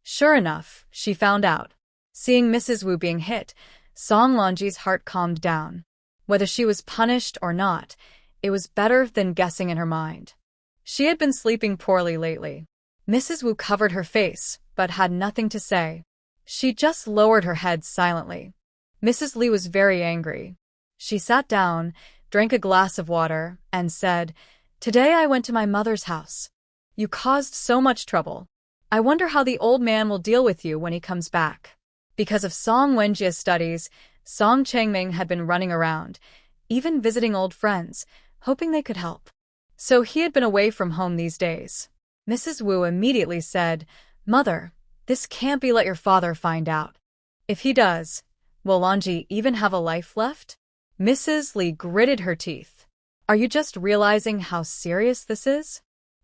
Sure enough, she found out. Seeing Mrs. Wu being hit, Song Lonji's heart calmed down. Whether she was punished or not, it was better than guessing in her mind. She had been sleeping poorly lately. Mrs. Wu covered her face, but had nothing to say. She just lowered her head silently. Mrs. Li was very angry. She sat down, drank a glass of water, and said, "Today I went to my mother's house. You caused so much trouble. I wonder how the old man will deal with you when he comes back." Because of Song Wenjia's studies, Song Changming had been running around, even visiting old friends, hoping they could help. So he had been away from home these days. Mrs. Wu immediately said, "Mother, this can't be, let your father find out. If he does, will Lonji even have a life left?" Mrs. Li gritted her teeth. "Are you just realizing how serious this is?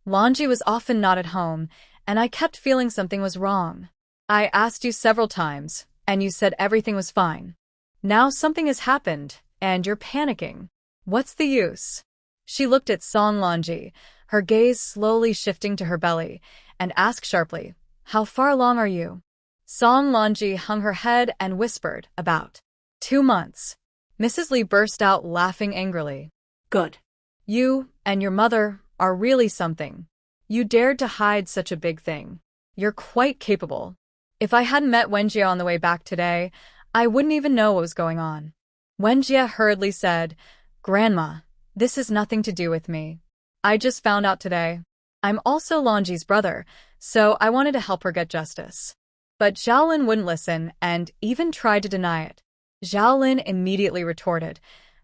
Lonji was often not at home, and I kept feeling something was wrong. I asked you several times, and you said everything was fine. Now something has happened, and you're panicking. What's the use?" She looked at Song Lonji, her gaze slowly shifting to her belly, and asked sharply, "How far along are you?" Song Lonji hung her head and whispered, "About 2 months." Mrs. Li burst out laughing angrily. "Good. You and your mother are really something. You dared to hide such a big thing. You're quite capable. If I hadn't met Wenjia on the way back today, I wouldn't even know what was going on." Wenjia hurriedly said, "Grandma, this has nothing to do with me. I just found out today. I'm also Lonji's brother, so I wanted to help her get justice." But Xiaolin wouldn't listen and even tried to deny it. Xiaolin immediately retorted,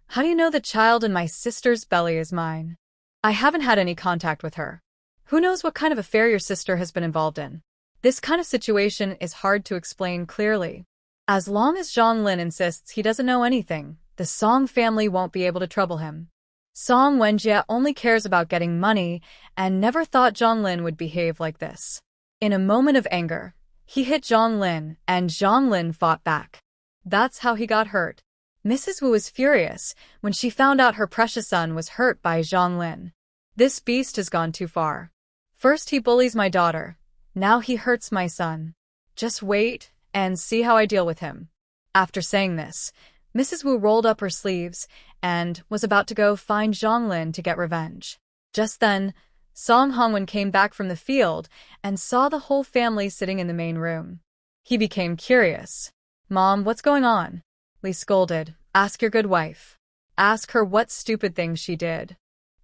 "How do you know the child in my sister's belly is mine? I haven't had any contact with her. Who knows what kind of affair your sister has been involved in? This kind of situation is hard to explain clearly. As long as Zhonglin insists he doesn't know anything, the Song family won't be able to trouble him. Song Wenjia only cares about getting money and never thought Zhonglin would behave like this." In a moment of anger, he hit Zhonglin and Zhonglin fought back. That's how he got hurt. Mrs. Wu was furious when she found out her precious son was hurt by Zhonglin. This beast has gone too far. First he bullies my daughter, now he hurts my son. Just wait and see how I deal with him. After saying this, Mrs. Wu rolled up her sleeves and was about to go find Zhonglin to get revenge. Just then, Song Hongwen came back from the field and saw the whole family sitting in the main room. He became curious. "Mom, what's going on?" Li scolded. "Ask your good wife. Ask her what stupid things she did."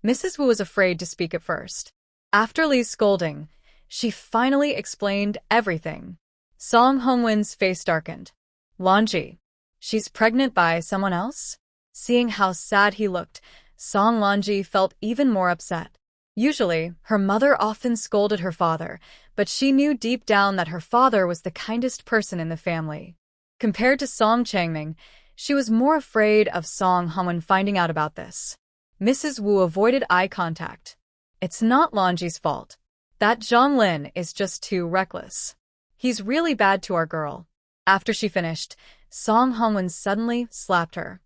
Mrs. Wu was afraid to speak at first. After Li's scolding, she finally explained everything. Song Hongwen's face darkened. "Lonji, she's pregnant by someone else?" Seeing how sad he looked, Song Lonji felt even more upset. Usually, her mother often scolded her father, but she knew deep down that her father was the kindest person in the family. Compared to Song Changming, she was more afraid of Song Hongwen finding out about this. Mrs. Wu avoided eye contact. "It's not Lonji's fault. That Zhonglin is just too reckless. He's really bad to our girl." After she finished, Song Hongwen suddenly slapped her.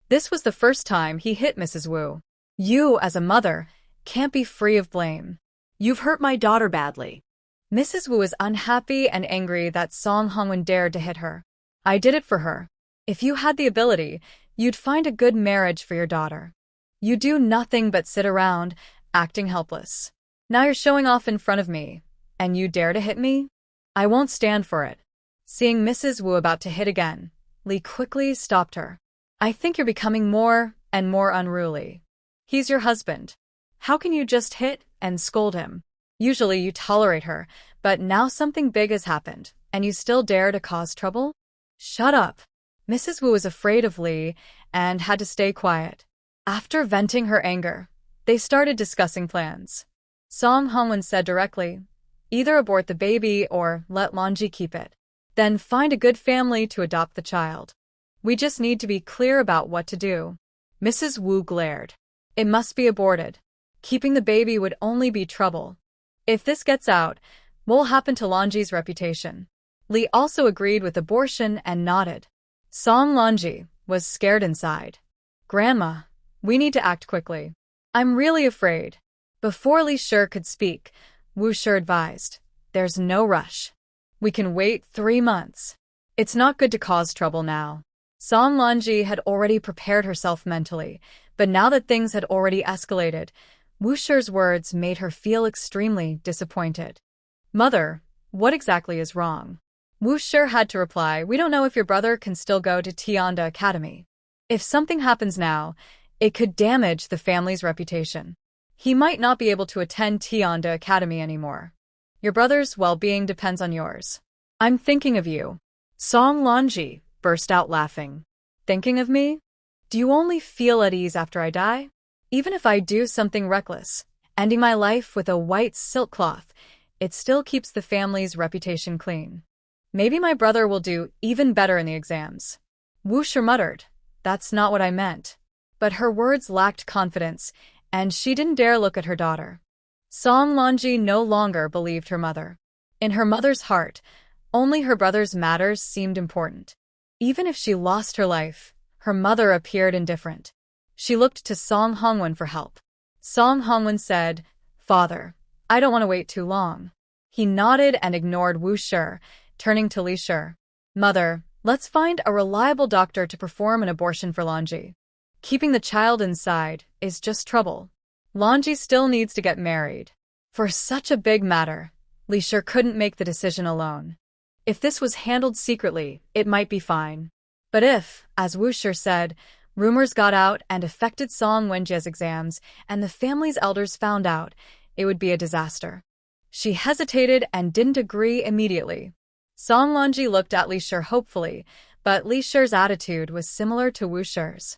This was the first time he hit Mrs. Wu. "You, as a mother, can't be free of blame. You've hurt my daughter badly." Mrs. Wu was unhappy and angry that Song Hongwen dared to hit her. "I did it for her. If you had the ability, you'd find a good marriage for your daughter. You do nothing but sit around, acting helpless. Now you're showing off in front of me, and you dare to hit me? I won't stand for it." Seeing Mrs. Wu about to hit again, Li quickly stopped her. "I think you're becoming more and more unruly. He's your husband. How can you just hit and scold him? Usually you tolerate her, but now something big has happened, and you still dare to cause trouble? Shut up." Mrs. Wu was afraid of Li and had to stay quiet. After venting her anger, they started discussing plans. Song Hongwen said directly, "Either abort the baby or let Lonji keep it. Then find a good family to adopt the child. We just need to be clear about what to do." Mrs. Wu glared. "It must be aborted. Keeping the baby would only be trouble. If this gets out, what will happen to Lonji's reputation?" Li also agreed with abortion and nodded. Song Lonji was scared inside. "Grandma, we need to act quickly. I'm really afraid." Before Li Shi could speak, Wu Shi advised, "There's no rush. We can wait 3 months. It's not good to cause trouble now. Song Lanji had already prepared herself mentally, but now that things had already escalated, Wushir's words made her feel extremely disappointed. Mother, what exactly is wrong? Wushir had to reply, we don't know if your brother can still go to Tianda Academy. If something happens now, it could damage the family's reputation. He might not be able to attend Tianda Academy anymore. Your brother's well-being depends on yours. I'm thinking of you. Song Lanji burst out laughing. Thinking of me? Do you only feel at ease after I die? Even if I do something reckless, ending my life with a white silk cloth, it still keeps the family's reputation clean. Maybe my brother will do even better in the exams. Wushir muttered, that's not what I meant. But her words lacked confidence, and she didn't dare look at her daughter. Song Lanji no longer believed her mother. In her mother's heart, only her brother's matters seemed important. Even if she lost her life, her mother appeared indifferent. She looked to Song Hongwen for help. Song Hongwen said, Father, I don't want to wait too long. He nodded and ignored Wushir, turning to Li Shi. Mother, let's find a reliable doctor to perform an abortion for Lanji. Keeping the child inside is just trouble. Lanji still needs to get married. For such a big matter, Li Shi couldn't make the decision alone. If this was handled secretly, it might be fine. But if, as Wushir said, rumors got out and affected Song Wenjie's exams, and the family's elders found out, it would be a disaster. She hesitated and didn't agree immediately. Song Lanji looked at Li Shi hopefully, but Li Shi's attitude was similar to Wushir's.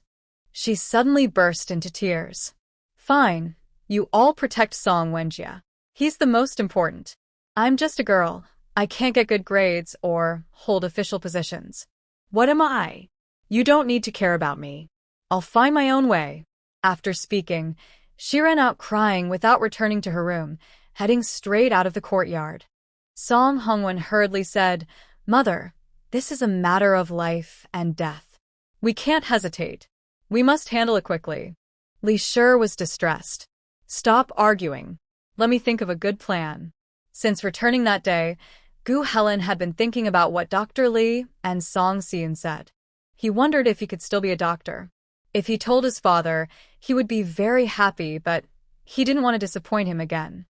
She suddenly burst into tears. Fine, you all protect Song Wenjie. He's the most important. I'm just a girl. I can't get good grades or hold official positions. What am I? You don't need to care about me. I'll find my own way. After speaking, she ran out crying without returning to her room, heading straight out of the courtyard. Song Hongwen hurriedly said, Mother, this is a matter of life and death. We can't hesitate. We must handle it quickly. Li Shi was distressed. Stop arguing. Let me think of a good plan. Since returning that day, Gu Helen had been thinking about what Dr. Li and Song Xian said. He wondered if he could still be a doctor. If he told his father, he would be very happy, but he didn't want to disappoint him again.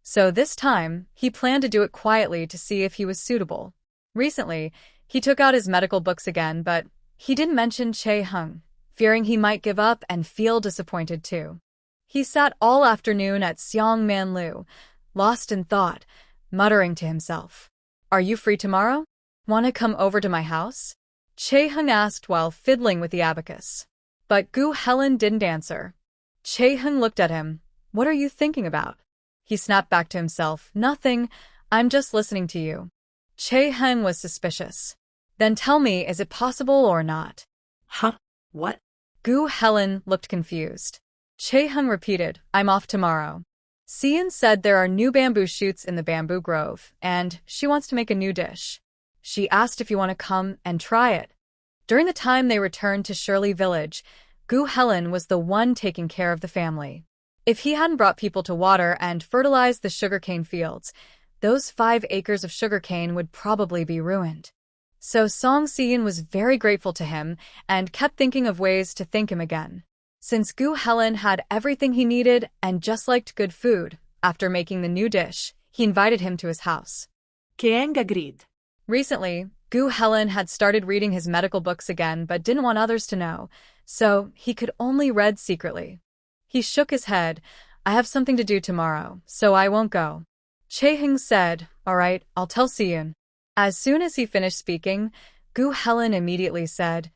So this time, he planned to do it quietly to see if he was suitable. Recently, he took out his medical books again, but he didn't mention Che Hung, fearing he might give up and feel disappointed too. He sat all afternoon at Xiangman Lu, lost in thought, muttering to himself. Are you free tomorrow? Want to come over to my house? Che Hung asked while fiddling with the abacus. But Gu Helen didn't answer. Che Hung looked at him. What are you thinking about? He snapped back to himself. Nothing. I'm just listening to you. Che Hung was suspicious. Then tell me, is it possible or not? Huh? What? Gu Helen looked confused. Che Hung repeated, I'm off tomorrow. Xian said there are new bamboo shoots in the bamboo grove, and she wants to make a new dish. She asked if you want to come and try it. During the time they returned to Shirley Village, Gu Helen was the one taking care of the family. If he hadn't brought people to water and fertilize the sugarcane fields, those 5 acres of sugarcane would probably be ruined. So Song Xian was very grateful to him and kept thinking of ways to thank him again. Since Gu Helen had everything he needed and just liked good food, after making the new dish, he invited him to his house. Kiang agreed. Recently, Gu Helen had started reading his medical books again but didn't want others to know, so he could only read secretly. He shook his head. I have something to do tomorrow, so I won't go. Che Hung said, all right, I'll tell Xian. As soon as he finished speaking, Gu Helen immediately said,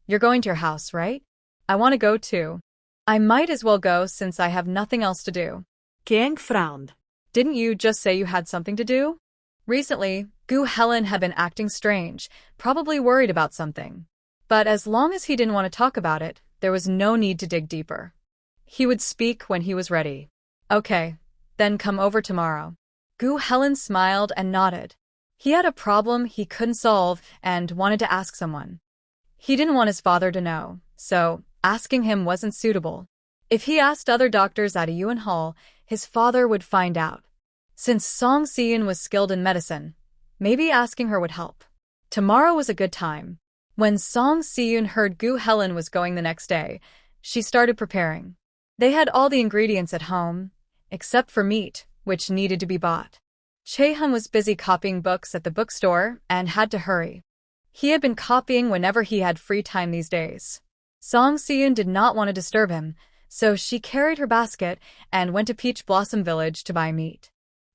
You're going to your house, right? I want to go too. I might as well go since I have nothing else to do. Kiang frowned. Didn't you just say you had something to do? Recently, Gu Helen had been acting strange, probably worried about something. But as long as he didn't want to talk about it, there was no need to dig deeper. He would speak when he was ready. Okay, then come over tomorrow. Gu Helen smiled and nodded. He had a problem he couldn't solve and wanted to ask someone. He didn't want his father to know, so asking him wasn't suitable. If he asked other doctors at a Yuan Hall, his father would find out. Since Song Xian was skilled in medicine, Maybe asking her would help. Tomorrow was a good time. When Song Si-yoon heard Gu Helen was going the next day, she started preparing. They had all the ingredients at home, except for meat, which needed to be bought. Chae-hun was busy copying books at the bookstore and had to hurry. He had been copying whenever he had free time these days. Song Si-yoon did not want to disturb him, so she carried her basket and went to Peach Blossom Village to buy meat.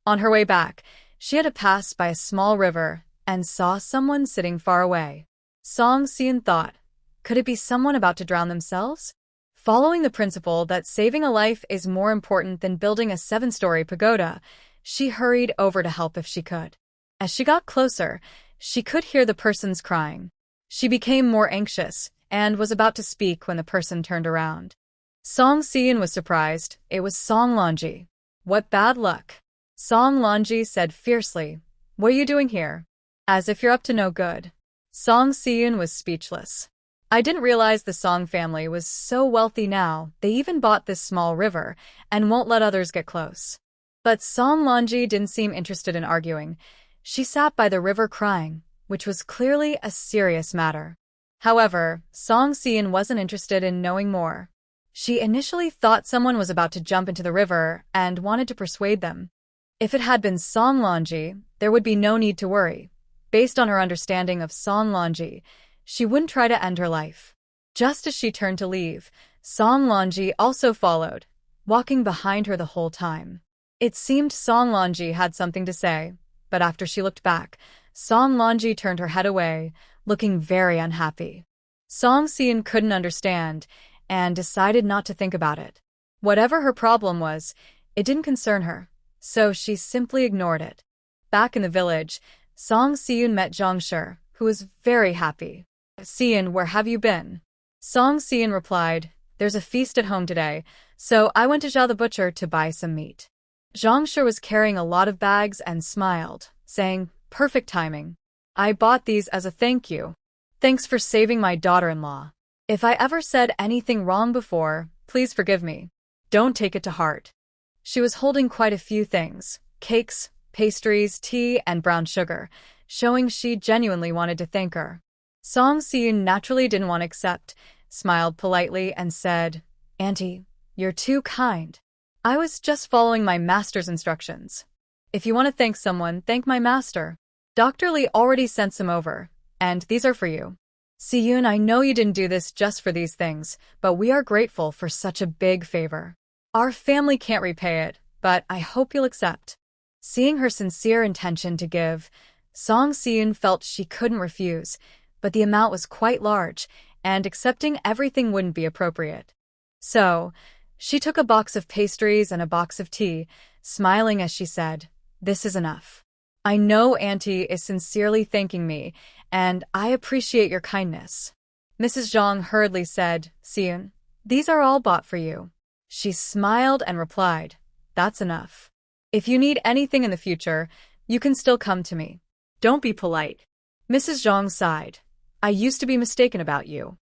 On her way back, she had to pass by a small river and saw someone sitting far away. Song Si-yoon thought, could it be someone about to drown themselves? Following the principle that saving a life is more important than building a 7-story pagoda, she hurried over to help if she could. As she got closer, she could hear the person's crying. She became more anxious and was about to speak when the person turned around. Song Si-yoon was surprised. It was Song Lonji. What bad luck. Song Lonji said fiercely, what are you doing here? As if you're up to no good. Song Si-yoon was speechless. I didn't realize the Song family was so wealthy now, they even bought this small river and won't let others get close. But Song Lonji didn't seem interested in arguing. She sat by the river crying, which was clearly a serious matter. However, Song Si-yoon wasn't interested in knowing more. She initially thought someone was about to jump into the river and wanted to persuade them. If it had been Song Lonji, there would be no need to worry. Based on her understanding of Song Lonji, she wouldn't try to end her life. Just as she turned to leave, Song Lonji also followed, walking behind her the whole time. It seemed Song Lonji had something to say, but after she looked back, Song Lonji turned her head away, looking very unhappy. Song Si-yoon couldn't understand and decided not to think about it. Whatever her problem was, it didn't concern her, so she simply ignored it. Back in the village, Song Si-yoon met Jong Shur, who was very happy. Si-yoon, where have you been? Song Si-yoon replied, there's a feast at home today, so I went to Zhao the butcher to buy some meat. Jong Shur was carrying a lot of bags and smiled, saying, perfect timing. I bought these as a thank you. Thanks for saving my daughter-in-law. If I ever said anything wrong before, please forgive me. Don't take it to heart. She was holding quite a few things, cakes, pastries, tea, and brown sugar, showing she genuinely wanted to thank her. Song Si-yoon naturally didn't want to accept, smiled politely and said, Auntie, you're too kind. I was just following my master's instructions. If you want to thank someone, thank my master. Dr. Lee already sent some over, and these are for you. Si-yoon, I know you didn't do this just for these things, but we are grateful for such a big favor. Our family can't repay it, but I hope you'll accept. Seeing her sincere intention to give, Song Si-yoon felt she couldn't refuse, but the amount was quite large, and accepting everything wouldn't be appropriate. So, she took a box of pastries and a box of tea, smiling as she said, this is enough. I know Auntie is sincerely thanking me, and I appreciate your kindness. Mrs. Zhang hurriedly said, Si-yoon, these are all bought for you. She smiled and replied, that's enough. If you need anything in the future, you can still come to me. Don't be polite. Mrs. Zhang sighed. I used to be mistaken about you.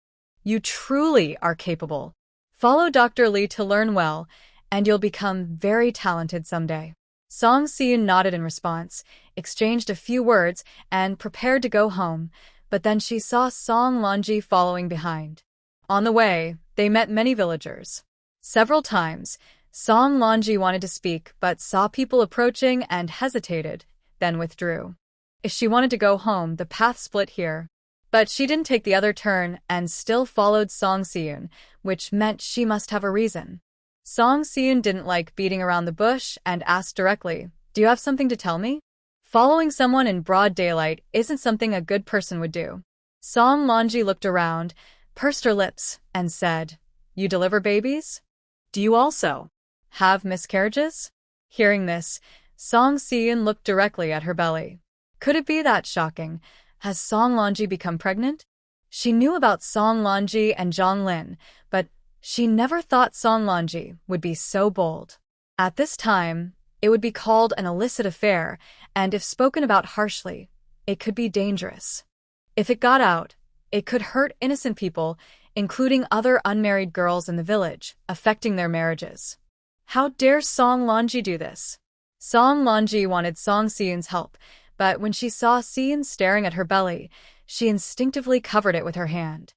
You truly are capable. Follow Dr. Lee to learn well, and you'll become very talented someday. Song Si-yoon nodded in response, exchanged a few words, and prepared to go home, but then she saw Song Lonji following behind. On the way, they met many villagers. Several times, Song Lonji wanted to speak but saw people approaching and hesitated, then withdrew. If she wanted to go home, the path split here. But she didn't take the other turn and still followed Song Si-yoon, which meant she must have a reason. Song Si-yoon didn't like beating around the bush and asked directly, do you have something to tell me? Following someone in broad daylight isn't something a good person would do. Song Lonji looked around, pursed her lips, and said, you deliver babies? Do you also have miscarriages? Hearing this, Song Si-yoon looked directly at her belly. Could it be that shocking? Has Song Lonji become pregnant? She knew about Song Lonji and Zhang Lin, but she never thought Song Lonji would be so bold. At this time, it would be called an illicit affair, and if spoken about harshly, it could be dangerous. If it got out, it could hurt innocent people, including other unmarried girls in the village, affecting their marriages. How dare Song Lonji do this? Song Lonji wanted Song Si-yoon's help, But when she saw Seon staring at her belly, she instinctively covered it with her hand.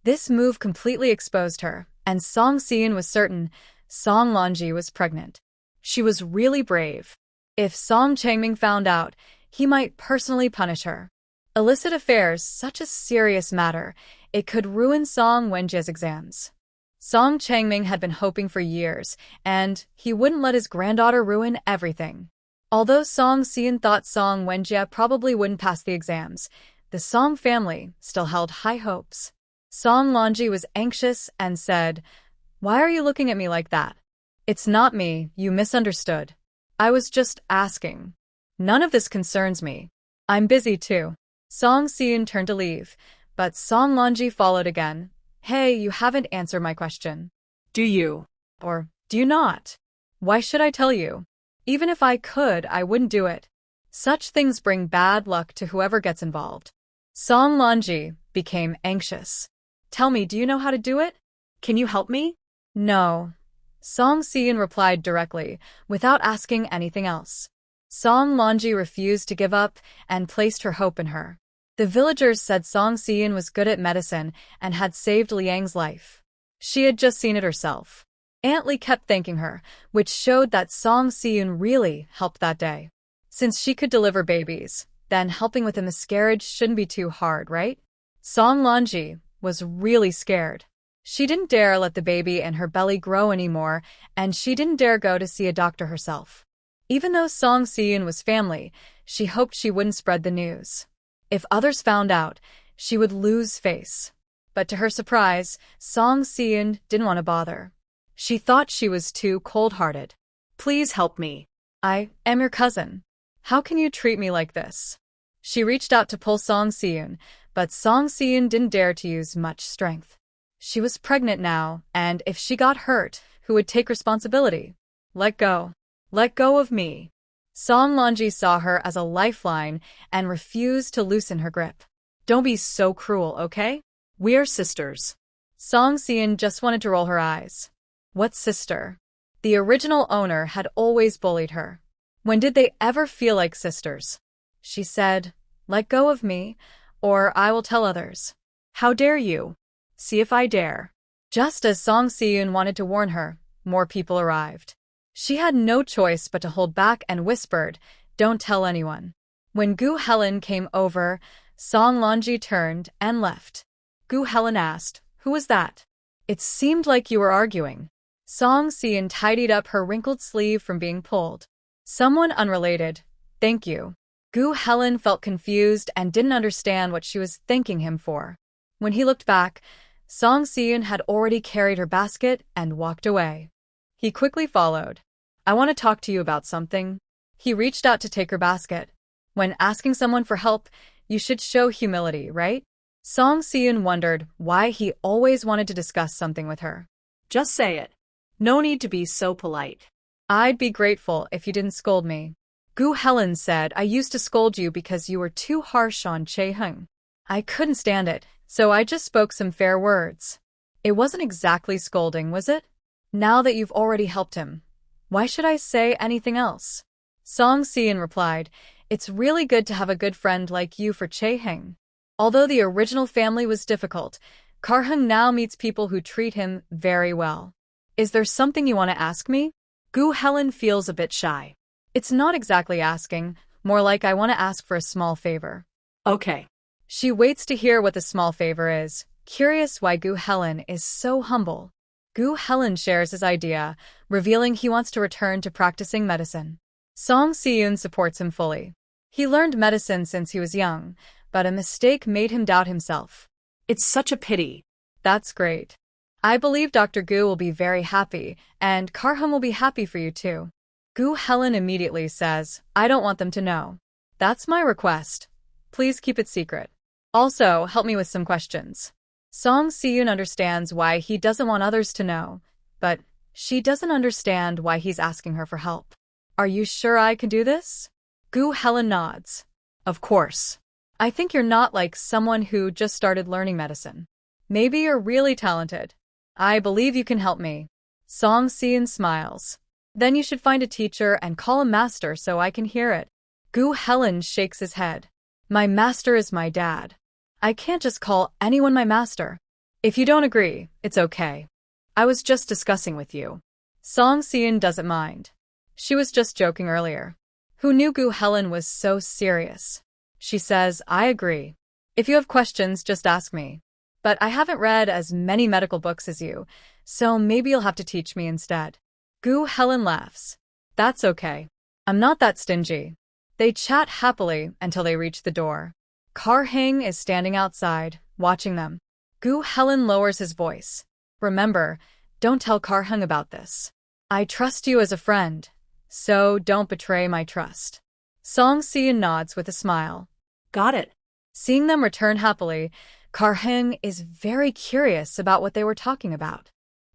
This move completely exposed her, and Song Seon was certain Song Lonji was pregnant. She was really brave. If Song Changming found out, he might personally punish her. Illicit affairs, such a serious matter, it could ruin Song Wenjie's exams. Song Changming had been hoping for years, and he wouldn't let his granddaughter ruin everything. Although Song Seon thought Song Wenjie probably wouldn't pass the exams, the Song family still held high hopes. Song Lonji was anxious and said, "Why are you looking at me like that?" "It's not me, you misunderstood. I was just asking. None of this concerns me. I'm busy too." Song Seon turned to leave, but Song Lonji followed again. "Hey, you haven't answered my question. Do you? Or do you not? Why should I tell you? Even if I could, I wouldn't do it. Such things bring bad luck to whoever gets involved." Song Lonji became anxious. "Tell me, do you know how to do it? Can you help me?" "No." Song Seon replied directly, without asking anything else. Song Lonji refused to give up and placed her hope in her. The villagers said Song Seon was good at medicine and had saved Liang's life. She had just seen it herself. Aunt Li kept thanking her, which showed that Song Seon really helped that day. Since she could deliver babies, then helping with a miscarriage shouldn't be too hard, right? Song Lonji was really scared. She didn't dare let the baby in her belly grow anymore, and she didn't dare go to see a doctor herself. Even though Song Seon was family, she hoped she wouldn't spread the news. If others found out, she would lose face. But to her surprise, Song Seon didn't want to bother. She thought she was too cold-hearted. "Please help me. "I am your cousin. How can you treat me like this?" She reached out to pull Song Seon, but Song Seon didn't dare to use much strength. She was pregnant now, and if she got hurt, who would take responsibility? "Let go. Let go of me." Song Lonji saw her as a lifeline and refused to loosen her grip. "Don't be so cruel, okay? We're sisters." Song Seon just wanted to roll her eyes. What sister? The original owner had always bullied her. When did they ever feel like sisters? She said, "Let go of me, or I will tell others." "How dare you? See if I dare." Just as Song Seon wanted to warn her, more people arrived. She had no choice but to hold back and whispered, "Don't tell anyone." When Gu Helen came over, Song Lonji turned and left. Gu Helen asked, "Who was that? It seemed like you were arguing." Song Seon tidied up her wrinkled sleeve from being pulled. "Someone unrelated, thank you." Gu Helen felt confused and didn't understand what she was thanking him for. When he looked back, Song Seon had already carried her basket and walked away. He quickly followed. "I want to talk to you about something." He reached out to take her basket. When asking someone for help, you should show humility, right? Song Seon wondered why he always wanted to discuss something with her. "Just say it. No need to be so polite." "I'd be grateful if you didn't scold me." Gu Helen said, "I used to scold you because you were too harsh on Chae Hung. I couldn't stand it, so I just spoke some fair words." "It wasn't exactly scolding, was it? Now that you've already helped him, why should I say anything else?" Song Seon replied, "It's really good to have a good friend like you for Chae Hung." Although the original family was difficult, Karhung now meets people who treat him very well. "Is there something you want to ask me?" Gu Helen feels a bit shy. "It's not exactly asking, more like I want to ask for a small favor." "Okay." She waits to hear what the small favor is, curious why Gu Helen is so humble. Gu Helen shares his idea, revealing he wants to return to practicing medicine. Song Seon supports him fully. He learned medicine since he was young, but a mistake made him doubt himself. "It's such a pity." "That's great. I believe Dr. Gu will be very happy, and Karhum will be happy for you too." Gu Helen immediately says, "I don't want them to know. That's my request. Please keep it secret. Also, help me with some questions." Song Seon understands why he doesn't want others to know, but she doesn't understand why he's asking her for help. "Are you sure I can do this?" Gu Helen nods. "Of course. I think you're not like someone who just started learning medicine. Maybe you're really talented. I believe you can help me." Song Seon smiles. "Then you should find a teacher and call a master so I can hear it." Gu Helen shakes his head. My master is my dad. I can't just call anyone my master. If you don't agree, it's okay. I was just discussing with you. Song Seon doesn't mind. She was just joking earlier. Who knew Gu Helen was so serious? She says, I agree. If you have questions, just ask me. But I haven't read as many medical books as you, so maybe you'll have to teach me instead. Gu Helen laughs. That's okay. I'm not that stingy. They chat happily until they reach the door. Kar-hang is standing outside, watching them. Gu Helen lowers his voice. Remember, don't tell Kar-hang about this. I trust you as a friend, so don't betray my trust. Song Seon nods with a smile. Got it. Seeing them return happily, Kar-hang is very curious about what they were talking about.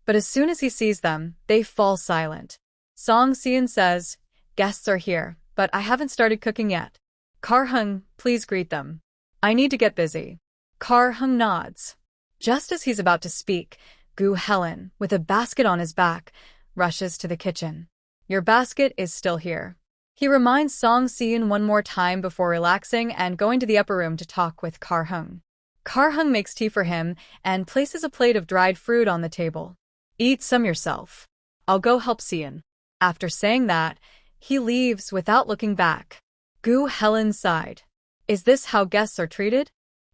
But as soon as he sees them, they fall silent. Song Seon says, guests are here, but I haven't started cooking yet. Kar-hang, please greet them. I need to get busy. Kar-hang nods. Just as he's about to speak, Gu Helen, with a basket on his back, rushes to the kitchen. Your basket is still here. He reminds Song Seon one more time before relaxing and going to the upper room to talk with Kar-hang. Kar-hang makes tea for him and places a plate of dried fruit on the table. Eat some yourself. I'll go help Seon. After saying that, he leaves without looking back. Gu Helen sighed. Is this how guests are treated?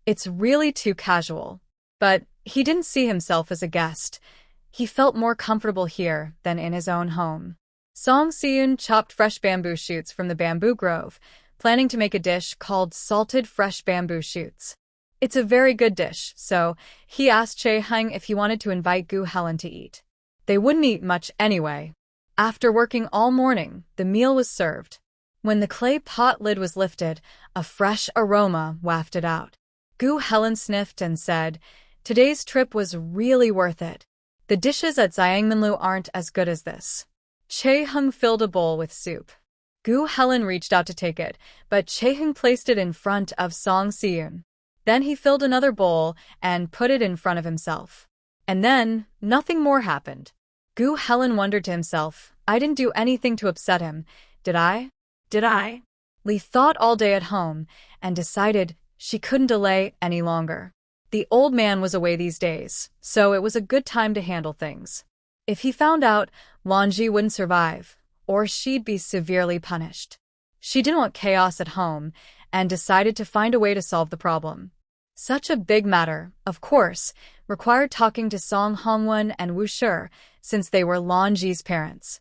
It's really too casual. But he didn't see himself as a guest. He felt more comfortable here than in his own home. Song Seon chopped fresh bamboo shoots from the bamboo grove, planning to make a dish called salted fresh bamboo shoots. It's a very good dish, so he asked Chae-hang if he wanted to invite Gu Helen to eat. They wouldn't eat much anyway. After working all morning, the meal was served. When the clay pot lid was lifted, a fresh aroma wafted out. Gu Helen sniffed and said, today's trip was really worth it. The dishes at Zhangminlu aren't as good as this. Chae-hang filled a bowl with soup. Gu Helen reached out to take it, but Chae-hang placed it in front of Song Seon. Then he filled another bowl and put it in front of himself. And then, nothing more happened. Gu Helen wondered to himself, I didn't do anything to upset him, did I? Lee thought all day at home and decided she couldn't delay any longer. The old man was away these days, so it was a good time to handle things. If he found out, Lonji wouldn't survive, or she'd be severely punished. She didn't want chaos at home and decided to find a way to solve the problem. Such a big matter, of course, required talking to Song Hongwon and Wu Shi, since they were Lonji's parents.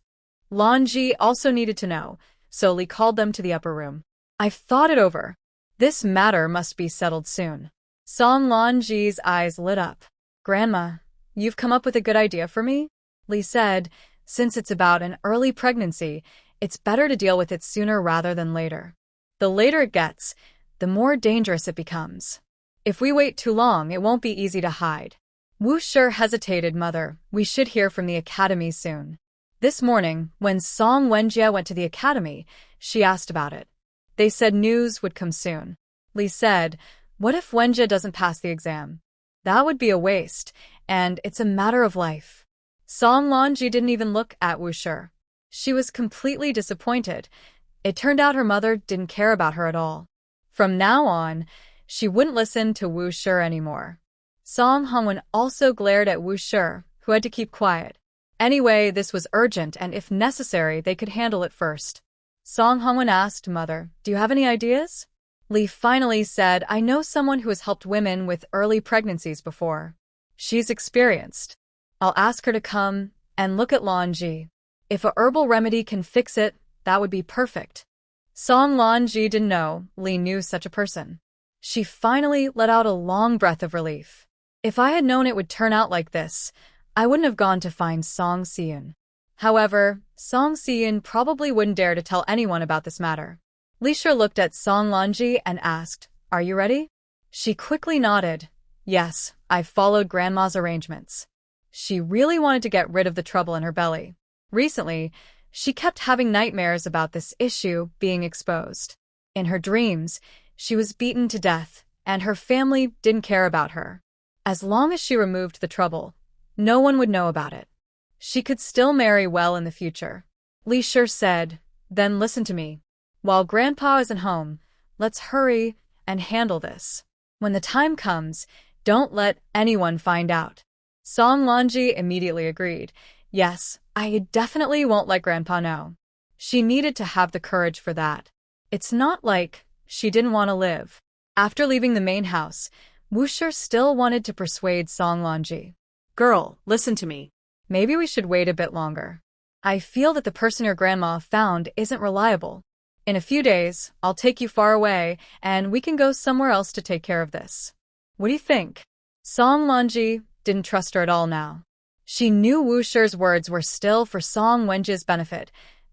Lonji also needed to know, so Lee called them to the upper room. I've thought it over. This matter must be settled soon. Song Lonji's eyes lit up. Grandma, you've come up with a good idea for me? Lee said, since it's about an early pregnancy, it's better to deal with it sooner rather than later. The later it gets, the more dangerous it becomes. If we wait too long, it won't be easy to hide. Wu Shi hesitated. Mother, we should hear from the academy soon. This morning, when Song Wenjie went to the academy, she asked about it. They said news would come soon. Lee said, what if Wenjie doesn't pass the exam? That would be a waste, and it's a matter of life. Song Lonji didn't even look at Wu Shi. She was completely disappointed. It turned out her mother didn't care about her at all. From now on, she wouldn't listen to Wu Shi anymore. Song Hongwon also glared at Wu Shi, who had to keep quiet. Anyway, this was urgent, and if necessary, they could handle it first. Song Hongwon asked, Mother, do you have any ideas? Lee finally said, I know someone who has helped women with early pregnancies before. She's experienced. I'll ask her to come and look at Lonji. If a herbal remedy can fix it, that would be perfect. Song Lonji didn't know Lee knew such a person. She finally let out a long breath of relief. If I had known it would turn out like this, I wouldn't have gone to find Song Seon. However, Song Seon probably wouldn't dare to tell anyone about this matter. Lee Shi looked at Song Lonji and asked, Are you ready? She quickly nodded. Yes, I've followed Grandma's arrangements. She really wanted to get rid of the trouble in her belly. Recently, she kept having nightmares about this issue being exposed. In her dreams, she was beaten to death, and her family didn't care about her. As long as she removed the trouble, no one would know about it. She could still marry well in the future. Lee Shi said, Then listen to me. While Grandpa isn't home, let's hurry and handle this. When the time comes, don't let anyone find out. Song Lonji immediately agreed. Yes, I definitely won't let Grandpa know. She needed to have the courage for that. It's not like she didn't want to live. After leaving the main house, Wusher still wanted to persuade Song Lonji. Girl, listen to me. Maybe we should wait a bit longer. I feel that the person your grandma found isn't reliable. In a few days, I'll take you far away, and we can go somewhere else to take care of this. What do you think? Song Lonji didn't trust her at all now. She knew Wusher's words were still for Song Wenji's benefit,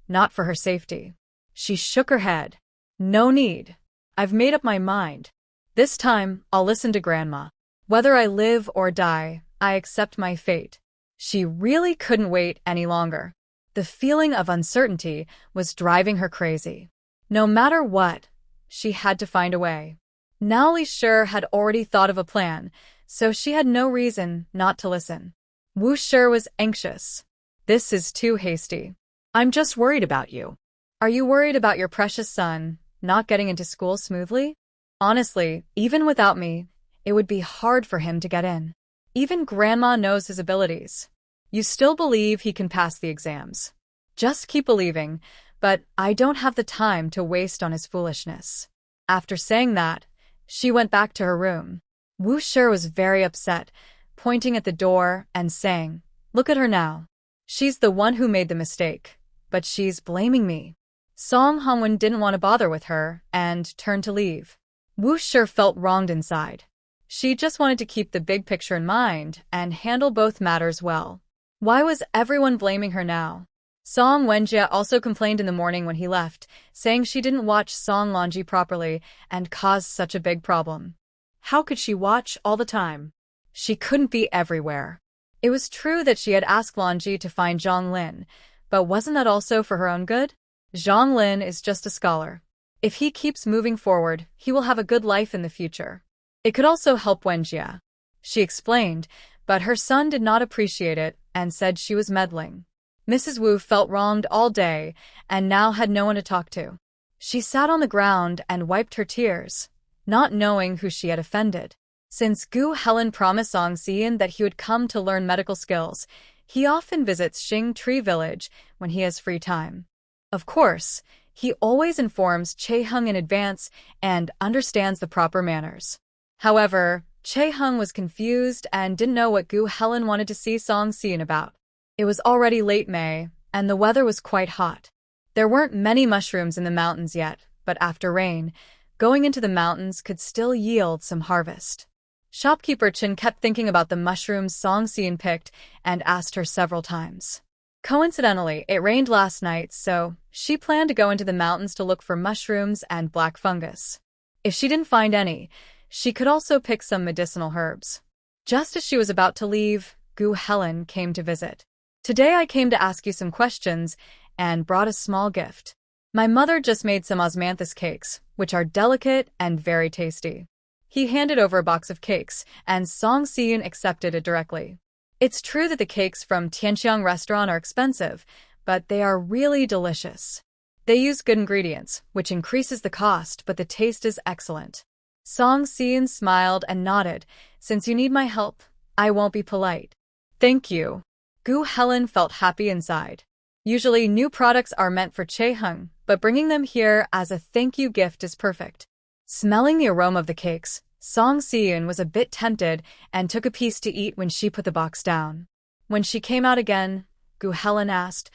not for her safety. She shook her head. No need. I've made up my mind. This time, I'll listen to Grandma. Whether I live or die, I accept my fate. She really couldn't wait any longer. The feeling of uncertainty was driving her crazy. No matter what, she had to find a way. Now Li Shi had already thought of a plan, so she had no reason not to listen. Wu Shi was anxious. This is too hasty. I'm just worried about you. Are you worried about your precious son not getting into school smoothly? Honestly, even without me, it would be hard for him to get in. Even Grandma knows his abilities. You still believe he can pass the exams. Just keep believing, but I don't have the time to waste on his foolishness. After saying that, she went back to her room. Wu Shi was very upset, pointing at the door and saying, "Look at her now. She's the one who made the mistake, but she's blaming me." Song Hongwen didn't want to bother with her and turned to leave. Wu Shi felt wronged inside. She just wanted to keep the big picture in mind and handle both matters well. Why was everyone blaming her now? Song Wenjie also complained in the morning when he left, saying she didn't watch Song Lonji properly and caused such a big problem. How could she watch all the time? She couldn't be everywhere. It was true that she had asked Lonji to find Zhang Lin, but wasn't that also for her own good? Zhang Lin is just a scholar. If he keeps moving forward, he will have a good life in the future. It could also help Wenjie. She explained, but her son did not appreciate it and said she was meddling. Mrs. Wu felt wronged all day and now had no one to talk to. She sat on the ground and wiped her tears, not knowing who she had offended. Since Gu Helen promised Song Xian that he would come to learn medical skills, he often visits Xing Tree Village when he has free time. Of course, he always informs Che Hung in advance and understands the proper manners. However, Che Hung was confused and didn't know what Gu Helen wanted to see Song Xian about. It was already late May, and the weather was quite hot. There weren't many mushrooms in the mountains yet, but after rain, going into the mountains could still yield some harvest. Shopkeeper Chen kept thinking about the mushrooms Song Xian picked and asked her several times. Coincidentally, it rained last night, so she planned to go into the mountains to look for mushrooms and black fungus. If she didn't find any, she could also pick some medicinal herbs. Just as she was about to leave, Gu Helen came to visit. "Today I came to ask you some questions and brought a small gift. My mother just made some osmanthus cakes, which are delicate and very tasty." He handed over a box of cakes, and Song Xian accepted it directly. It's true that the cakes from Tianqiang restaurant are expensive, but they are really delicious. They use good ingredients, which increases the cost, but the taste is excellent. Song Xian smiled and nodded. "Since you need my help, I won't be polite." "Thank you." Gu Helen felt happy inside. Usually new products are meant for Che Hung, but bringing them here as a thank you gift is perfect. Smelling the aroma of the cakes, Song Xian was a bit tempted and took a piece to eat when she put the box down. When she came out again, Gu Helen asked,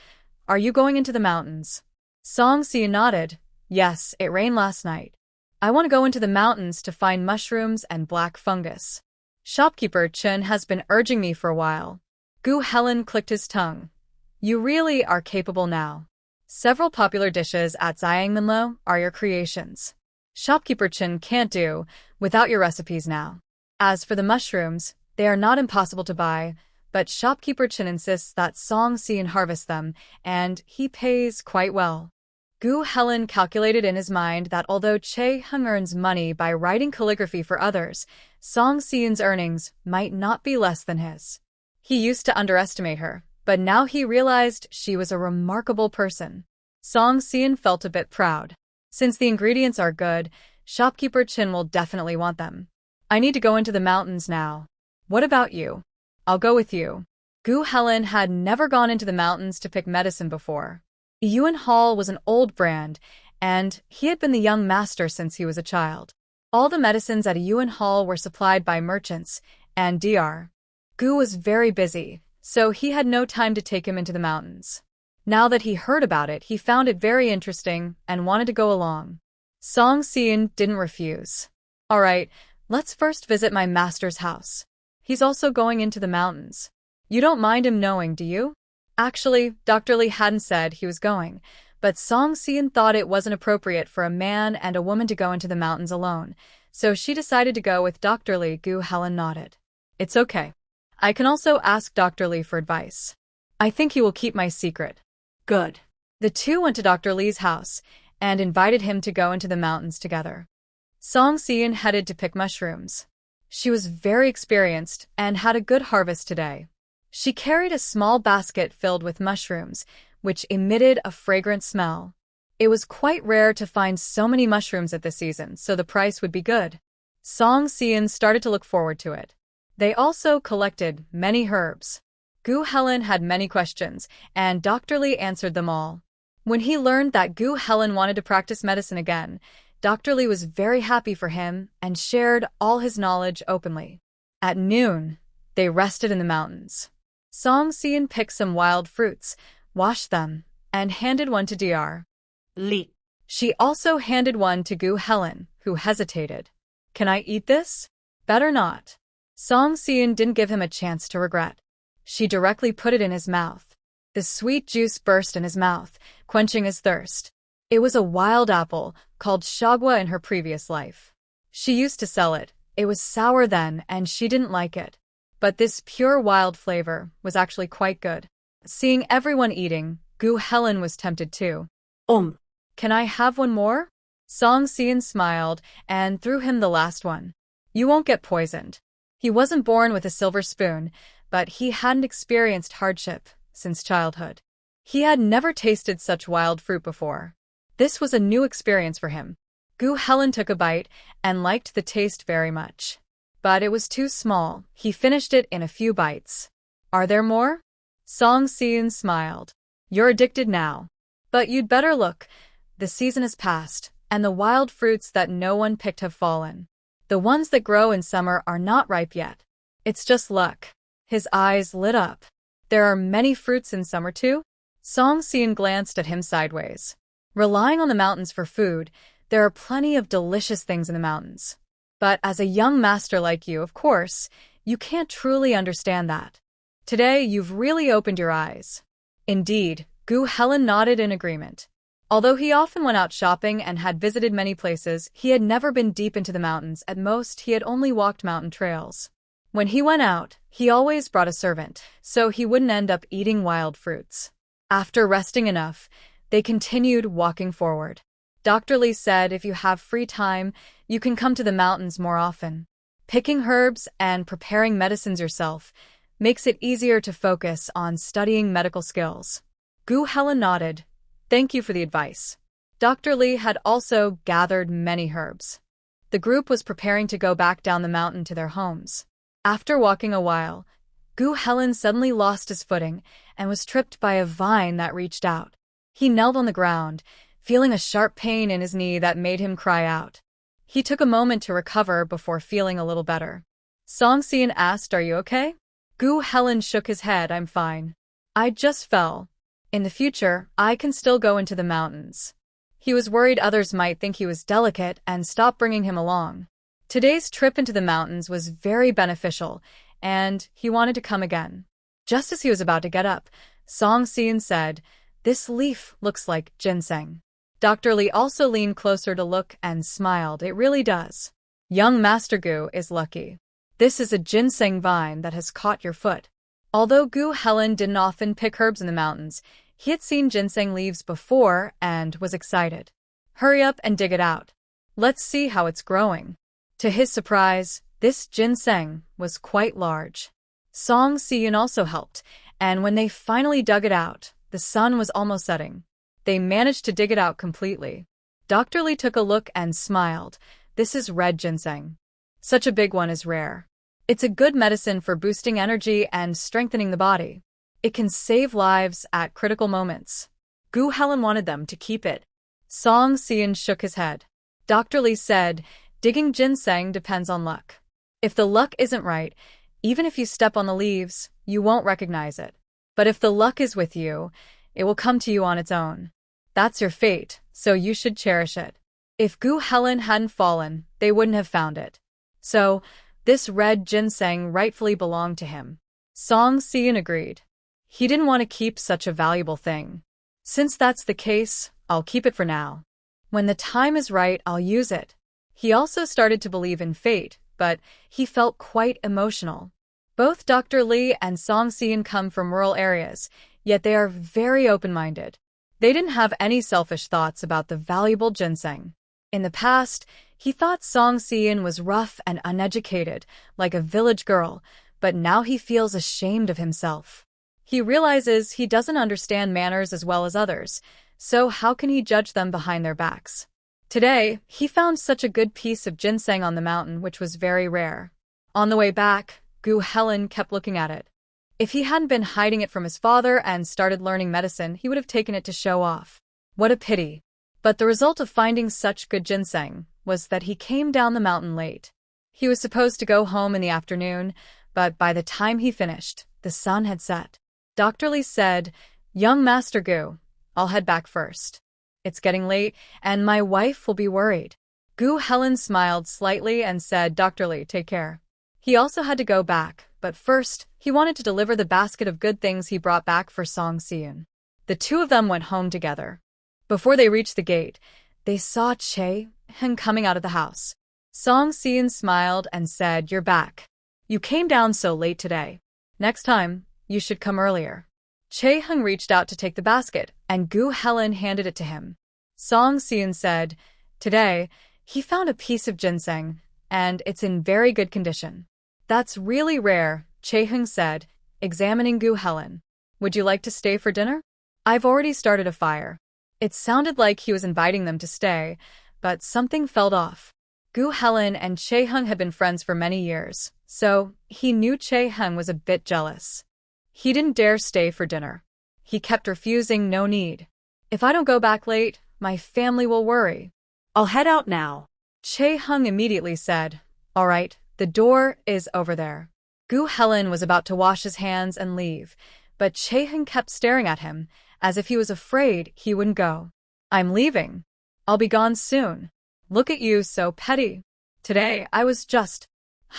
"Are you going into the mountains?" Song Xian nodded. "Yes, it rained last night. I want to go into the mountains to find mushrooms and black fungus. Shopkeeper Chen has been urging me for a while." Gu Helen clicked his tongue. "You really are capable now. Several popular dishes at Xiangmenlo are your creations. Shopkeeper Chen can't do without your recipes now. As for the mushrooms, they are not impossible to buy, but Shopkeeper Chen insists that Song Xian harvest them, and he pays quite well." Gu Helen calculated in his mind that although Che Hung earns money by writing calligraphy for others, Song Xian's earnings might not be less than his. He used to underestimate her, but now he realized she was a remarkable person. Song Xian felt a bit proud. Since the ingredients are good, shopkeeper Chin will definitely want them. I need to go into the mountains now. What about you? I'll go with you. Gu Helen had never gone into the mountains to pick medicine before. Yuan Hall was an old brand, and he had been the young master since he was a child. All the medicines at Yuan Hall were supplied by merchants, and Dr. Gu was very busy, so he had no time to take him into the mountains. Now that he heard about it, he found it very interesting and wanted to go along. Song Xian didn't refuse. All right, let's first visit my master's house. He's also going into the mountains. You don't mind him knowing, do you? Actually, Dr. Li hadn't said he was going, but Song Xian thought it wasn't appropriate for a man and a woman to go into the mountains alone, so she decided to go with Dr. Li. Gu Helen nodded. It's okay. I can also ask Dr. Li for advice. I think he will keep my secret. Good. The two went to Dr. Li's house and invited him to go into the mountains together. Song Xian headed to pick mushrooms. She was very experienced and had a good harvest today. She carried a small basket filled with mushrooms, which emitted a fragrant smell. It was quite rare to find so many mushrooms at this season, so the price would be good. Song Xian started to look forward to it. They also collected many herbs. Gu Helen had many questions, and Dr. Li answered them all. When he learned that Gu Helen wanted to practice medicine again, Dr. Li was very happy for him and shared all his knowledge openly. At noon, they rested in the mountains. Song Xian picked some wild fruits, washed them, and handed one to Dr. Li. She also handed one to Gu Helen, who hesitated. Can I eat this? Better not. Song Xian didn't give him a chance to regret. She directly put it in his mouth. The sweet juice burst in his mouth, quenching his thirst. It was a wild apple, called shagwa in her previous life. She used to sell it. It was sour then, and she didn't like it. But this pure wild flavor was actually quite good. Seeing everyone eating, Gu Helen was tempted too. Can I have one more? Song Xian smiled and threw him the last one. You won't get poisoned. He wasn't born with a silver spoon, but he hadn't experienced hardship since childhood. He had never tasted such wild fruit before. This was a new experience for him. Gu Helen took a bite and liked the taste very much. But it was too small. He finished it in a few bites. Are there more? Song Xian smiled. You're addicted now. But you'd better look. The season has passed, and the wild fruits that no one picked have fallen. The ones that grow in summer are not ripe yet. It's just luck. His eyes lit up. There are many fruits in summer too? Song Xian glanced at him sideways. Relying on the mountains for food, there are plenty of delicious things in the mountains. But as a young master like you, of course, you can't truly understand that. Today, you've really opened your eyes. Indeed, Gu Helen nodded in agreement. Although he often went out shopping and had visited many places, he had never been deep into the mountains. At most, he had only walked mountain trails. When he went out, he always brought a servant, so he wouldn't end up eating wild fruits. After resting enough, they continued walking forward. Dr. Li said if you have free time, you can come to the mountains more often. Picking herbs and preparing medicines yourself makes it easier to focus on studying medical skills. Gu Helen nodded. Thank you for the advice. Dr. Li had also gathered many herbs. The group was preparing to go back down the mountain to their homes. After walking a while, Gu Helen suddenly lost his footing and was tripped by a vine that reached out. He knelt on the ground, feeling a sharp pain in his knee that made him cry out. He took a moment to recover before feeling a little better. Song Xian asked, Are you okay? Gu Helen shook his head. I'm fine. I just fell. In the future, I can still go into the mountains. He was worried others might think he was delicate and stop bringing him along. Today's trip into the mountains was very beneficial, and he wanted to come again. Just as he was about to get up, Song Xian said, This leaf looks like ginseng. Dr. Li also leaned closer to look and smiled. It really does. Young Master Gu is lucky. This is a ginseng vine that has caught your foot. Although Gu Helen didn't often pick herbs in the mountains, he had seen ginseng leaves before and was excited. Hurry up and dig it out. Let's see how it's growing. To his surprise, this ginseng was quite large. Song Xian also helped, and when they finally dug it out, the sun was almost setting. They managed to dig it out completely. Dr. Lee took a look and smiled. This is red ginseng. Such a big one is rare. It's a good medicine for boosting energy and strengthening the body. It can save lives at critical moments. Gu Helen wanted them to keep it. Song Xian shook his head. Dr. Lee said, digging ginseng depends on luck. If the luck isn't right, even if you step on the leaves, you won't recognize it. But if the luck is with you, it will come to you on its own. That's your fate, so you should cherish it. If Gu Helen hadn't fallen, they wouldn't have found it. So, this red ginseng rightfully belonged to him. Song Xian agreed. He didn't want to keep such a valuable thing. Since that's the case, I'll keep it for now. When the time is right, I'll use it. He also started to believe in fate, but he felt quite emotional. Both Dr. Lee and Song Xian come from rural areas, yet they are very open-minded. They didn't have any selfish thoughts about the valuable ginseng. In the past, he thought Song Xian was rough and uneducated, like a village girl, but now he feels ashamed of himself. He realizes he doesn't understand manners as well as others, so how can he judge them behind their backs? Today, he found such a good piece of ginseng on the mountain, which was very rare. On the way back, Gu Helen kept looking at it. If he hadn't been hiding it from his father and started learning medicine, he would have taken it to show off. What a pity. But the result of finding such good ginseng was that he came down the mountain late. He was supposed to go home in the afternoon, but by the time he finished, the sun had set. Dr. Lee said, "Young Master Gu, I'll head back first. It's getting late, and my wife will be worried." Gu Helen smiled slightly and said, "Dr. Lee, take care." He also had to go back, but first, he wanted to deliver the basket of good things he brought back for Song Xian. The two of them went home together. Before they reached the gate, they saw Che Heng coming out of the house. Song Xian smiled and said, "You're back. You came down so late today. Next time, you should come earlier." Che Heng reached out to take the basket, and Gu Helen handed it to him. Song Xian said, "Today, he found a piece of ginseng, and it's in very good condition." "That's really rare," Che Heng said, examining Gu Helen. "Would you like to stay for dinner? I've already started a fire." It sounded like he was inviting them to stay, but something felt off. Gu Helen and Che Heng had been friends for many years, so he knew Che Heng was a bit jealous. He didn't dare stay for dinner. He kept refusing, "No need. If I don't go back late, my family will worry." "I'll head out now." Che Heng immediately said, "All right, the door is over there." Gu Helen was about to wash his hands and leave, but Che Heng kept staring at him, as if he was afraid he wouldn't go. "I'm leaving. I'll be gone soon. Look at you, so petty. Today, I was just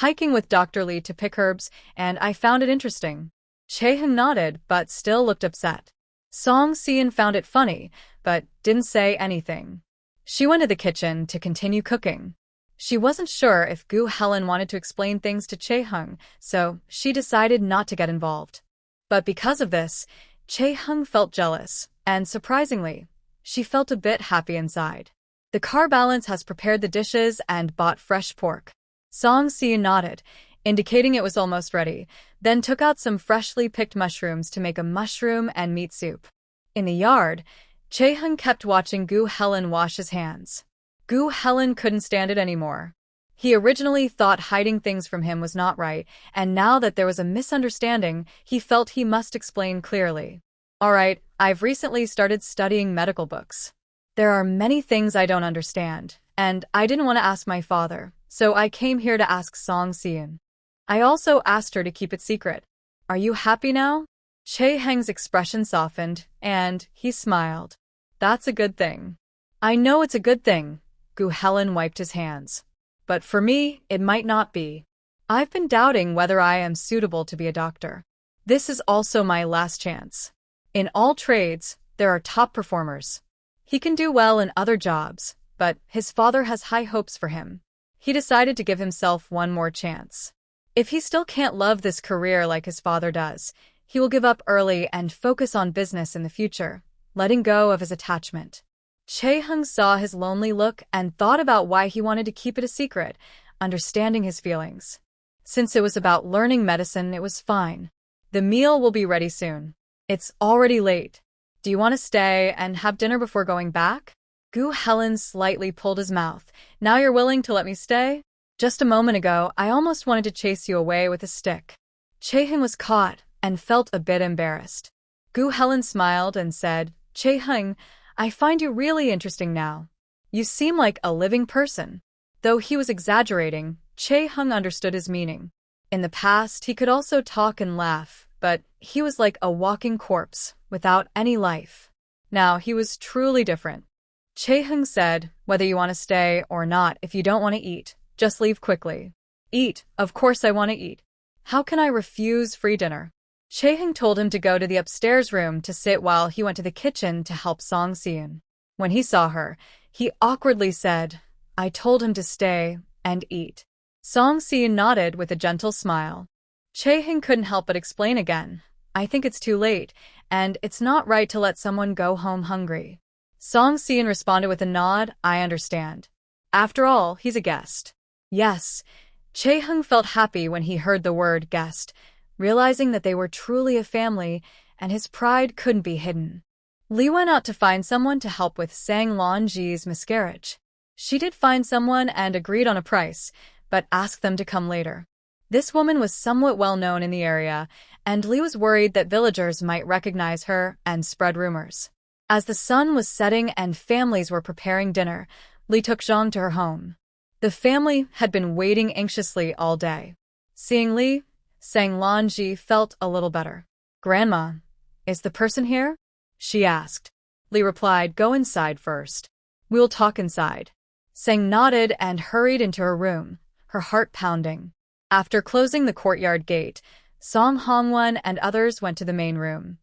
hiking with Dr. Lee to pick herbs, and I found it interesting." Che Heng nodded, but still looked upset. Song Xian found it funny, but didn't say anything. She went to the kitchen to continue cooking. She wasn't sure if Gu Helen wanted to explain things to Che Heng, so she decided not to get involved. But because of this, Che Heng felt jealous, and surprisingly, she felt a bit happy inside. The car balance has prepared the dishes and bought fresh pork. Song Xian nodded, indicating it was almost ready, then took out some freshly picked mushrooms to make a mushroom and meat soup. In the yard, Che Heng kept watching Gu Helen wash his hands. Gu Helen couldn't stand it anymore. He originally thought hiding things from him was not right, and now that there was a misunderstanding, he felt he must explain clearly. "All right, I've recently started studying medical books. There are many things I don't understand, and I didn't want to ask my father, so I came here to ask Song Xian. I also asked her to keep it secret. Are you happy now?" Che Heng's expression softened, and he smiled. "That's a good thing." "I know it's a good thing." Gu Helen wiped his hands. "But for me, it might not be. I've been doubting whether I am suitable to be a doctor. This is also my last chance. In all trades, there are top performers. He can do well in other jobs, but his father has high hopes for him. He decided to give himself one more chance. If he still can't love this career like his father does, he will give up early and focus on business in the future, letting go of his attachment." Che Heng saw his lonely look and thought about why he wanted to keep it a secret, understanding his feelings. Since it was about learning medicine, it was fine. "The meal will be ready soon. It's already late. Do you want to stay and have dinner before going back?" Gu Helen slightly pulled his mouth. Now you're willing to let me stay? Just a moment ago, I almost wanted to chase you away with a stick. Chae-hung was caught and felt a bit embarrassed. Gu Helen smiled and said, Chae-hung, I find you really interesting now. You seem like a living person. Though he was exaggerating, Chae-hung understood his meaning. In the past, he could also talk and laugh, but he was like a walking corpse without any life. Now he was truly different. Chae-hung said, whether you want to stay or not, if you don't want to eat, just leave quickly. Eat, of course I want to eat. How can I refuse free dinner? Chae-hung told him to go to the upstairs room to sit while he went to the kitchen to help Song Si-eun. When he saw her, he awkwardly said, I told him to stay and eat. Song Si-eun nodded with a gentle smile. Chae-hung couldn't help but explain again, I think it's too late, and it's not right to let someone go home hungry. Song Si-eun responded with a nod, I understand. After all, he's a guest. Yes, Chae-hung felt happy when he heard the word guest, realizing that they were truly a family, and his pride couldn't be hidden. Lee went out to find someone to help with Sang Lon-ji's miscarriage. She did find someone and agreed on a price, but asked them to come later. This woman was somewhat well known in the area, and Lee was worried that villagers might recognize her and spread rumors. As the sun was setting and families were preparing dinner, Lee took Zhang to her home. The family had been waiting anxiously all day. Seeing Lee, Sang Lon-ji felt a little better. Grandma, is the person here? She asked. Lee replied, go inside first. We'll talk inside. Sang nodded and hurried into her room, her heart pounding. After closing the courtyard gate, Song Hongwon and others went to the main room.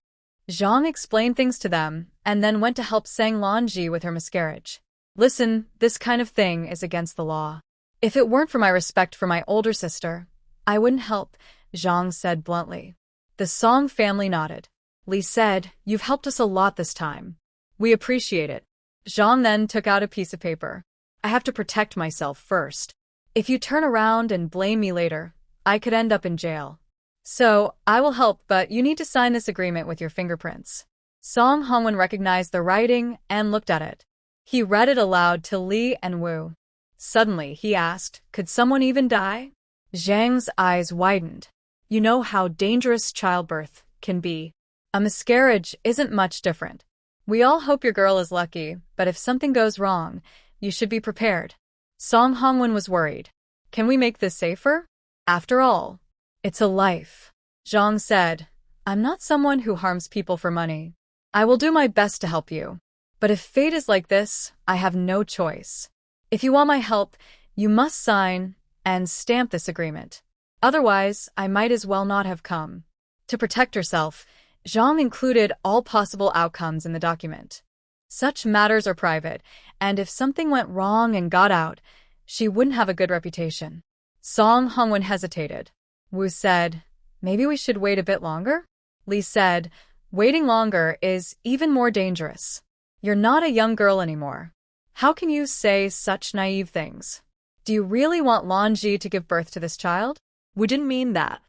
Zhang explained things to them and then went to help Sang Lon-ji with her miscarriage. Listen, this kind of thing is against the law. If it weren't for my respect for my older sister, I wouldn't help, Zhang said bluntly. The Song family nodded. Lee said, you've helped us a lot this time. We appreciate it. Zhang then took out a piece of paper. I have to protect myself first. If you turn around and blame me later, I could end up in jail. So, I will help, but you need to sign this agreement with your fingerprints. Song Hongwon recognized the writing and looked at it. He read it aloud to Lee and Wu. Suddenly, he asked, could someone even die? Zhang's eyes widened. You know how dangerous childbirth can be. A miscarriage isn't much different. We all hope your girl is lucky, but if something goes wrong, you should be prepared. Song Hongwon was worried. Can we make this safer? After all, it's a life. Zhang said, I'm not someone who harms people for money. I will do my best to help you. But if fate is like this, I have no choice. If you want my help, you must sign and stamp this agreement. Otherwise, I might as well not have come. To protect herself, Zhang included all possible outcomes in the document. Such matters are private, and if something went wrong and got out, she wouldn't have a good reputation. Song Hongwon hesitated. Wu said, maybe we should wait a bit longer? Lee said, waiting longer is even more dangerous. You're not a young girl anymore. How can you say such naive things? Do you really want Lon-ji to give birth to this child? We didn't mean that.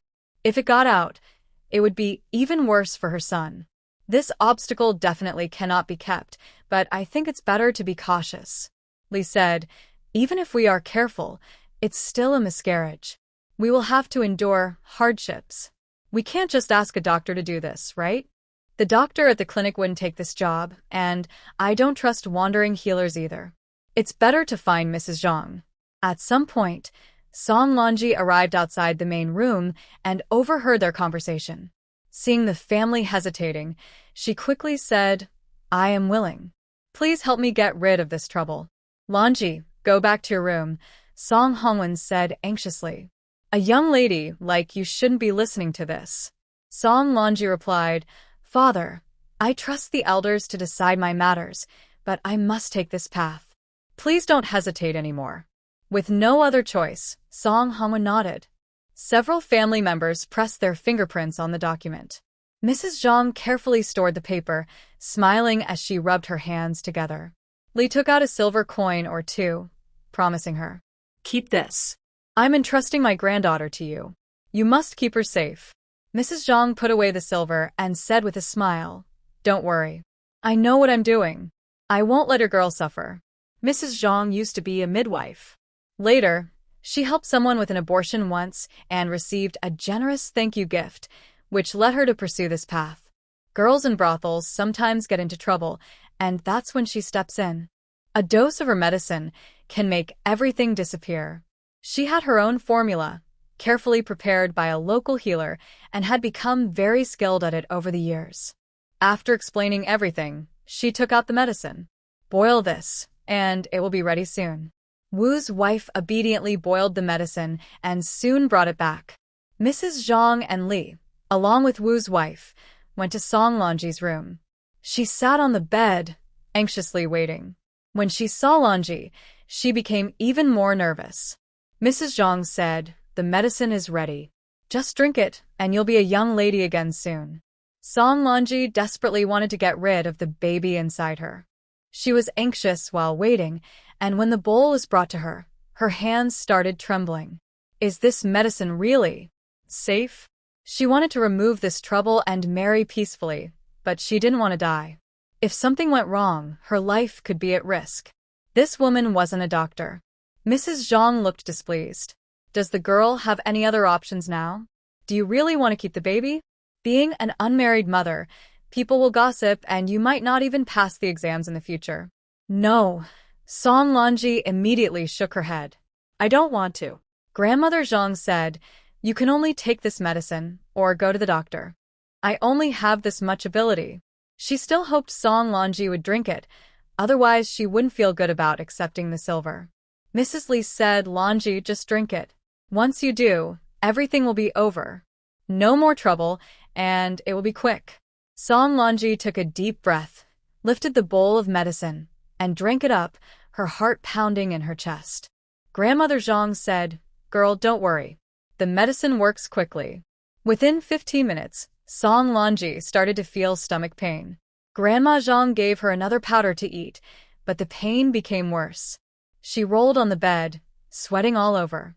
If it got out, it would be even worse for her son. This obstacle definitely cannot be kept, but I think it's better to be cautious. Lee said, even if we are careful, it's still a miscarriage. We will have to endure hardships. We can't just ask a doctor to do this, right? The doctor at the clinic wouldn't take this job, and I don't trust wandering healers either. It's better to find Mrs. Zhang. At some point, Song Lon-ji arrived outside the main room and overheard their conversation. Seeing the family hesitating, she quickly said, I am willing. Please help me get rid of this trouble. Lon-ji, go back to your room, Song Hongwon said anxiously. A young lady like you shouldn't be listening to this. Song Lon-ji replied, Father, I trust the elders to decide my matters, but I must take this path. Please don't hesitate anymore. With no other choice, Song Hongwon nodded. Several family members pressed their fingerprints on the document. Mrs. Zhang carefully stored the paper, smiling as she rubbed her hands together. Lee took out a silver coin or two, promising her, Keep this. I'm entrusting my granddaughter to you. You must keep her safe. Mrs. Zhang put away the silver and said with a smile, Don't worry. I know what I'm doing. I won't let your girl suffer. Mrs. Zhang used to be a midwife. Later, she helped someone with an abortion once and received a generous thank you gift, which led her to pursue this path. Girls in brothels sometimes get into trouble, and that's when she steps in. A dose of her medicine can make everything disappear. She had her own formula, carefully prepared by a local healer, and had become very skilled at it over the years. After explaining everything, she took out the medicine. Boil this, and it will be ready soon. Wu's wife obediently boiled the medicine and soon brought it back. Mrs. Zhang and Li, along with Wu's wife, went to Song Lanji's room. She sat on the bed, anxiously waiting. When she saw Lanji, she became even more nervous. Mrs. Zhang said, "The medicine is ready. Just drink it, and you'll be a young lady again soon." Song Lanji desperately wanted to get rid of the baby inside her. She was anxious while waiting, and when the bowl was brought to her, her hands started trembling. Is this medicine really safe? She wanted to remove this trouble and marry peacefully, but she didn't want to die. If something went wrong, her life could be at risk. This woman wasn't a doctor. Mrs. Zhang looked displeased. Does the girl have any other options now? Do you really want to keep the baby? Being an unmarried mother, people will gossip and you might not even pass the exams in the future. No. Song Lanji immediately shook her head. I don't want to. Grandmother Zhang said, "You can only take this medicine or go to the doctor. I only have this much ability." She still hoped Song Lanji would drink it, otherwise she wouldn't feel good about accepting the silver. Mrs. Li said, "Lanji, just drink it. Once you do, everything will be over. No more trouble, and it will be quick." Song Lanji took a deep breath, lifted the bowl of medicine, and drank it up, her heart pounding in her chest. Grandmother Zhang said, "Girl, don't worry. The medicine works quickly." Within 15 minutes, Song Lanji started to feel stomach pain. Grandma Zhang gave her another powder to eat, but the pain became worse. She rolled on the bed, sweating all over.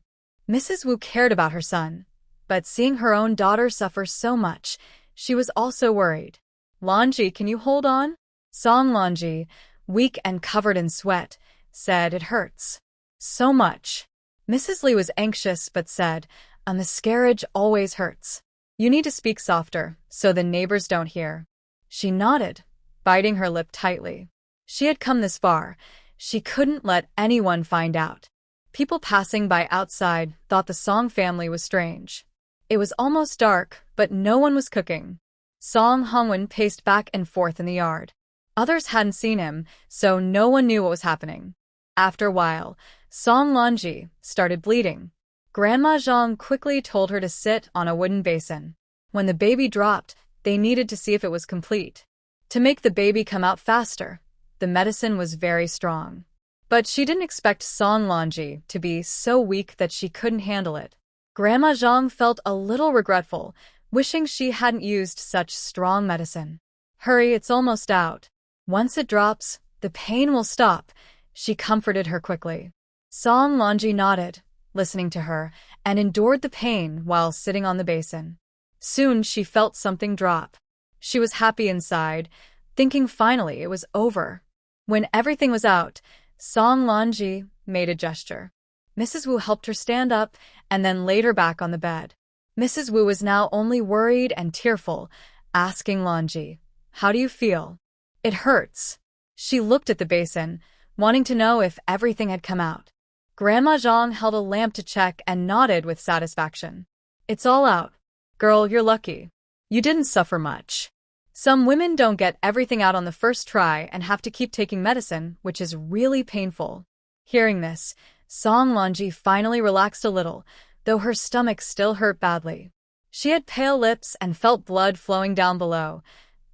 Mrs. Wu cared about her son, but seeing her own daughter suffer so much, she was also worried. "Lanji, can you hold on?" Song Lanji, weak and covered in sweat, said, "It hurts so much." Mrs. Li was anxious but said, "A miscarriage always hurts. You need to speak softer, so the neighbors don't hear." She nodded, biting her lip tightly. She had come this far. She couldn't let anyone find out. People passing by outside thought the Song family was strange. It was almost dark, but no one was cooking. Song Hongwen paced back and forth in the yard. Others hadn't seen him, so no one knew what was happening. After a while, Song Lanji started bleeding. Grandma Zhang quickly told her to sit on a wooden basin. When the baby dropped, they needed to see if it was complete. To make the baby come out faster, the medicine was very strong. But she didn't expect Song Lanji to be so weak that she couldn't handle it. Grandma Zhang felt a little regretful, wishing she hadn't used such strong medicine. "Hurry, it's almost out. Once it drops, the pain will stop," she comforted her quickly. Song Lanji nodded, listening to her, and endured the pain while sitting on the basin. Soon she felt something drop. She was happy inside, thinking finally it was over. When everything was out, Song Lanji made a gesture. Mrs. Wu helped her stand up and then laid her back on the bed. Mrs. Wu was now only worried and tearful, asking Lanji, "How do you feel?" "It hurts." She looked at the basin, wanting to know if everything had come out. Grandma Zhang held a lamp to check and nodded with satisfaction. "It's all out. Girl, you're lucky. You didn't suffer much. Some women don't get everything out on the first try and have to keep taking medicine, which is really painful." Hearing this, Song Lanji finally relaxed a little, though her stomach still hurt badly. She had pale lips and felt blood flowing down below,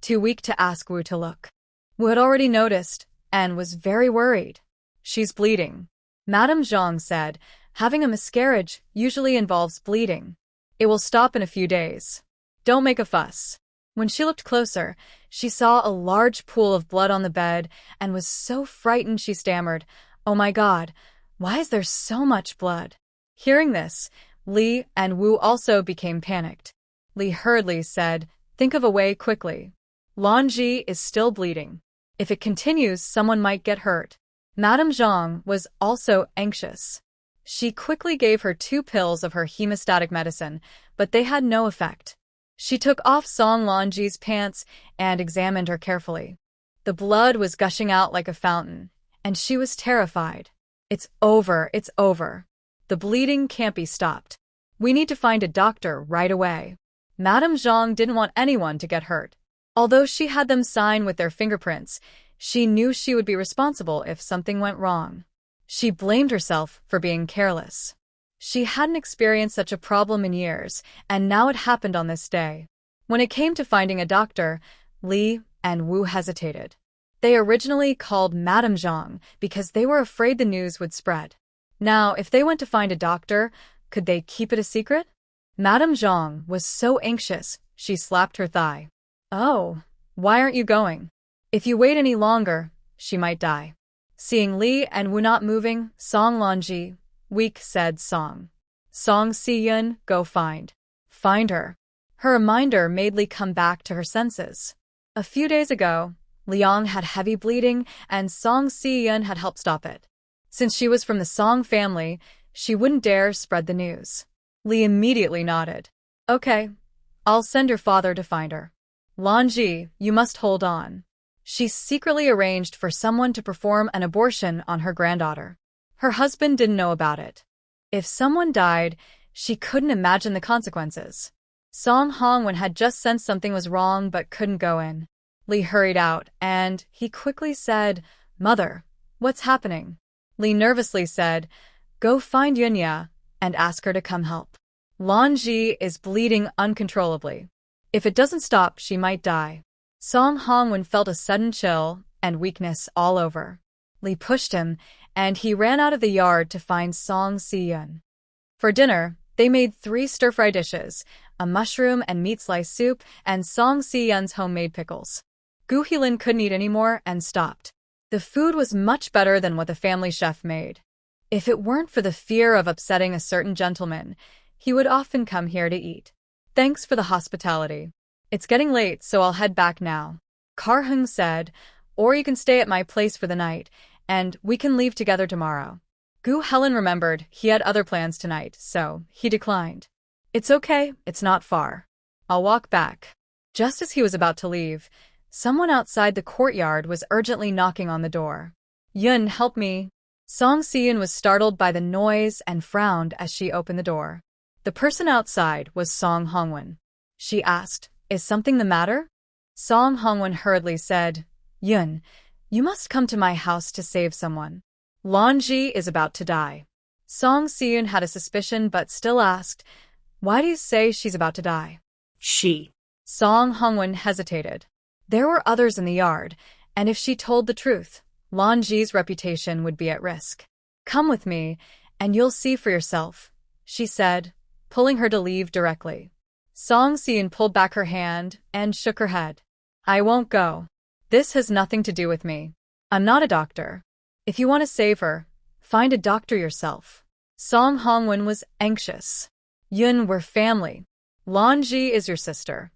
too weak to ask Wu to look. Wu had already noticed and was very worried. "She's bleeding," Madame Zhang said. "Having a miscarriage usually involves bleeding. It will stop in a few days. Don't make a fuss." When she looked closer, she saw a large pool of blood on the bed and was so frightened she stammered, "Oh my God, why is there so much blood?" Hearing this, Li and Wu also became panicked. Li hurriedly said, "Think of a way quickly. Lanji is still bleeding. If it continues, someone might get hurt. Madame Zhang was also anxious. She quickly gave her 2 pills of her hemostatic medicine, but they had no effect. She took off Song Lanji's pants and examined her carefully. The blood was gushing out like a fountain, and she was terrified. It's over, it's over. The bleeding can't be stopped. We need to find a doctor right away. Madame Zhang didn't want anyone to get hurt. Although she had them sign with their fingerprints, she knew she would be responsible if something went wrong. She blamed herself for being careless. She hadn't experienced such a problem in years, and now it happened on this day. When it came to finding a doctor, Li and Wu hesitated. They originally called Madame Zhang because they were afraid the news would spread. Now, if they went to find a doctor, could they keep it a secret? Madame Zhang was so anxious, she slapped her thigh. Oh, why aren't you going? If you wait any longer, she might die. Seeing Li and Wu not moving, Song Lanji, weak, said Song. Song Si-yun, go find her. Her reminder made Li come back to her senses. A few days ago, Liang had heavy bleeding and Song Si-yun had helped stop it. Since she was from the Song family, she wouldn't dare spread the news. Li immediately nodded. Okay, I'll send your father to find her. Lanji, you must hold on. She secretly arranged for someone to perform an abortion on her granddaughter. Her husband didn't know about it. If someone died, she couldn't imagine the consequences. Song Hongwen had just sensed something was wrong but couldn't go in. Li hurried out, and he quickly said, Mother, what's happening? Li nervously said, Go find Yunya and ask her to come help. Lanji is bleeding uncontrollably. If it doesn't stop, she might die. Song Hongwen felt a sudden chill and weakness all over. Li pushed him, and he ran out of the yard to find Song Si-yun. For dinner, they made 3 stir-fry dishes, a mushroom and meat slice soup, and Song Si-yun's homemade pickles. Gu Heelin couldn't eat anymore and stopped. The food was much better than what the family chef made. If it weren't for the fear of upsetting a certain gentleman, he would often come here to eat. Thanks for the hospitality. It's getting late, so I'll head back now. Kar-hung said, or you can stay at my place for the night, and we can leave together tomorrow. Gu Helen remembered he had other plans tonight, so he declined. It's okay, it's not far. I'll walk back. Just as he was about to leave, someone outside the courtyard was urgently knocking on the door. Yun, help me. Song Si-yun was startled by the noise and frowned as she opened the door. The person outside was Song Hongwen. She asked, Is something the matter? Song Hongwen hurriedly said, Yun, you must come to my house to save someone. Lanji is about to die. Song Si-yun had a suspicion but still asked, Why do you say she's about to die? She. Song Hongwen hesitated. There were others in the yard, and if she told the truth, Lanji's reputation would be at risk. Come with me, and you'll see for yourself, she said, pulling her to leave directly. Song Si-yun pulled back her hand and shook her head. I won't go. This has nothing to do with me. I'm not a doctor. If you want to save her, find a doctor yourself. Song Hongwen was anxious. Yun, we're family. Lanji is your sister.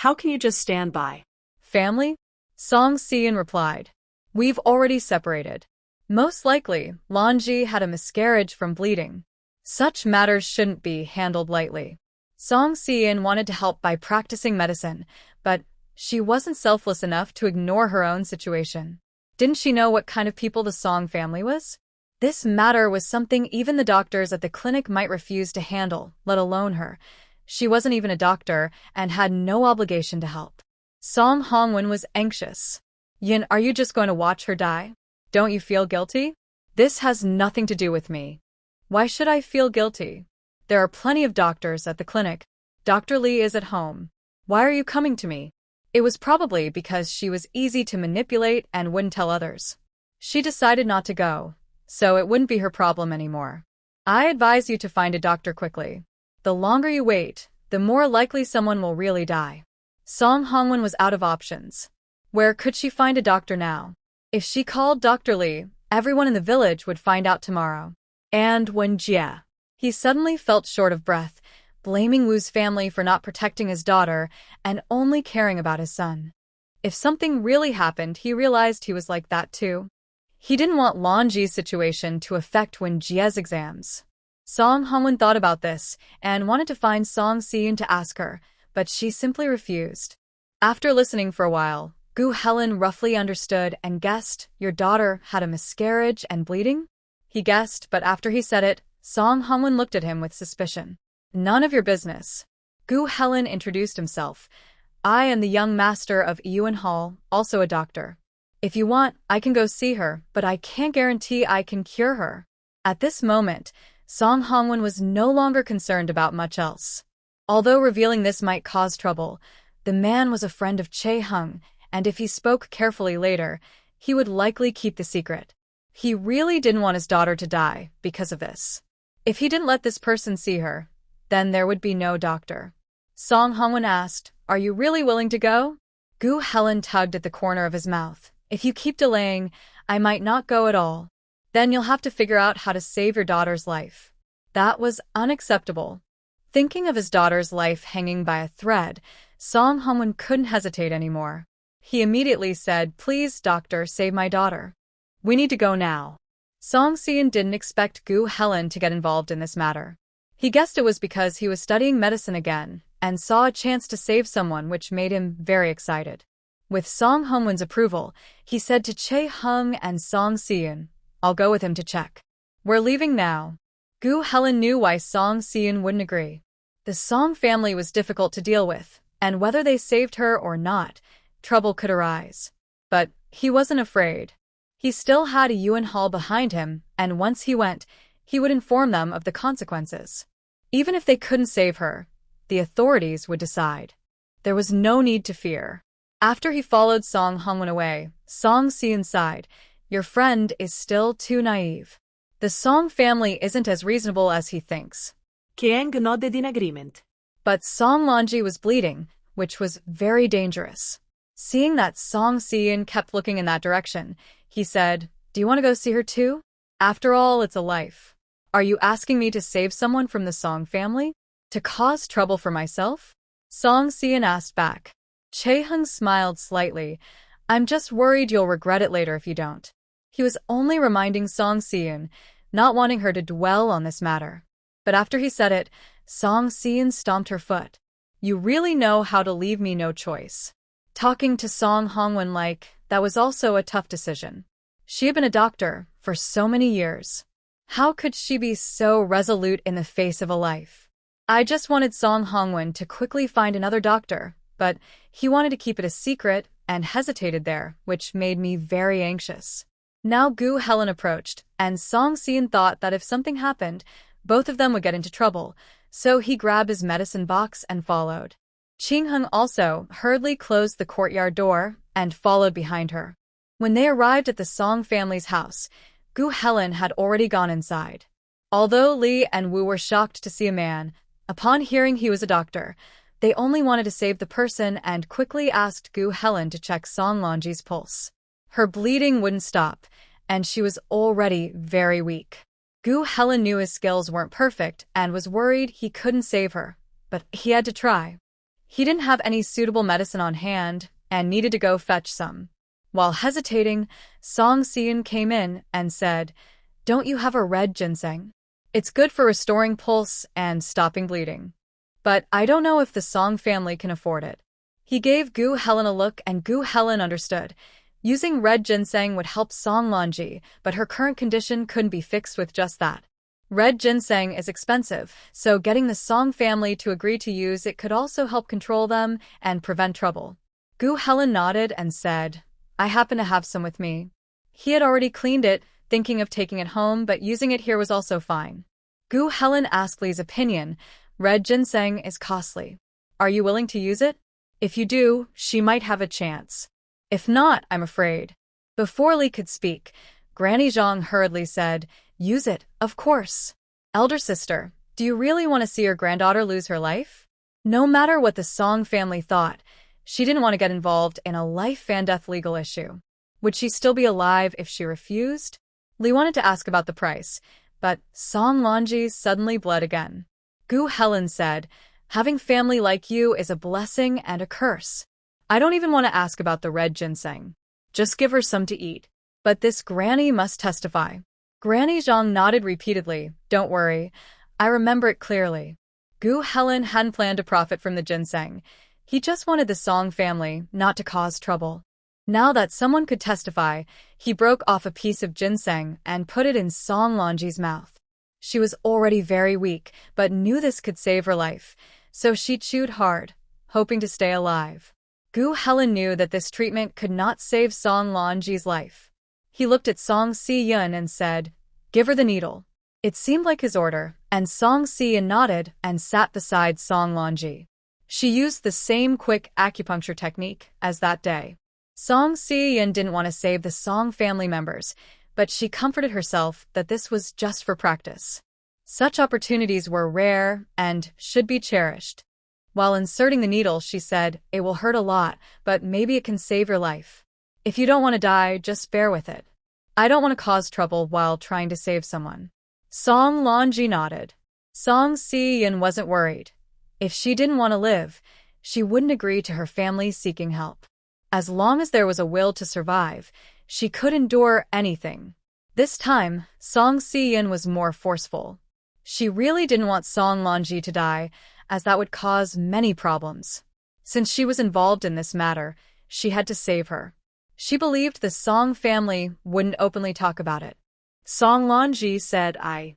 How can you just stand by? Family? Song Si-yun replied. We've already separated. Most likely, Lanji had a miscarriage from bleeding. Such matters shouldn't be handled lightly. Song Si-yun wanted to help by practicing medicine, but she wasn't selfless enough to ignore her own situation. Didn't she know what kind of people the Song family was? This matter was something even the doctors at the clinic might refuse to handle, let alone her. She wasn't even a doctor and had no obligation to help. Song Hongwen was anxious. Yin, are you just going to watch her die? Don't you feel guilty? This has nothing to do with me. Why should I feel guilty? There are plenty of doctors at the clinic. Dr. Li is at home. Why are you coming to me? It was probably because she was easy to manipulate and wouldn't tell others. She decided not to go, so it wouldn't be her problem anymore. I advise you to find a doctor quickly. The longer you wait, the more likely someone will really die. Song Hongwen was out of options. Where could she find a doctor now? If she called Dr. Li, everyone in the village would find out tomorrow. And when Jia. He suddenly felt short of breath, blaming Wu's family for not protecting his daughter and only caring about his son. If something really happened, he realized he was like that too. He didn't want Lonji's situation to affect Wenjie's exams. Song Hongwen thought about this and wanted to find Song Si-eun to ask her, but she simply refused. After listening for a while, Gu Helen roughly understood and guessed, "Your daughter had a miscarriage and bleeding?" He guessed, but after he said it, Song Hongwen looked at him with suspicion. "None of your business." Gu Helen introduced himself. "I am the young master of Yuan Hall, also a doctor. If you want, I can go see her, but I can't guarantee I can cure her." At this moment, Song Hongwen was no longer concerned about much else. Although revealing this might cause trouble, the man was a friend of Chae Hung, and if he spoke carefully later, he would likely keep the secret. He really didn't want his daughter to die because of this. If he didn't let this person see her, then there would be no doctor. Song Hongwen asked, "Are you really willing to go?" Gu Helen tugged at the corner of his mouth. "If you keep delaying, I might not go at all. Then you'll have to figure out how to save your daughter's life." That was unacceptable. Thinking of his daughter's life hanging by a thread, Song Hongwen couldn't hesitate anymore. He immediately said, "Please, doctor, save my daughter. We need to go now." Song Si-eun didn't expect Gu Helen to get involved in this matter. He guessed it was because he was studying medicine again and saw a chance to save someone, which made him very excited. With Song Hongwen's approval, he said to Chae Hung and Song Si-eun, "I'll go with him to check. We're leaving now." Gu Helen knew why Song Si-eun wouldn't agree. The Song family was difficult to deal with, and whether they saved her or not, trouble could arise. But he wasn't afraid. He still had a Yuan Hall behind him, and once he went, he would inform them of the consequences. Even if they couldn't save her, the authorities would decide. There was no need to fear. After he followed Song Hongwen away, Song Si-eun sighed, "Your friend is still too naive. The Song family isn't as reasonable as he thinks." Kiang nodded in agreement. But Song Lonji was bleeding, which was very dangerous. Seeing that Song Si-eun kept looking in that direction, he said, "Do you want to go see her too? After all, it's a life. Are you asking me to save someone from the Song family? To cause trouble for myself?" Song Si-eun asked back. Chae Hung smiled slightly. "I'm just worried you'll regret it later if you don't." He was only reminding Song Si-eun, not wanting her to dwell on this matter. But after he said it, Song Si-eun stomped her foot. "You really know how to leave me no choice." Talking to Song Hongwen that was also a tough decision. She had been a doctor for so many years. How could she be so resolute in the face of a life? I just wanted Song Hongwen to quickly find another doctor, but he wanted to keep it a secret and hesitated there, which made me very anxious. Now Gu Helen approached, and Song Si-eun thought that if something happened, both of them would get into trouble, so he grabbed his medicine box and followed. Ching Hung also hurriedly closed the courtyard door and followed behind her. When they arrived at the Song family's house, Gu Helen had already gone inside. Although Li and Wu were shocked to see a man, upon hearing he was a doctor, they only wanted to save the person and quickly asked Gu Helen to check Song Lonji's pulse. Her bleeding wouldn't stop, and she was already very weak. Gu Helen knew his skills weren't perfect and was worried he couldn't save her, but he had to try. He didn't have any suitable medicine on hand and needed to go fetch some. While hesitating, Song Si-eun came in and said, "Don't you have a red ginseng? It's good for restoring pulse and stopping bleeding. But I don't know if the Song family can afford it." He gave Gu Helen a look and Gu Helen understood. Using red ginseng would help Song Lonji, but her current condition couldn't be fixed with just that. Red ginseng is expensive, so getting the Song family to agree to use it could also help control them and prevent trouble. Gu Helen nodded and said, "I happen to have some with me." He had already cleaned it, thinking of taking it home, but using it here was also fine. Gu Helen asked Li's opinion. "Red ginseng is costly. Are you willing to use it? If you do, she might have a chance. If not, I'm afraid." Before Li could speak, Granny Zhang hurriedly said, "Use it, of course. Elder sister, do you really want to see your granddaughter lose her life?" No matter what the Song family thought, she didn't want to get involved in a life-and-death legal issue. Would she still be alive if she refused? Li wanted to ask about the price, but Song Lonji suddenly bled again. Gu Helen said, "Having family like you is a blessing and a curse. I don't even want to ask about the red ginseng. Just give her some to eat. But this granny must testify. Granny Zhang nodded repeatedly. Don't worry. I remember it clearly. Gu Helen hadn't planned to profit from the ginseng. He just wanted the Song family not to cause trouble. Now that someone could testify, he broke off a piece of ginseng and put it in Song Lanji's mouth. She was already very weak, but knew this could save her life, so she chewed hard, hoping to stay alive. Gu Helen knew that this treatment could not save Song Lanji's life. He looked at Song Si-yun and said, "Give her the needle." It seemed like his order, and Song Si-yun nodded and sat beside Song Lanji. She used the same quick acupuncture technique as that day. Song Si-yun didn't want to save the Song family members, but she comforted herself that this was just for practice. Such opportunities were rare and should be cherished. While inserting the needle, she said, "It will hurt a lot, but maybe it can save your life. If you don't want to die, just bear with it. I don't want to cause trouble while trying to save someone." Song Lanji nodded. Song Si-yun wasn't worried. If she didn't want to live, she wouldn't agree to her family seeking help. As long as there was a will to survive, she could endure anything. This time, Song Si-yun was more forceful. She really didn't want Song Lanji to die, as that would cause many problems. Since she was involved in this matter, she had to save her. She believed the Song family wouldn't openly talk about it. Song Lanji said, I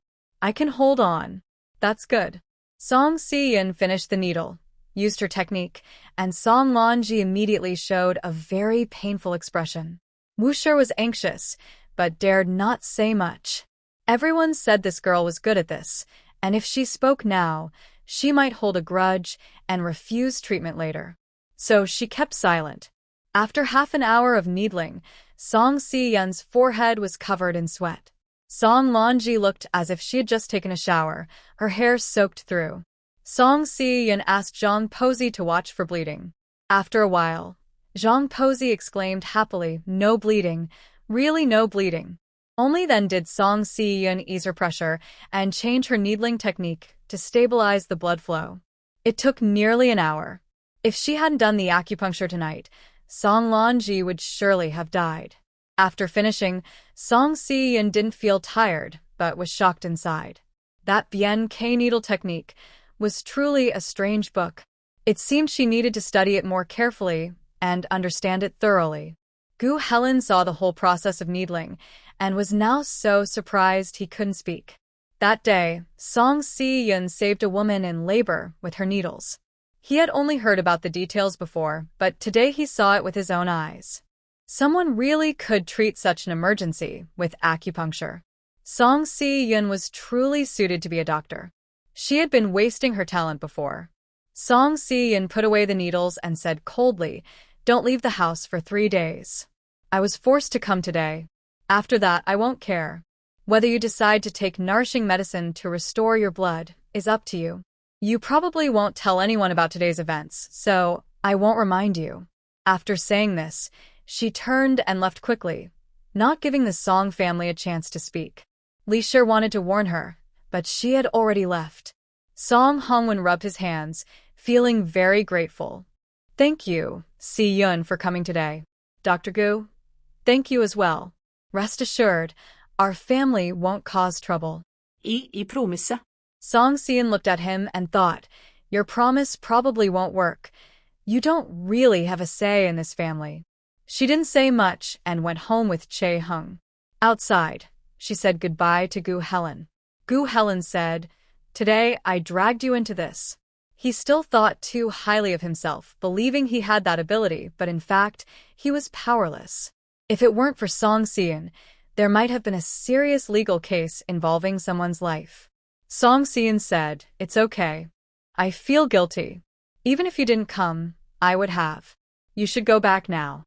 can hold on. That's good. Song Si-yun finished the needle, used her technique, and Song Lanji immediately showed a very painful expression. Wuxia was anxious, but dared not say much. Everyone said this girl was good at this, and if she spoke now, she might hold a grudge and refuse treatment later. So she kept silent. After half an hour of needling, Song Si-yun's forehead was covered in sweat. Song Lanji looked as if she had just taken a shower, her hair soaked through. Song Si-yun asked Zhang Pozi to watch for bleeding. After a while, Zhang Pozi exclaimed happily, "No bleeding, really no bleeding." Only then did Song Si-yun ease her pressure and change her needling technique to stabilize the blood flow. It took nearly an hour. If she hadn't done the acupuncture tonight, Song Lanji would surely have died. After finishing, Song Si-yun didn't feel tired, but was shocked inside. That Bien K needle technique was truly a strange book. It seemed she needed to study it more carefully and understand it thoroughly. Gu Helen saw the whole process of needling and was now so surprised he couldn't speak. That day, Song Si-yun saved a woman in labor with her needles. He had only heard about the details before, but today he saw it with his own eyes. Someone really could treat such an emergency with acupuncture. Song Si-yun was truly suited to be a doctor. She had been wasting her talent before. Song Si-yun put away the needles and said coldly, "Don't leave the house for 3 days. I was forced to come today. After that, I won't care. Whether you decide to take nourishing medicine to restore your blood is up to you. You probably won't tell anyone about today's events, so I won't remind you." After saying this, she turned and left quickly, not giving the Song family a chance to speak. Li Shi wanted to warn her, but she had already left. Song Hongwen rubbed his hands, feeling very grateful. "Thank you, Si-yun, for coming today. Dr. Gu, thank you as well. Rest assured, our family won't cause trouble." I promise. Song Si-yun looked at him and thought, "Your promise probably won't work. You don't really have a say in this family." She didn't say much and went home with Che Hung. Outside, she said goodbye to Gu Helen. Gu Helen said, "Today I dragged you into this." He still thought too highly of himself, believing he had that ability, but in fact, he was powerless. If it weren't for Song Si-yun, there might have been a serious legal case involving someone's life. Song Si-yun said, "It's okay. I feel guilty. Even if you didn't come, I would have. You should go back now."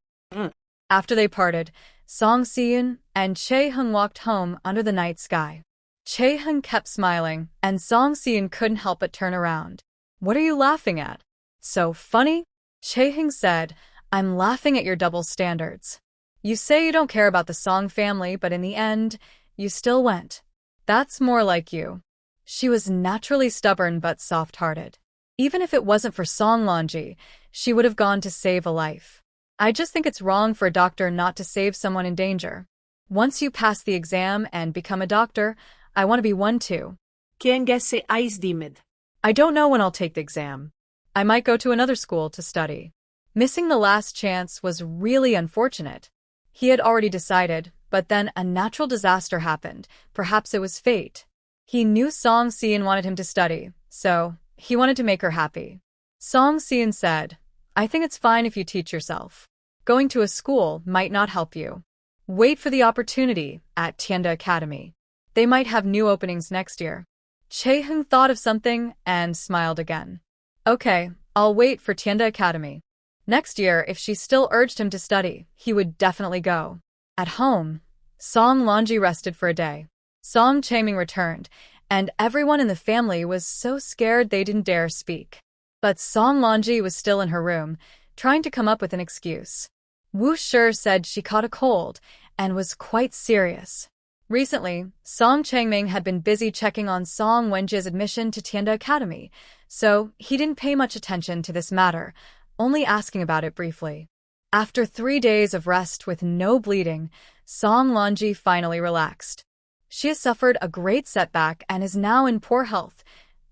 After they parted, Song Si-yun and Che Hung walked home under the night sky. Che Hung kept smiling, and Song Si-yun couldn't help but turn around. "What are you laughing at? So funny?" Che Hung said, "I'm laughing at your double standards. You say you don't care about the Song family, but in the end, you still went. That's more like you." She was naturally stubborn but soft-hearted. Even if it wasn't for Song Lanji, She would have gone to save a life. I just think it's wrong for a doctor not to save someone in danger. Once you pass the exam and become a doctor, I want to be one too. Kiengese ais dimid. I don't know when I'll take the exam. I might go to another school to study. Missing the last chance was really unfortunate. He had already decided, but then a natural disaster happened. Perhaps it was fate. He knew Song Seon wanted him to study, so he wanted to make her happy. Song Seon said, I think it's fine if you teach yourself. Going to a school might not help you. Wait for the opportunity at Tianda Academy. They might have new openings next year. Chae-Hung thought of something and smiled again. Okay, I'll wait for Tianda Academy. Next year, if she still urged him to study, he would definitely go. At home, Song Lonji rested for a day. Song Chae-Ming returned, and everyone in the family was so scared they didn't dare speak. But Song Lonji was still in her room, trying to come up with an excuse. Wu Shi said she caught a cold and was quite serious. Recently, Song Chae-Ming had been busy checking on Song Wenji's admission to Tianda Academy, so he didn't pay much attention to this matter, only asking about it briefly. After 3 days of rest with no bleeding, Song Lonji finally relaxed. She has suffered a great setback and is now in poor health,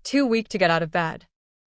too weak to get out of bed.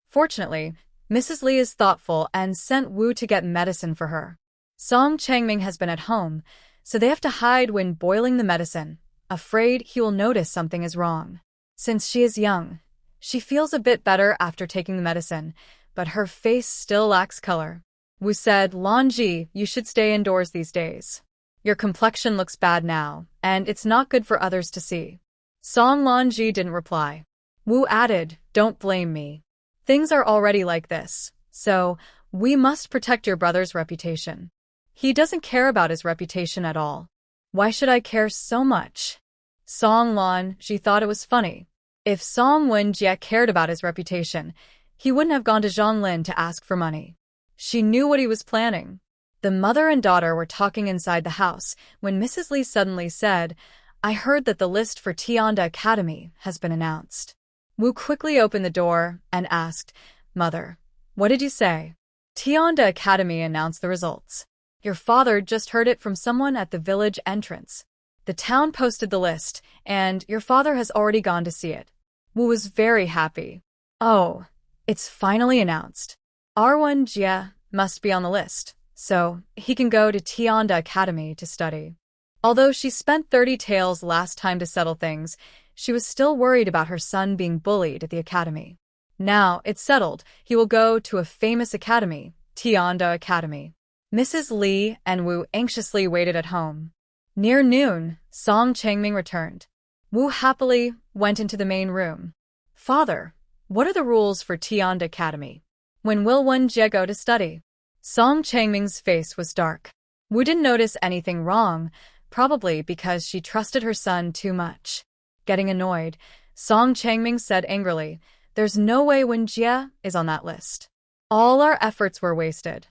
Fortunately, Mrs. Lee is thoughtful and sent Wu to get medicine for her. Song Chae-Ming has been at home, so they have to hide when boiling the medicine, afraid he will notice something is wrong. Since she is young, she feels a bit better after taking the medicine, but her face still lacks color. Wu said, Lonji, you should stay indoors these days. Your complexion looks bad now, and it's not good for others to see. Song Lonji didn't reply. Wu added, don't blame me. Things are already like this, so we must protect your brother's reputation. He doesn't care about his reputation at all. Why should I care so much? Song Lonji thought it was funny. If Song Wenjie cared about his reputation, he wouldn't have gone to Zhonglin to ask for money. She knew what he was planning. The mother and daughter were talking inside the house when Mrs. Lee suddenly said, I heard that the list for Tianda Academy has been announced. Wu quickly opened the door and asked, Mother, what did you say? Tianda Academy announced the results. Your father just heard it from someone at the village entrance. The town posted the list, and your father has already gone to see it. Wu was very happy. Oh, it's finally announced. Arwon Jia must be on the list, so he can go to Tianda Academy to study. Although she spent 30 taels last time to settle things, she was still worried about her son being bullied at the academy. Now it's settled. He will go to a famous academy, Tianda Academy. Mrs. Lee and Wu anxiously waited at home. Near noon, Song Chae-Ming returned. Wu happily went into the main room. Father, what are the rules for Tianda Academy? When will Wenjie go to study? Song Chae-Ming's face was dark. Wu didn't notice anything wrong, probably because she trusted her son too much. Getting annoyed, Song Chae-Ming said angrily, There's no way Wenjie is on that list. All our efforts were wasted.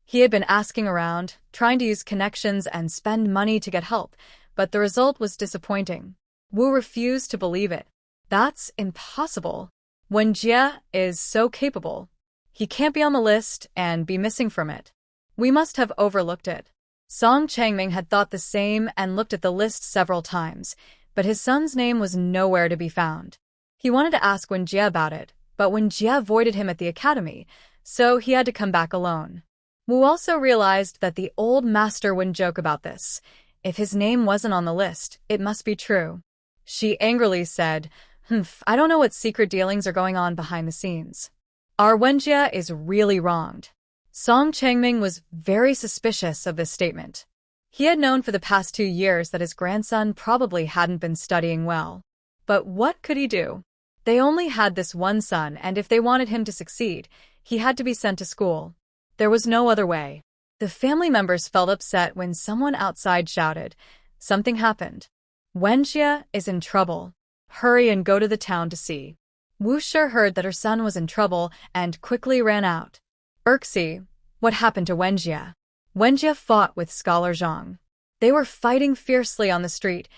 He had been asking around, trying to use connections and spend money to get help, but the result was disappointing. Wu refused to believe it. That's impossible. Wenjie is so capable. He can't be on the list and be missing from it. We must have overlooked it. Song Chae-Ming had thought the same and looked at the list several times, but his son's name was nowhere to be found. He wanted to ask Wenjie about it, but Wenjie avoided him at the academy, so he had to come back alone. Wu also realized that the old master wouldn't joke about this. If his name wasn't on the list, it must be true. She angrily said, I don't know what secret dealings are going on behind the scenes. Our Wenjie is really wronged. Song Chae-Ming was very suspicious of this statement. He had known for the past 2 years that his grandson probably hadn't been studying well. But what could he do? They only had this one son, and if they wanted him to succeed, he had to be sent to school. There was no other way. The family members felt upset when someone outside shouted, Something happened. Wenjie is in trouble. Hurry and go to the town to see. Wu Shi heard that her son was in trouble and quickly ran out. Urxi, what happened to Wenjie? Wenjie fought with Scholar Zhang. They were fighting fiercely on the street,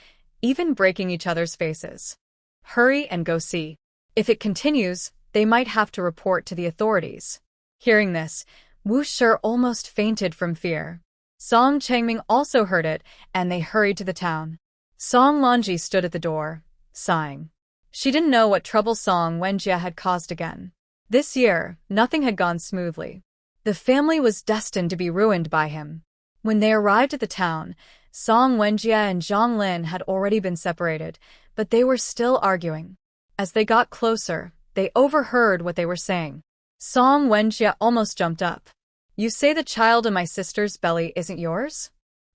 even breaking each other's faces. Hurry and go see. If it continues, they might have to report to the authorities. Hearing this, Wu Shi almost fainted from fear. Song Changming also heard it, and they hurried to the town. Song Lanji stood at the door, sighing. She didn't know what trouble Song Wenjie had caused again. This year, nothing had gone smoothly. The family was destined to be ruined by him. When they arrived at the town, Song Wenjie and Zhang Lin had already been separated, but they were still arguing. As they got closer, they overheard what they were saying. Song Wenjie almost jumped up. "You say the child in my sister's belly isn't yours?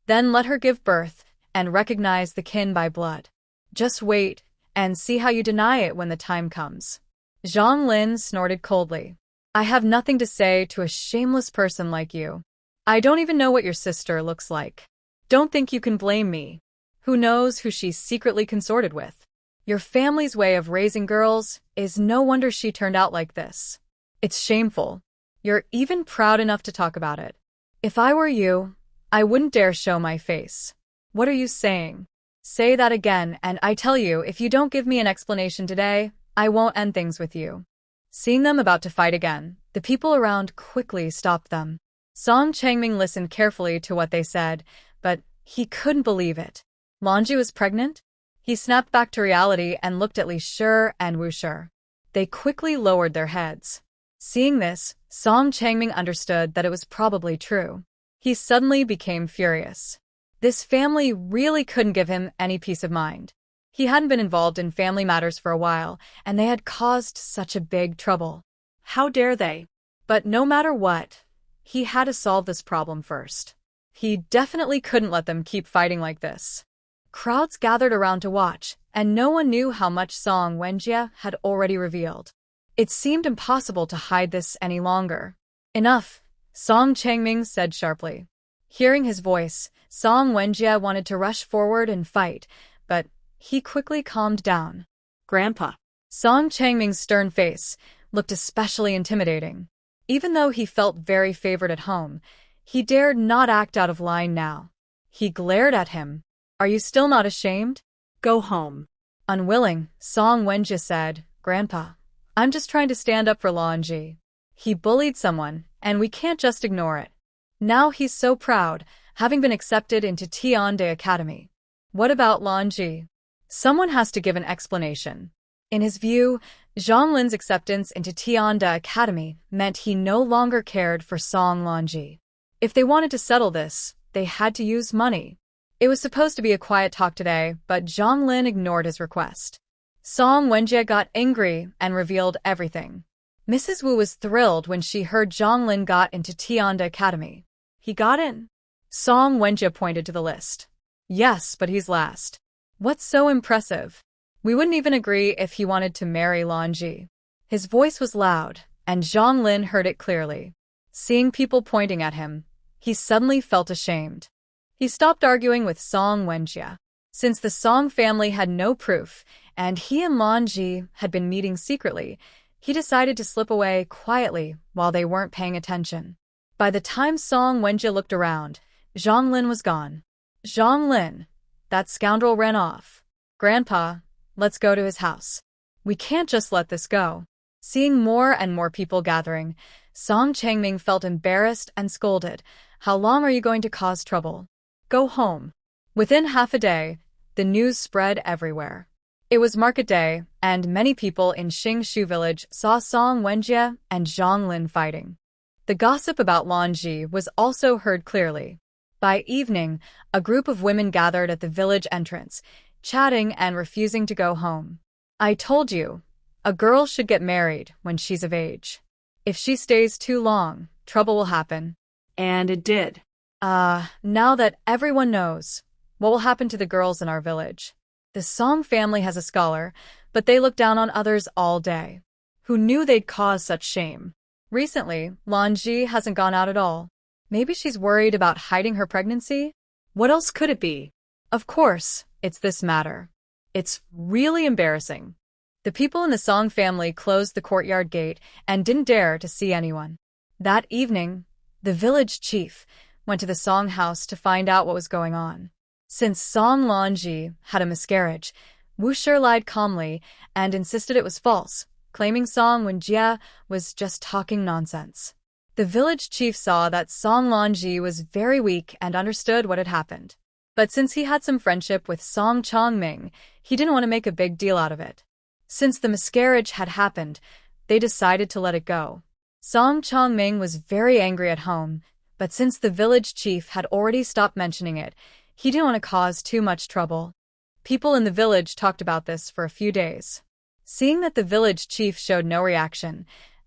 Then let her give birth and recognize the kin by blood. Just wait and see how you deny it when the time comes." Zhang Lin snorted coldly. "I have nothing to say to a shameless person like you. I don't even know what your sister looks like. Don't think you can blame me. Who knows who she's secretly consorted with? Your family's way of raising girls is no wonder she turned out like this. It's shameful. You're even proud enough to talk about it. If I were you, I wouldn't dare show my face. What are you saying? Say that again, and I tell you, if you don't give me an explanation today, I won't end things with you." Seeing them about to fight again, the people around quickly stopped them. Song Changming listened carefully to what they said, but he couldn't believe it. Lanji was pregnant? He snapped back to reality and looked at Li Shi and Wu Shi. They quickly lowered their heads. Seeing this, Song Changming understood that it was probably true. He suddenly became furious. This family really couldn't give him any peace of mind. He hadn't been involved in family matters for a while, and they had caused such a big trouble. How dare they? But no matter what, he had to solve this problem first. He definitely couldn't let them keep fighting like this. Crowds gathered around to watch, and no one knew how much Song Wenjie had already revealed. It seemed impossible to hide this any longer. "Enough," Song Changming said sharply. Hearing his voice, Song Wenjie wanted to rush forward and fight, but he quickly calmed down. "Grandpa." Song Changming's stern face looked especially intimidating. Even though he felt very favored at home, he dared not act out of line now. He glared at him. "Are you still not ashamed? Go home." Unwilling, Song Wenjie said, "Grandpa, I'm just trying to stand up for Lanji. He bullied someone, and we can't just ignore it. Now he's so proud, having been accepted into Tiande Academy. What about Lanji? Someone has to give an explanation." In his view, Zhang Lin's acceptance into Tiande Academy meant he no longer cared for Song Lanji. If they wanted to settle this, they had to use money. It was supposed to be a quiet talk today, but Zhang Lin ignored his request. Song Wenjie got angry and revealed everything. Mrs. Wu was thrilled when she heard Zhang Lin got into Tiande Academy. "He got in?" Song Wenjie pointed to the list. "Yes, but he's last." "What's so impressive? We wouldn't even agree if he wanted to marry Lanji." His voice was loud, and Zhang Lin heard it clearly. Seeing people pointing at him, he suddenly felt ashamed. He stopped arguing with Song Wenjie. Since the Song family had no proof, and he and Lanji had been meeting secretly, he decided to slip away quietly while they weren't paying attention. By the time Song Wenjie looked around, Zhang Lin was gone. "Zhang Lin, that scoundrel ran off. Grandpa, let's go to his house. We can't just let this go." Seeing more and more people gathering, Song Changming felt embarrassed and scolded. "How long are you going to cause trouble? Go home." Within half a day, the news spread everywhere. It was market day, and many people in Xingshu village saw Song Wenjie and Zhang Lin fighting. The gossip about Lanji was also heard clearly. By evening, a group of women gathered at the village entrance, chatting and refusing to go home. "I told you, a girl should get married when she's of age. If she stays too long, trouble will happen." And it did. Now that everyone knows, what will happen to the girls in our village? The Song family has a scholar, but they look down on others all day. Who knew they'd cause such shame? Recently, Lanji hasn't gone out at all. Maybe she's worried about hiding her pregnancy? What else could it be? Of course, it's this matter. It's really embarrassing. The people in the Song family closed the courtyard gate and didn't dare to see anyone. That evening, the village chief went to the Song house to find out what was going on. Since Song Lanji had a miscarriage, Wu Shi lied calmly and insisted it was false, claiming Song Wenjie was just talking nonsense. The village chief saw that Song Lanji was very weak and understood what had happened. But since he had some friendship with Song Chongming, he didn't want to make a big deal out of it. Since the miscarriage had happened, they decided to let it go. Song Chongming was very angry at home, but since the village chief had already stopped mentioning it, he didn't want to cause too much trouble. People in the village talked about this for a few days. Seeing that the village chief showed no reaction,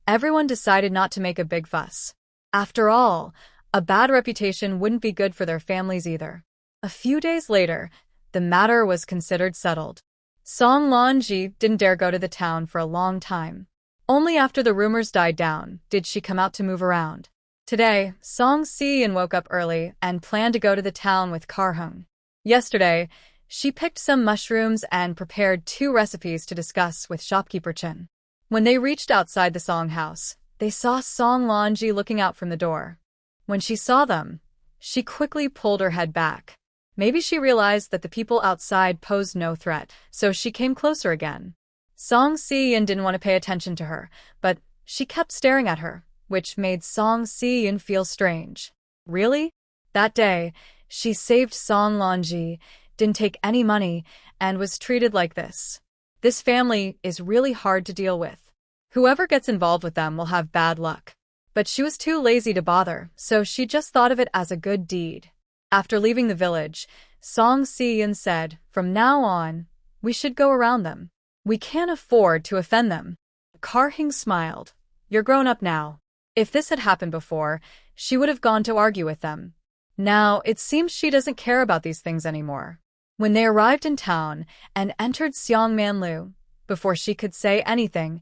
everyone decided not to make a big fuss. After all, a bad reputation wouldn't be good for their families either. A few days later, the matter was considered settled. Song Lanji didn't dare go to the town for a long time. Only after the rumors died down did she come out to move around. Today, Song Si-yeon woke up early and planned to go to the town with Kar-hung. Yesterday, she picked some mushrooms and prepared 2 recipes to discuss with shopkeeper Chen. When they reached outside the Song house, they saw Song Lanji looking out from the door. When she saw them, she quickly pulled her head back. Maybe she realized that the people outside posed no threat, so she came closer again. Song Si-yeon didn't want to pay attention to her, but she kept staring at her, which made Song Si-yeon feel strange. Really? That day, she saved Song Lanji, didn't take any money, and was treated like this. This family is really hard to deal with. Whoever gets involved with them will have bad luck. But she was too lazy to bother, so she just thought of it as a good deed. After leaving the village, Song Si-yeon said, "From now on, we should go around them. We can't afford to offend them." Kar-hing smiled. "You're grown up now." If this had happened before, she would have gone to argue with them. Now, it seems she doesn't care about these things anymore. When they arrived in town and entered Seongmanlu, before she could say anything,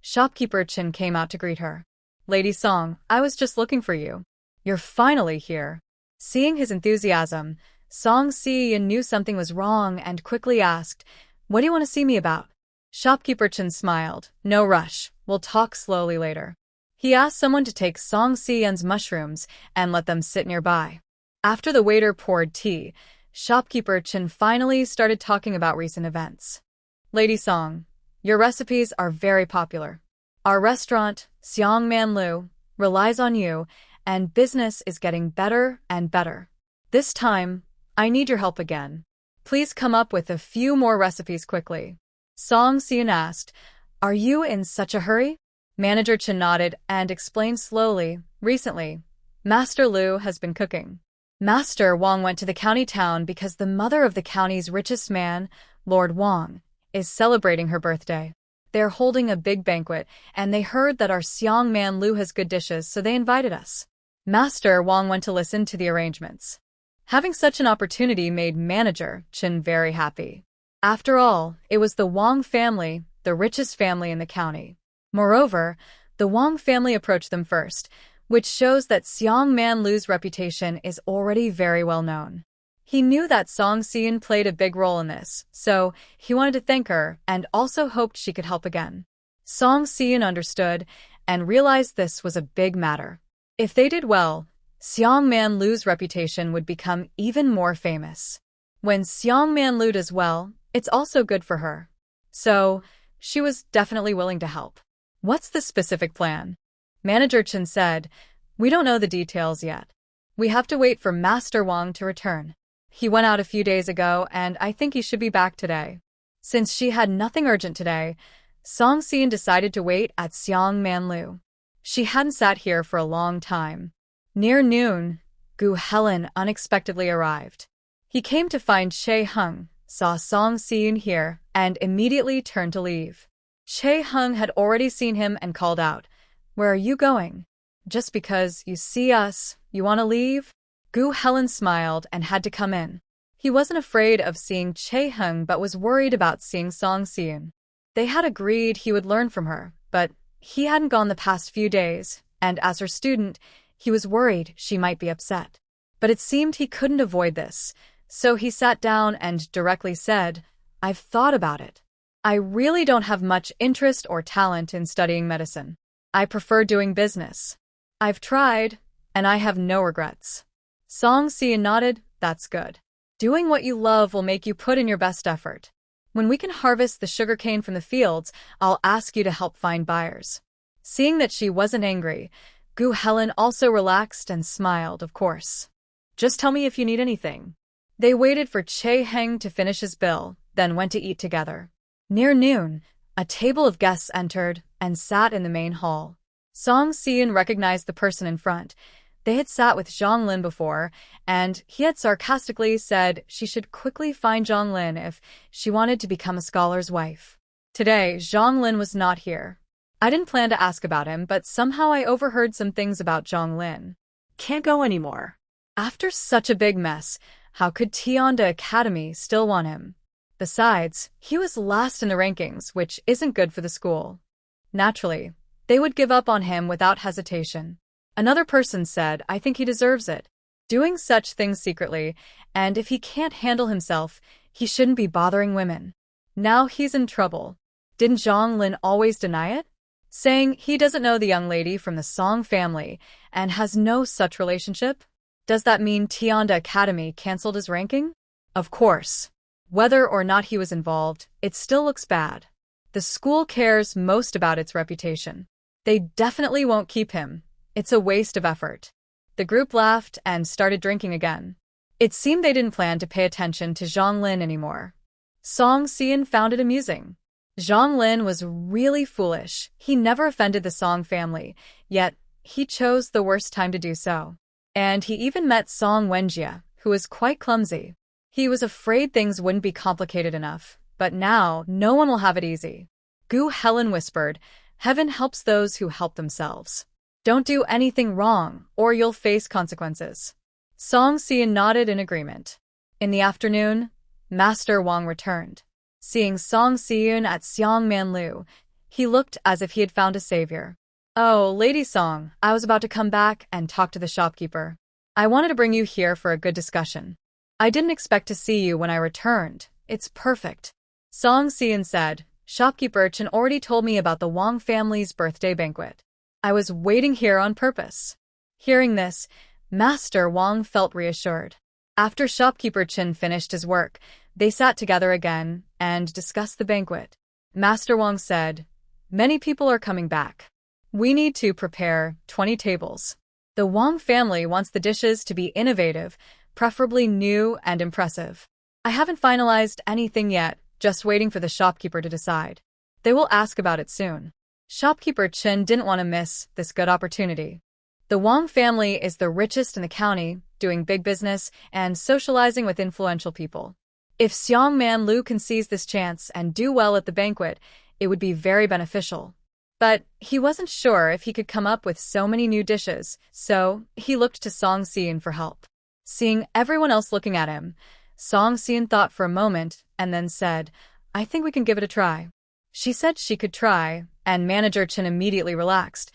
shopkeeper Chen came out to greet her. "Lady Song, I was just looking for you. You're finally here." Seeing his enthusiasm, Song Si-yeon knew something was wrong and quickly asked, "What do you want to see me about?" Shopkeeper Chen smiled. "No rush, we'll talk slowly later." He asked someone to take Song Si-yeon's mushrooms and let them sit nearby. After the waiter poured tea, shopkeeper Chen finally started talking about recent events. "Lady Song, your recipes are very popular. Our restaurant, Seongmanlu, relies on you, and business is getting better and better. This time, I need your help again. Please come up with a few more recipes quickly." Song Si-yeon asked, "Are you in such a hurry?" Manager Chen nodded and explained slowly, "Recently, Master Liu has been cooking. Master Wang went to the county town because the mother of the county's richest man, Lord Wang, is celebrating her birthday. They're holding a big banquet, and they heard that our Seongmanlu has good dishes, so they invited us." Master Wang went to listen to the arrangements. Having such an opportunity made Manager Chen very happy. After all, it was the Wang family, the richest family in the county. Moreover, the Wang family approached them first, which shows that Seongmanlu's reputation is already very well known. He knew that Song Si-yeon played a big role in this, so he wanted to thank her and also hoped she could help again. Song Si-yeon understood and realized this was a big matter. If they did well, Seongmanlu's reputation would become even more famous. When Seongmanlu does well, it's also good for her. So, she was definitely willing to help. "What's the specific plan?" Manager Chen said, "We don't know the details yet. We have to wait for Master Wang to return. He went out a few days ago, and I think he should be back today." Since she had nothing urgent today, Song Si-yeon decided to wait at Seongmanlu. She hadn't sat here for a long time. Near noon, Gu Helen unexpectedly arrived. He came to find Chae-hung, saw Song Si-yeon here, and immediately turned to leave. Chae-hung had already seen him and called out, "Where are you going? Just because you see us, you want to leave?" Gu Helen smiled and had to come in. He wasn't afraid of seeing Chae-hung but was worried about seeing Song Si-yeon. They had agreed he would learn from her, but he hadn't gone the past few days, and as her student, he was worried she might be upset. But it seemed he couldn't avoid this, so he sat down and directly said, "I've thought about it. I really don't have much interest or talent in studying medicine. I prefer doing business. I've tried, and I have no regrets." Song Si-yeon nodded, "That's good. Doing what you love will make you put in your best effort. When we can harvest the sugarcane from the fields, I'll ask you to help find buyers." Seeing that she wasn't angry, Gu Helen also relaxed and smiled, of course. Just tell me if you need anything. They waited for Che Heng to finish his bill, then went to eat together. Near noon, a table of guests entered and sat in the main hall. Song Seon recognized the person in front. They had sat with Zhang Lin before, and he had sarcastically said she should quickly find Zhang Lin if she wanted to become a scholar's wife. Today, Zhang Lin was not here. I didn't plan to ask about him, but somehow I overheard some things about Zhang Lin. Can't go anymore. After such a big mess, how could Tianda Academy still want him? Besides, he was last in the rankings, which isn't good for the school. Naturally, they would give up on him without hesitation. Another person said, I think he deserves it. Doing such things secretly, and if he can't handle himself, he shouldn't be bothering women. Now he's in trouble. Didn't Zhang Lin always deny it? Saying he doesn't know the young lady from the Song family and has no such relationship? Does that mean Tianda Academy cancelled his ranking? Of course. Whether or not he was involved, it still looks bad. The school cares most about its reputation. They definitely won't keep him. It's a waste of effort. The group laughed and started drinking again. It seemed they didn't plan to pay attention to Zhang Lin anymore. Song Seon found it amusing. Zhang Lin was really foolish. He never offended the Song family, yet he chose the worst time to do so. And he even met Song Wenjie, who was quite clumsy. He was afraid things wouldn't be complicated enough, but now no one will have it easy. Gu Helen whispered, Heaven helps those who help themselves. Don't do anything wrong, or you'll face consequences. Song Seon nodded in agreement. In the afternoon, Master Wang returned. Seeing Song Seon at Xiangmanlu, he looked as if he had found a savior. Oh, Lady Song, I was about to come back and talk to the shopkeeper. I wanted to bring you here for a good discussion. I didn't expect to see you when I returned. It's perfect. Song Seon said, Shopkeeper Chen already told me about the Wang family's birthday banquet. I was waiting here on purpose. Hearing this, Master Wang felt reassured. After Shopkeeper Chen finished his work, they sat together again and discussed the banquet. Master Wang said, Many people are coming back. We need to prepare 20 tables. The Wang family wants the dishes to be innovative, preferably new and impressive. I haven't finalized anything yet, just waiting for the shopkeeper to decide. They will ask about it soon. Shopkeeper Chen didn't want to miss this good opportunity. The Wang family is the richest in the county, doing big business and socializing with influential people. If Xiangmanlu can seize this chance and do well at the banquet, it would be very beneficial. But he wasn't sure if he could come up with so many new dishes, so he looked to Song Seon for help. Seeing everyone else looking at him, Song Seon thought for a moment and then said, I think we can give it a try. She said she could try, and Manager Chen immediately relaxed,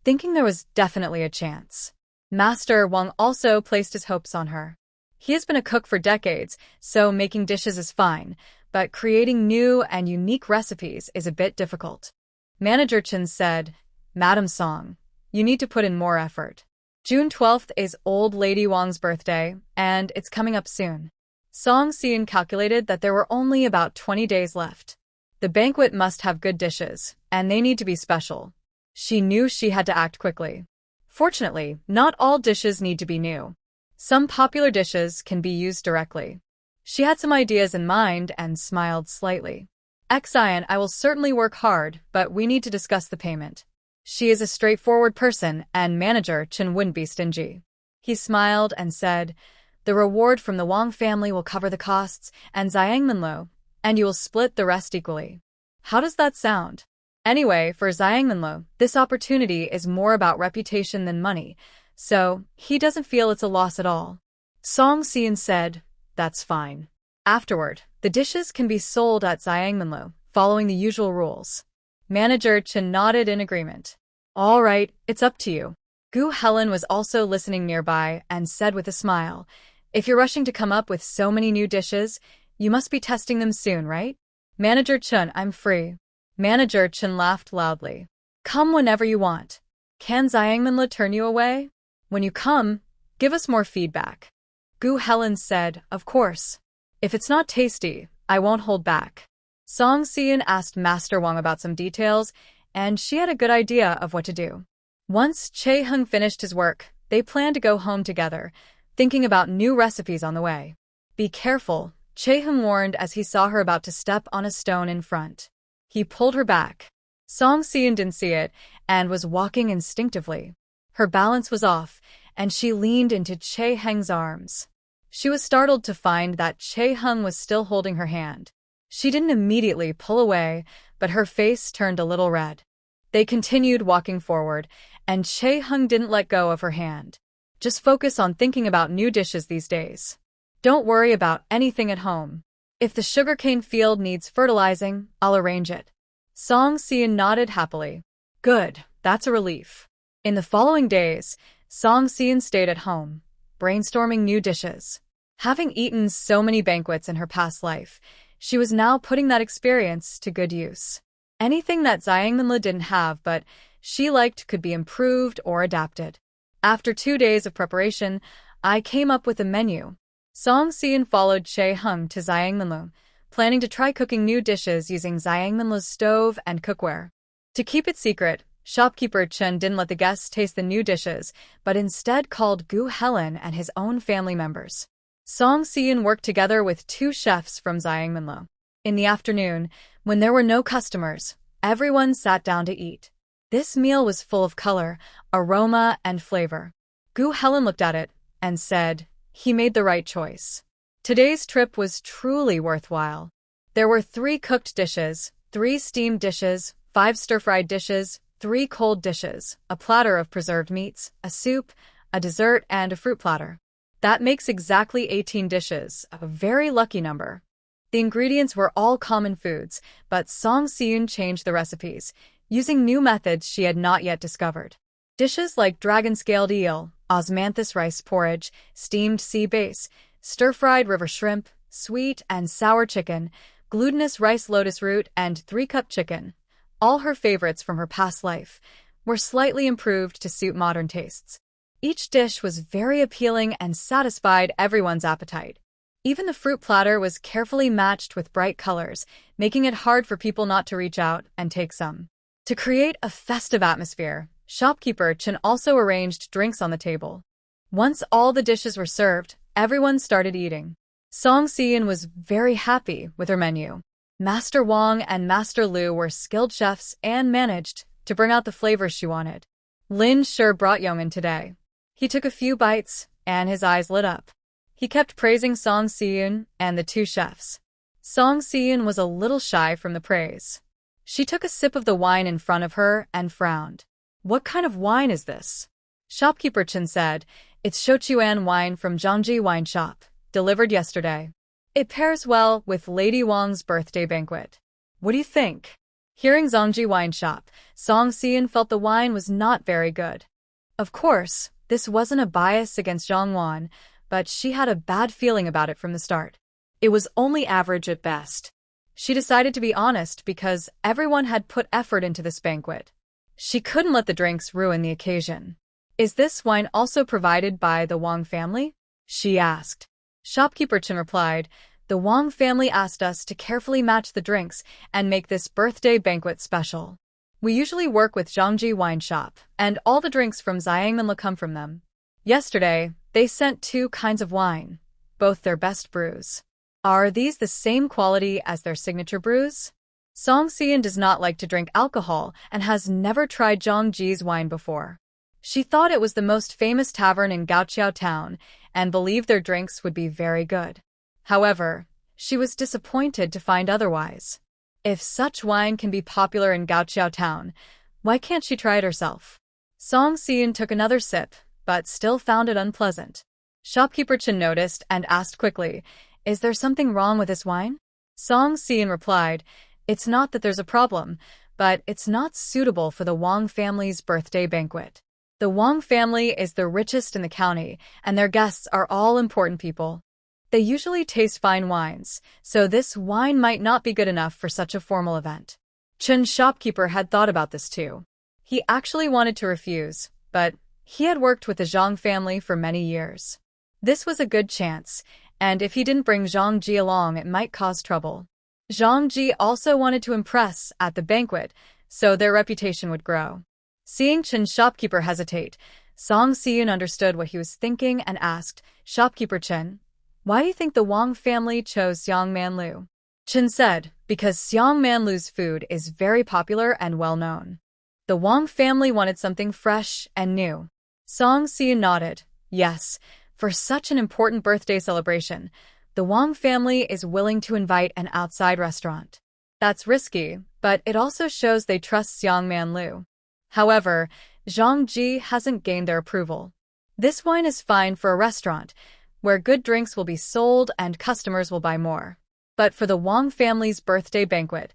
thinking there was definitely a chance. Master Wang also placed his hopes on her. He has been a cook for decades, so making dishes is fine, but creating new and unique recipes is a bit difficult. Manager Chen said, Madam Song, you need to put in more effort. June 12th is Old Lady Wang's birthday, and it's coming up soon. Song Seon calculated that there were only about 20 days left. The banquet must have good dishes, and they need to be special. She knew she had to act quickly. Fortunately, not all dishes need to be new. Some popular dishes can be used directly. She had some ideas in mind and smiled slightly. Xian, I will certainly work hard, but we need to discuss the payment. She is a straightforward person, and Manager Chen wouldn't be stingy. He smiled and said, The reward from the Wang family will cover the costs, and Xiangmanlu, and you will split the rest equally. How does that sound? Anyway, for Xiangmanlu, this opportunity is more about reputation than money, so he doesn't feel it's a loss at all. Song Seon said, That's fine. Afterward, the dishes can be sold at Xiangmanlu, following the usual rules. Manager Chen nodded in agreement. All right, it's up to you. Gu Helen was also listening nearby and said with a smile, If you're rushing to come up with so many new dishes, you must be testing them soon, right? Manager Chen, I'm free. Manager Chen laughed loudly. Come whenever you want. Can Xiangmanlu turn you away? When you come, give us more feedback. Gu Helen said, Of course. If it's not tasty, I won't hold back. Song Seon asked Master Wang about some details, and she had a good idea of what to do. Once Chae-hung finished his work, they planned to go home together, thinking about new recipes on the way. Be careful, Chae-hung warned as he saw her about to step on a stone in front. He pulled her back. Song Si-eun didn't see it and was walking instinctively. Her balance was off, and she leaned into Chae-hung's arms. She was startled to find that Chae-hung was still holding her hand. She didn't immediately pull away, but her face turned a little red. They continued walking forward, and Chae-hung didn't let go of her hand. Just focus on thinking about new dishes these days. Don't worry about anything at home. If the sugarcane field needs fertilizing, I'll arrange it. Song Si-eun nodded happily. Good, that's a relief. In the following days, Song Si-eun stayed at home, brainstorming new dishes. Having eaten so many banquets in her past life, she was now putting that experience to good use. Anything that Zhangminla didn't have but she liked could be improved or adapted. After 2 days of preparation, I came up with a menu. Song Si-eun followed Chae-hung to Zhangminla, planning to try cooking new dishes using Zhangminla's stove and cookware. To keep it secret, shopkeeper Chun didn't let the guests taste the new dishes, but instead called Gu Helen and his own family members. Song Si-eun worked together with 2 chefs from Zhangminla. In the afternoon, when there were no customers, everyone sat down to eat. This meal was full of color, aroma, and flavor. Gu Helen looked at it and said, he made the right choice. Today's trip was truly worthwhile. There were 3 cooked dishes, 3 steamed dishes, 5 stir-fried dishes, 3 cold dishes, a platter of preserved meats, a soup, a dessert, and a fruit platter. That makes exactly 18 dishes, a very lucky number. The ingredients were all common foods, but Song Si-eun changed the recipes, using new methods she had not yet discovered. Dishes like dragon-scaled eel, osmanthus rice porridge, steamed sea bass, stir-fried river shrimp, sweet and sour chicken, glutinous rice lotus root, and 3-cup chicken, all her favorites from her past life, were slightly improved to suit modern tastes. Each dish was very appealing and satisfied everyone's appetite. Even the fruit platter was carefully matched with bright colors, making it hard for people not to reach out and take some. To create a festive atmosphere, shopkeeper Chun also arranged drinks on the table. Once all the dishes were served, everyone started eating. Song Si-eun was very happy with her menu. Master Wang and Master Liu were skilled chefs and managed to bring out the flavors she wanted. Lin sure brought Yongin today. He took a few bites, and his eyes lit up. He kept praising Song Si-eun and the 2 chefs. Song Si-eun was a little shy from the praise. She took a sip of the wine in front of her and frowned. What kind of wine is this? Shopkeeper Chun said, it's Shochuan wine from Zhangji Wine Shop, delivered yesterday. It pairs well with Lady Wang's birthday banquet. What do you think? Hearing Zhangji Wine Shop, Song Si-eun felt the wine was not very good. Of course, this wasn't a bias against Zhang Wan, but she had a bad feeling about it from the start. It was only average at best. She decided to be honest because everyone had put effort into this banquet. She couldn't let the drinks ruin the occasion. Is this wine also provided by the Wang family? She asked. Shopkeeper Chun replied, the Wang family asked us to carefully match the drinks and make this birthday banquet special. We usually work with Zhangji Wine Shop, and all the drinks from Zhangminla come from them. Yesterday, they sent 2 kinds of wine, both their best brews. Are these the same quality as their signature brews? Song Si-eun does not like to drink alcohol and has never tried Zhangji's wine before. She thought it was the most famous tavern in Gaoqiao town and believed their drinks would be very good. However, she was disappointed to find otherwise. If such wine can be popular in Gaoqiao town, why can't she try it herself? Song Si-eun took another sip, but still found it unpleasant. Shopkeeper Chun noticed and asked quickly, is there something wrong with this wine? Song Si-eun replied, it's not that there's a problem, but it's not suitable for the Wang family's birthday banquet. The Wang family is the richest in the county, and their guests are all important people. They usually taste fine wines, so this wine might not be good enough for such a formal event. Chun's shopkeeper had thought about this too. He actually wanted to refuse, but he had worked with the Zhang family for many years. This was a good chance, and if he didn't bring Zhang Ji along, it might cause trouble. Zhang Ji also wanted to impress at the banquet, so their reputation would grow. Seeing Chen's shopkeeper hesitate, Song Si-eun understood what he was thinking and asked, "Shopkeeper Chen, why do you think the Wang family chose Xiang Manlu?" Chen said, "Because Xiang Manlu's food is very popular and well-known. The Wang family wanted something fresh and new." Song Si-eun nodded. "Yes, for such an important birthday celebration, the Wang family is willing to invite an outside restaurant. That's risky, but it also shows they trust Xiang Manlu. However, Zhang Ji hasn't gained their approval. This wine is fine for a restaurant, where good drinks will be sold and customers will buy more. But for the Wang family's birthday banquet,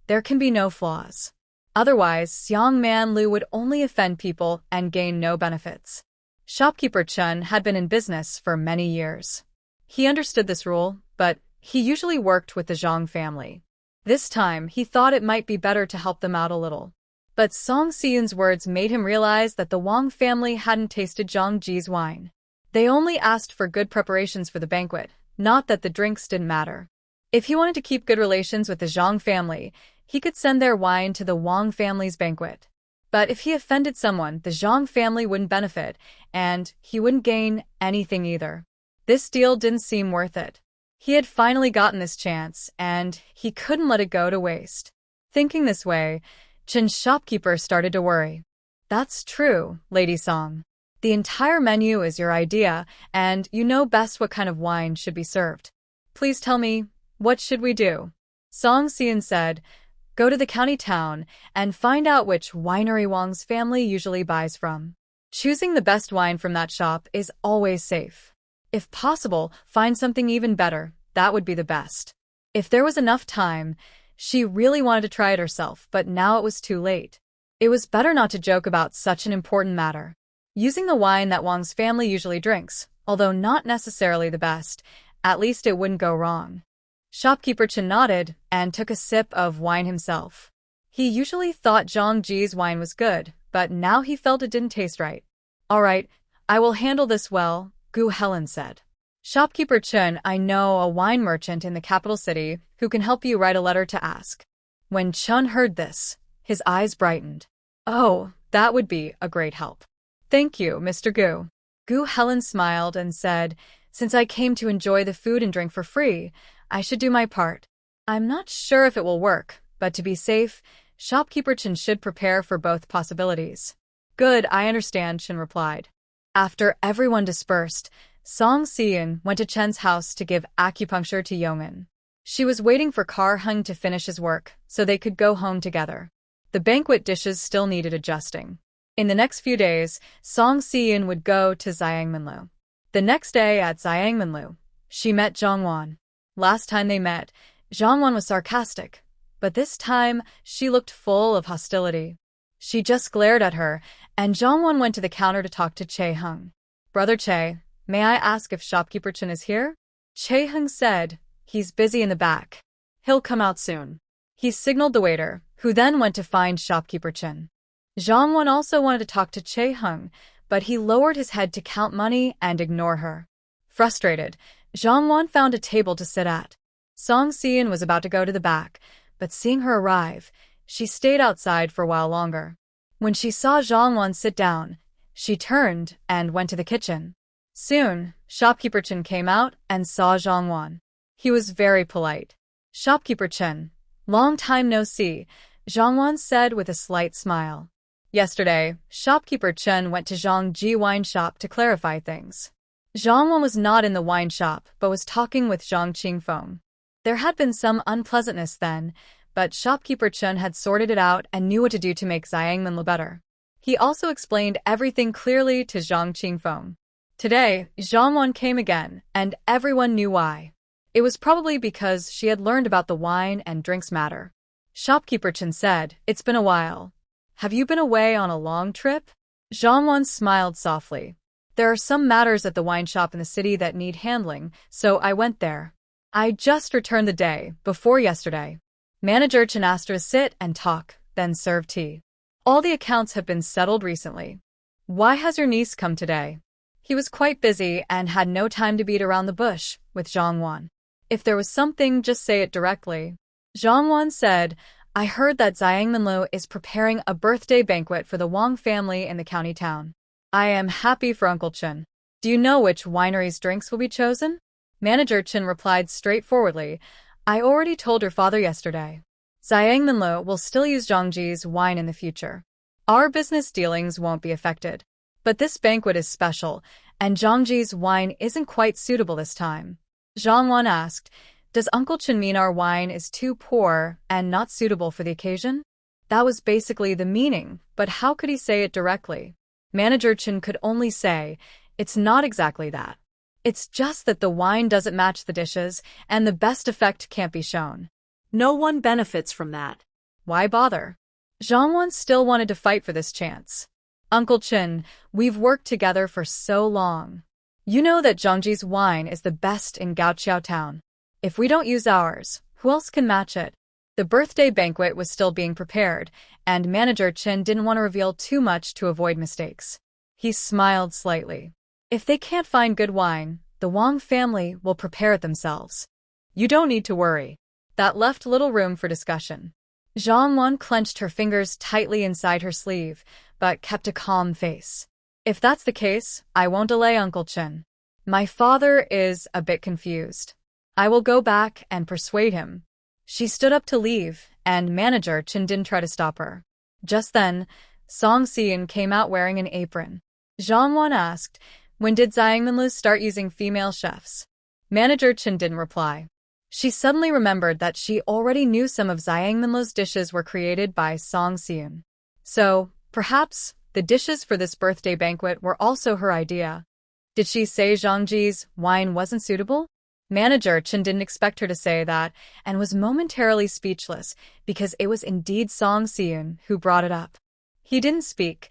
there can be no flaws. Otherwise, Xiang Manlu would only offend people and gain no benefits." Shopkeeper Chen had been in business for many years. He understood this rule, but he usually worked with the Zhang family. This time, he thought it might be better to help them out a little. But Song Si-eun's words made him realize that the Wang family hadn't tasted Zhang Ji's wine. They only asked for good preparations for the banquet, not that the drinks didn't matter. If he wanted to keep good relations with the Zhang family, he could send their wine to the Wang family's banquet. But if he offended someone, the Zhang family wouldn't benefit, and he wouldn't gain anything either. This deal didn't seem worth it. He had finally gotten this chance, and he couldn't let it go to waste. Thinking this way, Chen's shopkeeper started to worry. "That's true, Lady Song. The entire menu is your idea, and you know best what kind of wine should be served. Please tell me, what should we do?" Song Si-eun said, "Go to the county town and find out which winery Wang's family usually buys from. Choosing the best wine from that shop is always safe. If possible, find something even better. That would be the best." If there was enough time, she really wanted to try it herself, but now it was too late. It was better not to joke about such an important matter. Using the wine that Wang's family usually drinks, although not necessarily the best, at least it wouldn't go wrong. Shopkeeper Chen nodded and took a sip of wine himself. He usually thought Zhang Ji's wine was good, but now he felt it didn't taste right. "All right, I will handle this well," Gu Helen said. "Shopkeeper Chen, I know a wine merchant in the capital city who can help you write a letter to ask." When Chen heard this, his eyes brightened. "Oh, that would be a great help. Thank you, Mr. Gu." Gu Helen smiled and said, "Since I came to enjoy the food and drink for free, I should do my part. I'm not sure if it will work, but to be safe, Shopkeeper Chen should prepare for both possibilities." "Good, I understand," Chen replied. After everyone dispersed, Song Si-eun went to Chen's house to give acupuncture to Yongin. She was waiting for Kar Hung to finish his work, so they could go home together. The banquet dishes still needed adjusting. In the next few days, Song Si-eun would go to Xiangminlu. The next day at Xiangminlu, she met Zhongwan. Last time they met, Zhongwan was sarcastic, but this time she looked full of hostility. She just glared at her, and Zhongwan went to the counter to talk to Che Hung. "Brother Che, may I ask if Shopkeeper Chen is here?" Che Hung said, "He's busy in the back. He'll come out soon." He signaled the waiter, who then went to find Shopkeeper Chen. Zhongwan also wanted to talk to Che Hung, but he lowered his head to count money and ignore her. Frustrated, Zhongwan found a table to sit at. Song Si-eun was about to go to the back, but seeing her arrive, she stayed outside for a while longer. When she saw Zhongwan sit down, she turned and went to the kitchen. Soon, Shopkeeper Chen came out and saw Zhongwan. He was very polite. "Shopkeeper Chen, long time no see," Zhongwan said with a slight smile. Yesterday, Shopkeeper Chen went to Zhang Ji wine shop to clarify things. Zhongwan was not in the wine shop, but was talking with Zhang Qingfeng. There had been some unpleasantness then, but Shopkeeper Chen had sorted it out and knew what to do to make Xiangminlu better. He also explained everything clearly to Zhang Qingfeng. Today, Zhongwan came again, and everyone knew why. It was probably because she had learned about the wine and drinks matter. Shopkeeper Chen said, "It's been a while. Have you been away on a long trip?" Zhongwan smiled softly. "There are some matters at the wine shop in the city that need handling, so I went there. I just returned the day before yesterday." Manager Chen asked her to sit and talk, then serve tea. "All the accounts have been settled recently. Why has your niece come today?" He was quite busy and had no time to beat around the bush with Zhongwan. "If there was something, just say it directly." Zhongwan said, I heard that Zhangminlu is preparing a birthday banquet for the Wang family in the county town. I am happy for Uncle Chen. Do you know which winery's drinks will be chosen? Manager Chen replied straightforwardly, I already told your father yesterday. Zhangminlu will still use Zhangji's wine in the future. Our business dealings won't be affected. But this banquet is special, and Zhangji's wine isn't quite suitable this time. Zhang Wan asked, does Uncle Chen mean our wine is too poor and not suitable for the occasion? That was basically the meaning, but how could he say it directly? Manager Chen could only say, it's not exactly that. It's just that the wine doesn't match the dishes, and the best effect can't be shown. No one benefits from that. Why bother? Zhang Wan still wanted to fight for this chance. Uncle Chen, we've worked together for so long. You know that Zhangji's wine is the best in Gaoqiao town. If we don't use ours, who else can match it? The birthday banquet was still being prepared, and Manager Chen didn't want to reveal too much to avoid mistakes. He smiled slightly. If they can't find good wine, the Wang family will prepare it themselves. You don't need to worry. That left little room for discussion. Zhang Wan clenched her fingers tightly inside her sleeve, but kept a calm face. If that's the case, I won't delay, Uncle Chen. My father is a bit confused. I will go back and persuade him. She stood up to leave, and Manager Chen didn't try to stop her. Just then, Song Xian came out wearing an apron. Zhang Wan asked, when did Zhangminlu start using female chefs? Manager Chen didn't reply. She suddenly remembered that she already knew some of Zhangminlu's dishes were created by Song Xian. So, perhaps, the dishes for this birthday banquet were also her idea. Did she say Zhangji's wine wasn't suitable? Manager Chen didn't expect her to say that, and was momentarily speechless, because it was indeed Song Xian who brought it up. He didn't speak,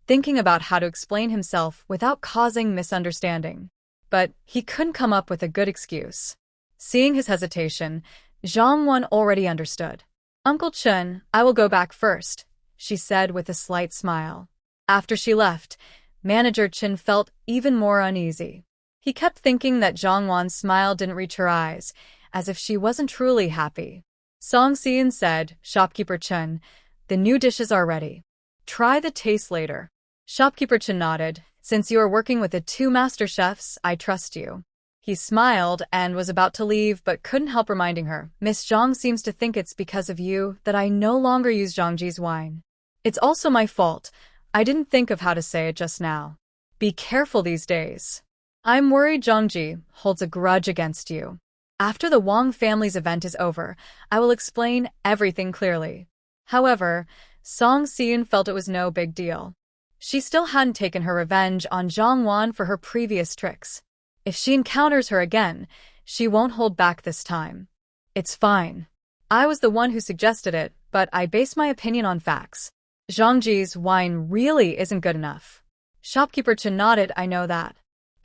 thinking about how to explain himself without causing misunderstanding. But he couldn't come up with a good excuse. Seeing his hesitation, Zhang Wan already understood. Uncle Chen, I will go back first, she said with a slight smile. After she left, Manager Chen felt even more uneasy. He kept thinking that Zhang Wan's smile didn't reach her eyes, as if she wasn't truly happy. Song Xian said, Shopkeeper Chen, the new dishes are ready. Try the taste later. Shopkeeper Chen nodded. Since you are working with the two master chefs, I trust you. He smiled and was about to leave but couldn't help reminding her, Miss Zhang seems to think it's because of you that I no longer use Zhangji's wine. It's also my fault. I didn't think of how to say it just now. Be careful these days. I'm worried Zhangji holds a grudge against you. After the Wang family's event is over, I will explain everything clearly. However, Song Xian felt it was no big deal. She still hadn't taken her revenge on Zhang Wan for her previous tricks. If she encounters her again, she won't hold back this time. It's fine. I was the one who suggested it, but I base my opinion on facts. Zhangji's wine really isn't good enough. Shopkeeper Chen nodded, I know that.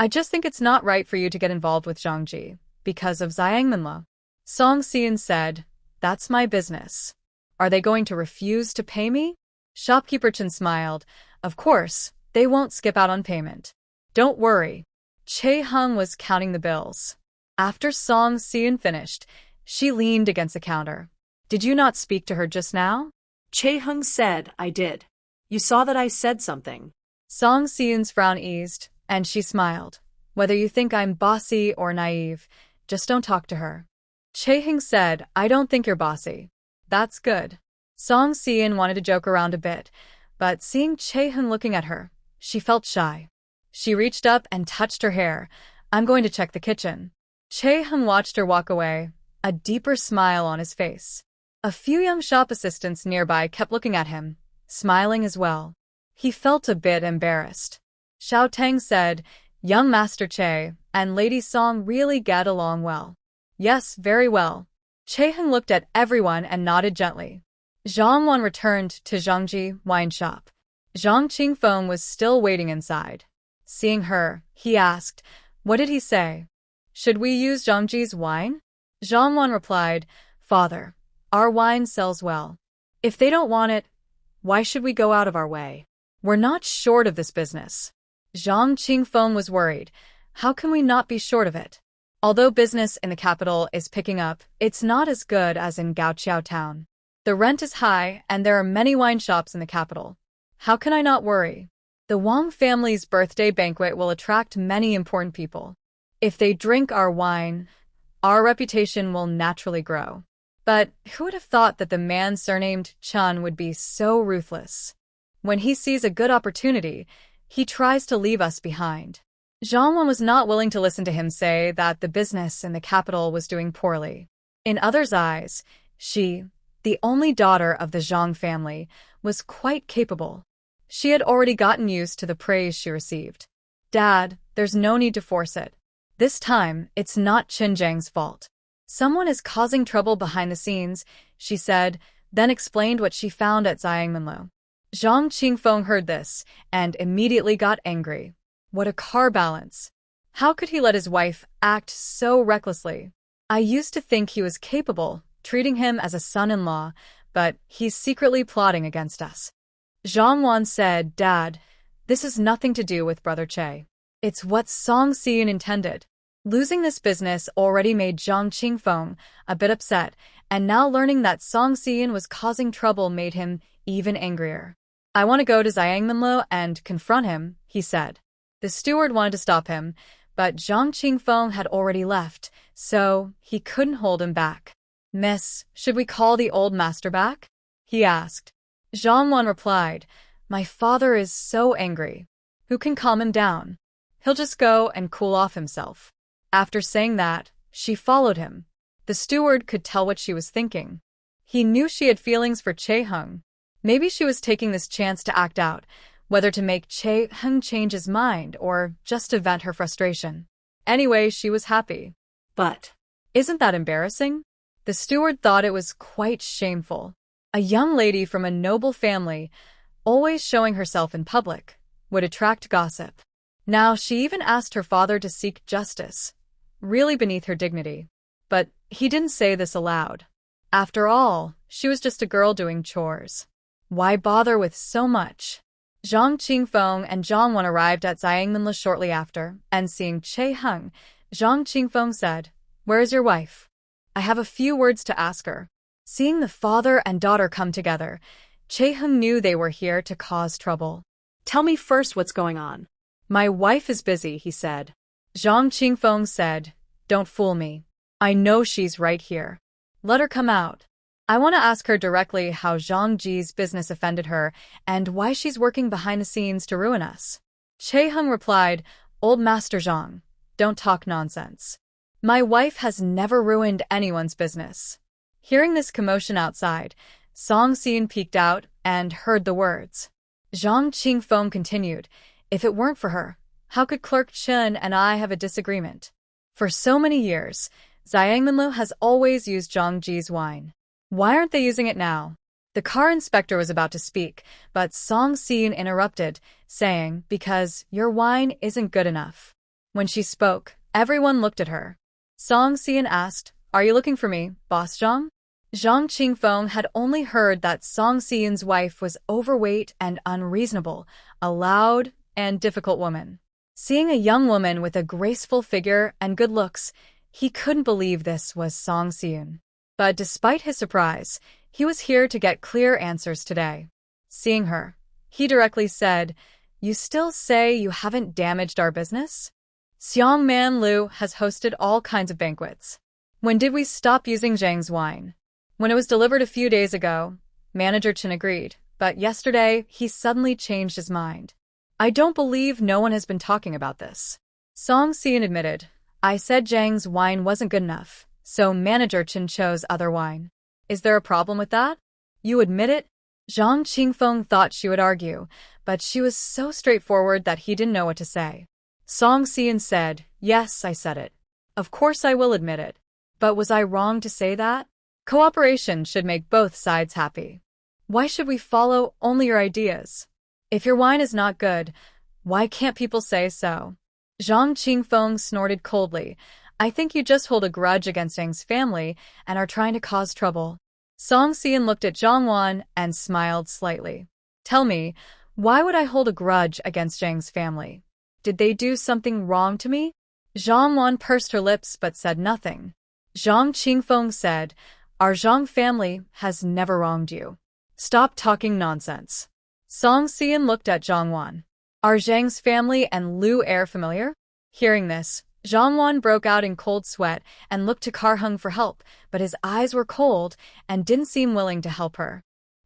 I just think it's not right for you to get involved with Zhangji, because of Zhangminlu. Song Xian said, that's my business. Are they going to refuse to pay me? Shopkeeper Chen smiled. Of course, they won't skip out on payment. Don't worry. Che Hung was counting the bills. After Song Xian finished, she leaned against the counter. Did you not speak to her just now? Che Hung said, I did. You saw that I said something. Song Xian's frown eased, and she smiled. Whether you think I'm bossy or naive, just don't talk to her. Che Hung said, I don't think you're bossy. That's good. Song Xian wanted to joke around a bit, but seeing Che Hung looking at her, she felt shy. She reached up and touched her hair. I'm going to check the kitchen. Che Hung watched her walk away, a deeper smile on his face. A few young shop assistants nearby kept looking at him, smiling as well. He felt a bit embarrassed. Xiao Tang said, young Master Che and Lady Song really get along well. Yes, very well. Che Hung looked at everyone and nodded gently. Zhang Wan returned to Zhangji wine shop. Zhang Qingfeng was still waiting inside. Seeing her, he asked, what did he say? Should we use Zhangji's wine? Zhang Wan replied, Father, our wine sells well. If they don't want it, why should we go out of our way? We're not short of this business. Zhang Qingfeng was worried. How can we not be short of it? Although business in the capital is picking up, it's not as good as in Gaoqiao town. The rent is high, and there are many wine shops in the capital. How can I not worry? The Wang family's birthday banquet will attract many important people. If they drink our wine, our reputation will naturally grow. But who would have thought that the man surnamed Chun would be so ruthless? When he sees a good opportunity, he tries to leave us behind. Zhang Wan was not willing to listen to him say that the business in the capital was doing poorly. In others' eyes, she, the only daughter of the Zhang family, was quite capable. She had already gotten used to the praise she received. Dad, there's no need to force it. This time, it's not Qin Zhang's fault. Someone is causing trouble behind the scenes, she said, then explained what she found at Xiangmenlo. Zhang Qingfeng heard this and immediately got angry. What a car balance! How could he let his wife act so recklessly? I used to think he was capable, treating him as a son-in-law, but he's secretly plotting against us. Zhang Wan said, Dad, this has nothing to do with Brother Che. It's what Song Xian intended. Losing this business already made Zhang Qingfeng a bit upset, and now learning that Song Xian was causing trouble made him even angrier. I want to go to Xiangmenlo and confront him, he said. The steward wanted to stop him, but Zhang Qingfeng had already left, so he couldn't hold him back. Miss, should we call the old master back? He asked. Zhang Wan replied, My father is so angry. Who can calm him down? He'll just go and cool off himself. After saying that, she followed him. The steward could tell what she was thinking. He knew she had feelings for Che Hung. Maybe she was taking this chance to act out, whether to make Che Hung change his mind or just to vent her frustration. Anyway, she was happy. But isn't that embarrassing? The steward thought it was quite shameful. A young lady from a noble family, always showing herself in public, would attract gossip. Now she even asked her father to seek justice, really beneath her dignity. But he didn't say this aloud. After all, she was just a girl doing chores. Why bother with so much? Zhang Qingfeng and Zhang Wan arrived at Xiangmenlo shortly after, and seeing Che Hung, Zhang Qingfeng said, Where is your wife? I have a few words to ask her. Seeing the father and daughter come together, Che Hung knew they were here to cause trouble. tell me first what's going on. My wife is busy, he said. Zhang Qingfeng said, Don't fool me. I know she's right here. Let her come out. I want to ask her directly how Zhang Ji's business offended her and why she's working behind the scenes to ruin us. Che Hung replied, Old Master Zhang, don't talk nonsense. My wife has never ruined anyone's business. Hearing this commotion outside, Song Xian peeked out and heard the words. Zhang Qingfeng continued, If it weren't for her, how could Clerk Chen and I have a disagreement? For so many years, Xiangmenlo has always used Zhang Ji's wine. Why aren't they using it now? The car inspector was about to speak, but Song Xian interrupted, saying, Because your wine isn't good enough. When she spoke, everyone looked at her. Song Xian asked, Are you looking for me, Boss Zhang? Zhang Qingfeng had only heard that Song Xian's wife was overweight and unreasonable, a loud and difficult woman. Seeing a young woman with a graceful figure and good looks, he couldn't believe this was Song Xian. But despite his surprise, he was here to get clear answers today. Seeing her, he directly said, You still say you haven't damaged our business? Xiang Man Lu has hosted all kinds of banquets. When did we stop using Zhang's wine? When it was delivered a few days ago, Manager Chen agreed, but yesterday he suddenly changed his mind. I don't believe no one has been talking about this. Song Xian admitted, I said Zhang's wine wasn't good enough, so Manager Chen chose other wine. Is there a problem with that? You admit it? Zhang Qingfeng thought she would argue, but she was so straightforward that he didn't know what to say. Song Xian said, Yes, I said it. Of course I will admit it. But was I wrong to say that? Cooperation should make both sides happy. Why should we follow only your ideas? If your wine is not good, why can't people say so? Zhang Qingfeng snorted coldly. I think you just hold a grudge against Zhang's family and are trying to cause trouble. Song Xian looked at Zhang Wan and smiled slightly. Tell me, why would I hold a grudge against Zhang's family? Did they do something wrong to me? Zhang Wan pursed her lips but said nothing. Zhang Qingfeng said, Our Zhang family has never wronged you. Stop talking nonsense. Song Xian looked at Zhang Wan. Are Zhang's family and Lu Er familiar? Hearing this, Zhang Wan broke out in cold sweat and looked to Karhung for help, but his eyes were cold and didn't seem willing to help her.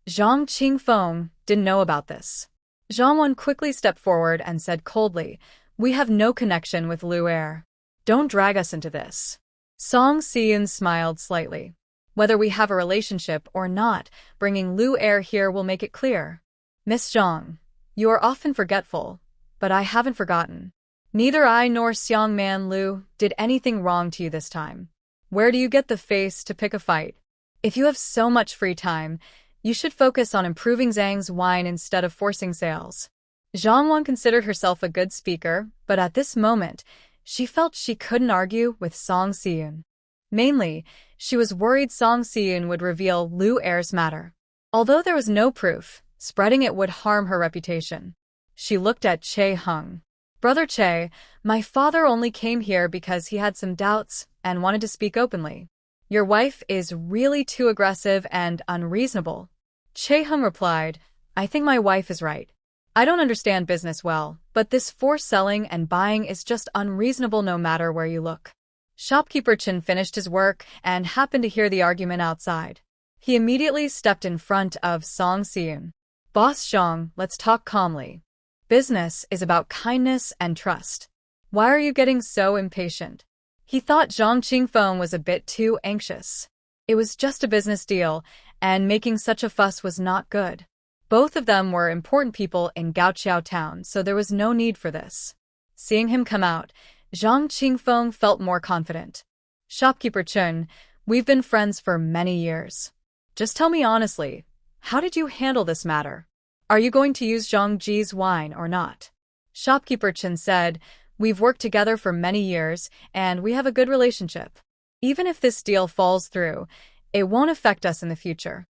Zhang Qingfeng didn't know about this. Zhang Wan quickly stepped forward and said coldly, "We have no connection with Lu Er. Don't drag us into this." Song Xian smiled slightly. Whether we have a relationship or not, bringing Lu Er here will make it clear. Miss Zhang, you are often forgetful, but I haven't forgotten. Neither I nor Xiang Man Lu did anything wrong to you this time. Where do you get the face to pick a fight? If you have so much free time, you should focus on improving Zhang's wine instead of forcing sales. Zhang Wan considered herself a good speaker, but at this moment, she felt she couldn't argue with Song Xian. Mainly, she was worried Song Xian would reveal Lu Er's matter. Although there was no proof, spreading it would harm her reputation. She looked at Che Hung. Brother Che, my father only came here because he had some doubts and wanted to speak openly. Your wife is really too aggressive and unreasonable. Che Hung replied, I think my wife is right. I don't understand business well, but this forced selling and buying is just unreasonable no matter where you look. Shopkeeper Chen finished his work and happened to hear the argument outside. He immediately stepped in front of Song Xian. Boss Zhang, let's talk calmly. Business is about kindness and trust. Why are you getting so impatient? He thought Zhang Qingfeng was a bit too anxious. It was just a business deal, and making such a fuss was not good. Both of them were important people in Gaoqiao town, so there was no need for this. Seeing him come out, Zhang Qingfeng felt more confident. Shopkeeper Chen, we've been friends for many years. Just tell me honestly, how did you handle this matter? Are you going to use Zhang Ji's wine or not? Shopkeeper Chen said, we've worked together for many years, and we have a good relationship. Even if this deal falls through, it won't affect us in the future.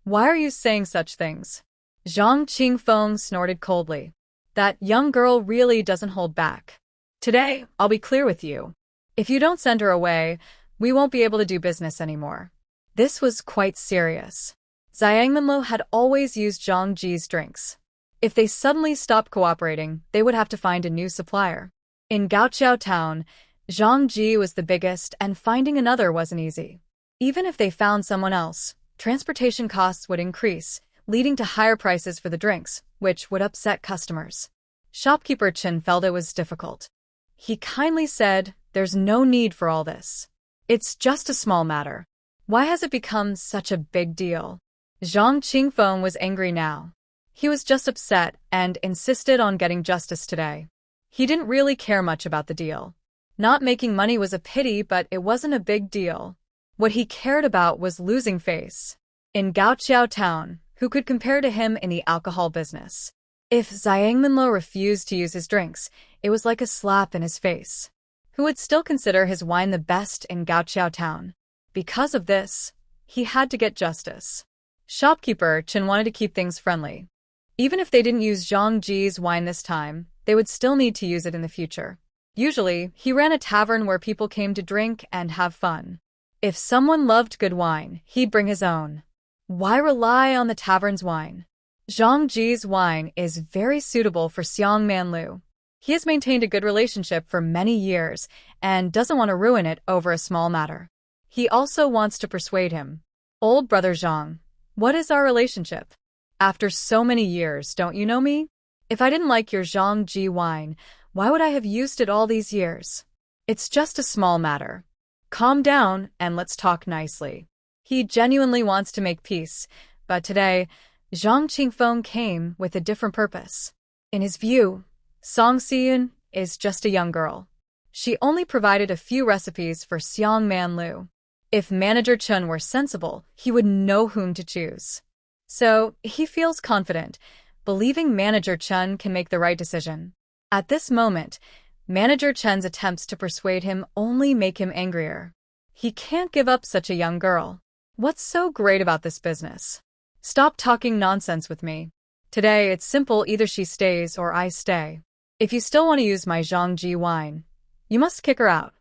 Why are you saying such things? Zhang Qingfeng snorted coldly. That young girl really doesn't hold back. Today, I'll be clear with you. If you don't send her away, we won't be able to do business anymore. This was quite serious. Xiangmenlo had always used Zhang Ji's drinks. If they suddenly stopped cooperating, they would have to find a new supplier. In Gaoqiao town, Zhang Ji was the biggest, and finding another wasn't easy. Even if they found someone else, transportation costs would increase, leading to higher prices for the drinks, which would upset customers. Shopkeeper Chen felt it was difficult. He kindly said, there's no need for all this. It's just a small matter. Why has it become such a big deal? Zhang Qingfeng was angry now. He was just upset and insisted on getting justice today. He didn't really care much about the deal. Not making money was a pity, but it wasn't a big deal. What he cared about was losing face. In Gaoqiao town, who could compare to him in the alcohol business? If Xiangmenlo refused to use his drinks, it was like a slap in his face. Who would still consider his wine the best in Gaoqiao town? Because of this, he had to get justice. Shopkeeper Chen wanted to keep things friendly. Even if they didn't use Zhang Ji's wine this time, they would still need to use it in the future. Usually, he ran a tavern where people came to drink and have fun. If someone loved good wine, he'd bring his own. Why rely on the tavern's wine? Zhang Ji's wine is very suitable for Xiang Man Lu. He has maintained a good relationship for many years and doesn't want to ruin it over a small matter. He also wants to persuade him. Old brother Zhang, what is our relationship? After so many years, don't you know me? If I didn't like your Zhang Ji wine, why would I have used it all these years? It's just a small matter. Calm down and let's talk nicely. He genuinely wants to make peace, but today, Zhang Qingfeng came with a different purpose. In his view, Song Xian is just a young girl. She only provided a few recipes for Xiang Man Lu. If Manager Chen were sensible, he would know whom to choose. So, he feels confident, believing Manager Chen can make the right decision. At this moment, Manager Chen's attempts to persuade him only make him angrier. He can't give up such a young girl. What's so great about this business? Stop talking nonsense with me. Today, it's simple, either she stays or I stay. If you still want to use my Zhang Ji wine, you must kick her out.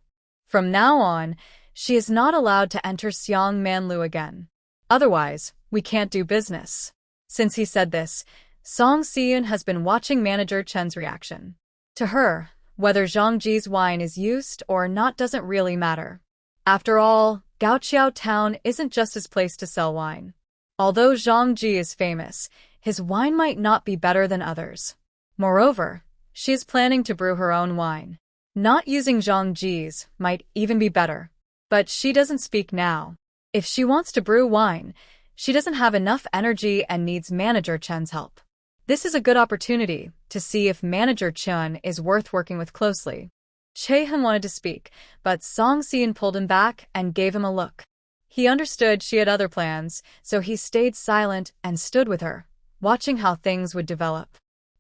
From now on, She is not allowed to enter Seongmanlu again. Otherwise, we can't do business. Since he said this, Song Siyun has been watching manager Chen's reaction. To her, whether Zhangji's wine is used or not doesn't really matter. After all, Gaoqiao Town isn't just his place to sell wine. Although Zhangji is famous, his wine might not be better than others. Moreover, she is planning to brew her own wine. Not using Zhangji's might even be better. But she doesn't speak now. If she wants to brew wine, she doesn't have enough energy and needs manager Chen's help. This is a good opportunity to see if manager Chen is worth working with closely. Chae-hun wanted to speak, but Song Siyun pulled him back and gave him a look. He understood she had other plans, so he stayed silent and stood with her, watching how things would develop.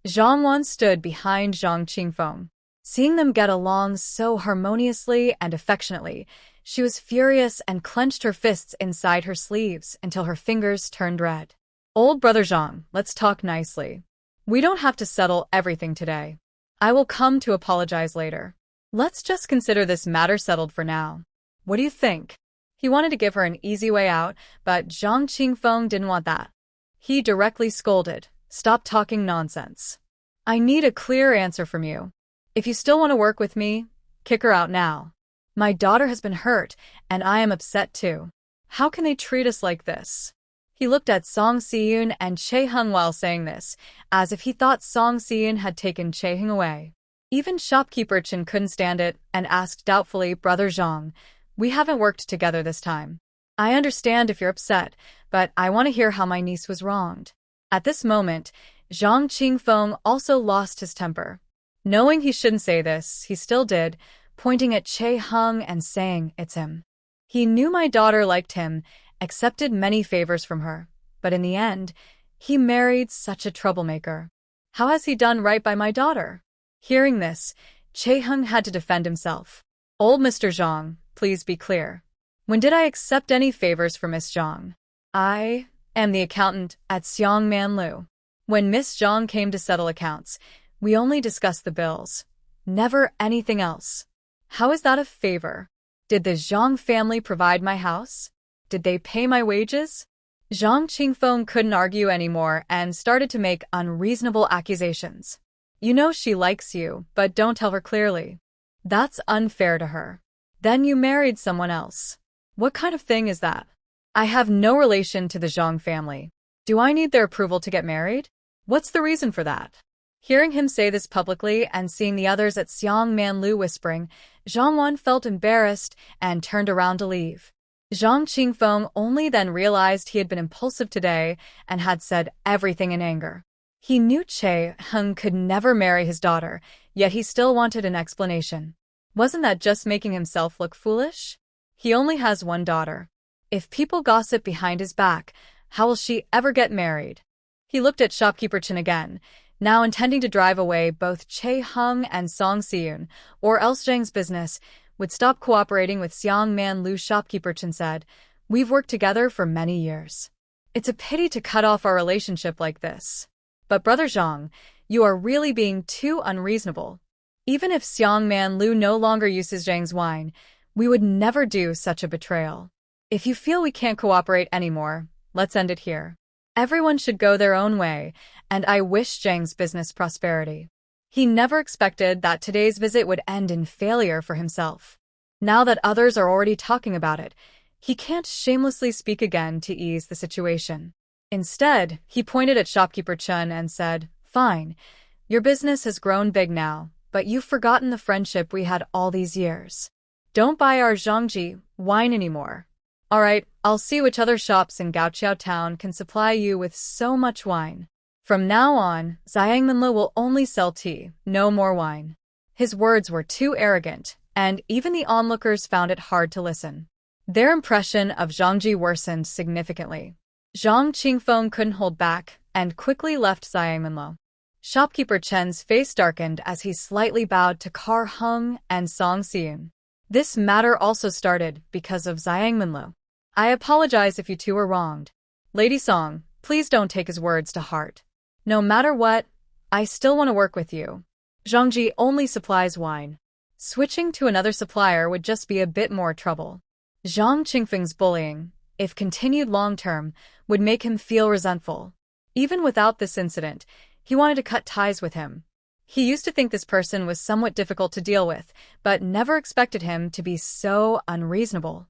Zhang Wan stood behind Zhang Qingfeng. Seeing them get along so harmoniously and affectionately, she was furious and clenched her fists inside her sleeves until her fingers turned red. Old brother Zhang, let's talk nicely. We don't have to settle everything today. I will come to apologize later. Let's just consider this matter settled for now. What do you think? He wanted to give her an easy way out, but Zhang Qingfeng didn't want that. He directly scolded, "Stop talking nonsense. I need a clear answer from you. If you still want to work with me, kick her out now. My daughter has been hurt, and I am upset too. How can they treat us like this?" He looked at Song Siyun and Chae-hung while saying this, as if he thought Song Siyun had taken Chae-hung away. Even shopkeeper Chen couldn't stand it and asked doubtfully, "Brother Zhang, we haven't worked together this time. I understand if you're upset, but I want to hear how my niece was wronged." At this moment, Zhang Qingfeng also lost his temper. Knowing he shouldn't say this, he still did, pointing at Chae-hung and saying, "It's him. He knew my daughter liked him, accepted many favors from her, but in the end, he married such a troublemaker. How has he done right by my daughter?" Hearing this, Chae-hung had to defend himself. "Old Mr. Zhang, please be clear. When did I accept any favors from Miss Zhang? I am the accountant at Seongmanlu. When Miss Zhang came to settle accounts, we only discussed the bills. Never anything else. How is that a favor? Did the Zhang family provide my house? Did they pay my wages?" Zhang Qingfeng couldn't argue anymore and started to make unreasonable accusations. "You know she likes you, but don't tell her clearly. That's unfair to her. Then you married someone else. What kind of thing is that? I have no relation to the Zhang family. Do I need their approval to get married? What's the reason for that?" Hearing him say this publicly and seeing the others at Seongmanlu whispering, Zhang Wan felt embarrassed and turned around to leave. Zhang Qingfeng only then realized he had been impulsive today and had said everything in anger. He knew Chae-hung could never marry his daughter, yet he still wanted an explanation. Wasn't that just making himself look foolish? He only has one daughter. If people gossip behind his back, how will she ever get married? He looked at shopkeeper Chen again, now intending to drive away both Chae-hung and Song Siyun, or else Zhang's business would stop cooperating with Seongmanlu. Shopkeeper Chen said, "We've worked together for many years. It's a pity to cut off our relationship like this. But Brother Zhang, you are really being too unreasonable. Even if Seongmanlu no longer uses Zhang's wine, we would never do such a betrayal. If you feel we can't cooperate anymore, let's end it here. Everyone should go their own way, and I wish Zhang's business prosperity." He never expected that today's visit would end in failure for himself. Now that others are already talking about it, he can't shamelessly speak again to ease the situation. Instead, he pointed at shopkeeper Chen and said, "Fine, your business has grown big now, but you've forgotten the friendship we had all these years. Don't buy our Zhangji wine anymore. All right, I'll see which other shops in Gaoqiao Town can supply you with so much wine. From now on, Xiangmanlu will only sell tea, no more wine." His words were too arrogant, and even the onlookers found it hard to listen. Their impression of Zhangji worsened significantly. Zhang Qingfeng couldn't hold back and quickly left Xiangmanlu. Shopkeeper Chen's face darkened as he slightly bowed to Kar Hung and Song Siyun. This matter also started because of Xiangmanlu. "I apologize if you two were wronged. Lady Song, please don't take his words to heart. No matter what, I still want to work with you. Zhangji only supplies wine. Switching to another supplier would just be a bit more trouble. Zhang Qingfeng's bullying, if continued long-term, would make him feel resentful. Even without this incident, he wanted to cut ties with him. He used to think this person was somewhat difficult to deal with, but never expected him to be so unreasonable.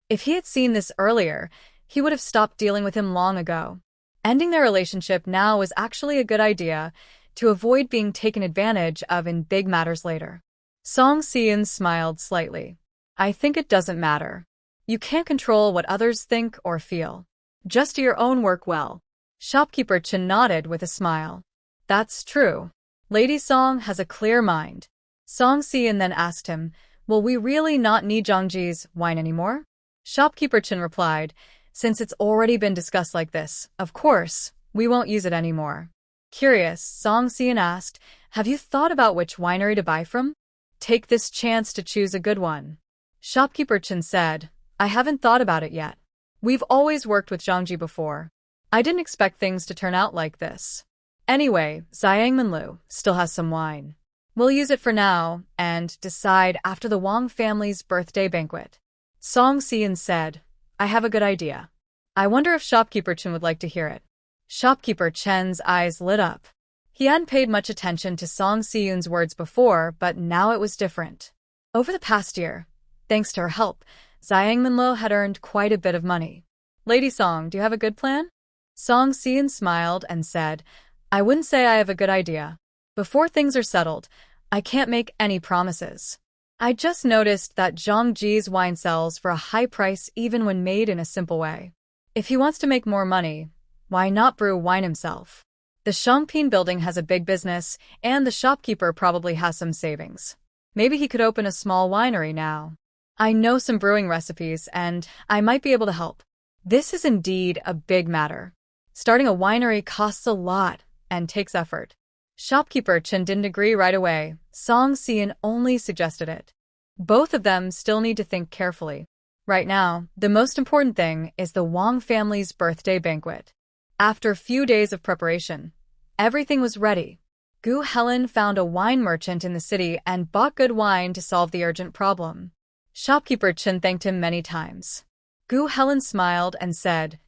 If he had seen this earlier, he would have stopped dealing with him long ago. Ending their relationship now was actually a good idea to avoid being taken advantage of in big matters later. Song Xian smiled slightly. I think it doesn't matter. You can't control what others think or feel. Just do your own work well. Shopkeeper Chen nodded with a smile. That's true. Lady Song has a clear mind. Song Xian then asked him, will we really not need Zhangji's wine anymore? Shopkeeper Chen replied, since it's already been discussed like this, of course, we won't use it anymore. Curious, Song Xian asked, have you thought about which winery to buy from? Take this chance to choose a good one. Shopkeeper Chen said, I haven't thought about it yet. We've always worked with Zhangji before. I didn't expect things to turn out like this. Anyway, Xiangmanlu still has some wine. We'll use it for now and decide after the Wang family's birthday banquet. Song Xian said, I have a good idea. I wonder if Shopkeeper Chen would like to hear it. Shopkeeper Chen's eyes lit up. He hadn't paid much attention to Song Xian's words before, but now it was different. Over the past year, thanks to her help, Xiangmanlu had earned quite a bit of money. Lady Song, do you have a good plan? Song Xian smiled and said, I wouldn't say I have a good idea. Before things are settled, I can't make any promises. I just noticed that Zhangji's wine sells for a high price even when made in a simple way. If he wants to make more money, why not brew wine himself? The Shangpin building has a big business, and the shopkeeper probably has some savings. Maybe he could open a small winery now. I know some brewing recipes, and I might be able to help. This is indeed a big matter. Starting a winery costs a lot and takes effort. Shopkeeper Chen didn't agree right away. Song Xian only suggested it. Both of them still need to think carefully. Right now, the most important thing is the Wang family's birthday banquet. After a few days of preparation, everything was ready. Gu Helen found a wine merchant in the city and bought good wine to solve the urgent problem. Shopkeeper Chen thanked him many times. Gu Helen smiled and said,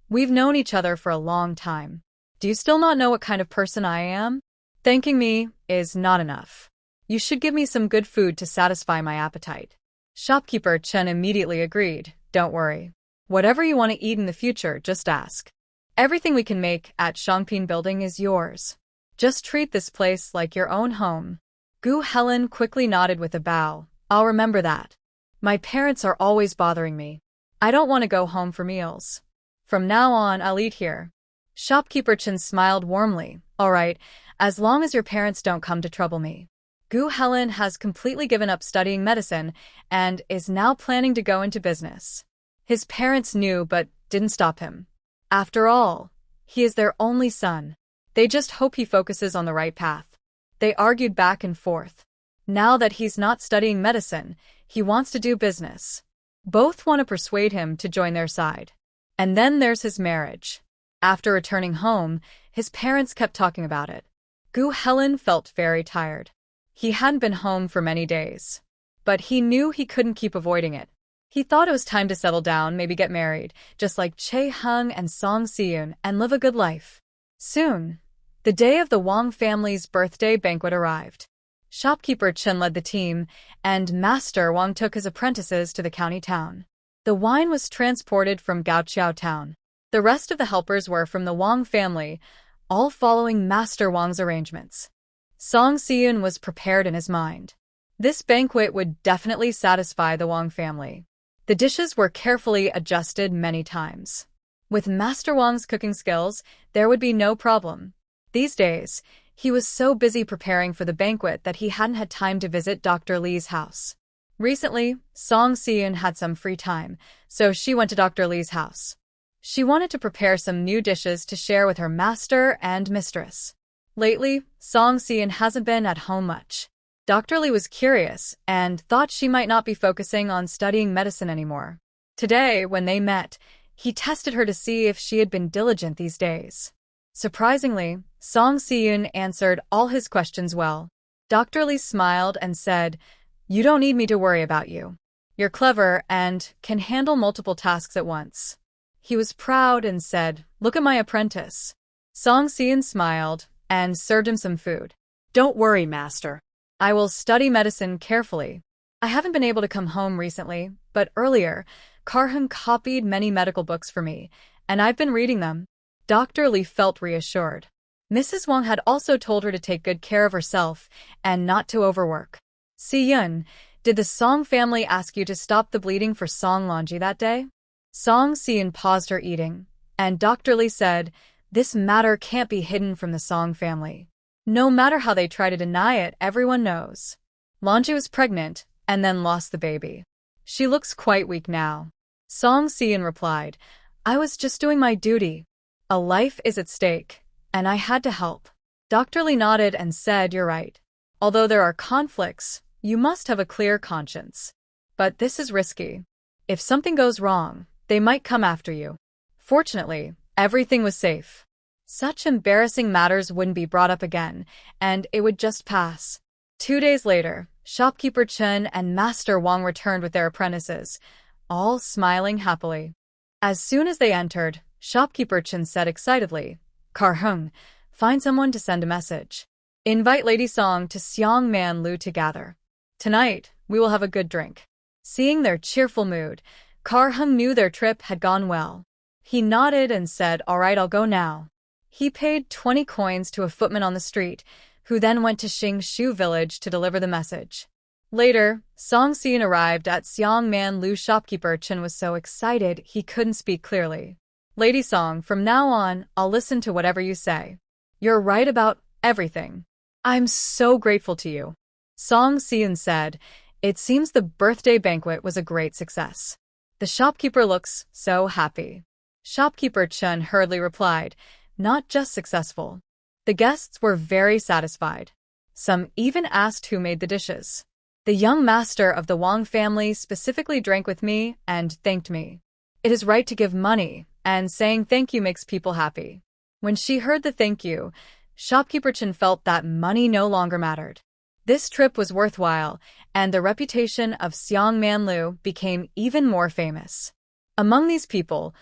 We've known each other for a long time. Do you still not know what kind of person I am? Thanking me is not enough. You should give me some good food to satisfy my appetite. Shopkeeper Chen immediately agreed. Don't worry. Whatever you want to eat in the future, just ask. Everything we can make at Shangpin Building is yours. Just treat this place like your own home. Gu Helen quickly nodded with a bow. I'll remember that. My parents are always bothering me. I don't want to go home for meals. From now on, I'll eat here. Shopkeeper Chen smiled warmly. All right, as long as your parents don't come to trouble me. Gu Helen has completely given up studying medicine and is now planning to go into business. His parents knew but didn't stop him. After all, he is their only son. They just hope he focuses on the right path. They argued back and forth. Now that he's not studying medicine, he wants to do business. Both want to persuade him to join their side. And then there's his marriage. After returning home, his parents kept talking about it. Gu Helen felt very tired. He hadn't been home for many days. But he knew he couldn't keep avoiding it. He thought it was time to settle down, maybe get married, just like Che Hung and Song Xian, and live a good life. Soon, the day of the Wang family's birthday banquet arrived. Shopkeeper Chen led the team, and Master Wang took his apprentices to the county town. The wine was transported from Gaoqiao town. The rest of the helpers were from the Wang family, all following Master Wang's arrangements. Song Xian was prepared in his mind. This banquet would definitely satisfy the Wang family. The dishes were carefully adjusted many times. With Master Wang's cooking skills, there would be no problem. These days, he was so busy preparing for the banquet that he hadn't had time to visit Dr. Li's house. Recently, Song Xian had some free time, so she went to Dr. Li's house. She wanted to prepare some new dishes to share with her master and mistress. Lately, Song Xian hasn't been at home much. Dr. Li was curious and thought she might not be focusing on studying medicine anymore. Today, when they met, he tested her to see if she had been diligent these days. Surprisingly, Song Xian answered all his questions well. Dr. Li smiled and said, You don't need me to worry about you. You're clever and can handle multiple tasks at once. He was proud and said, "Look at my apprentice." Song Si-in smiled and served him some food. Don't worry, master. I will study medicine carefully. I haven't been able to come home recently, but earlier, Karhun copied many medical books for me, and I've been reading them. Dr. Lee felt reassured. Mrs. Wang had also told her to take good care of herself and not to overwork. Si-yun, did the Song family ask you to stop the bleeding for Song Lonji that day? Song Si-yun paused her eating, and Dr. Lee said, "This matter can't be hidden from the Song family. No matter how they try to deny it, everyone knows. Lonji was pregnant and then lost the baby. She looks quite weak now." Song Si-yun replied, "I was just doing my duty. A life is at stake, and I had to help." Dr. Lee nodded and said, "You're right. Although there are conflicts, you must have a clear conscience. But this is risky. If something goes wrong, they might come after you." Fortunately, everything was safe. Such embarrassing matters wouldn't be brought up again, and it would just pass. 2 days later, shopkeeper Chen and Master Wang returned with their apprentices, all smiling happily. As soon as they entered, shopkeeper Chen said excitedly, "Karhung, find someone to send a message. Invite Lady Song to Seongman Lu to gather. Tonight, we will have a good drink." Seeing their cheerful mood, Karhung knew their trip had gone well. He nodded and said, "All right, I'll go now." He paid 20 coins to a footman on the street, who then went to Xingshu village to deliver the message. Later, Song Si-in arrived at Seongman Lu. Shopkeeper Chen was so excited he couldn't speak clearly. "Lady Song, from now on, I'll listen to whatever you say. You're right about everything. I'm so grateful to you." Song Si-in said, "It seems the birthday banquet was a great success. The shopkeeper looks so happy." Shopkeeper Chen hurriedly replied, "Not just successful. The guests were very satisfied. Some even asked who made the dishes. The young master of the Wang family specifically drank with me and thanked me. It is right to give money, and saying thank you makes people happy." When she heard the thank you, shopkeeper Chen felt that money no longer mattered. This trip was worthwhile, and the reputation of Seongman Lu became even more famous. Among these people,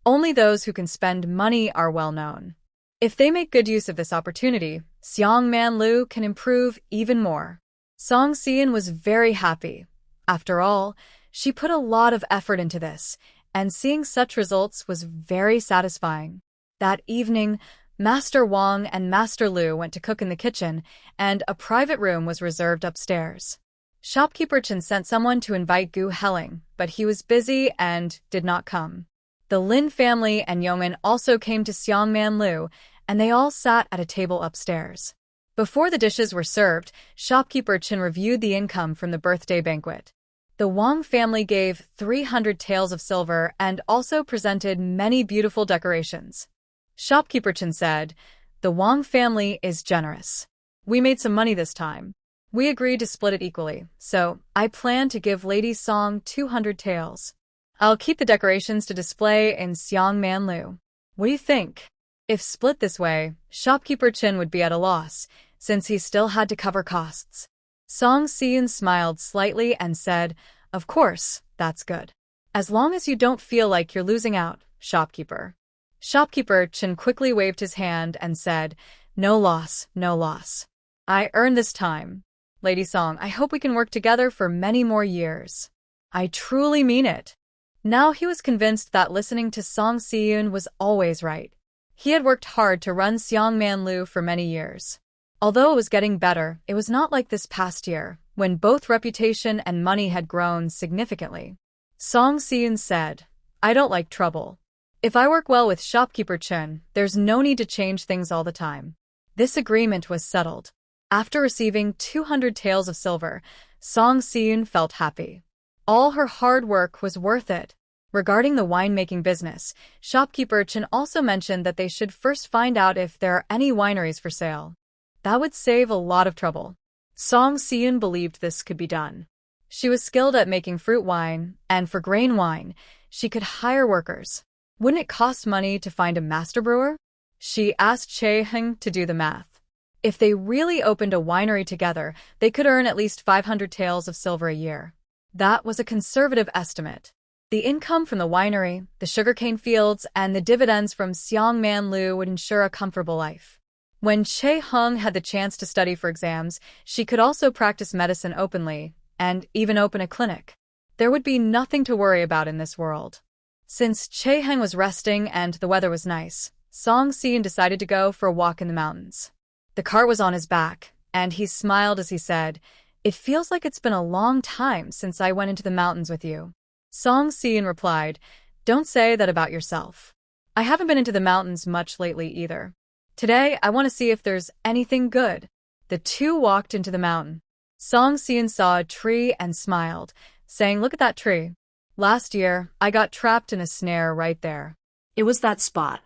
only those who can spend money are well known. If they make good use of this opportunity, Seongman Lu can improve even more. Song Si-in was very happy. After all, she put a lot of effort into this, and seeing such results was very satisfying. That evening, Master Wang and Master Lu went to cook in the kitchen, and a private room was reserved upstairs. Shopkeeper Chen sent someone to invite Gu Helling, but he was busy and did not come. The Lin family and yeomen also came to Seongman Lu, and they all sat at a table upstairs. Before the dishes were served, shopkeeper Chen reviewed the income from the birthday banquet. The Wang family gave 300 taels of silver and also presented many beautiful decorations. Shopkeeper Chen said, "The Wang family is generous. We made some money this time. We agreed to split it equally, so I plan to give Lady Song 200 taels. I'll keep the decorations to display in Seongman Lu. What do you think?" If split this way, shopkeeper Chen would be at a loss, since he still had to cover costs. Song Si-in smiled slightly and said, "Of course, that's good. As long as you don't feel like you're losing out, shopkeeper." Shopkeeper Chen quickly waved his hand and said, "No loss, no loss. I earned this time. Lady Song, I hope we can work together for many more years. I truly mean it." Now he was convinced that listening to Song Si-in was always right. He had worked hard to run Seongman Lu for many years. Although it was getting better, it was not like this past year, when both reputation and money had grown significantly. Song Si-in said, "I don't like trouble. If I work well with shopkeeper Chen, there's no need to change things all the time." This agreement was settled. After receiving 200 taels of silver, Song Si-in felt happy. All her hard work was worth it. Regarding the winemaking business, shopkeeper Chen also mentioned that they should first find out if there are any wineries for sale. That would save a lot of trouble. Song Si-in believed this could be done. She was skilled at making fruit wine, and for grain wine, she could hire workers. Wouldn't it cost money to find a master brewer? She asked Chae-hung to do the math. If they really opened a winery together, they could earn at least 500 taels of silver a year. That was a conservative estimate. The income from the winery, the sugarcane fields, and the dividends from Seongman-lu would ensure a comfortable life. When Chae-hung had the chance to study for exams, she could also practice medicine openly, and even open a clinic. There would be nothing to worry about in this world. Since Chae-hung was resting and the weather was nice, Song Si-in decided to go for a walk in the mountains. The cart was on his back, and he smiled as he said, "It feels like it's been a long time since I went into the mountains with you." Song Si-in replied, "Don't say that about yourself. I haven't been into the mountains much lately either. Today, I want to see if there's anything good." The two walked into the mountain. Song Si-in saw a tree and smiled, saying, "Look at that tree. Last year, I got trapped in a snare right there." It was that spot.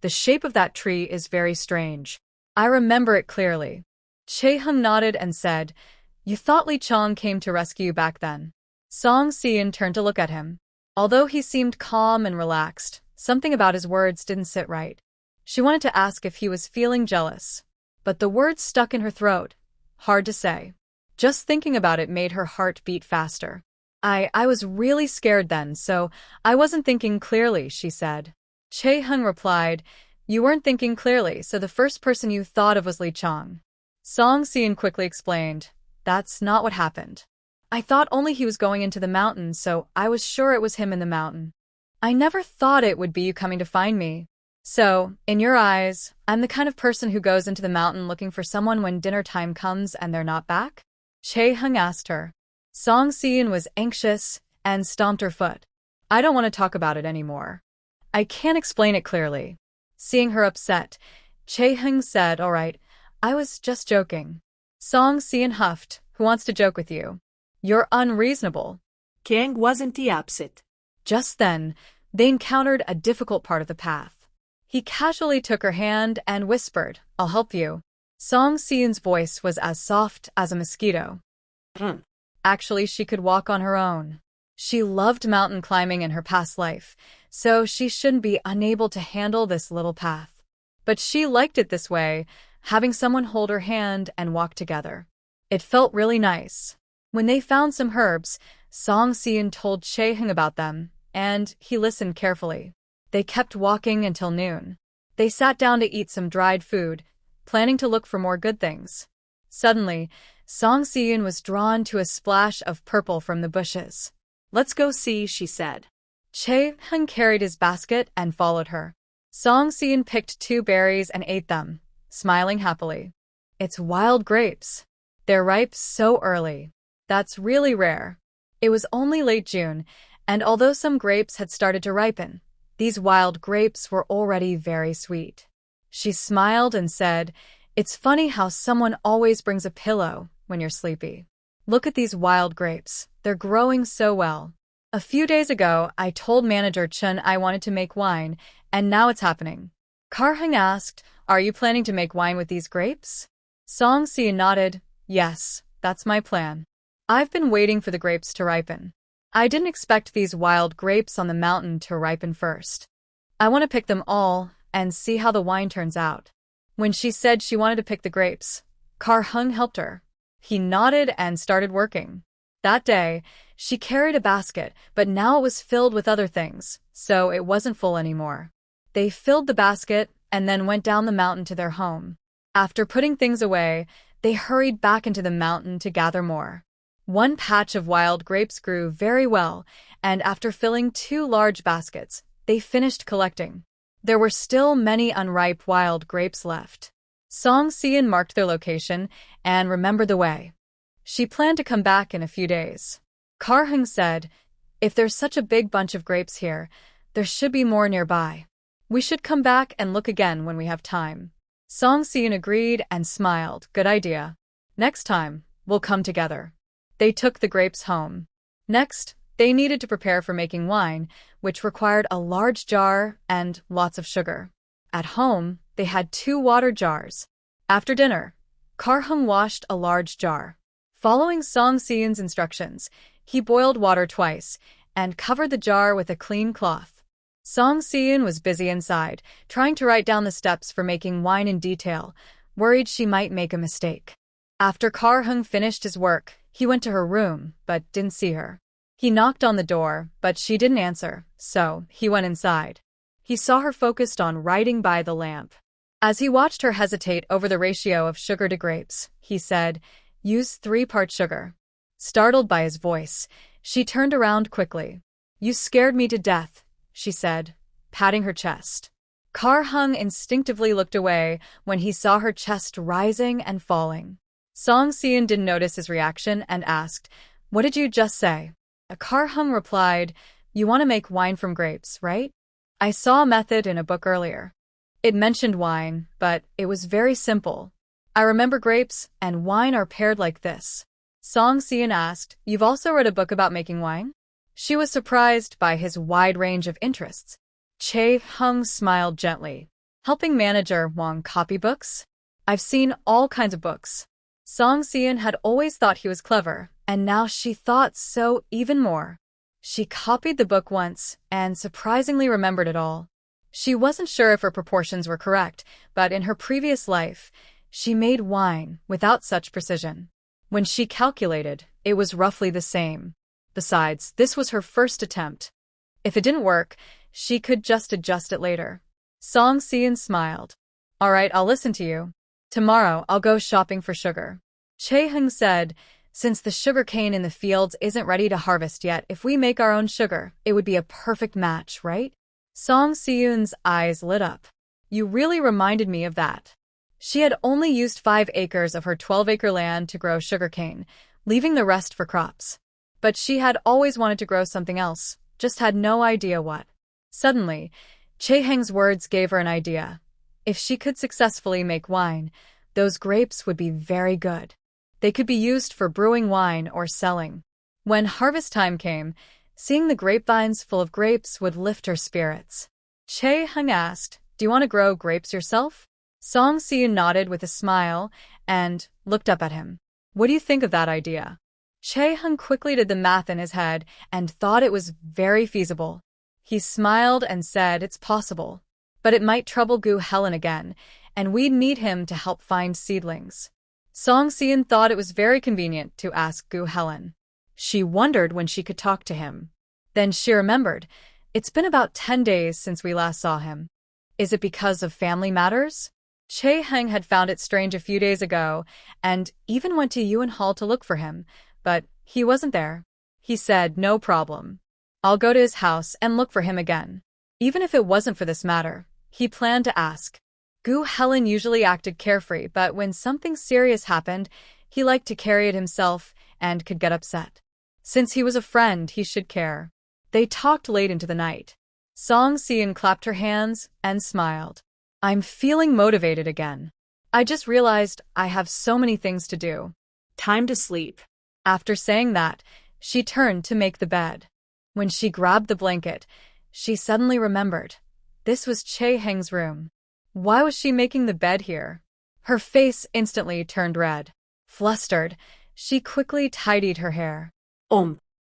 "The shape of that tree is very strange. I remember it clearly." Chae-hung nodded and said, "You thought Lee Chong came to rescue you back then?" Song Si-in turned to look at him. Although he seemed calm and relaxed, something about his words didn't sit right. She wanted to ask if he was feeling jealous, but the words stuck in her throat. Hard to say. Just thinking about it made her heart beat faster. I was really scared then, so I wasn't thinking clearly," she said. Chae-hung replied, "You weren't thinking clearly, so the first person you thought of was Lee Chong." Song Si-in quickly explained, "That's not what happened. I thought only he was going into the mountain, so I was sure it was him in the mountain. I never thought it would be you coming to find me. So, in your eyes, I'm the kind of person who goes into the mountain looking for someone when dinner time comes and they're not back?" Chae-hung asked her. Song Si-in was anxious and stomped her foot. "I don't want to talk about it anymore. I can't explain it clearly." Seeing her upset, Chae-hung said, "All right, I was just joking." Song Si-in huffed, "Who wants to joke with you? You're unreasonable." Kang wasn't the opposite. Just then, they encountered a difficult part of the path. He casually took her hand and whispered, "I'll help you." Song Si-in's voice was as soft as a mosquito. Actually, she could walk on her own. She loved mountain climbing in her past life, so she shouldn't be unable to handle this little path. But she liked it this way, having someone hold her hand and walk together. It felt really nice. When they found some herbs, Song Si-in told Chae-hung about them, and he listened carefully. They kept walking until noon. They sat down to eat some dried food, planning to look for more good things. Suddenly, Song Si-in was drawn to a splash of purple from the bushes. "Let's go see," she said. Chae-hung carried his basket and followed her. Song Si-in picked 2 berries and ate them, smiling happily. "It's wild grapes. They're ripe so early. That's really rare." It was only late June, and although some grapes had started to ripen, these wild grapes were already very sweet. She smiled and said, "It's funny how someone always brings a pillow when you're sleepy. Look at these wild grapes. They're growing so well. A few days ago, I told Manager Chun I wanted to make wine, and now it's happening." Kar-hung asked, "Are you planning to make wine with these grapes?" Song Si-in nodded, "Yes, that's my plan. I've been waiting for the grapes to ripen. I didn't expect these wild grapes on the mountain to ripen first. I want to pick them all and see how the wine turns out." When she said she wanted to pick the grapes, Kar-hung helped her. He nodded and started working. That day, she carried a basket, but now it was filled with other things, so it wasn't full anymore. They filled the basket and then went down the mountain to their home. After putting things away, they hurried back into the mountain to gather more. One patch of wild grapes grew very well, and after filling 2 large baskets, they finished collecting. There were still many unripe wild grapes left. Song Si-in marked their location and remembered the way. She planned to come back in a few days. Kar-hung said, "If there's such a big bunch of grapes here, there should be more nearby. We should come back and look again when we have time." Song Si-in agreed and smiled. "Good idea. Next time, we'll come together." They took the grapes home. Next, they needed to prepare for making wine, which required a large jar and lots of sugar. At home, they had 2 water jars. After dinner, Kar-hung washed a large jar. Following Song Si-in's instructions, he boiled water twice and covered the jar with a clean cloth. Song Si-in was busy inside, trying to write down the steps for making wine in detail, worried she might make a mistake. After Kar-hung finished his work, he went to her room, but didn't see her. He knocked on the door, but she didn't answer, so he went inside. He saw her focused on writing by the lamp. As he watched her hesitate over the ratio of sugar to grapes, he said, "Use 3 parts sugar." Startled by his voice, she turned around quickly. "You scared me to death," she said, patting her chest. Kar-hung instinctively looked away when he saw her chest rising and falling. Song Si-eun didn't notice his reaction and asked, "What did you just say?" Kar-hung replied, "You want to make wine from grapes, right? I saw a method in a book earlier. It mentioned wine, but it was very simple. I remember grapes and wine are paired like this." Song Si-eun asked, "You've also read a book about making wine?" She was surprised by his wide range of interests. Chae-hung smiled gently. "Helping manager Wong copy books? I've seen all kinds of books." Song Si-eun had always thought he was clever, and now she thought so even more. She copied the book once and surprisingly remembered it all. She wasn't sure if her proportions were correct, but in her previous life, she made wine without such precision. When she calculated, it was roughly the same. Besides, this was her first attempt. If it didn't work, she could just adjust it later. Song Si-eun smiled. "All right, I'll listen to you. Tomorrow, I'll go shopping for sugar." Chae-hung said, "Since the sugar cane in the fields isn't ready to harvest yet, if we make our own sugar, it would be a perfect match, right?" Song Si-eun's eyes lit up. "You really reminded me of that." She had only used 5 acres of her 12-acre land to grow sugarcane, leaving the rest for crops. But she had always wanted to grow something else, just had no idea what. Suddenly, Chae-hung's words gave her an idea. If she could successfully make wine, those grapes would be very good. They could be used for brewing wine or selling. When harvest time came, seeing the grapevines full of grapes would lift her spirits. Chae-hung asked, "Do you want to grow grapes yourself?" Song Si-eun nodded with a smile and looked up at him. "What do you think of that idea?" Chae-hung quickly did the math in his head and thought it was very feasible. He smiled and said it's possible, but it might trouble Gu Helen again, and we'd need him to help find seedlings. Song Si-eun thought it was very convenient to ask Gu Helen. She wondered when she could talk to him. Then she remembered, it's been about 10 days since we last saw him. Is it because of family matters? Chae-hung had found it strange a few days ago and even went to Yuan Hall to look for him, but he wasn't there. He said, "No problem. I'll go to his house and look for him again." Even if it wasn't for this matter, he planned to ask. Gu Helen usually acted carefree, but when something serious happened, he liked to carry it himself and could get upset. Since he was a friend, he should care. They talked late into the night. Song Si-eun clapped her hands and smiled. "I'm feeling motivated again. I just realized I have so many things to do. Time to sleep." After saying that, she turned to make the bed. When she grabbed the blanket, she suddenly remembered. This was Chae-hung's room. Why was she making the bed here? Her face instantly turned red. Flustered, she quickly tidied her hair.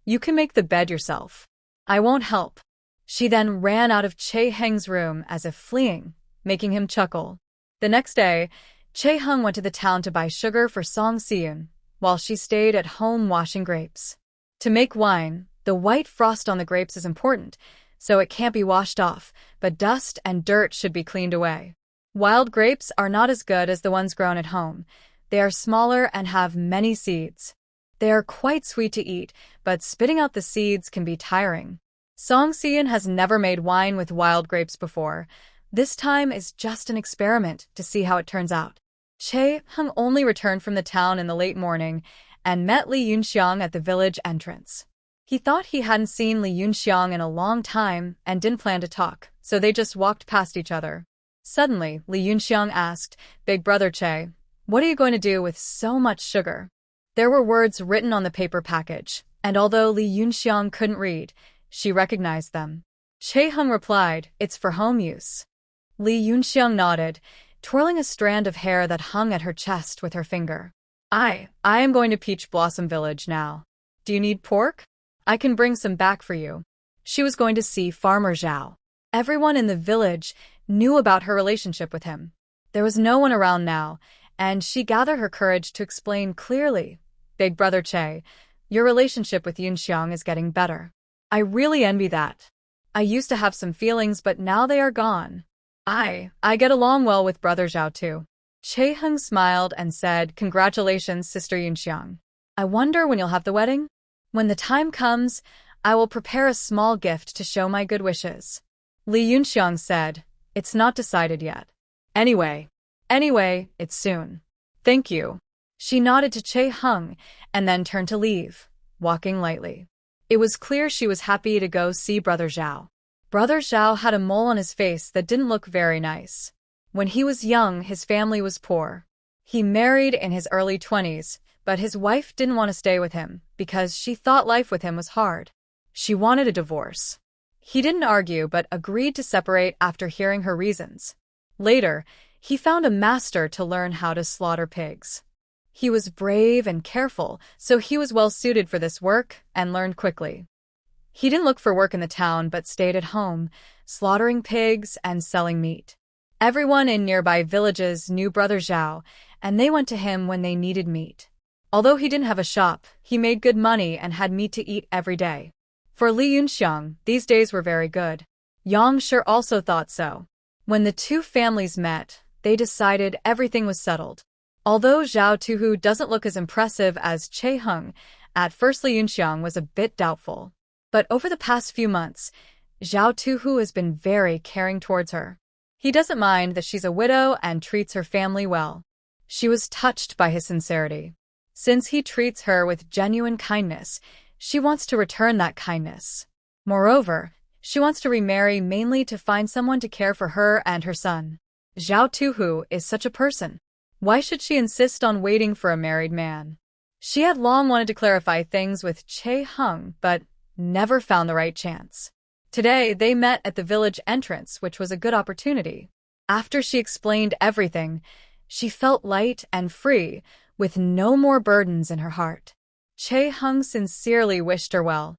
You can make the bed yourself. I won't help." She then ran out of Chae-hung's room as if fleeing, making him chuckle. The next day, Chae-hung went to the town to buy sugar for Song Si-eun, while she stayed at home washing grapes. To make wine, the white frost on the grapes is important, so it can't be washed off, but dust and dirt should be cleaned away. Wild grapes are not as good as the ones grown at home. They are smaller and have many seeds. They are quite sweet to eat, but spitting out the seeds can be tiring. Song Si-eun has never made wine with wild grapes before. This time is just an experiment to see how it turns out. Chae-hung only returned from the town in the late morning and met Li Yunxiang at the village entrance. He thought he hadn't seen Li Yunxiang in a long time and didn't plan to talk, so they just walked past each other. Suddenly, Li Yunxiang asked, "Big brother Chae, what are you going to do with so much sugar?" There were words written on the paper package, and although Li Yunxiang couldn't read, she recognized them. Chae-hung replied, "It's for home use." Li Yunxiang nodded, twirling a strand of hair that hung at her chest with her finger. I am going to Peach Blossom Village now. Do you need pork? I can bring some back for you." She was going to see Farmer Zhao. Everyone in the village knew about her relationship with him. There was no one around now, and she gathered her courage to explain clearly. "Big brother Chae, Your relationship with Yunxiang is getting better. I really envy that. I used to have some feelings, but now they are gone. I get along well with brother Zhao too. Chae-hung smiled and said, Congratulations, Sister Yunxiang. I wonder when you'll have the wedding? When the time comes, I will prepare a small gift to show my good wishes. Li Yunxiang said, It's not decided yet. Anyway, it's soon. Thank you. She nodded to Chae-hung and then turned to leave, walking lightly. It was clear she was happy to go see Brother Zhao. Brother Zhao had a mole on his face that didn't look very nice. When he was young, his family was poor. He married in his early 20s, but his wife didn't want to stay with him because she thought life with him was hard. She wanted a divorce. He didn't argue but agreed to separate after hearing her reasons. Later, he found a master to learn how to slaughter pigs. He was brave and careful, so he was well suited for this work and learned quickly. He didn't look for work in the town but stayed at home, slaughtering pigs and selling meat. Everyone in nearby villages knew Brother Zhao, and they went to him when they needed meat. Although he didn't have a shop, he made good money and had meat to eat every day. For Li Yunxiang, these days were very good. Yang Shi also thought so. When the two families met, they decided everything was settled. Although Zhao Tuhu doesn't look as impressive as Chae-hung, at first Li Yunxiang was a bit doubtful. But over the past few months, Zhao Tuhu has been very caring towards her. He doesn't mind that she's a widow and treats her family well. She was touched by his sincerity. Since he treats her with genuine kindness, she wants to return that kindness. Moreover, she wants to remarry mainly to find someone to care for her and her son. Zhao Tuhu is such a person. Why should she insist on waiting for a married man? She had long wanted to clarify things with Chae-hung, but never found the right chance. Today, they met at the village entrance, which was a good opportunity. After she explained everything, she felt light and free, with no more burdens in her heart. Chae-hung sincerely wished her well.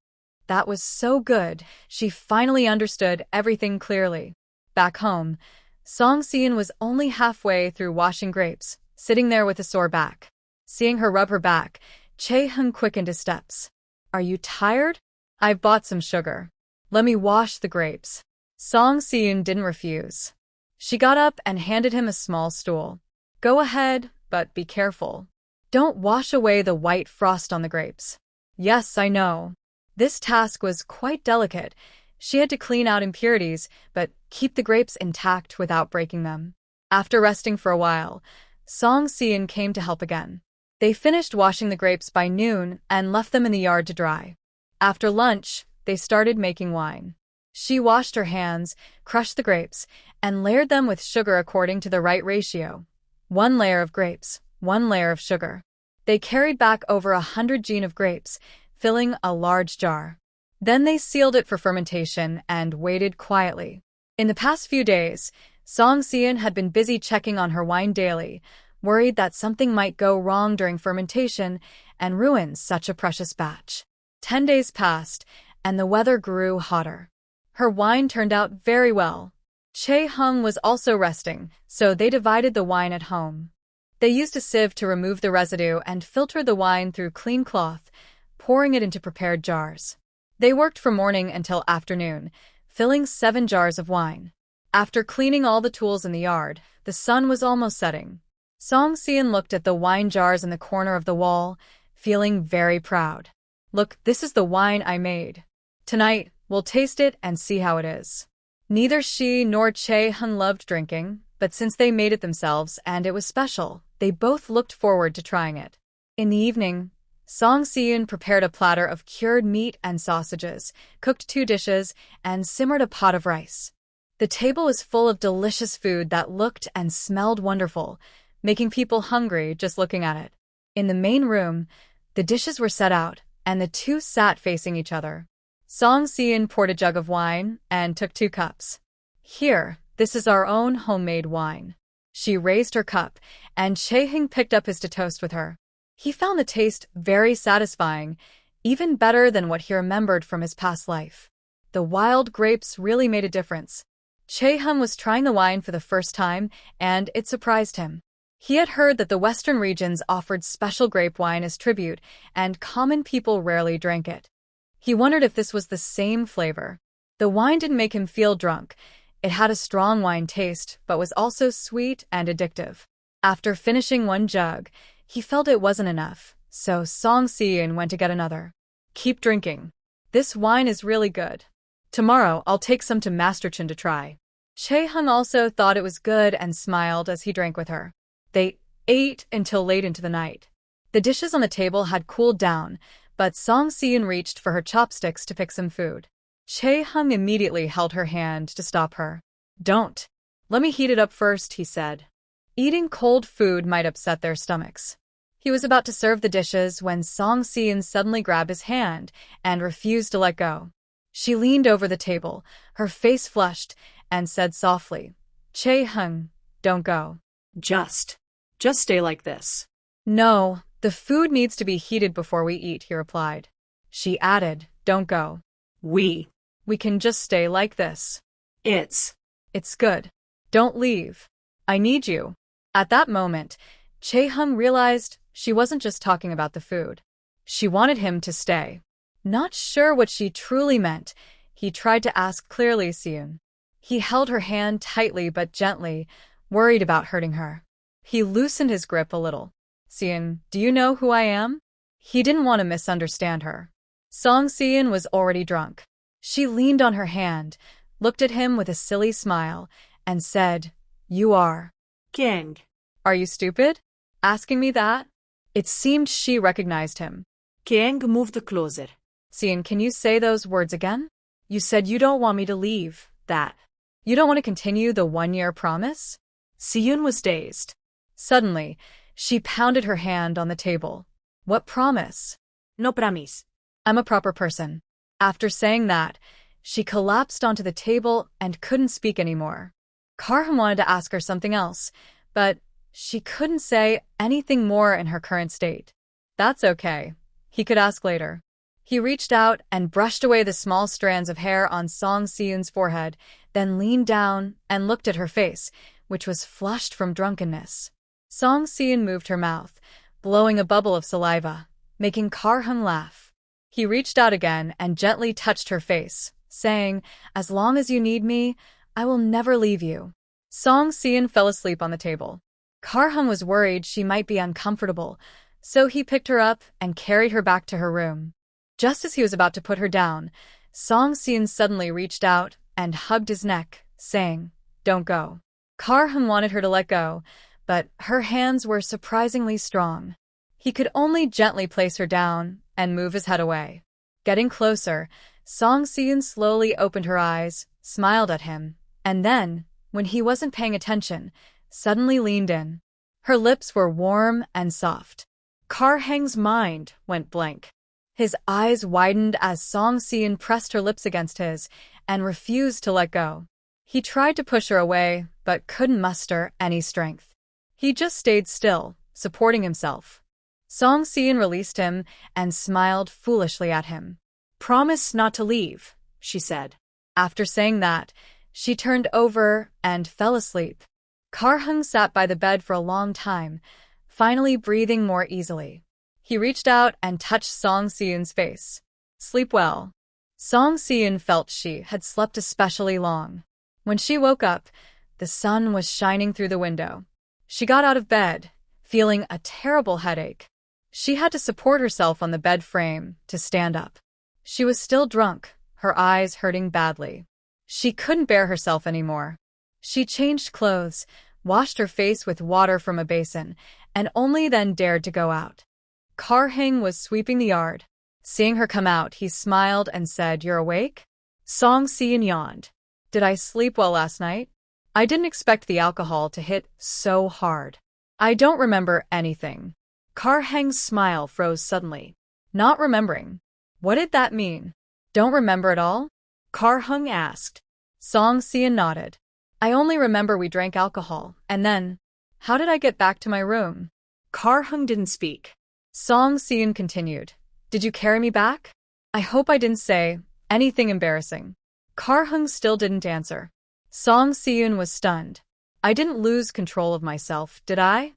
That was so good, she finally understood everything clearly. Back home, Song Xian was only halfway through washing grapes, sitting there with a sore back. Seeing her rub her back, Chae-hung quickened his steps. Are you tired? I've bought some sugar. Let me wash the grapes. Song Xian didn't refuse. She got up and handed him a small stool. Go ahead, but be careful. Don't wash away the white frost on the grapes. Yes, I know. This task was quite delicate. She had to clean out impurities, but keep the grapes intact without breaking them. After resting for a while, Song Xian came to help again. They finished washing the grapes by noon and left them in the yard to dry. After lunch, they started making wine. She washed her hands, crushed the grapes, and layered them with sugar according to the right ratio. 1 layer of grapes, 1 layer of sugar. They carried back over 100 jin of grapes, filling a large jar. Then they sealed it for fermentation and waited quietly. In the past few days, Song Xian had been busy checking on her wine daily, worried that something might go wrong during fermentation and ruin such a precious batch. 10 days passed, and the weather grew hotter. Her wine turned out very well. Chae-hung was also resting, so they divided the wine at home. They used a sieve to remove the residue and filtered the wine through clean cloth, pouring it into prepared jars. They worked from morning until afternoon, filling 7 jars of wine. After cleaning all the tools in the yard, the sun was almost setting. Song Xian looked at the wine jars in the corner of the wall, feeling very proud. Look, this is the wine I made. Tonight, we'll taste it and see how it is. Neither she nor Chae-hung loved drinking, but since they made it themselves and it was special, they both looked forward to trying it. In the evening, Song Xian prepared a platter of cured meat and sausages, cooked 2 dishes, and simmered a pot of rice. The table was full of delicious food that looked and smelled wonderful, making people hungry just looking at it. In the main room, the dishes were set out, and the two sat facing each other. Song Xian poured a jug of wine and took 2 cups. Here, this is our own homemade wine. She raised her cup, and Chae-hung picked up his to toast with her. He found the taste very satisfying, even better than what he remembered from his past life. The wild grapes really made a difference. Chae-hung was trying the wine for the first time, and it surprised him. He had heard that the western regions offered special grape wine as tribute, and common people rarely drank it. He wondered if this was the same flavor. The wine didn't make him feel drunk. It had a strong wine taste, but was also sweet and addictive. After finishing one jug, he felt it wasn't enough, so Song Si-eun went to get another. Keep drinking. This wine is really good. Tomorrow, I'll take some to Master Chin to try. Chae-hung also thought it was good and smiled as he drank with her. They ate until late into the night. The dishes on the table had cooled down, but Song Si-eun reached for her chopsticks to pick some food. Chae-hung immediately held her hand to stop her. Don't. Let me heat it up first, he said. Eating cold food might upset their stomachs. He was about to serve the dishes when Song Si-eun suddenly grabbed his hand and refused to let go. She leaned over the table, her face flushed, and said softly, Chae-hung, don't go. Just stay like this. No, the food needs to be heated before we eat, he replied. She added, don't go. We can just stay like this. It's good. Don't leave. I need you. At that moment, Chae-hung realized she wasn't just talking about the food. She wanted him to stay. Not sure what she truly meant, he tried to ask clearly Si-eun. He held her hand tightly but gently, worried about hurting her. He loosened his grip a little. Si-eun, do you know who I am? He didn't want to misunderstand her. Song Si-eun was already drunk. She leaned on her hand, looked at him with a silly smile, and said, You are. Gang. Are you stupid? Asking me that? It seemed she recognized him. Gang, move the closer. Si-eun, can you say those words again? You said you don't want me to leave, that. You don't want to continue the 1-year promise? Si-eun was dazed. Suddenly, she pounded her hand on the table. What promise? No promise. I'm a proper person. After saying that, she collapsed onto the table and couldn't speak anymore. Karham wanted to ask her something else, but she couldn't say anything more in her current state. That's okay. He could ask later. He reached out and brushed away the small strands of hair on Song Si-eun's forehead, then leaned down and looked at her face, which was flushed from drunkenness. Song Si-eun moved her mouth, blowing a bubble of saliva, making Karham laugh. He reached out again and gently touched her face, saying, As long as you need me, I will never leave you. Song Si-eun fell asleep on the table. Karham was worried she might be uncomfortable, so he picked her up and carried her back to her room. Just as he was about to put her down, Song Si-eun suddenly reached out and hugged his neck, saying, Don't go. Karham wanted her to let go, but her hands were surprisingly strong. He could only gently place her down and move his head away. Getting closer, Song Si-eun slowly opened her eyes, smiled at him, and then, when he wasn't paying attention, suddenly leaned in. Her lips were warm and soft. Karhang's mind went blank. His eyes widened as Song Si-eun pressed her lips against his and refused to let go. He tried to push her away, but couldn't muster any strength. He just stayed still, supporting himself. Song Si-eun released him and smiled foolishly at him. Promise not to leave, she said. After saying that, she turned over and fell asleep. Karhang sat by the bed for a long time, finally breathing more easily. He reached out and touched Song Si-eun's face. Sleep well. Song Si-eun felt she had slept especially long. When she woke up, the sun was shining through the window. She got out of bed, feeling a terrible headache. She had to support herself on the bed frame to stand up. She was still drunk, her eyes hurting badly. She couldn't bear herself anymore. She changed clothes, washed her face with water from a basin, and only then dared to go out. Karhang was sweeping the yard. Seeing her come out, he smiled and said, You're awake? Song Si-eun yawned. Did I sleep well last night? I didn't expect the alcohol to hit so hard. I don't remember anything. Karhang's smile froze suddenly. Not remembering. What did that mean? Don't remember at all? Karhang asked. Song Si-eun nodded. I only remember we drank alcohol, and then, how did I get back to my room? Karhang didn't speak. Song Si-eun continued. Did you carry me back? I hope I didn't say anything embarrassing. Karhang still didn't answer. Song Si-eun was stunned. I didn't lose control of myself, did I?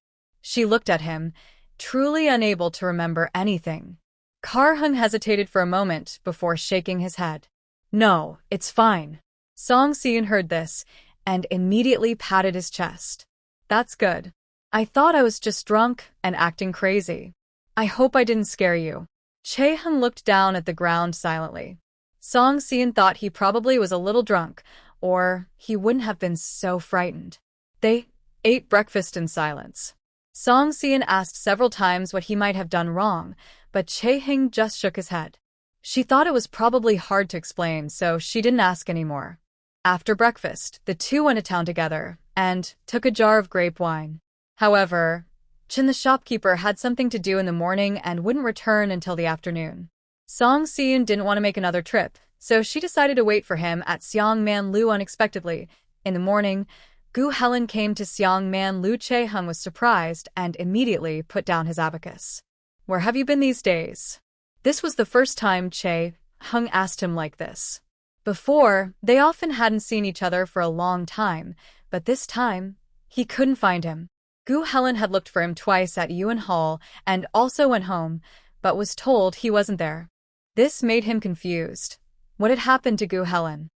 She looked at him, truly unable to remember anything. Kar-hung hesitated for a moment before shaking his head. No, it's fine. Song Si-eun heard this and immediately patted his chest. That's good. I thought I was just drunk and acting crazy. I hope I didn't scare you. Chae-hung looked down at the ground silently. Song Si-eun thought he probably was a little drunk, or he wouldn't have been so frightened. They ate breakfast in silence. Song Si-eun asked several times what he might have done wrong, but Chae-hung just shook his head. She thought it was probably hard to explain, so she didn't ask anymore. After breakfast, the two went to town together and took a jar of grape wine. However, Chin the shopkeeper had something to do in the morning and wouldn't return until the afternoon. Song Si-eun didn't want to make another trip, so she decided to wait for him at Seongman-lu unexpectedly. In the morning, Gu Helen came to Seongman-lu. Chae-hung was surprised and immediately put down his abacus. Where have you been these days? This was the first time Chae-hung asked him like this. Before, they often hadn't seen each other for a long time, but this time, he couldn't find him. Gu Helen had looked for him twice at Yuan Hall and also went home, but was told he wasn't there. This made him confused. What had happened to Gu Helen?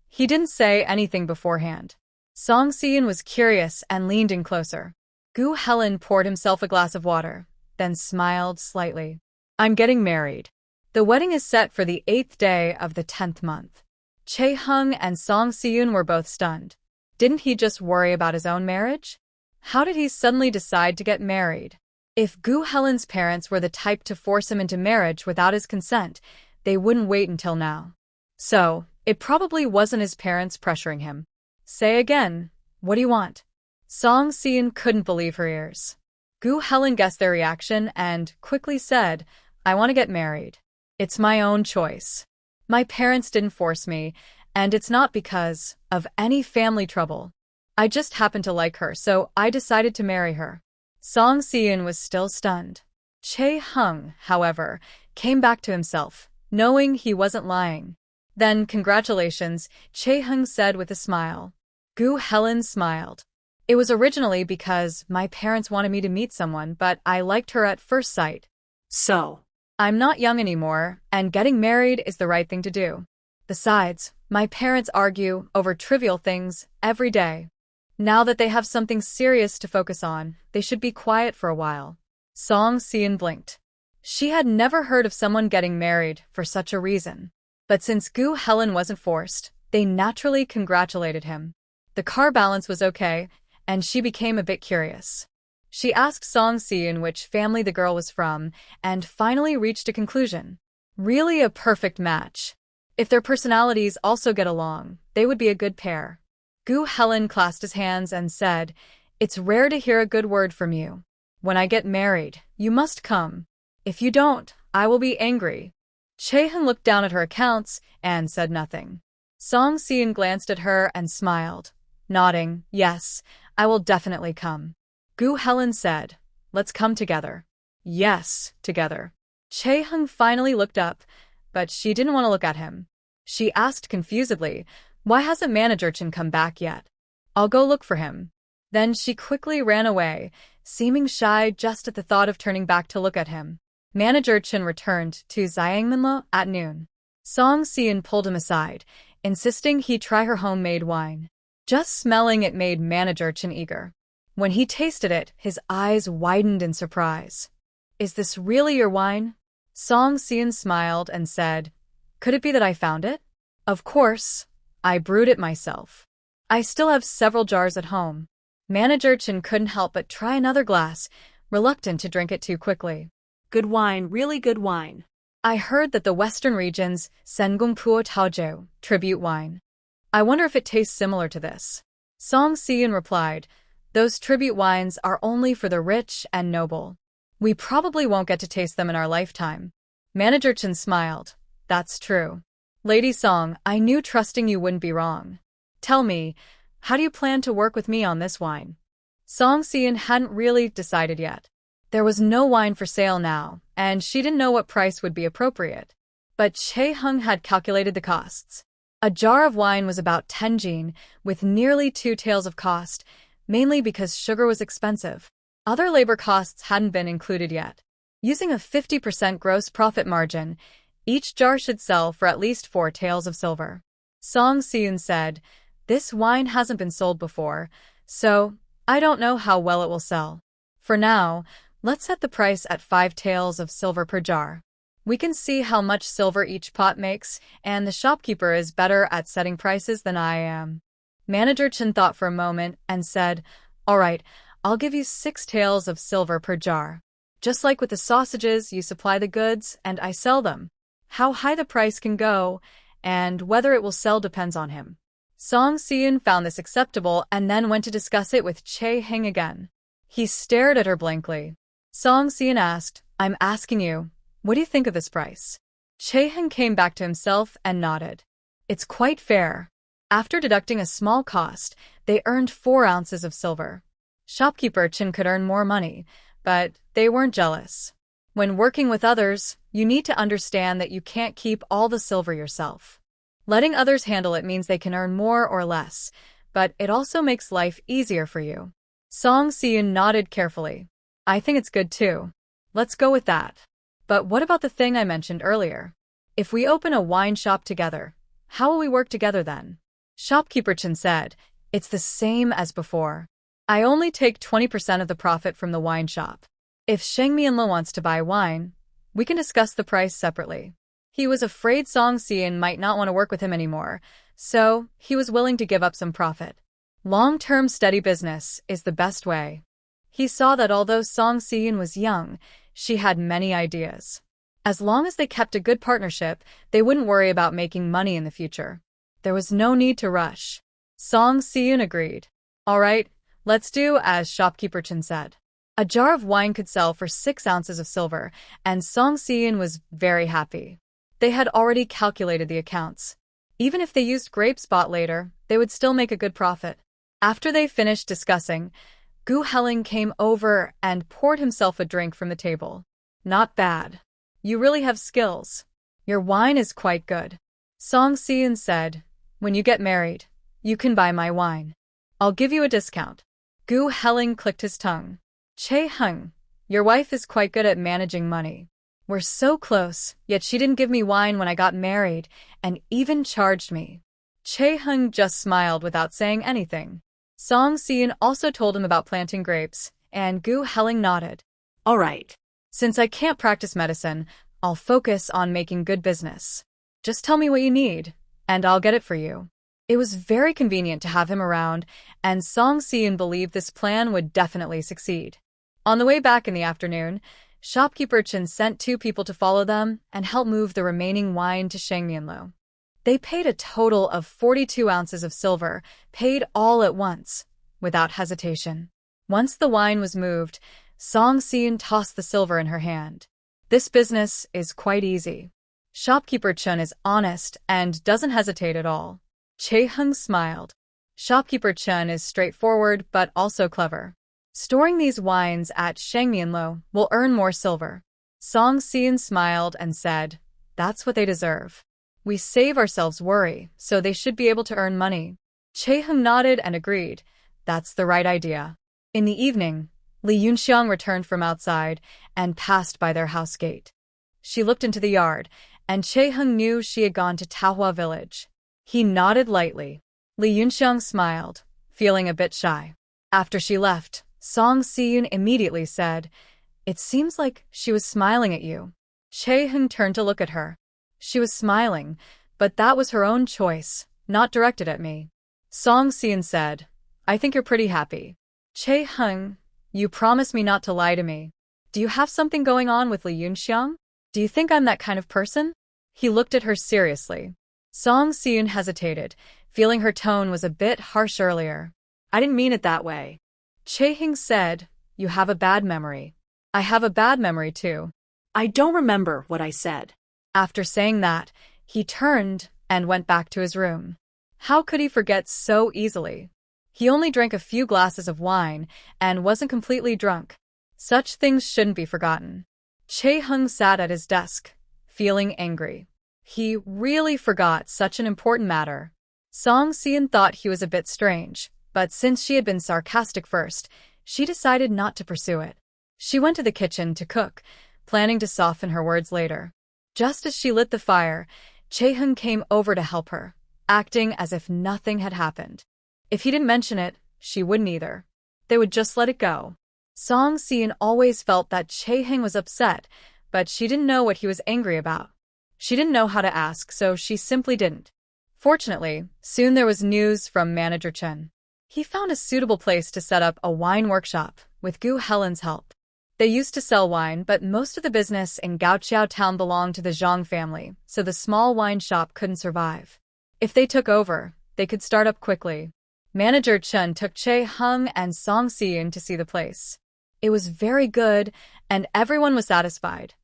He didn't say anything beforehand. Song Si-eun was curious and leaned in closer. Gu Helen poured himself a glass of water, then smiled slightly. I'm getting married. The wedding is set for the 8th day of the 10th month. Chae-hung and Song Si-eun were both stunned. Didn't he just worry about his own marriage? How did he suddenly decide to get married? If Gu Helen's parents were the type to force him into marriage without his consent, they wouldn't wait until now. So, it probably wasn't his parents pressuring him. Say again, what do you want? Song Si-eun couldn't believe her ears. Gu Helen guessed their reaction and quickly said, I want to get married. It's my own choice. My parents didn't force me, and it's not because of any family trouble. I just happened to like her, so I decided to marry her. Song Si-eun was still stunned. Chae-hung, however, came back to himself, knowing he wasn't lying. Then, congratulations, Chae-hung said with a smile. Gu Helen smiled. It was originally because my parents wanted me to meet someone, but I liked her at first sight. So, I'm not young anymore, and getting married is the right thing to do. Besides, my parents argue over trivial things every day. Now that they have something serious to focus on, they should be quiet for a while. Song Si-eun blinked. She had never heard of someone getting married for such a reason. But since Gu Helen wasn't forced, they naturally congratulated him. The car balance was okay, and she became a bit curious. She asked Song Si-eun which family the girl was from, and finally reached a conclusion. Really a perfect match. If their personalities also get along, they would be a good pair. Gu Helen clasped his hands and said, It's rare to hear a good word from you. When I get married, you must come. If you don't, I will be angry. Chae-hung looked down at her accounts and said nothing. Song Si-eun glanced at her and smiled, nodding, Yes, I will definitely come. Gu Helen said, Let's come together. Yes, together. Chae-hung finally looked up, but she didn't want to look at him. She asked confusedly, Why hasn't Manager Chin come back yet? I'll go look for him. Then she quickly ran away, seeming shy just at the thought of turning back to look at him. Manager Chin returned to Xiangmanlo at noon. Song Si-eun pulled him aside, insisting he try her homemade wine. Just smelling it made Manager Chin eager. When he tasted it, his eyes widened in surprise. Is this really your wine? Song Si-eun smiled and said, Could it be that I found it? Of course. I brewed it myself. I still have several jars at home. Manager Chin couldn't help but try another glass, reluctant to drink it too quickly. good wine, really good wine. I heard that the Western region's Sengung Puo Taojiu tribute wine. I wonder if it tastes similar to this. Song Si-eun replied, Those tribute wines are only for the rich and noble. We probably won't get to taste them in our lifetime. Manager Chin smiled. That's true. Lady Song, I knew trusting you wouldn't be wrong. Tell me, how do you plan to work with me on this wine? Song Si-eun hadn't really decided yet. There was no wine for sale now, and she didn't know what price would be appropriate. But Chae-hung had calculated the costs. A jar of wine was about 10 jin, with nearly 2 taels of cost, mainly because sugar was expensive. Other labor costs hadn't been included yet. Using a 50% gross profit margin, each jar should sell for at least 4 taels of silver. Song Si-eun said, "This wine hasn't been sold before, so I don't know how well it will sell. For now, let's set the price at 5 taels of silver per jar. We can see how much silver each pot makes, and the shopkeeper is better at setting prices than I am." Manager Chen thought for a moment and said, "All right, I'll give you 6 taels of silver per jar. Just like with the sausages, you supply the goods and I sell them. How high the price can go and whether it will sell depends on him." Song Si-eun found this acceptable and then went to discuss it with Chae-hing again. He stared at her blankly. Song Si-eun asked, "I'm asking you, what do you think of this price?" Chae-hing came back to himself and nodded. "It's quite fair." After deducting a small cost, they earned 4 ounces of silver. Shopkeeper Chen could earn more money, but they weren't jealous. When working with others, you need to understand that you can't keep all the silver yourself. Letting others handle it means they can earn more or less, but it also makes life easier for you. Song Si-eun nodded carefully. "I think it's good too. Let's go with that. But what about the thing I mentioned earlier? If we open a wine shop together, how will we work together then?" Shopkeeper Chen said, "It's the same as before. I only take 20% of the profit from the wine shop. If Sheng Mianlo wants to buy wine, we can discuss the price separately." He was afraid Song Si-eun might not want to work with him anymore, so he was willing to give up some profit. Long-term steady business is the best way. He saw that although Song Si-eun was young, she had many ideas. As long as they kept a good partnership, they wouldn't worry about making money in the future. There was no need to rush. Song Si-eun agreed. "All right, let's do as Shopkeeper Chen said." A jar of wine could sell for 6 ounces of silver, and Song Si-eun was very happy. They had already calculated the accounts. Even if they used grapes bought later, they would still make a good profit. After they finished discussing, Gu Helling came over and poured himself a drink from the table. "Not bad. You really have skills. Your wine is quite good." Song Si-eun said, "When you get married, you can buy my wine. I'll give you a discount." Gu Helling clicked his tongue. "Chae-hung, your wife is quite good at managing money. We're so close, yet she didn't give me wine when I got married, and even charged me." Chae-hung just smiled without saying anything. Song Si-eun also told him about planting grapes, and Gu Helling nodded. All right. "Since I can't practice medicine, I'll focus on making good business. Just tell me what you need, and I'll get it for you." It was very convenient to have him around, and Song Si-eun believed this plan would definitely succeed. On the way back in the afternoon, Shopkeeper Chen sent 2 people to follow them and help move the remaining wine to Sheng Mianlo. They paid a total of 42 ounces of silver, paid all at once, without hesitation. Once the wine was moved, Song Si-eun tossed the silver in her hand. "This business is quite easy. Shopkeeper Chen is honest and doesn't hesitate at all." Chae-hung smiled. Shopkeeper Chen is straightforward but also clever. Storing these wines at Sheng Mianlo will earn more silver. Song Si-eun smiled and said, "That's what they deserve. We save ourselves worry, so they should be able to earn money." Chae-hung nodded and agreed. That's the right idea. In the evening, Li Yunxiang returned from outside and passed by their house gate. She looked into the yard, and Chae-hung knew she had gone to Tahua village. He nodded lightly. Li Yunxiang smiled, feeling a bit shy. After she left, Song Si-eun immediately said, "It seems like she was smiling at you." Chae-hung turned to look at her. She was smiling, but that was her own choice, not directed at me. Song Si-eun said, "I think you're pretty happy." Chae-hung, "You promised me not to lie to me. Do you have something going on with Li Yunxiang? Do you think I'm that kind of person?" He looked at her seriously. Song Si-eun hesitated, feeling her tone was a bit harsh earlier. I didn't mean it that way. Chae-hing said, "You have a bad memory." "I have a bad memory too." I don't remember what I said. After saying that, he turned and went back to his room. How could he forget so easily? He only drank a few glasses of wine and wasn't completely drunk. Such things shouldn't be forgotten. Chae-hung sat at his desk, feeling angry. He really forgot such an important matter. Song Si-eun thought he was a bit strange, but since she had been sarcastic first, she decided not to pursue it. She went to the kitchen to cook, planning to soften her words later. Just as she lit the fire, Chae-hyun came over to help her, acting as if nothing had happened. If he didn't mention it, she wouldn't either. They would just let it go. Song Si-in always felt that Chae-hyun was upset, but she didn't know what he was angry about. She didn't know how to ask, so she simply didn't. Fortunately, soon there was news from Manager Chun. He found a suitable place to set up a wine workshop, with Gu Helen's help. They used to sell wine, but most of the business in Gaoqiao town belonged to the Zhang family, so the small wine shop couldn't survive. If they took over, they could start up quickly. Manager Chun took Chae-hyun and Song Si-in to see the place. It was very good, and everyone was satisfied.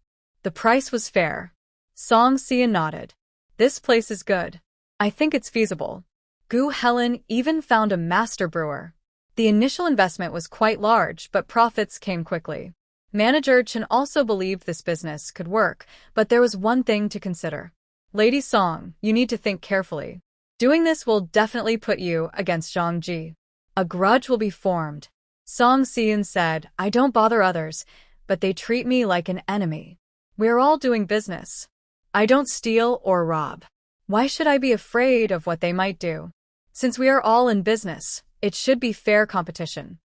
The price was fair. Song Si-in nodded. This place is good. I think it's feasible. Gu Helen even found a master brewer. The initial investment was quite large, but profits came quickly. Manager Chen also believed this business could work, but there was one thing to consider. Lady Song, you need to think carefully. Doing this will definitely put you against Zhang Ji. A grudge will be formed. Song Si-in said, I don't bother others, but they treat me like an enemy. We're all doing business. I don't steal or rob. Why should I be afraid of what they might do? Since we are all in business, it should be fair competition.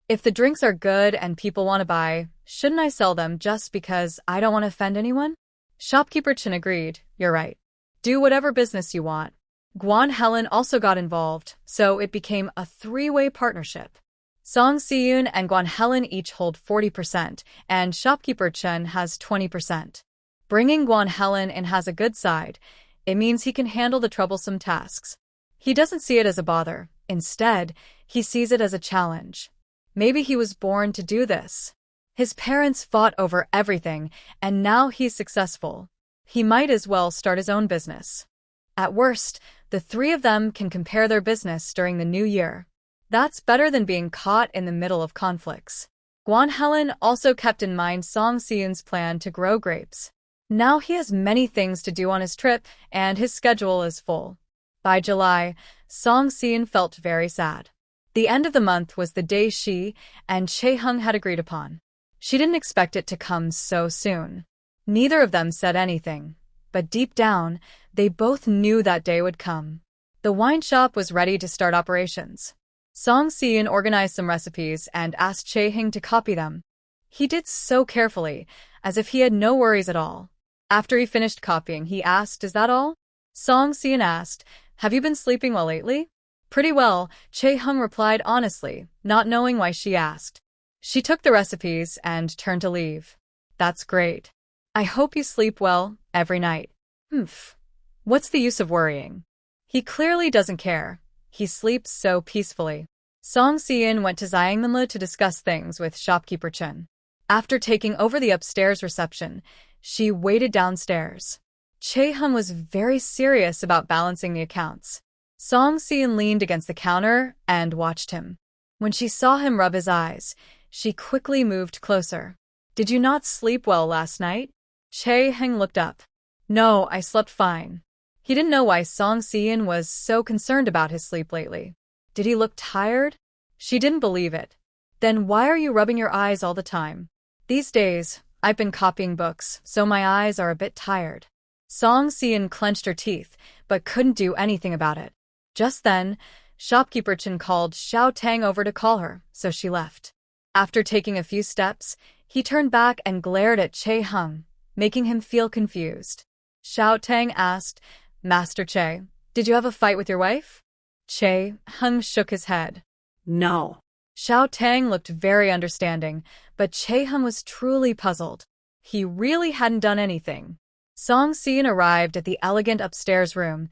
If the drinks are good and people want to buy, shouldn't I sell them just because I don't want to offend anyone? Shopkeeper Chen agreed, you're right. Do whatever business you want. Guan Helen also got involved, so it became a three-way partnership. Song Si-in and Guan Helen each hold 40%, and Shopkeeper Chen has 20%. Bringing Guan Helen in has a good side. It means he can handle the troublesome tasks. He doesn't see it as a bother. Instead, he sees it as a challenge. Maybe he was born to do this. His parents fought over everything, and now he's successful. He might as well start his own business. At worst, the three of them can compare their business during the new year. That's better than being caught in the middle of conflicts. Guan Helen also kept in mind Song Si-in's plan to grow grapes. Now he has many things to do on his trip, and his schedule is full. By July, Song Si-in felt very sad. The end of the month was the day she and Chae-hyun had agreed upon. She didn't expect it to come so soon. Neither of them said anything, but deep down, they both knew that day would come. The wine shop was ready to start operations. Song Si-in organized some recipes and asked Chae-hyun to copy them. He did so carefully, as if he had no worries at all. After he finished copying, he asked, is that all? Song Si-in asked, have you been sleeping well lately? Pretty well, Chae-hyun replied honestly, not knowing why she asked. She took the recipes and turned to leave. That's great. I hope you sleep well every night. What's the use of worrying? He clearly doesn't care. He sleeps so peacefully. Song Si-in went to Zhangmanla to discuss things with shopkeeper Chen. After taking over the upstairs reception, she waited downstairs. Chae-hyun was very serious about balancing the accounts. Song Si-in leaned against the counter and watched him. When she saw him rub his eyes, she quickly moved closer. Did you not sleep well last night? Chae-hyun looked up. No, I slept fine. He didn't know why Song Si-in was so concerned about his sleep lately. Did he look tired? She didn't believe it. Then why are you rubbing your eyes all the time? These days, I've been copying books, so my eyes are a bit tired. Song Si-in clenched her teeth, but couldn't do anything about it. Just then, shopkeeper Chen called Xiao Tang over to call her, so she left. After taking a few steps, he turned back and glared at Chae-hyun, making him feel confused. Xiao Tang asked, Master Che, did you have a fight with your wife? Chae-hyun shook his head. No. Xiao Tang looked very understanding, but Chae-hyun was truly puzzled. He really hadn't done anything. Song Si-in arrived at the elegant upstairs room,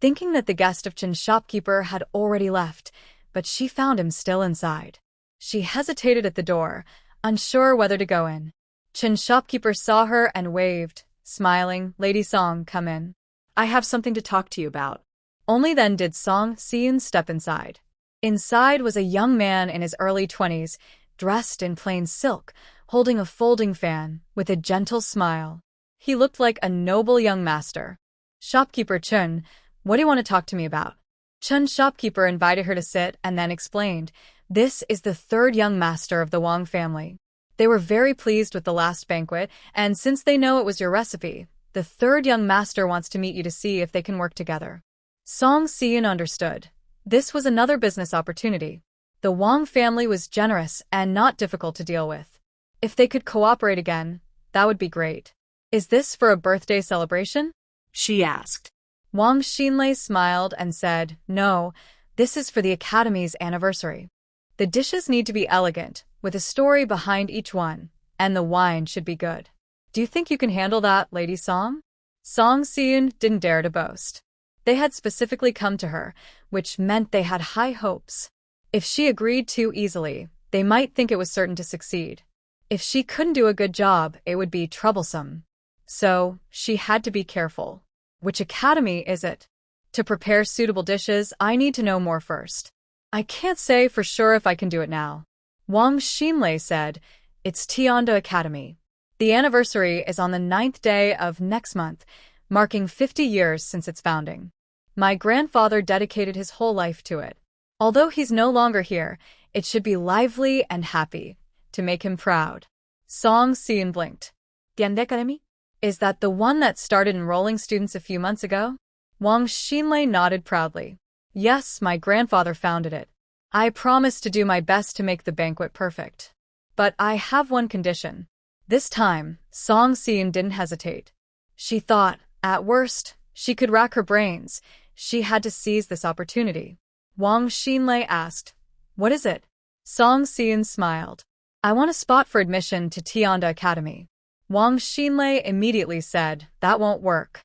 thinking that the guest of Chen's shopkeeper had already left, but she found him still inside. She hesitated at the door, unsure whether to go in. Chen's shopkeeper saw her and waved, smiling, Lady Song, come in. I have something to talk to you about. Only then did Song Si-in step inside. Inside was a young man in his early 20s, dressed in plain silk, holding a folding fan, with a gentle smile. He looked like a noble young master. Shopkeeper Chun, what do you want to talk to me about? Chun's shopkeeper invited her to sit and then explained, This is the third young master of the Wang family. They were very pleased with the last banquet, and since they know it was your recipe, the third young master wants to meet you to see if they can work together. Song Xian understood. This was another business opportunity. The Wang family was generous and not difficult to deal with. If they could cooperate again, that would be great. Is this for a birthday celebration? She asked. Wang Xinlei smiled and said, no, this is for the Academy's anniversary. The dishes need to be elegant, with a story behind each one, and the wine should be good. Do you think you can handle that, Lady Song? Song Xian didn't dare to boast. They had specifically come to her, which meant they had high hopes. If she agreed too easily, they might think it was certain to succeed. If she couldn't do a good job, it would be troublesome. So, she had to be careful. Which academy is it? To prepare suitable dishes, I need to know more first. I can't say for sure if I can do it now. Wang Xinlei said, it's Tianda Academy. The anniversary is on the 9th day of next month, marking 50 years since its founding. My grandfather dedicated his whole life to it. Although he's no longer here, it should be lively and happy, to make him proud. Song Xian blinked. Tianda Academy? Is that the one that started enrolling students a few months ago? Wang Xinlei nodded proudly. Yes, my grandfather founded it. I promise to do my best to make the banquet perfect. But I have one condition. This time, Song Xian didn't hesitate. She thought, at worst, she could rack her brains. She had to seize this opportunity. Wang Xinlei asked, what is it? Song Xian smiled. I want a spot for admission to Tianda Academy. Wang Xinlei immediately said, that won't work.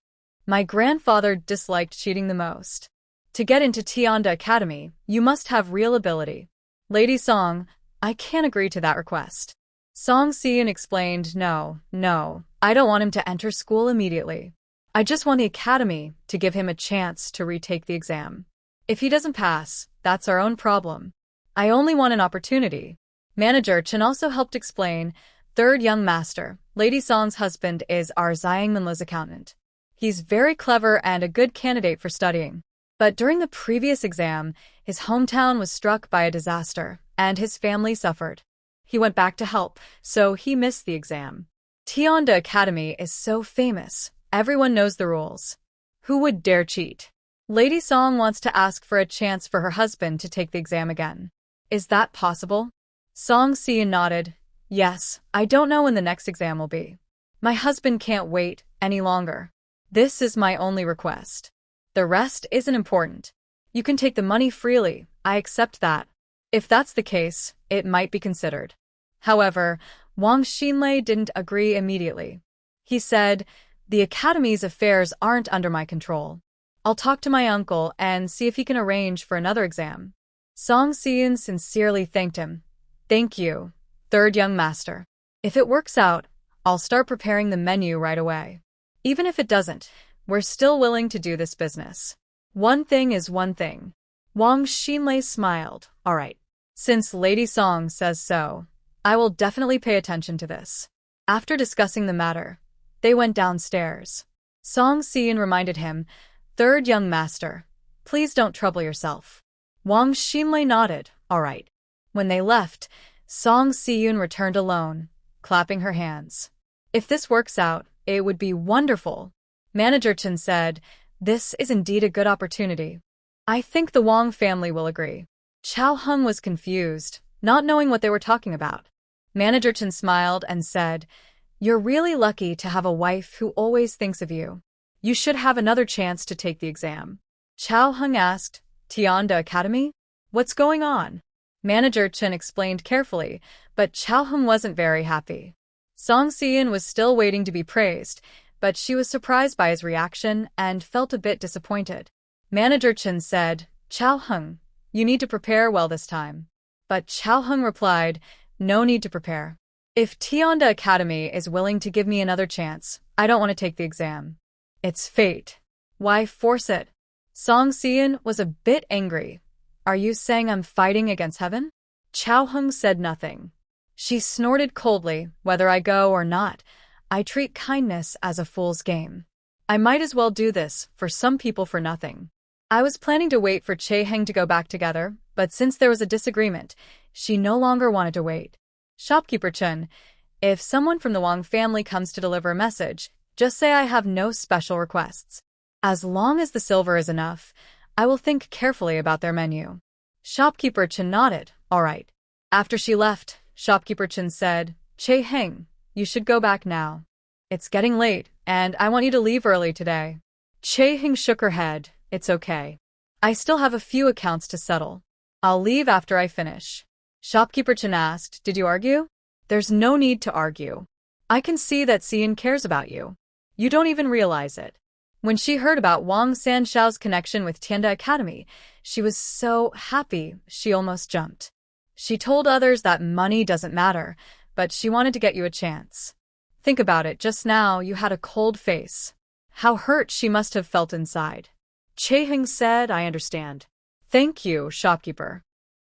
My grandfather disliked cheating the most. To get into Tianda Academy, you must have real ability. Lady Song, I can't agree to that request. Song Xian explained, no, I don't want him to enter school immediately. I just want the academy to give him a chance to retake the exam. If he doesn't pass, that's our own problem. I only want an opportunity. Manager Chen also helped explain, third young master, Lady Song's husband is our Xiangmanla's accountant. He's very clever and a good candidate for studying. But during the previous exam, his hometown was struck by a disaster, and his family suffered. He went back to help, so he missed the exam. Tianda Academy is so famous, everyone knows the rules. Who would dare cheat? Lady Song wants to ask for a chance for her husband to take the exam again. Is that possible? Song Xian nodded. Yes, I don't know when the next exam will be. My husband can't wait any longer. This is my only request. The rest isn't important. You can take the money freely, I accept that. If that's the case, it might be considered. However, Wang Xinlei didn't agree immediately. He said, the academy's affairs aren't under my control. I'll talk to my uncle and see if he can arrange for another exam. Song Xian sincerely thanked him. Thank you, third young master. If it works out, I'll start preparing the menu right away. Even if it doesn't, we're still willing to do this business. One thing is one thing. Wang Xinlei smiled. All right. Since Lady Song says so, I will definitely pay attention to this. After discussing the matter, they went downstairs. Song Xian reminded him, third young master, please don't trouble yourself. Wang Xinlei nodded. All right. When they left, Song Xian returned alone, clapping her hands. If this works out, it would be wonderful. Manager Chen said, this is indeed a good opportunity. I think the Wang family will agree. Chao Hung was confused, not knowing what they were talking about. Manager Chen smiled and said, you're really lucky to have a wife who always thinks of you. You should have another chance to take the exam. Chao Hung asked, Tianda Academy? What's going on? Manager Chen explained carefully, but Chao Hung wasn't very happy. Song Xian was still waiting to be praised, but she was surprised by his reaction and felt a bit disappointed. Manager Chen said, Chao Hung, you need to prepare well this time. But Chao Hung replied, no need to prepare. If Tianda Academy is willing to give me another chance, I don't want to take the exam. It's fate. Why force it? Song Xian was a bit angry. Are you saying I'm fighting against heaven? Chao Hung said nothing. She snorted coldly, whether I go or not, I treat kindness as a fool's game. I might as well do this for some people for nothing. I was planning to wait for Che Heng to go back together, But since there was a disagreement, she no longer wanted to wait. Shopkeeper Chun, if someone from the Wang family comes to deliver a message, just say I have no special requests. As long as the silver is enough, I will think carefully about their menu. Shopkeeper Chun nodded, all right. After she left, Shopkeeper Chun said, Che Heng, you should go back now. It's getting late, and I want you to leave early today. Che Heng shook her head, it's okay. I still have a few accounts to settle. I'll leave after I finish. Shopkeeper Chun asked, did you argue? There's no need to argue. I can see that Xian cares about you. You don't even realize it. When she heard about Wang Sanxiao's connection with Tianda Academy, she was so happy she almost jumped. She told others that money doesn't matter, but she wanted to get you a chance. Think about it, just now you had a cold face. How hurt she must have felt inside. Che Heng said, I understand. Thank you, shopkeeper.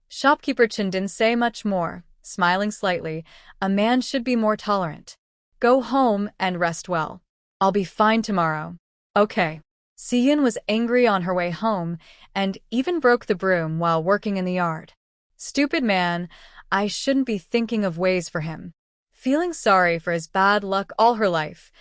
Shopkeeper Chen didn't say much more, smiling slightly. A man should be more tolerant. Go home and rest well. I'll be fine tomorrow. Okay. Xian was angry on her way home and even broke the broom while working in the yard. Stupid man, I shouldn't be thinking of ways for him. Feeling sorry for his bad luck all her life.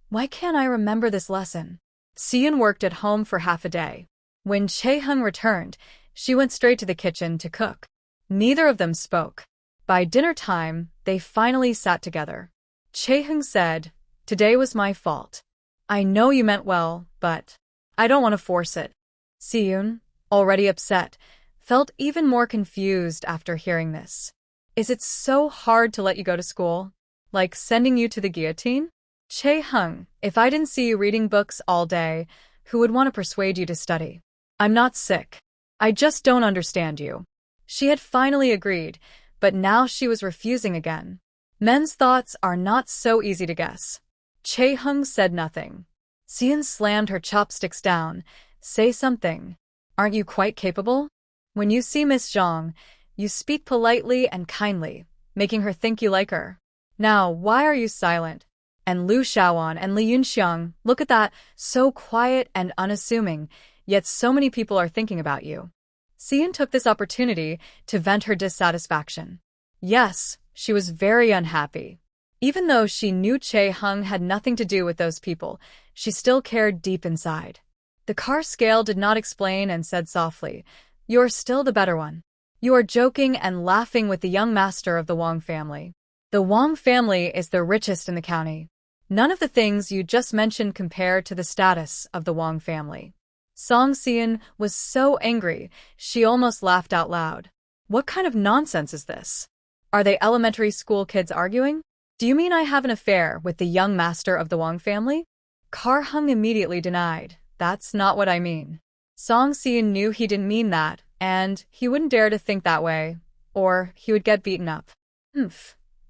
Why can't I remember this lesson? Xian worked at home for half a day. When Che Heng returned, she went straight to the kitchen to cook. Neither of them spoke. By dinner time, they finally sat together. Che Heng said, today was my fault. I know you meant well, but I don't want to force it. Xian, already upset, felt even more confused after hearing this. Is it so hard to let you go to school? Like sending you to the guillotine? Che Heng, if I didn't see you reading books all day, who would want to persuade you to study? I'm not sick. I just don't understand you. She had finally agreed, but now she was refusing again. Men's thoughts are not so easy to guess. Che Heng said nothing. Xian slammed her chopsticks down. Say something. Aren't you quite capable? When you see Miss Zhang, you speak politely and kindly, making her think you like her. Now, why are you silent? And Lu Xiaoan and Li Yunxiang, look at that, so quiet and unassuming, yet so many people are thinking about you. Xian took this opportunity to vent her dissatisfaction. Yes, she was very unhappy. Even though she knew Che Heng had nothing to do with those people, she still cared deep inside. The car scale did not explain and said softly, you're still the better one. You are joking and laughing with the young master of the Wang family. The Wang family is the richest in the county. None of the things you just mentioned compare to the status of the Wang family. Song Xian was so angry, she almost laughed out loud. What kind of nonsense is this? Are they elementary school kids arguing? Do you mean I have an affair with the young master of the Wang family? Car Heng immediately denied. That's not what I mean. Song Xian knew he didn't mean that, and he wouldn't dare to think that way, or he would get beaten up.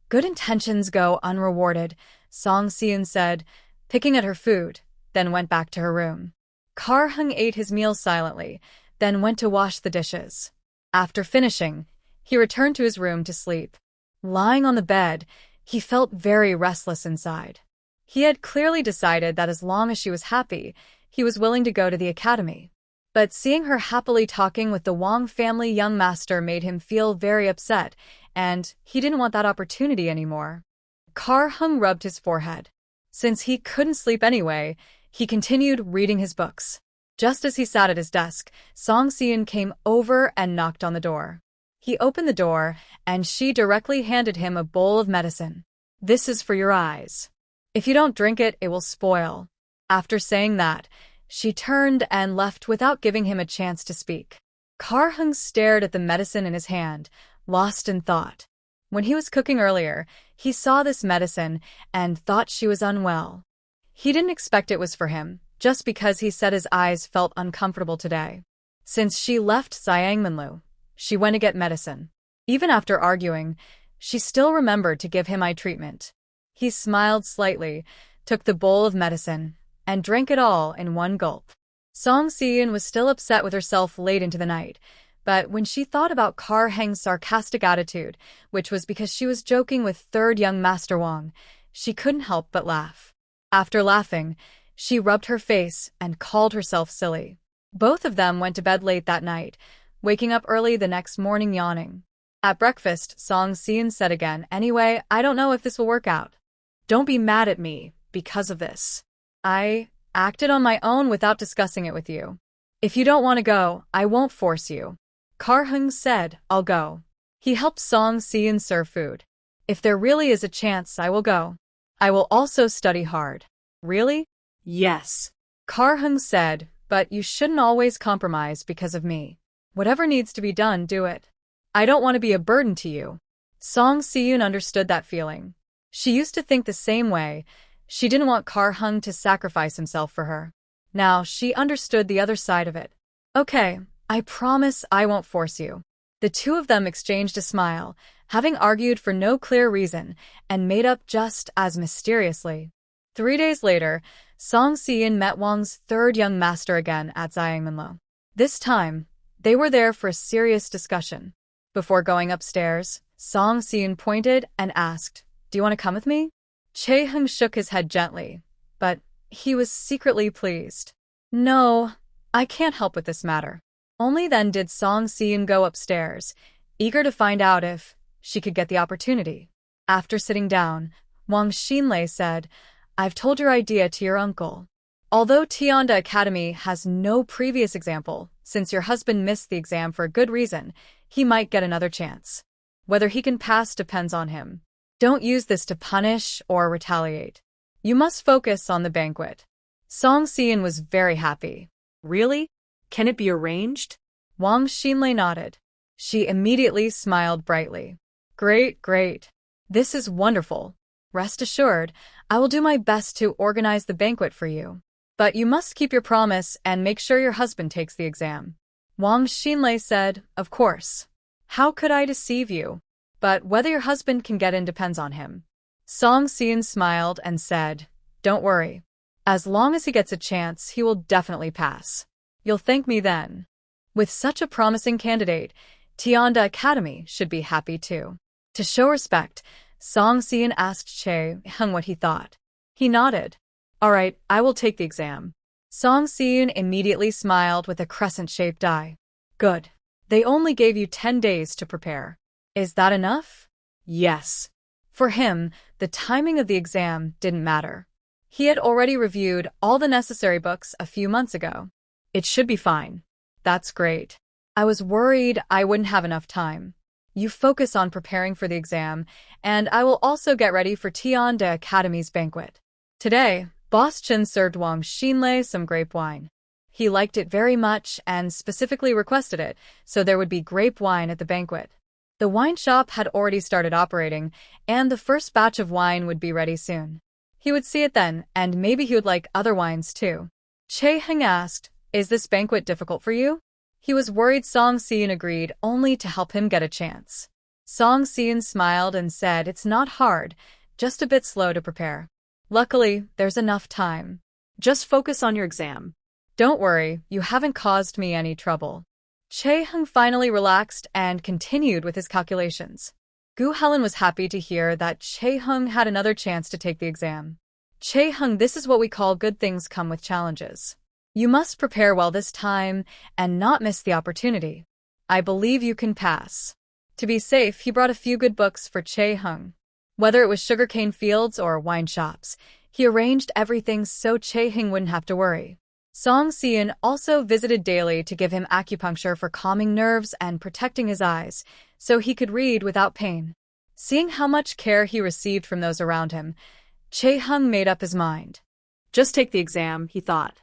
Good intentions go unrewarded, Song Xian said, picking at her food, then went back to her room. Car Heng ate his meal silently, then went to wash the dishes. After finishing, he returned to his room to sleep. Lying on the bed, he felt very restless inside. He had clearly decided that as long as she was happy, he was willing to go to the academy. But seeing her happily talking with the Wang family young master made him feel very upset, and he didn't want that opportunity anymore. Car Heng rubbed his forehead. Since he couldn't sleep anyway, he continued reading his books. Just as he sat at his desk, Song Xian came over and knocked on the door. He opened the door, and she directly handed him a bowl of medicine. This is for your eyes. If you don't drink it, it will spoil. After saying that, she turned and left without giving him a chance to speak. Car Heng stared at the medicine in his hand, lost in thought. When he was cooking earlier, he saw this medicine and thought she was unwell. He didn't expect it was for him, just because he said his eyes felt uncomfortable today. Since she left Xiangmenlu, she went to get medicine. Even after arguing, she still remembered to give him eye treatment. He smiled slightly, took the bowl of medicine, and drank it all in one gulp. Song Xian was still upset with herself late into the night, but when she thought about Car Heng's sarcastic attitude, which was because she was joking with third young Master Wang, she couldn't help but laugh. After laughing, she rubbed her face and called herself silly. Both of them went to bed late that night. waking up early the next morning yawning. At breakfast, Song Si-eun said again, "Anyway, I don't know if this will work out. Don't be mad at me because of this. I acted on my own without discussing it with you. If you don't want to go, I won't force you." Kar-hung said, "I'll go." He helped Song Si-eun serve food. "If there really is a chance, I will go. I will also study hard." "Really?" Yes. Kar-hung said, "But you shouldn't always compromise because of me. Whatever needs to be done, do it. I don't want to be a burden to you." Song Si-eun understood that feeling. She used to think the same way. She didn't want Kar-hung to sacrifice himself for her. Now she understood the other side of it. "Okay, I promise I won't force you." The two of them exchanged a smile, having argued for no clear reason, and made up just as mysteriously. 3 days later, Song Si-eun met Wang's third young master again at Zhangmenlo. This time, they were there for a serious discussion. Before going upstairs, Song Si-eun pointed and asked, "Do you want to come with me?" Chae-hung shook his head gently, but he was secretly pleased. "No, I can't help with this matter." Only then did Song Si-eun go upstairs, eager to find out if she could get the opportunity. After sitting down, Wang Xinlei said, "I've told your idea to your uncle. Although Tianda Academy has no previous example, since your husband missed the exam for a good reason, he might get another chance. Whether he can pass depends on him. Don't use this to punish or retaliate. You must focus on the banquet." Song Si-eun was very happy. Really? Can it be arranged? Wang Xinlei nodded. She immediately smiled brightly. "Great, great. This is wonderful. Rest assured, I will do my best to organize the banquet for you. But you must keep your promise and make sure your husband takes the exam." Wang Xinlei said, "Of course. How could I deceive you? But whether your husband can get in depends on him." Song Si-eun smiled and said, "Don't worry. As long as he gets a chance, he will definitely pass. You'll thank me then." With such a promising candidate, Tianda Academy should be happy too. To show respect, Song Si-eun asked Chae-hung what he thought. He nodded. "All right, I will take the exam." Song Si-eun immediately smiled with a crescent-shaped eye. "Good. They only gave you 10 days to prepare. Is that enough?" "Yes." For him, the timing of the exam didn't matter. He had already reviewed all the necessary books a few months ago. "It should be fine." "That's great. I was worried I wouldn't have enough time. You focus on preparing for the exam, and I will also get ready for Tianda Academy's banquet." Today, Boss Chen served Wang Xinlei some grape wine. He liked it very much and specifically requested it, so there would be grape wine at the banquet. The wine shop had already started operating, and the first batch of wine would be ready soon. He would see it then, and maybe he would like other wines too. Chae-hung asked, "Is this banquet difficult for you?" He was worried Song Si-eun agreed only to help him get a chance. Song Si-eun smiled and said, "It's not hard, just a bit slow to prepare. Luckily, there's enough time. Just focus on your exam." "Don't worry, you haven't caused me any trouble." Chae-hung finally relaxed and continued with his calculations. Gu Helen was happy to hear that Chae-hung had another chance to take the exam. "Chae-hung, this is what we call good things come with challenges. You must prepare well this time and not miss the opportunity. I believe you can pass." To be safe, he brought a few good books for Chae-hung. Whether it was sugarcane fields or wine shops, he arranged everything so Chae-hung wouldn't have to worry. Song Si-eun also visited daily to give him acupuncture for calming nerves and protecting his eyes, so he could read without pain. Seeing how much care he received from those around him, Chae-hung made up his mind. Just take the exam, he thought.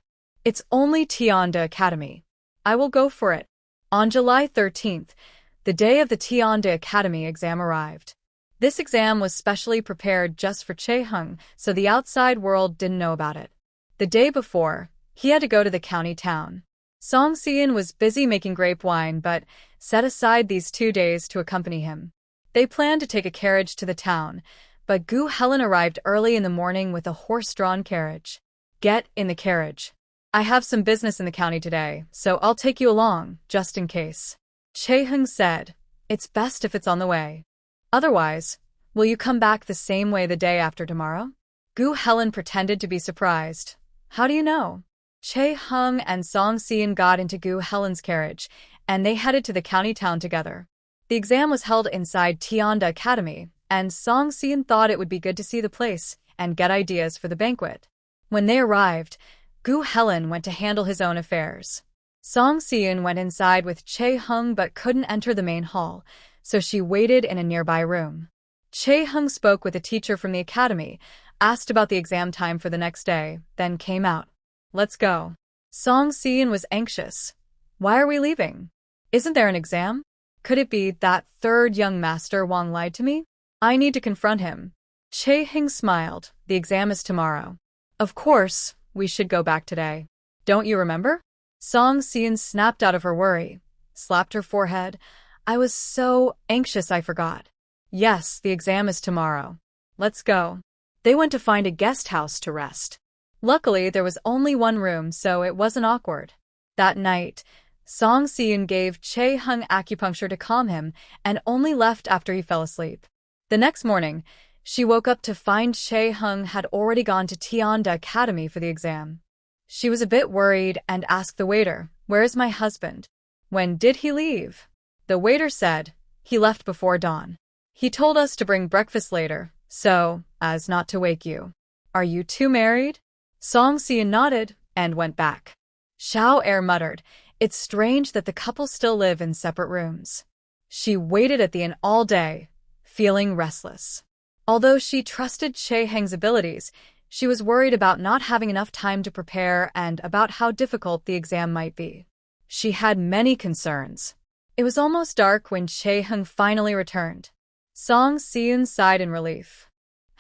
It's only Tianda Academy. I will go for it. On July 13th, the day of the Tianda Academy exam arrived. This exam was specially prepared just for Chae-hung, so the outside world didn't know about it. The day before, he had to go to the county town. Song Si-eun was busy making grape wine but set aside these 2 days to accompany him. They planned to take a carriage to the town, but Gu Helen arrived early in the morning with a horse-drawn carriage. "Get in the carriage. I have some business in the county today, so I'll take you along, just in case." Chae-hung said, "It's best if it's on the way. Otherwise, will you come back the same way the day after tomorrow?" Gu Helen pretended to be surprised. "How do you know?" Chae-hung and Song Si-eun got into Gu Helen's carriage, and they headed to the county town together. The exam was held inside Tianda Academy, and Song Seon thought it would be good to see the place and get ideas for the banquet. When they arrived, Gu Helen went to handle his own affairs. Song Seon went inside with Chae Hung but couldn't enter the main hall, so she waited in a nearby room. Chae Hung spoke with a teacher from the academy, asked about the exam time for the next day, then came out. Let's go. Song Seon was anxious. Why are we leaving? Isn't there an exam? Could it be that third young master Wang lied to me? I need to confront him. Chae Hung smiled. The exam is tomorrow. Of course, we should go back today. Don't you remember? Song Seon snapped out of her worry, slapped her forehead. I was so anxious I forgot. Yes, the exam is tomorrow. Let's go. They went to find a guest house to rest. Luckily, there was only one room, so it wasn't awkward. That night, Song Seon gave Chae Hung acupuncture to calm him and only left after he fell asleep. The next morning, she woke up to find Chae Hung had already gone to Tianda Academy for the exam. She was a bit worried and asked the waiter, "Where is my husband? When did he leave?" The waiter said, "He left before dawn. He told us to bring breakfast later, so as not to wake you. Are you two married?" Song Seon nodded and went back. Xiao Er muttered, "It's strange that the couple still live in separate rooms." She waited at the inn all day, feeling restless. Although she trusted Chae Heng's abilities, she was worried about not having enough time to prepare and about how difficult the exam might be. She had many concerns. It was almost dark when Chae Hung finally returned. Song Seon sighed in relief.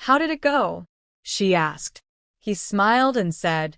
"How did it go?" she asked. He smiled and said,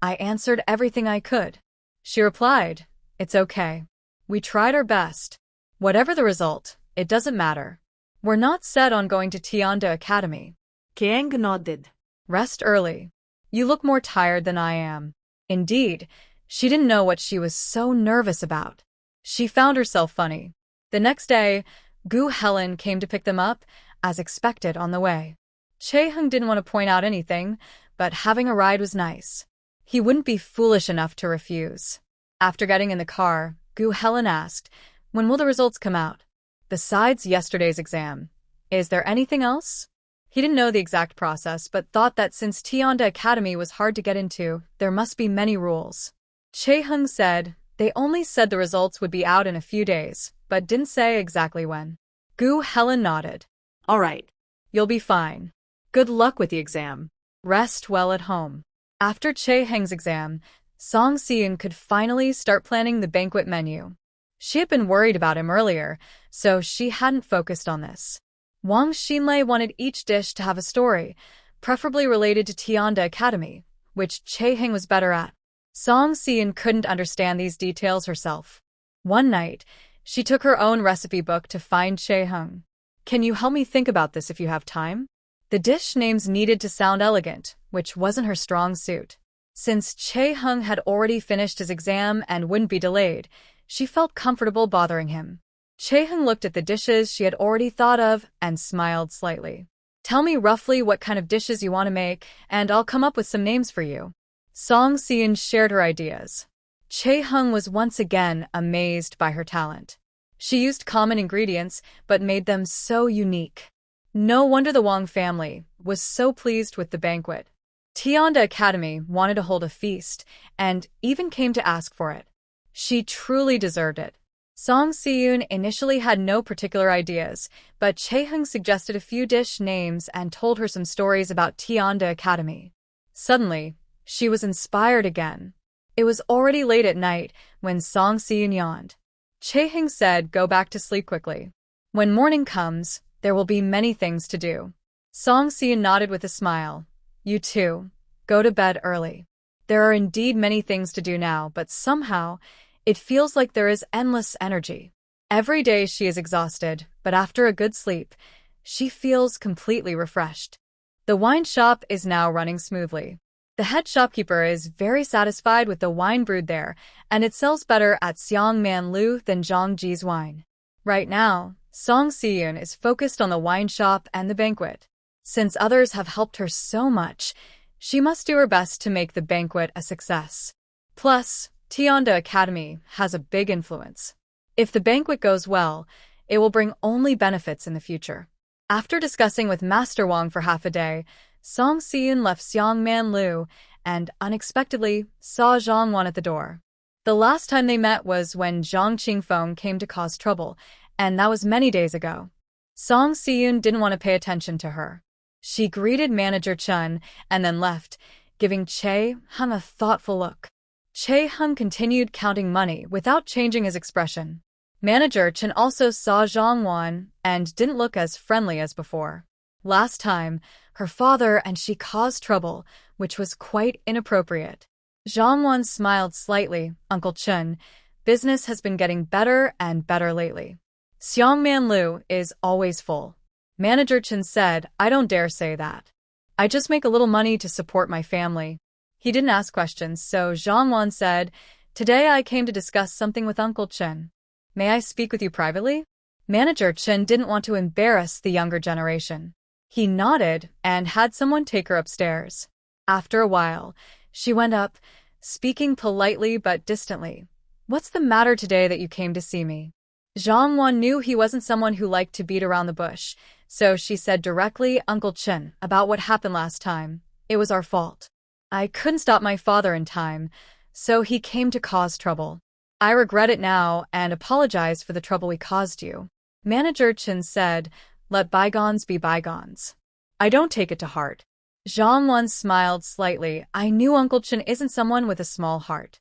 "I answered everything I could." She replied, "It's okay. We tried our best. Whatever the result, it doesn't matter. We're not set on going to Tianda Academy." Kiang nodded. Rest early. You look more tired than I am. Indeed, she didn't know what she was so nervous about. She found herself funny. The next day, Gu Helen came to pick them up, as expected, on the way. Chae Hung didn't want to point out anything, but having a ride was nice. He wouldn't be foolish enough to refuse. After getting in the car, Gu Helen asked, "When will the results come out? Besides yesterday's exam, is there anything else?" He didn't know the exact process, but thought that since Tianda Academy was hard to get into, there must be many rules. Chae Hung said, "They only said the results would be out in a few days, but didn't say exactly when." Gu Helen nodded. All right. You'll be fine. Good luck with the exam. Rest well at home. After Chae Heng's exam, Song Seon could finally start planning the banquet menu. She had been worried about him earlier, so she hadn't focused on this. Wang Xinlei wanted each dish to have a story, preferably related to Tianda Academy, which Chae Heng was better at. Song Seon couldn't understand these details herself. One night, she took her own recipe book to find Chae Heng. "Can you help me think about this if you have time?" The dish names needed to sound elegant, which wasn't her strong suit. Since Chae Heng had already finished his exam and wouldn't be delayed, she felt comfortable bothering him. Chae Heng looked at the dishes she had already thought of and smiled slightly. "Tell me roughly what kind of dishes you want to make, and I'll come up with some names for you." Song Seon shared her ideas. Chae Heng was once again amazed by her talent. She used common ingredients, but made them so unique. No wonder the Wang family was so pleased with the banquet. Tianda Academy wanted to hold a feast, and even came to ask for it. She truly deserved it. Song Seon initially had no particular ideas, but Chae Hung suggested a few dish names and told her some stories about Tianda Academy. Suddenly, she was inspired again. It was already late at night when Song Seon yawned. Chae Hung said, "Go back to sleep quickly. When morning comes, there will be many things to do." Song Seon nodded with a smile. "You too. Go to bed early. There are indeed many things to do now, but somehow, it feels like there is endless energy. Every day she is exhausted, but after a good sleep, she feels completely refreshed." The wine shop is now running smoothly. The head shopkeeper is very satisfied with the wine brewed there, and it sells better at Xiangman Lu than Zhangji's wine. Right now, Song Seon is focused on the wine shop and the banquet. Since others have helped her so much, she must do her best to make the banquet a success. Plus, Tianda Academy has a big influence. If the banquet goes well, it will bring only benefits in the future. After discussing with Master Wang for half a day, Song Si-eun left Seong-man Liu and, unexpectedly, saw Zhang Wan at the door. The last time they met was when Zhang Qingfeng came to cause trouble, and that was many days ago. Song Si-eun didn't want to pay attention to her. She greeted Manager Chun and then left, giving Chae Hung a thoughtful look. Chae Hung continued counting money without changing his expression. Manager Chun also saw Zhang Wan and didn't look as friendly as before. Last time, her father and she caused trouble, which was quite inappropriate. Zhang Wan smiled slightly. Uncle Chun, business has been getting better and better lately. Seong-man Liu is always full. Manager Chun said, I don't dare say that. I just make a little money to support my family. He didn't ask questions, so Zhang Wan said, Today I came to discuss something with Uncle Chun. May I speak with you privately? Manager Chun didn't want to embarrass the younger generation. He nodded and had someone take her upstairs. After a while, she went up, speaking politely but distantly. What's the matter today that you came to see me? Zhang Wan knew he wasn't someone who liked to beat around the bush, so she said directly, Uncle Chun, about what happened last time. It was our fault. I couldn't stop my father in time, so he came to cause trouble. I regret it now and apologize for the trouble we caused you. Manager Chun said, Let bygones be bygones. I don't take it to heart. Zhang Wan smiled slightly. I knew Uncle Chun isn't someone with a small heart.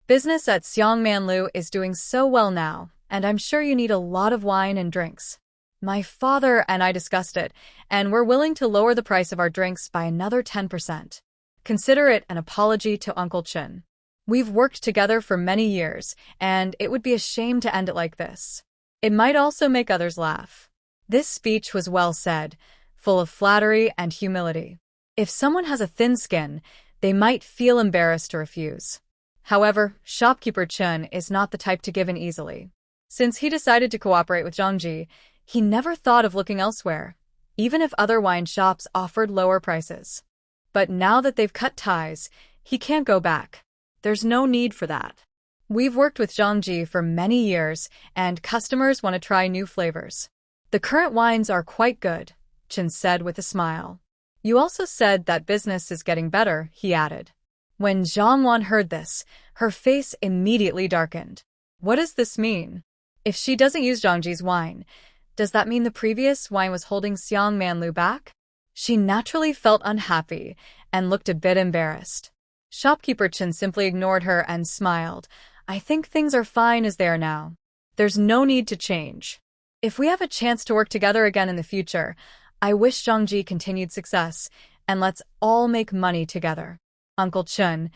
Business at Seong-man Liu is doing so well now, and I'm sure you need a lot of wine and drinks. My father and I discussed it, and we're willing to lower the price of our drinks by another 10%. Consider it an apology to Uncle Chun. We've worked together for many years, and it would be a shame to end it like this. It might also make others laugh. This speech was well said, full of flattery and humility. If someone has a thin skin, they might feel embarrassed to refuse. However, shopkeeper Chun is not the type to give in easily. Since he decided to cooperate with Zhangji, he never thought of looking elsewhere, even if other wine shops offered lower prices. But now that they've cut ties, he can't go back. There's no need for that. We've worked with Zhangji for many years, and customers want to try new flavors. The current wines are quite good, Chun said with a smile. You also said that business is getting better, he added. When Zhang Wan heard this, her face immediately darkened. What does this mean? If she doesn't use Zhangji's wine, does that mean the previous wine was holding Seong-man Liu back? She naturally felt unhappy and looked a bit embarrassed. Shopkeeper Chun simply ignored her and smiled. I think things are fine as they are now. There's no need to change. If we have a chance to work together again in the future, I wish Zhangji continued success, and let's all make money together. Uncle Chun,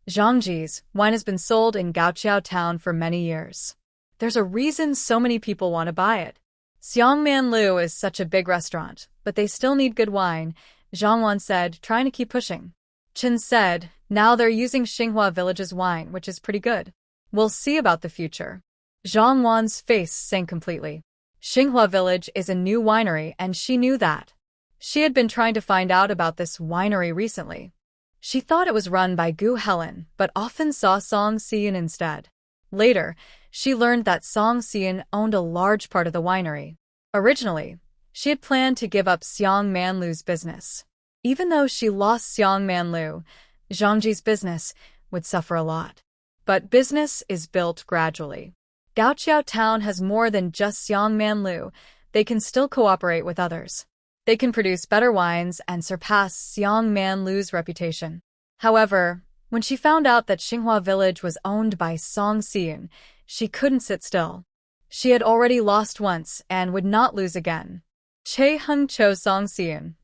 Zhangji's wine has been sold in Gaoqiao town for many years. There's a reason so many people want to buy it. Seong-man Liu is such a big restaurant, but they still need good wine, Zhang Wan said, trying to keep pushing. Chun said, now they're using Xinhua Village's wine, which is pretty good. We'll see about the future. Zhang Wan's face sank completely. Xinhua Village is a new winery, and she knew that. She had been trying to find out about this winery recently. She thought it was run by Gu Helen, but often saw Song Si-eun instead. Later, she learned that Song Si-eun owned a large part of the winery. Originally, she had planned to give up Seong-man Liu's business. Even though she lost Seong-man Liu, Zhangji's business would suffer a lot. But business is built gradually. Gaoqiao town has more than just Seong-man Liu. They can still cooperate with others. They can produce better wines and surpass Seong-man Liu's reputation. However, when she found out that Xinhua Village was owned by Song Si-eun, she couldn't sit still. She had already lost once and would not lose again. Chae Hung chose Song Si-eun.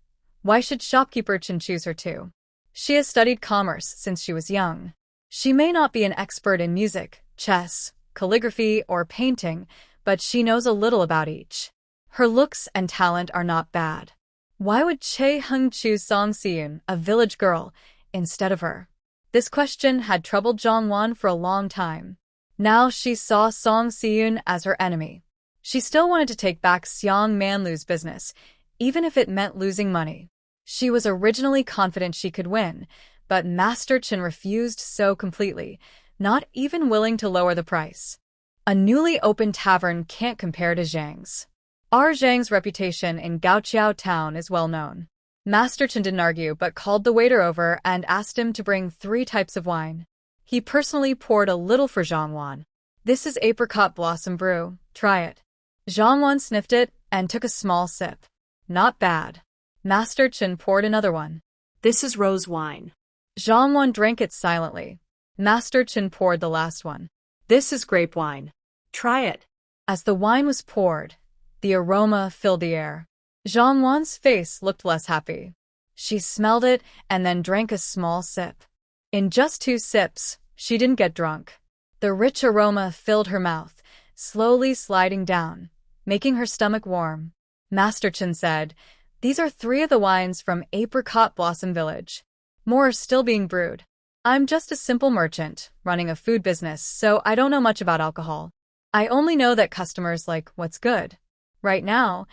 Why should shopkeeper Chun choose her too? She has studied commerce since she was young. She may not be an expert in music, chess, calligraphy, or painting, but she knows a little about each. Her looks and talent are not bad. Why would Chae Hung choose Song Si-eun, a village girl, instead of her? This question had troubled Zhang Wan for a long time. Now she saw Song Si-eun as her enemy. She still wanted to take back Seong-man Liu's business, even if it meant losing money. She was originally confident she could win, but Master Chun refused so completely, not even willing to lower the price. A newly opened tavern can't compare to Zhang's. Our Zhang's reputation in Gaoqiao town is well known. Master Chen didn't argue but called the waiter over and asked him to bring 3 types of wine. He personally poured a little for Zhang Wan. This is apricot blossom brew, try it. Zhang Wan sniffed it and took a small sip. Not bad. Master Chen poured another one. This is rose wine. Zhang Wan drank it silently. Master Chen poured the last one. This is grape wine. Try it. As the wine was poured, the aroma filled the air. Zhang Wan's face looked less happy. She smelled it and then drank a small sip. In just 2 sips, she didn't get drunk. The rich aroma filled her mouth, slowly sliding down, making her stomach warm. Master Chen said, "These are 3 of the wines from Apricot Blossom Village. More are still being brewed. I'm just a simple merchant, running a food business, so I don't know much about alcohol. I only know that customers like what's good. Right now,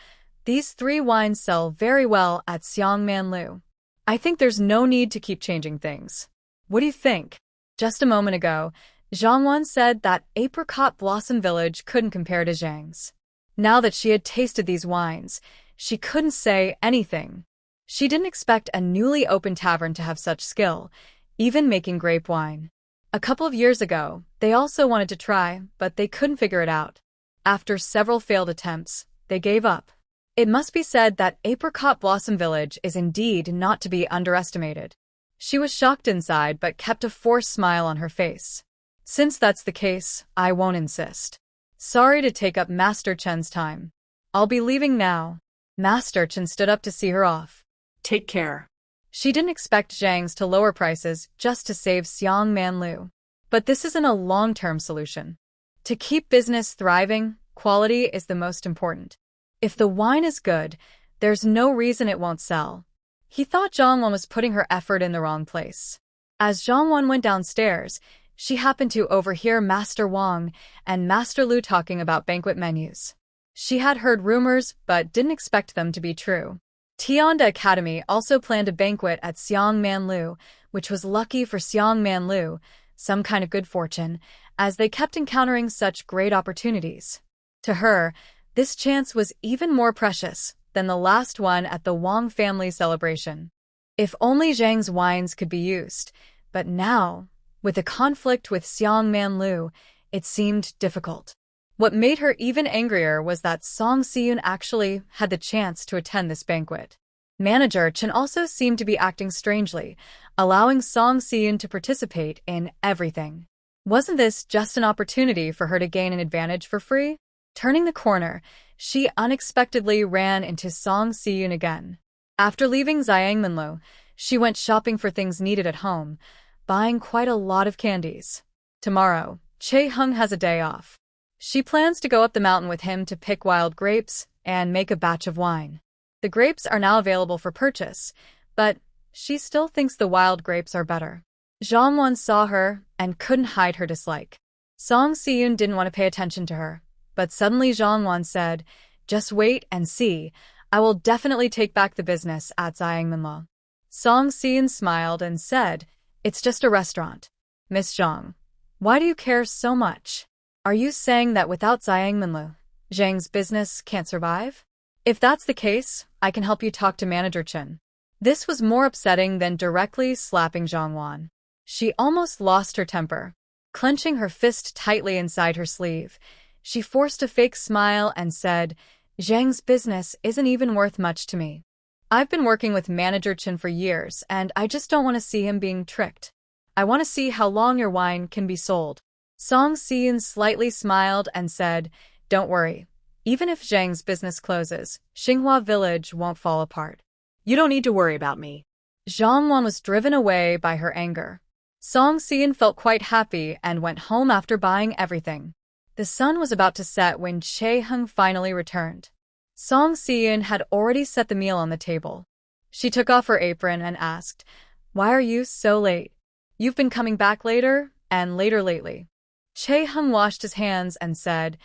these 3 wines sell very well at Xiangman Lu. I think there's no need to keep changing things. What do you think?" Just a moment ago, Zhang Wan said that Apricot Blossom Village couldn't compare to Zhang's. Now that she had tasted these wines, she couldn't say anything. She didn't expect a newly opened tavern to have such skill, even making grape wine. A couple of years ago, they also wanted to try, but they couldn't figure it out. After several failed attempts, they gave up. It must be said that Apricot Blossom Village is indeed not to be underestimated. She was shocked inside but kept a forced smile on her face. Since that's the case, I won't insist. Sorry to take up Master Chen's time. I'll be leaving now. Master Chen stood up to see her off. Take care. She didn't expect Zhang's to lower prices just to save Xiangman Lu. But this isn't a long-term solution. To keep business thriving, quality is the most important. If the wine is good, there's no reason it won't sell. He thought Zhang Wan was putting her effort in the wrong place. As Zhang Wan went downstairs, she happened to overhear Master Wang and Master Lu talking about banquet menus. She had heard rumors but didn't expect them to be true. Tianda Academy also planned a banquet at Xiangman Lu, which was lucky for Xiangman Lu, some kind of good fortune, as they kept encountering such great opportunities. To her, this chance was even more precious than the last one at the Wang family celebration. If only Zhang's wines could be used, but now, with the conflict with Xiangman Lu, it seemed difficult. What made her even angrier was that Song Siyun actually had the chance to attend this banquet. Manager Chen also seemed to be acting strangely, allowing Song Siyun to participate in everything. Wasn't this just an opportunity for her to gain an advantage for free? Turning the corner, she unexpectedly ran into Song Siyun again. After leaving Xiangmanlu, she went shopping for things needed at home, buying quite a lot of candies. Tomorrow, Che Hung has a day off. She plans to go up the mountain with him to pick wild grapes and make a batch of wine. The grapes are now available for purchase, but she still thinks the wild grapes are better. Zhang Wan saw her and couldn't hide her dislike. Song Siyun didn't want to pay attention to her, but suddenly Zhang Wan said, "Just wait and see. I will definitely take back the business at Xiangmanla." Song Siyun smiled and said, "It's just a restaurant. Miss Zhang, why do you care so much? Are you saying that without Xiangmanlu, Zhang's business can't survive? If that's the case, I can help you talk to Manager Chen." This was more upsetting than directly slapping Zhang Wan. She almost lost her temper. Clenching her fist tightly inside her sleeve, she forced a fake smile and said, "Zhang's business isn't even worth much to me. I've been working with Manager Chen for years, and I just don't want to see him being tricked. I want to see how long your wine can be sold." Song Siyun slightly smiled and said, "Don't worry. Even if Zhang's business closes, Xinghua Village won't fall apart. You don't need to worry about me." Zhang Wan was driven away by her anger. Song Siyun felt quite happy and went home after buying everything. The sun was about to set when Che Hung finally returned. Song Siyun had already set the meal on the table. She took off her apron and asked, "Why are you so late? You've been coming back later and later lately." Che Hung washed his hands and said,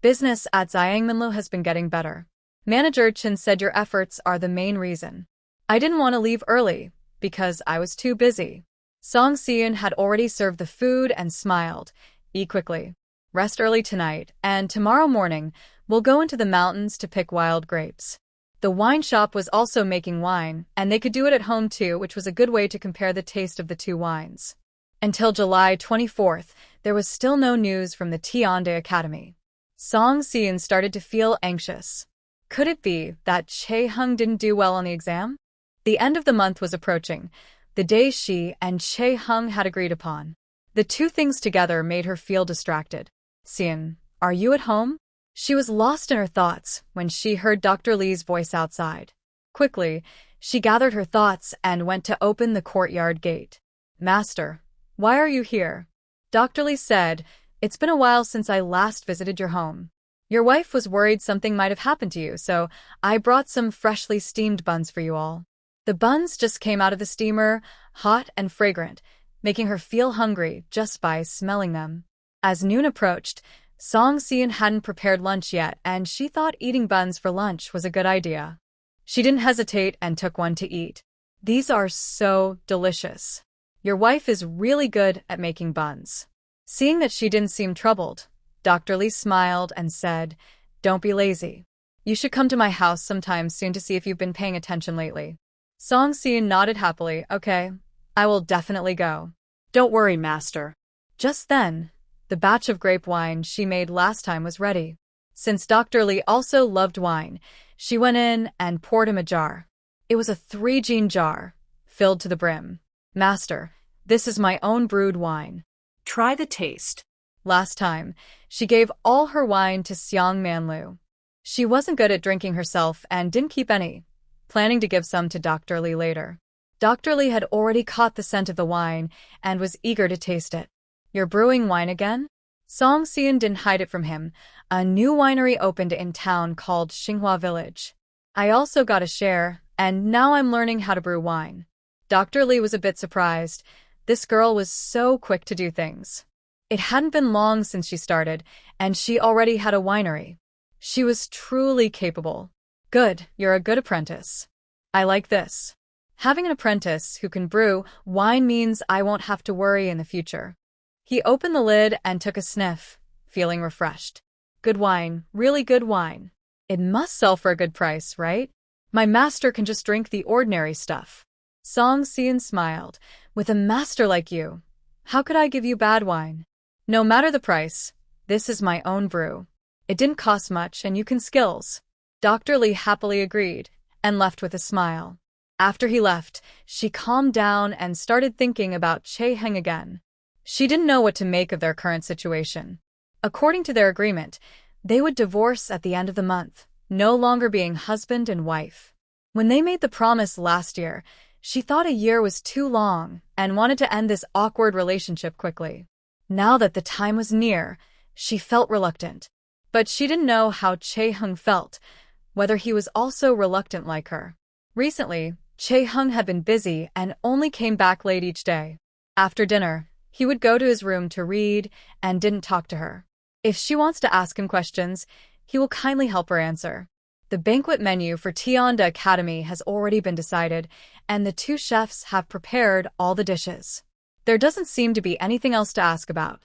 "Business at Xiangmanlu has been getting better. Manager Chen said your efforts are the main reason. I didn't want to leave early because I was too busy." Song Siyun had already served the food and smiled, "Eat quickly." Rest early tonight, and tomorrow morning, we'll go into the mountains to pick wild grapes. The wine shop was also making wine, and they could do it at home too, which was a good way to compare the taste of the two wines. Until July 24th, there was still no news from the Tiande Academy. Song Si-eun started to feel anxious. Could it be that Chae-hung didn't do well on the exam? The end of the month was approaching, the day she and Chae-hung had agreed upon. The two things together made her feel distracted. Si-eun, are you at home? She was lost in her thoughts when she heard Dr. Lee's voice outside. Quickly, she gathered her thoughts and went to open the courtyard gate. Master, why are you here? Dr. Lee said, it's been a while since I last visited your home. Your wife was worried something might have happened to you, so I brought some freshly steamed buns for you all. The buns just came out of the steamer, hot and fragrant, making her feel hungry just by smelling them. As noon approached, Song Si-eun hadn't prepared lunch yet, and she thought eating buns for lunch was a good idea. She didn't hesitate and took one to eat. These are so delicious. Your wife is really good at making buns. Seeing that she didn't seem troubled, Dr. Lee smiled and said, don't be lazy. You should come to my house sometime soon to see if you've been paying attention lately. Song Si-eun nodded happily. Okay, I will definitely go. Don't worry, Master. Just then, the batch of grape wine she made last time was ready. Since Dr. Lee also loved wine, she went in and poured him a jar. It was a 3-gin jar, filled to the brim. Master, this is my own brewed wine. Try the taste. Last time, she gave all her wine to Seong Manlu. She wasn't good at drinking herself and didn't keep any, planning to give some to Dr. Lee later. Dr. Lee had already caught the scent of the wine and was eager to taste it. You're brewing wine again? Song Si-eun didn't hide it from him. A new winery opened in town called Xinghua Village. I also got a share, and now I'm learning how to brew wine. Dr. Lee was a bit surprised. This girl was so quick to do things. It hadn't been long since she started, and she already had a winery. She was truly capable. Good, you're a good apprentice. I like this. Having an apprentice who can brew wine means I won't have to worry in the future. He opened the lid and took a sniff, feeling refreshed. Good wine, really good wine. It must sell for a good price, right? My master can just drink the ordinary stuff. Song Si-eun smiled. With a master like you, how could I give you bad wine? No matter the price, this is my own brew. It didn't cost much and you can skills. Dr. Lee happily agreed and left with a smile. After he left, she calmed down and started thinking about Chae-hung again. She didn't know what to make of their current situation. According to their agreement, they would divorce at the end of the month, no longer being husband and wife. When they made the promise last year, she thought a year was too long and wanted to end this awkward relationship quickly. Now that the time was near, she felt reluctant. But she didn't know how Chae-hung felt, whether he was also reluctant like her. Recently, Chae-hung had been busy and only came back late each day. After dinner, he would go to his room to read and didn't talk to her. If she wants to ask him questions, he will kindly help her answer. The banquet menu for Tianda Academy has already been decided, and the two chefs have prepared all the dishes. There doesn't seem to be anything else to ask about.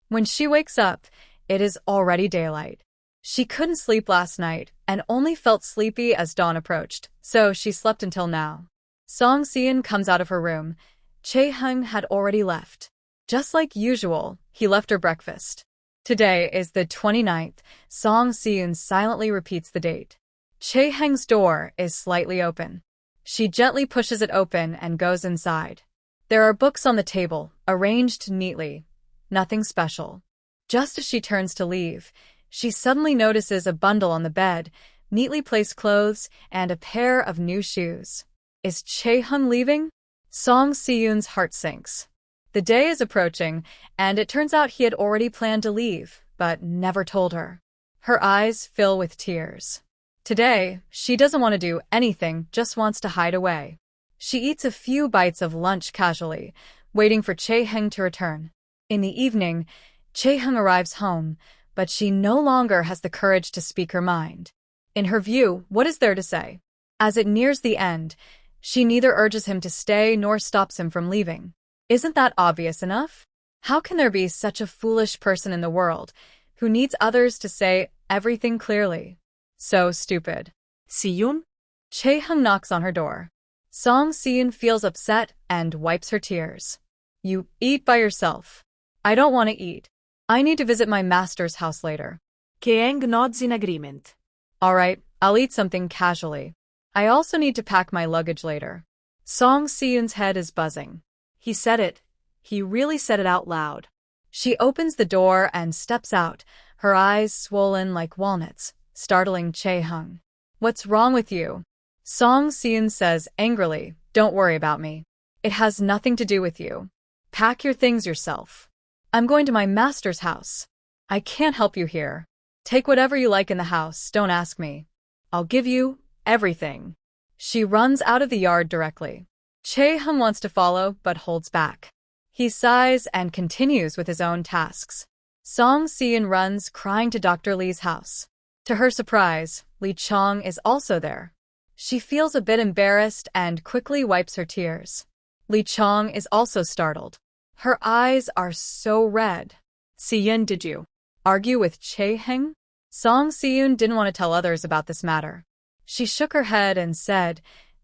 When she wakes up, it is already daylight. She couldn't sleep last night and only felt sleepy as dawn approached, so she slept until now. Song Si-eun comes out of her room. Chae-hung had already left. Just like usual, he left her breakfast. Today is the 29th. Song Si-eun silently repeats the date. Chae-hung's door is slightly open. She gently pushes it open and goes inside. There are books on the table, arranged neatly. Nothing special. Just as she turns to leave, she suddenly notices a bundle on the bed, neatly placed clothes, and a pair of new shoes. Is Chae-hung leaving? Song Si-eun's heart sinks. The day is approaching, and it turns out he had already planned to leave, but never told her. Her eyes fill with tears. Today, she doesn't want to do anything, just wants to hide away. She eats a few bites of lunch casually, waiting for Chae-hung to return. In the evening, Chae-hung arrives home, but she no longer has the courage to speak her mind. In her view, what is there to say? As it nears the end, she neither urges him to stay nor stops him from leaving. Isn't that obvious enough? How can there be such a foolish person in the world who needs others to say everything clearly? So stupid. Siyun? Chae-hung knocks on her door. Song Si-eun feels upset and wipes her tears. You eat by yourself. I don't want to eat. I need to visit my master's house later. Kaeng nods in agreement. All right, I'll eat something casually. I also need to pack my luggage later. Song Si-eun's head is buzzing. He said it. He really said it out loud. She opens the door and steps out, her eyes swollen like walnuts, startling Chae-hung. What's wrong with you? Song Si-eun says angrily, don't worry about me. It has nothing to do with you. Pack your things yourself. I'm going to my master's house. I can't help you here. Take whatever you like in the house, don't ask me. I'll give you everything. She runs out of the yard directly. Chae-hung wants to follow, but holds back. He sighs and continues with his own tasks. Song Si-eun runs, crying to Dr. Lee's house. To her surprise, Lee Chong is also there. She feels a bit embarrassed and quickly wipes her tears. Lee Chong is also startled. Her eyes are so red. Si-eun, did you argue with Chae-hung? Song Si-eun didn't want to tell others about this matter. She shook her head and said,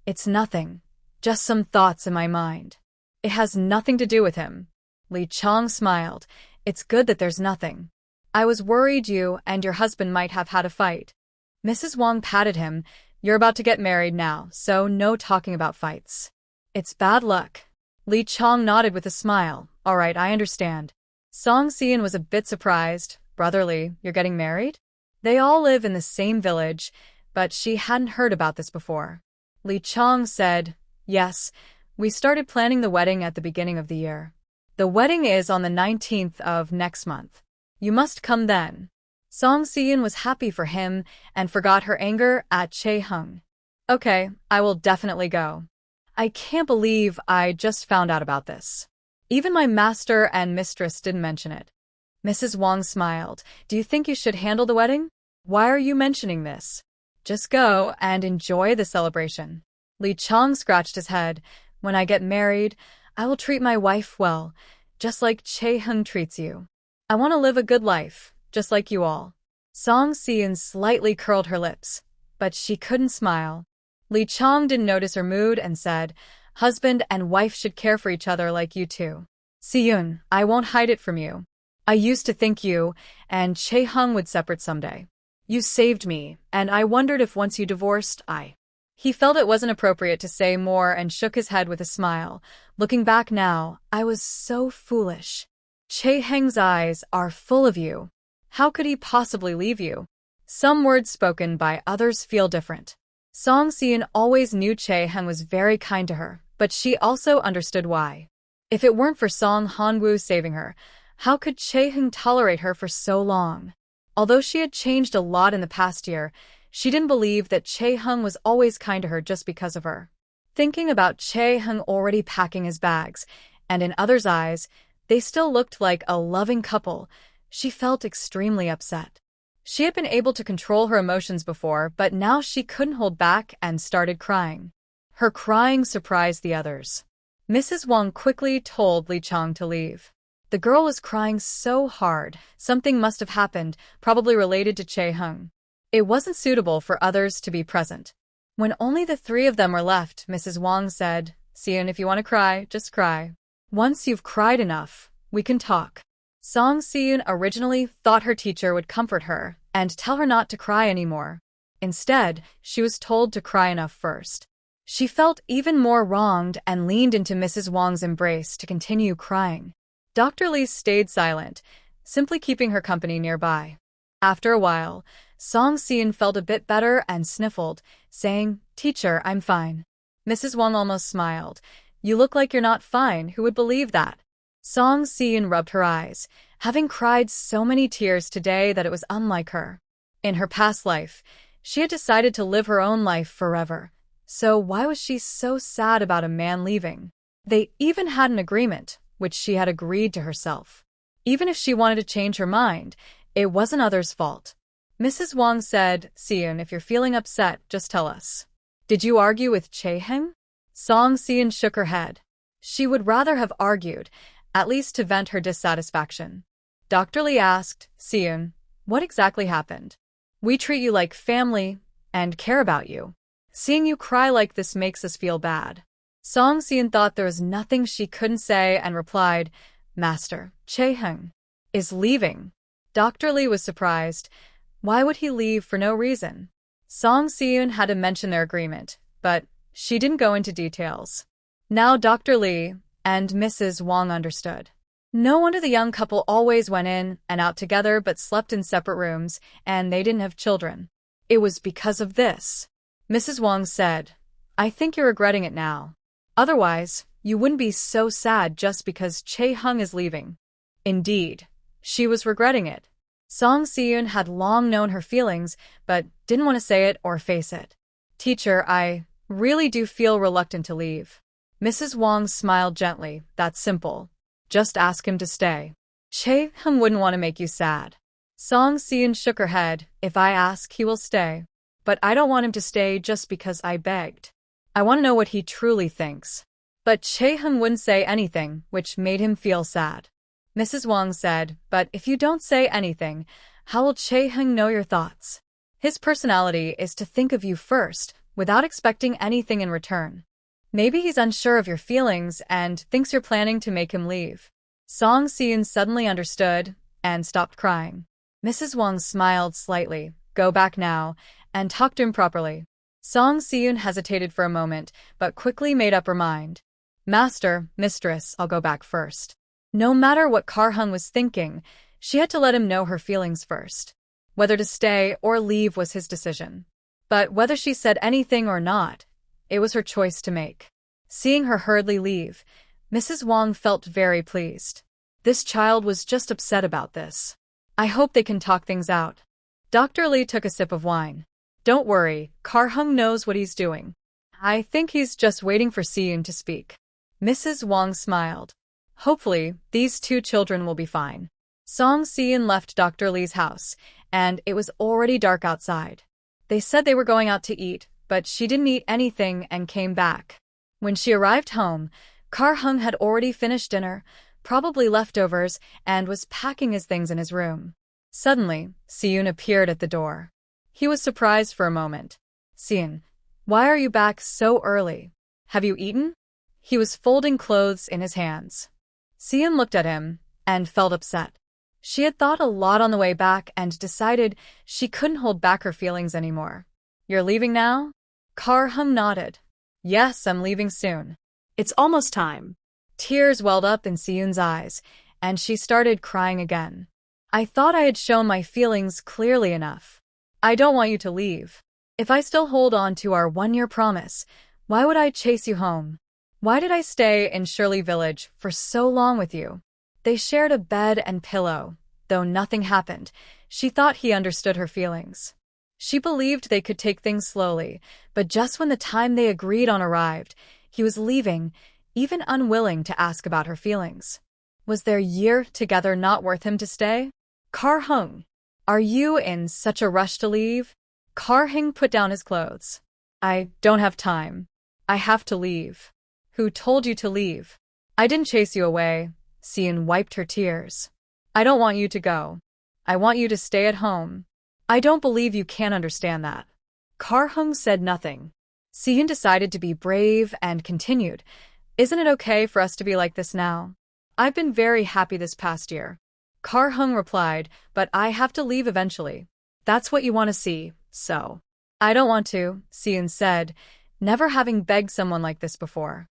it's nothing, just some thoughts in my mind. It has nothing to do with him. Lee Chong smiled. It's good that there's nothing. I was worried you and your husband might have had a fight. Mrs. Wong patted him. You're about to get married now, so no talking about fights. It's bad luck. Lee Chong nodded with a smile. All right, I understand. Song Si-eun was a bit surprised. Brother Lee, you're getting married? They all live in the same village, but she hadn't heard about this before. Lee Chong said, yes, we started planning the wedding at the beginning of the year. The wedding is on the 19th of next month. You must come then. Song Si-eun was happy for him and forgot her anger at Chae-hung. Okay, I will definitely go. I can't believe I just found out about this. Even my master and mistress didn't mention it. Mrs. Wong smiled. Do you think you should handle the wedding? Why are you mentioning this? Just go and enjoy the celebration. Lee Chong scratched his head. When I get married, I will treat my wife well, just like Chae-hung treats you. I want to live a good life, just like you all. Song Si-eun slightly curled her lips, but she couldn't smile. Lee Chong didn't notice her mood and said, husband and wife should care for each other like you two. Si-eun, I won't hide it from you. I used to think you and Chae-hung would separate someday. You saved me, and I wondered if once you divorced, He felt it wasn't appropriate to say more and shook his head with a smile. Looking back now, I was so foolish. Chae-hung's eyes are full of you. How could he possibly leave you? Some words spoken by others feel different. Song Si-eun always knew Chae-hung was very kind to her, but she also understood why. If it weren't for Song Han-woo saving her, how could Chae-hung tolerate her for so long? Although she had changed a lot in the past year, she didn't believe that Chae-hung was always kind to her just because of her. Thinking about Chae-hung already packing his bags, and in others' eyes, they still looked like a loving couple, she felt extremely upset. She had been able to control her emotions before, but now she couldn't hold back and started crying. Her crying surprised the others. Mrs. Wong quickly told Lee Chong to leave. The girl was crying so hard, something must have happened, probably related to Chae-hung. It wasn't suitable for others to be present. When only the three of them were left, Mrs. Wong said, Si-eun, if you want to cry, just cry. Once you've cried enough, we can talk. Song Si-eun originally thought her teacher would comfort her and tell her not to cry anymore. Instead, she was told to cry enough first. She felt even more wronged and leaned into Mrs. Wong's embrace to continue crying. Dr. Lee stayed silent, simply keeping her company nearby. After a while, Song Si-eun felt a bit better and sniffled, saying, Teacher, I'm fine. Mrs. Wong almost smiled. You look like you're not fine, who would believe that? Song Si-eun rubbed her eyes, having cried so many tears today that it was unlike her. In her past life, she had decided to live her own life forever. So why was she so sad about a man leaving? They even had an agreement, which she had agreed to herself. Even if she wanted to change her mind, it wasn't others' fault. Mrs. Wong said, Si-eun, if you're feeling upset, just tell us. Did you argue with Chae-hung? Song Si-eun shook her head. She would rather have argued, at least to vent her dissatisfaction. Dr. Lee asked, Seon, what exactly happened? We treat you like family and care about you. Seeing you cry like this makes us feel bad. Song Seon thought there was nothing she couldn't say and replied, Master, Chae-hung is leaving. Dr. Lee was surprised. Why would he leave for no reason? Song Seon had to mention their agreement, but she didn't go into details. Now Dr. Lee and Mrs. Wang understood. No wonder the young couple always went in and out together but slept in separate rooms, and they didn't have children. It was because of this. Mrs. Wang said, I think you're regretting it now. Otherwise, you wouldn't be so sad just because Chae-hung is leaving. Indeed, she was regretting it. Song Seon had long known her feelings, but didn't want to say it or face it. Teacher, I really do feel reluctant to leave. Mrs. Wang smiled gently. That's simple. Just ask him to stay. Chae-hung wouldn't want to make you sad. Song Seon shook her head. If I ask, he will stay. But I don't want him to stay just because I begged. I want to know what he truly thinks. But Chae-hung wouldn't say anything, which made him feel sad. Mrs. Wang said, but if you don't say anything, how will Chae-hung know your thoughts? His personality is to think of you first, without expecting anything in return. Maybe he's unsure of your feelings and thinks you're planning to make him leave. Song Seon suddenly understood and stopped crying. Mrs. Wang smiled slightly. Go back now and talk to him properly. Song Seon hesitated for a moment, but quickly made up her mind. Master, mistress, I'll go back first. No matter what Kar-hung was thinking, she had to let him know her feelings first. Whether to stay or leave was his decision. But whether she said anything or not, it was her choice to make. Seeing her hurriedly leave, Mrs. Wang felt very pleased. This child was just upset about this. I hope they can talk things out. Dr. Lee took a sip of wine. Don't worry, Kar-hung knows what he's doing. I think he's just waiting for Seon to speak. Mrs. Wang smiled. Hopefully, these two children will be fine. Song Seon left Dr. Lee's house, and it was already dark outside. They said they were going out to eat, but she didn't eat anything and came back. When she arrived home, Kar-hung had already finished dinner, probably leftovers, and was packing his things in his room. Suddenly, Seon appeared at the door. He was surprised for a moment. Seon, why are you back so early? Have you eaten? He was folding clothes in his hands. Seon looked at him and felt upset. She had thought a lot on the way back and decided she couldn't hold back her feelings anymore. You're leaving now? Kar-hung nodded. Yes, I'm leaving soon. It's almost time. Tears welled up in Seon's eyes, and she started crying again. I thought I had shown my feelings clearly enough. I don't want you to leave. If I still hold on to our one-year promise, why would I chase you home? Why did I stay in Shirley Village for so long with you? They shared a bed and pillow. Though nothing happened, she thought he understood her feelings. She believed they could take things slowly, but just when the time they agreed on arrived, he was leaving, even unwilling to ask about her feelings. Was their year together not worth him to stay? Kar-hung, are you in such a rush to leave? Kar-hung put down his clothes. I don't have time. I have to leave. Who told you to leave? I didn't chase you away. Seon wiped her tears. I don't want you to go. I want you to stay at home. I don't believe you can't understand that. Kar-hung said nothing. Seon decided to be brave and continued. Isn't it okay for us to be like this now? I've been very happy this past year. Kar-hung replied, but I have to leave eventually. That's what you want to see, so. I don't want to, Seon said, never having begged someone like this before.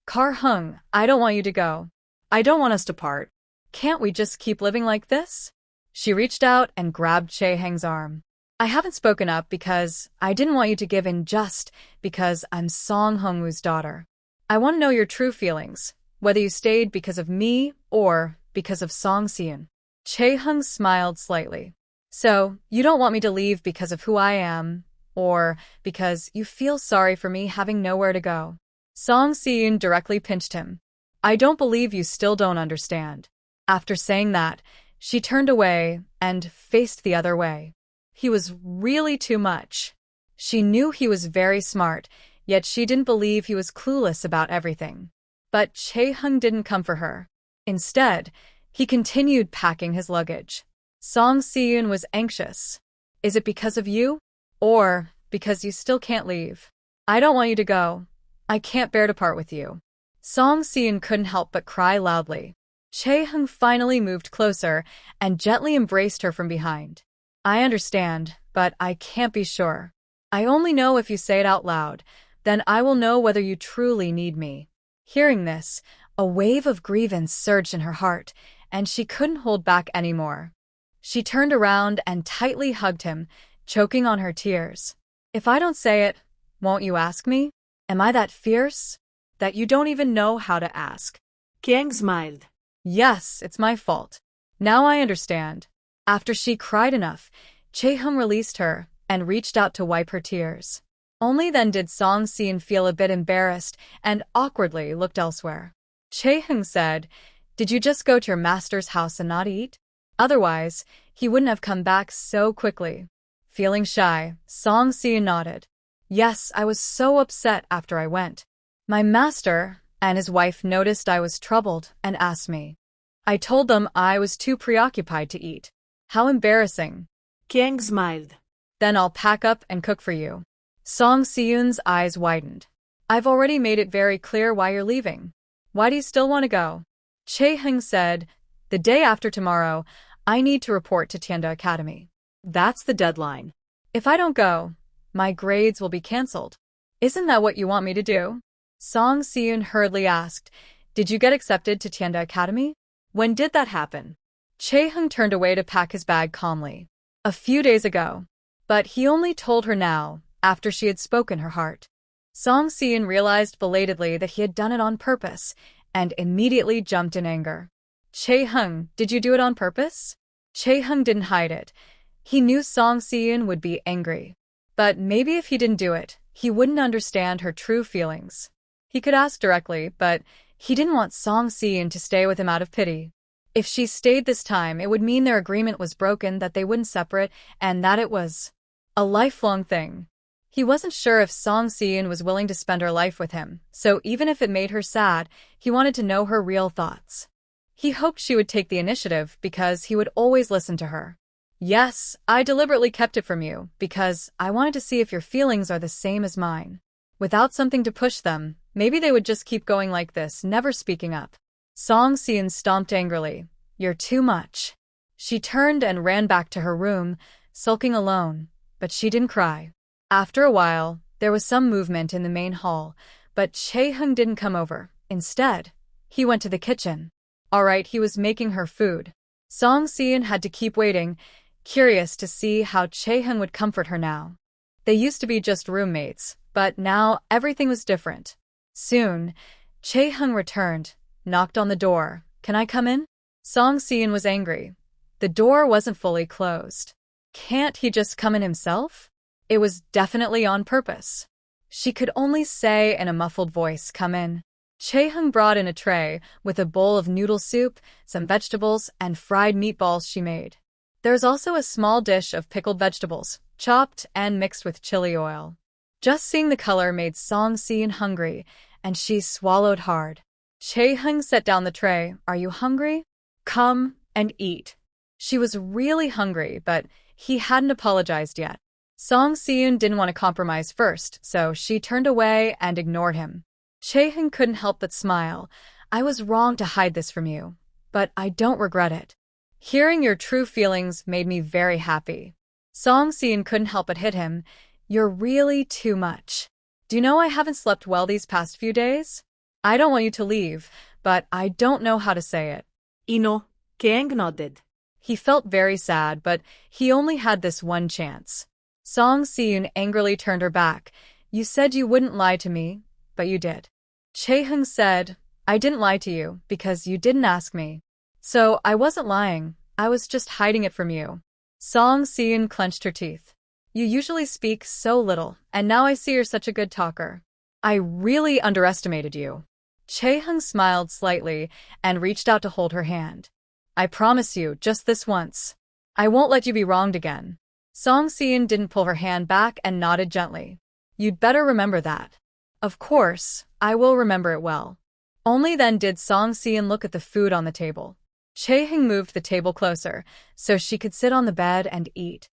Kar-hung, I don't want you to go. I don't want us to part. Can't we just keep living like this? She reached out and grabbed Chae-hung's arm. I haven't spoken up because I didn't want you to give in just because I'm Song Hong-woo's daughter. I want to know your true feelings, whether you stayed because of me or because of Song Seon. Chae-hung smiled slightly. So, you don't want me to leave because of who I am, or because you feel sorry for me having nowhere to go. Song Seon directly pinched him. I don't believe you still don't understand. After saying that, she turned away and faced the other way. He was really too much. She knew he was very smart, yet she didn't believe he was clueless about everything. But Chae-hung didn't come for her. Instead, he continued packing his luggage. Song Si-yoon was anxious. Is it because of you? Or because you still can't leave? I don't want you to go. I can't bear to part with you. Song Si-yoon couldn't help but cry loudly. Chae-hung finally moved closer and gently embraced her from behind. I understand, but I can't be sure. I only know if you say it out loud, then I will know whether you truly need me. Hearing this, a wave of grievance surged in her heart, and she couldn't hold back anymore. She turned around and tightly hugged him, choking on her tears. If I don't say it, won't you ask me? Am I that fierce? That you don't even know how to ask? Kiang smiled. Yes, it's my fault. Now I understand. After she cried enough, Chae-hung released her and reached out to wipe her tears. Only then did Song Si-yoon feel a bit embarrassed and awkwardly looked elsewhere. Chae-hung said, "Did you just go to your master's house and not eat? Otherwise, he wouldn't have come back so quickly." Feeling shy, Song Si-yoon nodded. Yes, I was so upset after I went. My master and his wife noticed I was troubled and asked me. I told them I was too preoccupied to eat. How embarrassing. Kiang smiled. Then I'll pack up and cook for you. Song Si-yoon's eyes widened. I've already made it very clear why you're leaving. Why do you still want to go? Chae-hung said, the day after tomorrow, I need to report to Tianda Academy. That's the deadline. If I don't go, my grades will be cancelled. Isn't that what you want me to do? Song Si-yoon hurriedly asked, did you get accepted to Tianda Academy? When did that happen? Chae-hung turned away to pack his bag calmly. A few days ago. But he only told her now, after she had spoken her heart. Song Si-yoon realized belatedly that he had done it on purpose, and immediately jumped in anger. Chae-hung, did you do it on purpose? Chae-hung didn't hide it. He knew Song Si-yoon would be angry. But maybe if he didn't do it, he wouldn't understand her true feelings. He could ask directly, but he didn't want Song Si-yoon to stay with him out of pity. If she stayed this time, it would mean their agreement was broken, that they wouldn't separate, and that it was a lifelong thing. He wasn't sure if Song Si-yoon was willing to spend her life with him, so even if it made her sad, he wanted to know her real thoughts. He hoped she would take the initiative because he would always listen to her. Yes, I deliberately kept it from you because I wanted to see if your feelings are the same as mine. Without something to push them, maybe they would just keep going like this, never speaking up. Song Si-yoon stomped angrily. You're too much. She turned and ran back to her room, sulking alone, but she didn't cry. After a while, there was some movement in the main hall, but Chae-hung didn't come over. Instead, he went to the kitchen. All right, he was making her food. Song Si-yoon had to keep waiting, curious to see how Chae-hung would comfort her now. They used to be just roommates, but now everything was different. Soon, Chae-hung returned, knocked on the door. Can I come in? Song Si-yoon was angry. The door wasn't fully closed. Can't he just come in himself? It was definitely on purpose. She could only say in a muffled voice, come in. Chae-hung brought in a tray with a bowl of noodle soup, some vegetables, and fried meatballs she made. There's also a small dish of pickled vegetables, chopped and mixed with chili oil. Just seeing the color made Song Si-yoon hungry, and she swallowed hard. Chae-hung set down the tray. Are you hungry? Come and eat. She was really hungry, but he hadn't apologized yet. Song Si-yoon didn't want to compromise first, so she turned away and ignored him. Chae-hung couldn't help but smile. I was wrong to hide this from you, but I don't regret it. Hearing your true feelings made me very happy. Song Si-yoon couldn't help but hit him. You're really too much. Do you know I haven't slept well these past few days? I don't want you to leave, but I don't know how to say it. Ino, Kiang nodded. He felt very sad, but he only had this one chance. Song Si-yoon angrily turned her back. You said you wouldn't lie to me, but you did. Chae-hung said, I didn't lie to you because you didn't ask me. So I wasn't lying, I was just hiding it from you. Song Si-yoon clenched her teeth. You usually speak so little, and now I see you're such a good talker. I really underestimated you. Chae-hung smiled slightly and reached out to hold her hand. I promise you, just this once. I won't let you be wronged again. Song Si-yoon didn't pull her hand back and nodded gently. You'd better remember that. Of course, I will remember it well. Only then did Song Si-eun look at the food on the table. Chae-hung moved the table closer, so she could sit on the bed and eat.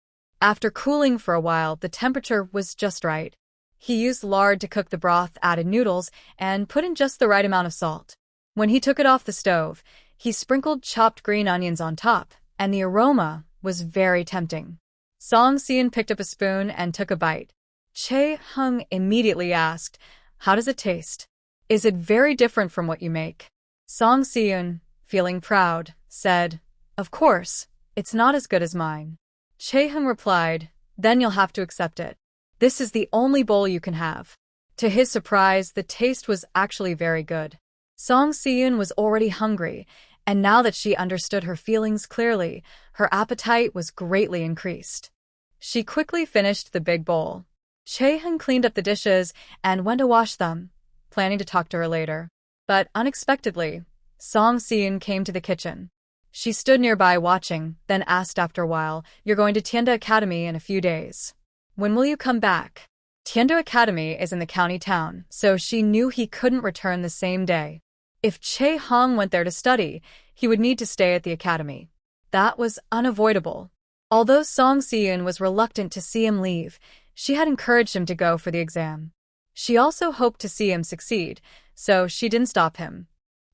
After cooling for a while, the temperature was just right. He used lard to cook the broth, added noodles, and put in just the right amount of salt. When he took it off the stove, he sprinkled chopped green onions on top, and the aroma was very tempting. Song Si-eun picked up a spoon and took a bite. Chae-hung immediately asked, "How does it taste? Is it very different from what you make?" Song Si-eun, feeling proud, said, "Of course, it's not as good as mine." Chae-hung replied, "Then you'll have to accept it. This is the only bowl you can have." To his surprise, the taste was actually very good. Song Si-eun was already hungry, and now that she understood her feelings clearly, her appetite was greatly increased. She quickly finished the big bowl. Chae-hung cleaned up the dishes and went to wash them, planning to talk to her later. But unexpectedly, Song Si-eun came to the kitchen. She stood nearby watching, then asked after a while, "You're going to Tienda Academy in a few days. When will you come back?" Tienda Academy is in the county town, so she knew he couldn't return the same day. If Chae-hung went there to study, he would need to stay at the academy. That was unavoidable. Although Song Si-eun was reluctant to see him leave, she had encouraged him to go for the exam. She also hoped to see him succeed, so she didn't stop him.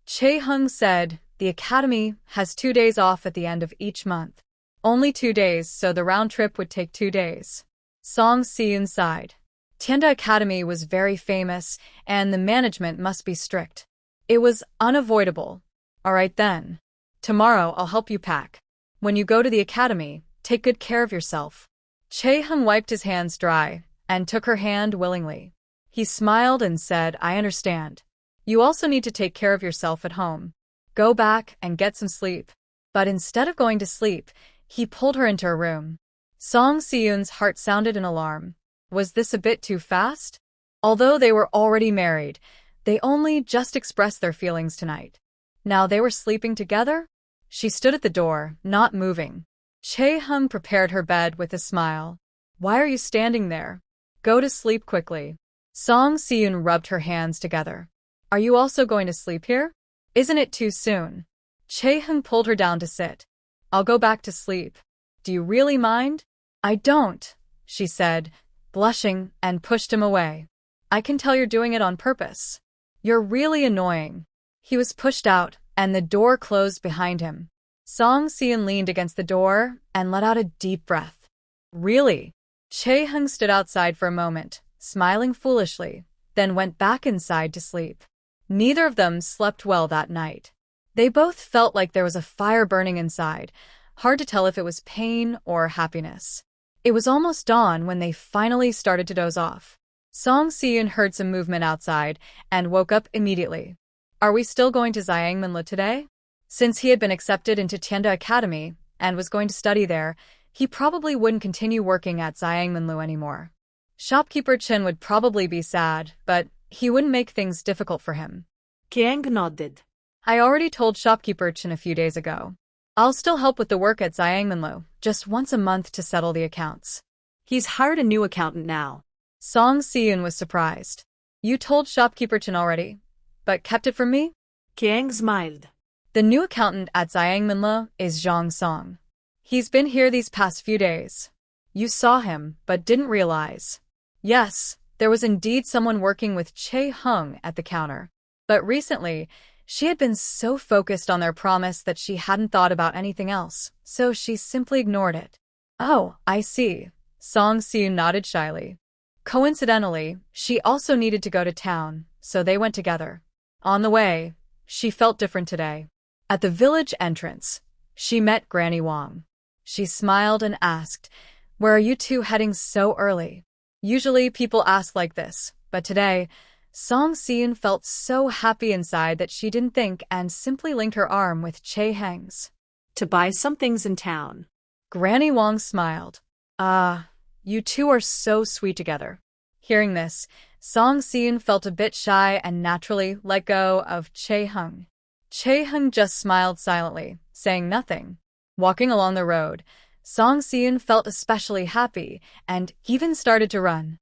Chae-hung said, "The academy has 2 days off at the end of each month. Only 2 days, so the round trip would take 2 days." Song Si-eun sighed. Tienda Academy was very famous, and the management must be strict. It was unavoidable. "All right then. Tomorrow I'll help you pack. When you go to the academy, take good care of yourself." Chae-hung wiped his hands dry and took her hand willingly. He smiled and said, "I understand. You also need to take care of yourself at home. Go back and get some sleep." But instead of going to sleep, he pulled her into her room. Song Si-eun's heart sounded in alarm. Was this a bit too fast? Although they were already married, they only just expressed their feelings tonight. Now they were sleeping together? She stood at the door, not moving. Chae-hung prepared her bed with a smile. "Why are you standing there? Go to sleep quickly." Song Si-eun rubbed her hands together. "Are you also going to sleep here? Isn't it too soon?" Chae-hung pulled her down to sit. "I'll go back to sleep. Do you really mind?" "I don't," she said, blushing, and pushed him away. "I can tell you're doing it on purpose. You're really annoying." He was pushed out, and the door closed behind him. Song Si-eun leaned against the door and let out a deep breath. "Really?" Chae-hung stood outside for a moment, smiling foolishly, then went back inside to sleep. Neither of them slept well that night. They both felt like there was a fire burning inside, hard to tell if it was pain or happiness. It was almost dawn when they finally started to doze off. Song Si-eun heard some movement outside and woke up immediately. "Are we still going to Zhangmenlo today?" Since he had been accepted into Tienda Academy and was going to study there, he probably wouldn't continue working at Zhangmenlo anymore. Shopkeeper Chin would probably be sad, but he wouldn't make things difficult for him. Kiang nodded. "I already told Shopkeeper Chin a few days ago. I'll still help with the work at Zhangmenlo, just once a month to settle the accounts." He's hired a new accountant now. Song Si-eun was surprised. "You told Shopkeeper Chin already, but kept it from me?" Kiang smiled. "The new accountant at Zhangmenlo is Zhang Song. He's been here these past few days. You saw him, but didn't realize." Yes, there was indeed someone working with Chae-hung at the counter. But recently, she had been so focused on their promise that she hadn't thought about anything else, so she simply ignored it. "Oh, I see." Song Si-eun nodded shyly. Coincidentally, she also needed to go to town, so they went together. On the way, she felt different today. At the village entrance, she met Granny Wang. She smiled and asked, "Where are you two heading so early?" Usually people ask like this, but today, Song Si-eun felt so happy inside that she didn't think and simply linked her arm with Chae-hung's. To buy some things in town. Granny Wang smiled. "Ah, you two are so sweet together." Hearing this, Song Si-eun felt a bit shy and naturally let go of Chae-hung. Chae-hung just smiled silently, saying nothing. Walking along the road, Song Si-eun felt especially happy and even started to run.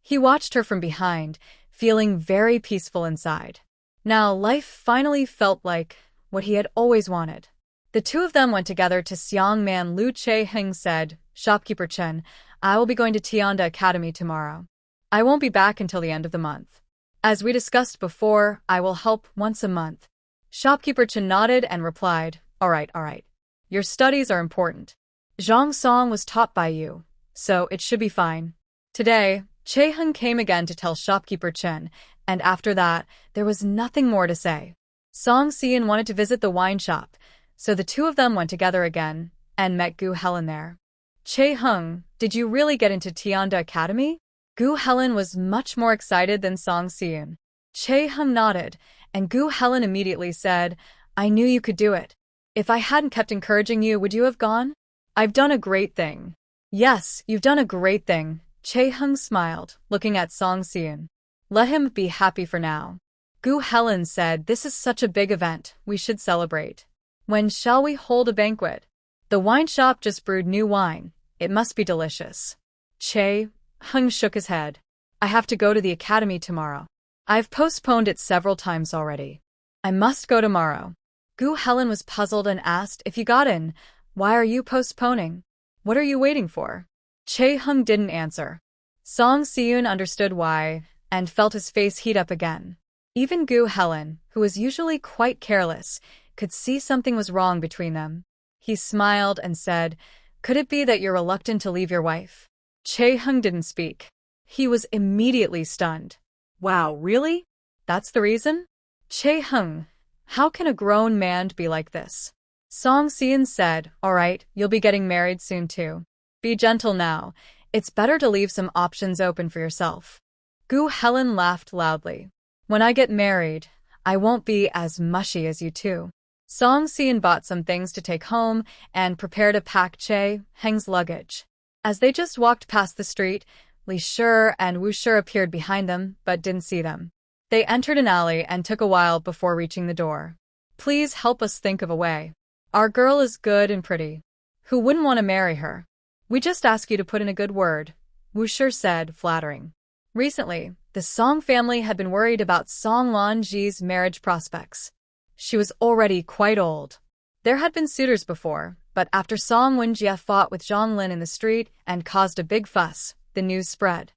He watched her from behind, feeling very peaceful inside. Now life finally felt like what he had always wanted. The two of them went together to Xiangman. Lu Che-hung said, "Shopkeeper Chen, I will be going to Tianda Academy tomorrow. I won't be back until the end of the month. As we discussed before, I will help once a month." Shopkeeper Chen nodded and replied, all right. Your studies are important. Zhang Song was taught by you, so it should be fine." Today, Che-hung came again to tell Shopkeeper Chen, and after that, there was nothing more to say. Song Xian wanted to visit the wine shop, so the two of them went together again and met Gu Helen there. "Che-hung, did you really get into Tianda Academy?" Gu Helen was much more excited than Song Xian. Che-hung nodded, and Gu Helen immediately said, "I knew you could do it. If I hadn't kept encouraging you, would you have gone? I've done a great thing." "Yes, you've done a great thing," Che-hung smiled, looking at Song Xian. "Let him be happy for now." Gu Helen said, "This is such a big event, we should celebrate. When shall we hold a banquet? The wine shop just brewed new wine. It must be delicious." Che-hung shook his head. "I have to go to the academy tomorrow. I've postponed it several times already. I must go tomorrow." Gu Helen was puzzled and asked, "If you got in, why are you postponing? What are you waiting for?" Che-hung didn't answer. Song Xian understood why and felt his face heat up again. Even Gu Helen, who was usually quite careless, could see something was wrong between them. He smiled and said, "Could it be that you're reluctant to leave your wife?" Che-hung didn't speak. He was immediately stunned. "Wow, really? That's the reason?" "Che-hung, how can a grown man be like this?" Song Xian said, "All right, you'll be getting married soon too. Be gentle now. It's better to leave some options open for yourself." Gu Helen laughed loudly. "When I get married, I won't be as mushy as you two." Song Xian bought some things to take home and prepared to pack Che-hung's luggage. As they just walked past the street, Li Shi and Wu Shi appeared behind them but didn't see them. They entered an alley and took a while before reaching the door. "Please help us think of a way. Our girl is good and pretty. Who wouldn't want to marry her? We just ask you to put in a good word," Wu Shi said, flattering. Recently, the Song family had been worried about Song Lanji's marriage prospects. She was already quite old. There had been suitors before, but after Song Wenjie fought with Zhang Lin in the street and caused a big fuss, the news spread.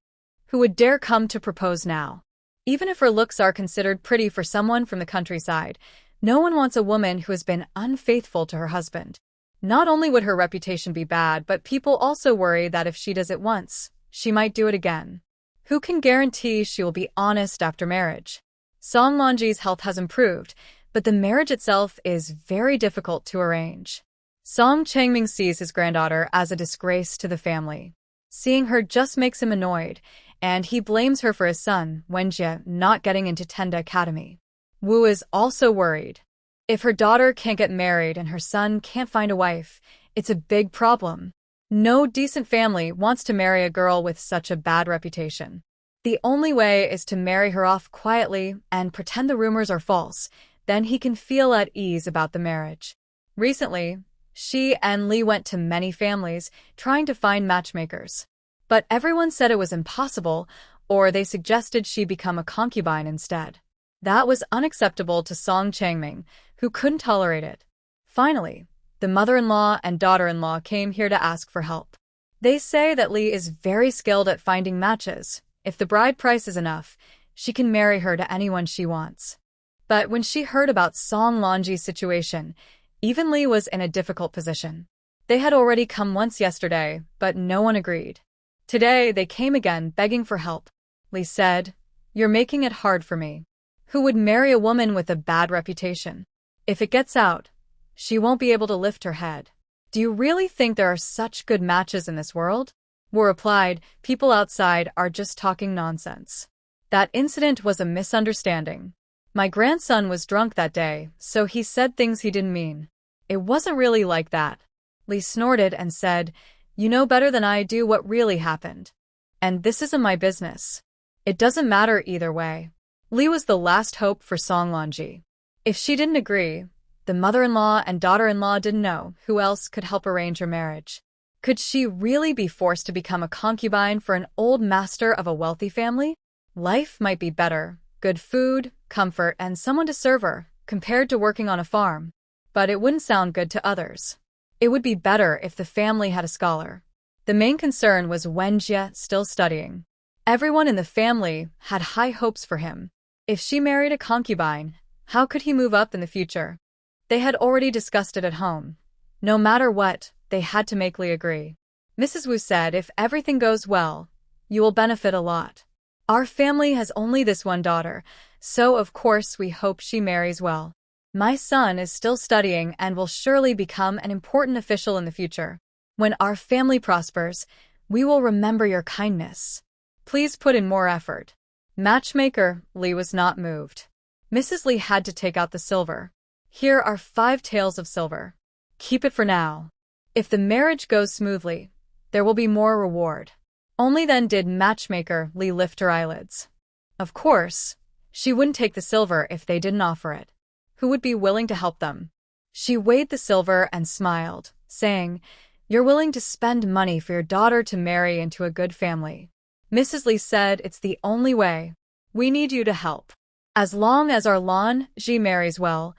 Who would dare come to propose now? Even if her looks are considered pretty for someone from the countryside, no one wants a woman who has been unfaithful to her husband. Not only would her reputation be bad, but people also worry that if she does it once, she might do it again. Who can guarantee she will be honest after marriage? Song Lanji's health has improved, but the marriage itself is very difficult to arrange. Song Changming sees his granddaughter as a disgrace to the family. Seeing her just makes him annoyed, and he blames her for his son, Wenjie, not getting into Tenda Academy. Wu is also worried. If her daughter can't get married and her son can't find a wife, it's a big problem. No decent family wants to marry a girl with such a bad reputation. The only way is to marry her off quietly and pretend the rumors are false, then he can feel at ease about the marriage. Recently, she and Li went to many families trying to find matchmakers. But everyone said it was impossible, or they suggested she become a concubine instead. That was unacceptable to Song Changming, who couldn't tolerate it. Finally, the mother-in-law and daughter-in-law came here to ask for help. They say that Li is very skilled at finding matches. If the bride price is enough, she can marry her to anyone she wants. But when she heard about Song Lanji's situation, even Li was in a difficult position. They had already come once yesterday, but no one agreed. Today, they came again begging for help. Li said, "You're making it hard for me. Who would marry a woman with a bad reputation? If it gets out, she won't be able to lift her head. Do you really think there are such good matches in this world?" Wu replied, "People outside are just talking nonsense. That incident was a misunderstanding. My grandson was drunk that day, so he said things he didn't mean. It wasn't really like that." Li snorted and said, "You know better than I do what really happened. And this isn't my business. It doesn't matter either way." Li was the last hope for Song Lanji. If she didn't agree, the mother-in-law and daughter-in-law didn't know who else could help arrange her marriage. Could she really be forced to become a concubine for an old master of a wealthy family? Life might be better, good food, comfort, and someone to serve her, compared to working on a farm. But it wouldn't sound good to others. It would be better if the family had a scholar. The main concern was Wenjie still studying. Everyone in the family had high hopes for him. If she married a concubine, how could he move up in the future? They had already discussed it at home. No matter what, they had to make Lee agree. Mrs. Wu said, if everything goes well, you will benefit a lot. Our family has only this one daughter, so of course we hope she marries well. My son is still studying and will surely become an important official in the future. When our family prospers, we will remember your kindness. Please put in more effort. Matchmaker Lee was not moved. Mrs. Lee had to take out the silver. Here are 5 taels of silver. Keep it for now. If the marriage goes smoothly, there will be more reward. Only then did Matchmaker Lee lift her eyelids. Of course, she wouldn't take the silver if they didn't offer it. Who would be willing to help them? She weighed the silver and smiled, saying, "You're willing to spend money for your daughter to marry into a good family." Mrs. Lee said, "It's the only way. We need you to help. As long as our Lan Ji marries well,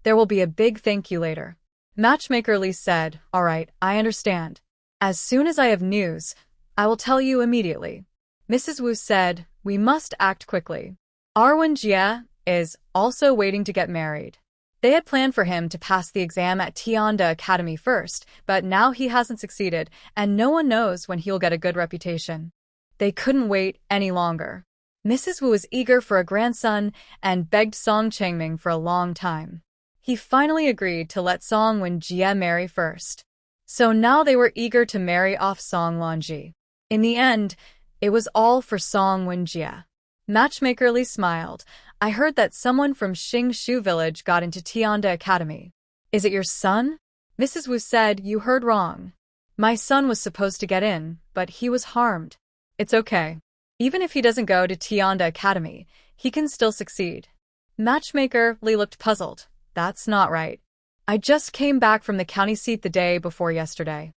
there will be a big thank you later." Matchmaker Lee said, "All right, I understand. As soon as I have news, I will tell you immediately." Mrs. Wu said, "We must act quickly. Arwen Jie is also waiting to get married. They had planned for him to pass the exam at Tianda Academy first, but now he hasn't succeeded, and no one knows when he'll get a good reputation. They couldn't wait any longer." Mrs. Wu was eager for a grandson and begged Song Changming for a long time. He finally agreed to let Song Wenjie marry first. So now they were eager to marry off Song Lanji. In the end, it was all for Song Wenjie. Matchmaker Lee smiled. "I heard that someone from Xingshu village got into Tianda Academy. Is it your son?" Mrs. Wu said, "You heard wrong. My son was supposed to get in, but he was harmed. It's okay. Even if he doesn't go to Tianda Academy, he can still succeed." Matchmaker Lee looked puzzled. "That's not right. I just came back from the county seat the day before yesterday.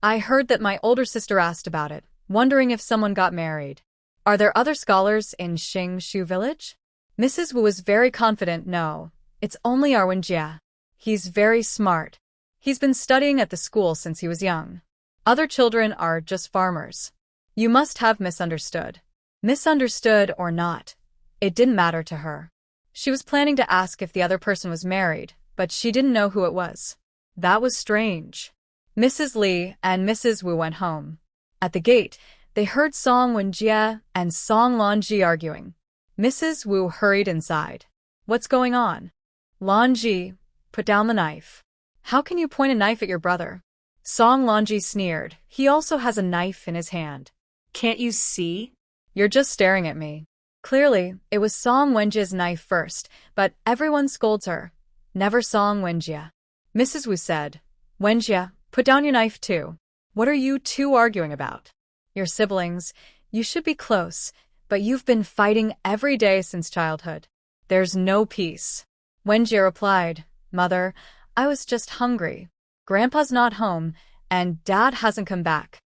I heard that my older sister asked about it, wondering if someone got married. Are there other scholars in Xingshu village?" Mrs. Wu was very confident. "No, it's only Arwen Jie. He's very smart. He's been studying at the school since he was young. Other children are just farmers." "You must have misunderstood." Misunderstood or not, it didn't matter to her. She was planning to ask if the other person was married, but she didn't know who it was. That was strange. Mrs. Lee and Mrs. Wu went home. At the gate, they heard Song Wenjie and Song Lanji arguing. Mrs. Wu hurried inside. "What's going on?" "Lanji, put down the knife. How can you point a knife at your brother?" Song Lanji sneered. "He also has a knife in his hand." Can't you see? "You're just staring at me." Clearly, it was Song Wenjie's knife first, but everyone scolds her. Never Song Wenjie. Mrs. Wu said, "Wenjie, put down your knife too. What are you two arguing about?" "Your siblings. You should be close, but you've been fighting every day since childhood. There's no peace." Wenjie replied, "Mother, I was just hungry. Grandpa's not home, and Dad hasn't come back.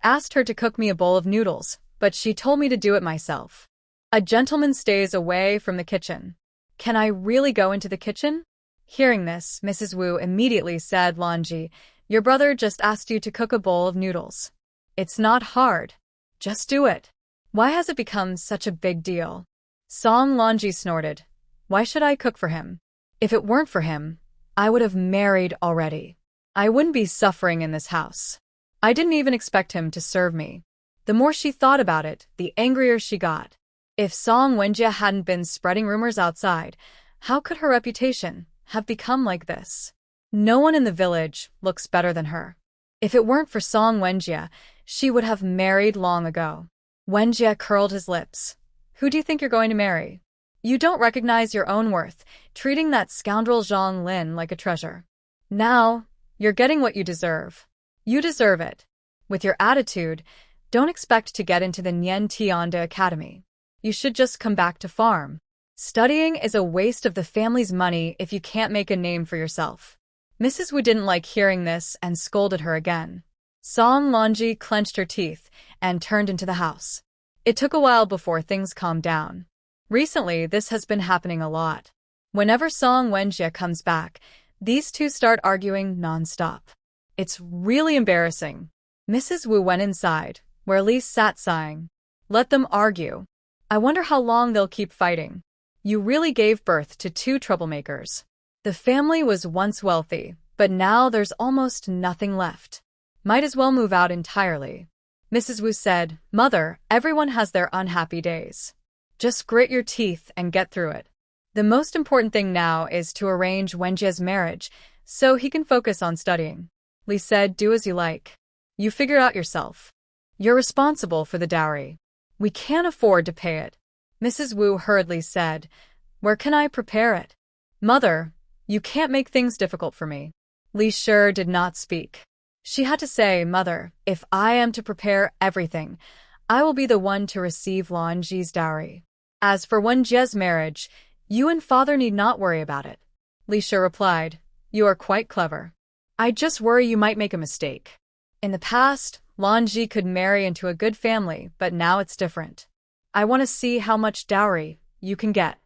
Asked her to cook me a bowl of noodles, but she told me to do it myself. A gentleman stays away from the kitchen. Can I really go into the kitchen?" Hearing this, Mrs. Wu immediately said, "Lanji, your brother just asked you to cook a bowl of noodles. It's not hard. Just do it. Why has it become such a big deal?" Song Lanji snorted. "Why should I cook for him? If it weren't for him, I would have married already. I wouldn't be suffering in this house. I didn't even expect him to serve me." The more she thought about it, the angrier she got. If Song Wenjie hadn't been spreading rumors outside, how could her reputation have become like this? No one in the village looks better than her. If it weren't for Song Wenjie, she would have married long ago. Wenjie curled his lips. "Who do you think you're going to marry? You don't recognize your own worth, treating that scoundrel Zhang Lin like a treasure. Now, you're getting what you deserve. You deserve it. With your attitude, don't expect to get into the Nian Tianda Academy. You should just come back to farm. Studying is a waste of the family's money if you can't make a name for yourself." Mrs. Wu didn't like hearing this and scolded her again. Song Lanji clenched her teeth and turned into the house. It took a while before things calmed down. Recently, this has been happening a lot. Whenever Song Wenjie comes back, these two start arguing non-stop. It's really embarrassing. Mrs. Wu went inside, where Lee sat sighing. Let them argue. I wonder how long they'll keep fighting. You really gave birth to two troublemakers. The family was once wealthy, but now there's almost nothing left. Might as well move out entirely. Mrs. Wu said, Mother, everyone has their unhappy days. Just grit your teeth and get through it. The most important thing now is to arrange Wenjie's marriage so he can focus on studying. Lee said, do as you like. You figure it out yourself. You're responsible for the dowry. We can't afford to pay it. Mrs. Wu hurriedly said, where can I prepare it? Mother, you can't make things difficult for me. Li Shi did not speak. She had to say, Mother, if I am to prepare everything, I will be the one to receive Lanji's dowry. As for Wenjie's marriage, you and Father need not worry about it. Li Shi replied, you are quite clever. I just worry you might make a mistake. In the past, Lanji could marry into a good family, but now it's different. I want to see how much dowry you can get.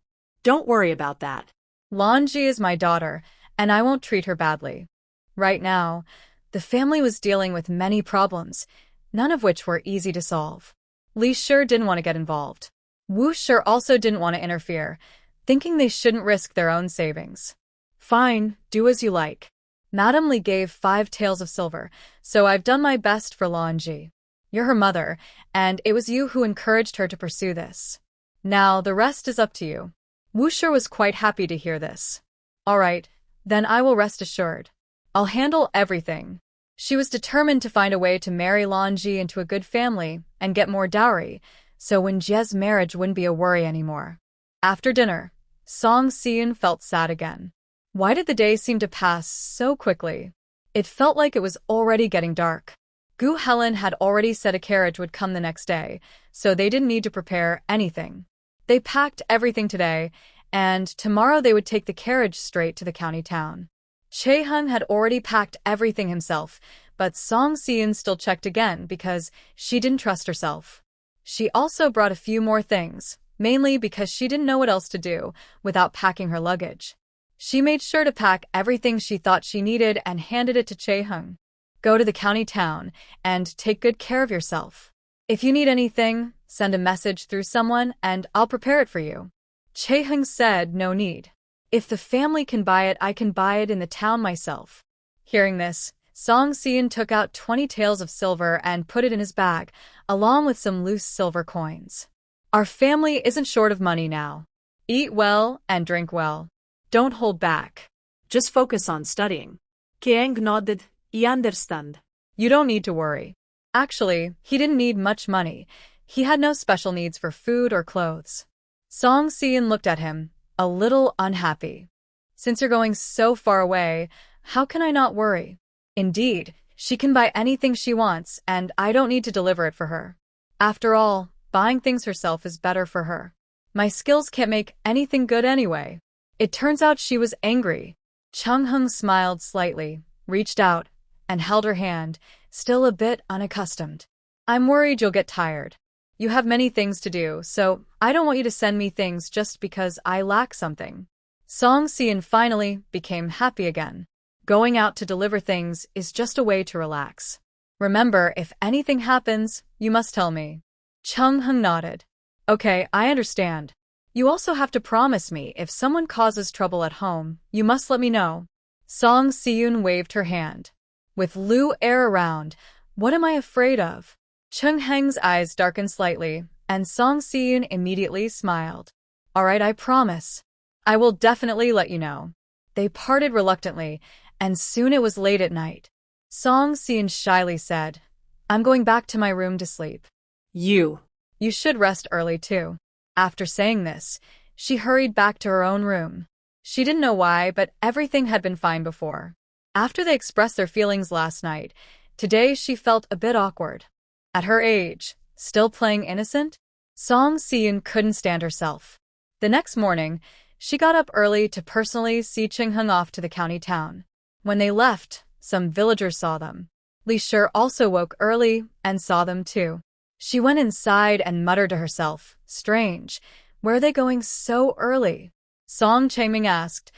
Don't worry about that. Lanji is my daughter, and I won't treat her badly. Right now, the family was dealing with many problems, none of which were easy to solve. Li Shi didn't want to get involved. Wu Shi also didn't want to interfere, thinking they shouldn't risk their own savings. Fine, do as you like. Madam Li gave 5 taels of silver, so I've done my best for Lanji. You're her mother, and it was you who encouraged her to pursue this. Now, the rest is up to you. Wu Shi was quite happy to hear this. All right, then I will rest assured. I'll handle everything. She was determined to find a way to marry Lanji into a good family and get more dowry, so Wenjie's marriage wouldn't be a worry anymore. After dinner, Song Xian felt sad again. Why did the day seem to pass so quickly? It felt like it was already getting dark. Gu Helen had already said a carriage would come the next day, so they didn't need to prepare anything. They packed everything today, and tomorrow they would take the carriage straight to the county town. Chae-hung had already packed everything himself, but Song Xian still checked again because she didn't trust herself. She also brought a few more things, mainly because she didn't know what else to do without packing her luggage. She made sure to pack everything she thought she needed and handed it to Chae-hung. Go to the county town and take good care of yourself. If you need anything, send a message through someone and I'll prepare it for you. Chae-hung said, no need. If the family can buy it, I can buy it in the town myself. Hearing this, Song Xian took out 20 taels of silver and put it in his bag, along with some loose silver coins. Our family isn't short of money now. Eat well and drink well. Don't hold back. Just focus on studying. Kiang nodded. I understand. You don't need to worry. Actually, he didn't need much money. He had no special needs for food or clothes. Song Xian looked at him, a little unhappy. Since you're going so far away, how can I not worry? Indeed, she can buy anything she wants, and I don't need to deliver it for her. After all, buying things herself is better for her. My skills can't make anything good anyway. It turns out she was angry. Chung-hung smiled slightly, reached out, and held her hand, still a bit unaccustomed. I'm worried you'll get tired. You have many things to do, so I don't want you to send me things just because I lack something. Song Xian finally became happy again. Going out to deliver things is just a way to relax. Remember, if anything happens, you must tell me. Chung-hung nodded. Okay, I understand. You also have to promise me if someone causes trouble at home, you must let me know. Song Xian waved her hand. With Lu air around, what am I afraid of? Chung-heng's eyes darkened slightly, and Song Xian immediately smiled. All right, I promise. I will definitely let you know. They parted reluctantly, and soon it was late at night. Song Xian shyly said, I'm going back to my room to sleep. You should rest early too. After saying this, she hurried back to her own room. She didn't know why, but everything had been fine before. After they expressed their feelings last night, today she felt a bit awkward. At her age, still playing innocent? Song Xian couldn't stand herself. The next morning, she got up early to personally see Chung-hung off to the county town. When they left, some villagers saw them. Li Shi also woke early and saw them too. She went inside and muttered to herself, strange, Where are they going so early? Song Changming asked.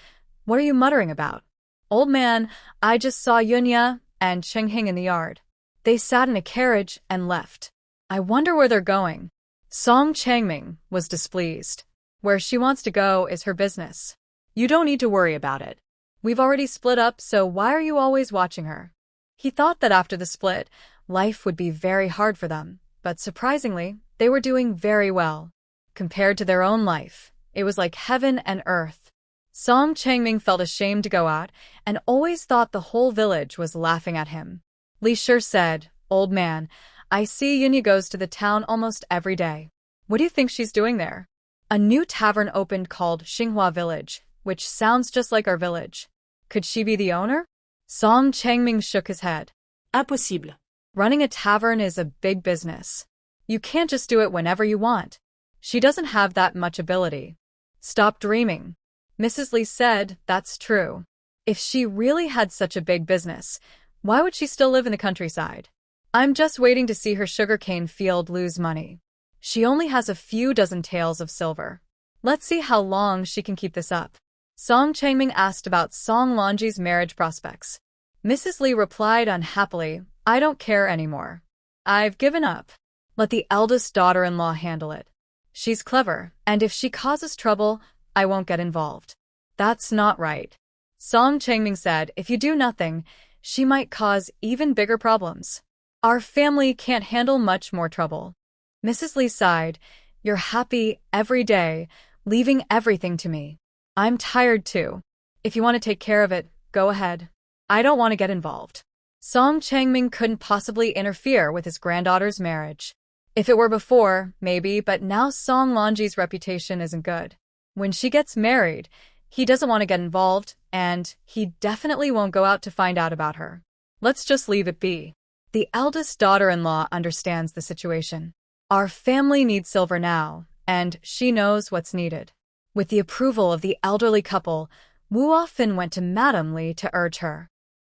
What are you muttering about? Old man, I just saw Yunya and Chenghing in the yard. They sat in a carriage and left. I wonder where they're going. Song Changming was displeased. Where she wants to go is her business. You don't need to worry about it. We've already split up, so why are you always watching her? He thought that after the split, life would be very hard for them, but surprisingly, they were doing very well. Compared to their own life, it was like heaven and earth. Song Changming felt ashamed to go out and always thought the whole village was laughing at him. Li Shi said, Old man, I see Yunya goes to the town almost every day. What do you think she's doing there? A new tavern opened called Xinghua Village, which sounds just like our village. Could she be the owner? Song Changming shook his head. Impossible. Running a tavern is a big business. You can't just do it whenever you want. She doesn't have that much ability. Stop dreaming. Mrs. Li said, that's true. If she really had such a big business, why would she still live in the countryside? I'm just waiting to see her sugarcane field lose money. She only has a few dozen taels of silver. Let's see how long she can keep this up. Song Changming asked about Song Lanji's marriage prospects. Mrs. Li replied unhappily, I don't care anymore. I've given up. Let the eldest daughter-in-law handle it. She's clever, and if she causes trouble, I won't get involved. That's not right. Song Changming said, if you do nothing, she might cause even bigger problems. Our family can't handle much more trouble. Mrs. Li sighed, you're happy every day, leaving everything to me. I'm tired too. If you want to take care of it, go ahead. I don't want to get involved. Song Changming couldn't possibly interfere with his granddaughter's marriage. If it were before, maybe, but now Song Lanji's reputation isn't good. When she gets married, he doesn't want to get involved, and he definitely won't go out to find out about her. Let's just leave it be. The eldest daughter-in-law understands the situation. Our family needs silver now, and she knows what's needed. With the approval of the elderly couple, Wu often went to Madame Li to urge her.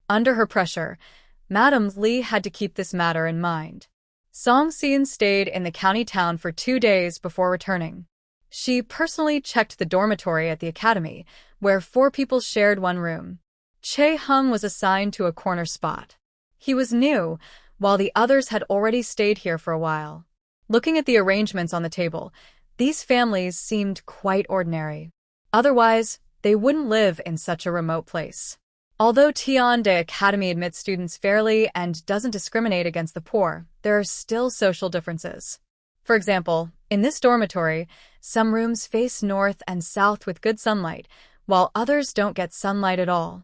Under her pressure, Madame Li had to keep this matter in mind. Song Xian stayed in the county town for 2 days before returning. She personally checked the dormitory at the academy, where 4 people shared one room. Che Hung was assigned to a corner spot. He was new, while the others had already stayed here for a while. Looking at the arrangements on the table, these families seemed quite ordinary. Otherwise, they wouldn't live in such a remote place. Although Tiande Academy admits students fairly and doesn't discriminate against the poor, there are still social differences. For example, in this dormitory, some rooms face north and south with good sunlight, while others don't get sunlight at all.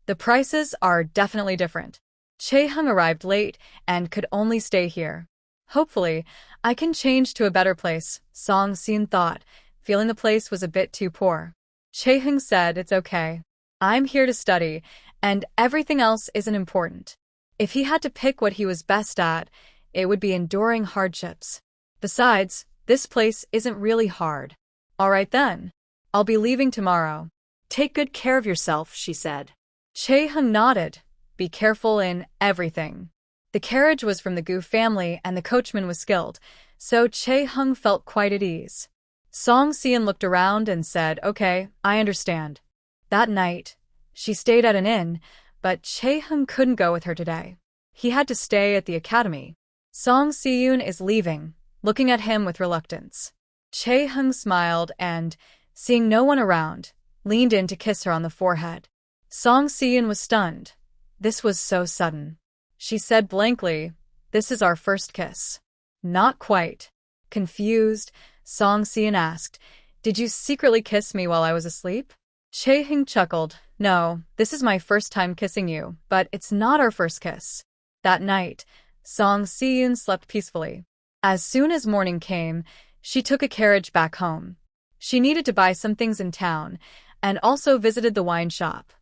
The prices are definitely different. Che Hung arrived late and could only stay here. Hopefully, I can change to a better place, Song Xian thought, feeling the place was a bit too poor. Che Hung said, it's okay. I'm here to study, and everything else isn't important. If he had to pick what he was best at, it would be enduring hardships. Besides, this place isn't really hard. All right then. I'll be leaving tomorrow. Take good care of yourself, she said. Che Hung nodded. Be careful in everything. The carriage was from the Gu family and the coachman was skilled, so Che Hung felt quite at ease. Song Xian looked around and said, okay, I understand. That night, she stayed at an inn, but Che Hung couldn't go with her today. He had to stay at the academy. Song Siyun is leaving, looking at him with reluctance. Che Hung smiled and, seeing no one around, leaned in to kiss her on the forehead. Song Siyun was stunned. This was so sudden. She said blankly, this is our first kiss. Not quite. Confused, Song Xian asked, did you secretly kiss me while I was asleep? Che Hung chuckled, no, this is my first time kissing you, but it's not our first kiss. That night, Song Xian slept peacefully. As soon as morning came, she took a carriage back home. She needed to buy some things in town, and also visited the wine shop.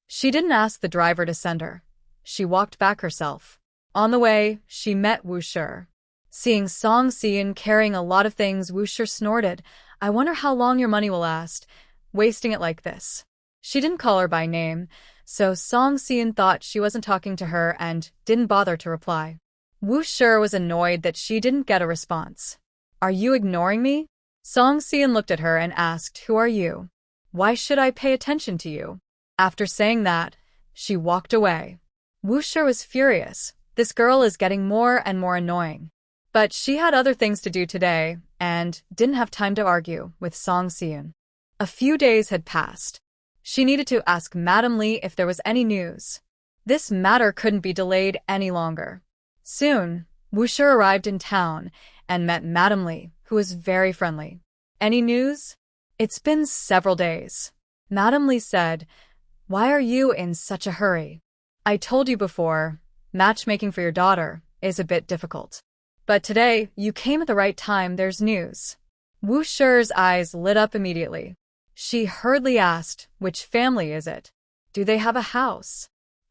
She didn't ask the driver to send her. She walked back herself. On the way, she met Wu Shi. Seeing Song Xian carrying a lot of things, Wu Shi snorted, I wonder how long your money will last, wasting it like this. She didn't call her by name, so Song Xian thought she wasn't talking to her and didn't bother to reply. Wu Shi was annoyed that she didn't get a response. Are you ignoring me? Song Seon looked at her and asked, "Who are you? Why should I pay attention to you?" After saying that, she walked away. Woo Sher was furious. This girl is getting more and more annoying. But she had other things to do today and didn't have time to argue with Song Seon. A few days had passed. She needed to ask Madam Lee if there was any news. This matter couldn't be delayed any longer. Soon, Woo Sher arrived in town and met Madam Lee, who was very friendly. "Any news?" "It's been several days." Madam Lee said, "Why are you in such a hurry? I told you before, matchmaking for your daughter is a bit difficult. But today, you came at the right time, there's news." Woo Sher's eyes lit up immediately. She hurriedly asked, "Which family is it? Do they have a house?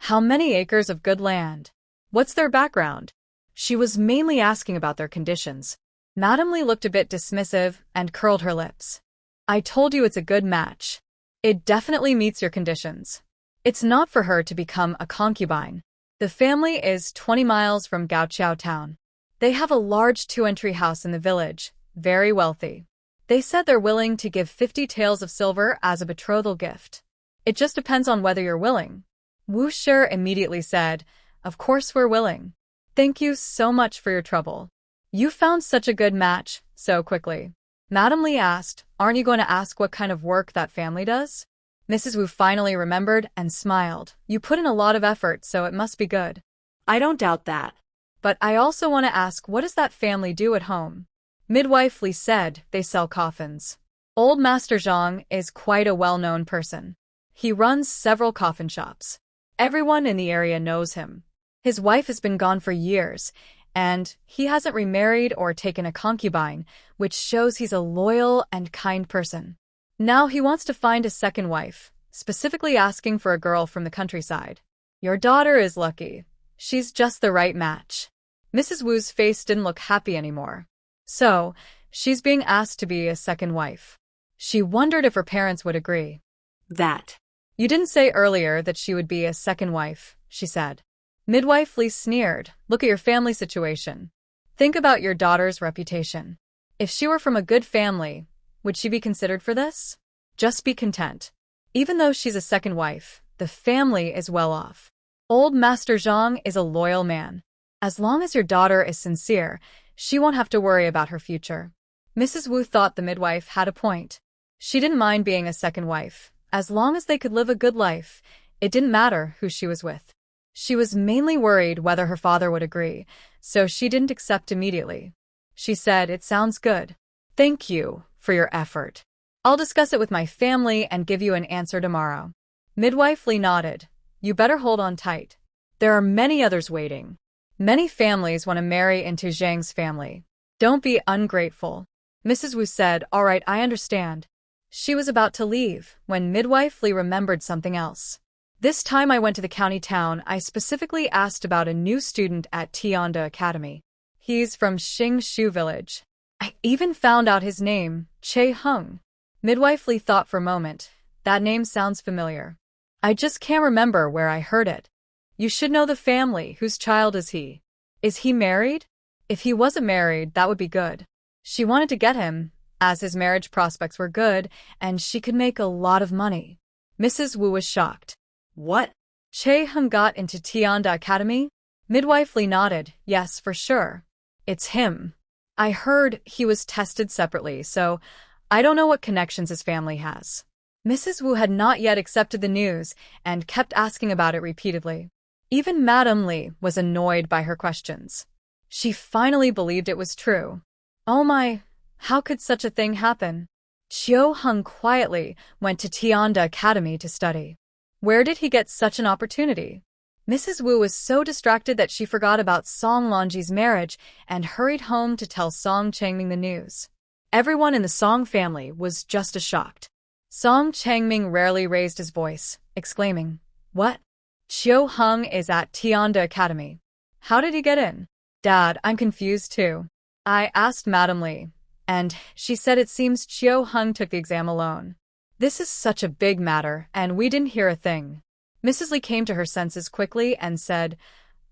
How many acres of good land? What's their background?" She was mainly asking about their conditions. Madam Lee looked a bit dismissive and curled her lips. "I told you it's a good match. It definitely meets your conditions. It's not for her to become a concubine. The family is 20 miles from Gaoqiao town. They have a large 2-entry house in the village, very wealthy. They said they're willing to give 50 taels of silver as a betrothal gift. It just depends on whether you're willing." Woo Sher immediately said, "Of course we're willing. Thank you so much for your trouble. You found such a good match so quickly." Madam Lee asked, "Aren't you going to ask what kind of work that family does?" Mrs. Wu finally remembered and smiled. "You put in a lot of effort, so it must be good." I don't doubt that. "But I also want to ask, what does that family do at home?" Midwife Lee said, "They sell coffins." Old Master Zhang is quite a well-known person. He runs several coffin shops. Everyone in the area knows him. His wife has been gone for years, and he hasn't remarried or taken a concubine, which shows he's a loyal and kind person. Now he wants to find a second wife, specifically asking for a girl from the countryside. Your daughter is lucky. She's just the right match. Mrs. Wu's face didn't look happy anymore. So, she's being asked to be a second wife. She wondered if her parents would agree. That. You didn't say earlier that she would be a second wife, she said. Midwife Lee sneered. Look at your family situation. Think about your daughter's reputation. If she were from a good family, would she be considered for this? Just be content. Even though she's a second wife, the family is well off. Old Master Zhang is a loyal man. As long as your daughter is sincere, she won't have to worry about her future. Mrs. Wu thought the midwife had a point. She didn't mind being a second wife. As long as they could live a good life, it didn't matter who she was with. She was mainly worried whether her father would agree, so she didn't accept immediately. She said, "It sounds good. Thank you for your effort. I'll discuss it with my family and give you an answer tomorrow." Midwife Lee nodded. You better hold on tight. There are many others waiting. Many families want to marry into Zhang's family. Don't be ungrateful. Mrs. Wu said, "All right, I understand." She was about to leave when Midwife Lee remembered something else. This time I went to the county town, I specifically asked about a new student at Tianda Academy. He's from Xingshu village. I even found out his name, Che Hung. Midwife Lee thought for a moment. That name sounds familiar. I just can't remember where I heard it. You should know the family. Whose child is he? Is he married? If he wasn't married, that would be good. She wanted to get him, as his marriage prospects were good, and she could make a lot of money. Mrs. Wu was shocked. What? Che Hung got into Tianda Academy? Midwife Lee nodded. Yes, for sure. It's him. I heard he was tested separately, so I don't know what connections his family has. Mrs. Wu had not yet accepted the news and kept asking about it repeatedly. Even Madam Lee was annoyed by her questions. She finally believed it was true. Oh my, how could such a thing happen? Chiu Hung quietly went to Tianda Academy to study. Where did he get such an opportunity? Mrs. Wu was so distracted that she forgot about Song Longji's marriage and hurried home to tell Song Changming the news. Everyone in the Song family was just as shocked. Song Changming rarely raised his voice, exclaiming, "What? Chiu Hung is at Tianda Academy. How did he get in?" Dad, I'm confused too. I asked Madam Lee, and she said it seems Chiu Hung took the exam alone. This is such a big matter, and we didn't hear a thing. Mrs. Lee came to her senses quickly and said,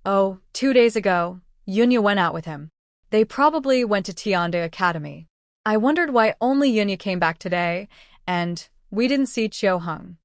"Oh, 2 days ago, Yunya went out with him. They probably went to Tianda Academy." I wondered why only Yunya came back today, and we didn't see Chio Hung.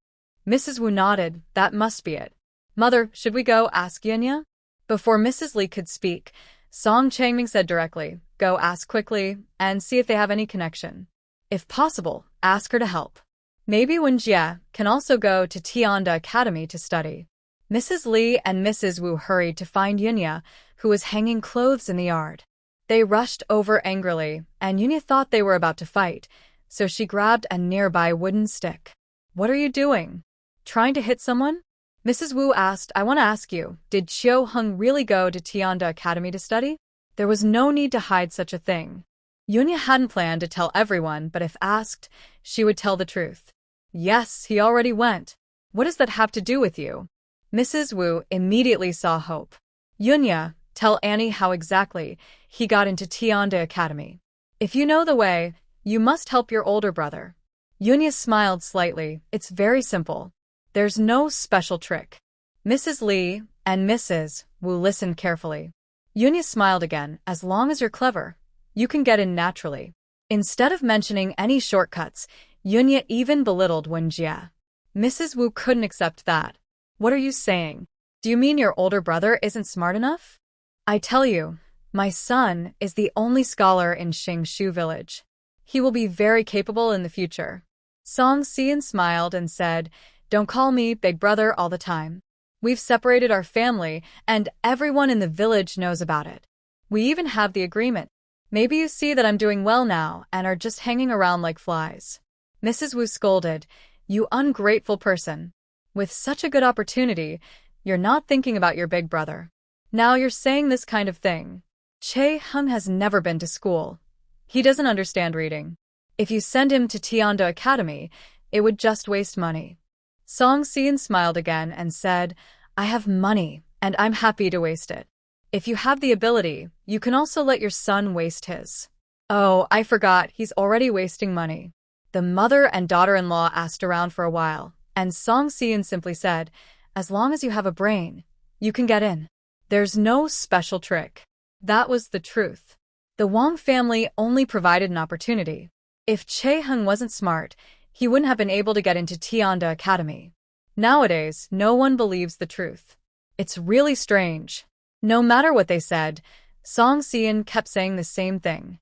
Mrs. Wu nodded. That must be it. Mother, should we go ask Yunya? Before Mrs. Lee could speak, Song Changming said directly, go ask quickly and see if they have any connection. If possible, ask her to help. Maybe Wen Jie can also go to Tianda Academy to study. Mrs. Lee and Mrs. Wu hurried to find Yunya, who was hanging clothes in the yard. They rushed over angrily, and Yunya thought they were about to fight, so she grabbed a nearby wooden stick. What are you doing? Trying to hit someone? Mrs. Wu asked, I want to ask you, did Chio Hung really go to Tianda Academy to study? There was no need to hide such a thing. Yunya hadn't planned to tell everyone, but if asked, she would tell the truth. Yes, he already went. What does that have to do with you? Mrs. Wu immediately saw hope. Yunya, tell Annie how exactly he got into Tianda Academy. If you know the way, you must help your older brother. Yunya smiled slightly. It's very simple. There's no special trick. Mrs. Lee and Mrs. Wu listened carefully. Yunya smiled again. As long as you're clever, you can get in naturally. Instead of mentioning any shortcuts, Yunya even belittled Wen Jie. Mrs. Wu couldn't accept that. What are you saying? Do you mean your older brother isn't smart enough? I tell you, my son is the only scholar in Xingshu village. He will be very capable in the future. Song Xian smiled and said, don't call me big brother all the time. We've separated our family, and everyone in the village knows about it. We even have the agreement. Maybe you see that I'm doing well now and are just hanging around like flies. Mrs. Wu scolded, you ungrateful person. With such a good opportunity, you're not thinking about your big brother. Now you're saying this kind of thing. Che Hung has never been to school. He doesn't understand reading. If you send him to Tianda Academy, it would just waste money. Song Xian smiled again and said, I have money, and I'm happy to waste it. If you have the ability, you can also let your son waste his. Oh, I forgot, he's already wasting money. The mother and daughter-in-law asked around for a while, and Song Xian simply said, as long as you have a brain, you can get in. There's no special trick. That was the truth. The Wang family only provided an opportunity. If Che Hung wasn't smart, he wouldn't have been able to get into Tianda Academy. Nowadays, no one believes the truth. It's really strange. No matter what they said, Song Xian kept saying the same thing.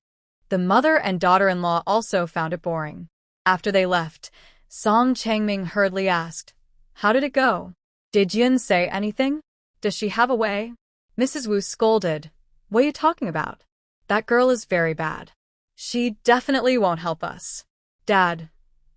The mother and daughter-in-law also found it boring. After they left, Song Changming hurriedly asked, how did it go? Did Yun say anything? Does she have a way? Mrs. Wu scolded. What are you talking about? That girl is very bad. She definitely won't help us. Dad,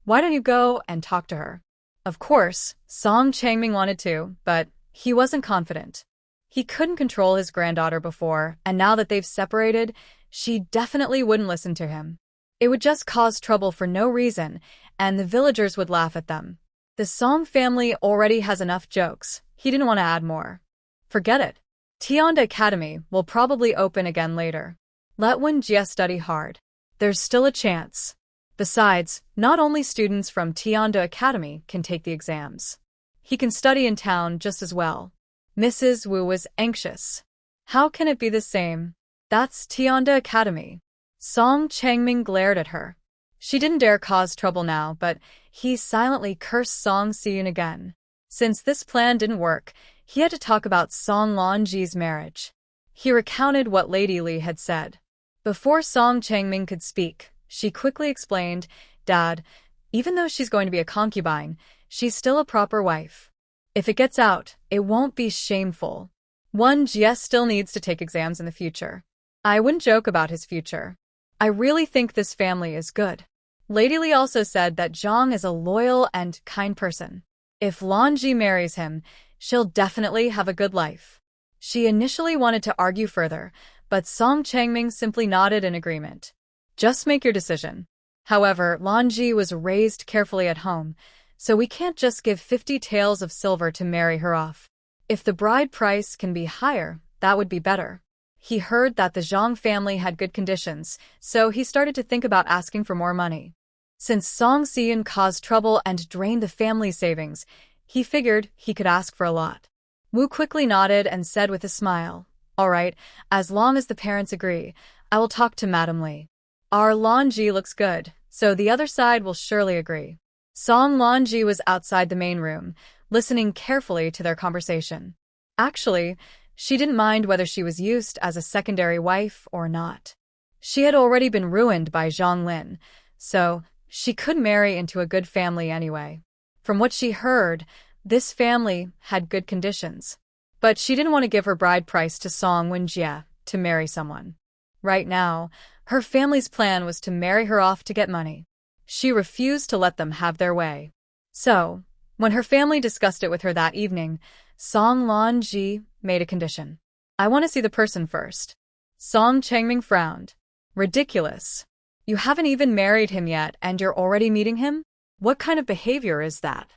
why don't you go and talk to her? Of course, Song Changming wanted to, but he wasn't confident. He couldn't control his granddaughter before, and now that they've separated, she definitely wouldn't listen to him. It would just cause trouble for no reason, and the villagers would laugh at them. The Song family already has enough jokes. He didn't want to add more. Forget it. Tianda Academy will probably open again later. Let Wen Jie study hard. There's still a chance. Besides, not only students from Tianda Academy can take the exams. He can study in town just as well. Mrs. Wu was anxious. How can it be the same? That's Tianda Academy. Song Changming glared at her. She didn't dare cause trouble now, but he silently cursed Song Xian again. Since this plan didn't work, he had to talk about Song Lanji's marriage. He recounted what Lady Li had said. Before Song Changming could speak, she quickly explained, Dad, even though she's going to be a concubine, she's still a proper wife. If it gets out, it won't be shameful. Wen Jie still needs to take exams in the future. I wouldn't joke about his future. I really think this family is good. Lady Li also said that Zhang is a loyal and kind person. If Lanji marries him, she'll definitely have a good life. She initially wanted to argue further, but Song Changming simply nodded in agreement. Just make your decision. However, Lanji was raised carefully at home, so we can't just give 50 taels of silver to marry her off. If the bride price can be higher, that would be better. He heard that the Zhang family had good conditions, so he started to think about asking for more money. Since Song Xian caused trouble and drained the family's savings, he figured he could ask for a lot. Wu quickly nodded and said with a smile, All right, as long as the parents agree, I will talk to Madam Li. Our Lonji looks good, so the other side will surely agree. Song Lonji was outside the main room, listening carefully to their conversation. Actually, she didn't mind whether she was used as a secondary wife or not. She had already been ruined by Zhang Lin, so she could marry into a good family anyway. From what she heard, this family had good conditions. But she didn't want to give her bride price to Song Wenjie to marry someone. Right now, her family's plan was to marry her off to get money. She refused to let them have their way. So, when her family discussed it with her that evening, Song Lonji made a condition. I want to see the person first. Song Changming frowned. Ridiculous. You haven't even married him yet and you're already meeting him? What kind of behavior is that?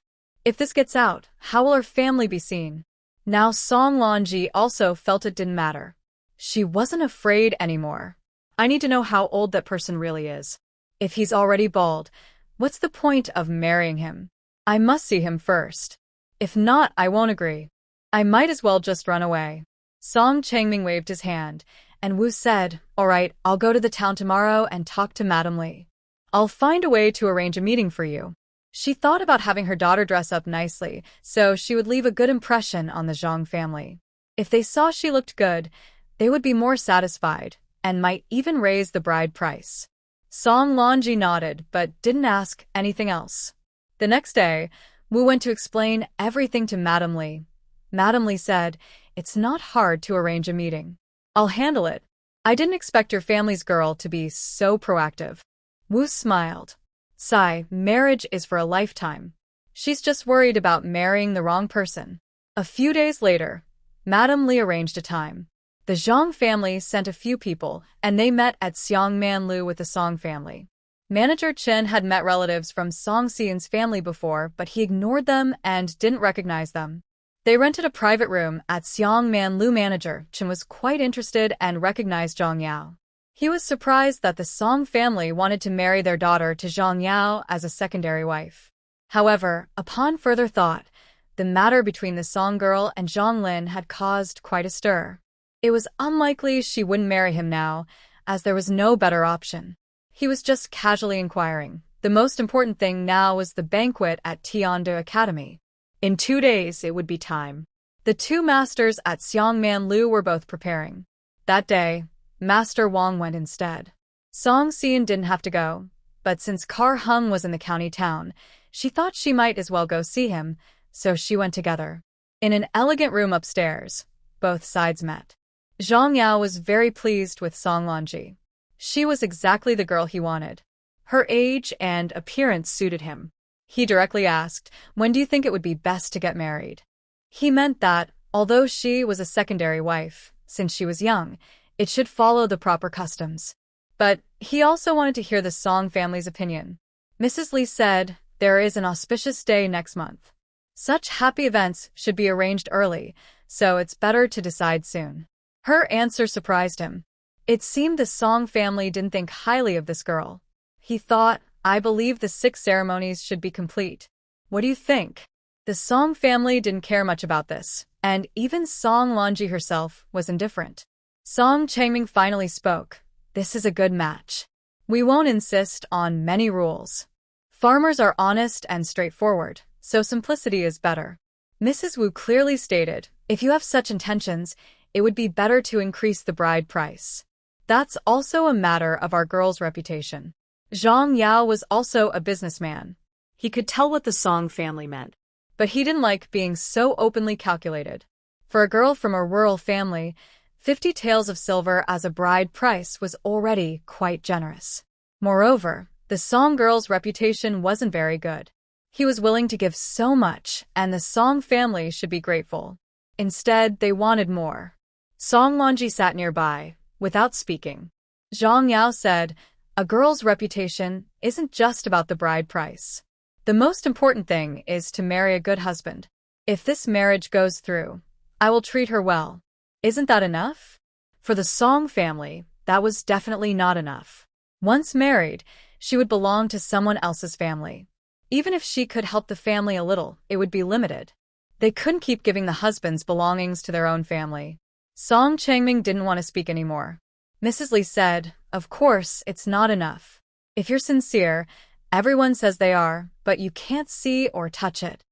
If this gets out, how will her family be seen? Now Song Lonji also felt it didn't matter. She wasn't afraid anymore. I need to know how old that person really is. If he's already bald, what's the point of marrying him? I must see him first. If not, I won't agree. I might as well just run away. Song Changming waved his hand, and Wu said, all right, I'll go to the town tomorrow and talk to Madam Li. I'll find a way to arrange a meeting for you. She thought about having her daughter dress up nicely, so she would leave a good impression on the Zhang family. If they saw she looked good, they would be more satisfied, and might even raise the bride price. Song Lonji nodded, but didn't ask anything else. The next day, Wu went to explain everything to Madam Li. Madam Li said, it's not hard to arrange a meeting. I'll handle it. I didn't expect your family's girl to be so proactive. Wu smiled. Sigh, marriage is for a lifetime. She's just worried about marrying the wrong person. A few days later, Madam Li arranged a time. The Zhang family sent a few people, and they met at Xiangmanlu with the Song family. Manager Chen had met relatives from Song Xian's family before, but he ignored them and didn't recognize them. They rented a private room at Xiangmanlu. Manager Chen was quite interested and recognized Zhang Yao. He was surprised that the Song family wanted to marry their daughter to Zhang Yao as a secondary wife. However, upon further thought, the matter between the Song girl and Zhang Lin had caused quite a stir. It was unlikely she wouldn't marry him now, as there was no better option. He was just casually inquiring. The most important thing now was the banquet at Tianda Academy. In 2 days, it would be time. The two masters at Xiangmanlu were both preparing. That day, Master Wang went instead. Song Xian didn't have to go, but since Kar Hung was in the county town, she thought she might as well go see him, so she went together. In an elegant room upstairs, both sides met. Zhang Yao was very pleased with Song Lonji. She was exactly the girl he wanted. Her age and appearance suited him. He directly asked, when do you think it would be best to get married? He meant that, although she was a secondary wife, since she was young, it should follow the proper customs. But he also wanted to hear the Song family's opinion. Mrs. Li said, there is an auspicious day next month. Such happy events should be arranged early, so it's better to decide soon. Her answer surprised him. It seemed the Song family didn't think highly of this girl. He thought, I believe the 6 ceremonies should be complete. What do you think? The Song family didn't care much about this, and even Song Lonji herself was indifferent. Song Changming finally spoke. This is a good match. We won't insist on many rules. Farmers are honest and straightforward, so simplicity is better. Mrs. Wu clearly stated, if you have such intentions, it would be better to increase the bride price. That's also a matter of our girl's reputation. Zhang Yao was also a businessman. He could tell what the Song family meant. But he didn't like being so openly calculated. For a girl from a rural family, 50 taels of silver as a bride price was already quite generous. Moreover, the Song girl's reputation wasn't very good. He was willing to give so much, and the Song family should be grateful. Instead, they wanted more. Song Lonji sat nearby, without speaking. Zhang Yao said, a girl's reputation isn't just about the bride price. The most important thing is to marry a good husband. If this marriage goes through, I will treat her well. Isn't that enough? For the Song family, that was definitely not enough. Once married, she would belong to someone else's family. Even if she could help the family a little, it would be limited. They couldn't keep giving the husband's belongings to their own family. Song Changming didn't want to speak anymore. Mrs. Li said, of course, it's not enough. If you're sincere, everyone says they are, but you can't see or touch it.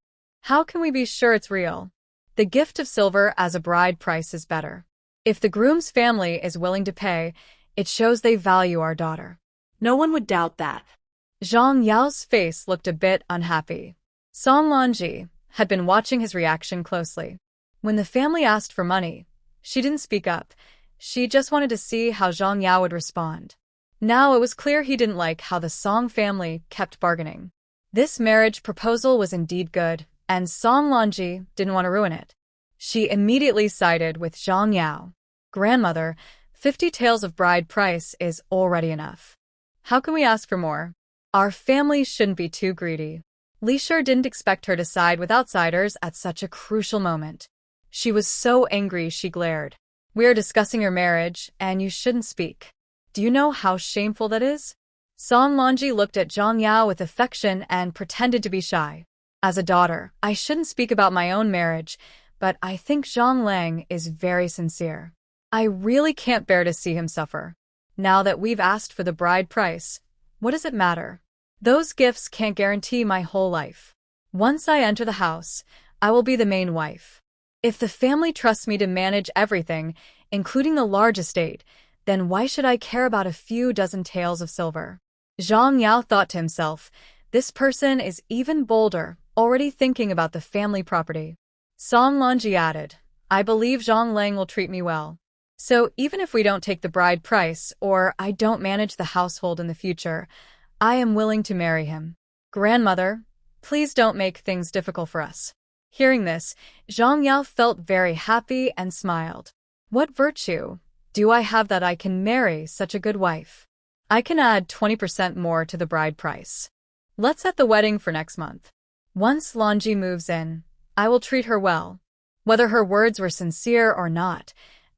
How can we be sure it's real? The gift of silver as a bride price is better. If the groom's family is willing to pay, it shows they value our daughter. No one would doubt that. Zhang Yao's face looked a bit unhappy. Song Lanji had been watching his reaction closely. When the family asked for money, she didn't speak up. She just wanted to see how Zhang Yao would respond. Now it was clear he didn't like how the Song family kept bargaining. This marriage proposal was indeed good, and Song Lanji didn't want to ruin it. She immediately sided with Zhang Yao. Grandmother, 50 taels of bride price is already enough. How can we ask for more? Our family shouldn't be too greedy. Li Shi didn't expect her to side with outsiders at such a crucial moment. She was so angry she glared. We are discussing your marriage, and you shouldn't speak. Do you know how shameful that is? Song Lanji looked at Zhang Yao with affection and pretended to be shy. As a daughter, I shouldn't speak about my own marriage, but I think Zhang Lang is very sincere. I really can't bear to see him suffer. Now that we've asked for the bride price, what does it matter? Those gifts can't guarantee my whole life. Once I enter the house, I will be the main wife. If the family trusts me to manage everything, including the large estate, then why should I care about a few dozen taels of silver? Zhang Yao thought to himself, this person is even bolder, already thinking about the family property. Song Lanji added, I believe Zhang Lang will treat me well. So even if we don't take the bride price, or I don't manage the household in the future, I am willing to marry him. Grandmother, please don't make things difficult for us. Hearing this, Zhang Yao felt very happy and smiled. What virtue do I have that I can marry such a good wife? I can add 20% more to the bride price. Let's set the wedding for next month. Once Lanji moves in, I will treat her well. Whether her words were sincere or not,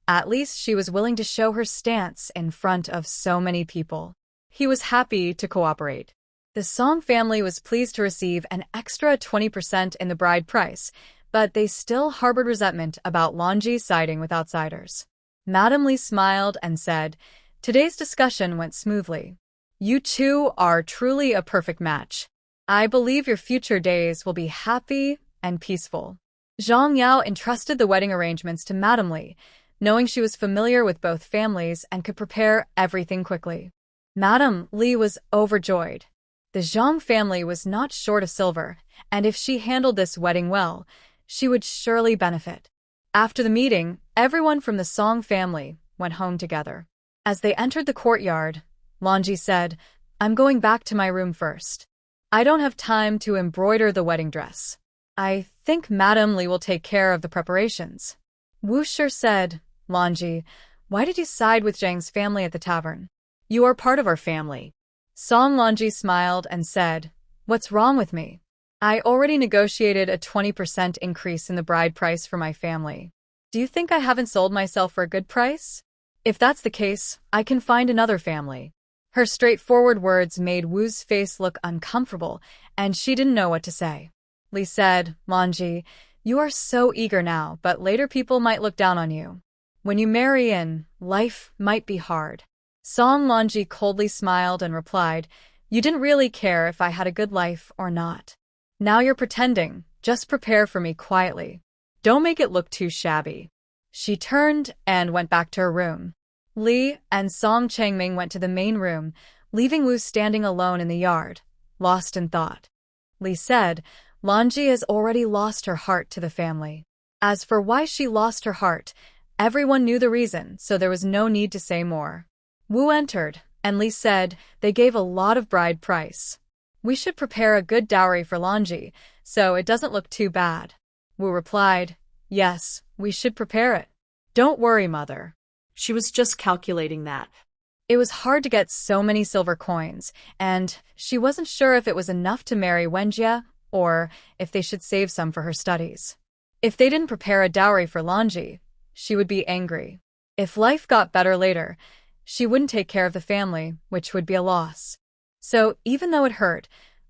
at least she was willing to show her stance in front of so many people. He was happy to cooperate. The Song family was pleased to receive an extra 20% in the bride price, but they still harbored resentment about Lanji siding with outsiders. Madame Li smiled and said, today's discussion went smoothly. You two are truly a perfect match. I believe your future days will be happy and peaceful. Zhang Yao entrusted the wedding arrangements to Madame Li, knowing she was familiar with both families and could prepare everything quickly. Madame Li was overjoyed. The Zhang family was not short of silver, and if she handled this wedding well, she would surely benefit. After the meeting, everyone from the Song family went home together. As they entered the courtyard, Lanji said, I'm going back to my room first. I don't have time to embroider the wedding dress. I think Madame Li will take care of the preparations. Wu Shi said, Lanji, why did you side with Zhang's family at the tavern? You are part of our family. Song Lanji smiled and said, what's wrong with me? I already negotiated a 20% increase in the bride price for my family. Do you think I haven't sold myself for a good price? If that's the case, I can find another family. Her straightforward words made Wu's face look uncomfortable, and she didn't know what to say. Li said, Lanji, you are so eager now, but later people might look down on you. When you marry in, life might be hard. Song Lanji coldly smiled and replied, you didn't really care if I had a good life or not. Now you're pretending. Just prepare for me quietly. Don't make it look too shabby. She turned and went back to her room. Li and Song Changming went to the main room, leaving Wu standing alone in the yard, lost in thought. Li said, Lanji has already lost her heart to the family. As for why she lost her heart, everyone knew the reason, so there was no need to say more. Wu entered, and Li said they gave a lot of bride price. We should prepare a good dowry for Lanji, so it doesn't look too bad. Wu replied, yes, we should prepare it. Don't worry, mother. She was just calculating that. It was hard to get so many silver coins, and she wasn't sure if it was enough to marry Wenjie or if they should save some for her studies. If they didn't prepare a dowry for Lanji, she would be angry. If life got better later, she wouldn't take care of the family, which would be a loss. So, even though it hurt,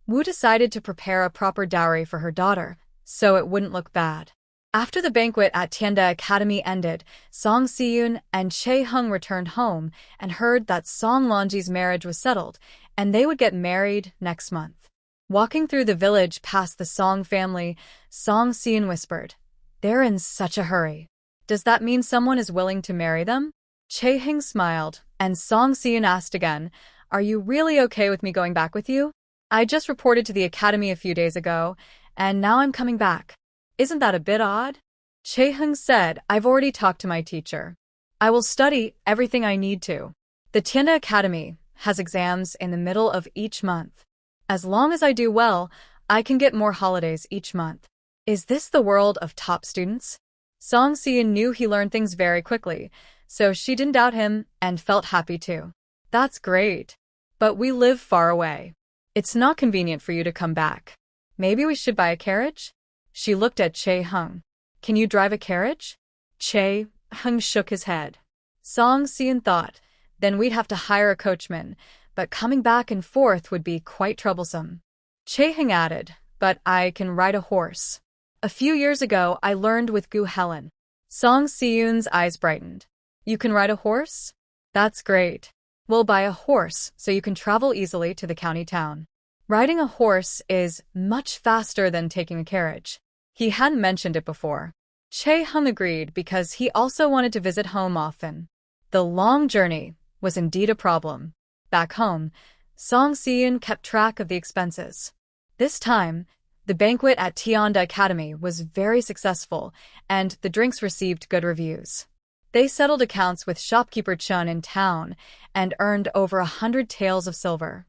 Wu decided to prepare a proper dowry for her daughter, so it wouldn't look bad. After the banquet at Tianda Academy ended, Song Siyun and Chae Hung returned home and heard that Song Lonji's marriage was settled, and they would get married next month. Walking through the village past the Song family, Song Siyun whispered, "They're in such a hurry. Does that mean someone is willing to marry them?" Chae Hung smiled, and Song Siyun asked again, "Are you really okay with me going back with you? I just reported to the academy a few days ago, and now I'm coming back. Isn't that a bit odd?" Chae Hung said, "I've already talked to my teacher. I will study everything I need to. The Tianda Academy has exams in the middle of each month. As long as I do well, I can get more holidays each month." Is this the world of top students? Song Siyun knew he learned things very quickly, so she didn't doubt him and felt happy too. "That's great. But we live far away. It's not convenient for you to come back. Maybe we should buy a carriage?" She looked at Chae Hung. "Can you drive a carriage?" Chae Hung shook his head. Song Siyun thought, then we'd have to hire a coachman, but coming back and forth would be quite troublesome. Chae Hung added, "But I can ride a horse. A few years ago, I learned with Gu Helen." Song Siyun's eyes brightened. "You can ride a horse? That's great. We'll buy a horse so you can travel easily to the county town." Riding a horse is much faster than taking a carriage. He hadn't mentioned it before. Chae Hung agreed because he also wanted to visit home often. The long journey was indeed a problem. Back home, Song Siyun kept track of the expenses. This time, the banquet at Tianda Academy was very successful, and the drinks received good reviews. They settled accounts with shopkeeper Chun in town and earned over 100 taels of silver.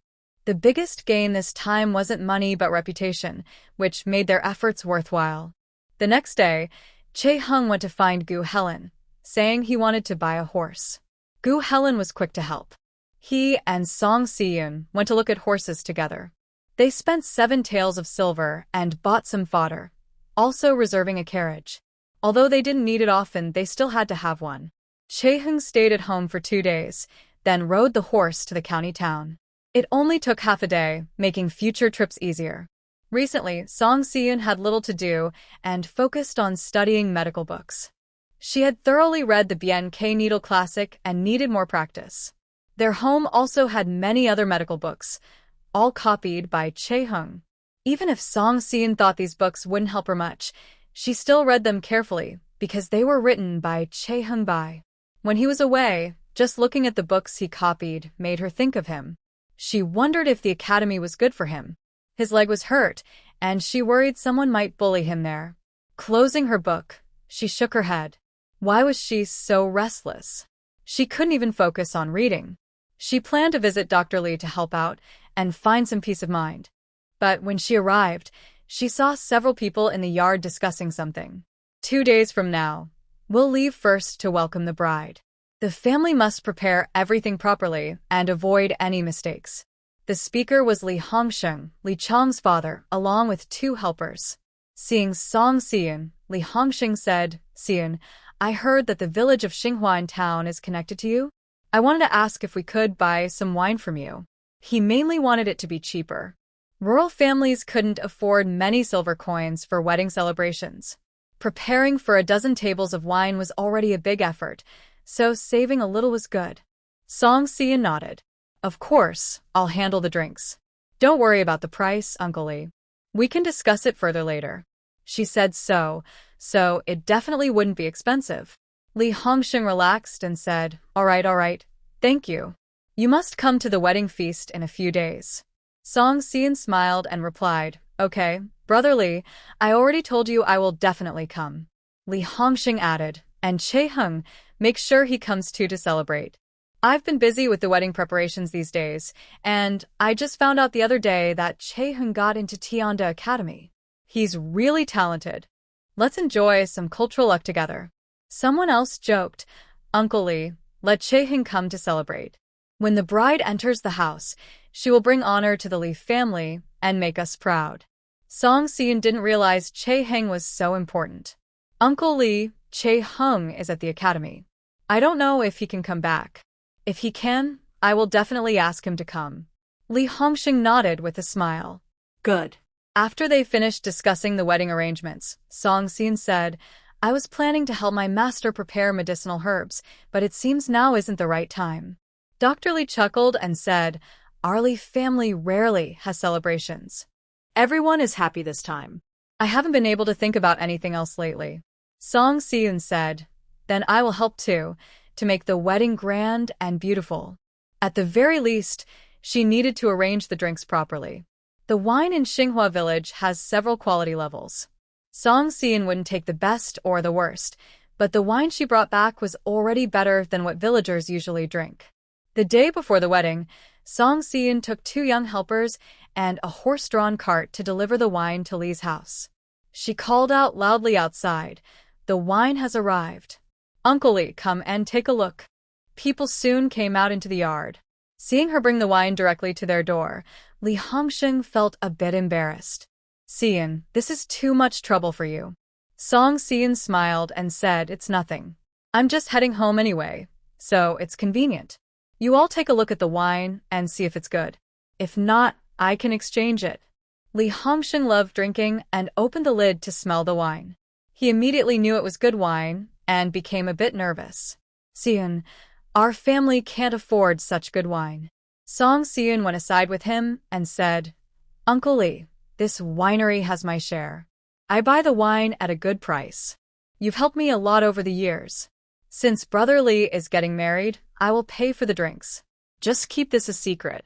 The biggest gain this time wasn't money but reputation, which made their efforts worthwhile. The next day, Chae Hung went to find Gu Helen, saying he wanted to buy a horse. Gu Helen was quick to help. He and Song Siyun went to look at horses together. They spent 7 taels of silver and bought some fodder, also reserving a carriage. Although they didn't need it often, they still had to have one. Chae Hung stayed at home for 2 days, then rode the horse to the county town. It only took half a day, making future trips easier. Recently, Song Siyun had little to do and focused on studying medical books. She had thoroughly read the Bien K Needle Classic and needed more practice. Their home also had many other medical books, all copied by Chae Hung. Even if Song Siyun thought these books wouldn't help her much, she still read them carefully because they were written by Chae Hung Bai. When he was away, just looking at the books he copied made her think of him. She wondered if the academy was good for him. His leg was hurt, and she worried someone might bully him there. Closing her book, she shook her head. Why was she so restless? She couldn't even focus on reading. She planned to visit Dr. Lee to help out and find some peace of mind. But when she arrived, she saw several people in the yard discussing something. 2 days from now, we'll leave first to welcome the bride. The family must prepare everything properly and avoid any mistakes. The speaker was Li Hongsheng, Li Chong's father, along with 2 helpers. Seeing Song Siyun, Li Hongsheng said, "Siyun, I heard that the village of Xinghua in town is connected to you. I wanted to ask if we could buy some wine from you." He mainly wanted it to be cheaper. Rural families couldn't afford many silver coins for wedding celebrations. Preparing for a dozen tables of wine was already a big effort, so saving a little was good. Song Siyun nodded. "Of course, I'll handle the drinks. Don't worry about the price, Uncle Lee. We can discuss it further later." She said so it definitely wouldn't be expensive. Li Hongsheng relaxed and said, all right, thank you. You must come to the wedding feast in a few days." Song Siyun smiled and replied, "Okay, Brother Li, I already told you I will definitely come." Li Hongsheng added, "And Chae Hung, make sure he comes too to celebrate. I've been busy with the wedding preparations these days, and I just found out the other day that Chae Hung got into Tianda Academy. He's really talented. Let's enjoy some cultural luck together." Someone else joked, "Uncle Lee, let Chae Hung come to celebrate. When the bride enters the house, she will bring honor to the Lee family and make us proud." Song Siyun didn't realize Chae Hung was so important. "Uncle Lee, Chae Hung is at the academy. I don't know if he can come back. If he can, I will definitely ask him to come." Li Hongsheng nodded with a smile. Good. After they finished discussing the wedding arrangements, Song Sin said, I was planning to help my master prepare medicinal herbs, but it seems now isn't the right time. Dr. Lee chuckled and said, Our Lee family rarely has celebrations. Everyone is happy this time. I haven't been able to think about anything else lately. Song Sin said, Then I will help too, to make the wedding grand and beautiful. At the very least, she needed to arrange the drinks properly. The wine in Xinghua village has several quality levels. Song Sin wouldn't take the best or the worst, but the wine she brought back was already better than what villagers usually drink. The day before the wedding, Song Sin took 2 young helpers and a horse-drawn cart to deliver the wine to Lee's house. She called out loudly outside, The wine has arrived. Uncle Lee, come and take a look. People soon came out into the yard. Seeing her bring the wine directly to their door, Li Hongsheng felt a bit embarrassed. Sin, this is too much trouble for you. Song Sin smiled and said, It's nothing. I'm just heading home anyway, so it's convenient. You all take a look at the wine and see if it's good. If not, I can exchange it. Li Hongsheng loved drinking and opened the lid to smell the wine. He immediately knew it was good wine and became a bit nervous. Sin, our family can't afford such good wine. Song Sin went aside with him and said, Uncle Lee, this winery has my share. I buy the wine at a good price. You've helped me a lot over the years. Since Brother Lee is getting married, I will pay for the drinks. Just keep this a secret.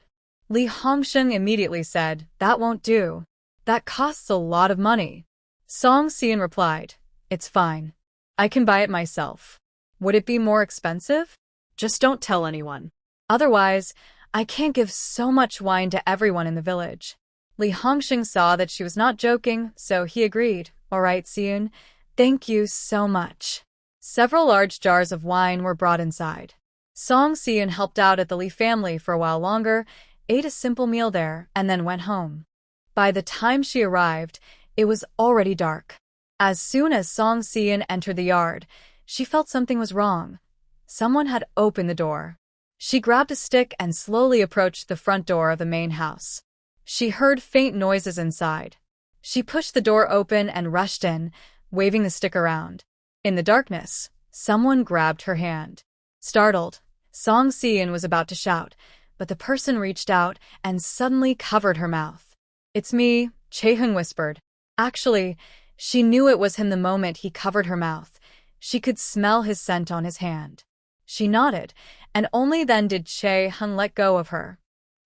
Li Hongsheng immediately said, That won't do. That costs a lot of money. Song Sin replied, It's fine. I can buy it myself. Would it be more expensive? Just don't tell anyone. Otherwise, I can't give so much wine to everyone in the village. Li Hongsheng saw that she was not joking, so he agreed. All right, Sin, thank you so much. Several large jars of wine were brought inside. Song Sin helped out at the Li family for a while longer, ate a simple meal there, and then went home. By the time she arrived, it was already dark. As soon as Song Sin entered the yard, she felt something was wrong. Someone had opened the door. She grabbed a stick and slowly approached the front door of the main house. She heard faint noises inside. She pushed the door open and rushed in, waving the stick around. In the darkness, someone grabbed her hand. Startled, Song Sin was about to shout, but the person reached out and suddenly covered her mouth. It's me, Chae-hung whispered. Actually, she knew it was him the moment he covered her mouth. She could smell his scent on his hand. She nodded, and only then did Chae-hung let go of her.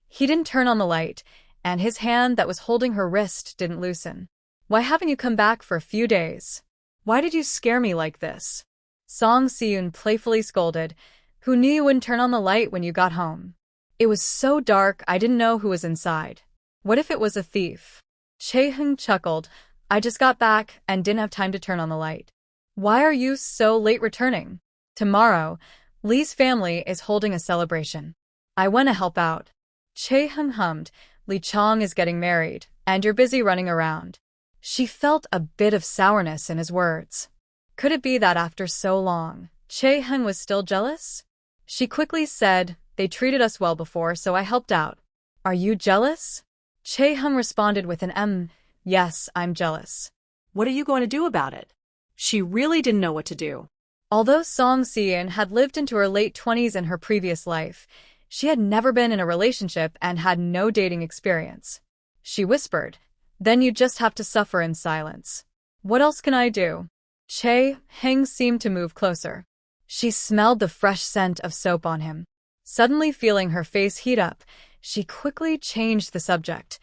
He didn't turn on the light, and his hand that was holding her wrist didn't loosen. Why haven't you come back for a few days? Why did you scare me like this? Song Sin playfully scolded. Who knew you wouldn't turn on the light when you got home? It was so dark I didn't know who was inside. What if it was a thief? Chae-hung chuckled. I just got back and didn't have time to turn on the light. Why are you so late returning? Tomorrow, Lee's family is holding a celebration. I want to help out. Chae-hung hummed. Lee Chong is getting married, and you're busy running around. She felt a bit of sourness in his words. Could it be that after so long, Chae-hung was still jealous? She quickly said, They treated us well before, so I helped out. Are you jealous? Chae-hung responded with an Yes, I'm jealous. What are you going to do about it? She really didn't know what to do. Although Song Sin had lived into her late 20s in her previous life, she had never been in a relationship and had no dating experience. She whispered, Then you just have to suffer in silence. What else can I do? Chae-hung seemed to move closer. She smelled the fresh scent of soap on him. Suddenly feeling her face heat up, she quickly changed the subject.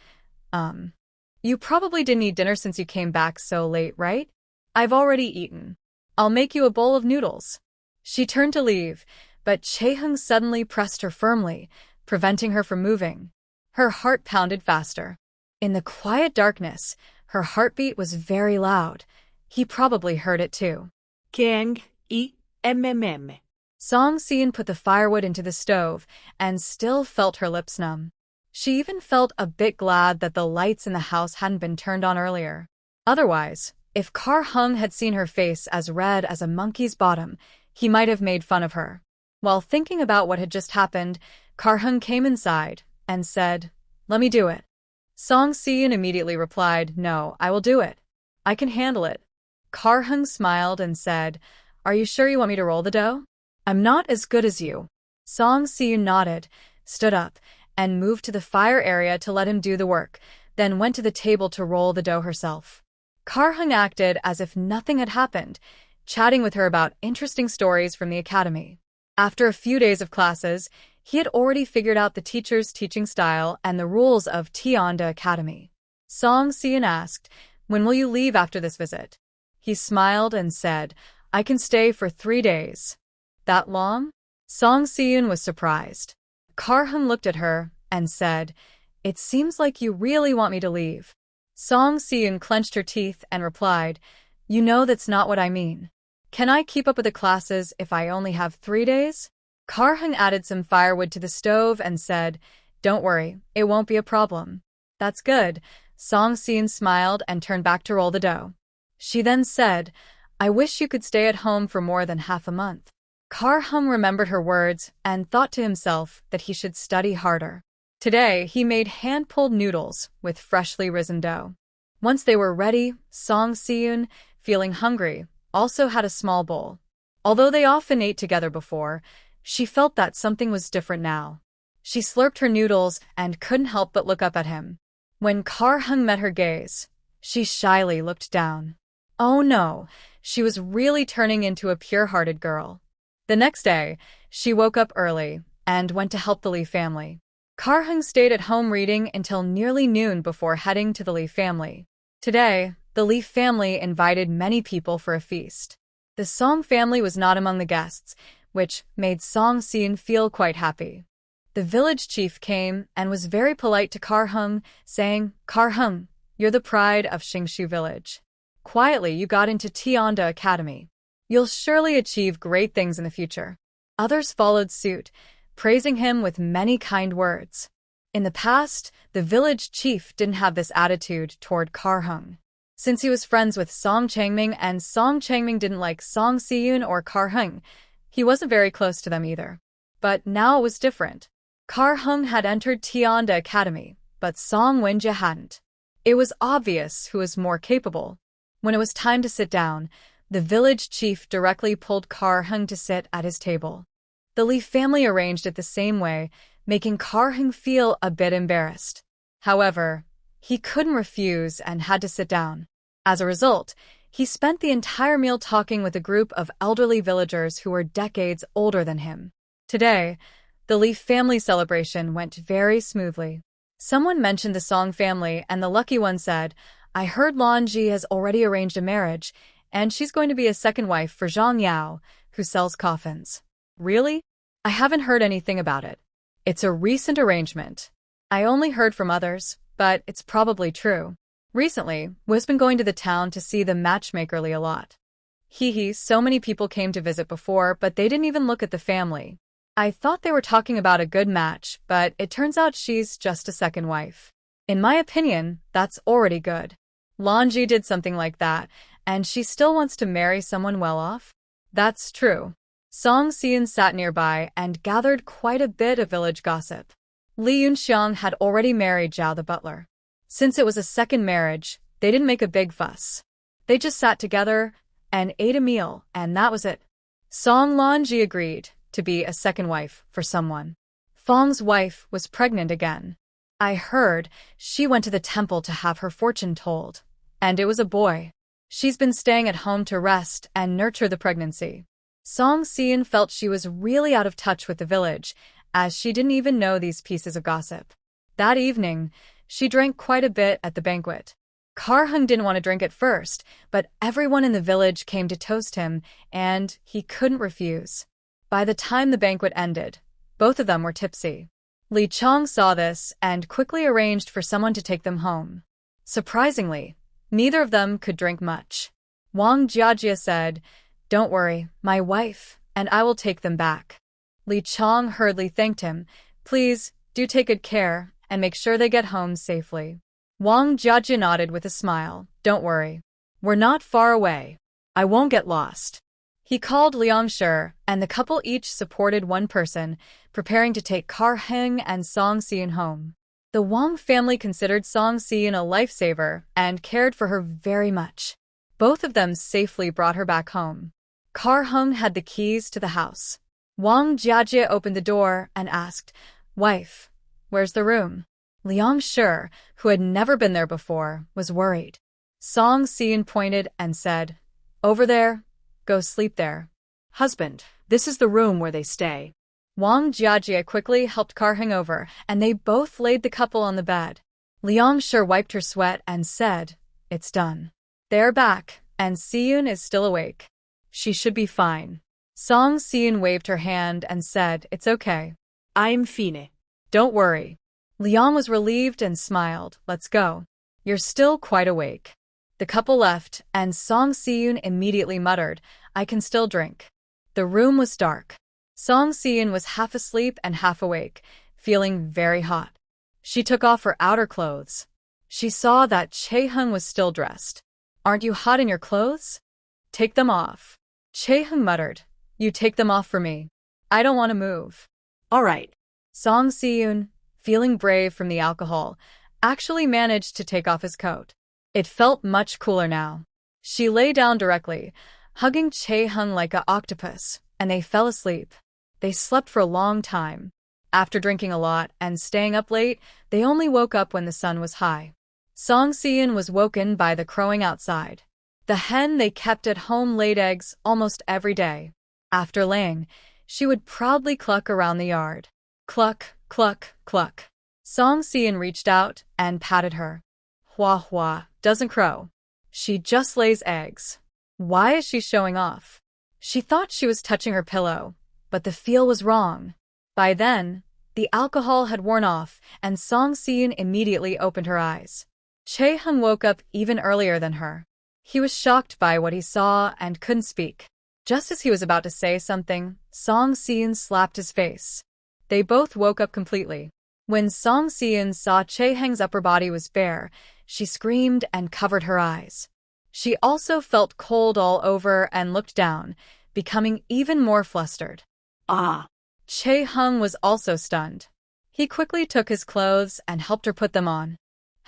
You probably didn't eat dinner since you came back so late, right? I've already eaten. I'll make you a bowl of noodles. She turned to leave, but Chae-hung suddenly pressed her firmly, preventing her from moving. Her heart pounded faster. In the quiet darkness, her heartbeat was very loud. He probably heard it too. K-A-N-G-I-M-M-M. Song Sin put the firewood into the stove and still felt her lips numb. She even felt a bit glad that the lights in the house hadn't been turned on earlier. Otherwise, if Kar-hung had seen her face as red as a monkey's bottom, he might have made fun of her. While thinking about what had just happened, Kar-hung came inside and said, Let me do it. Song Si-yoon immediately replied, "No, I will do it. I can handle it." Kar-hung smiled and said, "Are you sure you want me to roll the dough? I'm not as good as you." Song Si-yoon nodded, stood up, and moved to the fire area to let him do the work, then went to the table to roll the dough herself. Kar-hung acted as if nothing had happened, chatting with her about interesting stories from the academy. After a few days of classes, he had already figured out the teacher's teaching style and the rules of Tianda Academy. Song Si-yoon asked, "When will you leave after this visit?" He smiled and said, "I can stay for 3 days." "That long?" Song Si-yoon was surprised. Kar-hung looked at her and said, "It seems like you really want me to leave." Song Si-yoon clenched her teeth and replied, "You know that's not what I mean. Can I keep up with the classes if I only have 3 days?" Kar-hung added some firewood to the stove and said, "Don't worry, it won't be a problem." "That's good." Song Si-yoon smiled and turned back to roll the dough. She then said, "I wish you could stay at home for more than half a month." Kar-hung remembered her words and thought to himself that he should study harder. Today, he made hand-pulled noodles with freshly risen dough. Once they were ready, Song Si-yoon, feeling hungry, also had a small bowl. Although they often ate together before, she felt that something was different now. She slurped her noodles and couldn't help but look up at him. When Kar-hung met her gaze, she shyly looked down. Oh no, she was really turning into a pure-hearted girl. The next day, she woke up early and went to help the Lee family. Kar-hung stayed at home reading until nearly noon before heading to the Lee family. Today, the Lee family invited many people for a feast. The Song family was not among the guests, which made Song Si-yoon feel quite happy. The village chief came and was very polite to Kar-hung, saying, "Kar-hung, you're the pride of Shingshu village. Quietly, you got into Tianda Academy. You'll surely achieve great things in the future." Others followed suit, praising him with many kind words. In the past, the village chief didn't have this attitude toward Kar-hung. Since he was friends with Song Changming and Song Changming didn't like Song Si-yoon or Kar-hung, he wasn't very close to them either. But now it was different. Kar-hung had entered Tianda Academy, but Song Winja hadn't. It was obvious who was more capable. When it was time to sit down, the village chief directly pulled Kar-hung to sit at his table. The Lee family arranged it the same way, making Kar-hung feel a bit embarrassed. However, he couldn't refuse and had to sit down. As a result, he spent the entire meal talking with a group of elderly villagers who were decades older than him. Today, the Lee family celebration went very smoothly. Someone mentioned the Song family, and the lucky one said, "I heard Lan Ji has already arranged a marriage, and she's going to be a second wife for Zhang Yao, who sells coffins." "Really? I haven't heard anything about it. It's a recent arrangement. I only heard from others, but it's probably true. Recently, we've been going to the town to see the matchmaker Lee a lot. So many people came to visit before, but they didn't even look at the family. I thought they were talking about a good match, but it turns out she's just a second wife. In my opinion, that's already good. Lan Ji did something like that, and she still wants to marry someone well off?" "That's true." Song Si-yoon sat nearby and gathered quite a bit of village gossip. Lee Yun-xiang had already married Zhao the butler. Since it was a second marriage, they didn't make a big fuss. They just sat together and ate a meal, and that was it. Song Lan Ji agreed to be a second wife for someone. Fong's wife was pregnant again. I heard she went to the temple to have her fortune told, and it was a boy. She's been staying at home to rest and nurture the pregnancy. Song Si-yoon felt she was really out of touch with the village, as she didn't even know these pieces of gossip. That evening, she drank quite a bit at the banquet. Kar-hung didn't want to drink at first, but everyone in the village came to toast him, and he couldn't refuse. By the time the banquet ended, both of them were tipsy. Lee Chong saw this and quickly arranged for someone to take them home. Surprisingly, neither of them could drink much. Wang Jiajia said, "Don't worry, my wife and I will take them back." Lee Chong hurriedly thanked him. "Please, do take good care and make sure they get home safely." Wang Jiajia nodded with a smile. "Don't worry. We're not far away. I won't get lost." He called Liang Shi, and the couple each supported one person, preparing to take Kar-hung and Song Si-yoon home. The Wang family considered Song Si-eun a lifesaver and cared for her very much. Both of them safely brought her back home. Kar-hung had the keys to the house. Wang Jiajie opened the door and asked, "Wife, where's the room?" Liang Shi, who had never been there before, was worried. Song Si-eun pointed and said, "Over there, go sleep there." Husband, this is the room where they stay. Wang Jiajie quickly helped Kar-hung over, and they both laid the couple on the bed. Liang Shi wiped her sweat and said, "It's done. They're back, and Si-eun is still awake. She should be fine." Song Si-eun waved her hand and said, "It's okay. I'm fine. Don't worry." Liang was relieved and smiled. "Let's go. You're still quite awake." The couple left, and Song Si-eun immediately muttered, "I can still drink." The room was dark. Song Si-eun was half asleep and half awake, feeling very hot. She took off her outer clothes. She saw that Chae-hung was still dressed. "Aren't you hot in your clothes? Take them off." Chae-hung muttered, "You take them off for me. I don't want to move." All right. Song Si-eun, feeling brave from the alcohol, actually managed to take off his coat. It felt much cooler now. She lay down directly, hugging Chae-hung like an octopus, and they fell asleep. They slept for a long time. After drinking a lot and staying up late, they only woke up when the sun was high. Song Si-eun was woken by the crowing outside. The hen they kept at home laid eggs almost every day. After laying, she would proudly cluck around the yard. Cluck, cluck, cluck. Song Si-eun reached out and patted her. "Hua hua, doesn't crow. She just lays eggs. Why is she showing off?" She thought she was touching her pillow, but the feel was wrong. By then, the alcohol had worn off, and Song Si-eun immediately opened her eyes. Chae-hung woke up even earlier than her. He was shocked by what he saw and couldn't speak. Just as he was about to say something, Song Si-eun slapped his face. They both woke up completely. When Song Si-eun saw Chae-hung's upper body was bare, she screamed and covered her eyes. She also felt cold all over and looked down, becoming even more flustered. Ah! Chae-hung was also stunned. He quickly took his clothes and helped her put them on.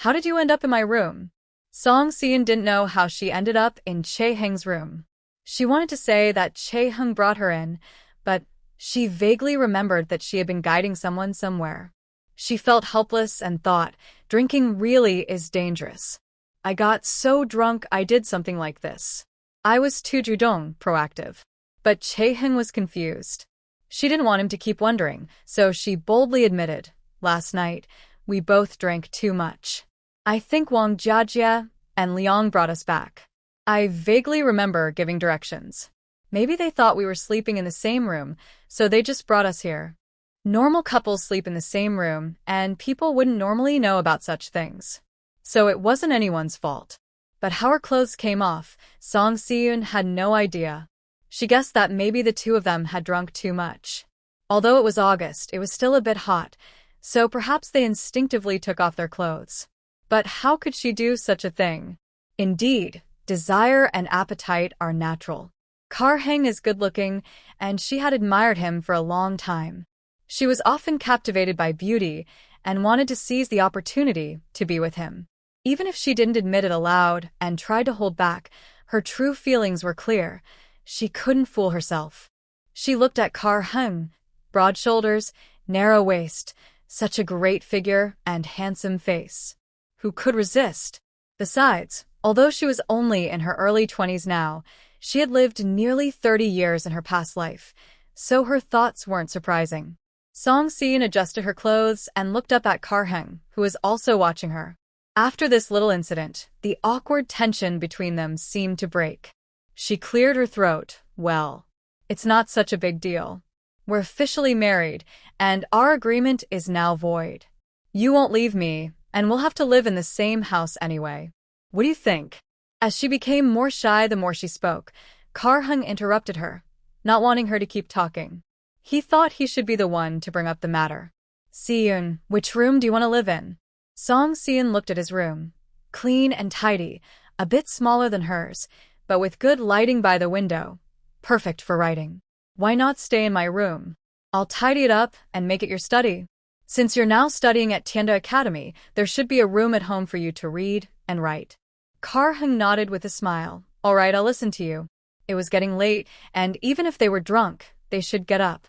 "How did you end up in my room?" Song Si-eun didn't know how she ended up in Chae-hung's room. She wanted to say that Chae-hung brought her in, but she vaguely remembered that she had been guiding someone somewhere. She felt helpless and thought, drinking really is dangerous. "I got so drunk I did something like this. I was too judong, proactive." But Chae-hung was confused. She didn't want him to keep wondering, so she boldly admitted, "Last night, we both drank too much. I think Wang Jiajie and Liang brought us back. I vaguely remember giving directions. Maybe they thought we were sleeping in the same room, so they just brought us here." Normal couples sleep in the same room, and people wouldn't normally know about such things. So it wasn't anyone's fault. But how her clothes came off, Song Si-eun had no idea. She guessed that maybe the two of them had drunk too much. Although it was August, it was still a bit hot, so perhaps they instinctively took off their clothes. But how could she do such a thing? Indeed, desire and appetite are natural. Kar-hung is good-looking, and she had admired him for a long time. She was often captivated by beauty and wanted to seize the opportunity to be with him. Even if she didn't admit it aloud and tried to hold back, her true feelings were clear. She couldn't fool herself. She looked at Kar-hung, broad shoulders, narrow waist, such a great figure and handsome face. Who could resist? Besides, although she was only in her early 20s now, she had lived nearly 30 years in her past life, so her thoughts weren't surprising. Song Si-eun adjusted her clothes and looked up at Kar-hung, who was also watching her. After this little incident, the awkward tension between them seemed to break. She cleared her throat. "Well, it's not such a big deal. We're officially married, and our agreement is now void. You won't leave me, and we'll have to live in the same house anyway. What do you think?" As she became more shy the more she spoke, Kar-hung interrupted her, not wanting her to keep talking. He thought he should be the one to bring up the matter. "Si-eun, which room do you want to live in?" Song Si-eun looked at his room. Clean and tidy, a bit smaller than hers, but with good lighting by the window. Perfect for writing. "Why not stay in my room? I'll tidy it up and make it your study." Since you're now studying at Tianda Academy, there should be a room at home for you to read and write. Kar-hung nodded with a smile. All right, I'll listen to you. It was getting late, and even if they were drunk, they should get up.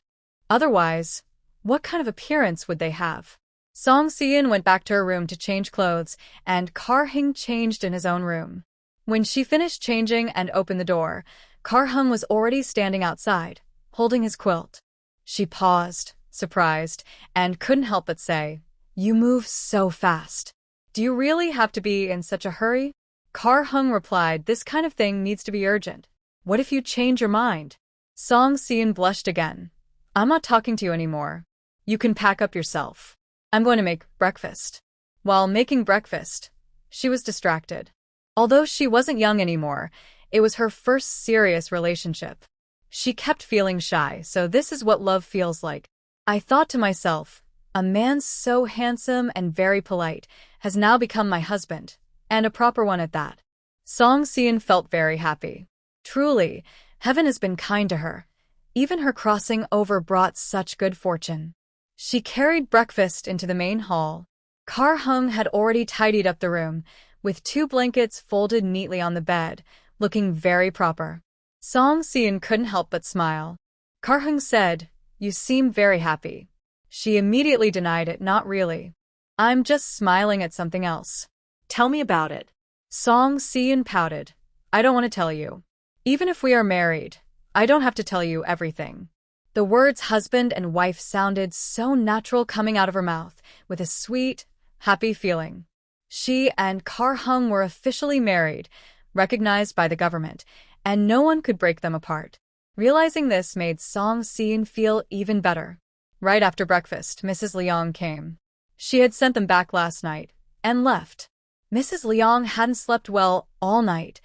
Otherwise, what kind of appearance would they have? Song Si-in went back to her room to change clothes, and Kar-hung changed in his own room. When she finished changing and opened the door, Kar-hung was already standing outside, holding his quilt. She paused, surprised, and couldn't help but say, "You move so fast. Do you really have to be in such a hurry?" Kar-hung replied, "This kind of thing needs to be urgent. What if you change your mind?" Song Si-in blushed again. "I'm not talking to you anymore. You can pack up yourself. I'm going to make breakfast." While making breakfast, she was distracted. Although she wasn't young anymore, it was her first serious relationship. She kept feeling shy, so this is what love feels like. I thought to myself, a man so handsome and very polite has now become my husband, and a proper one at that. Song Si-in felt very happy. Truly, heaven has been kind to her. Even her crossing over brought such good fortune. She carried breakfast into the main hall. Kar-hung had already tidied up the room, with 2 blankets folded neatly on the bed, looking very proper. Song Si-in couldn't help but smile. Kar-hung said, "You seem very happy." She immediately denied it, "Not really. I'm just smiling at something else." Tell me about it. Song Si-in pouted. "I don't want to tell you. Even if we are married, I don't have to tell you everything." The words husband and wife sounded so natural coming out of her mouth, with a sweet, happy feeling. She and Kar-hung were officially married, recognized by the government, and no one could break them apart. Realizing this made Song Si-in feel even better. Right after breakfast, Mrs. Leong came. She had sent them back last night, and left. Mrs. Leong hadn't slept well all night,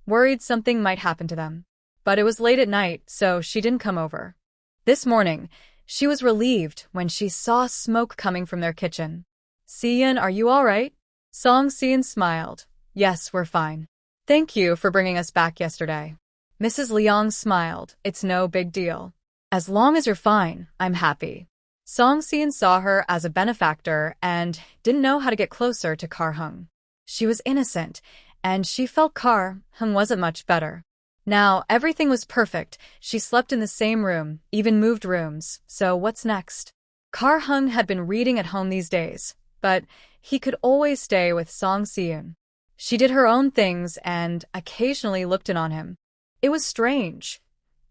worried something might happen to them. But it was late at night, so she didn't come over. This morning, she was relieved when she saw smoke coming from their kitchen. "Si-in, are you all right?" Song Si-in smiled. "Yes, we're fine. Thank you for bringing us back yesterday." Mrs. Leong smiled. "It's no big deal. As long as you're fine, I'm happy." Song Si-in saw her as a benefactor and didn't know how to get closer to Kar-hung. She was innocent, and she felt Kar-hung wasn't much better. Now, everything was perfect. She slept in the same room, even moved rooms. So what's next? Kar-hung had been reading at home these days, but he could always stay with Song Si-in. She did her own things and occasionally looked in on him. It was strange.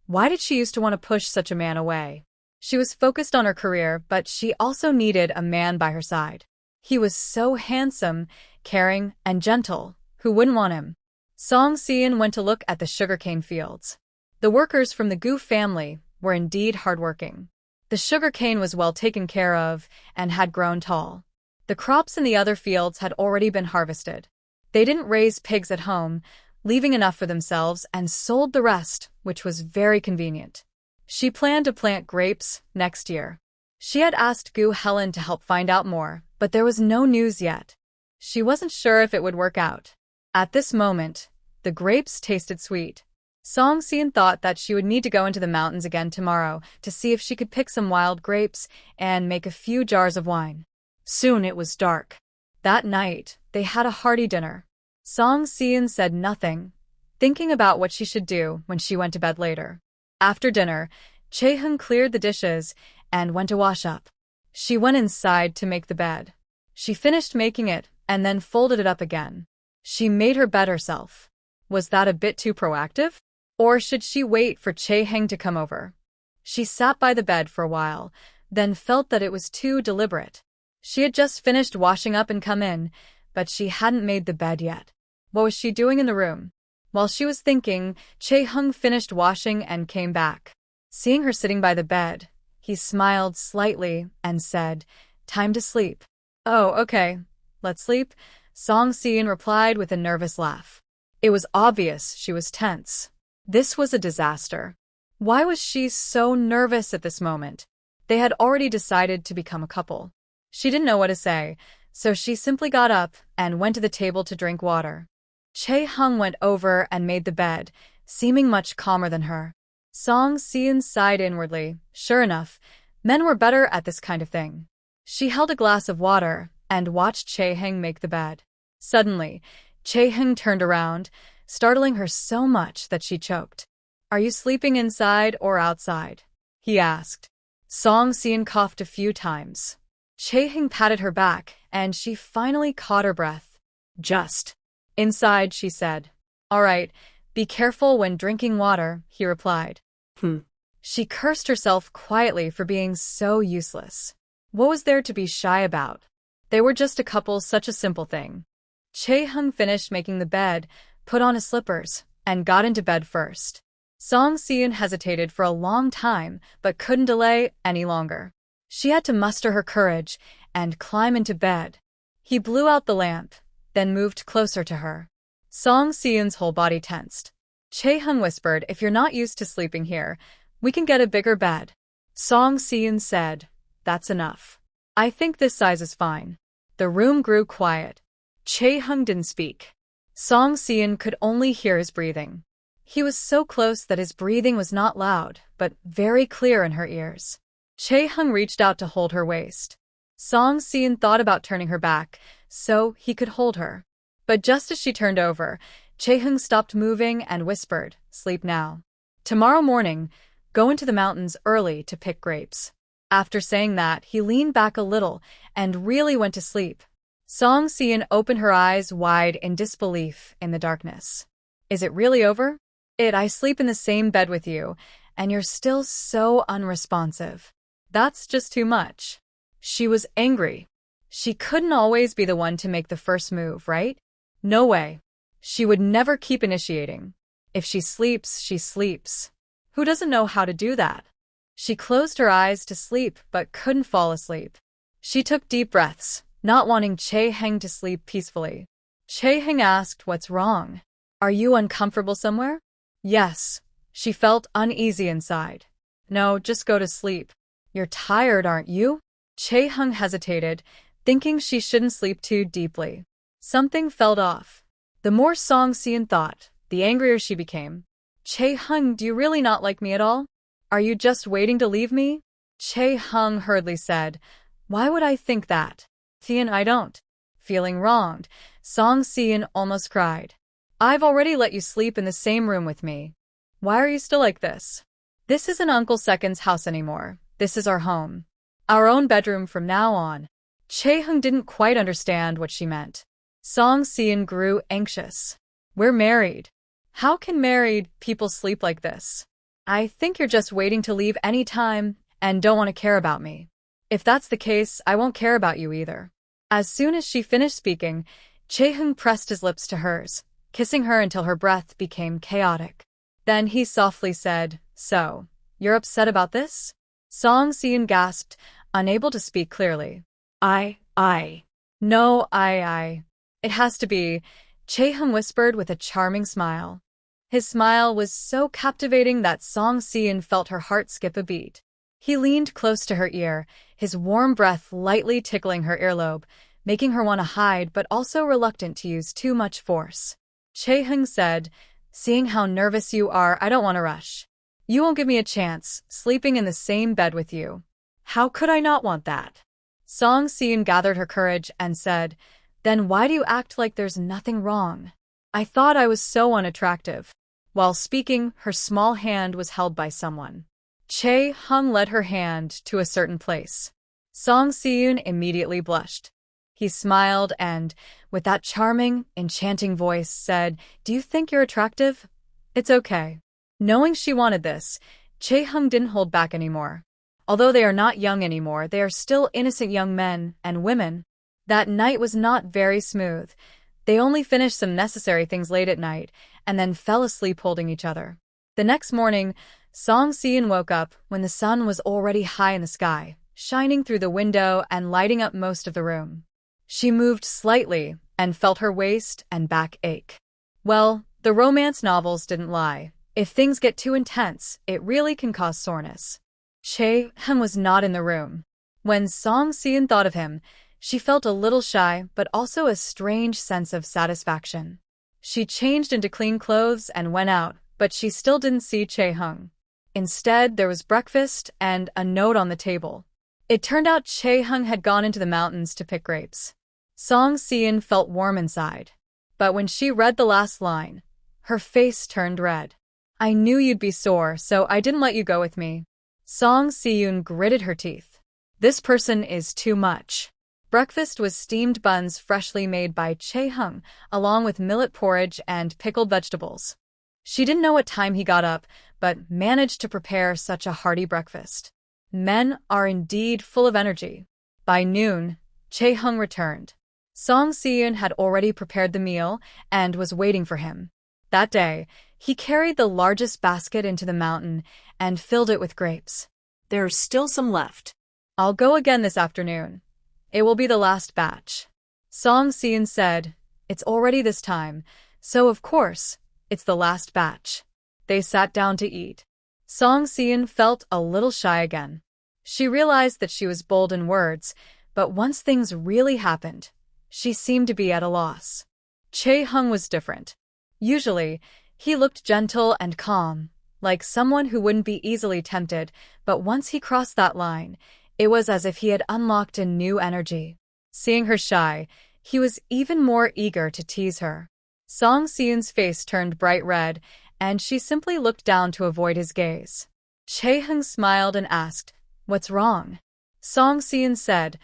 Why did she used to want to push such a man away? She was focused on her career, but she also needed a man by her side. He was so handsome, caring, and gentle. Who wouldn't want him? Song Si-in went to look at the sugarcane fields. The workers from the Gu family were indeed hardworking. The sugarcane was well taken care of and had grown tall. The crops in the other fields had already been harvested. They didn't raise pigs at home, leaving enough for themselves, and sold the rest, which was very convenient. She planned to plant grapes next year. She had asked Gu Helen to help find out more, but there was no news yet. She wasn't sure if it would work out. At this moment, the grapes tasted sweet. Song Si-in thought that she would need to go into the mountains again tomorrow to see if she could pick some wild grapes and make a few jars of wine. Soon it was dark. That night, they had a hearty dinner. Song Si-in said nothing, thinking about what she should do when she went to bed later. After dinner, Chae-hung cleared the dishes and went to wash up. She went inside to make the bed. She finished making it and then folded it up again. She made her bed herself. Was that a bit too proactive? Or should she wait for Chae-hung to come over? She sat by the bed for a while, then felt that it was too deliberate. She had just finished washing up and come in, but she hadn't made the bed yet. What was she doing in the room? While she was thinking, Chae-hung finished washing and came back. Seeing her sitting by the bed, he smiled slightly and said, "Time to sleep." "Oh, okay. Let's sleep," Song Si-in replied with a nervous laugh. It was obvious she was tense. This was a disaster. Why was she so nervous at this moment? They had already decided to become a couple. She didn't know what to say, so she simply got up and went to the table to drink water. Chae-hung went over and made the bed, seeming much calmer than her. Song Si-in sighed inwardly. Sure enough, men were better at this kind of thing. She held a glass of water and watched Chae-heng make the bed. Suddenly, Chae-heng turned around, startling her so much that she choked. "Are you sleeping inside or outside?" he asked. Song Si-eun coughed a few times. Chae-heng patted her back, and she finally caught her breath. "Just inside," she said. "All right, be careful when drinking water," he replied. She cursed herself quietly for being so useless. What was there to be shy about? They were just a couple, such a simple thing. Chae-heng finished making the bed, put on his slippers, and got into bed first. Song Si-eun hesitated for a long time, but couldn't delay any longer. She had to muster her courage and climb into bed. He blew out the lamp, then moved closer to her. Song Si-eun's whole body tensed. Chae-heng whispered, "If you're not used to sleeping here, we can get a bigger bed." Song Si-eun said, "That's enough. I think this size is fine." The room grew quiet. Chae-heng didn't speak. Song Si-eun could only hear his breathing. He was so close that his breathing was not loud, but very clear in her ears. Chae-heng reached out to hold her waist. Song Si-eun thought about turning her back, so he could hold her. But just as she turned over, Chae-heng stopped moving and whispered, "Sleep now. Tomorrow morning, go into the mountains early to pick grapes." After saying that, he leaned back a little and really went to sleep. Song Si-eun opened her eyes wide in disbelief in the darkness. "Is it really over? I sleep in the same bed with you, and you're still so unresponsive. That's just too much." She was angry. She couldn't always be the one to make the first move, right? No way. She would never keep initiating. If she sleeps, she sleeps. Who doesn't know how to do that? She closed her eyes to sleep but couldn't fall asleep. She took deep breaths, not wanting Chae-heng to sleep peacefully. Chae-heng asked, "What's wrong? Are you uncomfortable somewhere?" Yes. She felt uneasy inside. "No, just go to sleep. You're tired, aren't you?" Chae-heng hesitated, thinking she shouldn't sleep too deeply. Something felt off. The more Song Si-eun thought, the angrier she became. "Chae-heng, do you really not like me at all? Are you just waiting to leave me?" Chae-heng hurriedly said, "Why would I think that? Thean, I don't." Feeling wronged, Song Si-eun almost cried. "I've already let you sleep in the same room with me. Why are you still like this? This isn't Uncle Second's house anymore. This is our home. Our own bedroom from now on." Chae-heng didn't quite understand what she meant. Song Si-eun grew anxious. "We're married. How can married people sleep like this? I think you're just waiting to leave any time and don't want to care about me. If that's the case, I won't care about you either." As soon as she finished speaking, Chae-heng pressed his lips to hers, kissing her until her breath became chaotic. Then he softly said, "So, you're upset about this?" Song Si-eun gasped, unable to speak clearly. No, It has to be," Chae-heng whispered with a charming smile. His smile was so captivating that Song Si-eun felt her heart skip a beat. He leaned close to her ear, his warm breath lightly tickling her earlobe, making her want to hide but also reluctant to use too much force. Chae-heng said, "Seeing how nervous you are, I don't want to rush. You won't give me a chance, sleeping in the same bed with you. How could I not want that?" Song Si-eun gathered her courage and said, "Then why do you act like there's nothing wrong? I thought I was so unattractive." While speaking, her small hand was held by someone. Chae-heng led her hand to a certain place. Song Si-eun immediately blushed. He smiled and, with that charming, enchanting voice, said, "Do you think you're attractive? It's okay." Knowing she wanted this, Chae-heng didn't hold back anymore. Although they are not young anymore, they are still innocent young men and women. That night was not very smooth. They only finished some necessary things late at night, and then fell asleep holding each other. The next morning, Song Si-eun woke up when the sun was already high in the sky, shining through the window and lighting up most of the room. She moved slightly and felt her waist and back ache. Well, the romance novels didn't lie. If things get too intense, it really can cause soreness. Chae-heng was not in the room. When Song Si-eun thought of him, she felt a little shy but also a strange sense of satisfaction. She changed into clean clothes and went out, but she still didn't see Chae-heng. Instead, there was breakfast and a note on the table. It turned out Chae-hung had gone into the mountains to pick grapes. Song Si-eun felt warm inside. But when she read the last line, her face turned red. I knew you'd be sore, so I didn't let you go with me. Song Si-eun gritted her teeth. This person is too much. Breakfast was steamed buns freshly made by Chae-hung, along with millet porridge and pickled vegetables. She didn't know what time he got up, but managed to prepare such a hearty breakfast. Men are indeed full of energy. By noon, Chae-hung returned. Song Si-eun had already prepared the meal and was waiting for him. That day, he carried the largest basket into the mountain and filled it with grapes. There's still some left. I'll go again this afternoon. It will be the last batch. Song Si-eun said, It's already this time, so of course, it's the last batch. They sat down to eat. Song Si-eun felt a little shy again. She realized that she was bold in words, but once things really happened, she seemed to be at a loss. Chae-hung was different. Usually, he looked gentle and calm, like someone who wouldn't be easily tempted, but once he crossed that line, it was as if he had unlocked a new energy. Seeing her shy, he was even more eager to tease her. Song Si-eun's face turned bright red, and she simply looked down to avoid his gaze. Chae-hung smiled and asked, What's wrong? Song Si-eun said,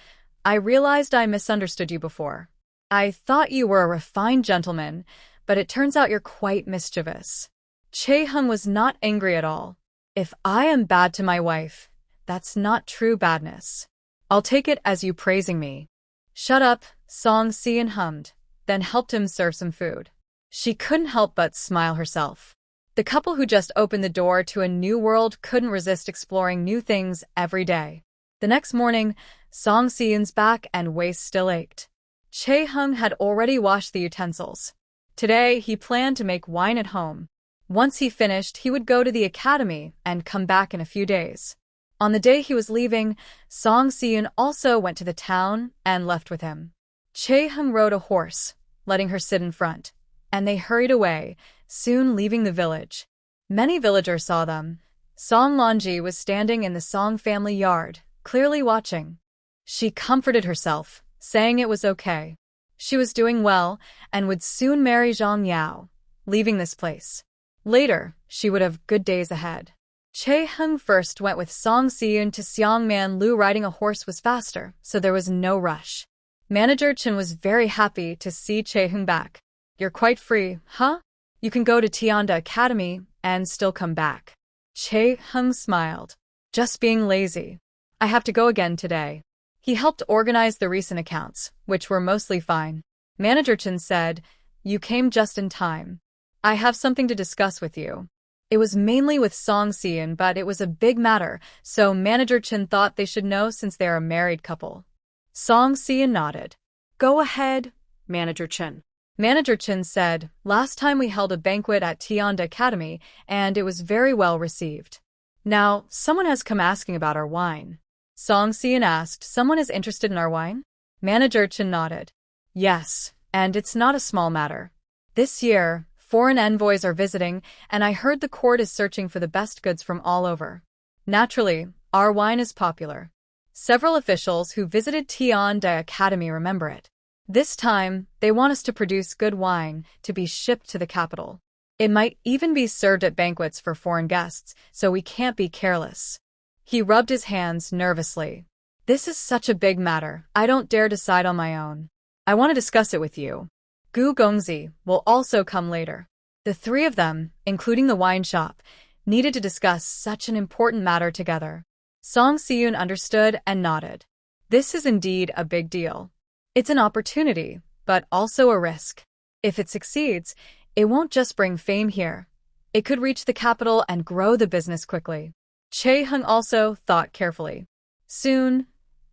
I realized I misunderstood you before. I thought you were a refined gentleman, but it turns out you're quite mischievous. Chae-hung was not angry at all. If I am bad to my wife, that's not true badness. I'll take it as you praising me. Shut up, Song Si-eun hummed, then helped him serve some food. She couldn't help but smile herself. The couple who just opened the door to a new world couldn't resist exploring new things every day. The next morning, Song Si-eun's back and waist still ached. Chae-hung had already washed the utensils. Today, he planned to make wine at home. Once he finished, he would go to the academy and come back in a few days. On the day he was leaving, Song Si-eun also went to the town and left with him. Chae-hung rode a horse, letting her sit in front, and they hurried away, soon leaving the village. Many villagers saw them. Song Lonji was standing in the Song family yard, clearly watching. She comforted herself, saying it was okay. She was doing well and would soon marry Zhang Yao, leaving this place. Later, she would have good days ahead. Chae-hung first went with Song Si-eun to Seongman Lu. Riding a horse was faster, so there was no rush. Manager Chen was very happy to see Chae-hung back. You're quite free, huh? You can go to Tianda Academy and still come back. Chae-hung smiled. Just being lazy. I have to go again today. He helped organize the recent accounts, which were mostly fine. Manager Chen said, You came just in time. I have something to discuss with you. It was mainly with Song Si-eun, but it was a big matter, so Manager Chen thought they should know since they are a married couple. Song Si-eun nodded. Go ahead, Manager Chen. Manager Chen said, Last time we held a banquet at Tianda Academy, and it was very well received. Now, someone has come asking about our wine. Song Si-eun asked, Someone is interested in our wine? Manager Chen nodded. Yes, and it's not a small matter. This year, foreign envoys are visiting, and I heard the court is searching for the best goods from all over. Naturally, our wine is popular. Several officials who visited Tianda Academy remember it. This time, they want us to produce good wine to be shipped to the capital. It might even be served at banquets for foreign guests, so we can't be careless. He rubbed his hands nervously. This is such a big matter, I don't dare decide on my own. I want to discuss it with you. Gu Gongzi will also come later. The three of them, including the wine shop, needed to discuss such an important matter together. Song Si-eun understood and nodded. This is indeed a big deal. It's an opportunity, but also a risk. If it succeeds, it won't just bring fame here. It could reach the capital and grow the business quickly. Chae-hung also thought carefully. Soon,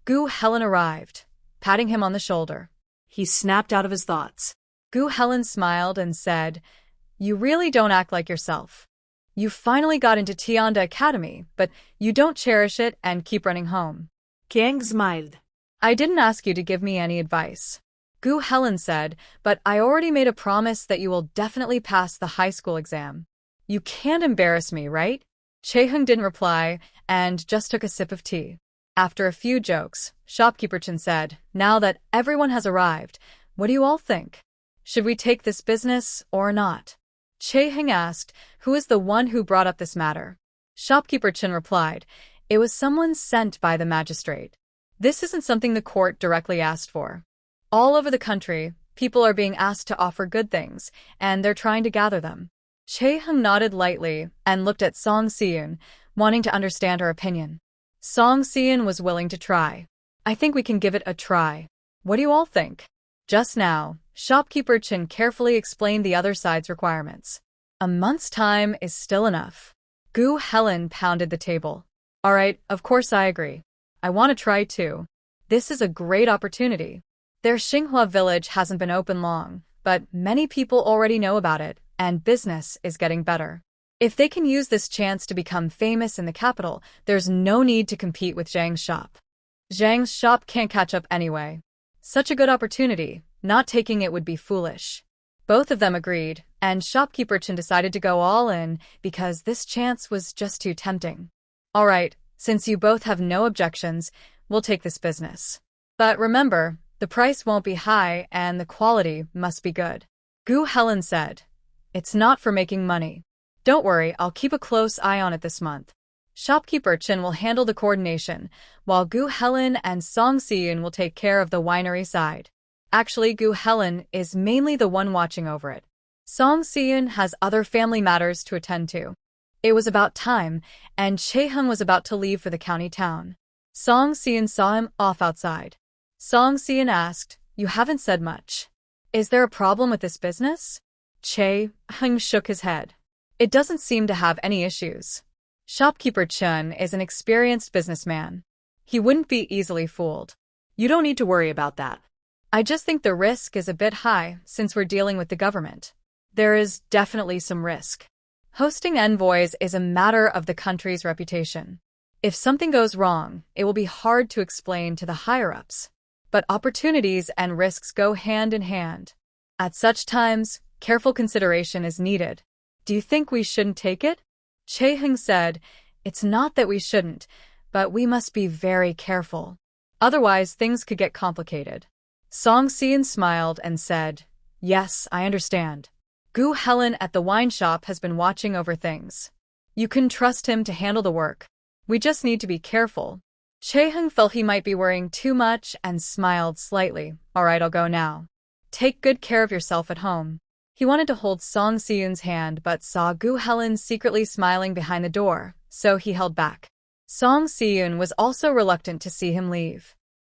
Gu Helen arrived, patting him on the shoulder. He snapped out of his thoughts. Gu Helen smiled and said, You really don't act like yourself. You finally got into Tianda Academy, but you don't cherish it and keep running home. Kiang smiled. I didn't ask you to give me any advice. Gu Helen said, but I already made a promise that you will definitely pass the high school exam. You can't embarrass me, right? Chae-hung didn't reply and just took a sip of tea. After a few jokes, shopkeeper Chen said, "Now that everyone has arrived, what do you all think? Should we take this business or not?" Che Heng asked, "Who is the one who brought up this matter?" Shopkeeper Chen replied, "It was someone sent by the magistrate. This isn't something the court directly asked for. All over the country, people are being asked to offer good things, and they're trying to gather them." Che Heng nodded lightly and looked at Song Siyun, wanting to understand her opinion. Song Siyun was willing to try. "I think we can give it a try. What do you all think?" Just now, shopkeeper Chen carefully explained the other side's requirements. A month's time is still enough. Gu Helen pounded the table. "All right, of course I agree. I want to try too. This is a great opportunity. Their Xinhua village hasn't been open long, but many people already know about it, and business is getting better. If they can use this chance to become famous in the capital, there's no need to compete with Zhang's shop. Zhang's shop can't catch up anyway. Such a good opportunity, not taking it would be foolish." Both of them agreed, and shopkeeper Chen decided to go all in because this chance was just too tempting. "All right, since you both have no objections, we'll take this business. But remember, the price won't be high and the quality must be good." Gu Helen said, "It's not for making money. Don't worry, I'll keep a close eye on it this month." Shopkeeper Chen will handle the coordination, while Gu Helen and Song Siyun will take care of the winery side. Actually, Gu Helen is mainly the one watching over it. Song Siyun has other family matters to attend to. It was about time, and Che Heng was about to leave for the county town. Song Siyun saw him off outside. Song Siyun asked, "You haven't said much. Is there a problem with this business?" Che Heng shook his head. "It doesn't seem to have any issues. Shopkeeper Chen is an experienced businessman. He wouldn't be easily fooled. You don't need to worry about that. I just think the risk is a bit high since we're dealing with the government. There is definitely some risk. Hosting envoys is a matter of the country's reputation. If something goes wrong, it will be hard to explain to the higher-ups. But opportunities and risks go hand in hand. At such times, careful consideration is needed. Do you think we shouldn't take it?" Che Heng said, "It's not that we shouldn't, but we must be very careful. Otherwise, things could get complicated." Song Siyun smiled and said, "Yes, I understand. Gu Helen at the wine shop has been watching over things. You can trust him to handle the work. We just need to be careful." Che Heng felt he might be worrying too much and smiled slightly. "All right, I'll go now. Take good care of yourself at home." He wanted to hold Song Siyun's hand but saw Gu Helen secretly smiling behind the door, so he held back. Song Siyun was also reluctant to see him leave.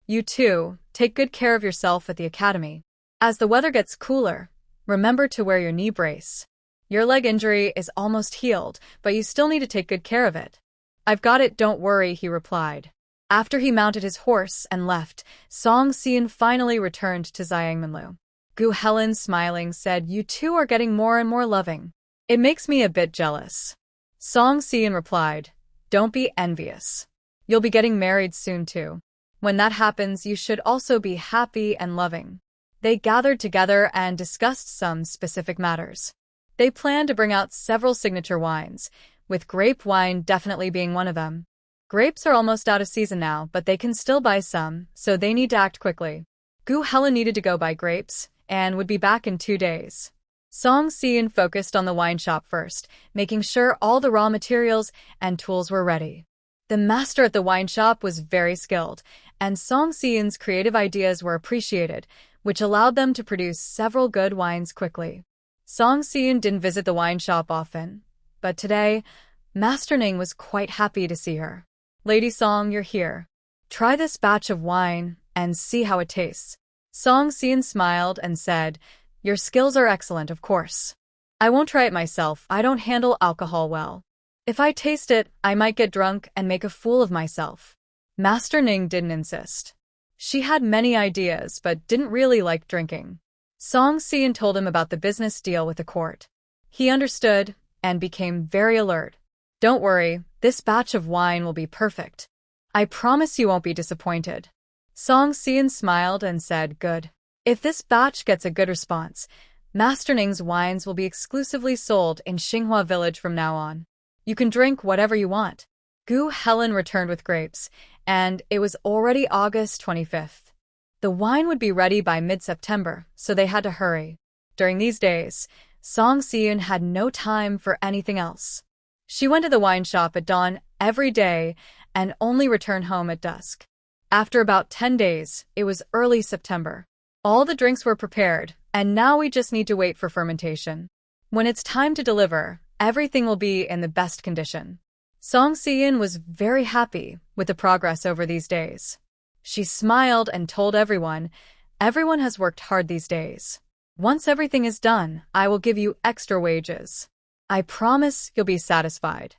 "You too, take good care of yourself at the academy. As the weather gets cooler, remember to wear your knee brace. Your leg injury is almost healed, but you still need to take good care of it." "I've got it, don't worry," he replied. After he mounted his horse and left, Song Siyun finally returned to Xiangminlu. Gu Helen, smiling, said, "You two are getting more and more loving. It makes me a bit jealous." Song Siyun replied, "Don't be envious. You'll be getting married soon too. When that happens, you should also be happy and loving." They gathered together and discussed some specific matters. They planned to bring out several signature wines, with grape wine definitely being one of them. Grapes are almost out of season now, but they can still buy some, so they need to act quickly. Gu Helen needed to go buy grapes, and would be back in 2 days. Song Siyun focused on the wine shop first, making sure all the raw materials and tools were ready. The master at the wine shop was very skilled, and Song Siyun's creative ideas were appreciated, which allowed them to produce several good wines quickly. Song Siyun didn't visit the wine shop often, but today, Master Ning was quite happy to see her. "Lady Song, you're here. Try this batch of wine and see how it tastes." Song Siyun smiled and said, "Your skills are excellent, of course. I won't try it myself, I don't handle alcohol well. If I taste it, I might get drunk and make a fool of myself." Master Ning didn't insist. She had many ideas but didn't really like drinking. Song Siyun told him about the business deal with the court. He understood and became very alert. "Don't worry, this batch of wine will be perfect. I promise you won't be disappointed." Song Siyun smiled and said, "Good. If this batch gets a good response, Master Ning's wines will be exclusively sold in Xinhua village from now on. You can drink whatever you want." Gu Helen returned with grapes, and it was already August 25th. The wine would be ready by mid-September, so they had to hurry. During these days, Song Si-eun had no time for anything else. She went to the wine shop at dawn every day and only returned home at dusk. After about 10 days, it was early September. All the drinks were prepared, and now we just need to wait for fermentation. When it's time to deliver, everything will be in the best condition. Song Si-eun was very happy with the progress over these days. She smiled and told everyone has worked hard these days. Once everything is done, I will give you extra wages. I promise you'll be satisfied.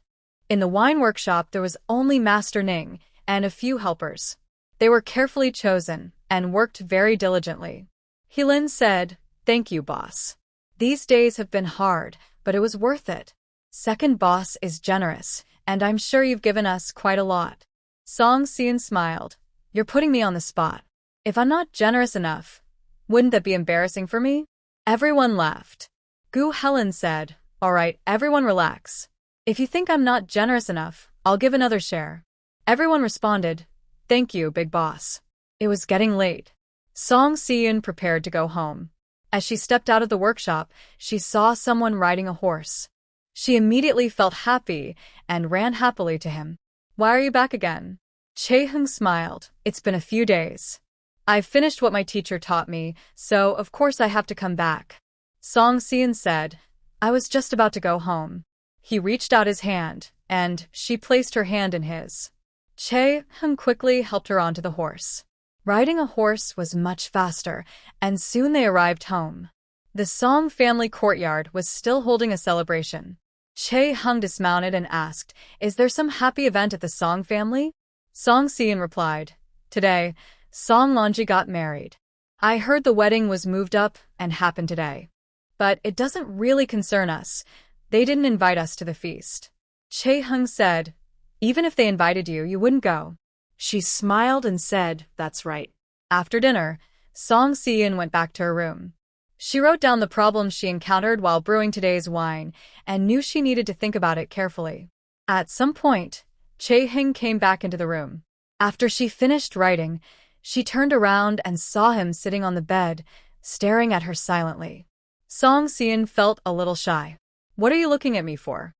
In the wine workshop, there was only Master Ning and a few helpers. They were carefully chosen and worked very diligently. Heelin said, "Thank you, boss. These days have been hard, but it was worth it. Second boss is generous, and I'm sure you've given us quite a lot." Song Si-eun smiled. "You're putting me on the spot. If I'm not generous enough, wouldn't that be embarrassing for me?" Everyone laughed. Gu Helen said, "All right, everyone relax. If you think I'm not generous enough, I'll give another share." Everyone responded, "Thank you, big boss." It was getting late. Song Si-eun prepared to go home. As she stepped out of the workshop, she saw someone riding a horse. She immediately felt happy and ran happily to him. "Why are you back again?" Chae-hung smiled. "It's been a few days. I've finished what my teacher taught me, so of course I have to come back." Song Si-eun said, "I was just about to go home." He reached out his hand, and she placed her hand in his. Chae-hung quickly helped her onto the horse. Riding a horse was much faster, and soon they arrived home. The Song family courtyard was still holding a celebration. Chae-hung dismounted and asked, "Is there some happy event at the Song family?" Song Si-eun replied, "Today, Song Lonji got married. I heard the wedding was moved up and happened today. But it doesn't really concern us. They didn't invite us to the feast." Chae-hung said, "Even if they invited you, you wouldn't go." She smiled and said, "That's right." After dinner, Song Si-eun went back to her room. She wrote down the problems she encountered while brewing today's wine and knew she needed to think about it carefully. At some point, Chae-hung came back into the room. After she finished writing, she turned around and saw him sitting on the bed, staring at her silently. Song Si-eun felt a little shy. "What are you looking at me for?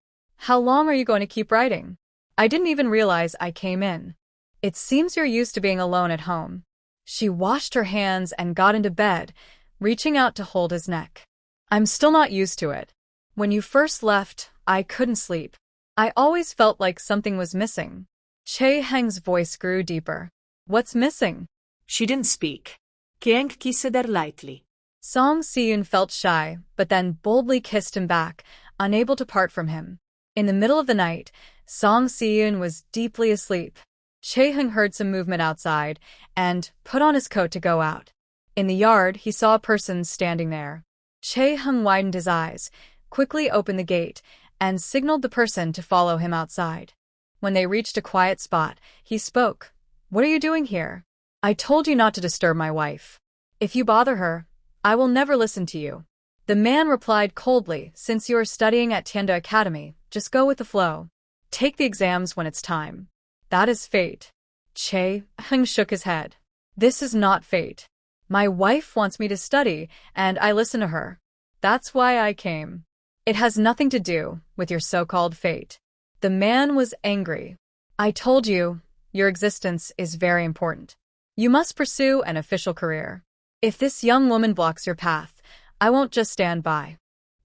How long are you going to keep writing? I didn't even realize I came in. It seems you're used to being alone at home." She washed her hands and got into bed, reaching out to hold his neck. "I'm still not used to it. When you first left, I couldn't sleep. I always felt like something was missing." Chae-hung's voice grew deeper. "What's missing?" She didn't speak. Kiang kissed her lightly. Song Si-eun felt shy, but then boldly kissed him back, unable to part from him. In the middle of the night, Song Si-eun was deeply asleep. Chae-hung heard some movement outside and put on his coat to go out. In the yard, he saw a person standing there. Chae-hung widened his eyes, quickly opened the gate, and signaled the person to follow him outside. When they reached a quiet spot, he spoke. "What are you doing here? I told you not to disturb my wife. If you bother her, I will never listen to you." The man replied coldly, "Since you are studying at Tianda Academy, just go with the flow. Take the exams when it's time. That is fate." Chae-hung shook his head. "This is not fate. My wife wants me to study, and I listen to her. That's why I came. It has nothing to do with your so-called fate." The man was angry. "I told you, your existence is very important. You must pursue an official career. If this young woman blocks your path, I won't just stand by."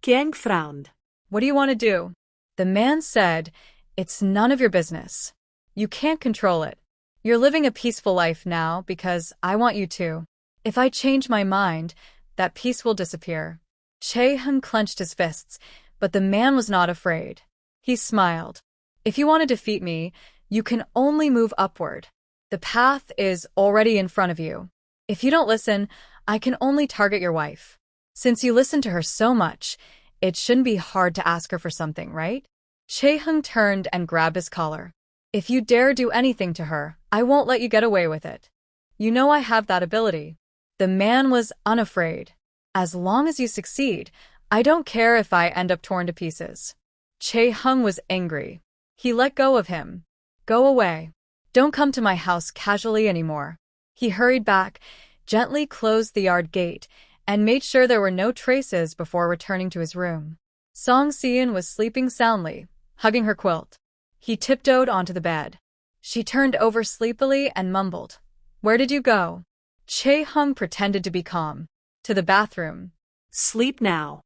Kiang frowned. "What do you want to do?" The man said, "It's none of your business. You can't control it. You're living a peaceful life now because I want you to. If I change my mind, that peace will disappear." Chae-hung clenched his fists, but the man was not afraid. He smiled. "If you want to defeat me, you can only move upward. The path is already in front of you. If you don't listen, I can only target your wife. Since you listen to her so much, it shouldn't be hard to ask her for something, right?" Chae-hung turned and grabbed his collar. "If you dare do anything to her, I won't let you get away with it. You know I have that ability." The man was unafraid. "As long as you succeed, I don't care if I end up torn to pieces." Chae-hung was angry. He let go of him. "Go away." Don't come to my house casually anymore. He hurried back, gently closed the yard gate, and made sure there were no traces before returning to his room. Song Si-eun was sleeping soundly, hugging her quilt. He tiptoed onto the bed. She turned over sleepily and mumbled, "Where did you go?" Chae-hung pretended to be calm. "To the bathroom." Sleep now.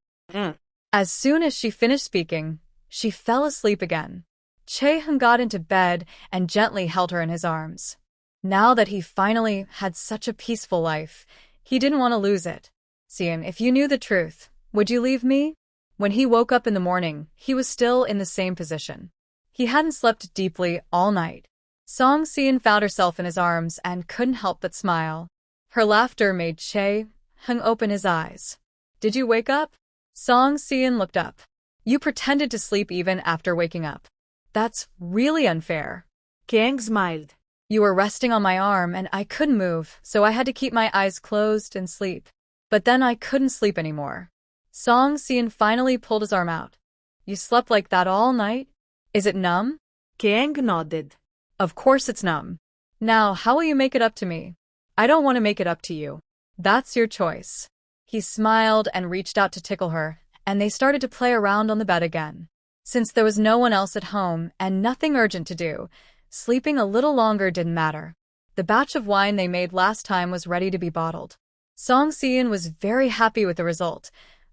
As soon as she finished speaking, she fell asleep again. Chae-hung got into bed and gently held her in his arms. Now that he finally had such a peaceful life, he didn't want to lose it. "Si-eun, if you knew the truth, would you leave me?" When he woke up in the morning, he was still in the same position. He hadn't slept deeply all night. Song Si-eun found herself in his arms and couldn't help but smile. Her laughter made Chae-hung open his eyes. "Did you wake up?" Song Si-eun looked up. "You pretended to sleep even after waking up. That's really unfair." Kiang smiled. "You were resting on my arm and I couldn't move, so I had to keep my eyes closed and sleep. But then I couldn't sleep anymore." Song Si-eun finally pulled his arm out. "You slept like that all night? Is it numb?" Kiang nodded. "Of course it's numb. Now, how will you make it up to me?" "I don't want to make it up to you. That's your choice." He smiled and reached out to tickle her, and they started to play around on the bed again. Since there was no one else at home and nothing urgent to do, sleeping a little longer didn't matter. The batch of wine they made last time was ready to be bottled. Song Si-eun was very happy with the result.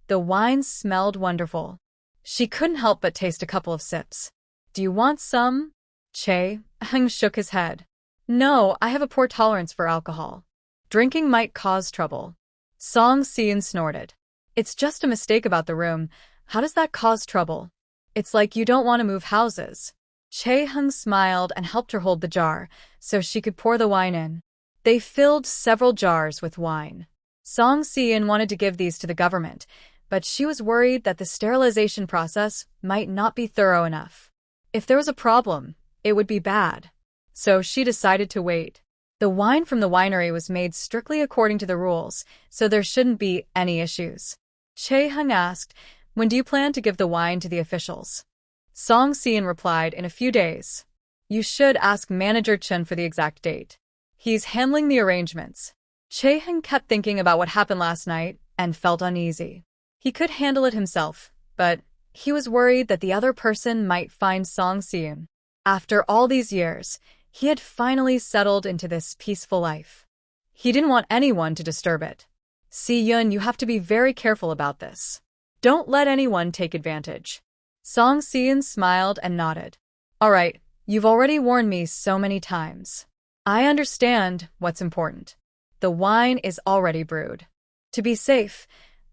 The wine smelled wonderful. She couldn't help but taste a couple of sips. "Do you want some?" Chae-hung shook his head. "No, I have a poor tolerance for alcohol. Drinking might cause trouble." Song Si-eun snorted. "It's just a mistake about the room. How does that cause trouble? It's like you don't want to move houses." Chae-hung smiled and helped her hold the jar, so she could pour the wine in. They filled several jars with wine. Song Si-eun wanted to give these to the government, but she was worried that the sterilization process might not be thorough enough. If there was a problem, it would be bad. So she decided to wait. The wine from the winery was made strictly according to the rules, so there shouldn't be any issues. Chae-hung asked, "When do you plan to give the wine to the officials?" Song Si-eun replied, "In a few days." "You should ask Manager Chun for the exact date. He's handling the arrangements." Chae-hung kept thinking about what happened last night and felt uneasy. He could handle it himself, but he was worried that the other person might find Song Si-eun. After all these years, he had finally settled into this peaceful life. He didn't want anyone to disturb it. "Si-eun, you have to be very careful about this. Don't let anyone take advantage." Song Si-eun smiled and nodded. "All right, you've already warned me so many times. I understand what's important. The wine is already brewed. To be safe,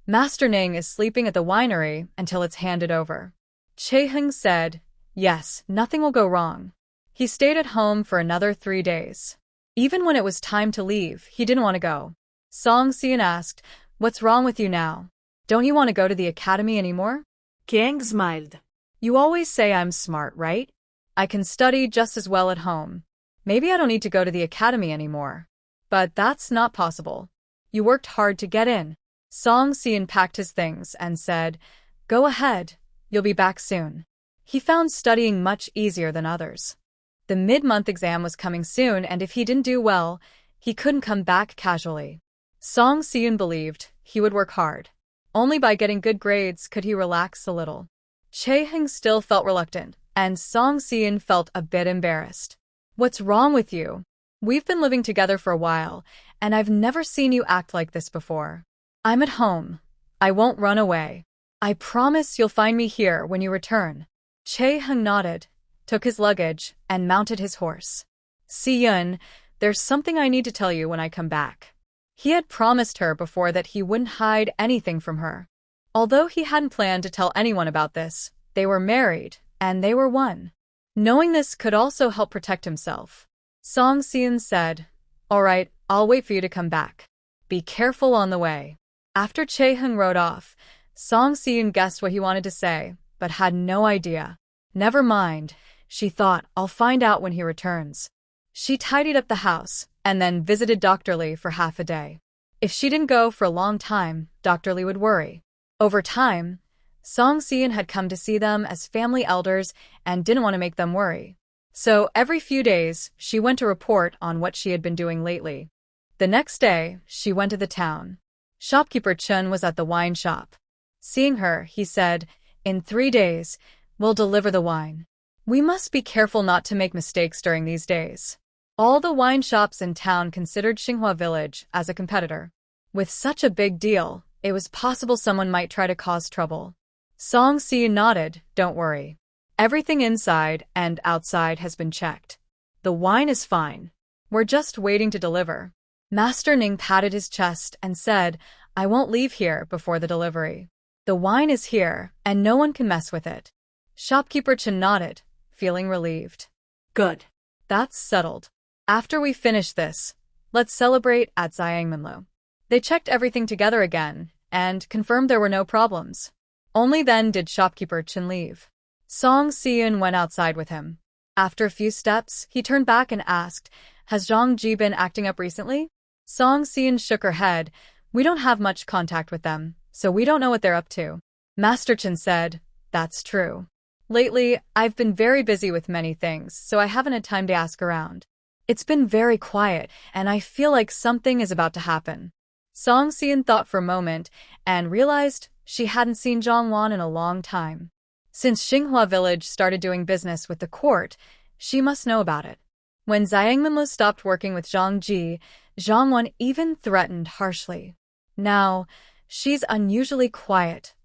Master Ning is sleeping at the winery until it's handed over." Chae-hung said, "Yes, nothing will go wrong." He stayed at home for another 3 days. Even when it was time to leave, he didn't want to go. Song Si-eun asked, "What's wrong with you now? Don't you want to go to the academy anymore?" Kiang smiled. "You always say I'm smart, right? I can study just as well at home. Maybe I don't need to go to the academy anymore. But that's not possible. You worked hard to get in." Song Si-eun packed his things and said, "Go ahead, you'll be back soon." He found studying much easier than others. The mid-month exam was coming soon, and if he didn't do well, he couldn't come back casually. Song Si-eun believed he would work hard. Only by getting good grades could he relax a little. Chae-hung still felt reluctant, and Song Si-eun felt a bit embarrassed. "What's wrong with you? We've been living together for a while, and I've never seen you act like this before. I'm at home. I won't run away. I promise you'll find me here when you return." Chae-hung nodded, took his luggage, and mounted his horse. "Si-eun, there's something I need to tell you when I come back." He had promised her before that he wouldn't hide anything from her. Although he hadn't planned to tell anyone about this, they were married, and they were one. Knowing this could also help protect himself. Song Si-eun said, "All right, I'll wait for you to come back. Be careful on the way." After Chae-hung rode off, Song Si-eun guessed what he wanted to say, but had no idea. Never mind, she thought, I'll find out when he returns. She tidied up the house, and then visited Dr. Lee for half a day. If she didn't go for a long time, Dr. Lee would worry. Over time, Song Si-eun had come to see them as family elders and didn't want to make them worry. So every few days, she went to report on what she had been doing lately. The next day, she went to the town. Shopkeeper Chun was at the wine shop. Seeing her, he said, "In 3 days, we'll deliver the wine. We must be careful not to make mistakes during these days." All the wine shops in town considered Xinhua Village as a competitor. With such a big deal, it was possible someone might try to cause trouble. Song Si nodded, "Don't worry. Everything inside and outside has been checked. The wine is fine. We're just waiting to deliver." Master Ning patted his chest and said, "I won't leave here before the delivery. The wine is here, and no one can mess with it." Shopkeeper Chen nodded, feeling relieved. Good. "That's settled. After we finish this, let's celebrate at Xiangmenlo." They checked everything together again and confirmed there were no problems. Only then did Shopkeeper Chen leave. Song Siyun went outside with him. After a few steps, he turned back and asked, "Has Zhang Ji been acting up recently?" Song Siyun shook her head. "We don't have much contact with them, so we don't know what they're up to." Master Chen said, "That's true. Lately, I've been very busy with many things, so I haven't had time to ask around. It's been very quiet, and I feel like something is about to happen." Song Siyun thought for a moment and realized she hadn't seen Zhang Wan in a long time. Since Xinhua Village started doing business with the court, she must know about it. When Xiangmenlo stopped working with Zhang Ji, Zhang Wan even threatened harshly. Now, she's unusually quiet.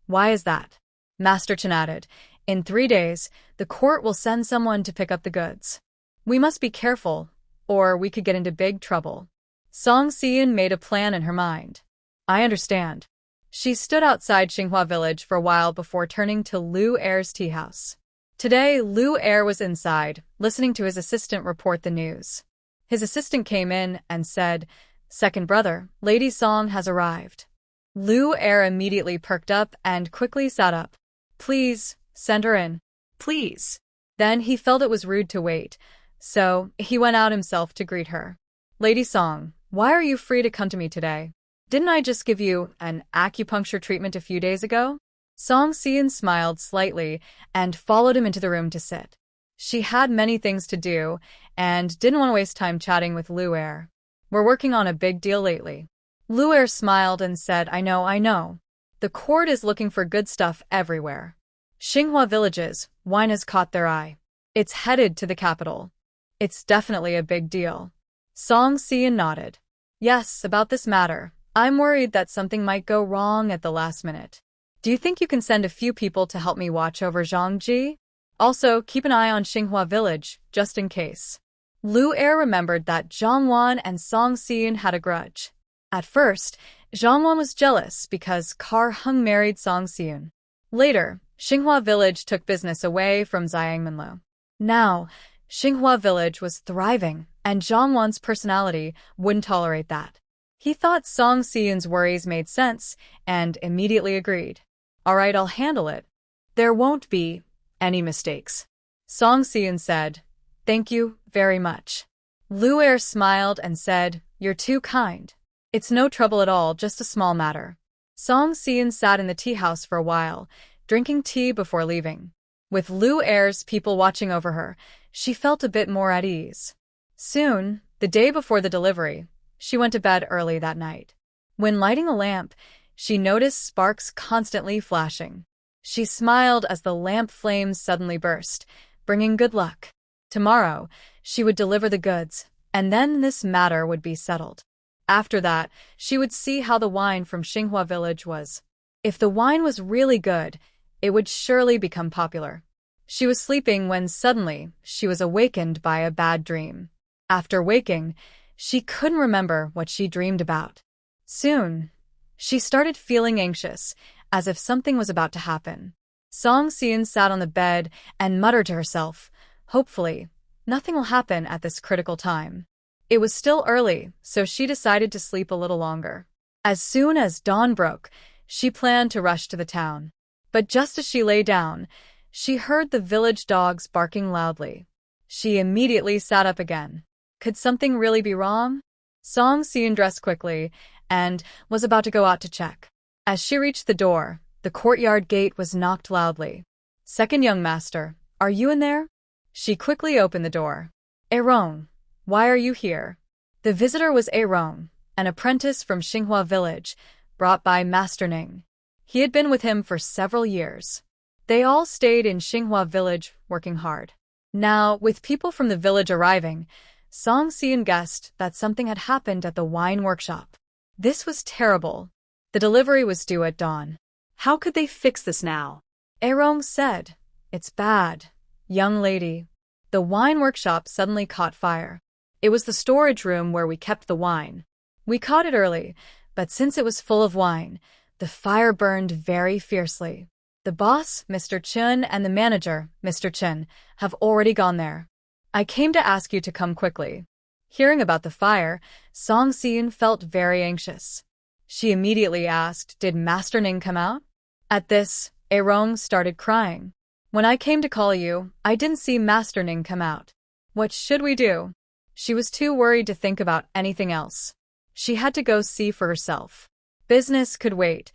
Why is that? Master Chen added, "In 3 days, the court will send someone to pick up the goods. We must be careful, or we could get into big trouble." Song Siyun made a plan in her mind. "I understand." She stood outside Xinhua Village for a while before turning to Lu Er's tea house. Today, Lu Er was inside, listening to his assistant report the news. His assistant came in and said, "Second brother, Lady Song has arrived." Lu Er immediately perked up and quickly sat up. "Please, send her in." Please. Then he felt it was rude to wait, so he went out himself to greet her. "Lady Song, why are you free to come to me today? Didn't I just give you an acupuncture treatment a few days ago?" Song Siyun smiled slightly and followed him into the room to sit. She had many things to do and didn't want to waste time chatting with Lu Er. "We're working on a big deal lately." Lu Er smiled and said, I know. The court is looking for good stuff everywhere. Xinhua Village's wine has caught their eye. It's headed to the capital. It's definitely a big deal." Song Siyun nodded. "Yes, about this matter. I'm worried that something might go wrong at the last minute. Do you think you can send a few people to help me watch over Zhang Ji? Also, keep an eye on Xinhua Village, just in case." Lu Er remembered that Zhang Wan and Song Siyun had a grudge. At first, Zhang Wan was jealous because Kar Hung married Song Siyun. Later, Xinhua Village took business away from Xiangmenlo. Now, Xinhua Village was thriving, and Zhang Wan's personality wouldn't tolerate that. He thought Song Siyun's worries made sense and immediately agreed. "All right, I'll handle it. There won't be any mistakes." Song Siyun said, "Thank you very much." Lu Er smiled and said, "You're too kind. It's no trouble at all, just a small matter." Song Siyun sat in the tea house for a while, drinking tea before leaving. With Lu Er's people watching over her, she felt a bit more at ease. Soon, the day before the delivery, she went to bed early that night. When lighting a lamp, she noticed sparks constantly flashing. She smiled as the lamp flames suddenly burst, bringing good luck. Tomorrow, she would deliver the goods, and then this matter would be settled. After that, she would see how the wine from Xinhua Village was. If the wine was really good, it would surely become popular. She was sleeping when suddenly she was awakened by a bad dream. After waking, she couldn't remember what she dreamed about. Soon, she started feeling anxious, as if something was about to happen. Song Siyun sat on the bed and muttered to herself, "Hopefully, nothing will happen at this critical time." It was still early, so she decided to sleep a little longer. As soon as dawn broke, she planned to rush to the town. But just as she lay down, she heard the village dogs barking loudly. She immediately sat up again. Could something really be wrong? Song Siyun dressed quickly and was about to go out to check. As she reached the door, the courtyard gate was knocked loudly. "Second young master, are you in there?" She quickly opened the door. Aerong, why are you here? The visitor was Aerong, an apprentice from Xinghua village, brought by Master Ning. He had been with him for several years. They all stayed in Xinghua village, working hard. Now, with people from the village arriving, Song Xian guessed that something had happened at the wine workshop. This was terrible. The delivery was due at dawn. How could they fix this now? Aerong said, It's bad, young lady. The wine workshop suddenly caught fire. It was the storage room where we kept the wine. We caught it early, but since it was full of wine, the fire burned very fiercely. The boss, Mr. Chun, and the manager, Mr. Chen, have already gone there. I came to ask you to come quickly. Hearing about the fire, Song Xian felt very anxious. She immediately asked, Did Master Ning come out? At this, Aerong started crying. When I came to call you, I didn't see Master Ning come out. What should we do? She was too worried to think about anything else. She had to go see for herself. Business could wait.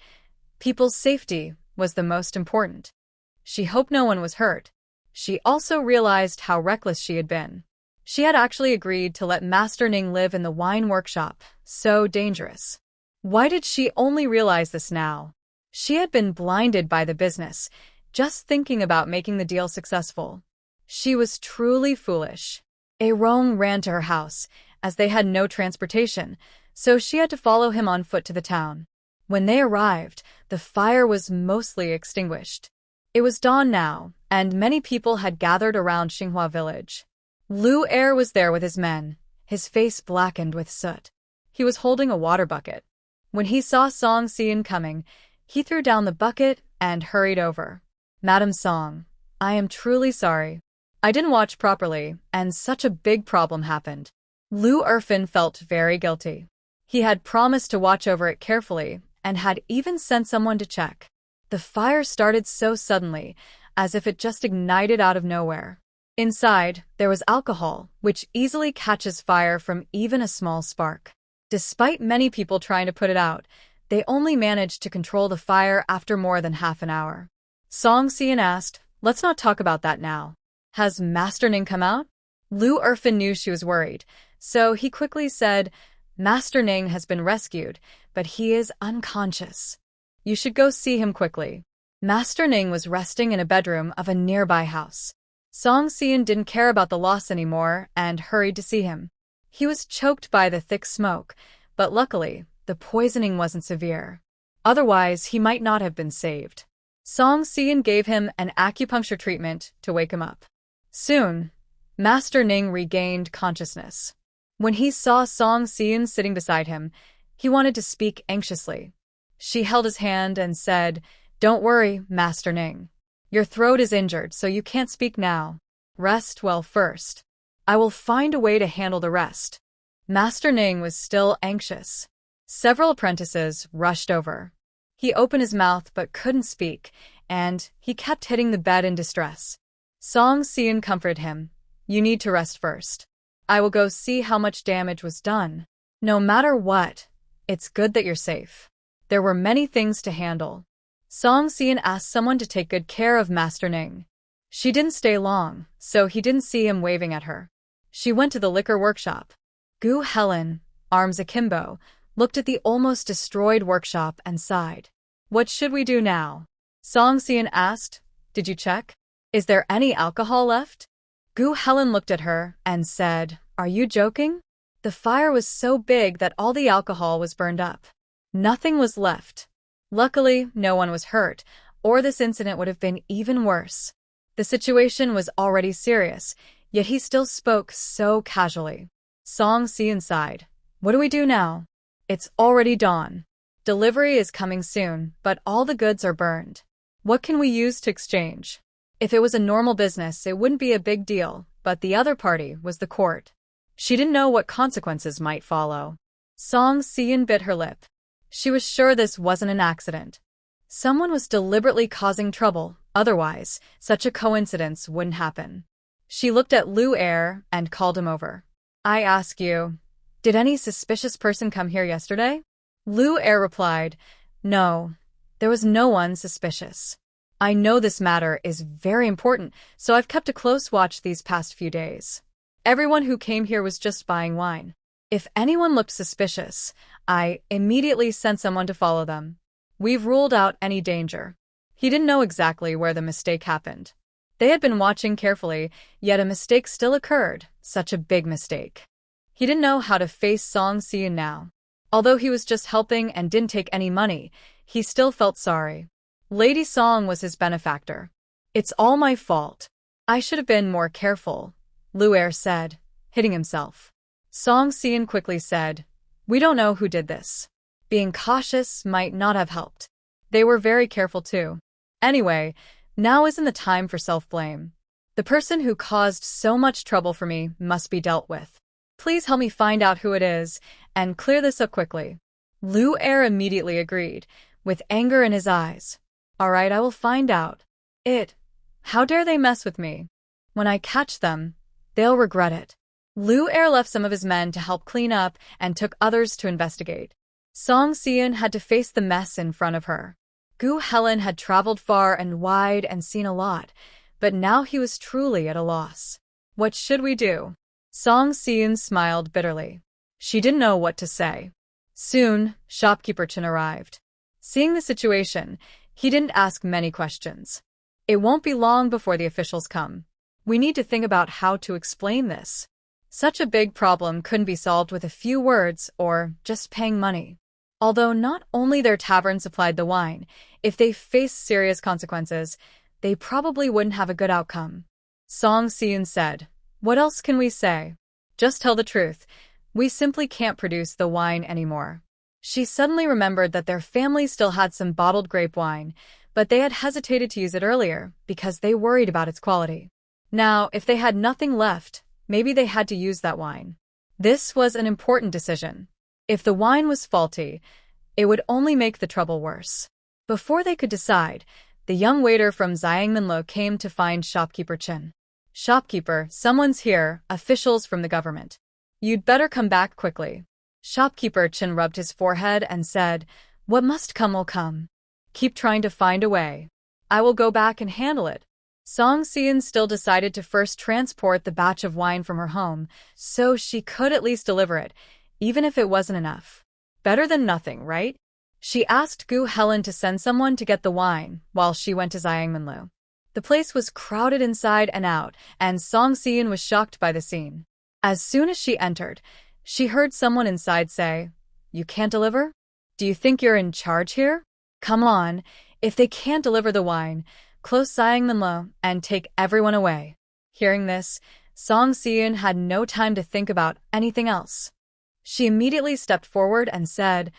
People's safety was the most important. She hoped no one was hurt. She also realized how reckless she had been. She had actually agreed to let Master Ning live in the wine workshop. So dangerous. Why did she only realize this now? She had been blinded by the business, just thinking about making the deal successful. She was truly foolish. Aerong ran to her house, as they had no transportation, so she had to follow him on foot to the town. When they arrived, the fire was mostly extinguished. It was dawn now, and many people had gathered around Xinghua village. Lu Er was there with his men, his face blackened with soot. He was holding a water bucket. When he saw Song Xian coming, he threw down the bucket and hurried over. Madam Song, I am truly sorry. I didn't watch properly, and such a big problem happened. Lu Erfan felt very guilty. He had promised to watch over it carefully, and had even sent someone to check. The fire started so suddenly, as if it just ignited out of nowhere. Inside, there was alcohol, which easily catches fire from even a small spark. Despite many people trying to put it out, they only managed to control the fire after more than half an hour. Song Xian asked, Let's not talk about that now. Has Master Ning come out? Lu Erfan knew she was worried, so he quickly said, Master Ning has been rescued, but he is unconscious. You should go see him quickly. Master Ning was resting in a bedroom of a nearby house. Song Xian didn't care about the loss anymore and hurried to see him. He was choked by the thick smoke, but luckily, the poisoning wasn't severe. Otherwise, he might not have been saved. Song Xian gave him an acupuncture treatment to wake him up. Soon, Master Ning regained consciousness. When he saw Song Xian sitting beside him, he wanted to speak anxiously. She held his hand and said, Don't worry, Master Ning. Your throat is injured, so you can't speak now. Rest well first. I will find a way to handle the rest. Master Ning was still anxious. Several apprentices rushed over. He opened his mouth but couldn't speak, and he kept hitting the bed in distress. Song Xian comforted him. You need to rest first. I will go see how much damage was done. No matter what, it's good that you're safe. There were many things to handle. Song Xian asked someone to take good care of Master Ning. She didn't stay long, so he didn't see him waving at her. She went to the liquor workshop. Gu Helen, arms akimbo, looked at the almost destroyed workshop and sighed. What should we do now? Song Xian asked, Did you check? Is there any alcohol left? Gu Helen looked at her and said, Are you joking? The fire was so big that all the alcohol was burned up. Nothing was left. Luckily, no one was hurt, or this incident would have been even worse. The situation was already serious, yet he still spoke so casually. Song Xian sighed. What do we do now? It's already dawn. Delivery is coming soon, but all the goods are burned. What can we use to exchange? If it was a normal business, it wouldn't be a big deal, but the other party was the court. She didn't know what consequences might follow. Song Xian bit her lip. She was sure this wasn't an accident. Someone was deliberately causing trouble, otherwise, such a coincidence wouldn't happen. She looked at Lu Er and called him over. I ask you, did any suspicious person come here yesterday? Lu Er replied, No, there was no one suspicious. I know this matter is very important, so I've kept a close watch these past few days. Everyone who came here was just buying wine. If anyone looked suspicious, I immediately sent someone to follow them. We've ruled out any danger. He didn't know exactly where the mistake happened. They had been watching carefully, yet a mistake still occurred, such a big mistake. He didn't know how to face Song Si-eun now. Although he was just helping and didn't take any money, he still felt sorry. Lady Song was his benefactor. It's all my fault. I should have been more careful, Lu'er said, hitting himself. Song Si-eun quickly said, we don't know who did this. Being cautious might not have helped. They were very careful too. Anyway, now isn't the time for self-blame. The person who caused so much trouble for me must be dealt with. Please help me find out who it is and clear this up quickly. Lu'er immediately agreed, with anger in his eyes. All right, I will find out. How dare they mess with me? When I catch them, they'll regret it. Lu'er left some of his men to help clean up and took others to investigate. Song Si-eun had to face the mess in front of her. Gu Helen had traveled far and wide and seen a lot, but now he was truly at a loss. What should we do? Song Si-eun smiled bitterly. She didn't know what to say. Soon, shopkeeper Chen arrived. Seeing the situation, he didn't ask many questions. It won't be long before the officials come. We need to think about how to explain this. Such a big problem couldn't be solved with a few words or just paying money. Although not only their tavern supplied the wine, if they faced serious consequences, they probably wouldn't have a good outcome. Song Si-eun said, what else can we say? Just tell the truth. We simply can't produce the wine anymore. She suddenly remembered that their family still had some bottled grape wine, but they had hesitated to use it earlier because they worried about its quality. Now, if they had nothing left, maybe they had to use that wine. This was an important decision. If the wine was faulty, it would only make the trouble worse. Before they could decide, the young waiter from Zhangminlo came to find shopkeeper Chen. Shopkeeper, someone's here, officials from the government. You'd better come back quickly. Shopkeeper Chen rubbed his forehead and said, what must come will come. Keep trying to find a way. I will go back and handle it. Song Si-eun still decided to first transport the batch of wine from her home, so she could at least deliver it, even if it wasn't enough. Better than nothing, right? She asked Gu Helen to send someone to get the wine while she went to Zhangminlo. The place was crowded inside and out, and Song Si-eun was shocked by the scene. As soon as she entered, she heard someone inside say, you can't deliver? Do you think you're in charge here? Come on, if they can't deliver the wine, close Zhangminlo and take everyone away. Hearing this, Song Si-eun had no time to think about anything else. She immediately stepped forward and said,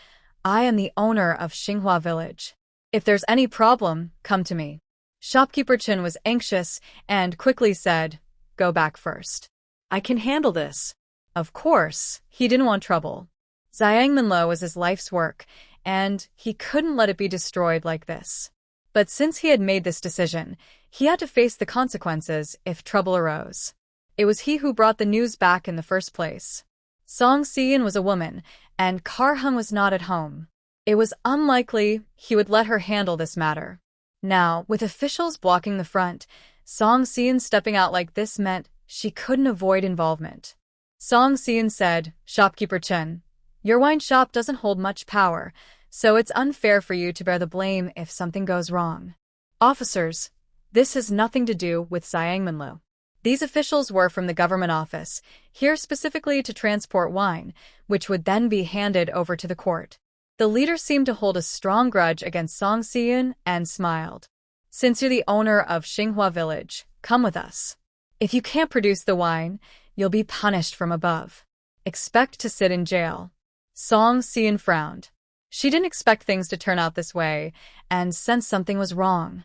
I am the owner of Xinghua village. If there's any problem, come to me. Shopkeeper Chen was anxious and quickly said, go back first. I can handle this. Of course, he didn't want trouble. Zhangminlo was his life's work, and he couldn't let it be destroyed like this. But since he had made this decision, he had to face the consequences if trouble arose. It was he who brought the news back in the first place. Song Si-eun was a woman, and Kar-hung was not at home. It was unlikely he would let her handle this matter. Now, with officials blocking the front, Song Si-eun stepping out like this meant she couldn't avoid involvement. Song Si-eun said, Shopkeeper Chen, your wine shop doesn't hold much power, so it's unfair for you to bear the blame if something goes wrong. Officers, this has nothing to do with Zhangminlo. These officials were from the government office, here specifically to transport wine, which would then be handed over to the court. The leader seemed to hold a strong grudge against Song Si-eun and smiled. Since you're the owner of Xinghua village, come with us. If you can't produce the wine, you'll be punished from above. Expect to sit in jail. Song Si-eun frowned. She didn't expect things to turn out this way, and sensed something was wrong.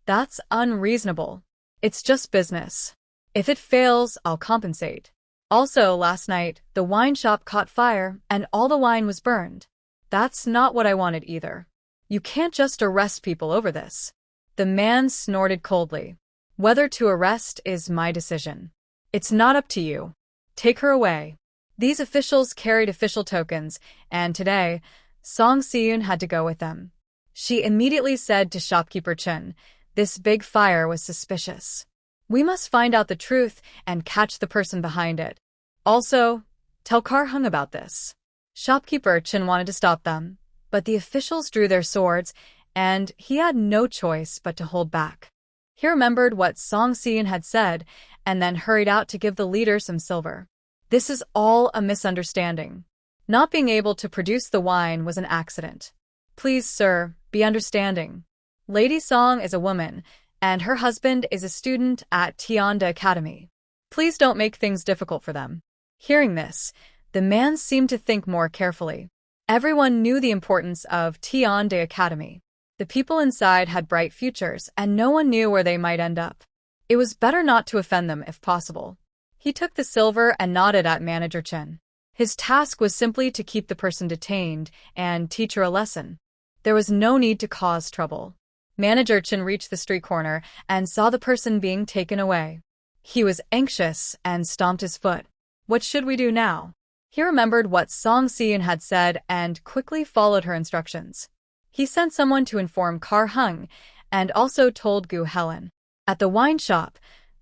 That's unreasonable. It's just business. If it fails, I'll compensate. Also, last night, the wine shop caught fire, and all the wine was burned. That's not what I wanted either. You can't just arrest people over this. The man snorted coldly. Whether to arrest is my decision. It's not up to you. Take her away. These officials carried official tokens, and today, Song Si-eun had to go with them. She immediately said to shopkeeper Chen, This big fire was suspicious. We must find out the truth and catch the person behind it. Also, tell Kar-hung about this. Shopkeeper Chin wanted to stop them, but the officials drew their swords, and he had no choice but to hold back. He remembered what Song Si-eun had said, and then hurried out to give the leader some silver. This is all a misunderstanding. Not being able to produce the wine was an accident. Please, sir, be understanding. Lady Song is a woman, and her husband is a student at Tianda Academy. Please don't make things difficult for them. Hearing this, the man seemed to think more carefully. Everyone knew the importance of Tianda Academy. The people inside had bright futures, and no one knew where they might end up. It was better not to offend them if possible. He took the silver and nodded at Manager Chen. His task was simply to keep the person detained and teach her a lesson. There was no need to cause trouble. Manager Chen reached the street corner and saw the person being taken away. He was anxious and stomped his foot. What should we do now? He remembered what Song Si-eun had said and quickly followed her instructions. He sent someone to inform Kar-hung and also told Gu Helen. At the wine shop,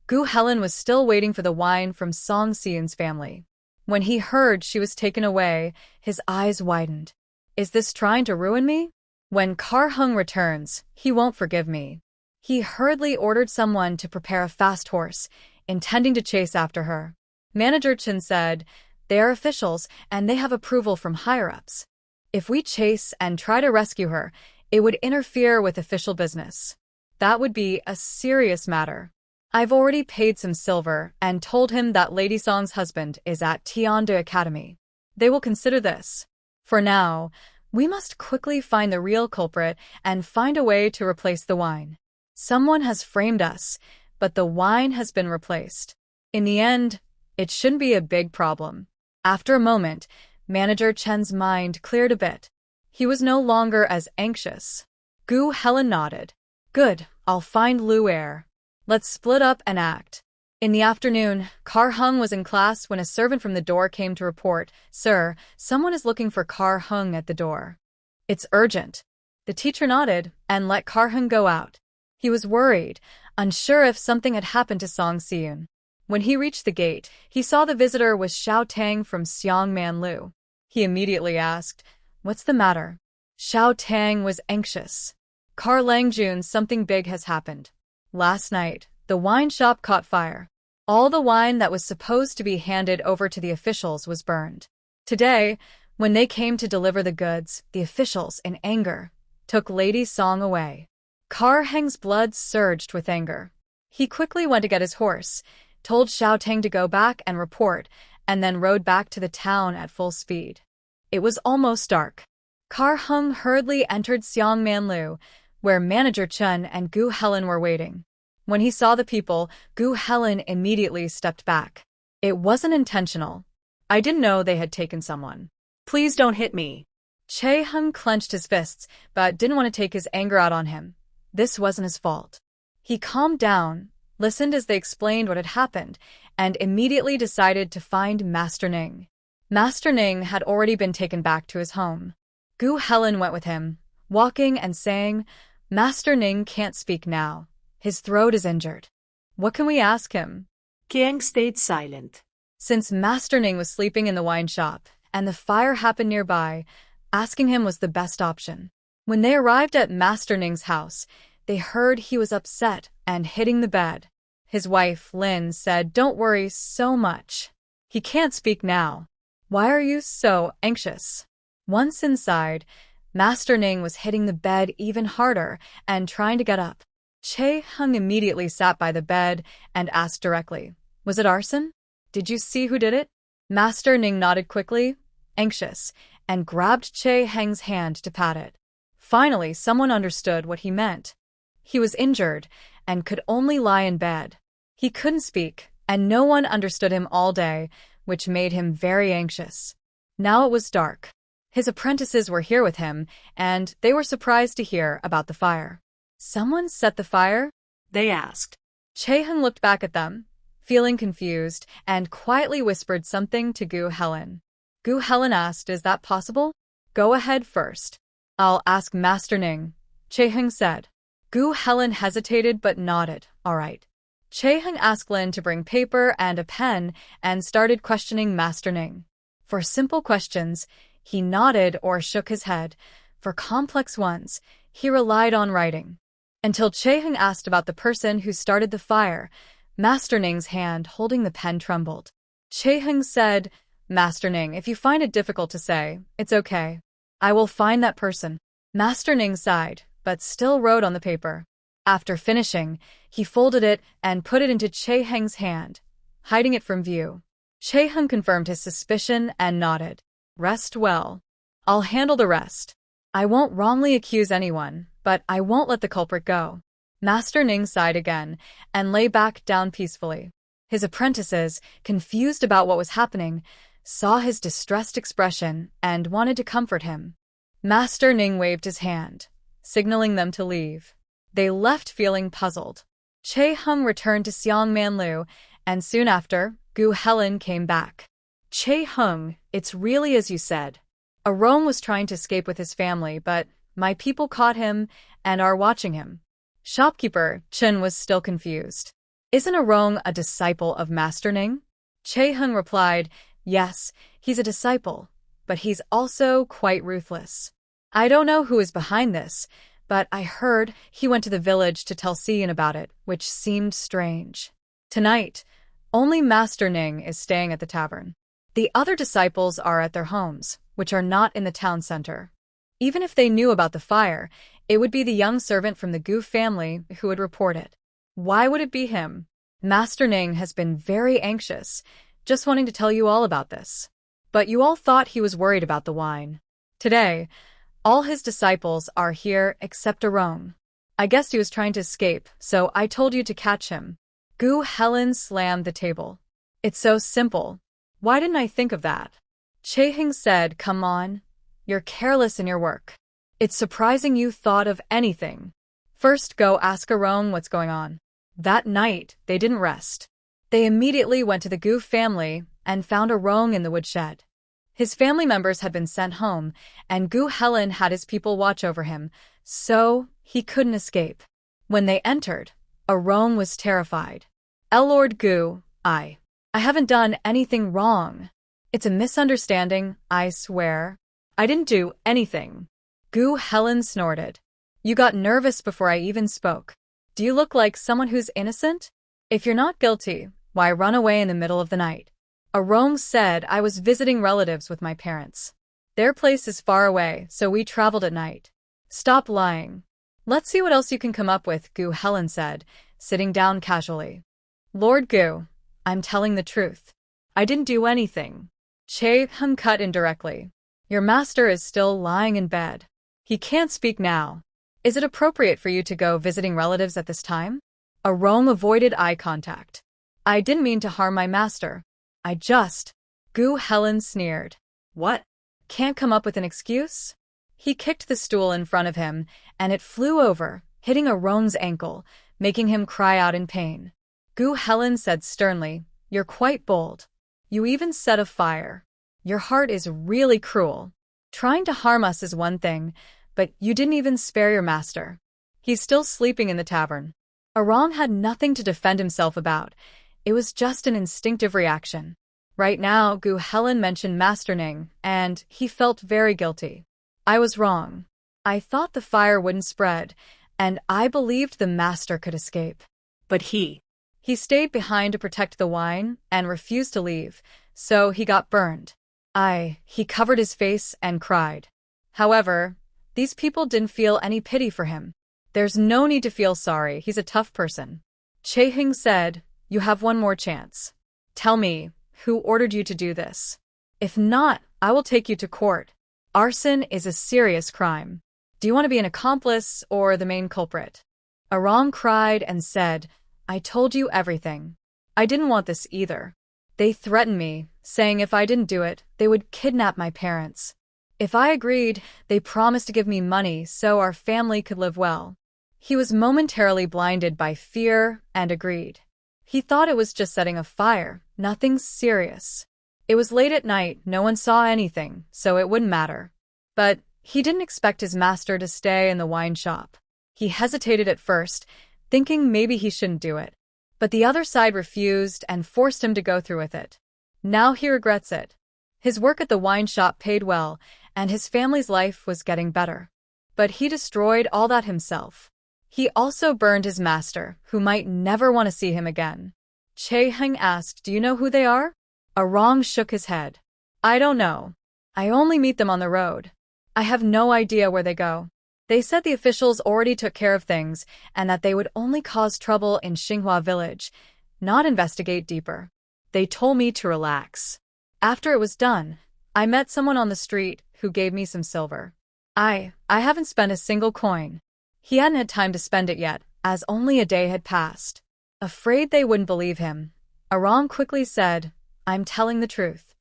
Gu Helen was still waiting for the wine from Song Si-eun's family. When he heard she was taken away, his eyes widened. Is this trying to ruin me? When Kar-hung returns, he won't forgive me. He hurriedly ordered someone to prepare a fast horse, intending to chase after her. Manager Chen said, "They are officials and they have approval from higher-ups. If we chase and try to rescue her, it would interfere with official business. That would be a serious matter. I've already paid some silver and told him that Lady Song's husband is at Tianda Academy. They will consider this. For now, we must quickly find the real culprit and find a way to replace the wine. Someone has framed us, but the wine has been replaced. In the end, it shouldn't be a big problem." After a moment, Manager Chen's mind cleared a bit. He was no longer as anxious. Gu Helen nodded. "Good, I'll find Lu Er. Let's split up and act." In the afternoon, Kar-hung was in class when a servant from the door came to report, "Sir, someone is looking for Kar-hung at the door." "It's urgent." The teacher nodded and let Kar-hung go out. He was worried, unsure if something had happened to Song Si-eun. When he reached the gate, he saw the visitor was Xiao Tang from Xiangman Lu. He immediately asked, "What's the matter?" Xiao Tang was anxious. "Kar Langjun, something big has happened. Last night, the wine shop caught fire. All the wine that was supposed to be handed over to the officials was burned. Today, when they came to deliver the goods, the officials, in anger, took Lady Song away." Kar-hung's blood surged with anger. He quickly went to get his horse, told Xiao Tang to go back and report, and then rode back to the town at full speed. It was almost dark. Kar-hung hurriedly entered Xiangman Lu, where Manager Chen and Gu Helen were waiting. When he saw the people, Gu Helen immediately stepped back. "It wasn't intentional. I didn't know they had taken someone. Please don't hit me." Chae-hung clenched his fists, but didn't want to take his anger out on him. This wasn't his fault. He calmed down, listened as they explained what had happened, and immediately decided to find Master Ning. Master Ning had already been taken back to his home. Gu Helen went with him, walking and saying, "Master Ning can't speak now. His throat is injured. What can we ask him?" Kiang stayed silent. Since Master Ning was sleeping in the wine shop, and the fire happened nearby, asking him was the best option. When they arrived at Master Ning's house, they heard he was upset and hitting the bed. His wife, Lin, said, "Don't worry so much. He can't speak now. Why are you so anxious?" Once inside, Master Ning was hitting the bed even harder and trying to get up. Chae-hung immediately sat by the bed and asked directly, "Was it arson? Did you see who did it?" Master Ning nodded quickly, anxious, and grabbed Chae-hung's hand to pat it. Finally, someone understood what he meant. He was injured and could only lie in bed. He couldn't speak, and no one understood him all day, which made him very anxious. Now it was dark. His apprentices were here with him, and they were surprised to hear about the fire. "Someone set the fire?" they asked. Chae-hung looked back at them, feeling confused, and quietly whispered something to Gu Helen. Gu Helen asked, "Is that possible?" "Go ahead first. I'll ask Master Ning," Chae-hung said. Gu Helen hesitated but nodded. All right. Chae-hung asked Lin to bring paper and a pen and started questioning Master Ning. For simple questions, he nodded or shook his head. For complex ones, he relied on writing. Until Chae-hung asked about the person who started the fire, Master Ning's hand holding the pen trembled. Chae-hung said, Master Ning, if you find it difficult to say, it's okay. I will find that person. Master Ning sighed, but still wrote on the paper. After finishing, he folded it and put it into Chae-hung's hand, hiding it from view. Chae-hung confirmed his suspicion and nodded. Rest well. I'll handle the rest. I won't wrongly accuse anyone, but I won't let the culprit go. Master Ning sighed again and lay back down peacefully. His apprentices, confused about what was happening, saw his distressed expression and wanted to comfort him. Master Ning waved his hand, signaling them to leave. They left feeling puzzled. Chae-hung returned to Xiangmanlu, and soon after, Gu Helen came back. Chae-hung, it's really as you said. Arong was trying to escape with his family, but my people caught him and are watching him. Shopkeeper Chen was still confused. Isn't Arong a disciple of Master Ning? Chae-hung replied, yes, he's a disciple, but he's also quite ruthless. I don't know who is behind this, but I heard he went to the village to tell Xian about it, which seemed strange. Tonight, only Master Ning is staying at the tavern. The other disciples are at their homes, which are not in the town center. Even if they knew about the fire, it would be the young servant from the Gu family who would report it. Why would it be him? Master Ning has been very anxious, just wanting to tell you all about this. But you all thought he was worried about the wine. Today, all his disciples are here except Arong. I guess he was trying to escape, so I told you to catch him. Gu Helen slammed the table. It's so simple. Why didn't I think of that? Chae-hung said, come on. You're careless in your work. It's surprising you thought of anything. First go ask Arong what's going on. That night, they didn't rest. They immediately went to the Gu family and found Arong in the woodshed. His family members had been sent home, and Gu Helen had his people watch over him, so he couldn't escape. When they entered, Arong was terrified. Lord Gu, I haven't done anything wrong. It's a misunderstanding, I swear. I didn't do anything. Gu Helen snorted. You got nervous before I even spoke. Do you look like someone who's innocent? If you're not guilty, why run away in the middle of the night? Arong said I was visiting relatives with my parents. Their place is far away, so we traveled at night. Stop lying. Let's see what else you can come up with, Gu Helen said, sitting down casually. Lord Gu, I'm telling the truth. I didn't do anything. Chae-hung cut indirectly. Your master is still lying in bed. He can't speak now. Is it appropriate for you to go visiting relatives at this time? Arong avoided eye contact. I didn't mean to harm my master. Gu Helen sneered. What? Can't come up with an excuse? He kicked the stool in front of him, and it flew over, hitting Arong's ankle, making him cry out in pain. Gu Helen said sternly, You're quite bold. You even set a fire. Your heart is really cruel. Trying to harm us is one thing, but you didn't even spare your master. He's still sleeping in the tavern. Arong had nothing to defend himself about. It was just an instinctive reaction. Right now, Gu Helen mentioned Master Ning, and he felt very guilty. I was wrong. I thought the fire wouldn't spread, and I believed the master could escape. But he stayed behind to protect the wine and refused to leave, so he got burned. He covered his face and cried. However, these people didn't feel any pity for him. There's no need to feel sorry, he's a tough person. Chae-hung said, You have one more chance. Tell me, who ordered you to do this? If not, I will take you to court. Arson is a serious crime. Do you want to be an accomplice or the main culprit? Arong cried and said, I told you everything. I didn't want this either. They threatened me, saying if I didn't do it, they would kidnap my parents. If I agreed, they promised to give me money so our family could live well. He was momentarily blinded by fear and agreed. He thought it was just setting a fire, nothing serious. It was late at night, no one saw anything, so it wouldn't matter. But he didn't expect his master to stay in the wine shop. He hesitated at first, thinking maybe he shouldn't do it. But the other side refused and forced him to go through with it. Now he regrets it. His work at the wine shop paid well, and his family's life was getting better. But he destroyed all that himself. He also burned his master, who might never want to see him again. Chae-hung asked, "Do you know who they are?" Arong shook his head. "I don't know. I only meet them on the road. I have no idea where they go. They said the officials already took care of things and that they would only cause trouble in Xinhua village, not investigate deeper. They told me to relax. After it was done, I met someone on the street who gave me some silver. I haven't spent a single coin." He hadn't had time to spend it yet, as only a day had passed. Afraid they wouldn't believe him, Arong quickly said, "I'm telling the truth.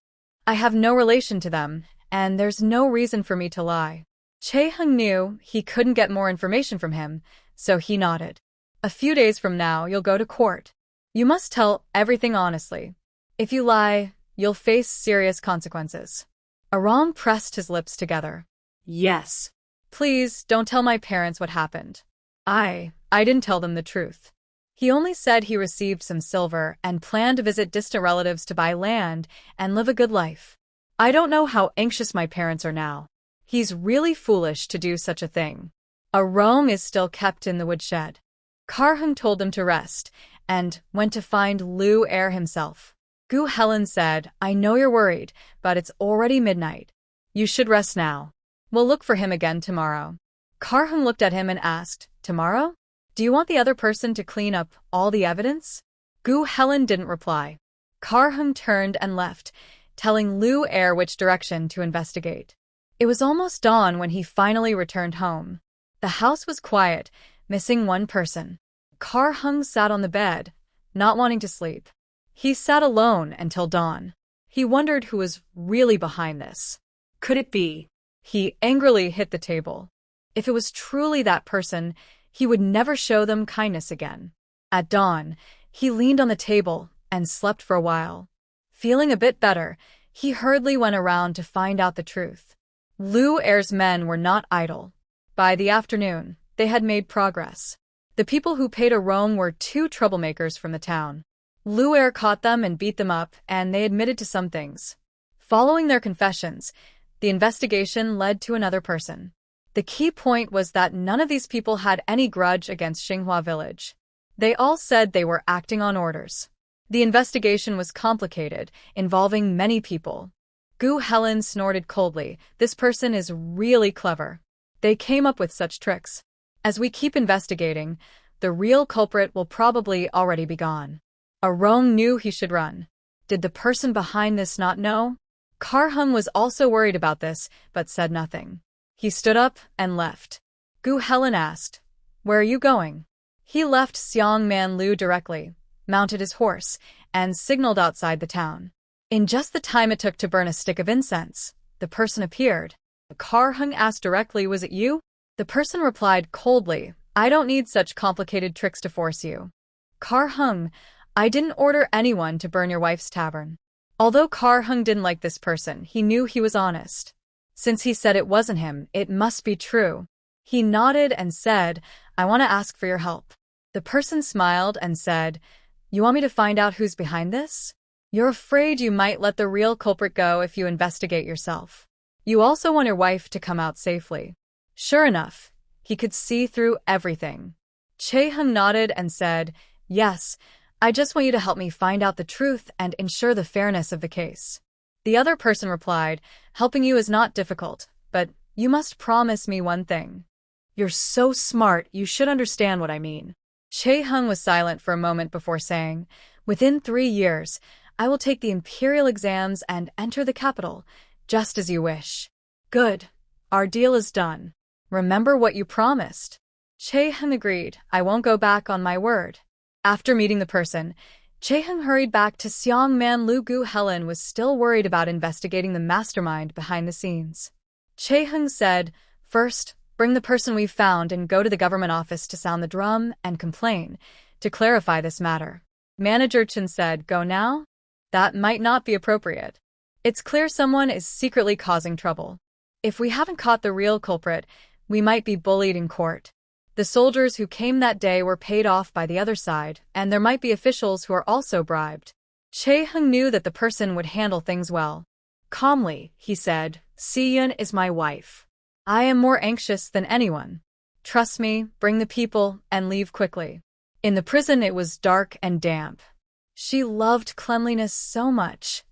I have no relation to them, and there's no reason for me to lie." Chae-hung knew he couldn't get more information from him, so he nodded. "A few days from now, you'll go to court. You must tell everything honestly. If you lie, you'll face serious consequences." Arong pressed his lips together. Yes. "Please, don't tell my parents what happened. I didn't tell them the truth." He only said he received some silver and planned to visit distant relatives to buy land and live a good life. "I don't know how anxious my parents are now. He's really foolish to do such a thing." Arong is still kept in the woodshed. Karhung told him to rest and went to find Lu Er himself. Gu Helen said, "I know you're worried, but it's already midnight. You should rest now. We'll look for him again tomorrow." Karhung looked at him and asked, "Tomorrow? Do you want the other person to clean up all the evidence?" Gu Helen didn't reply. Karhung turned and left, telling Lu Er which direction to investigate. It was almost dawn when he finally returned home. The house was quiet, missing one person. Karhung sat on the bed, not wanting to sleep. He sat alone until dawn. He wondered who was really behind this. Could it be? He angrily hit the table. If it was truly that person, he would never show them kindness again. At dawn, he leaned on the table and slept for a while. Feeling a bit better, he hurriedly went around to find out the truth. Lu Er's men were not idle. By the afternoon, they had made progress. The people who paid Arong were two troublemakers from the town. Lu Er caught them and beat them up, and they admitted to some things. Following their confessions, the investigation led to another person. The key point was that none of these people had any grudge against Xinhua village. They all said they were acting on orders. The investigation was complicated, involving many people. Gu Helen snorted coldly. "This person is really clever. They came up with such tricks. As we keep investigating, the real culprit will probably already be gone." Arong knew he should run. Did the person behind this not know? Karhung was also worried about this, but said nothing. He stood up and left. Gu Helen asked, "Where are you going?" He left Xiang Man Lu directly, mounted his horse, and signaled outside the town. In just the time it took to burn a stick of incense, the person appeared. Karhung asked directly, "Was it you?" The person replied coldly, "I don't need such complicated tricks to force you." Karhung, "I didn't order anyone to burn your wife's tavern." Although Karhung didn't like this person, he knew he was honest. Since he said it wasn't him, it must be true. He nodded and said, "I want to ask for your help." The person smiled and said, "You want me to find out who's behind this? You're afraid you might let the real culprit go if you investigate yourself. You also want your wife to come out safely." Sure enough, he could see through everything. Chae-hung nodded and said, "Yes, I just want you to help me find out the truth and ensure the fairness of the case." The other person replied, "Helping you is not difficult, but you must promise me one thing." "You're so smart, you should understand what I mean." Chae-hung was silent for a moment before saying, "Within 3 years, I will take the imperial exams and enter the capital, just as you wish." "Good. Our deal is done. Remember what you promised." Chae-hung agreed, "I won't go back on my word." After meeting the person, Chae-hung hurried back to Xiang Man Lu. Gu Helen was still worried about investigating the mastermind behind the scenes. Chae-hung said, "First, bring the person we've found and go to the government office to sound the drum and complain, to clarify this matter." Manager Chen said, "Go now? That might not be appropriate. It's clear someone is secretly causing trouble. If we haven't caught the real culprit, we might be bullied in court." The soldiers who came that day were paid off by the other side, and there might be officials who are also bribed. Chae-hung knew that the person would handle things well. Calmly, he said, "Si-yeon is my wife. I am more anxious than anyone. Trust me, bring the people, and leave quickly." In the prison it was dark and damp. She loved cleanliness so much.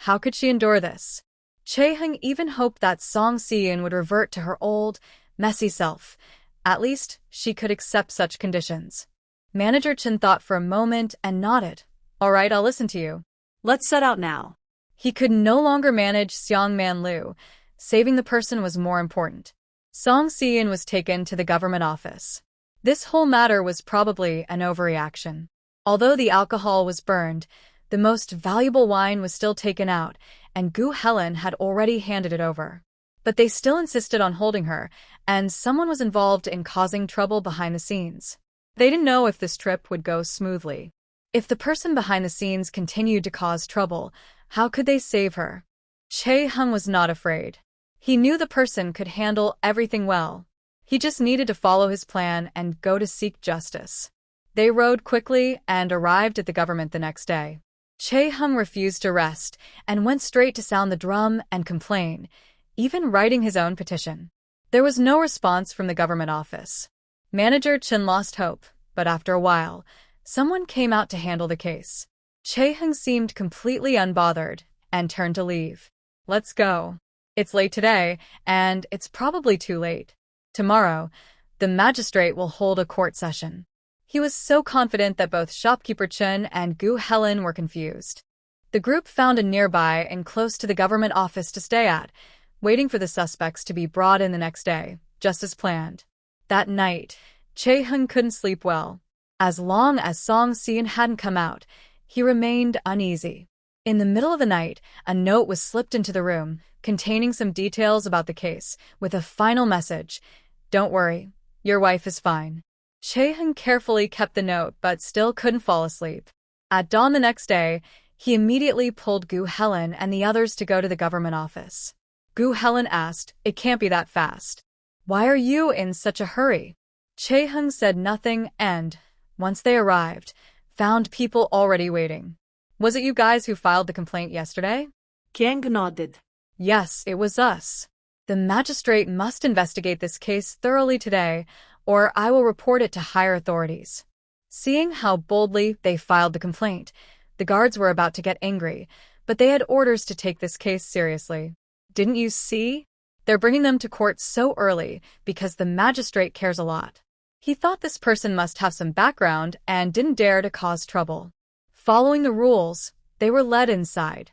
How could she endure this? Chae-hung even hoped that Song Si-yeon would revert to her old, messy self. At least, she could accept such conditions. Manager Chin thought for a moment and nodded. "All right, I'll listen to you." Let's set out now. He could no longer manage Seong-man Liu. Saving the person was more important. Song Si-yeon was taken to the government office. This whole matter was probably an overreaction. Although the alcohol was burned, the most valuable wine was still taken out, and Gu Helen had already handed it over. But they still insisted on holding her, and someone was involved in causing trouble behind the scenes. They didn't know if this trip would go smoothly. If the person behind the scenes continued to cause trouble, how could they save her? Chae-hung was not afraid. He knew the person could handle everything well. He just needed to follow his plan and go to seek justice. They rode quickly and arrived at the government the next day. Chae-hung refused to rest and went straight to sound the drum and complain, even writing his own petition. There was no response from the government office. Manager Chin lost hope, but after a while, someone came out to handle the case. Chae-hung seemed completely unbothered and turned to leave. "Let's go. It's late today, and it's probably too late. Tomorrow, the magistrate will hold a court session." He was so confident that both shopkeeper Chen and Gu Helen were confused. The group found a nearby and close to the government office to stay at, waiting for the suspects to be brought in the next day, just as planned. That night, Chae-hung couldn't sleep well. As long as Song Si-yeon hadn't come out, he remained uneasy. In the middle of the night, a note was slipped into the room, containing some details about the case, with a final message: "Don't worry, your wife is fine." Chae-hung carefully kept the note but still couldn't fall asleep. At dawn the next day, he immediately pulled Gu Helen and the others to go to the government office. Gu Helen asked, "It can't be that fast. Why are you in such a hurry?" Chae-hung said nothing and, once they arrived, found people already waiting. "Was it you guys who filed the complaint yesterday?" Kiang nodded. "Yes, it was us. The magistrate must investigate this case thoroughly today, or I will report it to higher authorities." Seeing how boldly they filed the complaint, the guards were about to get angry, but they had orders to take this case seriously. "Didn't you see? They're bringing them to court so early because the magistrate cares a lot." He thought this person must have some background and didn't dare to cause trouble. Following the rules, they were led inside.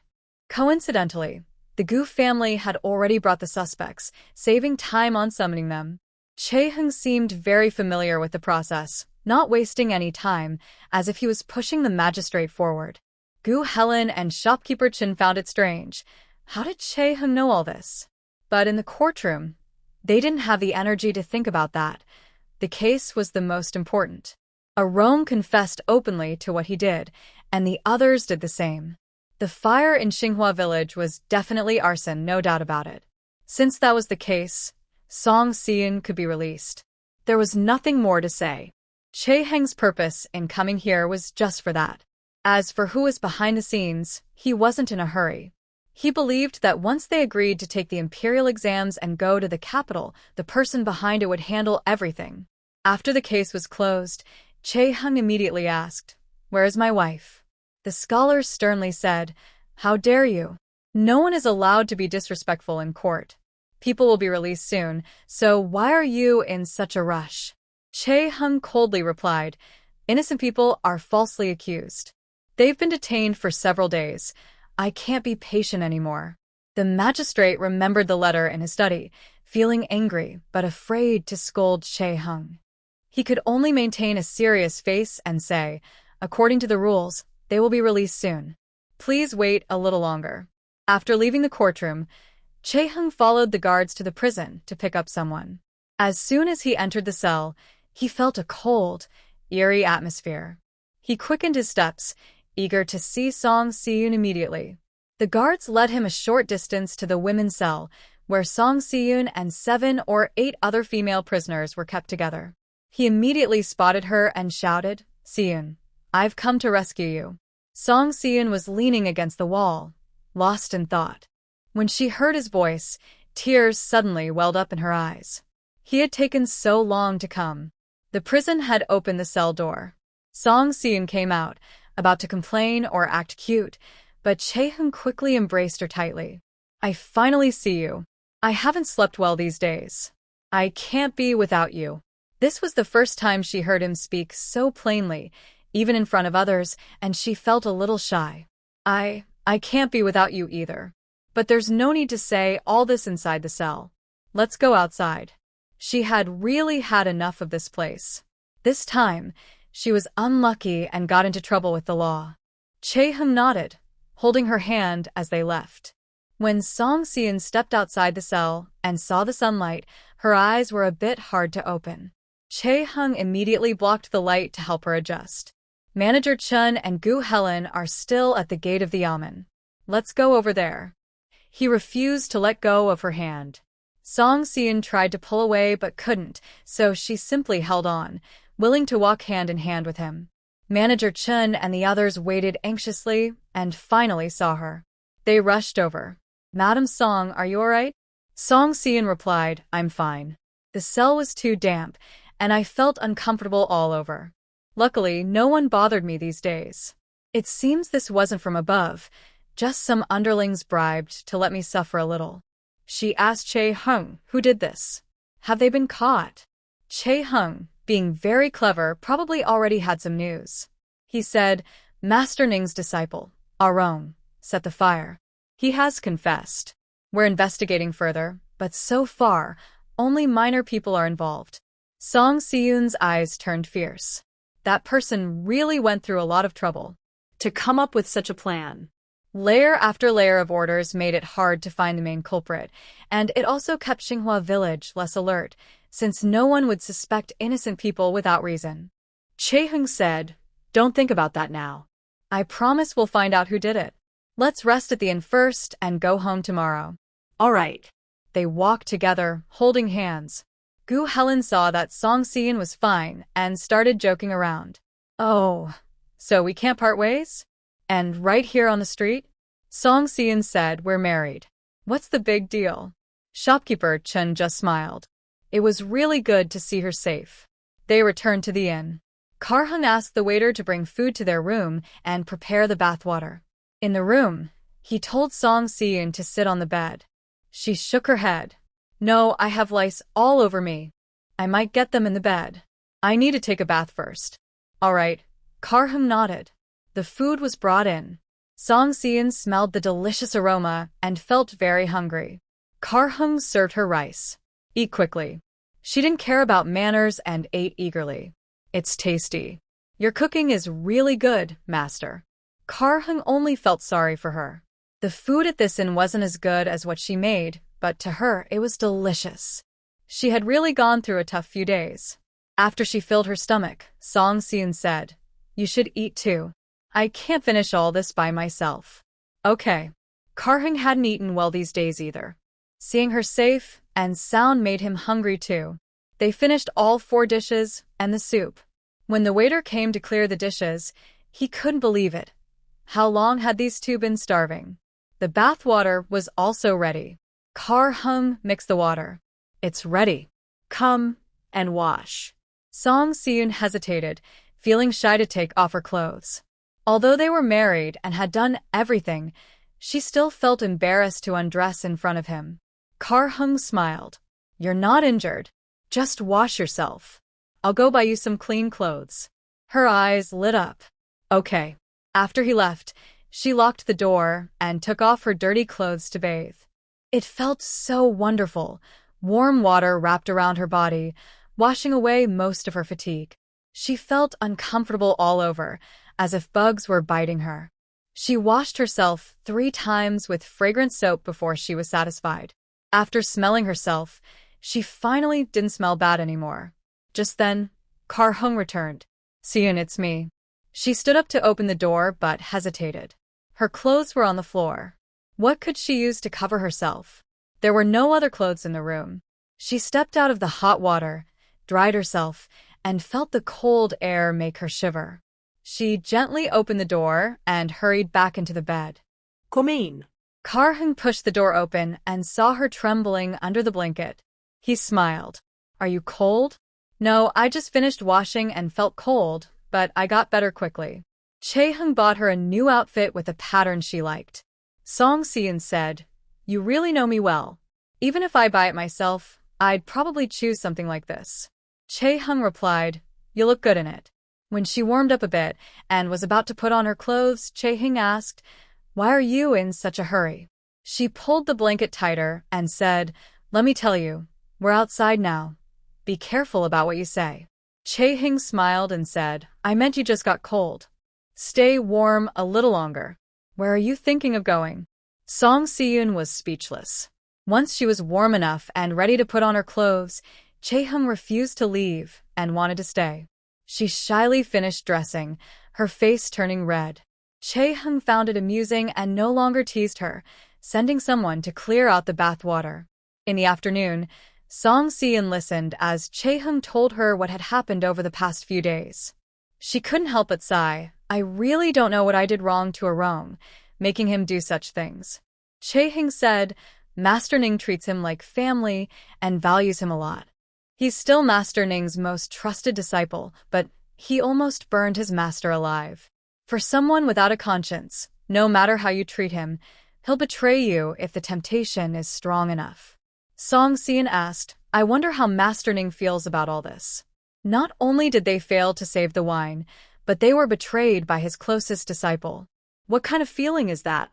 Coincidentally, the Gu family had already brought the suspects, saving time on summoning them. Chae-hung seemed very familiar with the process, not wasting any time, as if he was pushing the magistrate forward. Gu Helen and shopkeeper Chin found it strange. How did Chae-hung know all this? But in the courtroom, they didn't have the energy to think about that. The case was the most important. Arome confessed openly to what he did, and the others did the same. The fire in Xinghua village was definitely arson, no doubt about it. Since that was the case, Song Si-yeon could be released. There was nothing more to say. Chae-hung's purpose in coming here was just for that. As for who was behind the scenes, he wasn't in a hurry. He believed that once they agreed to take the imperial exams and go to the capital, the person behind it would handle everything. After the case was closed, Chae-hung immediately asked, "Where is my wife?" The scholars sternly said, "How dare you? No one is allowed to be disrespectful in court. People will be released soon, so why are you in such a rush?" Chae-hung coldly replied, "Innocent people are falsely accused. They've been detained for several days. I can't be patient anymore." The magistrate remembered the letter in his study, feeling angry but afraid to scold Chae-hung. He could only maintain a serious face and say, "According to the rules, they will be released soon. Please wait a little longer." After leaving the courtroom, Chae-hung followed the guards to the prison to pick up someone. As soon as he entered the cell, he felt a cold, eerie atmosphere. He quickened his steps, eager to see Song Si-yeon immediately. The guards led him a short distance to the women's cell, where Song Si-yeon and 7 or 8 other female prisoners were kept together. He immediately spotted her and shouted, "Seon, I've come to rescue you." Song Seon was leaning against the wall, lost in thought. When she heard his voice, tears suddenly welled up in her eyes. He had taken so long to come. The prison had opened the cell door. Song Seon came out, about to complain or act cute, but Chae-hyun quickly embraced her tightly. "I finally see you. I haven't slept well these days. I can't be without you." This was the first time she heard him speak so plainly, even in front of others, and she felt a little shy. I can't be without you either. But there's no need to say all this inside the cell. Let's go outside." She had really had enough of this place. This time, she was unlucky and got into trouble with the law. Chae-hyun nodded, holding her hand as they left. When Song Seon stepped outside the cell and saw the sunlight, her eyes were a bit hard to open. Chae-hyun immediately blocked the light to help her adjust. Manager Chun and Gu Helen are still at the gate of the yamen. "Let's go over there." He refused to let go of her hand. Song Seon tried to pull away but couldn't, so she simply held on, willing to walk hand in hand with him. Manager Chun and the others waited anxiously and finally saw her. They rushed over. "Madam Song, are you all right?" Song Seon replied, "I'm fine. The cell was too damp, and I felt uncomfortable all over. Luckily, no one bothered me these days. It seems this wasn't from above, just some underlings bribed to let me suffer a little." She asked Chae-hyun, "Who did this? Have they been caught?" Chae-hyun, being very clever, probably already had some news. He said, "Master Ning's disciple, Arong, set the fire. He has confessed. We're investigating further, but so far, only minor people are involved." Song Seon's eyes turned fierce. That person really went through a lot of trouble to come up with such a plan. Layer after layer of orders made it hard to find the main culprit, and it also kept Xinghua Village less alert, since no one would suspect innocent people without reason. Chae-hyun said, "Don't think about that now. I promise we'll find out who did it. Let's rest at the inn first and go home tomorrow." All right. They walked together, holding hands. Gu Helen saw that Song Seon was fine and started joking around. "Oh, so we can't part ways? And right here on the street?" Song Seon said, "We're married. What's the big deal?" Shopkeeper Chun just smiled. It was really good to see her safe. They returned to the inn. Kar-hung asked the waiter to bring food to their room and prepare the bathwater. In the room, he told Song Seon to sit on the bed. She shook her head. "No, I have lice all over me. I might get them in the bed. I need to take a bath first." "All right." Kar-hung nodded. The food was brought in. Song Seon smelled the delicious aroma and felt very hungry. Kar-hung served her rice. "Eat quickly." She didn't care about manners and ate eagerly. "It's tasty. Your cooking is really good, master." Kar-hung only felt sorry for her. The food at this inn wasn't as good as what she made, but to her it was delicious. She had really gone through a tough few days. After she filled her stomach, Song Seon said, "You should eat too. I can't finish all this by myself." "Okay." Kar-hung hadn't eaten well these days either. Seeing her safe and sound made him hungry too. They finished all 4 dishes and the soup. When the waiter came to clear the dishes, he couldn't believe it. How long had these two been starving? The bath water was also ready. Kar-hung mixed the water. "It's ready. Come and wash." Song Seon hesitated, feeling shy to take off her clothes. Although they were married and had done everything, she still felt embarrassed to undress in front of him. Kar-hung smiled. "You're not injured. Just wash yourself. I'll go buy you some clean clothes." Her eyes lit up. "Okay." After he left, she locked the door and took off her dirty clothes to bathe. It felt so wonderful. Warm water wrapped around her body, washing away most of her fatigue. She felt uncomfortable all over, as if bugs were biting her. She washed herself 3 times with fragrant soap before she was satisfied. After smelling herself, she finally didn't smell bad anymore. Just then, Kar-hung returned. "Seon, it's me." She stood up to open the door but hesitated. Her clothes were on the floor. What could she use to cover herself? There were no other clothes in the room. She stepped out of the hot water, dried herself, and felt the cold air make her shiver. She gently opened the door and hurried back into the bed. Come in. Karhung pushed the door open and saw her trembling under the blanket. He smiled. Are you cold? No, I just finished washing and felt cold, but I got better quickly. Chaehyung bought her a new outfit with a pattern she liked. Song Si-eun said, You really know me well. Even if I buy it myself, I'd probably choose something like this. Chaehyung replied, You look good in it. When she warmed up a bit and was about to put on her clothes, Chaehyung asked, Why are you in such a hurry? She pulled the blanket tighter and said, Let me tell you, we're outside now. Be careful about what you say. Chaehyung smiled and said, I meant you just got cold. Stay warm a little longer. Where are you thinking of going? Song Si-eun was speechless. Once she was warm enough and ready to put on her clothes, Chaehyung refused to leave and wanted to stay. She shyly finished dressing, her face turning red. Chaehyung found it amusing and no longer teased her, sending someone to clear out the bath water. In the afternoon, Song Si-eun listened as Chaehyung told her what had happened over the past few days. She couldn't help but sigh. I really don't know what I did wrong to Arong, making him do such things. Chaehyung said, Master Ning treats him like family and values him a lot. He's still Master Ning's most trusted disciple, but he almost burned his master alive. For someone without a conscience, no matter how you treat him, he'll betray you if the temptation is strong enough. Song Si-eun asked, I wonder how Master Ning feels about all this. Not only did they fail to save the wine, but they were betrayed by his closest disciple. What kind of feeling is that?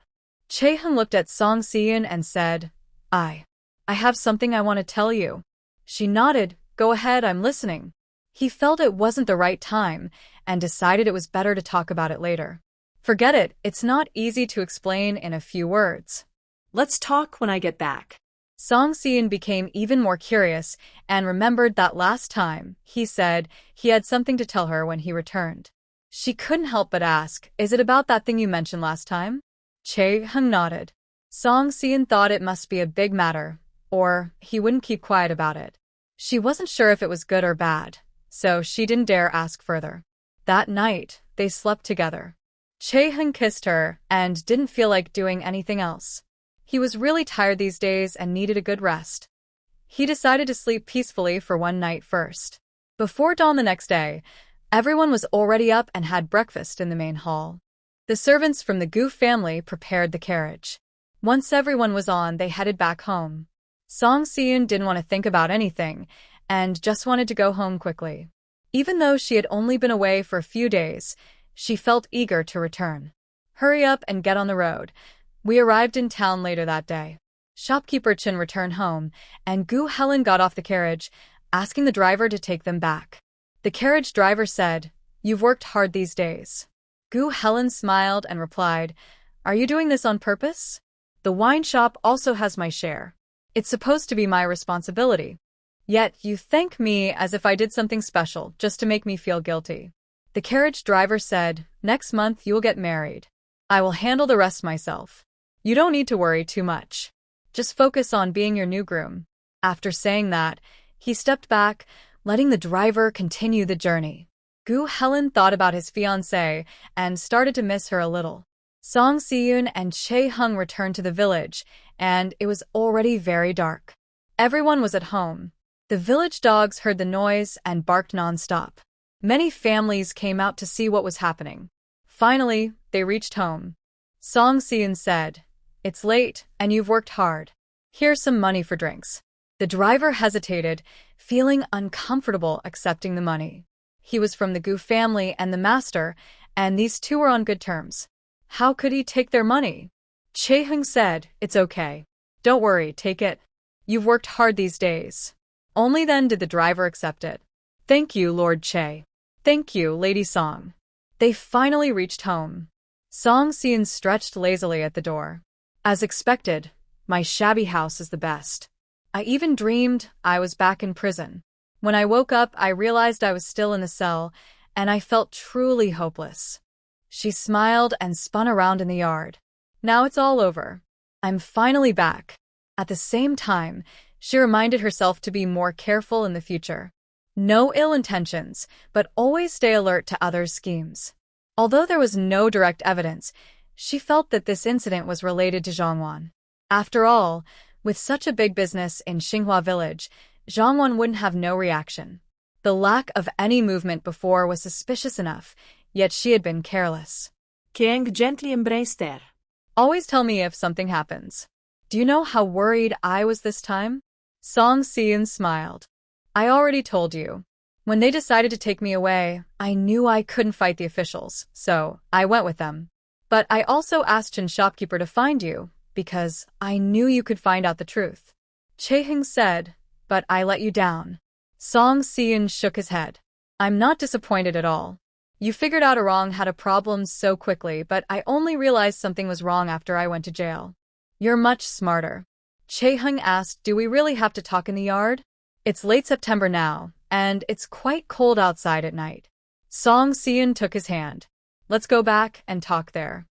Chaehyung looked at Song Si-eun and said, I have something I want to tell you. She nodded, Go ahead, I'm listening. He felt it wasn't the right time and decided it was better to talk about it later. Forget it, it's not easy to explain in a few words. Let's talk when I get back. Song Si-eun became even more curious and remembered that last time he said he had something to tell her when he returned. She couldn't help but ask, Is it about that thing you mentioned last time? Chaehyung nodded. Song Si-eun thought it must be a big matter, or he wouldn't keep quiet about it. She wasn't sure if it was good or bad, so she didn't dare ask further. That night, they slept together. Chaehyung kissed her and didn't feel like doing anything else. He was really tired these days and needed a good rest. He decided to sleep peacefully for one night first. Before dawn the next day, everyone was already up and had breakfast in the main hall. The servants from the Gu family prepared the carriage. Once everyone was on, they headed back home. Song Si-eun didn't want to think about anything and just wanted to go home quickly. Even though she had only been away for a few days, she felt eager to return. Hurry up and get on the road. We arrived in town later that day. Shopkeeper Chen returned home, and Gu Helen got off the carriage, asking the driver to take them back. The carriage driver said, You've worked hard these days. Gu Helen smiled and replied, Are you doing this on purpose? The wine shop also has my share. It's supposed to be my responsibility. Yet you thank me as if I did something special just to make me feel guilty. The carriage driver said, Next month you will get married. I will handle the rest myself. You don't need to worry too much. Just focus on being your new groom. After saying that, he stepped back, letting the driver continue the journey. Gu Helen thought about his fiancée and started to miss her a little. Song Si-eun and Chaehyung returned to the village, and it was already very dark. Everyone was at home. The village dogs heard the noise and barked non-stop. Many families came out to see what was happening. Finally, they reached home. Song Si-eun said, It's late, and you've worked hard. Here's some money for drinks. The driver hesitated, feeling uncomfortable accepting the money. He was from the Gu family and the master, and these two were on good terms. How could he take their money? Chaehyung said, It's okay. Don't worry, take it. You've worked hard these days. Only then did the driver accept it. Thank you, Lord Chae. Thank you, Lady Song. They finally reached home. Song Si-eun stretched lazily at the door. As expected, my shabby house is the best. I even dreamed I was back in prison. When I woke up, I realized I was still in the cell, and I felt truly hopeless. She smiled and spun around in the yard. Now it's all over. I'm finally back. At the same time, she reminded herself to be more careful in the future. No ill intentions, but always stay alert to others' schemes. Although there was no direct evidence, she felt that this incident was related to Zhongwan. After all, with such a big business in Xinghua village, Zhongwan wouldn't have no reaction. The lack of any movement before was suspicious enough, yet she had been careless. Kiang gently embraced her. Always tell me if something happens. Do you know how worried I was this time? Song Xian smiled. I already told you. When they decided to take me away, I knew I couldn't fight the officials, so I went with them. But I also asked Chin's shopkeeper to find you, because I knew you could find out the truth. Chaeheng said, but I let you down. Song Xian shook his head. I'm not disappointed at all. You figured out Arong had a problem so quickly, but I only realized something was wrong after I went to jail. You're much smarter. Chaeheng asked, do we really have to talk in the yard? It's late September now, and it's quite cold outside at night. Song Xian took his hand. Let's go back and talk there.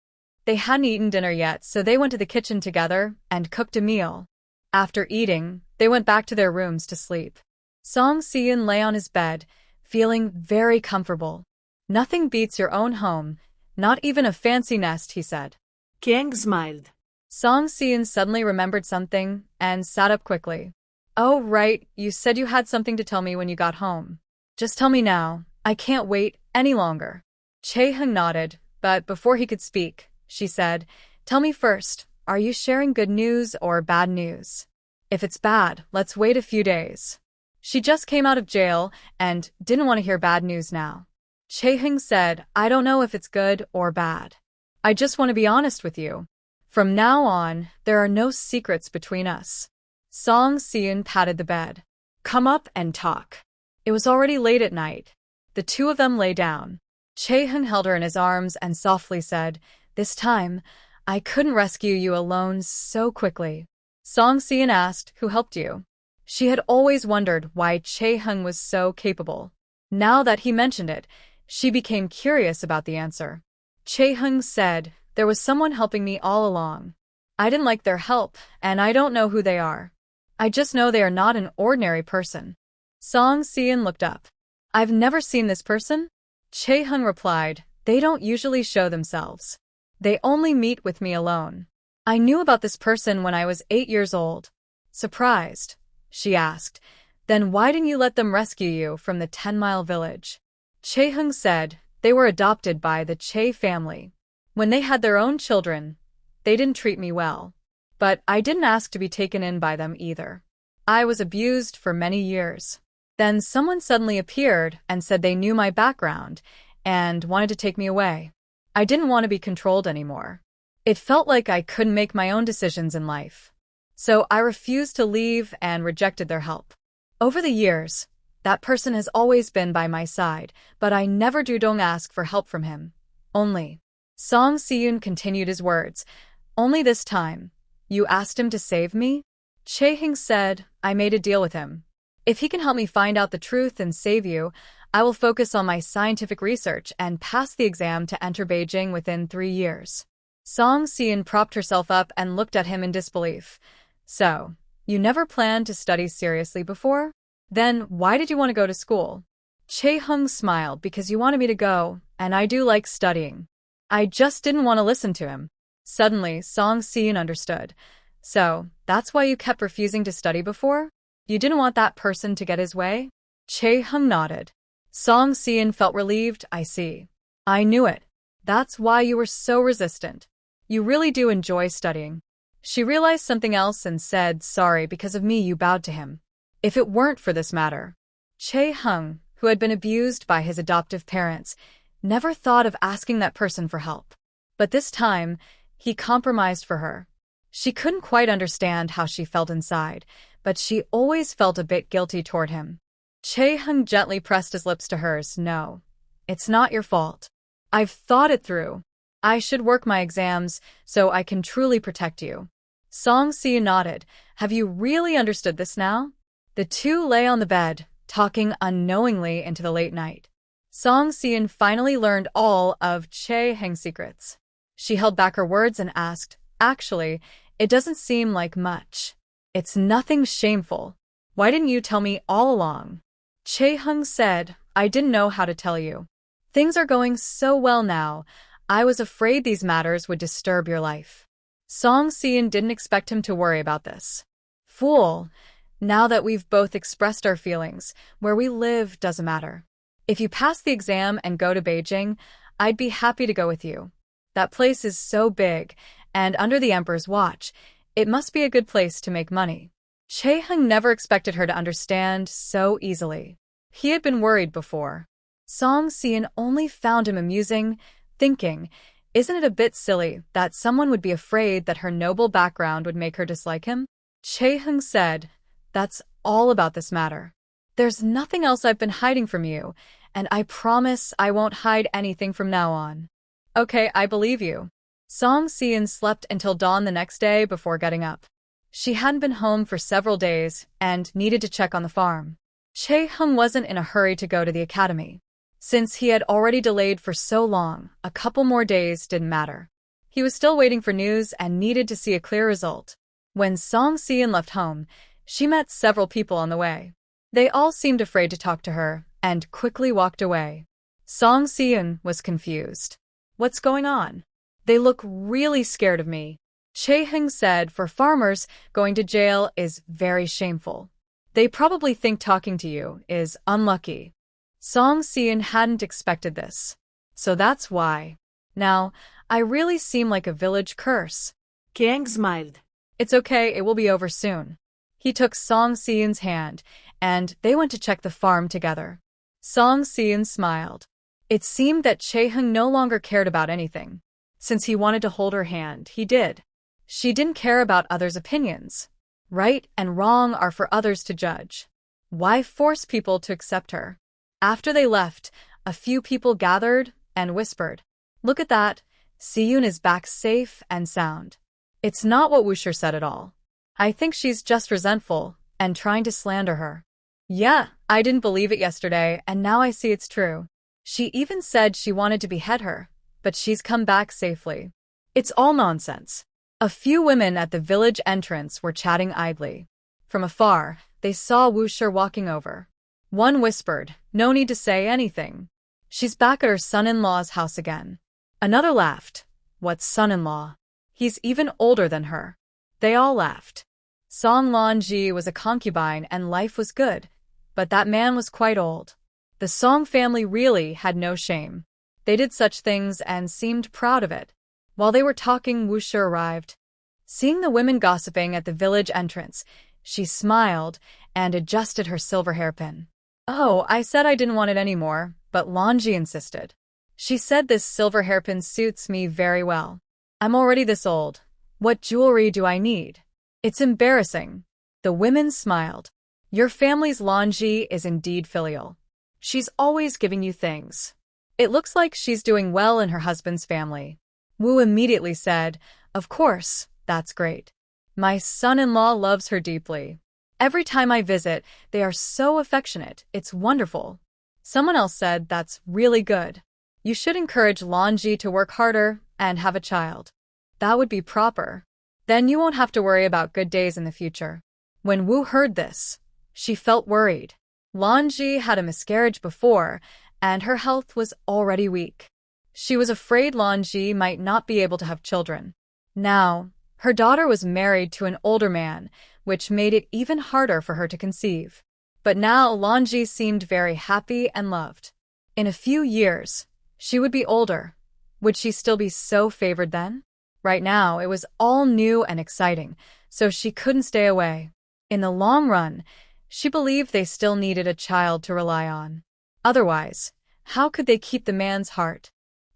They hadn't eaten dinner yet, so they went to the kitchen together and cooked a meal. After eating, they went back to their rooms to sleep. Song Xian lay on his bed, feeling very comfortable. Nothing beats your own home, not even a fancy nest, he said. Kiang smiled. Song Xian suddenly remembered something and sat up quickly. Oh, right, you said you had something to tell me when you got home. Just tell me now, I can't wait any longer. Chaeheng nodded, but before he could speak, she said, tell me first, are you sharing good news or bad news? If it's bad, let's wait a few days. She just came out of jail and didn't want to hear bad news now. Chaeheng said, I don't know if it's good or bad. I just want to be honest with you. From now on, there are no secrets between us. Song Xian patted the bed. Come up and talk. It was already late at night. The two of them lay down. Chaeheng held her in his arms and softly said, this time, I couldn't rescue you alone so quickly. Song Xian asked, who helped you? She had always wondered why Chaeheng was so capable. Now that he mentioned it, she became curious about the answer. Chaeheng said, there was someone helping me all along. I didn't like their help, and I don't know who they are. I just know they are not an ordinary person. Song Xian looked up. I've never seen this person? Chaeheng replied, they don't usually show themselves. They only meet with me alone. I knew about this person when I was 8 years old. Surprised, she asked, then why didn't you let them rescue you from the 10-mile village? Chaeheng said, they were adopted by the Che family. When they had their own children, they didn't treat me well. But I didn't ask to be taken in by them either. I was abused for many years. Then someone suddenly appeared and said they knew my background and wanted to take me away. I didn't want to be controlled anymore. It felt like I couldn't make my own decisions in life. So I refused to leave and rejected their help. Over the years, that person has always been by my side, but I never don't ask for help from him. Only. Song Xian continued his words. Only this time. You asked him to save me? Chaeheng said, I made a deal with him. If he can help me find out the truth and save you, I will focus on my scientific research and pass the exam to enter Beijing within 3 years. Song Xian propped herself up and looked at him in disbelief. So, you never planned to study seriously before? Then why did you want to go to school? Chaeheng smiled because you wanted me to go, and I do like studying. I just didn't want to listen to him. Suddenly, Song Xian understood. So, that's why you kept refusing to study before? You didn't want that person to get his way? Chaeheng nodded. Song Xian felt relieved. I see. I knew it. That's why you were so resistant. You really do enjoy studying. She realized something else and said, sorry, because of me you bowed to him. If it weren't for this matter. Chaeheng, who had been abused by his adoptive parents, never thought of asking that person for help. But this time, he compromised for her. She couldn't quite understand how she felt inside, but she always felt a bit guilty toward him. Chaeheng gently pressed his lips to hers. No, it's not your fault. I've thought it through. I should work my exams so I can truly protect you. Song Xian nodded. Have you really understood this now? The two lay on the bed, talking unknowingly into the late night. Song Xian finally learned all of Chaeheng's secrets. She held back her words and asked, actually, it doesn't seem like much. It's nothing shameful. Why didn't you tell me all along? Chae-hung said, I didn't know how to tell you. Things are going so well now. I was afraid these matters would disturb your life. Song Si-in didn't expect him to worry about this. Fool. Now that we've both expressed our feelings, where we live doesn't matter. If you pass the exam and go to Beijing, I'd be happy to go with you. That place is so big, and under the emperor's watch, it must be a good place to make money. Chae-hung never expected her to understand so easily. He had been worried before. Song Si-in only found him amusing, thinking, isn't it a bit silly that someone would be afraid that her noble background would make her dislike him? Chae-hung said, that's all about this matter. There's nothing else I've been hiding from you, and I promise I won't hide anything from now on. Okay, I believe you. Song Si-in slept until dawn the next day before getting up. She hadn't been home for several days and needed to check on the farm. Chae-hung wasn't in a hurry to go to the academy. Since he had already delayed for so long, a couple more days didn't matter. He was still waiting for news and needed to see a clear result. When Song Si-in left home, she met several people on the way. They all seemed afraid to talk to her and quickly walked away. Song Si-in was confused. What's going on? They look really scared of me. Chae-hung said for farmers, going to jail is very shameful. They probably think talking to you is unlucky. Song Si-in hadn't expected this. So that's why. Now, I really seem like a village curse. Kiang smiled. It's okay, it will be over soon. He took Song Si-in's hand, and they went to check the farm together. Song Si-in smiled. It seemed that Chae-hung no longer cared about anything. Since he wanted to hold her hand, he did. She didn't care about others' opinions. Right and wrong are for others to judge. Why force people to accept her? After they left, a few people gathered and whispered, look at that, Si-yoon is back safe and sound. It's not what Wusher said at all. I think she's just resentful and trying to slander her. Yeah, I didn't believe it yesterday, and now I see it's true. She even said she wanted to behead her, but she's come back safely. It's all nonsense. A few women at the village entrance were chatting idly. From afar, they saw Wusher walking over. One whispered, no need to say anything. She's back at her son-in-law's house again. Another laughed. What son-in-law? He's even older than her. They all laughed. Song Lan-ji was a concubine and life was good, but that man was quite old. The Song family really had no shame. They did such things and seemed proud of it. While they were talking, Wusher arrived. Seeing the women gossiping at the village entrance, she smiled and adjusted her silver hairpin. Oh, I said I didn't want it anymore, but Lan-ji insisted. She said this silver hairpin suits me very well. I'm already this old. What jewelry do I need? It's embarrassing. The women smiled. Your family's Lan-ji is indeed filial. She's always giving you things. It looks like she's doing well in her husband's family. Wu immediately said, of course, that's great. My son-in-law loves her deeply. Every time I visit, they are so affectionate, it's wonderful. Someone else said that's really good. You should encourage Lan-ji to work harder and have a child. That would be proper. Then you won't have to worry about good days in the future. When Wu heard this, she felt worried. Lan-ji had a miscarriage before, and her health was already weak. She was afraid Lan-ji might not be able to have children. Now, her daughter was married to an older man, which made it even harder for her to conceive. But now Lan-ji seemed very happy and loved. In a few years, she would be older. Would she still be so favored then? Right now, it was all new and exciting, so she couldn't stay away. In the long run, she believed they still needed a child to rely on. Otherwise, how could they keep the man's heart?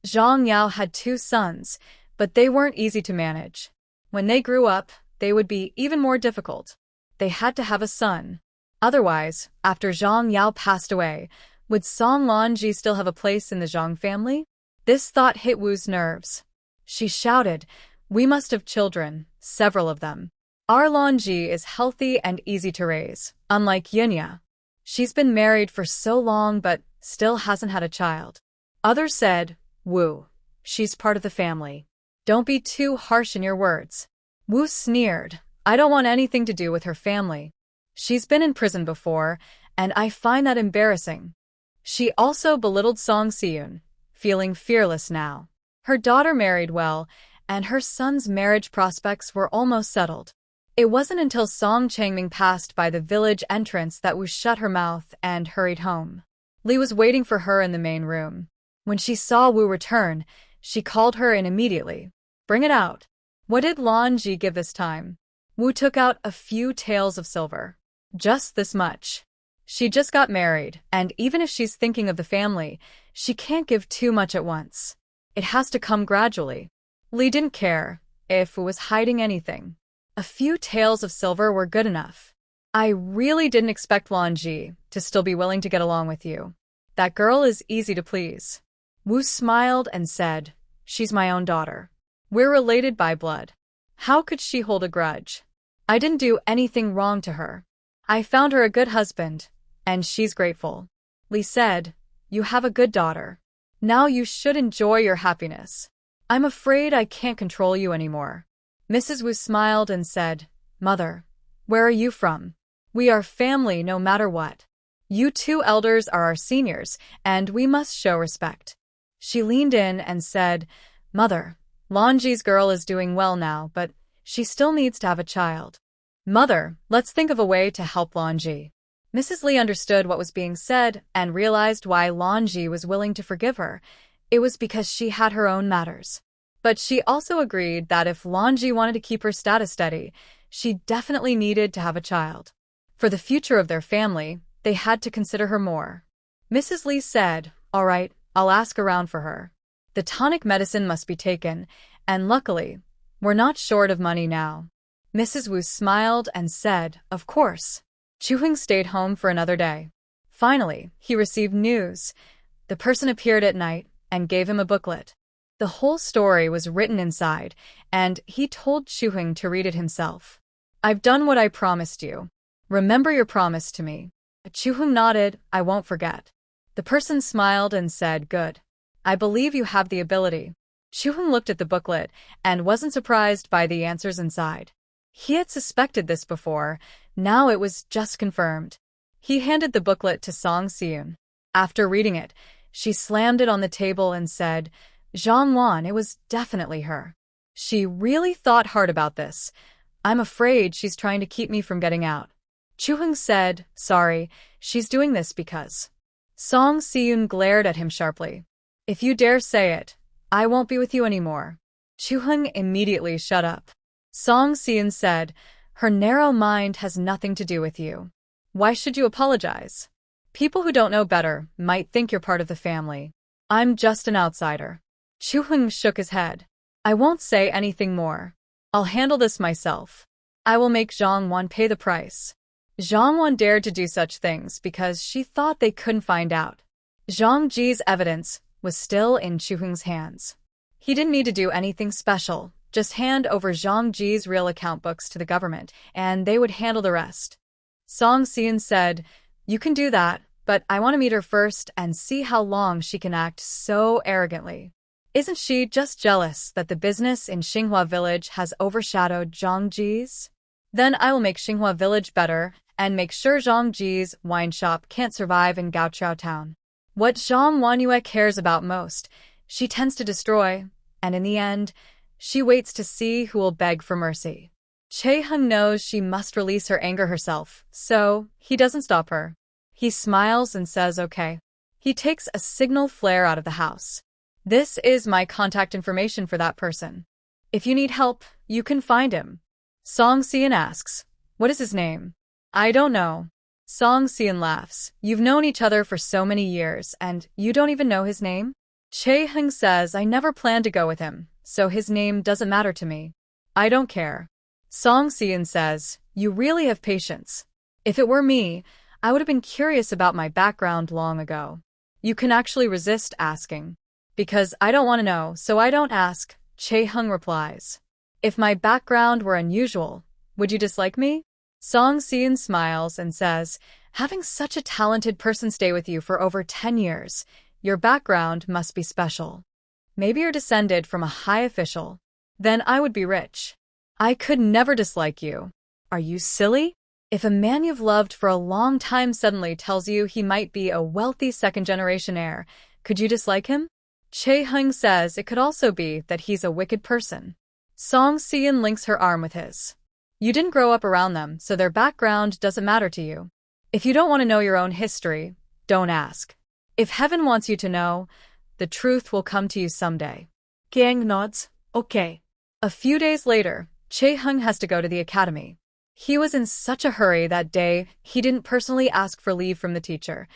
Zhang Yao had 2 sons, but they weren't easy to manage. When they grew up, they would be even more difficult. They had to have a son. Otherwise, after Zhang Yao passed away, would Song Lan-ji still have a place in the Zhang family? This thought hit Wu's nerves. She shouted, we must have children, several of them. Our Lan-ji is healthy and easy to raise, unlike Yunya. She's been married for so long but still hasn't had a child. Others said, Wu, she's part of the family. Don't be too harsh in your words. Wu sneered, I don't want anything to do with her family. She's been in prison before, and I find that embarrassing. She also belittled Song Si-yoon, feeling fearless now. Her daughter married well, and her son's marriage prospects were almost settled. It wasn't until Song Changming passed by the village entrance that Wu shut her mouth and hurried home. Lee was waiting for her in the main room. When she saw Wu return, she called her in immediately. Bring it out. What did Lan Ji give this time? Wu took out a few taels of silver. Just this much. She just got married, and even if she's thinking of the family, she can't give too much at once. It has to come gradually. Lee didn't care if Wu was hiding anything. A few taels of silver were good enough. I really didn't expect Lan Ji to still be willing to get along with you. That girl is easy to please. Wu smiled and said, she's my own daughter. We're related by blood. How could she hold a grudge? I didn't do anything wrong to her. I found her a good husband, and she's grateful. Lee said, you have a good daughter. Now you should enjoy your happiness. I'm afraid I can't control you anymore. Mrs. Wu smiled and said, Mother, where are you from? We are family no matter what. You two elders are our seniors, and we must show respect. She leaned in and said, Mother, Lan Ji's girl is doing well now, but she still needs to have a child. Mother, let's think of a way to help Lan Ji. Mrs. Lee understood what was being said and realized why Lan Ji was willing to forgive her. It was because she had her own matters. But she also agreed that if Lan Ji wanted to keep her status steady, she definitely needed to have a child. For the future of their family, they had to consider her more. Mrs. Lee said, all right, I'll ask around for her. The tonic medicine must be taken, and luckily, we're not short of money now. Mrs. Wu smiled and said, of course. Chu-hung stayed home for another day. Finally, he received news. The person appeared at night and gave him a booklet. The whole story was written inside, and he told Chu-hung to read it himself. I've done what I promised you. Remember your promise to me. Chu-hung nodded, I won't forget. The person smiled and said, good. I believe you have the ability. Chu-hung looked at the booklet and wasn't surprised by the answers inside. He had suspected this before, now it was just confirmed. He handed the booklet to Song Si-yoon. After reading it, she slammed it on the table and said, Zhang Wan, it was definitely her. She really thought hard about this. I'm afraid she's trying to keep me from getting out. Chu-hung said, sorry, she's doing this because. Song Si-yoon glared at him sharply. If you dare say it, I won't be with you anymore. Chu-hung immediately shut up. Song Si-yoon said, her narrow mind has nothing to do with you. Why should you apologize? People who don't know better might think you're part of the family. I'm just an outsider. Chu-hung shook his head. I won't say anything more. I'll handle this myself. I will make Zhang Wan pay the price. Zhang Wan dared to do such things because she thought they couldn't find out. Zhang Ji's evidence was still in Chu-hung's hands. He didn't need to do anything special, just hand over Zhang Ji's real account books to the government, and they would handle the rest. Song Si-yoon said, you can do that, but I want to meet her first and see how long she can act so arrogantly. Isn't she just jealous that the business in Xinhua Village has overshadowed Zhang Ji's? Then I will make Xinhua Village better and make sure Zhang Ji's wine shop can't survive in Gaochao Town. What Zhang Wanyue cares about most, she tends to destroy, and in the end, she waits to see who will beg for mercy. Chae-hung knows she must release her anger herself, so he doesn't stop her. He smiles and says okay. He takes a signal flare out of the house. This is my contact information for that person. If you need help, you can find him. Song Si-yoon asks, what is his name? I don't know. Song Si-yoon laughs. You've known each other for so many years, and you don't even know his name? Chae-hung says I never planned to go with him, so his name doesn't matter to me. I don't care. Song Si-yoon says, you really have patience. If it were me, I would have been curious about my background long ago. You can actually resist asking. Because I don't want to know, so I don't ask, Chae-hung replies. If my background were unusual, would you dislike me? Song Si-yoon smiles and says, having such a talented person stay with you for over 10 years, your background must be special. Maybe you're descended from a high official. Then I would be rich. I could never dislike you. Are you silly? If a man you've loved for a long time suddenly tells you he might be a wealthy second-generation heir, could you dislike him? Chae-hung says it could also be that he's a wicked person. Song Si-eun links her arm with his. You didn't grow up around them, so their background doesn't matter to you. If you don't want to know your own history, don't ask. If heaven wants you to know, the truth will come to you someday. Kiang nods. Okay. A few days later, Chae-hung has to go to the academy. He was in such a hurry that day, he didn't personally ask for leave from the teacher.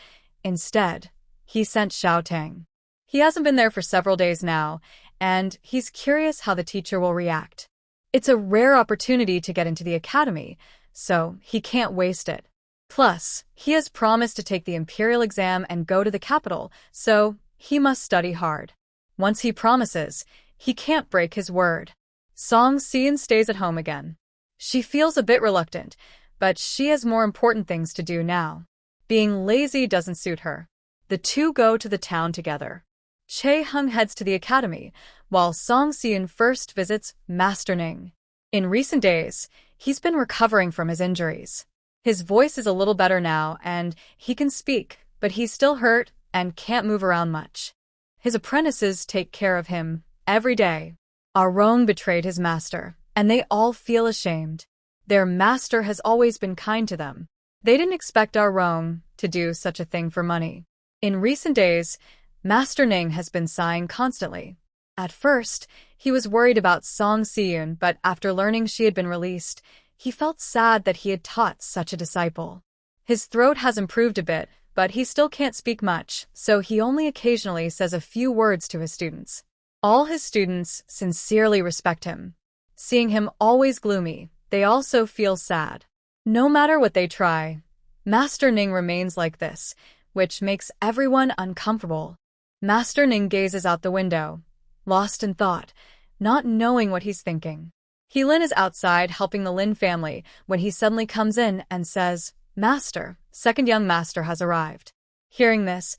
Instead, he sent Xiao Tang. He hasn't been there for several days now, and he's curious how the teacher will react. It's a rare opportunity to get into the academy, so he can't waste it. Plus, he has promised to take the imperial exam and go to the capital, so he must study hard. Once he promises, he can't break his word. Song Si-eun stays at home again. She feels a bit reluctant, but she has more important things to do now. Being lazy doesn't suit her. The two go to the town together. Chae-hung heads to the academy, while Song Si-eun first visits Master Ning. In recent days, he's been recovering from his injuries. His voice is a little better now, and he can speak, but he's still hurt and can't move around much. His apprentices take care of him every day. Arong betrayed his master, and they all feel ashamed. Their master has always been kind to them. They didn't expect Arong to do such a thing for money. In recent days, Master Ning has been sighing constantly. At first, he was worried about Song Si-eun, but after learning she had been released, he felt sad that he had taught such a disciple. His throat has improved a bit, but he still can't speak much, so he only occasionally says a few words to his students. All his students sincerely respect him. Seeing him always gloomy, they also feel sad. No matter what they try, Master Ning remains like this, which makes everyone uncomfortable. Master Ning gazes out the window, lost in thought, not knowing what he's thinking. Lin is outside helping the Lin family when he suddenly comes in and says, "Master, second young master has arrived." Hearing this,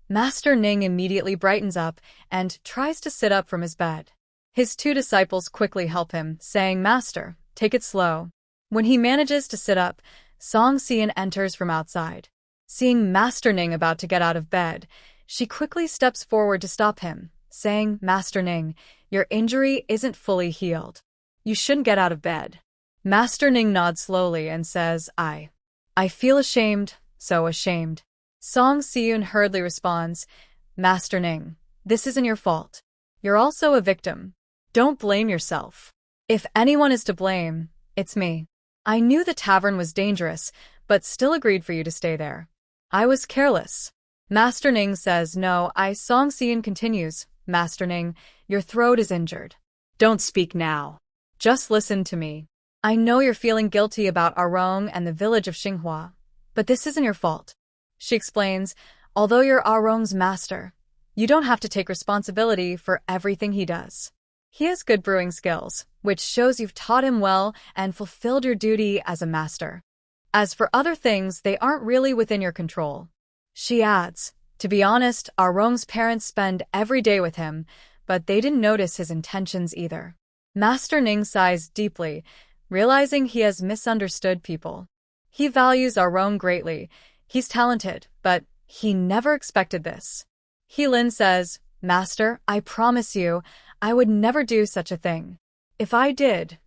Master Ning immediately brightens up and tries to sit up from his bed. His two disciples quickly help him, saying, "Master, take it slow." When he manages to sit up, Song Si-eun enters from outside. Seeing Master Ning about to get out of bed, she quickly steps forward to stop him, saying, "Master Ning, your injury isn't fully healed. You shouldn't get out of bed." Master Ning nods slowly and says, I feel ashamed, so ashamed." Song Si-eun hurriedly responds, "Master Ning, this isn't your fault. You're also a victim. Don't blame yourself. If anyone is to blame, it's me. I knew the tavern was dangerous, but still agreed for you to stay there. I was careless." Master Ning says, "No, Song Si-eun continues, "Master Ning, your throat is injured. Don't speak now. Just listen to me. I know you're feeling guilty about Arong and the village of Xinghua, but this isn't your fault." She explains, "Although you're Arong's master, you don't have to take responsibility for everything he does. He has good brewing skills, which shows you've taught him well and fulfilled your duty as a master. As for other things, they aren't really within your control." She adds, "To be honest, Arong's parents spend every day with him, but they didn't notice his intentions either." Master Ning sighs deeply, realizing he has misunderstood people. He values Arong greatly. He's talented, but he never expected this. Lin says, "Master, I promise you, I would never do such a thing. If I did,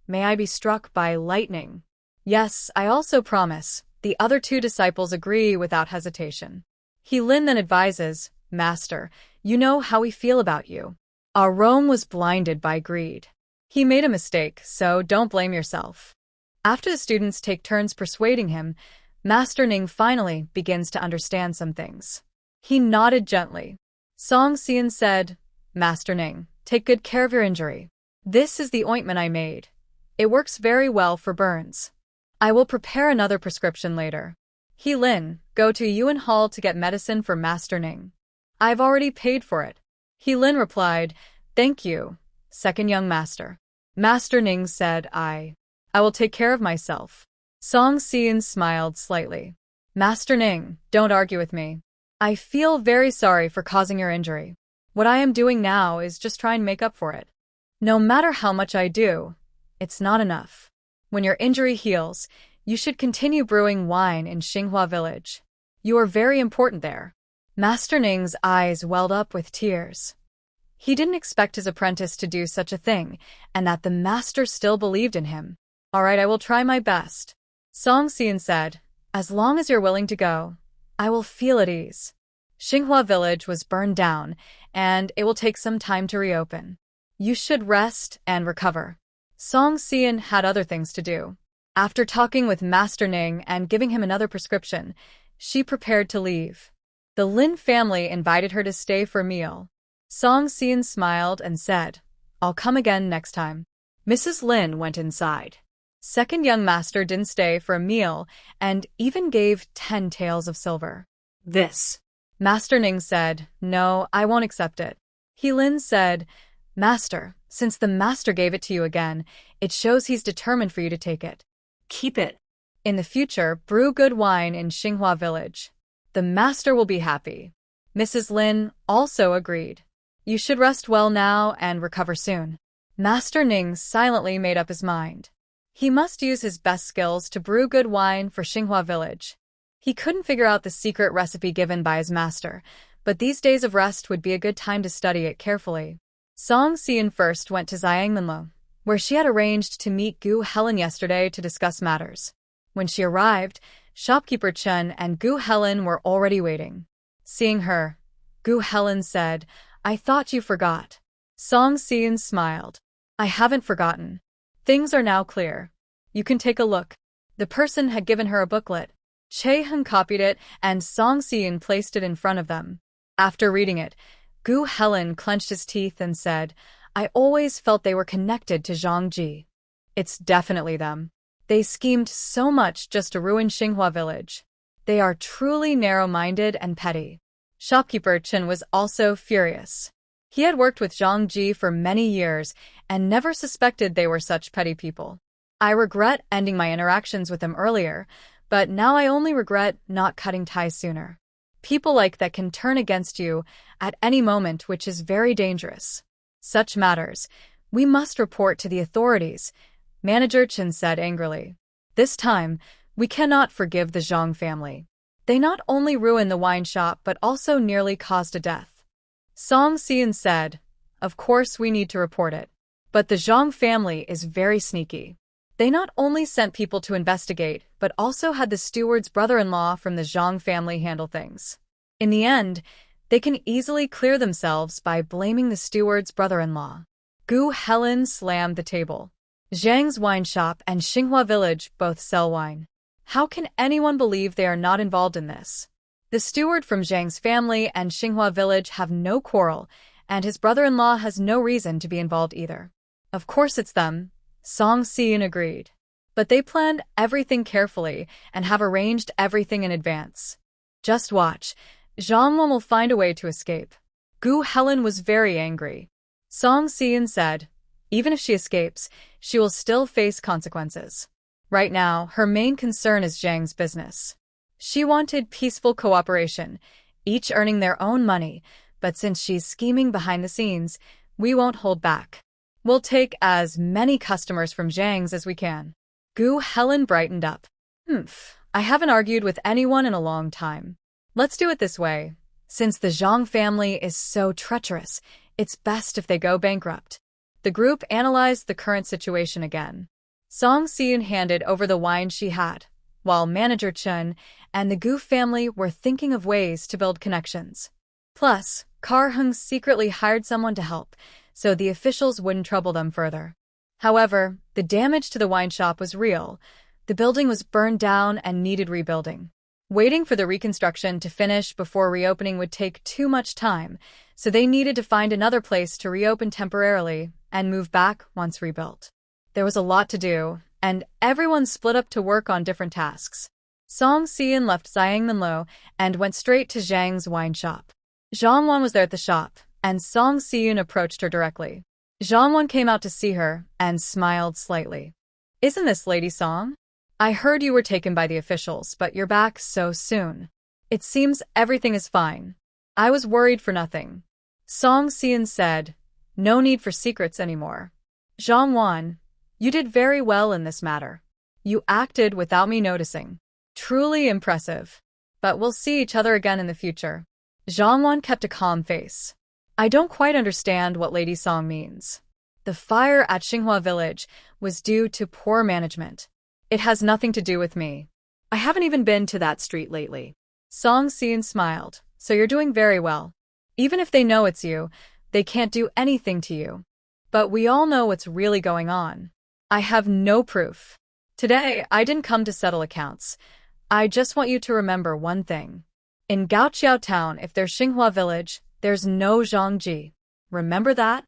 may I be struck by lightning." "Yes, I also promise." The other two disciples agree without hesitation. Lin then advises, "Master, you know how we feel about you. Arong was blinded by greed. He made a mistake, so don't blame yourself." After the students take turns persuading him, Master Ning finally begins to understand some things. He nodded gently. Song Si-eun said, "Master Ning, take good care of your injury. This is the ointment I made. It works very well for burns. I will prepare another prescription later. Lin, go to Yuan Hall to get medicine for Master Ning. I've already paid for it." Lin replied, "Thank you, second young master." Master Ning said, I will take care of myself." Song Si-eun smiled slightly. "Master Ning, don't argue with me. I feel very sorry for causing your injury. What I am doing now is just try and make up for it. No matter how much I do, it's not enough. When your injury heals, You should continue brewing wine in Xinghua village. You are very important there. Master Ning's eyes welled up with tears. He didn't expect his apprentice to do such a thing, and that the master still believed in him. All right, I will try my best. Song Xian said, as long as you're willing to go, I will feel at ease. Xinghua village was burned down, and it will take some time to reopen. You should rest and recover. Song Xian had other things to do. After talking with Master Ning and giving him another prescription, she prepared to leave. The Lin family invited her to stay for a meal. Song Xian smiled and said, I'll come again next time. Mrs. Lin went inside. Second young master didn't stay for a meal and even gave 10 taels of silver. This. Master Ning said, no, I won't accept it. He Lin said, Master, since the master gave it to you again, it shows he's determined for you to take it. Keep it. In the future, brew good wine in Xinghua village. The master will be happy. Mrs. Lin also agreed. You should rest well now and recover soon. Master Ning silently made up his mind. He must use his best skills to brew good wine for Xinghua village. He couldn't figure out the secret recipe given by his master, but these days of rest would be a good time to study it carefully. Song Xian first went to Xiangmenlo, where she had arranged to meet Gu Helen yesterday to discuss matters. When she arrived, shopkeeper Chen and Gu Helen were already waiting. Seeing her, Gu Helen said, I thought you forgot. Song Xian smiled. I haven't forgotten. Things are now clear. You can take a look. The person had given her a booklet. Che Heng copied it and Song Xian placed it in front of them. After reading it, Gu Helen clenched his teeth and said, I always felt they were connected to Zhang Ji. It's definitely them. They schemed so much just to ruin Xinghua village. They are truly narrow-minded and petty. Shopkeeper Chen was also furious. He had worked with Zhang Ji for many years and never suspected they were such petty people. I regret ending my interactions with them earlier, but now I only regret not cutting ties sooner. People like that can turn against you at any moment, which is very dangerous. Such matters, we must report to the authorities, Manager Chen said angrily. This time, we cannot forgive the Zhang family. They not only ruined the wine shop but also nearly caused a death. Song Xian said, of course we need to report it. But the Zhang family is very sneaky. They not only sent people to investigate, but also had the steward's brother-in-law from the Zhang family handle things. In the end, they can easily clear themselves by blaming the steward's brother-in-law. Gu Helen slammed the table. Zhang's wine shop and Xinghua village both sell wine. How can anyone believe they are not involved in this? The steward from Zhang's family and Xinghua village have no quarrel, and his brother-in-law has no reason to be involved either. Of course it's them, Song Xian agreed. But they planned everything carefully and have arranged everything in advance. Just watch. Zhang Wen will find a way to escape. Gu Helen was very angry. Song Xian said, even if she escapes, she will still face consequences. Right now, her main concern is Zhang's business. She wanted peaceful cooperation, each earning their own money, but since she's scheming behind the scenes, we won't hold back. We'll take as many customers from Zhang's as we can. Gu Helen brightened up. I haven't argued with anyone in a long time. Let's do it this way. Since the Zhang family is so treacherous, it's best if they go bankrupt. The group analyzed the current situation again. Song Xian handed over the wine she had, while Manager Chen and the Gu family were thinking of ways to build connections. Plus, Kar Heng secretly hired someone to help, so the officials wouldn't trouble them further. However, the damage to the wine shop was real. The building was burned down and needed rebuilding. Waiting for the reconstruction to finish before reopening would take too much time, so they needed to find another place to reopen temporarily and move back once rebuilt. There was a lot to do, and everyone split up to work on different tasks. Song Xian left Xiangmenlo and went straight to Zhang's wine shop. Zhang Wan was there at the shop, and Song Xian approached her directly. Zhang Wan came out to see her and smiled slightly. Isn't this Lady Song? I heard you were taken by the officials, but you're back so soon. It seems everything is fine. I was worried for nothing. Song Xian said, no need for secrets anymore. Zhang Wan, you did very well in this matter. You acted without me noticing. Truly impressive. But we'll see each other again in the future. Zhang kept a calm face. I don't quite understand what Lady Song means. The fire at Xinghua village was due to poor management. It has nothing to do with me. I haven't even been to that street lately. Song Xian smiled. So you're doing very well. Even if they know it's you, they can't do anything to you. But we all know what's really going on. I have no proof. Today, I didn't come to settle accounts. I just want you to remember one thing. In Gaoqiao town, if there's Xinghua village, there's no Zhangji. Remember that?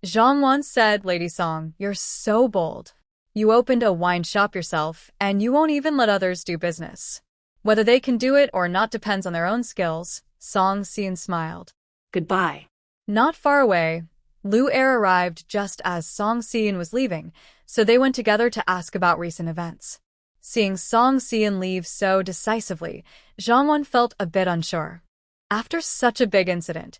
Zhang once said, Lady Song, you're so bold. You opened a wine shop yourself, and you won't even let others do business. Whether they can do it or not depends on their own skills. Song Xian smiled. Goodbye. Not far away, Lu Er arrived just as Song Xian was leaving, so they went together to ask about recent events. Seeing Song Xian leave so decisively, Zhang Wan felt a bit unsure. After such a big incident,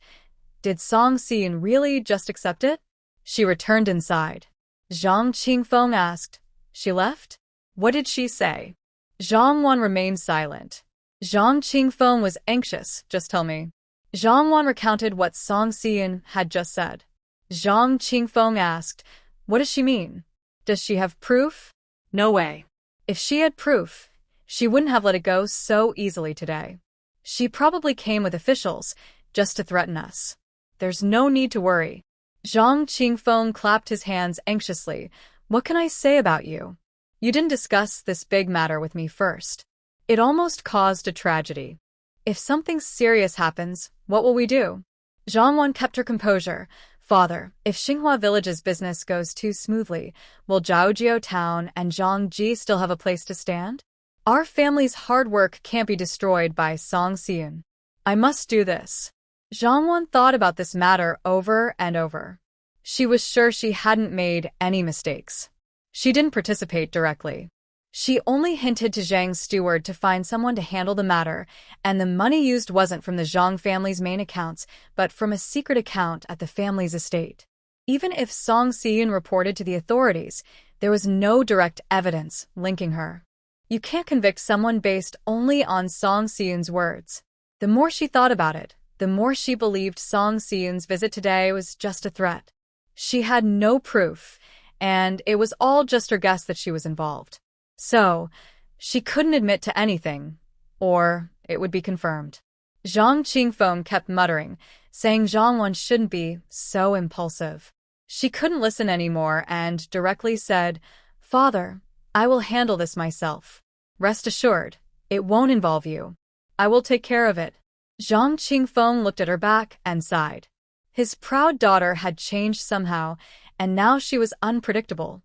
did Song Xian really just accept it? She returned inside. Zhang Qingfeng asked, She left? What did she say? Zhang Wan remained silent. Zhang Qingfeng was anxious, just tell me. Zhang Wan recounted what Song Xian had just said. Zhang Qingfeng asked, What does she mean? Does she have proof? No way. If she had proof, she wouldn't have let it go so easily today. She probably came with officials, just to threaten us. There's no need to worry. Zhang Qingfeng clapped his hands anxiously. What can I say about you? You didn't discuss this big matter with me first. It almost caused a tragedy. If something serious happens, what will we do? Zhang Wan kept her composure. Father, if Xinghua village's business goes too smoothly, will Zhaojiao town and Zhangji still have a place to stand? Our family's hard work can't be destroyed by Song Xian. I must do this. Zhang Wan thought about this matter over and over. She was sure she hadn't made any mistakes. She didn't participate directly. She only hinted to Zhang's steward to find someone to handle the matter, and the money used wasn't from the Zhang family's main accounts, but from a secret account at the family's estate. Even if Song Xian reported to the authorities, there was no direct evidence linking her. You can't convict someone based only on Song Xian's words. The more she thought about it, the more she believed Song Xian's visit today was just a threat. She had no proof, and it was all just her guess that she was involved. So, she couldn't admit to anything, or it would be confirmed. Zhang Qingfeng kept muttering, saying Zhang Wan shouldn't be so impulsive. She couldn't listen anymore and directly said, Father, I will handle this myself. Rest assured, it won't involve you. I will take care of it. Zhang Qingfeng looked at her back and sighed. His proud daughter had changed somehow, and now she was unpredictable.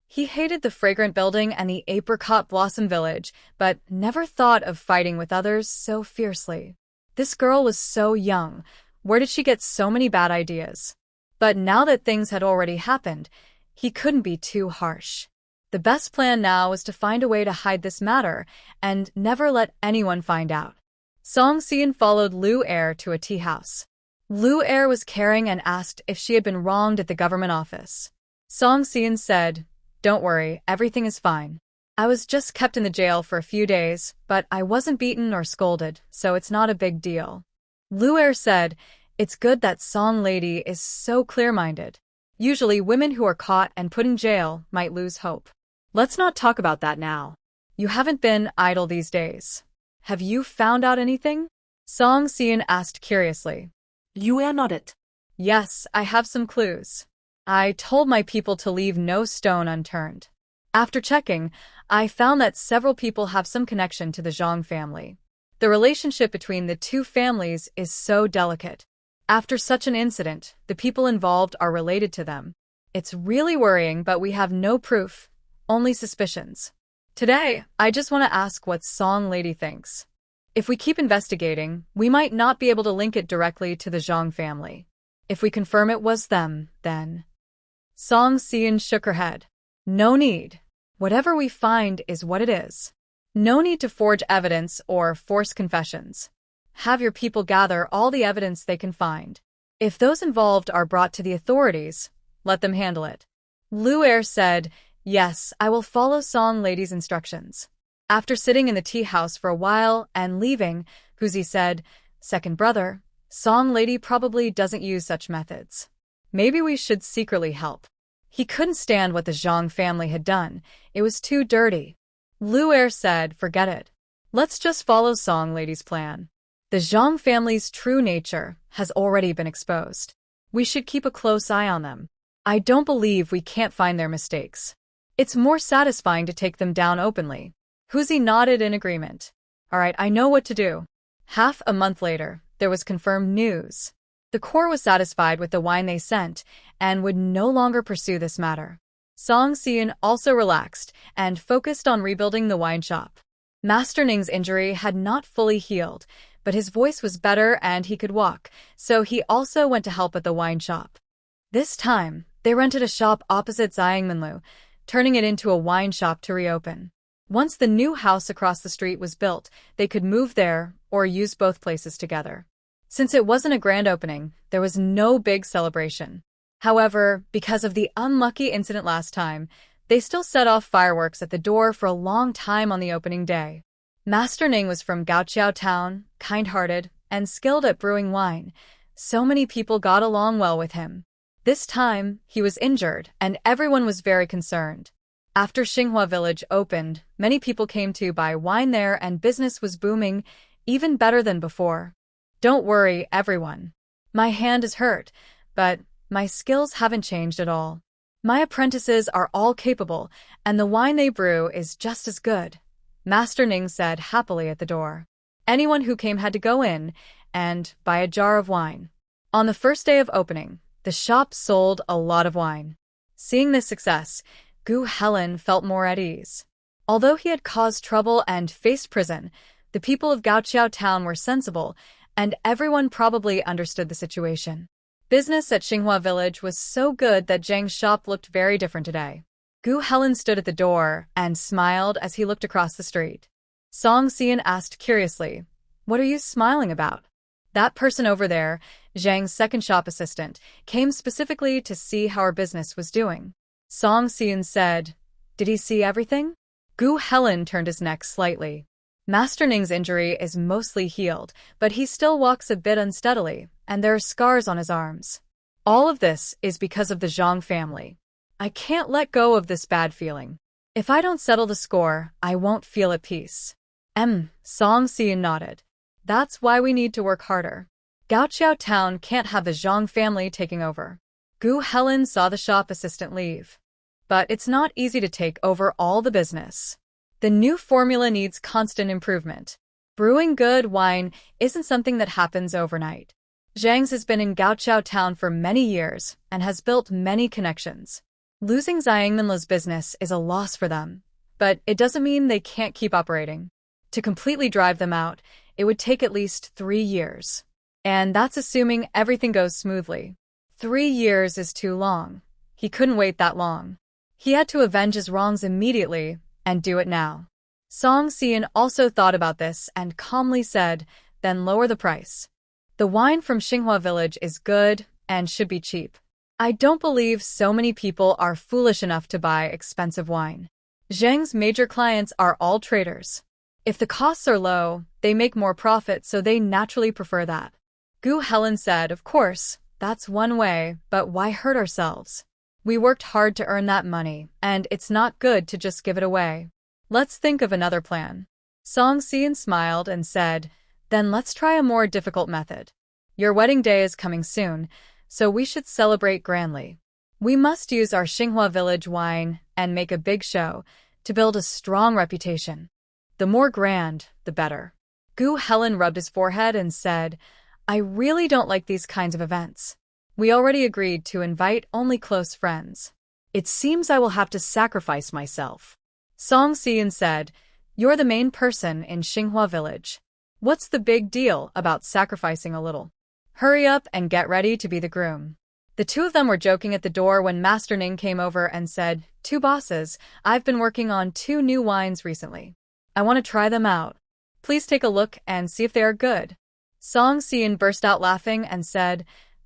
He hated the fragrant building and the apricot blossom village, but never thought of fighting with others so fiercely. This girl was so young. Where did she get so many bad ideas? But now that things had already happened, he couldn't be too harsh. The best plan now was to find a way to hide this matter and never let anyone find out. Song Xian followed Lu Er to a tea house. Lu Er was caring and asked if she had been wronged at the government office. Song Xian said, Don't worry, everything is fine. I was just kept in the jail for a few days, but I wasn't beaten or scolded, so it's not a big deal. Lu Er said, It's good that Song lady is so clear-minded. Usually women who are caught and put in jail might lose hope. Let's not talk about that now. You haven't been idle these days. Have you found out anything? Song Xian asked curiously. You nodded. Yes, I have some clues. I told my people to leave no stone unturned. After checking, I found that several people have some connection to the Zhang family. The relationship between the two families is so delicate. After such an incident, the people involved are related to them. It's really worrying, but we have no proof, only suspicions. Today, I just want to ask what Song lady thinks. If we keep investigating, we might not be able to link it directly to the Zhang family. If we confirm it was them, then... Song Xian shook her head. No need. Whatever we find is what it is. No need to forge evidence or force confessions. Have your people gather all the evidence they can find. If those involved are brought to the authorities, let them handle it. Lu Er said, Yes, I will follow Song Lady's instructions. After sitting in the tea house for a while and leaving, Huzi said, "Second brother, Song Lady probably doesn't use such methods. Maybe we should secretly help." He couldn't stand what the Zhang family had done. It was too dirty. Lu Er said, "Forget it. Let's just follow Song Lady's plan. The Zhang family's true nature has already been exposed. We should keep a close eye on them. I don't believe we can't find their mistakes. It's more satisfying to take them down openly." Huzi nodded in agreement. "All right, I know what to do." Half a month later, there was confirmed news. The core was satisfied with the wine they sent and would no longer pursue this matter. Song Xian also relaxed and focused on rebuilding the wine shop. Master Ning's injury had not fully healed, but his voice was better and he could walk, so he also went to help at the wine shop. This time, they rented a shop opposite Xiangminlu, turning it into a wine shop to reopen. Once the new house across the street was built, they could move there or use both places together. Since it wasn't a grand opening, there was no big celebration. However, because of the unlucky incident last time, they still set off fireworks at the door for a long time on the opening day. Master Ning was from Gaoqiao Town, kind-hearted, and skilled at brewing wine. So many people got along well with him. This time, he was injured, and everyone was very concerned. After Xinhua Village opened, many people came to buy wine there and business was booming, even better than before. "Don't worry, everyone. My hand is hurt, but my skills haven't changed at all. My apprentices are all capable, and the wine they brew is just as good," Master Ning said happily at the door. Anyone who came had to go in and buy a jar of wine. On the first day of opening, the shop sold a lot of wine. Seeing this success, Gu Helen felt more at ease. Although he had caused trouble and faced prison, the people of Gaoqiao Town were sensible, and everyone probably understood the situation. Business at Xinhua Village was so good that Zhang's shop looked very different today. Gu Helen stood at the door and smiled as he looked across the street. Song Xian asked curiously, "What are you smiling about?" "That person over there, Zhang's second shop assistant, came specifically to see how our business was doing." Song Xian said, "Did he see everything?" Gu Helen turned his neck slightly. Master Ning's injury is mostly healed, but he still walks a bit unsteadily, and there are scars on his arms. All of this is because of the Zhang family. I can't let go of this bad feeling. If I don't settle the score, I won't feel at peace. Song Xian nodded. That's why we need to work harder. Gaoqiao Town can't have the Zhang family taking over. Gu Helen saw the shop assistant leave. But it's not easy to take over all the business. The new formula needs constant improvement. Brewing good wine isn't something that happens overnight. Zhang's has been in Gaoqiao Town for many years and has built many connections. Losing Xiangminlu's business is a loss for them, but it doesn't mean they can't keep operating. To completely drive them out, it would take at least 3 years. And that's assuming everything goes smoothly. 3 years is too long. He couldn't wait that long. He had to avenge his wrongs immediately and do it now. Song Xian also thought about this and calmly said, "Then lower the price. The wine from Xinhua Village is good and should be cheap. I don't believe so many people are foolish enough to buy expensive wine. Zhang's major clients are all traders. If the costs are low, they make more profit, so they naturally prefer that." Gu Helen said, "Of course, that's one way, but why hurt ourselves? We worked hard to earn that money, and it's not good to just give it away. Let's think of another plan." Song Xian smiled and said, "Then let's try a more difficult method. Your wedding day is coming soon, so we should celebrate grandly. We must use our Xinhua Village wine and make a big show to build a strong reputation. The more grand, the better." Gu Helen rubbed his forehead and said, "I really don't like these kinds of events. We already agreed to invite only close friends. It seems I will have to sacrifice myself." Song Xian said, "You're the main person in Xinhua Village. What's the big deal about sacrificing a little? Hurry up and get ready to be the groom." The two of them were joking at the door when Master Ning came over and said, "Two bosses, I've been working on 2 new wines recently. I want to try them out. Please take a look and see if they are good." Song Xian burst out laughing and said,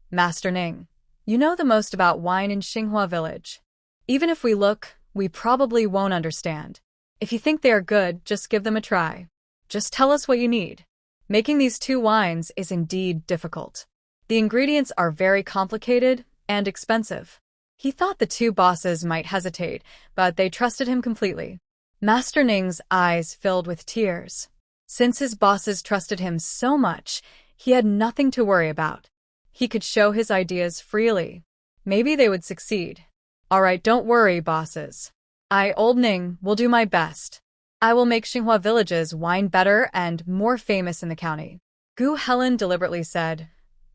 "Master Ning, you know the most about wine in Xinhua Village. Even if we look, We probably won't understand. If you think they are good, just give them a try. Just tell us what you need. Making these two wines is indeed difficult. The ingredients are very complicated and expensive. He thought the two bosses might hesitate, but they trusted him completely. Master Ning's eyes filled with tears. Since his bosses trusted him so much, he had nothing to worry about. He could show his ideas freely. Maybe they would succeed. All right, don't worry, bosses. Old Ning, will do my best. I will make Xinhua Village's wine better and more famous in the county. Gu Helen deliberately said,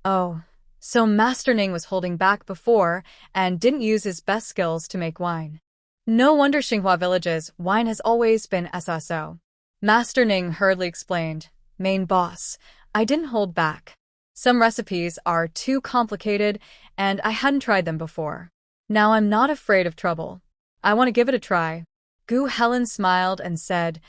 Oh, so Master Ning was holding back before and didn't use his best skills to make wine. No wonder Xinhua Village's wine has always been SSO. Master Ning hurriedly explained, Main boss, I didn't hold back. Some recipes are too complicated and I hadn't tried them before. Now I'm not afraid of trouble. I want to give it a try. Gu Helen smiled and said,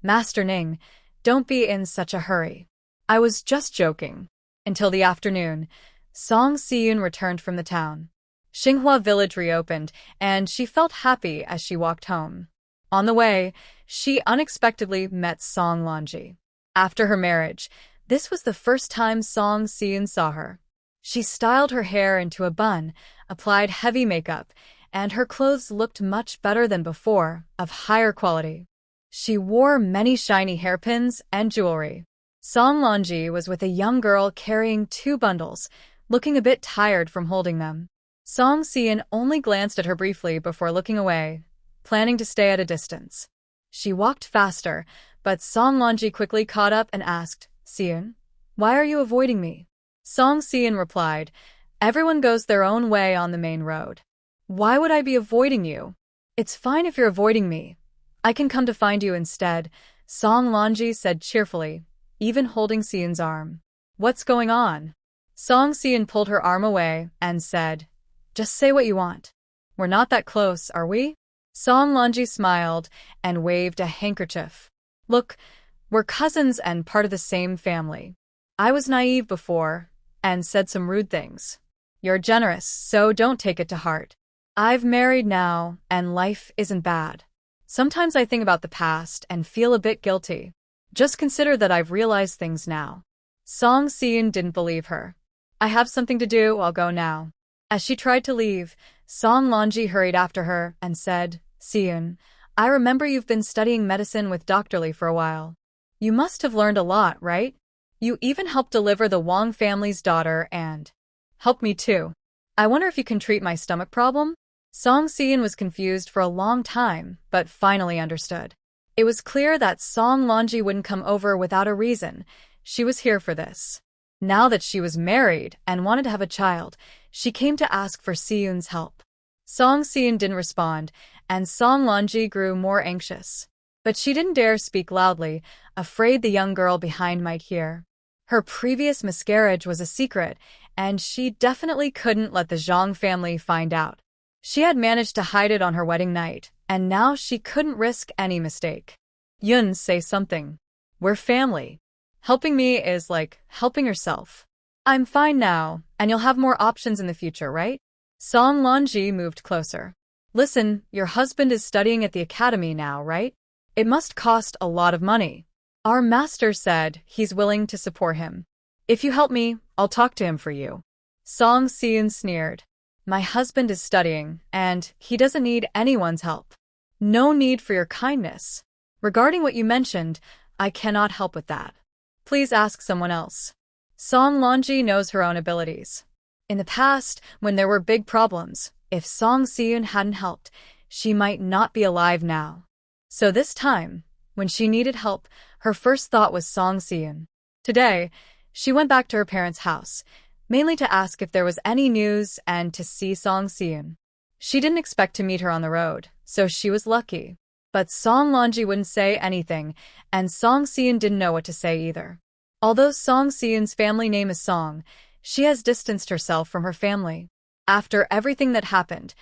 Master Ning, don't be in such a hurry. I was just joking. Until the afternoon, Song Siyun returned from the town. Xinhua Village reopened, and she felt happy as she walked home. On the way, she unexpectedly met Song Lanji. After her marriage, this was the first time Song Siyun saw her. She styled her hair into a bun, applied heavy makeup, and her clothes looked much better than before, of higher quality. She wore many shiny hairpins and jewelry. Song Lanji was with a young girl carrying 2 bundles, looking a bit tired from holding them. Song Siyun only glanced at her briefly before looking away, planning to stay at a distance. She walked faster, but Song Lanji quickly caught up and asked, Siyun, why are you avoiding me? Song Siyun replied, Everyone goes their own way on the main road. Why would I be avoiding you? It's fine if you're avoiding me. I can come to find you instead, Song Lanji said cheerfully, even holding Siyun's arm. What's going on? Song Siyun pulled her arm away and said, Just say what you want. We're not that close, are we? Song Lanji smiled and waved a handkerchief. Look, we're cousins and part of the same family. I was naive before and said some rude things. You're generous, so don't take it to heart. I've married now, and life isn't bad. Sometimes I think about the past and feel a bit guilty. Just consider that I've realized things now. Song Siyun didn't believe her. I have something to do, I'll go now. As she tried to leave, Song Lanji hurried after her and said, Siyun, I remember you've been studying medicine with Dr. Li for a while. You must have learned a lot, right? You even helped deliver the Wang family's daughter and helped me too. I wonder if you can treat my stomach problem? Song Siyun was confused for a long time, but finally understood. It was clear that Song Lanji wouldn't come over without a reason. She was here for this. Now that she was married and wanted to have a child, she came to ask for Siyun's help. Song Siyun didn't respond, and Song Lanji grew more anxious. But she didn't dare speak loudly, afraid the young girl behind might hear. Her previous miscarriage was a secret, and she definitely couldn't let the Zhang family find out. She had managed to hide it on her wedding night, and now she couldn't risk any mistake. Yun, say something. We're family. Helping me is like helping yourself. I'm fine now, and you'll have more options in the future, right? Song Lanji moved closer. Listen, your husband is studying at the academy now, right? It must cost a lot of money. Our master said he's willing to support him. If you help me, I'll talk to him for you. Song Siyun sneered. My husband is studying, and he doesn't need anyone's help. No need for your kindness. Regarding what you mentioned, I cannot help with that. Please ask someone else. Song Lanji knows her own abilities. In the past, when there were big problems, if Song Siyun hadn't helped, she might not be alive now. So this time, when she needed help, her first thought was Song Siyun. Today, she went back to her parents' house, mainly to ask if there was any news and to see Song Siyun. She didn't expect to meet her on the road, so she was lucky. But Song Lanji wouldn't say anything, and Song Siyun didn't know what to say either. Although Song Siyun's family name is Song, she has distanced herself from her family. After everything that happened,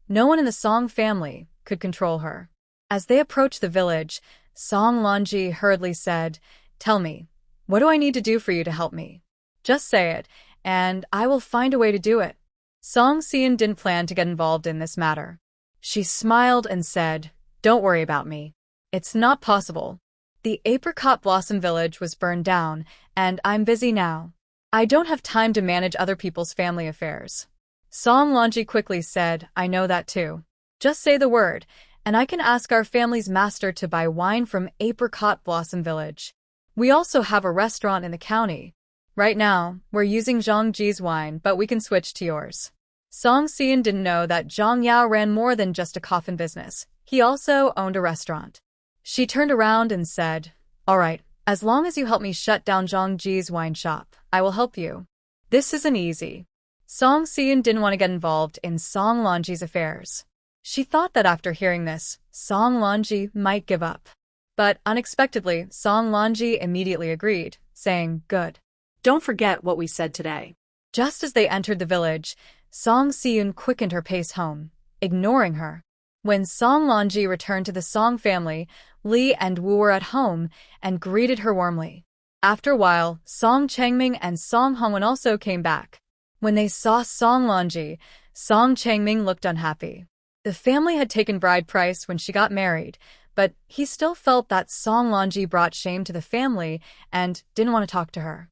no one in the Song family could control her. As they approached the village, Song Lanji hurriedly said, Tell me, what do I need to do for you to help me? Just say it, and I will find a way to do it. Song Siyun didn't plan to get involved in this matter. She smiled and said, "Don't worry about me. It's not possible. The apricot blossom village was burned down, and I'm busy now. I don't have time to manage other people's family affairs." Song Lonji quickly said, "I know that too. Just say the word, and I can ask our family's master to buy wine from Apricot Blossom Village. We also have a restaurant in the county. Right now, we're using Zhang Ji's wine, but we can switch to yours." Song Xian didn't know that Zhang Yao ran more than just a coffin business. He also owned a restaurant. She turned around and said, "All right, as long as you help me shut down Zhang Ji's wine shop, I will help you. This isn't easy." Song Xian didn't want to get involved in Song Lonji's affairs. She thought that after hearing this, Song Lonji might give up. But unexpectedly, Song Lonji immediately agreed, saying, "Good. Don't forget what we said today." Just as they entered the village, Song Xian quickened her pace home, ignoring her. When Song Lonji returned to the Song family, Li and Wu were at home and greeted her warmly. After a while, Song Changming and Song Hongwen also came back. When they saw Song Lonji, Song Changming looked unhappy. The family had taken bride price when she got married, but he still felt that Song Lonji brought shame to the family and didn't want to talk to her.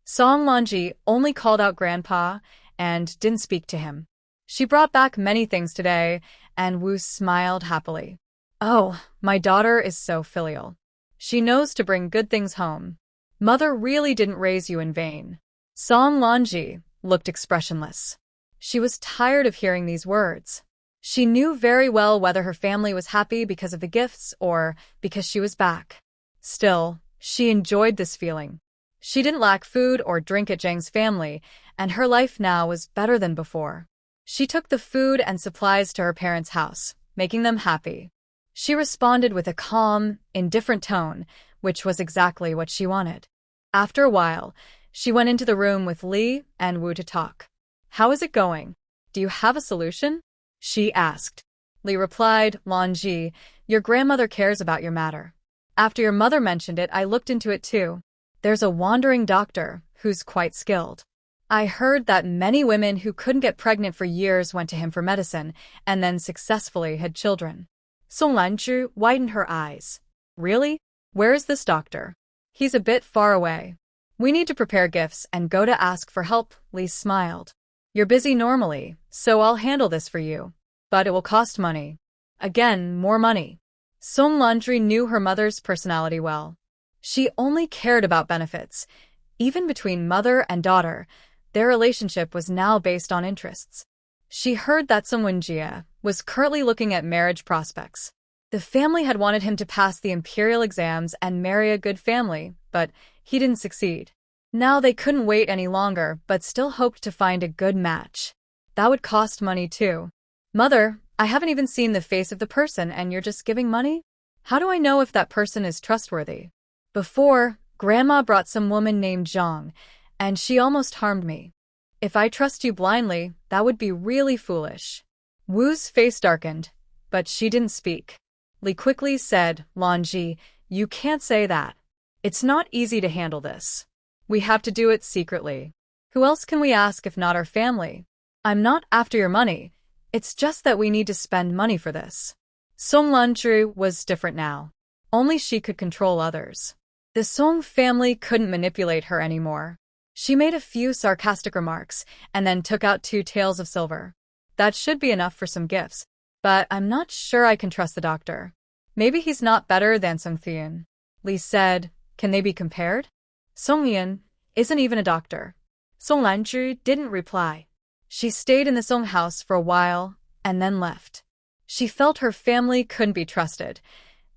Song Lonji only called out Grandpa and didn't speak to him. She brought back many things today, and Wu smiled happily. "Oh, my daughter is so filial. She knows to bring good things home. Mother really didn't raise you in vain." Song Lonji looked expressionless. She was tired of hearing these words. She knew very well whether her family was happy because of the gifts or because she was back. Still, she enjoyed this feeling. She didn't lack food or drink at Zhang's family, and her life now was better than before. She took the food and supplies to her parents' house, making them happy. She responded with a calm, indifferent tone, which was exactly what she wanted. After a while, she went into the room with Li and Wu to talk. "How is it going? Do you have a solution?" she asked. Li replied, "Lonji, your grandmother cares about your matter. After your mother mentioned it, I looked into it too. There's a wandering doctor who's quite skilled. I heard that many women who couldn't get pregnant for years went to him for medicine and then successfully had children." Song Lanzhi widened her eyes. "Really? Where is this doctor?" "He's a bit far away. We need to prepare gifts and go to ask for help," Li smiled. "You're busy normally, so I'll handle this for you. But it will cost money." Again, more money. Song Lanzhi knew her mother's personality well. She only cared about benefits. Even between mother and daughter, their relationship was now based on interests. She heard that Song Wenjie was currently looking at marriage prospects. The family had wanted him to pass the imperial exams and marry a good family, but he didn't succeed. Now they couldn't wait any longer, but still hoped to find a good match. That would cost money too. "Mother, I haven't even seen the face of the person and you're just giving money? How do I know if that person is trustworthy? Before, Grandma brought some woman named Zhang, and she almost harmed me. If I trust you blindly, that would be really foolish." Wu's face darkened, but she didn't speak. Li quickly said, "Lonji, you can't say that. It's not easy to handle this. We have to do it secretly. Who else can we ask if not our family? I'm not after your money. It's just that we need to spend money for this." Song Lanzhi was different now. Only she could control others. The Song family couldn't manipulate her anymore. She made a few sarcastic remarks and then took out 2 taels of silver. "That should be enough for some gifts, but I'm not sure I can trust the doctor. Maybe he's not better than Song Thian." Li said, "Can they be compared? Song Yan isn't even a doctor." Song Lanzhi didn't reply. She stayed in the Song house for a while and then left. She felt her family couldn't be trusted.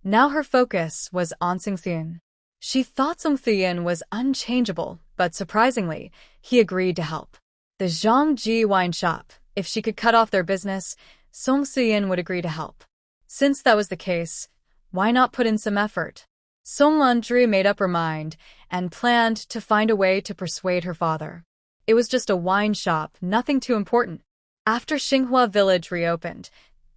Now her focus was on Song Thian. She thought Song Thian was unchangeable, but surprisingly, he agreed to help. The Zhang Ji wine shop, if she could cut off their business, Song Thian would agree to help. Since that was the case, why not put in some effort? Song Lanzhi made up her mind and planned to find a way to persuade her father. It was just a wine shop, nothing too important. After Xinghua village reopened,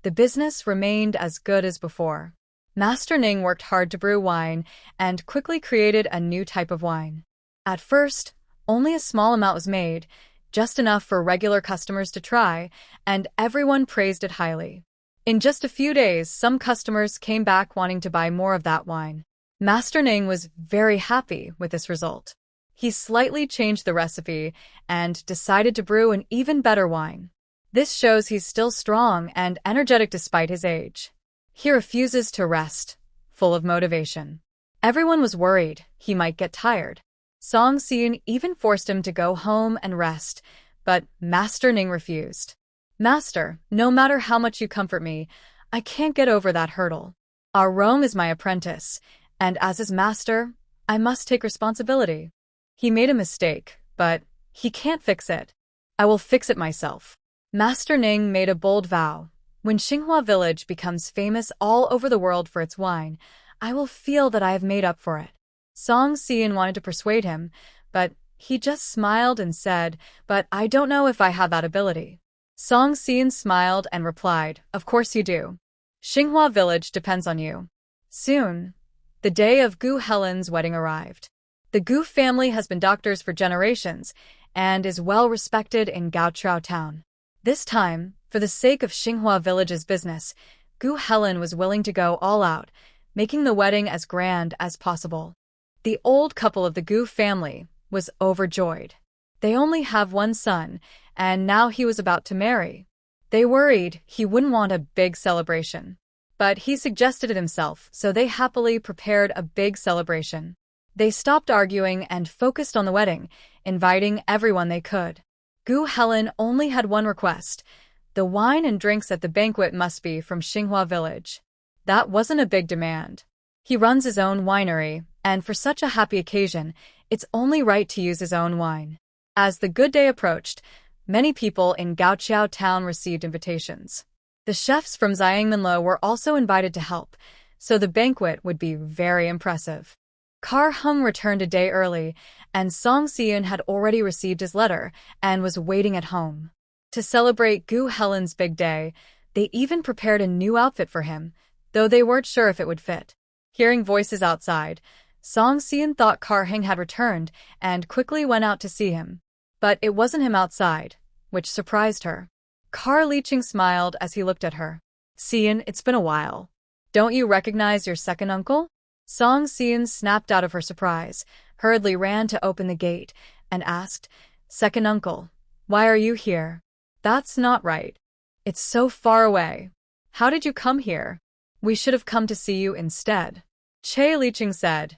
the business remained as good as before. Master Ning worked hard to brew wine and quickly created a new type of wine. At first, only a small amount was made, just enough for regular customers to try, and everyone praised it highly. In just a few days, some customers came back wanting to buy more of that wine. Master Ning was very happy with this result. He slightly changed the recipe and decided to brew an even better wine. This shows he's still strong and energetic despite his age. He refuses to rest, full of motivation. Everyone was worried he might get tired. Song Seon even forced him to go home and rest, but Master Ning refused. Master, no matter how much you comfort me, I can't get over that hurdle. Our Rome is my apprentice, and as his master, I must take responsibility. He made a mistake, but he can't fix it. I will fix it myself. Master Ning made a bold vow. When Xinhua village becomes famous all over the world for its wine, I will feel that I have made up for it. Song Seon wanted to persuade him, but he just smiled and said, but I don't know if I have that ability. Song Seon smiled and replied, of course you do. Xinhua village depends on you. Soon, the day of Gu Helen's wedding arrived. The Gu family has been doctors for generations and is well respected in Gaochao town. This time, for the sake of Xinhua village's business, Gu Helen was willing to go all out, making the wedding as grand as possible. The old couple of the Gu family was overjoyed. They only have one son, and now he was about to marry. They worried he wouldn't want a big celebration. But he suggested it himself, so they happily prepared a big celebration. They stopped arguing and focused on the wedding, inviting everyone they could. Gu Helen only had one request. The wine and drinks at the banquet must be from Xinhua village. That wasn't a big demand. He runs his own winery, and for such a happy occasion, it's only right to use his own wine. As the good day approached, many people in Gaochao town received invitations. The chefs from Xiangmenlo were also invited to help, so the banquet would be very impressive. Kar Hung returned a day early, and Song Seon had already received his letter and was waiting at home. To celebrate Gu Helen's big day, they even prepared a new outfit for him, though they weren't sure if it would fit. Hearing voices outside, Song Seon thought Kar Hung had returned and quickly went out to see him. But it wasn't him outside, which surprised her. Kar Liching smiled as he looked at her. Seon, it's been a while. Don't you recognize your second uncle? Song Seon snapped out of her surprise, hurriedly ran to open the gate, and asked, Second uncle, why are you here? That's not right. It's so far away. How did you come here? We should have come to see you instead. Che Liching said,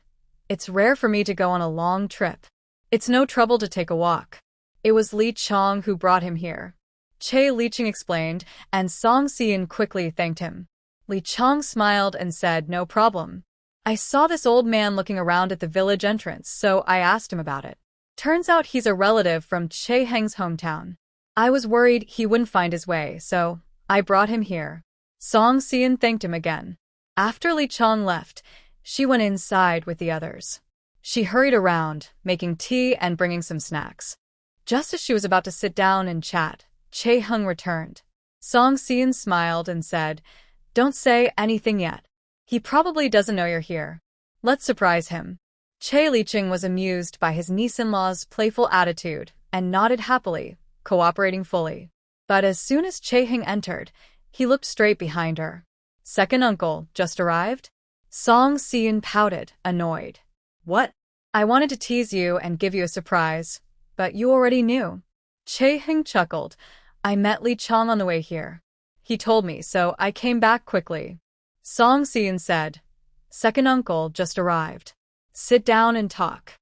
It's rare for me to go on a long trip. It's no trouble to take a walk. It was Li Chong who brought him here. Che Liching explained, and Song Seon quickly thanked him. Li Chong smiled and said, No problem. I saw this old man looking around at the village entrance, so I asked him about it. Turns out he's a relative from Che Heng's hometown. I was worried he wouldn't find his way, so I brought him here. Song Seon thanked him again. After Li Chong left, she went inside with the others. She hurried around, making tea and bringing some snacks. Just as she was about to sit down and chat, Che Hung returned. Song Seon smiled and said, Don't say anything yet. He probably doesn't know you're here. Let's surprise him. Che Liching was amused by his niece-in-law's playful attitude and nodded happily, cooperating fully. But as soon as Che Hung entered, he looked straight behind her. Second uncle, just arrived? Song Seon pouted, annoyed. What? I wanted to tease you and give you a surprise, but you already knew. Che Hung chuckled. I met Li Chong on the way here. He told me, so I came back quickly. Song Seon said, Second uncle just arrived. Sit down and talk.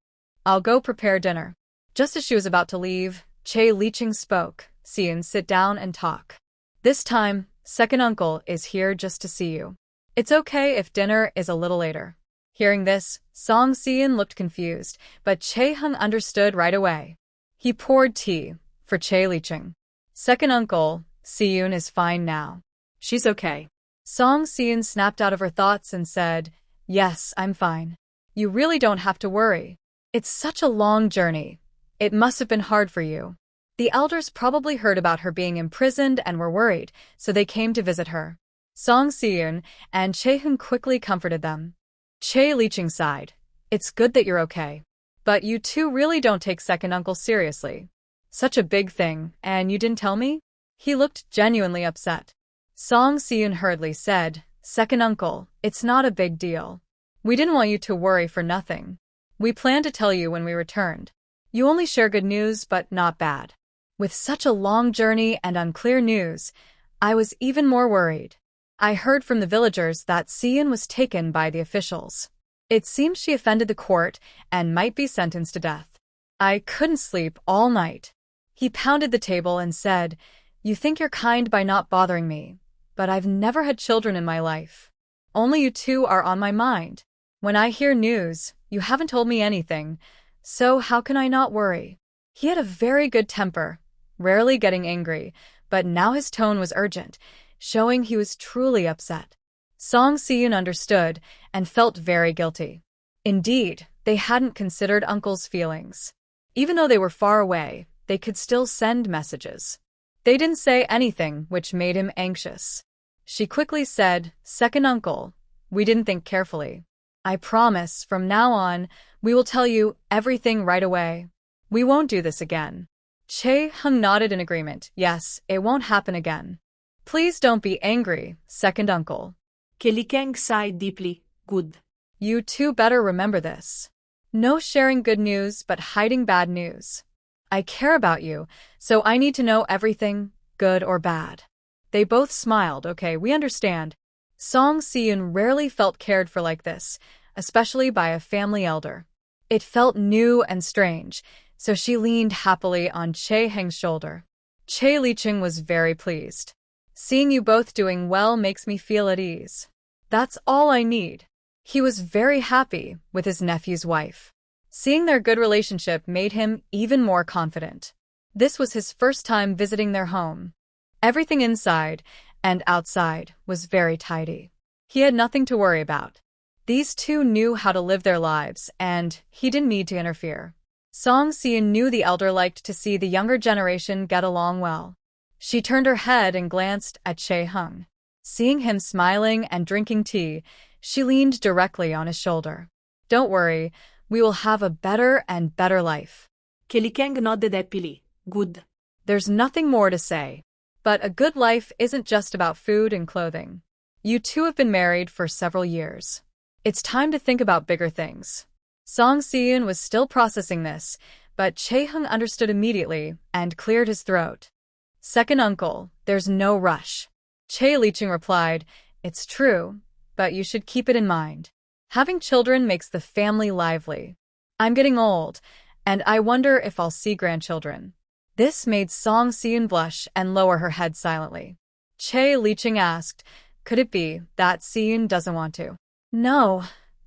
I'll go prepare dinner. Just as she was about to leave, Che Liching spoke. Seon, sit down and talk. This time, second uncle is here just to see you. It's okay if dinner is a little later. Hearing this, Song Seon looked confused, but Che Hung understood right away. He poured tea for Che Liching. Second uncle, Seon is fine now. She's okay. Song Seon snapped out of her thoughts and said, Yes, I'm fine. You really don't have to worry. It's such a long journey. It must have been hard for you. The elders probably heard about her being imprisoned and were worried, so they came to visit her. Song Seon and Che Hung quickly comforted them. Che Liching sighed. It's good that you're okay. But you two really don't take second uncle seriously. Such a big thing, and you didn't tell me? He looked genuinely upset. Song Si-yoon hurriedly said, "Second uncle, it's not a big deal. We didn't want you to worry for nothing. We planned to tell you when we returned. You only share good news, but not bad." With such a long journey and unclear news, I was even more worried. I heard from the villagers that Si-yoon was taken by the officials. It seems she offended the court and might be sentenced to death. I couldn't sleep all night. He pounded the table and said, "You think you're kind by not bothering me, but I've never had children in my life. Only you two are on my mind. When I hear news, you haven't told me anything, so how can I not worry?" He had a very good temper, rarely getting angry, but now his tone was urgent, showing he was truly upset. Song Si-yoon understood and felt very guilty. Indeed, they hadn't considered Uncle's feelings. Even though they were far away, they could still send messages. They didn't say anything, which made him anxious. She quickly said, "Second uncle, we didn't think carefully. I promise, from now on, we will tell you everything right away. We won't do this again." Chae-hung nodded in agreement. "Yes, it won't happen again. Please don't be angry, second uncle." Lee Kang sighed deeply. "Good. You two better remember this. No sharing good news but hiding bad news. I care about you, so I need to know everything, good or bad." They both smiled. "Okay, we understand." Song Si-yoon rarely felt cared for like this, especially by a family elder. It felt new and strange, so she leaned happily on Chae-heng's shoulder. Chae Li-ching was very pleased. "Seeing you both doing well makes me feel at ease. That's all I need." He was very happy with his nephew's wife. Seeing their good relationship made him even more confident. This was his first time visiting their home. Everything inside and outside was very tidy. He had nothing to worry about. These two knew how to live their lives, and he didn't need to interfere. Song Si-yoon knew the elder liked to see the younger generation get along well. She turned her head and glanced at Chae-hung. Seeing him smiling and drinking tea, she leaned directly on his shoulder. "Don't worry, we will have a better and better life." Lee Kang nodded happily. "Good." There's nothing more to say. But a good life isn't just about food and clothing. You two have been married for several years. It's time to think about bigger things. Song Si-yoon was still processing this, but Chae-hung understood immediately and cleared his throat. "Second uncle, there's no rush." Chae Li-ching replied, "It's true, but you should keep it in mind. Having children makes the family lively. I'm getting old, and I wonder if I'll see grandchildren." This made Song Si-yoon blush and lower her head silently. Chae Li-ching asked, "Could it be that Si-yoon doesn't want to?" "No."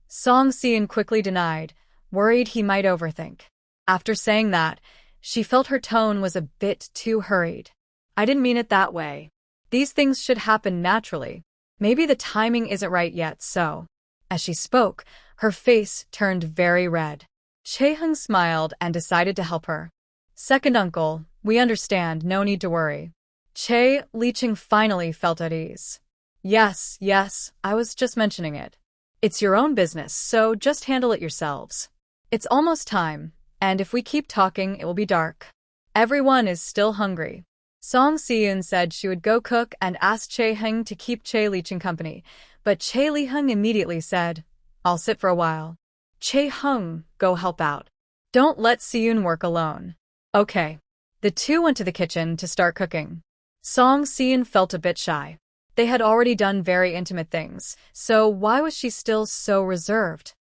Song Si-yoon quickly denied, worried he might overthink. After saying that, she felt her tone was a bit too hurried. "I didn't mean it that way. These things should happen naturally. Maybe the timing isn't right yet, so." As she spoke, her face turned very red. Chae-hung smiled and decided to help her. "Second uncle, we understand, no need to worry." Chae Li-ching finally felt at ease. Yes, I was just mentioning it. It's your own business, so just handle it yourselves. It's almost time, and if we keep talking, it will be dark. Everyone is still hungry." Song Si-yoon said she would go cook and asked Chae-hung to keep Chae Li-ching company, but Chae Li-hung immediately said, "I'll sit for a while." "Chae-hung, go help out. Don't let Si-yoon work alone." "Okay." The two went to the kitchen to start cooking. Song Si-yoon felt a bit shy. They had already done very intimate things, so why was she still so reserved?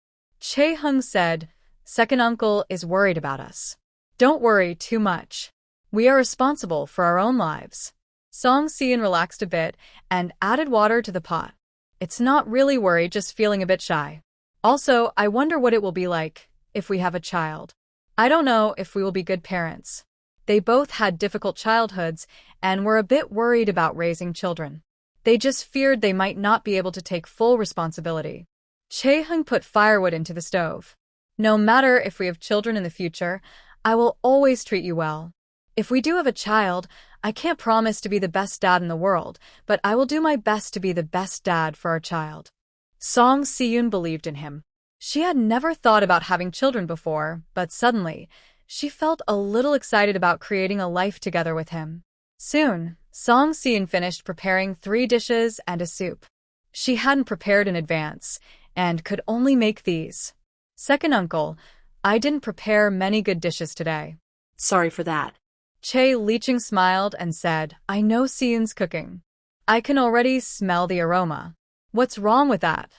Chae-hung said, "Second uncle is worried about us. Don't worry too much. We are responsible for our own lives." Song Si-yoon relaxed a bit and added water to the pot. "It's not really worry, just feeling a bit shy. Also, I wonder what it will be like if we have a child. I don't know if we will be good parents." They both had difficult childhoods and were a bit worried about raising children. They just feared they might not be able to take full responsibility. Chae-hung put firewood into the stove. "No matter if we have children in the future, I will always treat you well. If we do have a child, I can't promise to be the best dad in the world, but I will do my best to be the best dad for our child." Song Si-yoon believed in him. She had never thought about having children before, but suddenly, she felt a little excited about creating a life together with him. Soon, Song Si-in finished preparing 3 dishes and a soup. She hadn't prepared in advance, and could only make these. Second uncle, I didn't prepare many good dishes today. Sorry for that. Che Licheng smiled and said, I know Si-in's cooking. I can already smell the aroma. What's wrong with that?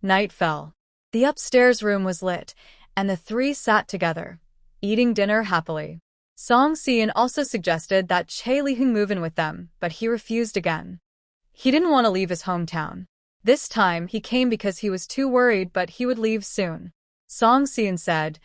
Night fell. The upstairs room was lit, and the 3 sat together, eating dinner happily. Song Si-in also suggested that Che Liheng move in with them, but he refused again. He didn't want to leave his hometown. This time, he came because he was too worried, but he would leave soon. Song Si-in said,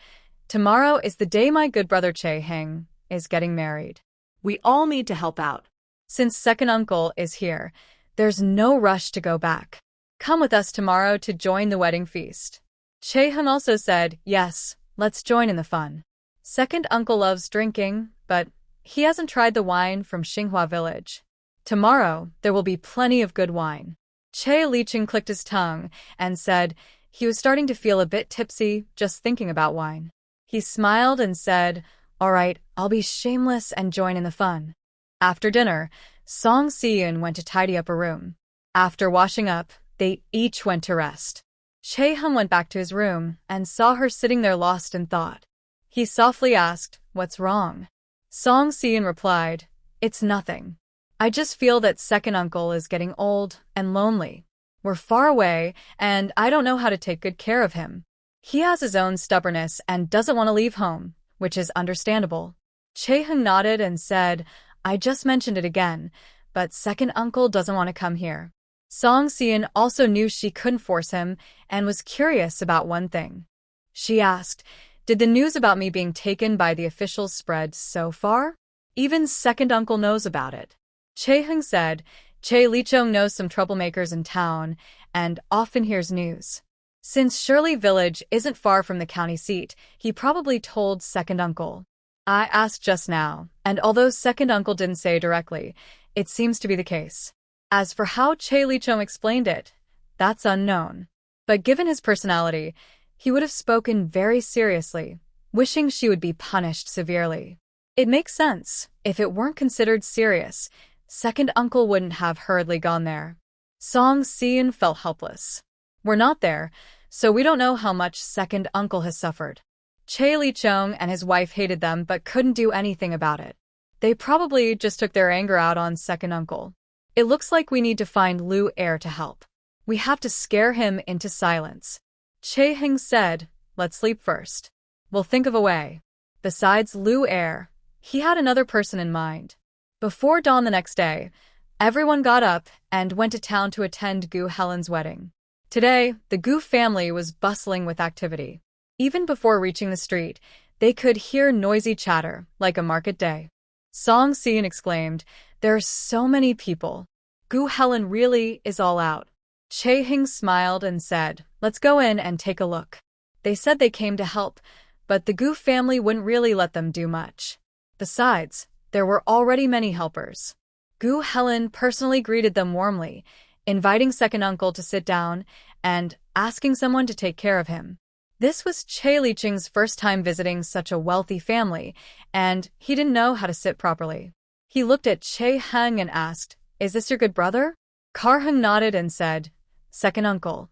Tomorrow is the day my good brother Che Heng is getting married. We all need to help out. Since second uncle is here, there's no rush to go back. Come with us tomorrow to join the wedding feast. Che Heng also said, yes, let's join in the fun. Second uncle loves drinking, but he hasn't tried the wine from Xinghua village. Tomorrow, there will be plenty of good wine. Che Licheng clicked his tongue and said he was starting to feel a bit tipsy just thinking about wine. He smiled and said, all right, I'll be shameless and join in the fun. After dinner, Song Si-in went to tidy up a room. After washing up, they each went to rest. Che Heng went back to his room and saw her sitting there lost in thought. He softly asked, what's wrong? Song Si-in replied, it's nothing. I just feel that second uncle is getting old and lonely. We're far away, and I don't know how to take good care of him. He has his own stubbornness and doesn't want to leave home, which is understandable. Che Heng nodded and said, I just mentioned it again, but second uncle doesn't want to come here. Song Si-in also knew she couldn't force him and was curious about one thing. She asked, did the news about me being taken by the officials spread so far? Even second uncle knows about it. Che Heng said, Che Licheng knows some troublemakers in town and often hears news. Since Shirley Village isn't far from the county seat, he probably told second uncle. I asked just now, and although second uncle didn't say directly, it seems to be the case. As for how Che Licheng explained it, that's unknown. But given his personality, he would have spoken very seriously, wishing she would be punished severely. It makes sense. If it weren't considered serious, second uncle wouldn't have hurriedly gone there. Song Si-in felt helpless. We're not there, so we don't know how much second uncle has suffered. Che Licheng and his wife hated them but couldn't do anything about it. They probably just took their anger out on second uncle. It looks like we need to find Lu Er to help. We have to scare him into silence. Che Heng said, let's sleep first. We'll think of a way. Besides Lu Er, he had another person in mind. Before dawn the next day, everyone got up and went to town to attend Gu Helen's wedding. Today, the Gu family was bustling with activity. Even before reaching the street, they could hear noisy chatter, like a market day. Song Si-in exclaimed, there are so many people. Gu Helen really is all out. Che Heng smiled and said, let's go in and take a look. They said they came to help, but the Gu family wouldn't really let them do much. Besides, there were already many helpers. Gu Helen personally greeted them warmly, inviting second uncle to sit down and asking someone to take care of him. This was Che Licheng's first time visiting such a wealthy family, and he didn't know how to sit properly. He looked at Che Heng and asked, is this your good brother? Kar Heng nodded and said, second uncle,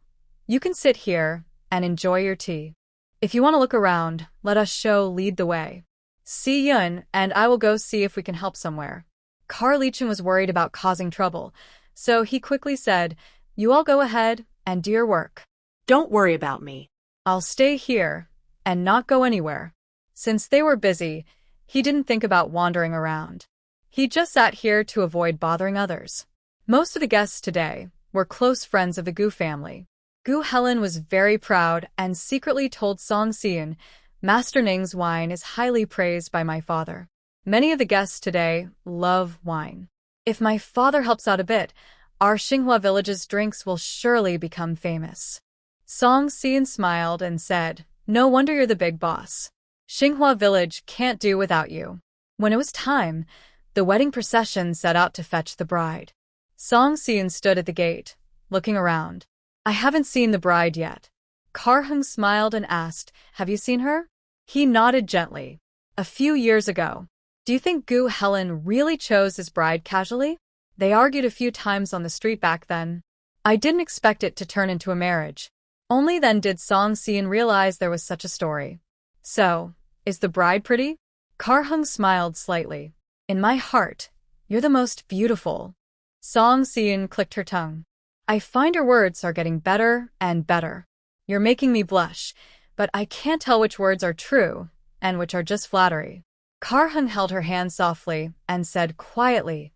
you can sit here and enjoy your tea. If you want to look around, let us show lead the way. Si Yun and I will go see if we can help somewhere. Kar Licheng was worried about causing trouble, so he quickly said, you all go ahead and do your work. Don't worry about me. I'll stay here and not go anywhere. Since they were busy, he didn't think about wandering around. He just sat here to avoid bothering others. Most of the guests today were close friends of the Gu family. Gu Helen was very proud and secretly told Song Si-in, Master Ning's wine is highly praised by my father. Many of the guests today love wine. If my father helps out a bit, our Xinghua village's drinks will surely become famous. Song Si-in smiled and said, no wonder you're the big boss. Xinghua village can't do without you. When it was time, the wedding procession set out to fetch the bride. Song Si-in stood at the gate, looking around. I haven't seen the bride yet. Kar Heng smiled and asked, have you seen her? He nodded gently. A few years ago. Do you think Gu Helen really chose his bride casually? They argued a few times on the street back then. I didn't expect it to turn into a marriage. Only then did Song Seon realize there was such a story. So, is the bride pretty? Kar-hung smiled slightly. In my heart, you're the most beautiful. Song Seon clicked her tongue. I find your words are getting better and better. You're making me blush, but I can't tell which words are true and which are just flattery. Kar-hung held her hand softly and said quietly,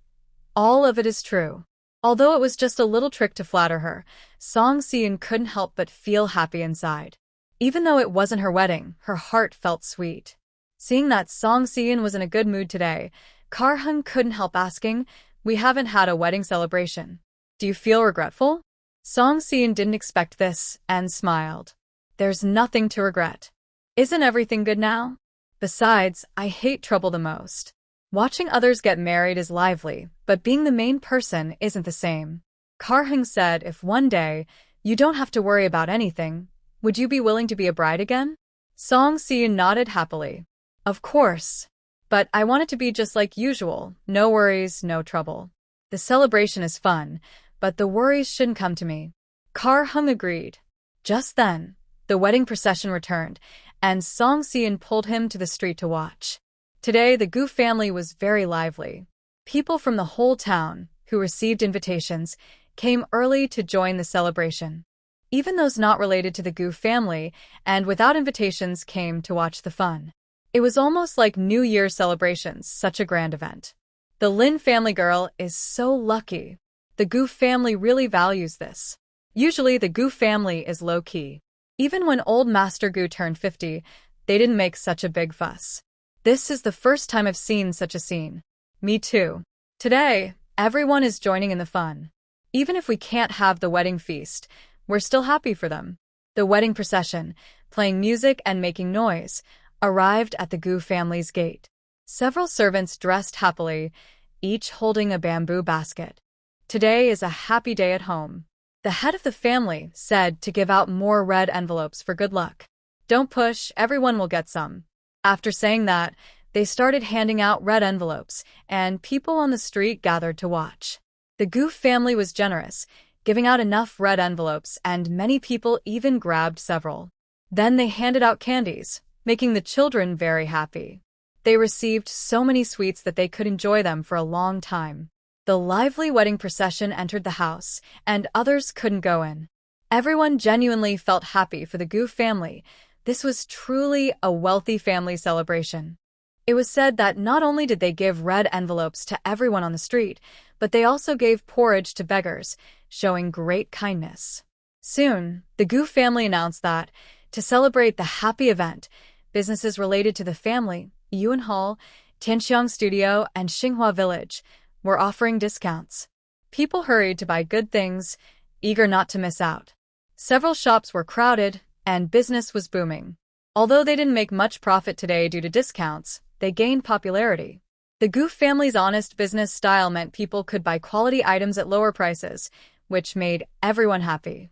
all of it is true. Although it was just a little trick to flatter her, Song Seon couldn't help but feel happy inside. Even though it wasn't her wedding, her heart felt sweet. Seeing that Song Seon was in a good mood today, Kar-hung couldn't help asking, we haven't had a wedding celebration. Do you feel regretful? Song Seon didn't expect this and smiled. There's nothing to regret. Isn't everything good now? Besides, I hate trouble the most. Watching others get married is lively, but being the main person isn't the same. Kar-hung said if one day you don't have to worry about anything, would you be willing to be a bride again? Song Seon nodded happily. Of course. But I want it to be just like usual, no worries, no trouble. The celebration is fun, but the worries shouldn't come to me. Kar-hung agreed. Just then, the wedding procession returned, and Song Seon pulled him to the street to watch. Today, the Gu family was very lively. People from the whole town, who received invitations, came early to join the celebration. Even those not related to the Gu family and without invitations came to watch the fun. It was almost like New Year celebrations, such a grand event. The Lin family girl is so lucky. The Gu family really values this. Usually, the Gu family is low-key. Even when old Master Gu turned 50, they didn't make such a big fuss. This is the first time I've seen such a scene. Me too. Today, everyone is joining in the fun. Even if we can't have the wedding feast, we're still happy for them. The wedding procession, playing music and making noise, arrived at the Gu family's gate. Several servants dressed happily, each holding a bamboo basket. Today is a happy day at home. The head of the family said to give out more red envelopes for good luck. Don't push, everyone will get some. After saying that, they started handing out red envelopes, and people on the street gathered to watch. The Gu family was generous, giving out enough red envelopes, and many people even grabbed several. Then they handed out candies, making the children very happy. They received so many sweets that they could enjoy them for a long time. The lively wedding procession entered the house, and others couldn't go in. Everyone genuinely felt happy for the Gu family. This was truly a wealthy family celebration. It was said that not only did they give red envelopes to everyone on the street, but they also gave porridge to beggars, showing great kindness. Soon, the Gu family announced that, to celebrate the happy event, businesses related to the family, Yuan Hall, Tianxiang Studio, and Xinhua Village, were offering discounts. People hurried to buy good things, eager not to miss out. Several shops were crowded, and business was booming. Although they didn't make much profit today due to discounts, they gained popularity. The Gu family's honest business style meant people could buy quality items at lower prices, which made everyone happy.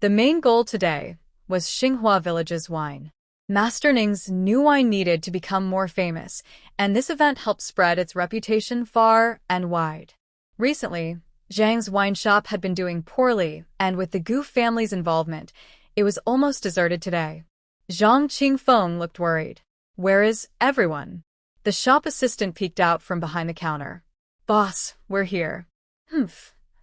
The main goal today was Xinhua Village's wine. Master Ning's new wine needed to become more famous, and this event helped spread its reputation far and wide. Recently, Zhang's wine shop had been doing poorly, and with the Gu family's involvement, it was almost deserted today. Zhang Qingfeng looked worried. Where is everyone? The shop assistant peeked out from behind the counter. Boss, we're here.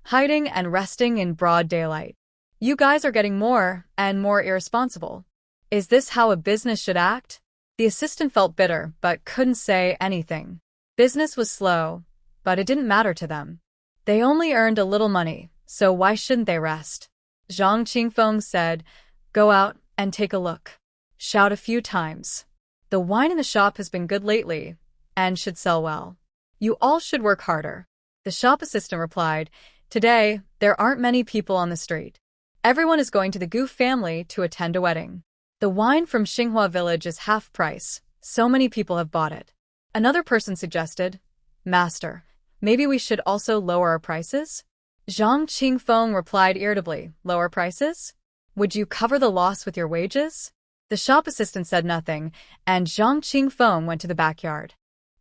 Hiding and resting in broad daylight. You guys are getting more and more irresponsible. Is this how a business should act? The assistant felt bitter but couldn't say anything. Business was slow, but it didn't matter to them. They only earned a little money, so why shouldn't they rest? Zhang Qingfeng said, Go out and take a look. Shout a few times. The wine in the shop has been good lately and should sell well. You all should work harder. The shop assistant replied, Today, there aren't many people on the street. Everyone is going to the Gu family to attend a wedding. The wine from Xinhua Village is half price. So many people have bought it. Another person suggested, Master, maybe we should also lower our prices? Zhang Qingfeng replied irritably, Lower prices? Would you cover the loss with your wages? The shop assistant said nothing, and Zhang Qingfeng went to the backyard.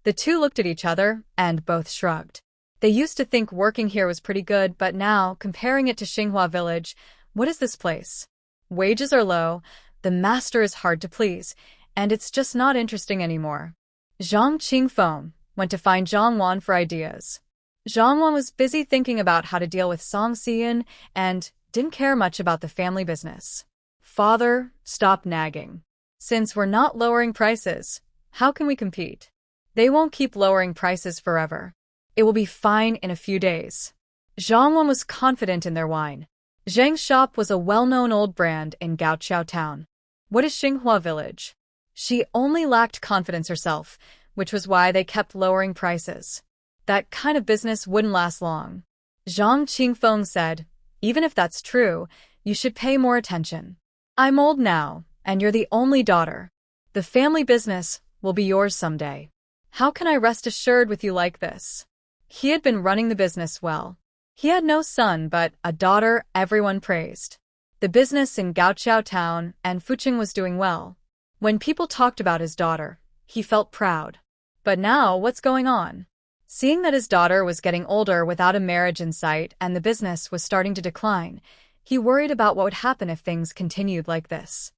The two looked at each other and both shrugged. They used to think working here was pretty good, but now, comparing it to Xinhua Village, what is this place? Wages are low, the master is hard to please, and it's just not interesting anymore. Zhang Qingfeng went to find Zhang Wan for ideas. Zhang Wan was busy thinking about how to deal with Song Xian and didn't care much about the family business. Father, stop nagging. Since we're not lowering prices, how can we compete? They won't keep lowering prices forever. It will be fine in a few days. Zhang Wan was confident in their wine. Zhang's shop was a well-known old brand in Gaoqiao town. What is Xinhua Village? She only lacked confidence herself, which was why they kept lowering prices. That kind of business wouldn't last long. Zhang Qingfeng said, even if that's true, you should pay more attention. I'm old now, and you're the only daughter. The family business will be yours someday. How can I rest assured with you like this? He had been running the business well. He had no son, but a daughter everyone praised. The business in Gaoqiao town and Fuqing was doing well. When people talked about his daughter, he felt proud. But now, what's going on? Seeing that his daughter was getting older without a marriage in sight and the business was starting to decline, he worried about what would happen if things continued like this.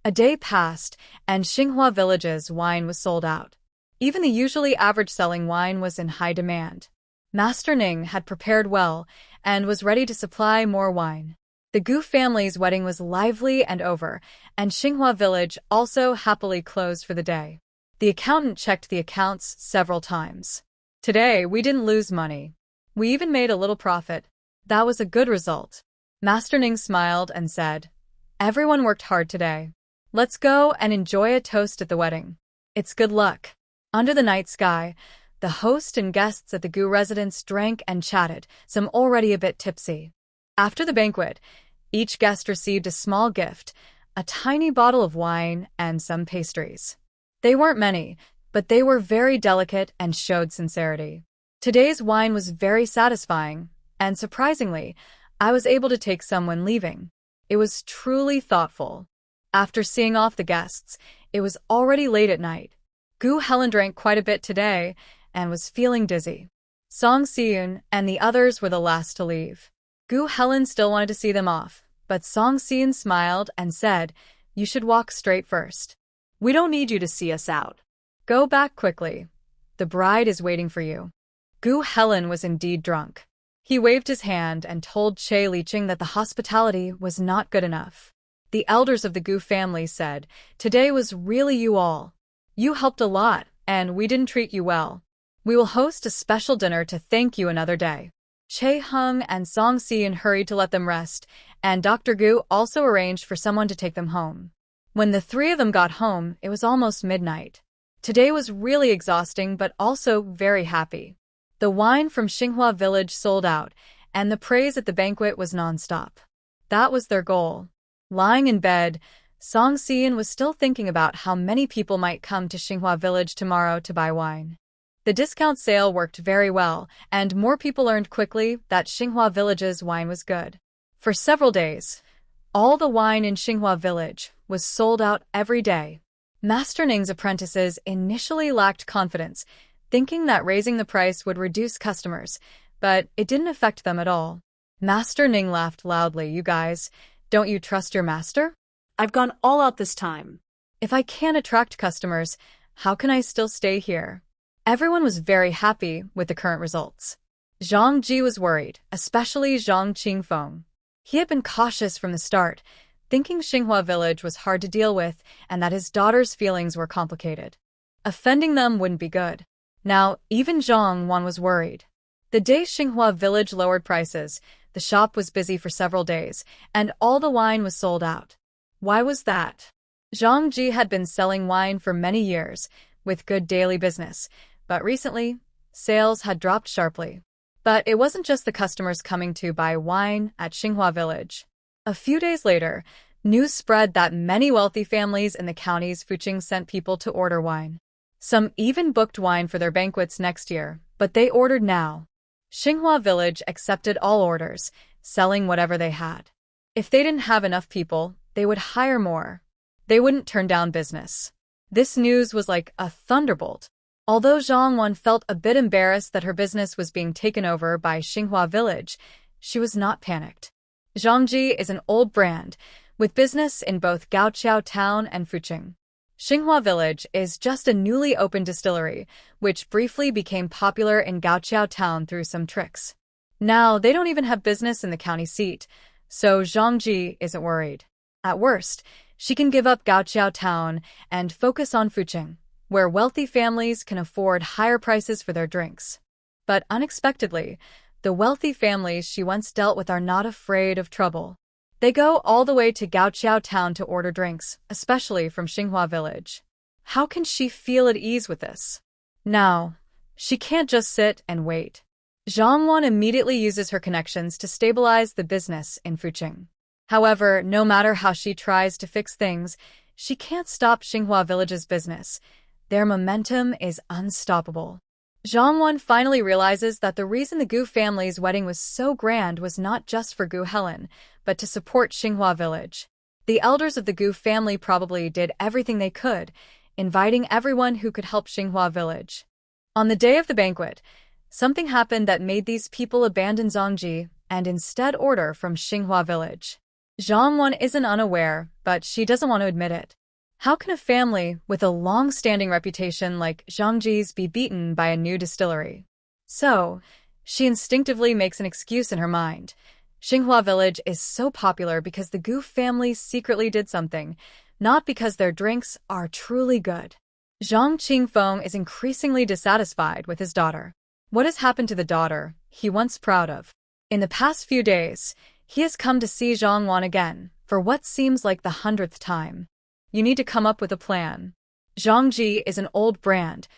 A day passed, and Xinhua Village's wine was sold out. Even the usually average-selling wine was in high demand. Master Ning had prepared well and was ready to supply more wine. The Gu family's wedding was lively and over, and Xinhua Village also happily closed for the day. The accountant checked the accounts several times. Today, we didn't lose money. We even made a little profit. That was a good result. Master Ning smiled and said, everyone worked hard today. Let's go and enjoy a toast at the wedding. It's good luck. Under the night sky, the host and guests at the Gu residence drank and chatted, some already a bit tipsy. After the banquet, each guest received a small gift, a tiny bottle of wine and some pastries. They weren't many, but they were very delicate and showed sincerity. Today's wine was very satisfying, and surprisingly, I was able to take some when leaving. It was truly thoughtful. After seeing off the guests, it was already late at night. Gu Helen drank quite a bit today and was feeling dizzy. Song Xian and the others were the last to leave. Gu Helen still wanted to see them off, but Song Xian smiled and said, you should walk straight first. We don't need you to see us out. Go back quickly. The bride is waiting for you. Gu Helen was indeed drunk. He waved his hand and told Che Liqing that the hospitality was not good enough. The elders of the Gu family said, today was really you all. You helped a lot, and we didn't treat you well. We will host a special dinner to thank you another day. Che Hung and Song Xian hurried to let them rest, and Dr. Gu also arranged for someone to take them home. When the three of them got home, it was almost midnight. Today was really exhausting, but also very happy. The wine from Xinhua Village sold out, and the praise at the banquet was nonstop. That was their goal. Lying in bed, Song Xian was still thinking about how many people might come to Xinhua Village tomorrow to buy wine. The discount sale worked very well, and more people learned quickly that Xinhua Village's wine was good. For several days, all the wine in Xinhua Village was sold out every day. Master Ning's apprentices initially lacked confidence, thinking that raising the price would reduce customers, but it didn't affect them at all. Master Ning laughed loudly. You guys, don't you trust your master? I've gone all out this time. If I can't attract customers, how can I still stay here? Everyone was very happy with the current results. Zhang Ji was worried, especially Zhang Qingfeng. He had been cautious from the start, thinking Xinhua Village was hard to deal with and that his daughter's feelings were complicated. Offending them wouldn't be good. Now, even Zhang Wan was worried. The day Xinhua Village lowered prices, the shop was busy for several days, and all the wine was sold out. Why was that? Zhang Ji had been selling wine for many years, with good daily business, but recently, sales had dropped sharply. But it wasn't just the customers coming to buy wine at Xinhua Village. A few days later, news spread that many wealthy families in the county's Fuqing sent people to order wine. Some even booked wine for their banquets next year, but they ordered now. Xinhua Village accepted all orders, selling whatever they had. If they didn't have enough people, they would hire more. They wouldn't turn down business. This news was like a thunderbolt. Although Zhang Wan felt a bit embarrassed that her business was being taken over by Xinhua Village, she was not panicked. Zhangji is an old brand, with business in both Gaoqiao Town and Fuqing. Xinhua Village is just a newly opened distillery, which briefly became popular in Gaoqiao Town through some tricks. Now, they don't even have business in the county seat, so Zhangji isn't worried. At worst, she can give up Gaoqiao Town and focus on Fuqing, where wealthy families can afford higher prices for their drinks. But unexpectedly, the wealthy families she once dealt with are not afraid of trouble. They go all the way to Gaoqiao Town to order drinks, especially from Xinhua Village. How can she feel at ease with this? Now, she can't just sit and wait. Zhang Wan immediately uses her connections to stabilize the business in Fuqing. However, no matter how she tries to fix things, she can't stop Xinhua Village's business. Their momentum is unstoppable. Zhang Wan finally realizes that the reason the Gu family's wedding was so grand was not just for Gu Helen, but to support Xinhua Village. The elders of the Gu family probably did everything they could, inviting everyone who could help Xinhua Village. On the day of the banquet, something happened that made these people abandon Zhangji and instead order from Xinhua Village. Zhang Wan isn't unaware, but she doesn't want to admit it. How can a family with a long-standing reputation like Zhangji's be beaten by a new distillery? So, she instinctively makes an excuse in her mind. Xinhua Village is so popular because the Gu family secretly did something, not because their drinks are truly good. Zhang Qingfeng is increasingly dissatisfied with his daughter. What has happened to the daughter he once proud of? In the past few days, he has come to see Zhang Wan again, for what seems like the 100th time. You need to come up with a plan. Zhangji is an old brand.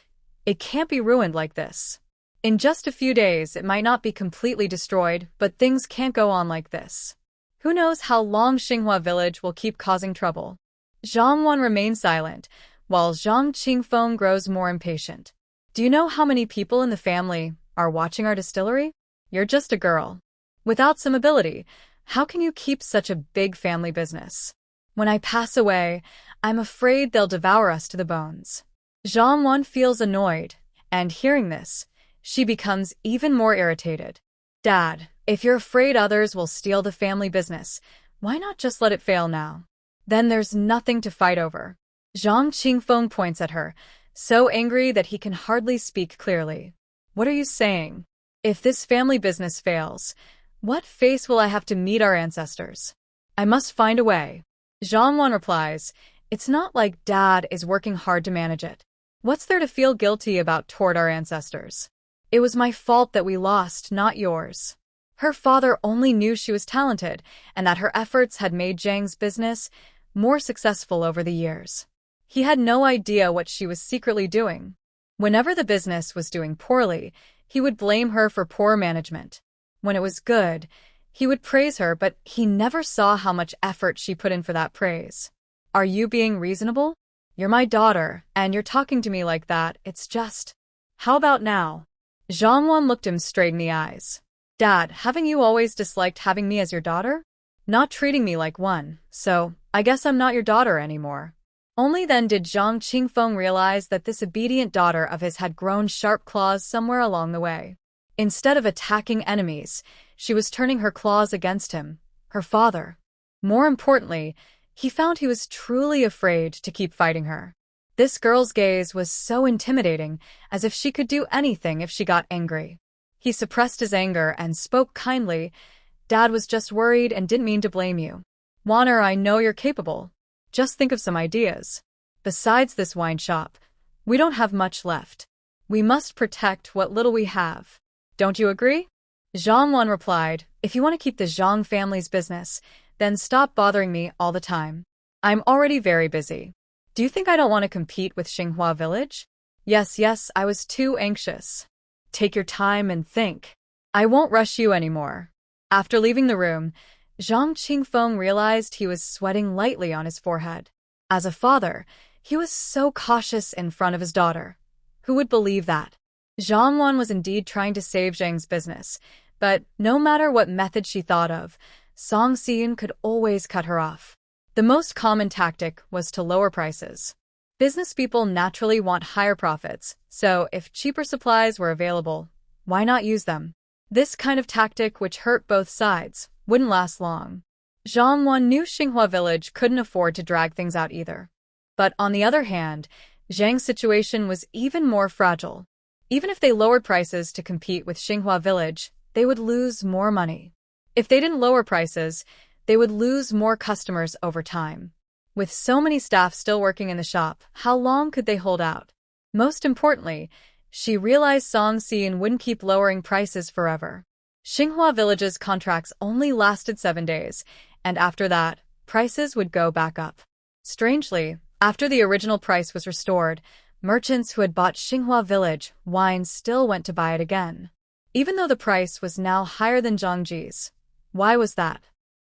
It can't be ruined like this. In just a few days, it might not be completely destroyed, but things can't go on like this. Who knows how long Xinhua Village will keep causing trouble? Zhang Wan remains silent, while Zhang Qingfeng grows more impatient. Do you know how many people in the family are watching our distillery? You're just a girl. Without some ability, how can you keep such a big family business? When I pass away, I'm afraid they'll devour us to the bones. Zhang Wan feels annoyed, and hearing this, she becomes even more irritated. Dad, if you're afraid others will steal the family business, why not just let it fail now? Then there's nothing to fight over. Zhang Qingfeng points at her, so angry that he can hardly speak clearly. What are you saying? If this family business fails, what face will I have to meet our ancestors? I must find a way. Zhang Wan replies, it's not like Dad is working hard to manage it. What's there to feel guilty about toward our ancestors? It was my fault that we lost, not yours. Her father only knew she was talented and that her efforts had made Zhang's business more successful over the years. He had no idea what she was secretly doing. Whenever the business was doing poorly, he would blame her for poor management. When it was good, he would praise her, but he never saw how much effort she put in for that praise. Are you being reasonable? You're my daughter, and you're talking to me like that. It's just... How about now? Zhang Wan looked him straight in the eyes. Dad, haven't you always disliked having me as your daughter? Not treating me like one, so I guess I'm not your daughter anymore. Only then did Zhang Qingfeng realize that this obedient daughter of his had grown sharp claws somewhere along the way. Instead of attacking enemies, she was turning her claws against him, her father. More importantly, he found he was truly afraid to keep fighting her. This girl's gaze was so intimidating, as if she could do anything if she got angry. He suppressed his anger and spoke kindly. Dad was just worried and didn't mean to blame you. Wanner, I know you're capable. Just think of some ideas. Besides this wine shop, we don't have much left. We must protect what little we have. Don't you agree? Zhang Wan replied, if you want to keep the Zhang family's business, then stop bothering me all the time. I'm already very busy. Do you think I don't want to compete with Xinhua Village? Yes, I was too anxious. Take your time and think. I won't rush you anymore. After leaving the room, Zhang Qingfeng realized he was sweating lightly on his forehead. As a father, he was so cautious in front of his daughter. Who would believe that? Zhang Wan was indeed trying to save Zhang's business, but no matter what method she thought of, Song Xian could always cut her off. The most common tactic was to lower prices. Business people naturally want higher profits, so if cheaper supplies were available, why not use them? This kind of tactic, which hurt both sides, wouldn't last long. Zhang Wan knew Xinhua village couldn't afford to drag things out either. But on the other hand, Zhang's situation was even more fragile. Even if they lowered prices to compete with Xinhua village, they would lose more money. If they didn't lower prices, they would lose more customers over time. With so many staff still working in the shop, how long could they hold out? Most importantly, she realized Song Xian wouldn't keep lowering prices forever. Xinhua Village's contracts only lasted 7 days, and after that, prices would go back up. Strangely, after the original price was restored, merchants who had bought Xinhua Village wine still went to buy it again. Even though the price was now higher than Zhangji's. Why was that?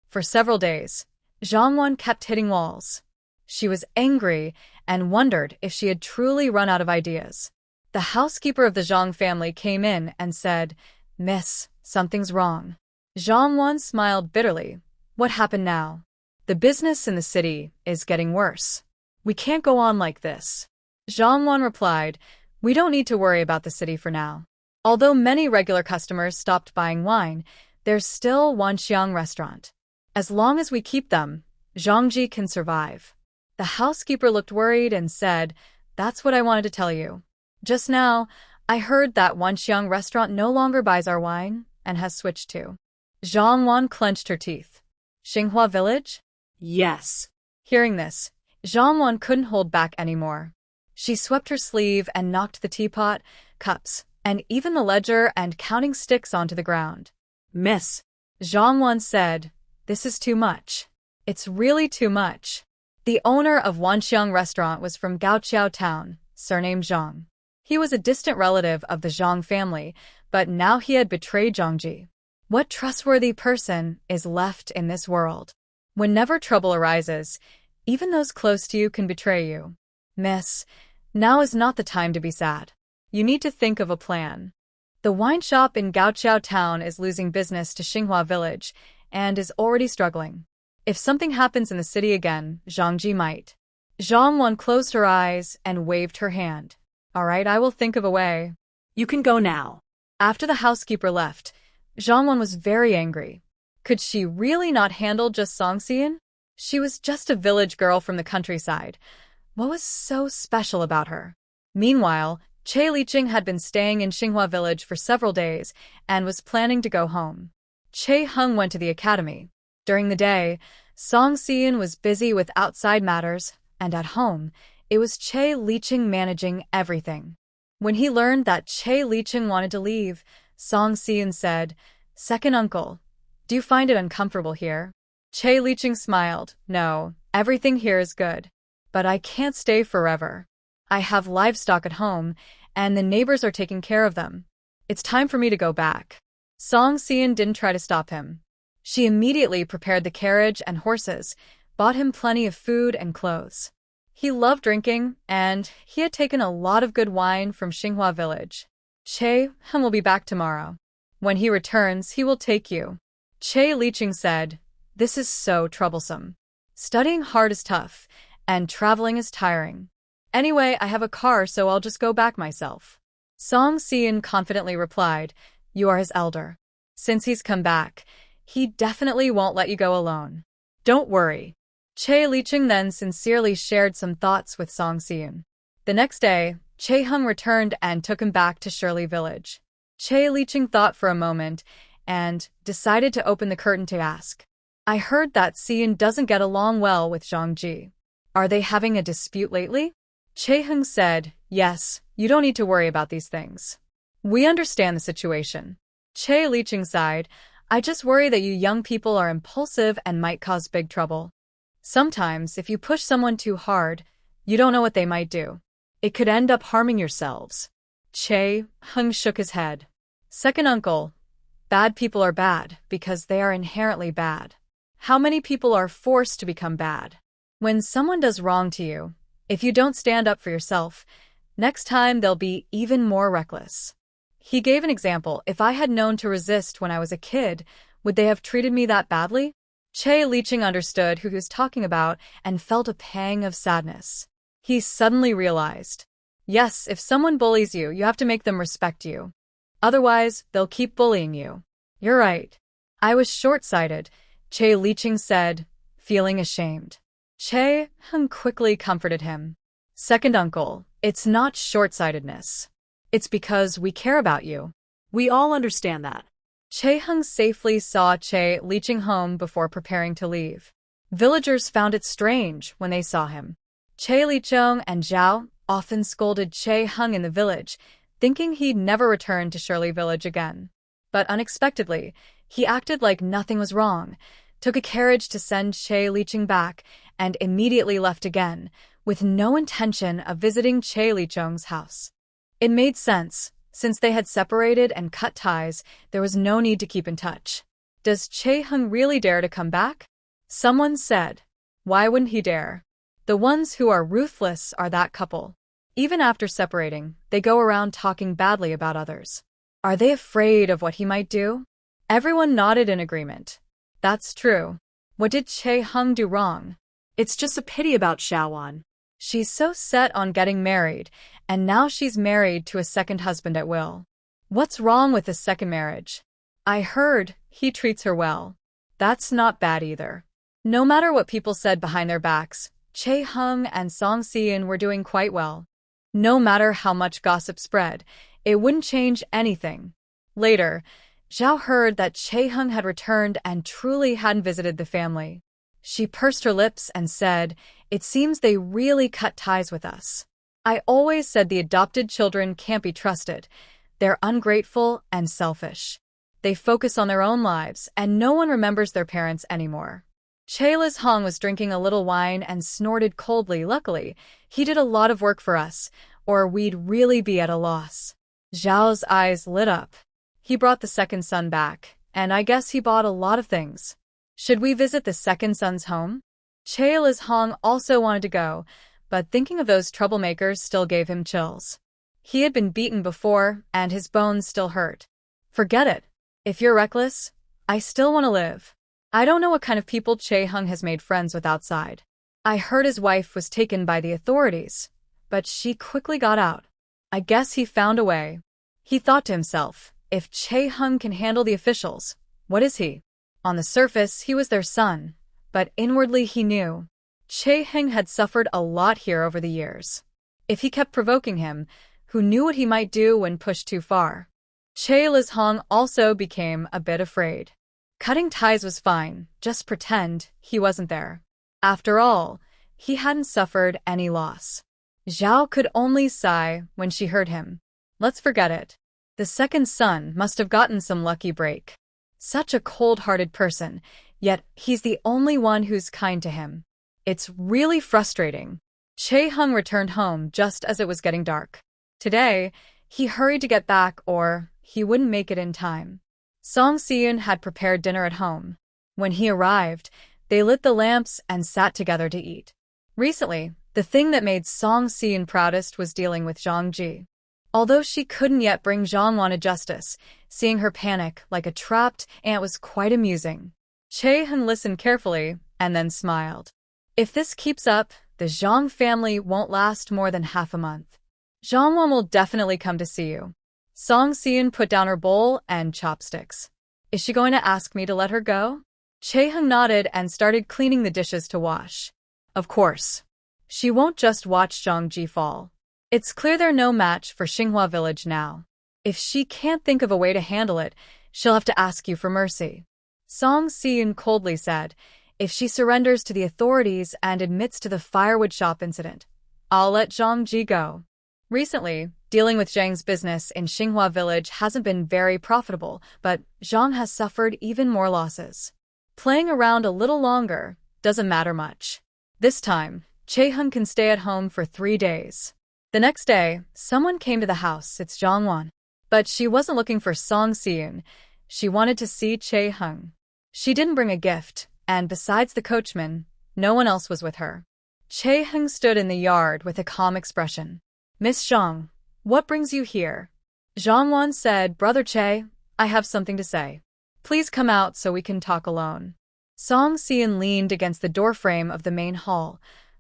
For several days, Zhang Wan kept hitting walls. She was angry and wondered if she had truly run out of ideas. The housekeeper of the Zhang family came in and said, "Miss, something's wrong." Zhang Wan smiled bitterly. What happened now? The business in the city is getting worse. We can't go on like this. Zhang Wan replied, "We don't need to worry about the city for now. Although many regular customers stopped buying wine, there's still Wanxiang restaurant. As long as we keep them, Zhangji can survive." The housekeeper looked worried and said, "That's what I wanted to tell you. Just now, I heard that Wanxiang restaurant no longer buys our wine and has switched to." Zhang Wan clenched her teeth. Xinhua village? Yes. Hearing this, Zhang Wan couldn't hold back anymore. She swept her sleeve and knocked the teapot, cups, and even the ledger and counting sticks onto the ground. "Miss," Zhang Wan said, "this is too much. It's really too much." The owner of Wanxiang restaurant was from Gaoqiao town, surnamed Zhang. He was a distant relative of the Zhang family, but now he had betrayed Zhangji. What trustworthy person is left in this world? Whenever trouble arises, even those close to you can betray you. Miss, now is not the time to be sad. You need to think of a plan. The wine shop in Gaoqiao town is losing business to Xinhua village and is already struggling. If something happens in the city again, Zhangji might. Zhang Wan closed her eyes and waved her hand. "All right, I will think of a way." "You can go now." After the housekeeper left, Zhang Wan was very angry. Could she really not handle just Song Xian? She was just a village girl from the countryside. What was so special about her? Meanwhile, Che Liqing had been staying in Xinhua village for several days and was planning to go home. Che Hung went to the academy. During the day, Song Xian was busy with outside matters, and at home, it was Che Liqing managing everything. When he learned that Che Liqing wanted to leave, Song Xian said, "Second uncle, do you find it uncomfortable here?" Che Liqing smiled, "No, everything here is good. But I can't stay forever. I have livestock at home, and the neighbors are taking care of them. It's time for me to go back." Song Xian didn't try to stop him. She immediately prepared the carriage and horses, bought him plenty of food and clothes. He loved drinking, and he had taken a lot of good wine from Xinhua village. "Che Hung will be back tomorrow. When he returns, he will take you." Che Liqing said, "This is so troublesome. Studying hard is tough, and traveling is tiring. Anyway, I have a car, so I'll just go back myself." Song Xian confidently replied, "You are his elder. Since he's come back, he definitely won't let you go alone. Don't worry." Che Liqing then sincerely shared some thoughts with Song Xian. The next day, Che Hung returned and took him back to Shirley village. Che Liqing thought for a moment and decided to open the curtain to ask, "I heard that Xian doesn't get along well with Zhangji. Are they having a dispute lately?" Che Hung said, "Yes, you don't need to worry about these things. We understand the situation." Che Liqing sighed, "I just worry that you young people are impulsive and might cause big trouble. Sometimes, if you push someone too hard, you don't know what they might do. It could end up harming yourselves." Che Hung shook his head. "Second uncle, bad people are bad because they are inherently bad. How many people are forced to become bad? When someone does wrong to you, if you don't stand up for yourself, next time they'll be even more reckless." He gave an example. "If I had known to resist when I was a kid, would they have treated me that badly?" Che Liqing understood who he was talking about and felt a pang of sadness. He suddenly realized. Yes, if someone bullies you, you have to make them respect you. Otherwise, they'll keep bullying you. You're right. I was short-sighted, Che Liqing said, feeling ashamed. Che Hung quickly comforted him. Second uncle, it's not short-sightedness. It's because we care about you. We all understand that. Che Hung safely saw Che Liqing home before preparing to leave. Villagers found it strange when they saw him. Che Liqing and Zhao often scolded Che Hung in the village, thinking he'd never return to Shirley Village again. But unexpectedly, he acted like nothing was wrong, took a carriage to send Che Liqing back, and immediately left again, with no intention of visiting Che Liqing's house. It made sense. Since they had separated and cut ties, there was no need to keep in touch. Does Che Hung really dare to come back? Someone said. Why wouldn't he dare? The ones who are ruthless are that couple. Even after separating, they go around talking badly about others. Are they afraid of what he might do? Everyone nodded in agreement. That's true. What did Che Hung do wrong? It's just a pity about Xiaowan. She's so set on getting married, and now she's married to a second husband at will. What's wrong with the second marriage? I heard he treats her well. That's not bad either. No matter what people said behind their backs, Che Hung and Song Xian were doing quite well. No matter how much gossip spread, it wouldn't change anything. Later, Zhao heard that Che Hung had returned and truly hadn't visited the family. She pursed her lips and said, "It seems they really cut ties with us. I always said the adopted children can't be trusted. They're ungrateful and selfish. They focus on their own lives, and no one remembers their parents anymore." Che Hong was drinking a little wine and snorted coldly. Luckily, he did a lot of work for us, or we'd really be at a loss. Zhao's eyes lit up. He brought the second son back, and I guess he bought a lot of things. Should we visit the second son's home? Che Hong also wanted to go, but thinking of those troublemakers still gave him chills. He had been beaten before, and his bones still hurt. Forget it. If you're reckless, I still want to live. I don't know what kind of people Che Hung has made friends with outside. I heard his wife was taken by the authorities, but she quickly got out. I guess he found a way. He thought to himself, if Che Hung can handle the officials, what is he? On the surface, he was their son, but inwardly he knew. Che Hung had suffered a lot here over the years. If he kept provoking him, who knew what he might do when pushed too far? Che Hong also became a bit afraid. Cutting ties was fine, just pretend he wasn't there. After all, he hadn't suffered any loss. Zhao could only sigh when she heard him. Let's forget it. The second son must have gotten some lucky break. Such a cold-hearted person, yet he's the only one who's kind to him. It's really frustrating. Che Hung returned home just as it was getting dark. Today, he hurried to get back or he wouldn't make it in time. Song Xian had prepared dinner at home. When he arrived, they lit the lamps and sat together to eat. Recently, the thing that made Song Xian proudest was dealing with Zhang Ji. Although she couldn't yet bring Zhang to justice, seeing her panic like a trapped ant was quite amusing. Che Hung listened carefully and then smiled. If this keeps up, the Zhang family won't last more than half a month. Zhang will definitely come to see you. Song Xian put down her bowl and chopsticks. Is she going to ask me to let her go? Che Hung nodded and started cleaning the dishes to wash. Of course. She won't just watch Zhang Ji fall. It's clear they're no match for Xinghua Village now. If she can't think of a way to handle it, she'll have to ask you for mercy. Song Xian coldly said, if she surrenders to the authorities and admits to the firewood shop incident, I'll let Zhang Ji go. Recently, dealing with Zhang's business in Xinghua Village hasn't been very profitable, but Zhang has suffered even more losses. Playing around a little longer doesn't matter much. This time, Che Hung can stay at home for 3 days. The next day, someone came to the house. It's Zhang Wan. But she wasn't looking for Song Xian. She wanted to see Che Hung. She didn't bring a gift, and besides the coachman, no one else was with her. Che Hung stood in the yard with a calm expression. Miss Zhang, what brings you here? Zhang Wan said, Brother Che, I have something to say. Please come out so we can talk alone. Song Xian leaned against the doorframe of the main hall,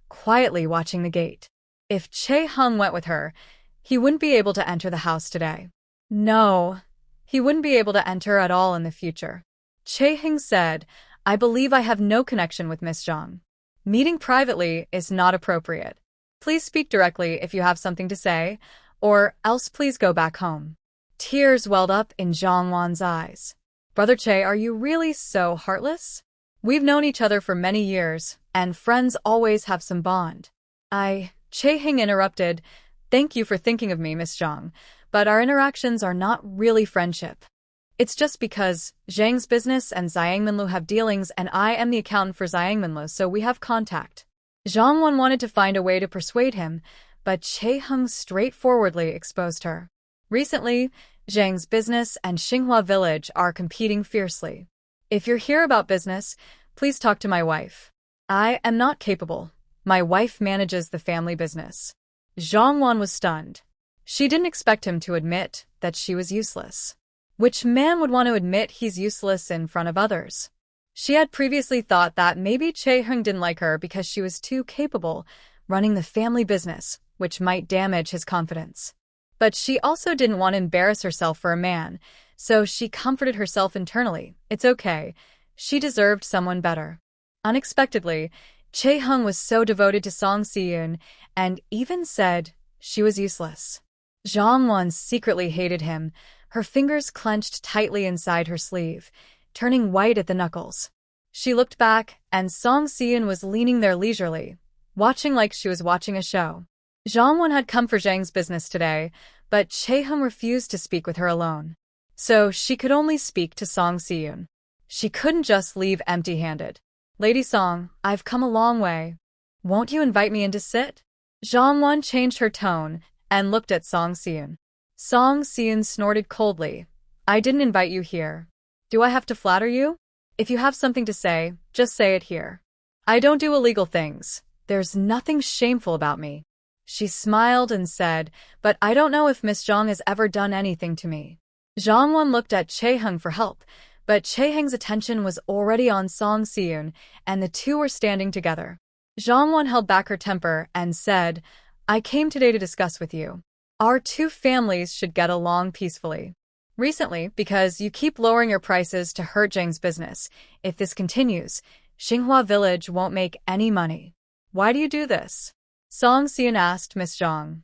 quietly watching the gate. If Chae Hung went with her, he wouldn't be able to enter the house today. No, he wouldn't be able to enter at all in the future. Chae Hung said, I believe I have no connection with Miss Zhang. Meeting privately is not appropriate. Please speak directly if you have something to say, or else please go back home. Tears welled up in Zhang Wan's eyes. Brother Chae, are you really so heartless? We've known each other for many years, and friends always have some bond. Chae Hung interrupted, thank you for thinking of me, Miss Zhang, but our interactions are not really friendship. It's just because Zhang's business and Xiangminlu have dealings and I am the accountant for Xiangminlu, so we have contact. Zhang Wan wanted to find a way to persuade him, but Chae Hung straightforwardly exposed her. Recently, Zhang's business and Xinhua village are competing fiercely. If you're here about business, please talk to my wife. I am not capable. My wife manages the family business. Zhang Wan was stunned. She didn't expect him to admit that she was useless. Which man would want to admit he's useless in front of others? She had previously thought that maybe Chae Hung didn't like her because she was too capable running the family business, which might damage his confidence. But she also didn't want to embarrass herself for a man, so she comforted herself internally. It's okay. She deserved someone better. Unexpectedly, Chae Hung was so devoted to Song Si-yoon and even said she was useless. Zhang Wan secretly hated him. Her fingers clenched tightly inside her sleeve, turning white at the knuckles. She looked back, and Song Si-yoon was leaning there leisurely, watching like she was watching a show. Zhang Wan had come for Zhang's business today, but Chae Hung refused to speak with her alone. So she could only speak to Song Si-yoon. She couldn't just leave empty-handed. Lady Song, I've come a long way. Won't you invite me in to sit? Zhang Wan changed her tone and looked at Song Si-yoon. Song Si-yoon snorted coldly. I didn't invite you here. Do I have to flatter you? If you have something to say, just say it here. I don't do illegal things. There's nothing shameful about me. She smiled and said, but I don't know if Miss Zhang has ever done anything to me. Zhang Wan looked at Chae Hung for help, but Chae Hung's attention was already on Song Si-yoon, and the two were standing together. Zhang Wan held back her temper and said, I came today to discuss with you. Our two families should get along peacefully. Recently, because you keep lowering your prices to hurt Zhang's business, if this continues, Xinhua village won't make any money. Why do you do this? Song Si-yoon asked Miss Zhang.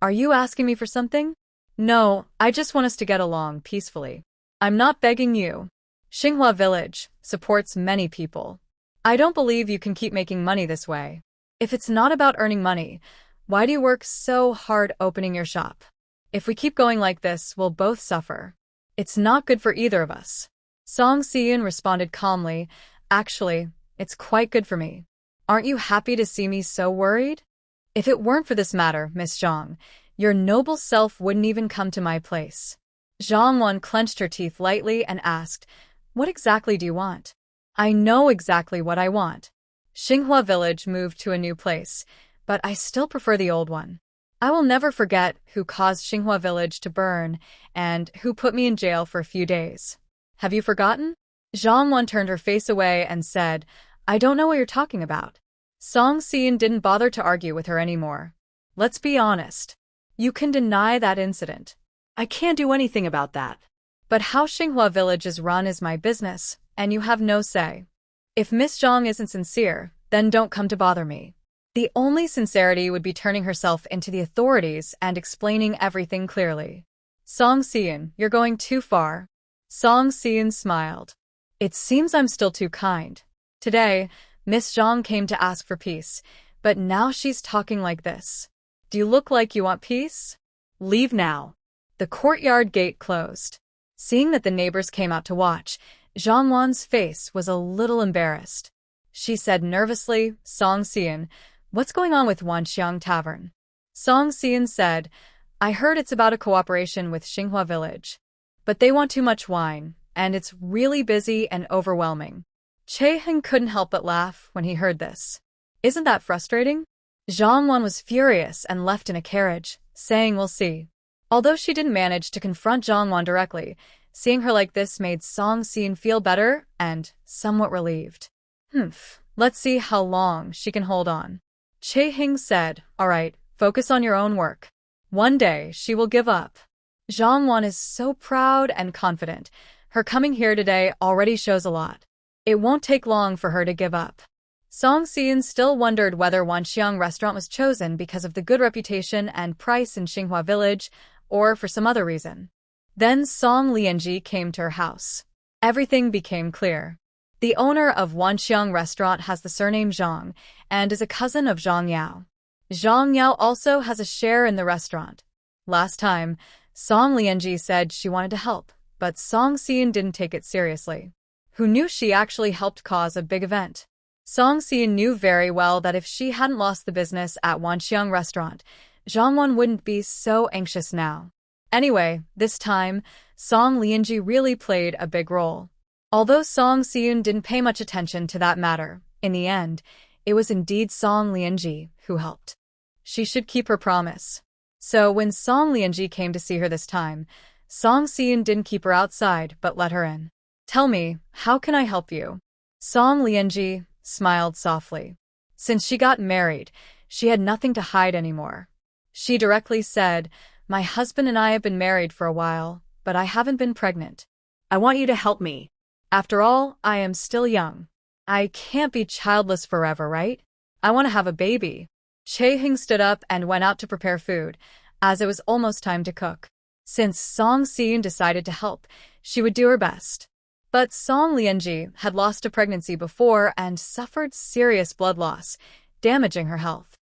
Are you asking me for something? No, I just want us to get along peacefully. I'm not begging you. Xinhua village supports many people. I don't believe you can keep making money this way. If it's not about earning money, why do you work so hard opening your shop? If we keep going like this, we'll both suffer. It's not good for either of us. Song Si-yoon responded calmly, actually, it's quite good for me. Aren't you happy to see me so worried? If it weren't for this matter, Miss Zhang, your noble self wouldn't even come to my place. Zhang Wan clenched her teeth lightly and asked, what exactly do you want? I know exactly what I want. Xinhua village moved to a new place, but I still prefer the old one. I will never forget who caused Xinhua village to burn and who put me in jail for a few days. Have you forgotten? Zhang Wan turned her face away and said, I don't know what you're talking about. Song Si-yoon didn't bother to argue with her anymore. Let's be honest. You can deny that incident. I can't do anything about that. But how Xinhua village is run is my business, and you have no say. If Miss Zhang isn't sincere, then don't come to bother me. The only sincerity would be turning herself into the authorities and explaining everything clearly. Song Si-yoon, you're going too far. Song Si-yoon smiled. It seems I'm still too kind. Today, Miss Zhang came to ask for peace, but now she's talking like this. Do you look like you want peace? Leave now. The courtyard gate closed. Seeing that the neighbors came out to watch, Zhang Wan's face was a little embarrassed. She said nervously, Song Si-yoon, what's going on with Wanxiang Tavern? Song Si-yoon said, I heard it's about a cooperation with Xinhua village. But they want too much wine, and it's really busy and overwhelming. Chae Hung couldn't help but laugh when he heard this. Isn't that frustrating? Zhang Wan was furious and left in a carriage, saying we'll see. Although she didn't manage to confront Zhang Wan directly, seeing her like this made Song Si-yoon feel better and somewhat relieved. Let's see how long she can hold on. Chae Hung said, all right, Focus on your own work. One day, she will give up. Zhang Wan is so proud and confident. Her coming here today already shows a lot. It won't take long for her to give up. Song Xian still wondered whether Wanxiang restaurant was chosen because of the good reputation and price in Xinghua village, or for some other reason. Then Song Lianji came to her house. Everything became clear. The owner of Wanxiang restaurant has the surname Zhang, and is a cousin of Zhang Yao. Zhang Yao also has a share in the restaurant. Last time, Song Lianji said she wanted to help, but Song Xian didn't take it seriously. Who knew she actually helped cause a big event? Song Xian knew very well that if she hadn't lost the business at Wanxiang restaurant, Zhang Wan wouldn't be so anxious now. Anyway, this time, Song Lianji really played a big role. Although Song Xian didn't pay much attention to that matter, in the end, it was indeed Song Lianji who helped. She should keep her promise. So when Song Lianji came to see her this time, Song Xian didn't keep her outside but let her in. Tell me, how can I help you? Song Lianji smiled softly. Since she got married, she had nothing to hide anymore. She directly said, "My husband and I have been married for a while, but I haven't been pregnant. I want you to help me. After all, I am still young. I can't be childless forever, right? I want to have a baby." Che Hing stood up and went out to prepare food, as it was almost time to cook. Since Song Xian decided to help, she would do her best. But Song Lianji had lost a pregnancy before and suffered serious blood loss, damaging her health.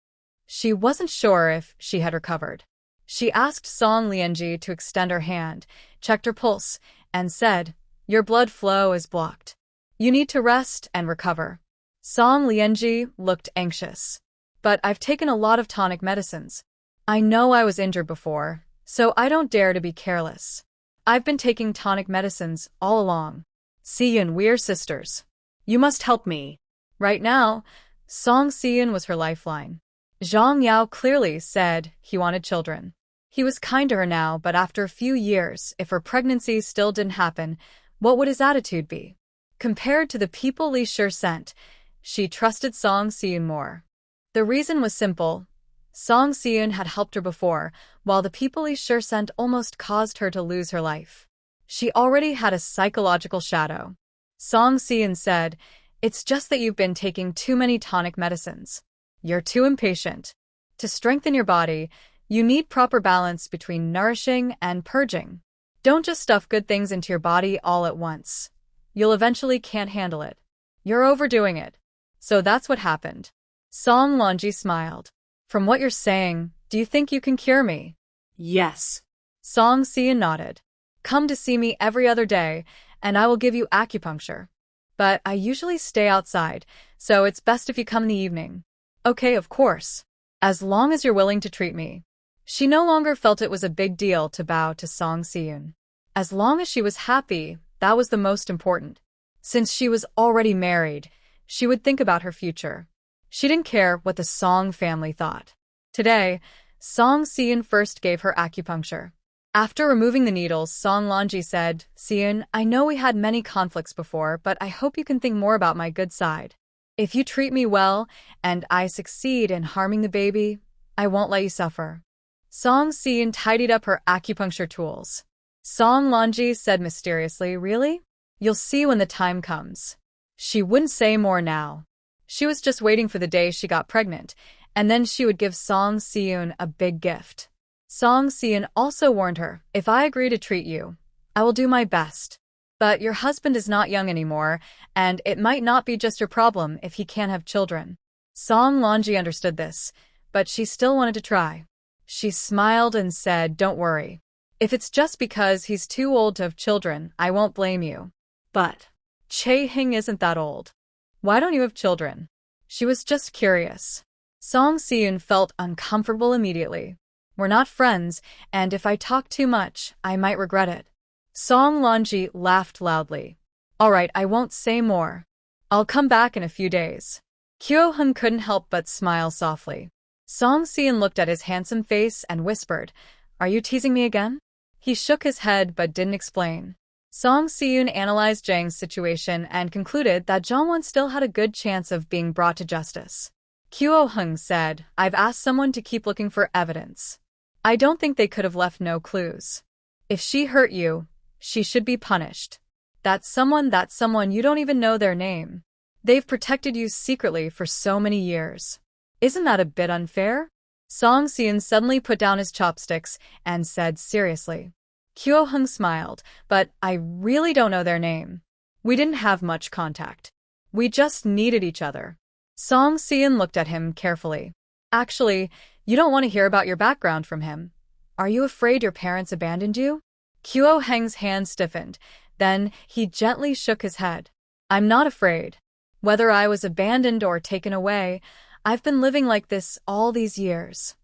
She wasn't sure if she had recovered. She asked Song Lianji to extend her hand, checked her pulse, and said, "Your blood flow is blocked. You need to rest and recover." Song Lianji looked anxious. "But I've taken a lot of tonic medicines. I know I was injured before, so I don't dare to be careless. I've been taking tonic medicines all along. Xian, we're sisters. You must help me." Right now, Song Xian was her lifeline. Zhang Yao clearly said he wanted children. He was kind to her now, but after a few years, if her pregnancy still didn't happen, what would his attitude be? Compared to the people Li Shi sent, she trusted Song Xian more. The reason was simple. Song Xian had helped her before, while the people Li Shi sent almost caused her to lose her life. She already had a psychological shadow. Song Xian said, "It's just that you've been taking too many tonic medicines. You're too impatient. To strengthen your body, you need proper balance between nourishing and purging. Don't just stuff good things into your body all at once. You'll eventually can't handle it. You're overdoing it." So that's what happened. Song Lianji smiled. "From what you're saying, do you think you can cure me?" Yes. Song Xian nodded. "Come to see me every other day, and I will give you acupuncture. But I usually stay outside, so it's best if you come in the evening." "Okay, of course. As long as you're willing to treat me." She no longer felt it was a big deal to bow to Song Xian. As long as she was happy, that was the most important. Since she was already married, she would think about her future. She didn't care what the Song family thought. Today, Song Xian first gave her acupuncture. After removing the needles, Song Lianji said, "Xian, I know we had many conflicts before, but I hope you can think more about my good side. If you treat me well, and I succeed in harming the baby, I won't let you suffer." Song Xian tidied up her acupuncture tools. Song Lianji said mysteriously, "Really? You'll see when the time comes." She wouldn't say more now. She was just waiting for the day she got pregnant, and then she would give Song Xian a big gift. Song Xian also warned her, "If I agree to treat you, I will do my best. But your husband is not young anymore, and it might not be just your problem if he can't have children." Song Lianji understood this, but she still wanted to try. She smiled and said, "Don't worry. If it's just because he's too old to have children, I won't blame you. But Che Hing isn't that old. Why don't you have children?" She was just curious. Song Xian felt uncomfortable immediately. "We're not friends, and if I talk too much, I might regret it." Song Lianji laughed loudly. "All right, I won't say more. I'll come back in a few days." Kyo-hun couldn't help but smile softly. Song Xian looked at his handsome face and whispered, "Are you teasing me again?" He shook his head but didn't explain. Song Xian analyzed Zhang's situation and concluded that Zhang Wan still had a good chance of being brought to justice. Kyo Hung said, I've asked someone to keep looking for evidence. I don't think they could have left no clues. If she hurt you, she should be punished. That's someone you don't even know their name. They've protected you secretly for so many years. Isn't that a bit unfair? Song Seon suddenly put down his chopsticks and said seriously. Kyo Hung smiled, but I really don't know their name. We didn't have much contact. We just needed each other. Song Seon looked at him carefully. Actually, you don't want to hear about your background from him. Are you afraid your parents abandoned you? Kyo Heng's hand stiffened. Then he gently shook his head. I'm not afraid. Whether I was abandoned or taken away, I've been living like this all these years.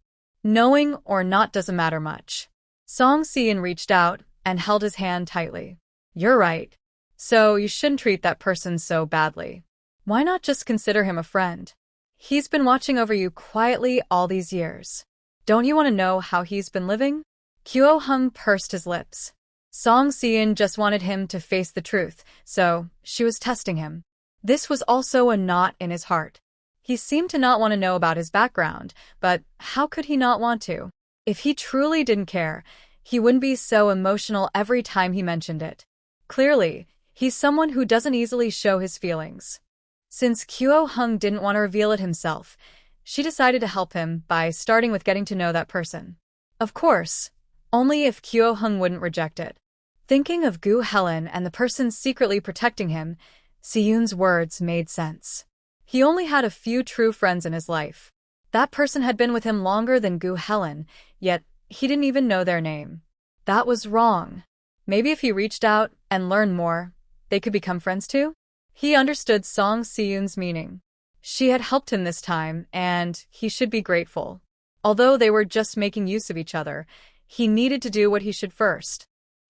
Knowing or not doesn't matter much. Song Seon reached out and held his hand tightly. You're right. So you shouldn't treat that person so badly. Why not just consider him a friend? He's been watching over you quietly all these years. Don't you want to know how he's been living? Kyo Hung pursed his lips. Song Seon just wanted him to face the truth, so she was testing him. This was also a knot in his heart. He seemed to not want to know about his background, but how could he not want to? If he truly didn't care, he wouldn't be so emotional every time he mentioned it. Clearly, he's someone who doesn't easily show his feelings. Since Kyo Hung didn't want to reveal it himself, she decided to help him by starting with getting to know that person. Of course, only if Kyo Hung wouldn't reject it. Thinking of Gu Helen and the person secretly protecting him, Seyun's words made sense. He only had a few true friends in his life. That person had been with him longer than Gu Helen, yet he didn't even know their name. That was wrong. Maybe if he reached out and learned more, they could become friends too? He understood Song Seyun's meaning. She had helped him this time, and he should be grateful. Although they were just making use of each other, he needed to do what he should first.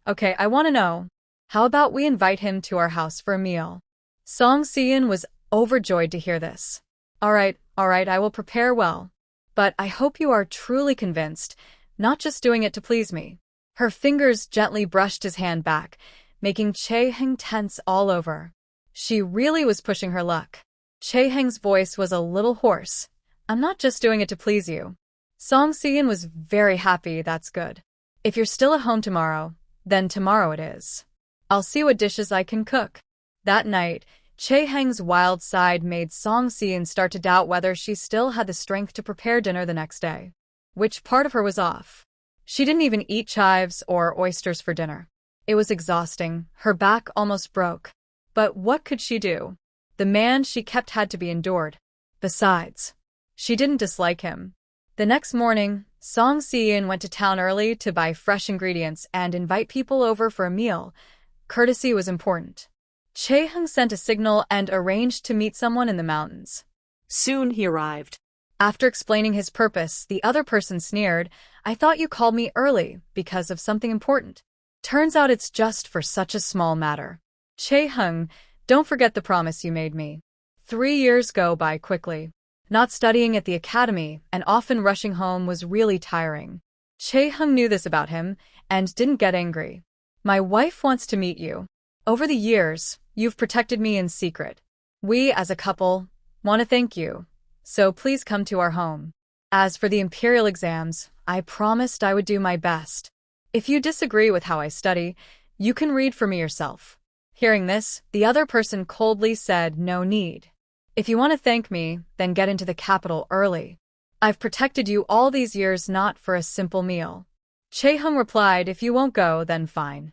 Okay, I want to know. How about we invite him to our house for a meal? Song Seon was overjoyed to hear this. All right, I will prepare well. But I hope you are truly convinced, not just doing it to please me. Her fingers gently brushed his hand back, making Chae Heng tense all over. She really was pushing her luck. Chae Heng's voice was a little hoarse. I'm not just doing it to please you. Song Seon was very happy. That's good. If you're still at home tomorrow, then tomorrow it is. I'll see what dishes I can cook. That night, Chae Heng's wild side made Song Seon start to doubt whether she still had the strength to prepare dinner the next day. Which part of her was off? She didn't even eat chives or oysters for dinner. It was exhausting. Her back almost broke. But what could she do? The man she kept had to be endured. Besides, she didn't dislike him. The next morning, Song Seon went to town early to buy fresh ingredients and invite people over for a meal. Courtesy was important. Chae Hung sent a signal and arranged to meet someone in the mountains. Soon he arrived. After explaining his purpose, the other person sneered, I thought you called me early because of something important. Turns out it's just for such a small matter. Chae Hung, don't forget the promise you made me. 3 years go by quickly. Not studying at the academy and often rushing home was really tiring. Chae Hung knew this about him and didn't get angry. My wife wants to meet you. Over the years, you've protected me in secret. We, as a couple, want to thank you. So please come to our home. As for the imperial exams, I promised I would do my best. If you disagree with how I study, you can read for me yourself. Hearing this, the other person coldly said, no need. If you want to thank me, then get into the capital early. I've protected you all these years not for a simple meal. Chae Hung replied, if you won't go, then fine.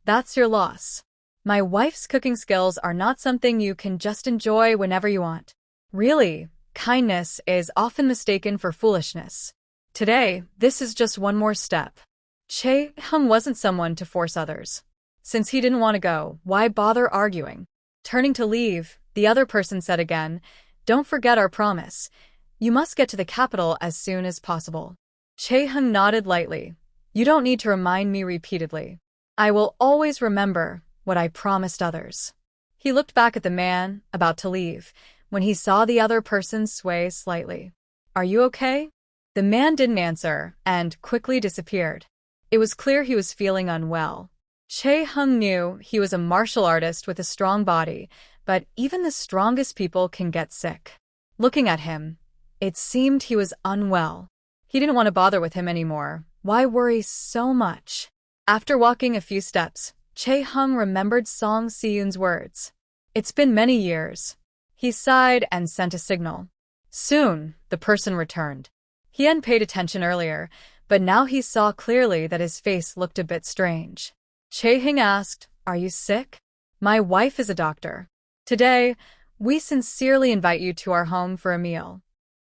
That's your loss. My wife's cooking skills are not something you can just enjoy whenever you want. Really, kindness is often mistaken for foolishness. Today, this is just one more step. Chae Hung wasn't someone to force others. Since he didn't want to go, why bother arguing? Turning to leave, the other person said again, don't forget our promise. You must get to the capital as soon as possible. Chae Hung nodded lightly. You don't need to remind me repeatedly. I will always remember what I promised others. He looked back at the man, about to leave, when he saw the other person sway slightly. Are you okay? The man didn't answer and quickly disappeared. It was clear he was feeling unwell. Chae Hung knew he was a martial artist with a strong body, but even the strongest people can get sick. Looking at him, It seemed he was unwell. He didn't want to bother with him anymore. Why worry so much? After walking a few steps, Chae-hung remembered Song Si-yoon's words. It's been many years. He sighed and sent a signal. Soon, the person returned. He hadn't paid attention earlier, but now he saw clearly that his face looked a bit strange. Chae-hung asked, "Are you sick?" "My wife is a doctor. Today, we sincerely invite you to our home for a meal.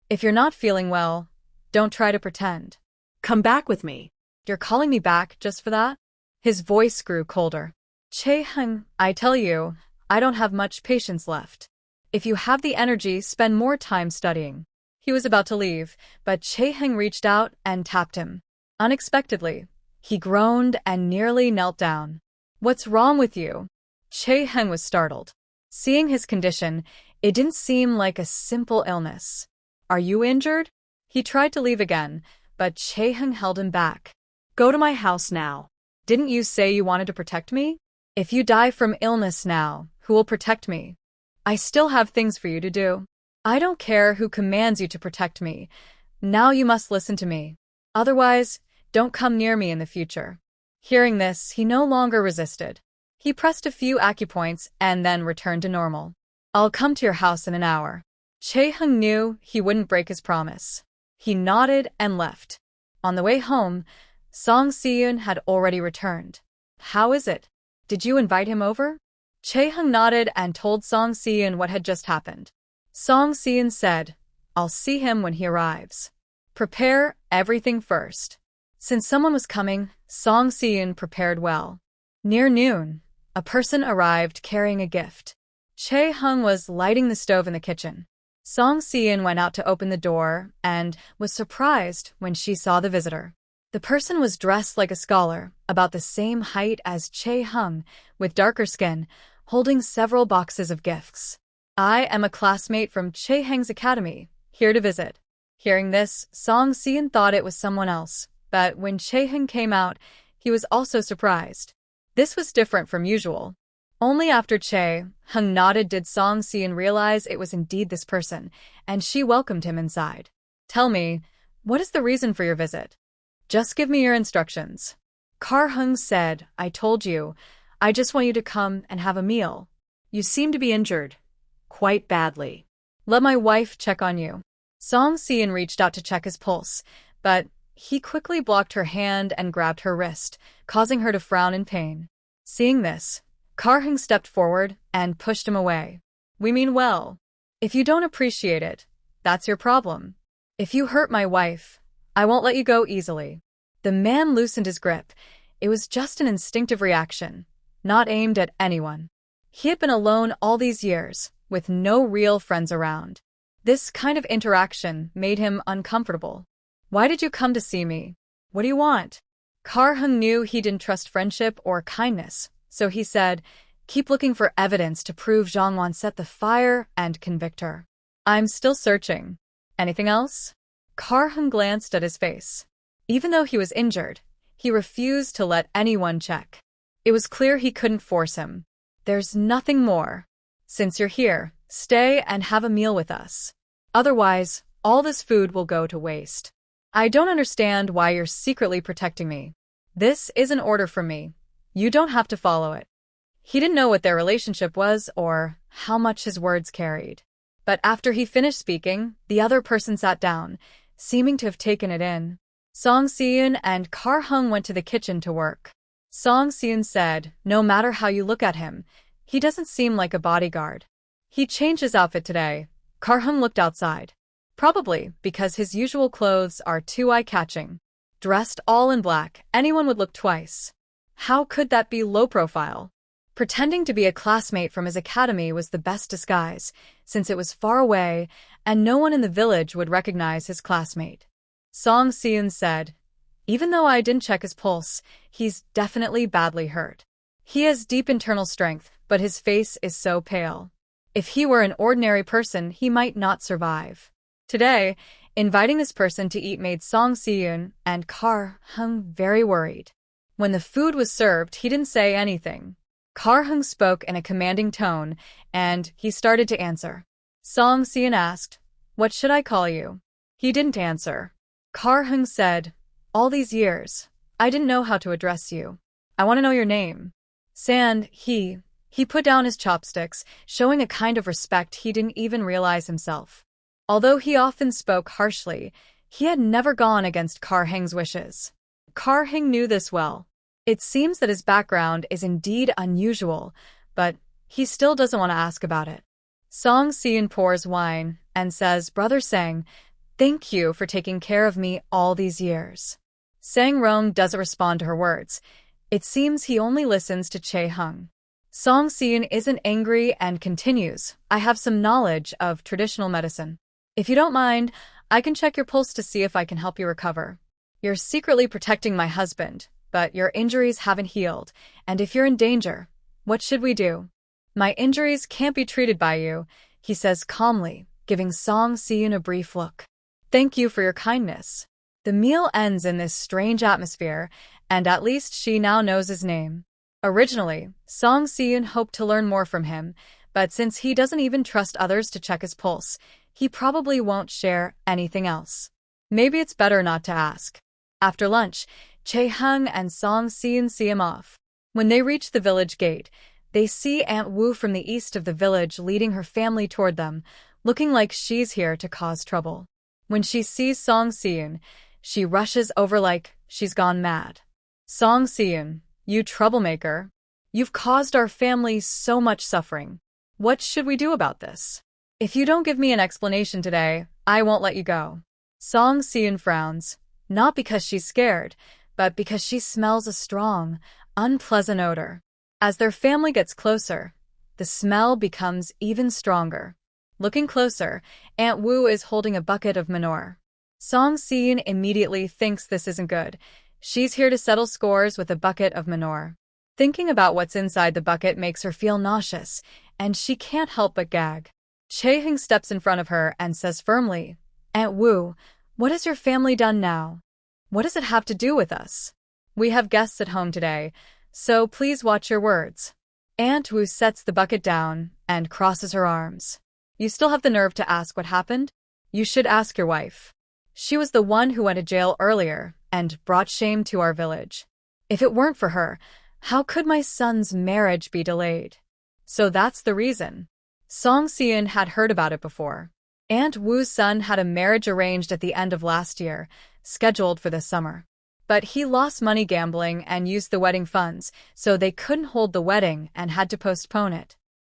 If you're not feeling well, don't try to pretend." Come back with me. "You're calling me back just for that?" His voice grew colder. Chae-hung, I tell you, I don't have much patience left. If you have the energy, spend more time studying. He was about to leave, but Chae-hung reached out and tapped him. Unexpectedly, he groaned and nearly knelt down. "What's wrong with you?" Chae-hung was startled. Seeing his condition, it didn't seem like a simple illness. "Are you injured?" He tried to leave again, but Chae-hung held him back. Go to my house now. "Didn't you say you wanted to protect me? If you die from illness now, who will protect me? I still have things for you to do. I don't care who commands you to protect me. Now you must listen to me. Otherwise, don't come near me in the future." Hearing this, he no longer resisted. He pressed a few acupoints and then returned to normal. "I'll come to your house in an hour." Chae-hung knew he wouldn't break his promise. He nodded and left. On the way home, Song Si-yoon had already returned. "How is it? Did you invite him over?" Chae-hung nodded and told Song Si-yoon what had just happened. Song Si-yoon said, "I'll see him when he arrives. Prepare everything first." Since someone was coming, Song Si-yoon prepared well. Near noon, a person arrived carrying a gift. Chae-hung was lighting the stove in the kitchen. Song Si-yoon went out to open the door and was surprised when she saw the visitor. The person was dressed like a scholar, about the same height as Chae-hung, with darker skin, holding several boxes of gifts. "I am a classmate from Chae-hung's academy, here to visit." Hearing this, Song Si-yoon thought it was someone else, but when Chae-hung came out, he was also surprised. This was different from usual. Only after Chae-hung nodded did Song Si-yoon realize it was indeed this person, and she welcomed him inside. "Tell me, what is the reason for your visit?" "Just give me your instructions." Kar-hung said, "I told you, I just want you to come and have a meal." You seem to be injured. Quite badly. "Let my wife check on you." Song Si-yoon reached out to check his pulse, but he quickly blocked her hand and grabbed her wrist, causing her to frown in pain. Seeing this, Kar-hung stepped forward and pushed him away. "We mean well. If you don't appreciate it, that's your problem. If you hurt my wife, I won't let you go easily." The man loosened his grip. It was just an instinctive reaction, not aimed at anyone. He had been alone all these years, with no real friends around. This kind of interaction made him uncomfortable. "Why did you come to see me? What do you want?" Kar-hung knew he didn't trust friendship or kindness, so he said, "Keep looking for evidence to prove Jongwon set the fire and convict her." "I'm still searching. Anything else?" Kar-hung glanced at his face. Even though he was injured, he refused to let anyone check. It was clear he couldn't force him. "There's nothing more. Since you're here, stay and have a meal with us. Otherwise, all this food will go to waste. I don't understand why you're secretly protecting me. This is an order from me. You don't have to follow it." He didn't know what their relationship was or how much his words carried. But after he finished speaking, the other person sat down, seeming to have taken it in. Song Si-yoon and Kar-hung went to the kitchen to work. Song Si-yoon said, "No matter how you look at him, he doesn't seem like a bodyguard. He changed his outfit today." Kar-hung looked outside. Probably because his usual clothes are too eye-catching. Dressed all in black, anyone would look twice. How could that be low profile? Pretending to be a classmate from his academy was the best disguise, since it was far away and no one in the village would recognize his classmate. Song Si-yoon said, "Even though I didn't check his pulse, he's definitely badly hurt. He has deep internal strength, but his face is so pale. If he were an ordinary person, he might not survive." Today, inviting this person to eat made Song Si-yoon and Kar-hung very worried. When the food was served, he didn't say anything. Kar-hung spoke in a commanding tone, and he started to answer. Song Si-yoon asked, "What should I call you?" He didn't answer. Kar-hung said, "All these years, I didn't know how to address you. I want to know your name." Sand, he put down his chopsticks, showing a kind of respect he didn't even realize himself. Although he often spoke harshly, he had never gone against Kar-hung's wishes. Kar-hung knew this well. It seems that his background is indeed unusual, but he still doesn't want to ask about it. Song Si-eun pours wine and says, "Brother Sang, thank you for taking care of me all these years." Sang-rong doesn't respond to her words. It seems he only listens to Chae-hung. Song Si-eun isn't angry and continues, "I have some knowledge of traditional medicine. If you don't mind, I can check your pulse to see if I can help you recover. You're secretly protecting my husband, but your injuries haven't healed, and if you're in danger, what should we do?" "My injuries can't be treated by you," he says calmly, giving Song Si-eun a brief look. "Thank you for your kindness." The meal ends in this strange atmosphere, and at least she now knows his name. Originally, Song Si-eun hoped to learn more from him, but since he doesn't even trust others to check his pulse, he probably won't share anything else. Maybe it's better not to ask. After lunch, Chae-hung and Song Si-eun see him off. When they reach the village gate, they see Aunt Woo from the east of the village leading her family toward them, looking like she's here to cause trouble. When she sees Song Si-eun, she rushes over like she's gone mad. "Song Si-eun, you troublemaker. You've caused our family so much suffering. What should we do about this? If you don't give me an explanation today, I won't let you go." Song Si-eun frowns, not because she's scared, but because she smells a strong, unpleasant odor. As their family gets closer, the smell becomes even stronger. Looking closer, Aunt Woo is holding a bucket of manure. Song Si-eun immediately thinks this isn't good. She's here to settle scores with a bucket of manure. Thinking about what's inside the bucket makes her feel nauseous, and she can't help but gag. Chae-hung steps in front of her and says firmly, "Aunt Woo, what has your family done now? What does it have to do with us? We have guests at home today, so please watch your words." Aunt Woo sets the bucket down and crosses her arms. "You still have the nerve to ask what happened? You should ask your wife. She was the one who went to jail earlier and brought shame to our village. If it weren't for her, how could my son's marriage be delayed?" So that's the reason. Song Si-eun had heard about it before. Aunt Woo's son had a marriage arranged at the end of last year, scheduled for this summer. But he lost money gambling and used the wedding funds, so they couldn't hold the wedding and had to postpone it.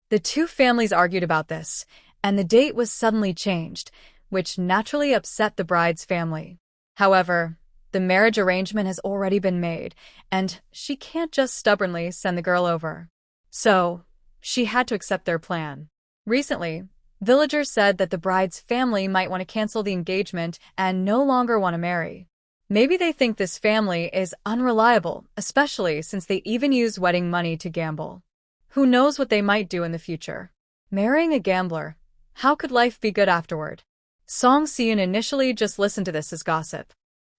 The two families argued about this, and the date was suddenly changed, which naturally upset the bride's family. However, the marriage arrangement has already been made, and she can't just stubbornly send the girl over. So, she had to accept their plan. Recently, villagers said that the bride's family might want to cancel the engagement and no longer want to marry. Maybe they think this family is unreliable, especially since they even use wedding money to gamble. Who knows what they might do in the future? Marrying a gambler, how could life be good afterward? Song Si-eun initially just listened to this as gossip.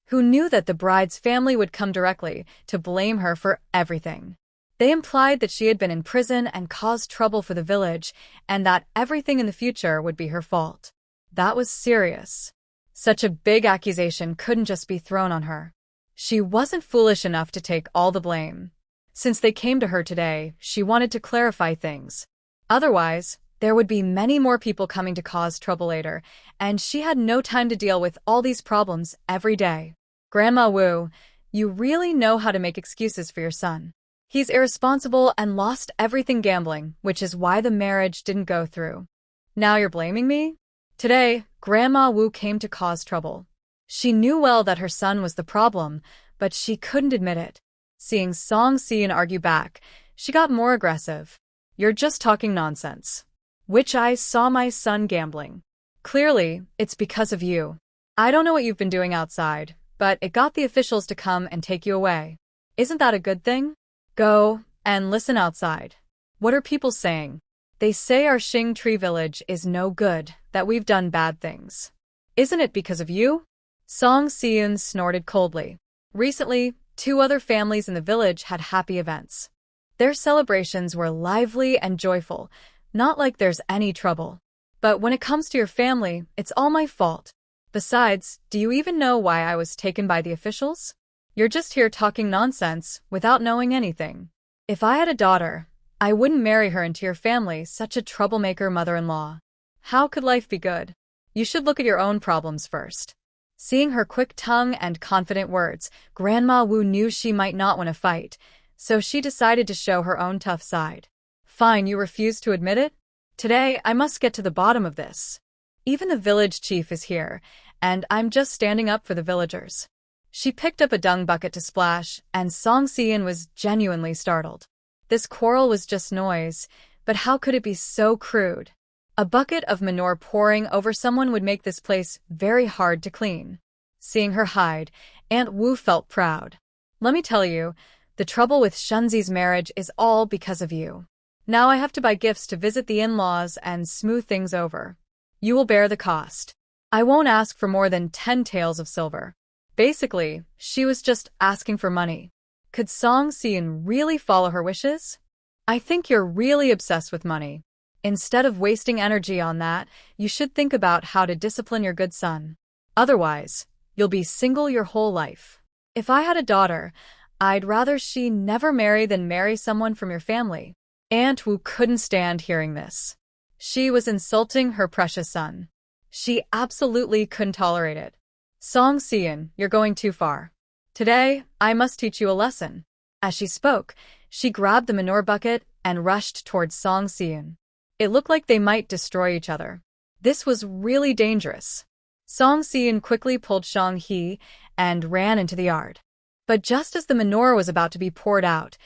Who knew that the bride's family would come directly to blame her for everything? They implied that she had been in prison and caused trouble for the village, and that everything in the future would be her fault. That was serious. Such a big accusation couldn't just be thrown on her. She wasn't foolish enough to take all the blame. Since they came to her today, she wanted to clarify things. Otherwise, there would be many more people coming to cause trouble later, and she had no time to deal with all these problems every day. "Grandma Woo, you really know how to make excuses for your son. He's irresponsible and lost everything gambling, which is why the marriage didn't go through. Now you're blaming me?" Today, Grandma Woo came to cause trouble. She knew well that her son was the problem, but she couldn't admit it. Seeing Song Si-eun argue back, she got more aggressive. "You're just talking nonsense. Which eyes saw my son gambling? Clearly, it's because of you. I don't know what you've been doing outside, but it got the officials to come and take you away. Isn't that a good thing? Go and listen outside. What are people saying? They say our Xing Tree village is no good, that we've done bad things. Isn't it because of you?" Song Si-eun snorted coldly. Recently, 2 other families in the village had happy events. Their celebrations were lively and joyful, not like there's any trouble. But when it comes to your family, it's all my fault. Besides, do you even know why I was taken by the officials? You're just here talking nonsense without knowing anything. If I had a daughter, I wouldn't marry her into your family, such a troublemaker mother-in-law. How could life be good? You should look at your own problems first. Seeing her quick tongue and confident words, Grandma Wu knew she might not win a fight, so she decided to show her own tough side. Fine, you refuse to admit it? Today, I must get to the bottom of this. Even the village chief is here, and I'm just standing up for the villagers. She picked up a dung bucket to splash, and Song Xian was genuinely startled. This quarrel was just noise, but how could it be so crude? A bucket of manure pouring over someone would make this place very hard to clean. Seeing her hide, Aunt Wu felt proud. Let me tell you, the trouble with Shunzi's marriage is all because of you. Now I have to buy gifts to visit the in-laws and smooth things over. You will bear the cost. I won't ask for more than 10 taels of silver. Basically, she was just asking for money. Could Song Xian really follow her wishes? I think you're really obsessed with money. Instead of wasting energy on that, you should think about how to discipline your good son. Otherwise, you'll be single your whole life. If I had a daughter, I'd rather she never marry than marry someone from your family. Aunt Wu couldn't stand hearing this. She was insulting her precious son. She absolutely couldn't tolerate it. Song Xian, you're going too far. Today, I must teach you a lesson. As she spoke, she grabbed the manure bucket and rushed towards Song Xian. It looked like they might destroy each other. This was really dangerous. Song Xian quickly pulled Shang He and ran into the yard. But just as the manure was about to be poured out,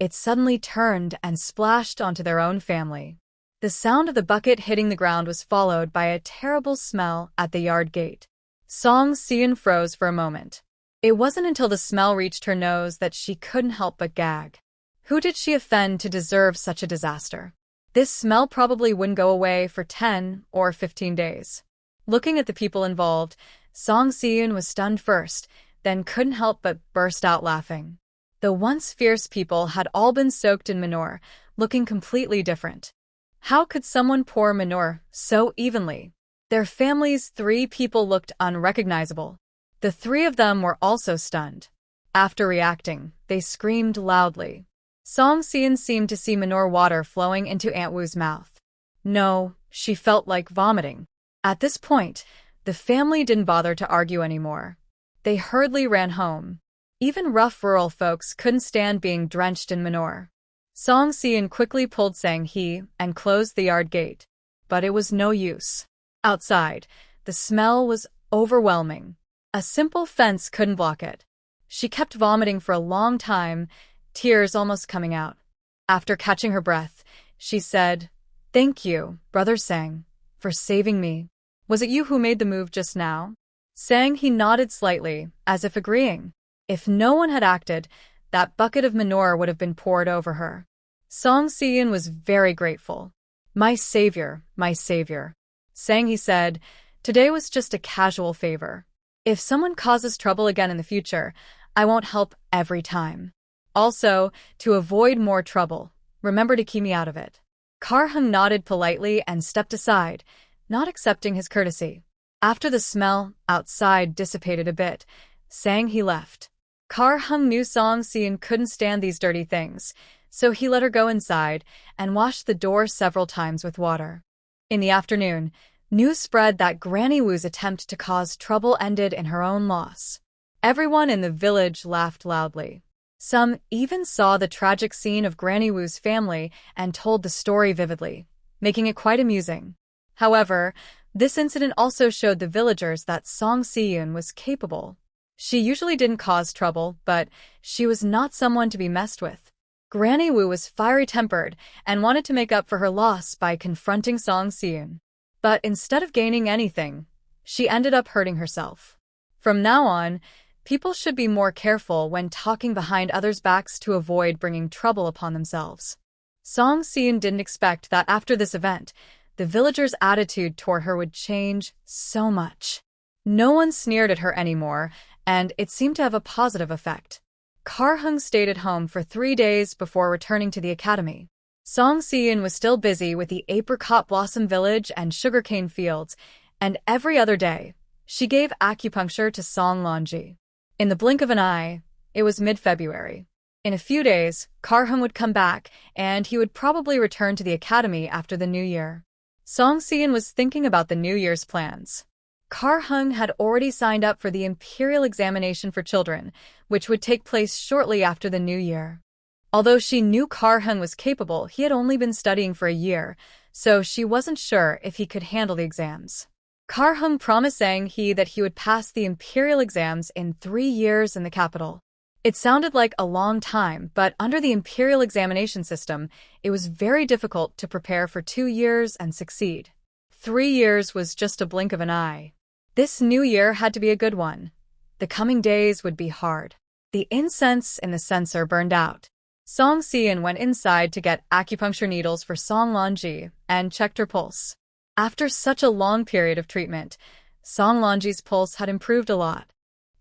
it suddenly turned and splashed onto their own family. The sound of the bucket hitting the ground was followed by a terrible smell at the yard gate. Song Xian froze for a moment. It wasn't until the smell reached her nose that she couldn't help but gag. Who did she offend to deserve such a disaster? This smell probably wouldn't go away for 10 or 15 days. Looking at the people involved, Song Xian was stunned first, then couldn't help but burst out laughing. The once fierce people had all been soaked in manure, looking completely different. How could someone pour manure so evenly? Their family's 3 people looked unrecognizable. The 3 of them were also stunned. After reacting, they screamed loudly. Song Xian seemed to see manure water flowing into Aunt Wu's mouth. No, she felt like vomiting. At this point, the family didn't bother to argue anymore. They hurriedly ran home. Even rough rural folks couldn't stand being drenched in manure. Song Xian quickly pulled Sang He and closed the yard gate. But it was no use. Outside, the smell was overwhelming. A simple fence couldn't block it. She kept vomiting for a long time, tears almost coming out. After catching her breath, she said, "Thank you, Brother Sang, for saving me. Was it you who made the move just now?" Sang He nodded slightly, as if agreeing. If no one had acted, that bucket of manure would have been poured over her. Song Xian was very grateful. My savior, Sang He said, today was just a casual favor. If someone causes trouble again in the future, I won't help every time. Also, to avoid more trouble, remember to keep me out of it. Karhung nodded politely and stepped aside, not accepting his courtesy. After the smell outside dissipated a bit, Sang He left. Karhung knew Song Xian couldn't stand these dirty things, so he let her go inside and washed the door several times with water. In the afternoon, news spread that Granny Wu's attempt to cause trouble ended in her own loss. Everyone in the village laughed loudly. Some even saw the tragic scene of Granny Wu's family and told the story vividly, making it quite amusing. However, this incident also showed the villagers that Song Xian was capable. She usually didn't cause trouble, but she was not someone to be messed with. Granny Wu was fiery-tempered and wanted to make up for her loss by confronting Song Xian. But instead of gaining anything, she ended up hurting herself. From now on, people should be more careful when talking behind others' backs to avoid bringing trouble upon themselves. Song Xian didn't expect that after this event, the villagers' attitude toward her would change so much. No one sneered at her anymore, and it seemed to have a positive effect. Karhung stayed at home for 3 days before returning to the academy. Song Xian was still busy with the apricot blossom village and sugarcane fields, and every other day, She gave acupuncture to Song Lonji. In the blink of an eye, it was mid-February. In a few days, Karhung would come back, and he would probably return to the academy after the new year. Song Seon was thinking about the New Year's plans. Karhung had already signed up for the Imperial Examination for Children, which would take place shortly after the new year. Although she knew Karhung was capable, he had only been studying for a year, so she wasn't sure if he could handle the exams. Karhung promised saying that he would pass the Imperial exams in 3 years in the capital. It sounded like a long time, but under the Imperial examination system, it was very difficult to prepare for 2 years and succeed. 3 years was just a blink of an eye. This new year had to be a good one. The coming days would be hard. The incense in the censer burned out. Song Seon went inside to get acupuncture needles for Song Lonji and checked her pulse. After such a long period of treatment, Song Lonji's pulse had improved a lot.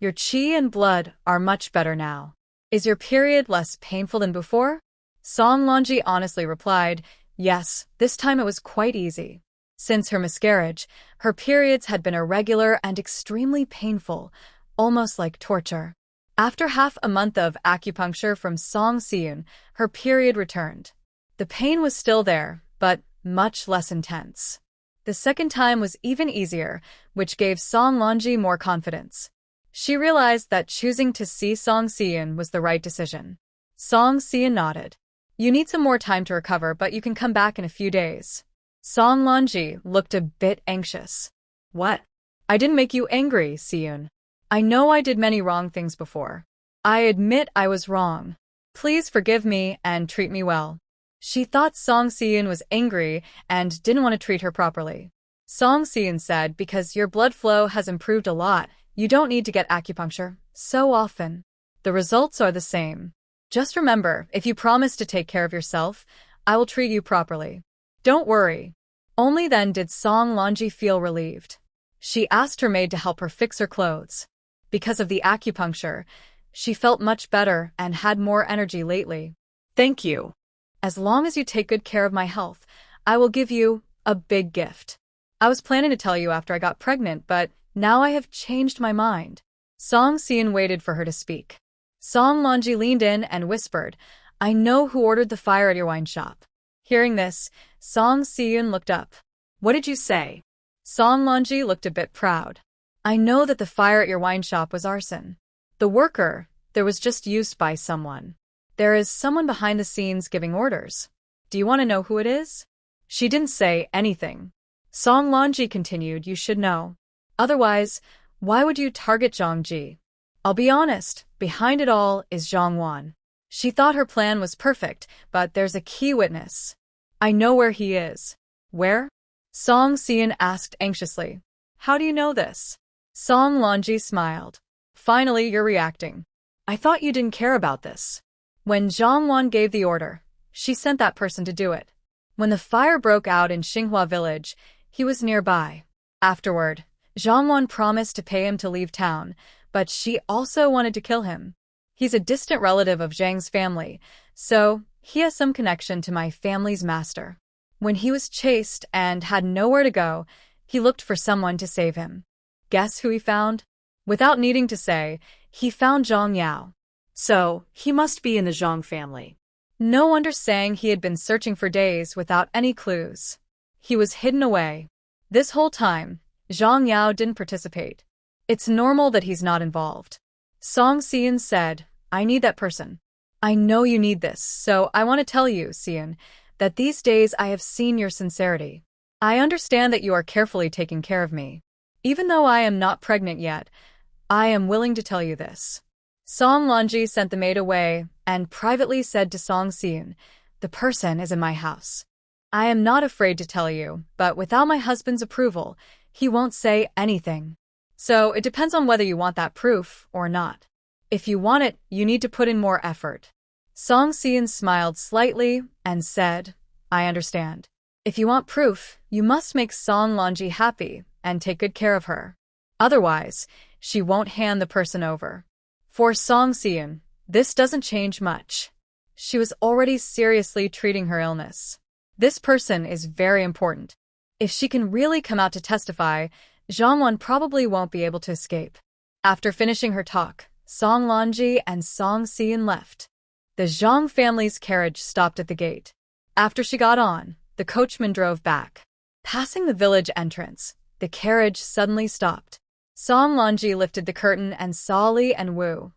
Your qi and blood are much better now. Is your period less painful than before? Song Lonji honestly replied, yes, this time it was quite easy. Since her miscarriage, her periods had been irregular and extremely painful, almost like torture. After half a month of acupuncture from Song Seon, her period returned. The pain was still there, but much less intense. The second time was even easier, which gave Song Lonji more confidence. She realized that choosing to see Song Seon was the right decision. Song Seon nodded. You need some more time to recover, but you can come back in a few days. Song Lonji looked a bit anxious. What? I didn't make you angry, Seon. I know I did many wrong things before. I admit I was wrong. Please forgive me and treat me well. She thought Song Seon was angry and didn't want to treat her properly. Song Seon said, because your blood flow has improved a lot, you don't need to get acupuncture so often. The results are the same. Just remember, if you promise to take care of yourself, I will treat you properly. Don't worry. Only then did Song Lonji feel relieved. She asked her maid to help her fix her clothes. Because of the acupuncture, she felt much better and had more energy lately. Thank you. As long as you take good care of my health, I will give you a big gift. I was planning to tell you after I got pregnant, but now I have changed my mind. Song Seon waited for her to speak. Song Lonji leaned in and whispered, I know who ordered the fire at your wine shop. Hearing this, Song Seon looked up. What did you say? Song Lonji looked a bit proud. I know that the fire at your wine shop was arson. The worker, there was just used by someone. There is someone behind the scenes giving orders. Do you want to know who it is? She didn't say anything. Song Lonji continued, you should know. Otherwise, why would you target Zhang Ji? I'll be honest, behind it all is Zhang Wan. She thought her plan was perfect, but there's a key witness. I know where he is. Where? Song Seon asked anxiously. How do you know this? Song Lonji smiled. Finally, you're reacting. I thought you didn't care about this. When Zhang Wan gave the order, she sent that person to do it. When the fire broke out in Xinghua village, he was nearby. Afterward, Zhang Wan promised to pay him to leave town, but she also wanted to kill him. He's a distant relative of Zhang's family, so he has some connection to my family's master. When he was chased and had nowhere to go, he looked for someone to save him. Guess who he found? Without needing to say, he found Zhang Yao. So, he must be in the Zhang family. No wonder saying he had been searching for days without any clues. He was hidden away. This whole time, Zhang Yao didn't participate. It's normal that he's not involved. Song Seon said, I need that person. I know you need this, so I want to tell you, Seon, that these days I have seen your sincerity. I understand that you are carefully taking care of me. Even though I am not pregnant yet, I am willing to tell you this. Song Lonji sent the maid away and privately said to Song Seon, the person is in my house. I am not afraid to tell you, but without my husband's approval, he won't say anything. So it depends on whether you want that proof or not. If you want it, you need to put in more effort. Song Seon smiled slightly and said, I understand. If you want proof, you must make Song Lonji happy and take good care of her. Otherwise, she won't hand the person over. For Song Seon, this doesn't change much. She was already seriously treating her illness. This person is very important. If she can really come out to testify, Zhangwan probably won't be able to escape. After finishing her talk, Song Lanji and Song Xian left. The Zhang family's carriage stopped at the gate. After she got on, the coachman drove back. Passing the village entrance, the carriage suddenly stopped. Song Lanji lifted the curtain and saw Li and Wu,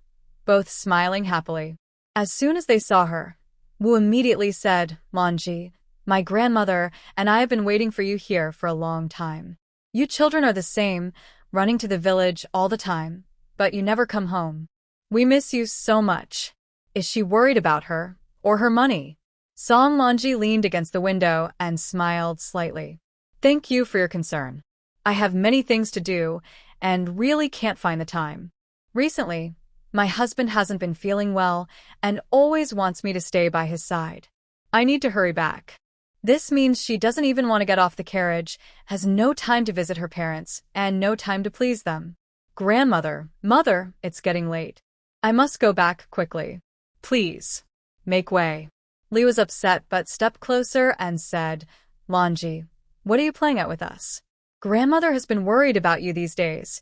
both smiling happily. As soon as they saw her, Wu immediately said, "Lanji, my grandmother and I have been waiting for you here for a long time. You children are the same, running to the village all the time, but you never come home. We miss you so much." Is she worried about her, or her money? Song Lanji leaned against the window and smiled slightly. "Thank you for your concern. I have many things to do, and really can't find the time. Recently, my husband hasn't been feeling well and always wants me to stay by his side. I need to hurry back." This means she doesn't even want to get off the carriage, has no time to visit her parents, and no time to please them. "Grandmother, mother, it's getting late. I must go back quickly. Please, make way." Li was upset but stepped closer and said, "Lanji, what are you playing at with us? Grandmother has been worried about you these days,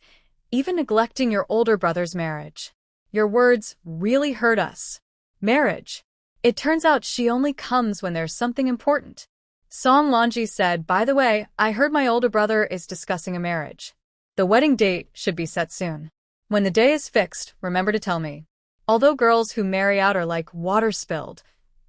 even neglecting your older brother's marriage. Your words really hurt us. Marriage. It turns out she only comes when there's something important." Song Lanji said, "By the way, I heard my older brother is discussing a marriage. The wedding date should be set soon. When the day is fixed, remember to tell me. Although girls who marry out are like water spilled,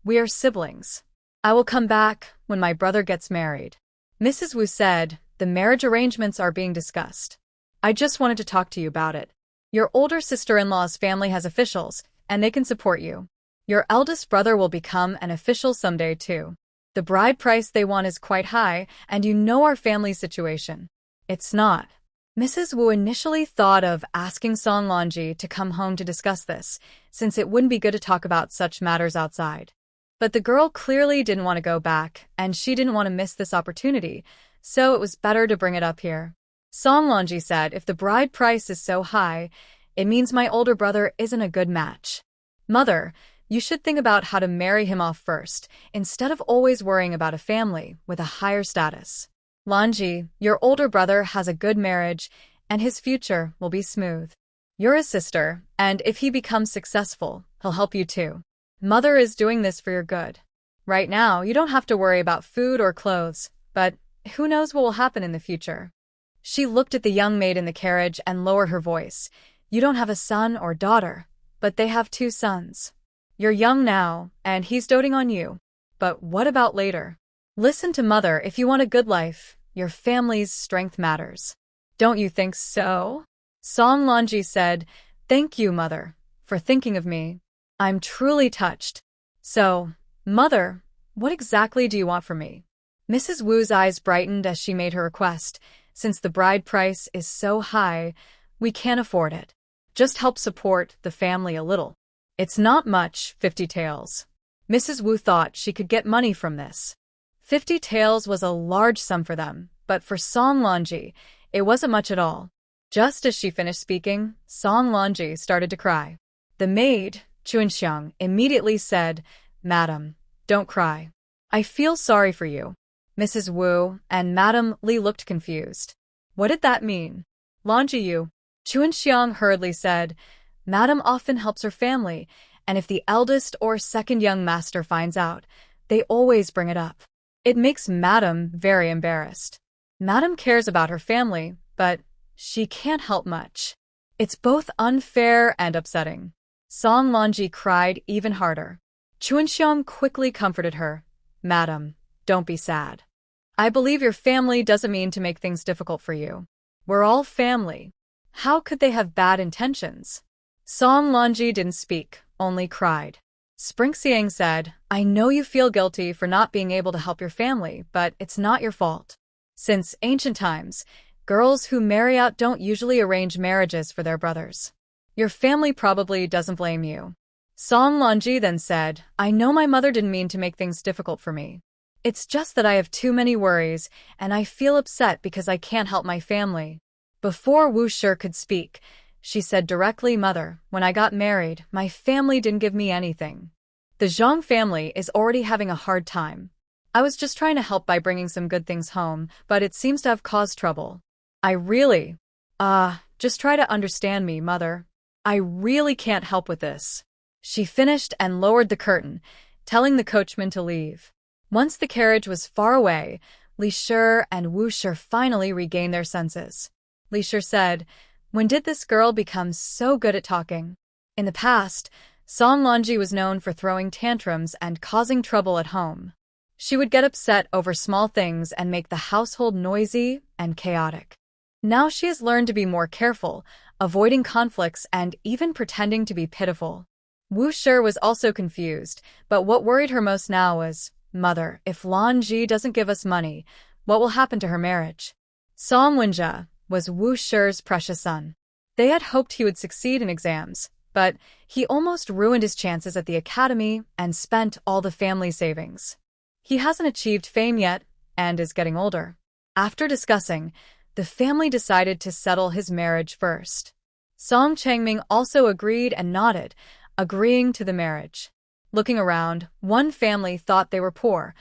we are siblings. I will come back when my brother gets married." Mrs. Wu said, "The marriage arrangements are being discussed. I just wanted to talk to you about it. Your older sister-in-law's family has officials, and they can support you. Your eldest brother will become an official someday too. The bride price they want is quite high, and you know our family's situation. It's not." Mrs. Wu initially thought of asking Song Lanji to come home to discuss this, since it wouldn't be good to talk about such matters outside. But the girl clearly didn't want to go back, and she didn't want to miss this opportunity, so it was better to bring it up here. Song Lanji said, "If the bride price is so high, it means my older brother isn't a good match. Mother, you should think about how to marry him off first, instead of always worrying about a family with a higher status. Lanji, your older brother has a good marriage, and his future will be smooth. You're his sister, and if he becomes successful, he'll help you too. Mother is doing this for your good. Right now, you don't have to worry about food or clothes, but who knows what will happen in the future." She looked at the young maid in the carriage and lowered her voice. "You don't have a son or daughter, but they have 2 sons. You're young now, and he's doting on you. But what about later? Listen to Mother if you want a good life. Your family's strength matters. Don't you think so?" Song Lanji said, "Thank you, Mother, for thinking of me. I'm truly touched. So, Mother, what exactly do you want from me?" Mrs. Wu's eyes brightened as she made her request. "Since the bride price is so high, we can't afford it. Just help support the family a little. It's not much, 50 taels." Mrs. Wu thought she could get money from this. 50 taels was a large sum for them, but for Song Lanji, it wasn't much at all. Just as she finished speaking, Song Lanji started to cry. The maid, Chuanxiang, immediately said, "Madam, don't cry. I feel sorry for you." Mrs. Wu and Madam Li looked confused. What did that mean? "Lanji you," Chuanxiang hurriedly said, "Madam often helps her family, and if the eldest or second young master finds out, they always bring it up. It makes Madam very embarrassed. Madam cares about her family, but she can't help much. It's both unfair and upsetting." Song Lanji cried even harder. Chuanxiang quickly comforted her. "Madam, don't be sad. I believe your family doesn't mean to make things difficult for you. We're all family. How could they have bad intentions?" Song Lanji didn't speak, only cried. Springxiang said, "I know you feel guilty for not being able to help your family, but it's not your fault. Since ancient times, girls who marry out don't usually arrange marriages for their brothers. Your family probably doesn't blame you." Song Lanji then said, "I know my mother didn't mean to make things difficult for me. It's just that I have too many worries, and I feel upset because I can't help my family." Before Wu Shi could speak, she said directly, "Mother, when I got married, my family didn't give me anything. The Zhang family is already having a hard time. I was just trying to help by bringing some good things home, but it seems to have caused trouble. I really, just try to understand me, mother. I really can't help with this. She finished and lowered the curtain, telling the coachman to leave. Once the carriage was far away, Li Shi and Wu Shi finally regained their senses. Li Shi said, "When did this girl become so good at talking?" In the past, Song Lanji was known for throwing tantrums and causing trouble at home. She would get upset over small things and make the household noisy and chaotic. Now she has learned to be more careful, avoiding conflicts and even pretending to be pitiful. Wu Shi was also confused, but what worried her most now was, "Mother, if Lanji doesn't give us money, what will happen to her marriage?" Song Wenjie was Wu Shi's precious son. They had hoped he would succeed in exams, but he almost ruined his chances at the academy and spent all the family savings. He hasn't achieved fame yet and is getting older. After discussing, the family decided to settle his marriage first. Song Changming also agreed and nodded, agreeing to the marriage. Looking around, one family thought they were poor,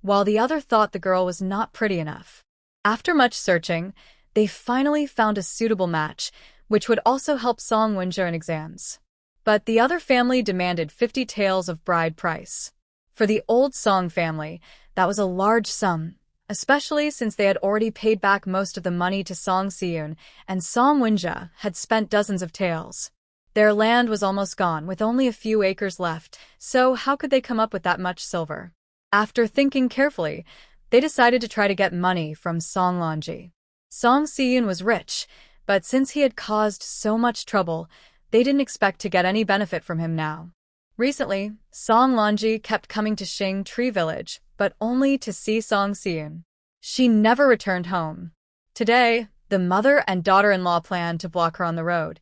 while the other thought the girl was not pretty enough. After much searching, they finally found a suitable match, which would also help Song Wenjie in exams. But the other family demanded 50 taels of bride price. For the old Song family, that was a large sum, especially since they had already paid back most of the money to Song Siyun, and Song Wenjie had spent dozens of taels. Their land was almost gone, with only a few acres left, so how could they come up with that much silver? After thinking carefully, they decided to try to get money from Song Lanji. Song Siyun was rich, but since he had caused so much trouble, they didn't expect to get any benefit from him now. Recently, Song Lanji kept coming to Xing Tree Village, but only to see Song Siyun. She never returned home. Today, the mother and daughter-in-law planned to block her on the road,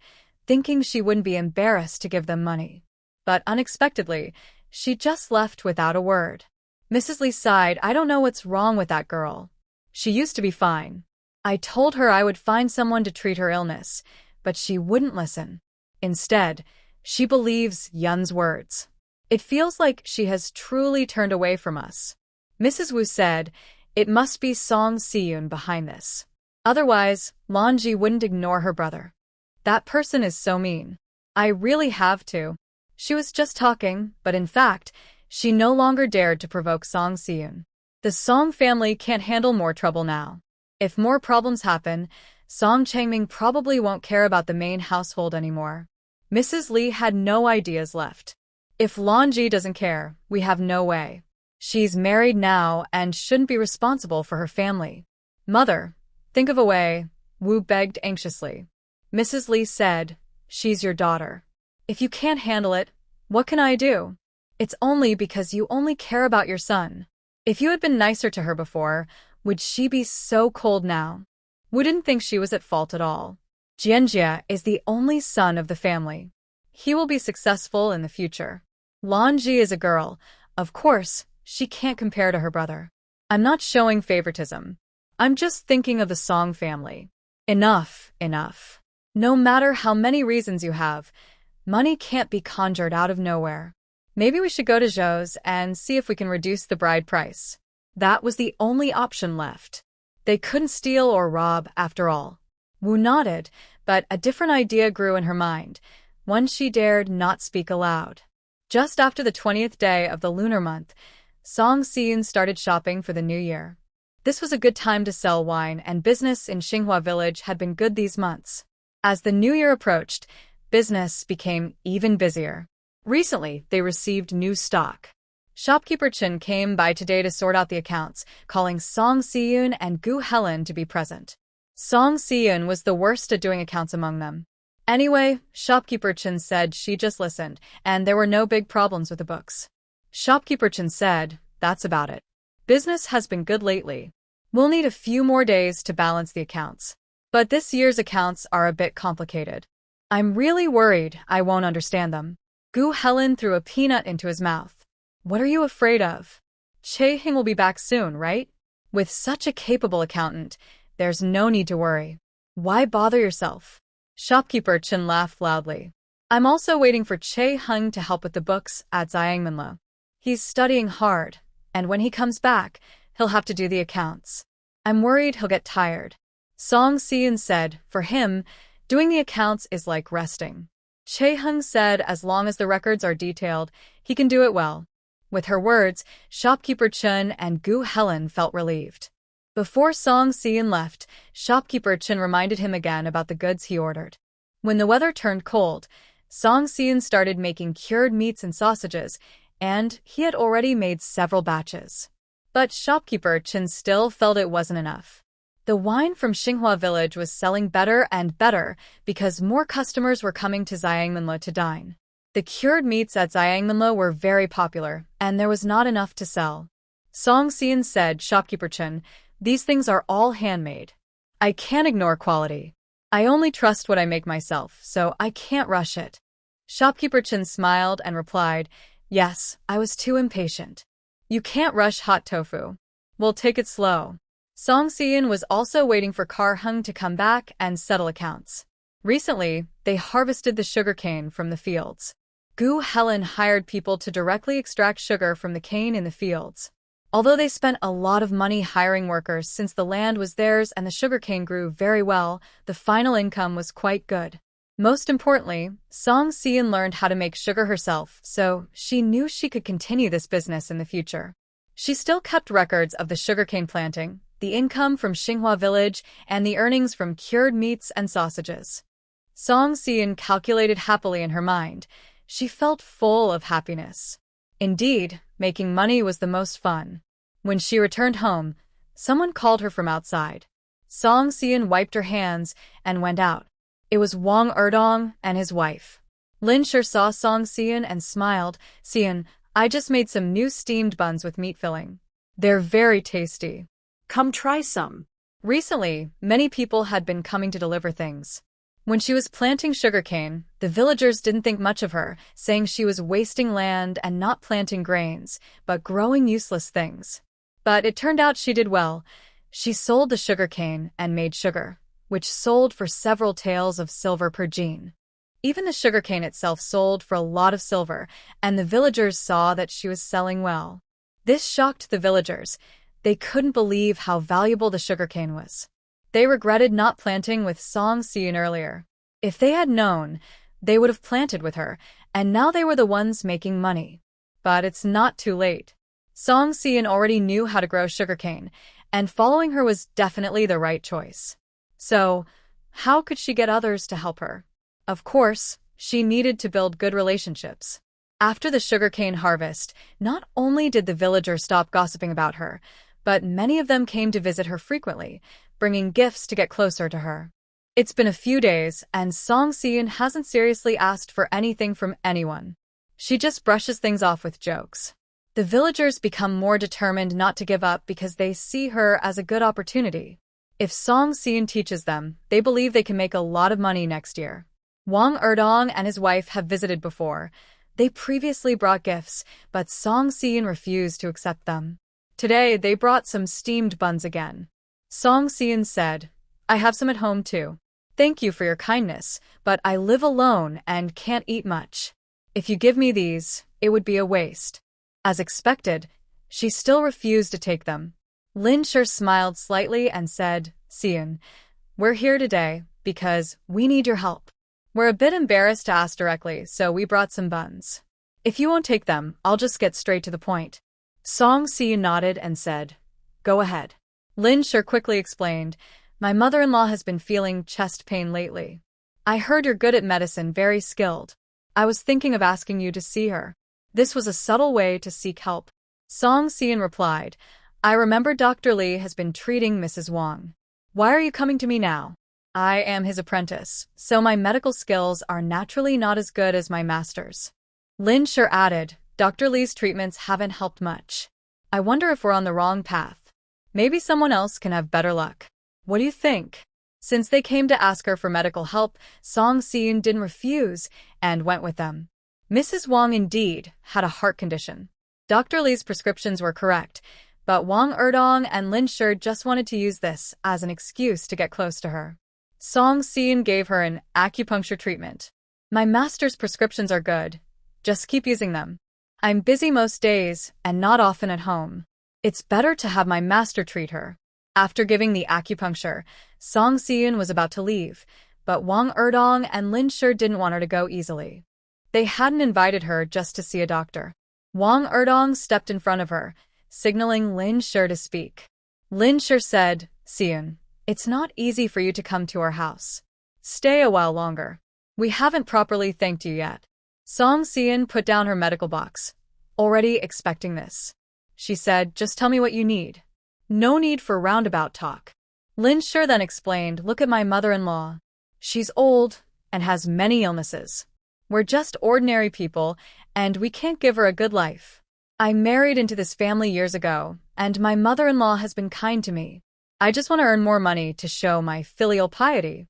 thinking she wouldn't be embarrassed to give them money. But unexpectedly, she just left without a word. Mrs. Li sighed, "I don't know what's wrong with that girl. She used to be fine. I told her I would find someone to treat her illness, but she wouldn't listen. Instead, she believes Yun's words. It feels like she has truly turned away from us." Mrs. Wu said, "It must be Song Siyun behind this. Otherwise, Lanji wouldn't ignore her brother. That person is so mean. I really have to." She was just talking, but in fact, she no longer dared to provoke Song Siyun. The Song family can't handle more trouble now. If more problems happen, Song Changming probably won't care about the main household anymore. Mrs. Li had no ideas left. If Lanji doesn't care, we have no way. She's married now and shouldn't be responsible for her family. "Mother, think of a way," Wu begged anxiously. Mrs. Li said, "She's your daughter. If you can't handle it, what can I do? It's only because you only care about your son. If you had been nicer to her before, would she be so cold now?" Wu didn't think she was at fault at all. Jianjia is the only son of the family. He will be successful in the future. Lanji is a girl. Of course, she can't compare to her brother. I'm not showing favoritism. I'm just thinking of the Song family. Enough, enough. No matter how many reasons you have, money can't be conjured out of nowhere. Maybe we should go to Zhou's and see if we can reduce the bride price. That was the only option left. They couldn't steal or rob after all. Wu nodded, but a different idea grew in her mind, one she dared not speak aloud. Just after the 20th day of the lunar month, Song Siyun started shopping for the new year. This was a good time to sell wine, and business in Xinghua village had been good these months. As the new year approached, business became even busier. Recently, they received new stock. Shopkeeper Chen came by today to sort out the accounts, calling Song Siyun and Gu Helen to be present. Song Siyun was the worst at doing accounts among them. Anyway, Shopkeeper Chen said she just listened, and there were no big problems with the books. Shopkeeper Chen said, "That's about it. Business has been good lately. We'll need a few more days to balance the accounts. But this year's accounts are a bit complicated. I'm really worried I won't understand them." Gu Helen threw a peanut into his mouth. "What are you afraid of? Che Hing will be back soon, right? With such a capable accountant, there's no need to worry. Why bother yourself?" Shopkeeper Chen laughed loudly. "I'm also waiting for Che Hung to help with the books at Xiangmanla. He's studying hard, and when he comes back, he'll have to do the accounts. I'm worried he'll get tired." Song Si-in said, for him, doing the accounts is like resting. Chae-hung said as long as the records are detailed, he can do it well. With her words, shopkeeper Chun and Gu Helen felt relieved. Before Song Si-in left, shopkeeper Chun reminded him again about the goods he ordered. When the weather turned cold, Song Si-in started making cured meats and sausages, and he had already made several batches. But shopkeeper Chun still felt it wasn't enough. The wine from Xinghua village was selling better and better because more customers were coming to Ziyangmanlo to dine. The cured meats at Ziyangmanlo were very popular, and there was not enough to sell. Song Si-in said, shopkeeper Chun, these things are all handmade. I can't ignore quality. I only trust what I make myself, so I can't rush it. Shopkeeper Chun smiled and replied, yes, I was too impatient. You can't rush hot tofu. We'll take it slow. Song Si-in was also waiting for Kar-hung to come back and settle accounts. Recently, they harvested the sugarcane from the fields. Gu Helen hired people to directly extract sugar from the cane in the fields. Although they spent a lot of money hiring workers since the land was theirs and the sugarcane grew very well, the final income was quite good. Most importantly, Song Si-in learned how to make sugar herself, so she knew she could continue this business in the future. She still kept records of the sugarcane planting, the income from Xinghua village, and the earnings from cured meats and sausages. Song Si-in calculated happily in her mind. She felt full of happiness. Indeed, making money was the most fun. When she returned home, someone called her from outside. Song Si-in wiped her hands and went out. It was Wang Erdong and his wife. Lin Sher saw Song Si-in and smiled. Si-in, I just made some new steamed buns with meat filling. They're very tasty. Come try some. Recently, many people had been coming to deliver things. When she was planting sugarcane, the villagers didn't think much of her, saying she was wasting land and not planting grains, but growing useless things. But it turned out she did well. She sold the sugarcane and made sugar, which sold for several taels of silver per jean. Even the sugarcane itself sold for a lot of silver, and the villagers saw that she was selling well. This shocked the villagers. They couldn't believe how valuable the sugarcane was. They regretted not planting with Song Si-in earlier. If they had known, they would have planted with her, and now they were the ones making money. But it's not too late. Song Si-in already knew how to grow sugarcane, and following her was definitely the right choice. So, how could she get others to help her? Of course, she needed to build good relationships. After the sugarcane harvest, not only did the villagers stop gossiping about her, but many of them came to visit her frequently, bringing gifts to get closer to her. It's been a few days, and Song Si-in hasn't seriously asked for anything from anyone. She just brushes things off with jokes. The villagers become more determined not to give up because they see her as a good opportunity. If Song Si-in teaches them, they believe they can make a lot of money next year. Wang Erdong and his wife have visited before. They previously brought gifts, but Song Si-in refused to accept them. Today, they brought some steamed buns again. Song Si-in said, I have some at home too. Thank you for your kindness, but I live alone and can't eat much. If you give me these, it would be a waste. As expected, she still refused to take them. Lin Sher smiled slightly and said, Si-in, we're here today because we need your help. We're a bit embarrassed to ask directly, so we brought some buns. If you won't take them, I'll just get straight to the point. Song Si-in nodded and said, Go ahead. Lin Sher quickly explained, My mother-in-law has been feeling chest pain lately. I heard you're good at medicine, very skilled. I was thinking of asking you to see her. This was a subtle way to seek help. Song Si-in replied, I remember Dr. Lee has been treating Mrs. Wang. Why are you coming to me now? I am his apprentice, so my medical skills are naturally not as good as my master's. Lin Sher added, Dr. Lee's treatments haven't helped much. I wonder if we're on the wrong path. Maybe someone else can have better luck. What do you think? Since they came to ask her for medical help, Song Si-in didn't refuse and went with them. Mrs. Wang indeed had a heart condition. Dr. Lee's prescriptions were correct, but Wang Erdong and Lin Sher just wanted to use this as an excuse to get close to her. Song Si-in gave her an acupuncture treatment. My master's prescriptions are good. Just keep using them. I'm busy most days and not often at home. It's better to have my master treat her. After giving the acupuncture, Song Si-eun was about to leave, but Wang Erdong and Lin Shi didn't want her to go easily. They hadn't invited her just to see a doctor. Wang Erdong stepped in front of her, signaling Lin Shi to speak. Lin Shi said, "Si-eun, it's not easy for you to come to our house. Stay a while longer. We haven't properly thanked you yet." Song Si-eun put down her medical box, already expecting this. She said, "Just tell me what you need. No need for roundabout talk." Lin Shi then explained, "Look at my mother-in-law. She's old and has many illnesses. We're just ordinary people, and we can't give her a good life. I married into this family years ago, and my mother-in-law has been kind to me. I just want to earn more money to show my filial piety."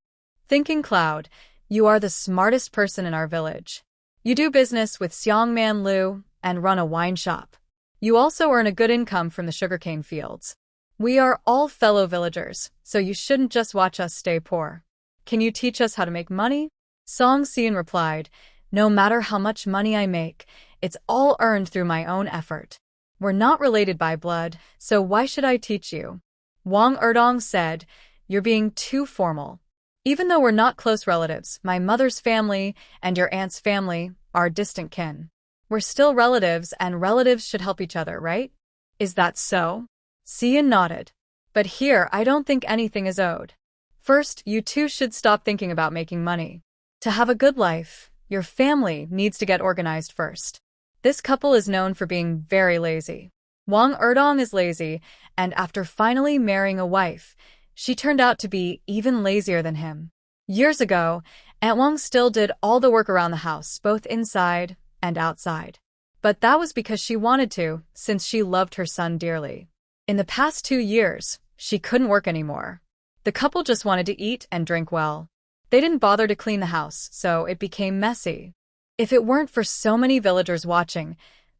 Thinking Cloud, "You are the smartest person in our village. You do business with Xiangman Liu and run a wine shop. You also earn a good income from the sugarcane fields. We are all fellow villagers, so you shouldn't just watch us stay poor. Can you teach us how to make money?" Song Si-eun replied, "No matter how much money I make, it's all earned through my own effort. We're not related by blood, so why should I teach you?" Wang Erdong said, "You're being too formal. Even though we're not close relatives, my mother's family and your aunt's family are distant kin. We're still relatives, and relatives should help each other, right? Is that so?" Si-eun nodded. "But here, I don't think anything is owed. First, you two should stop thinking about making money. To have a good life, your family needs to get organized first. This couple is known for being very lazy. Wang Erdong is lazy, and after finally marrying a wife, she turned out to be even lazier than him. Years ago, Aunt Wang still did all the work around the house, both inside and outside. But that was because she wanted to, since she loved her son dearly. In the past 2 years, she couldn't work anymore. The couple just wanted to eat and drink well. They didn't bother to clean the house, so it became messy. If it weren't for so many villagers watching,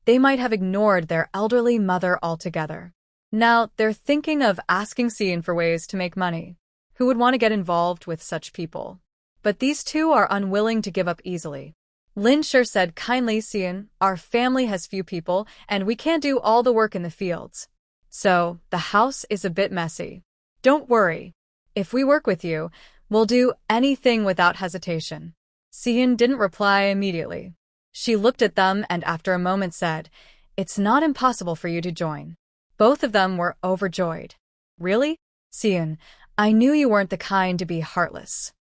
they might have ignored their elderly mother altogether. Now, they're thinking of asking Si-eun for ways to make money. Who would want to get involved with such people? But these two are unwilling to give up easily. Lin Shi said kindly, "Si-eun, our family has few people, and we can't do all the work in the fields. So, the house is a bit messy. Don't worry. If we work with you, we'll do anything without hesitation." Si-eun didn't reply immediately. She looked at them and after a moment said, "It's not impossible for you to join." Both of them were overjoyed. "Really? Si-eun, I knew you weren't the kind to be heartless.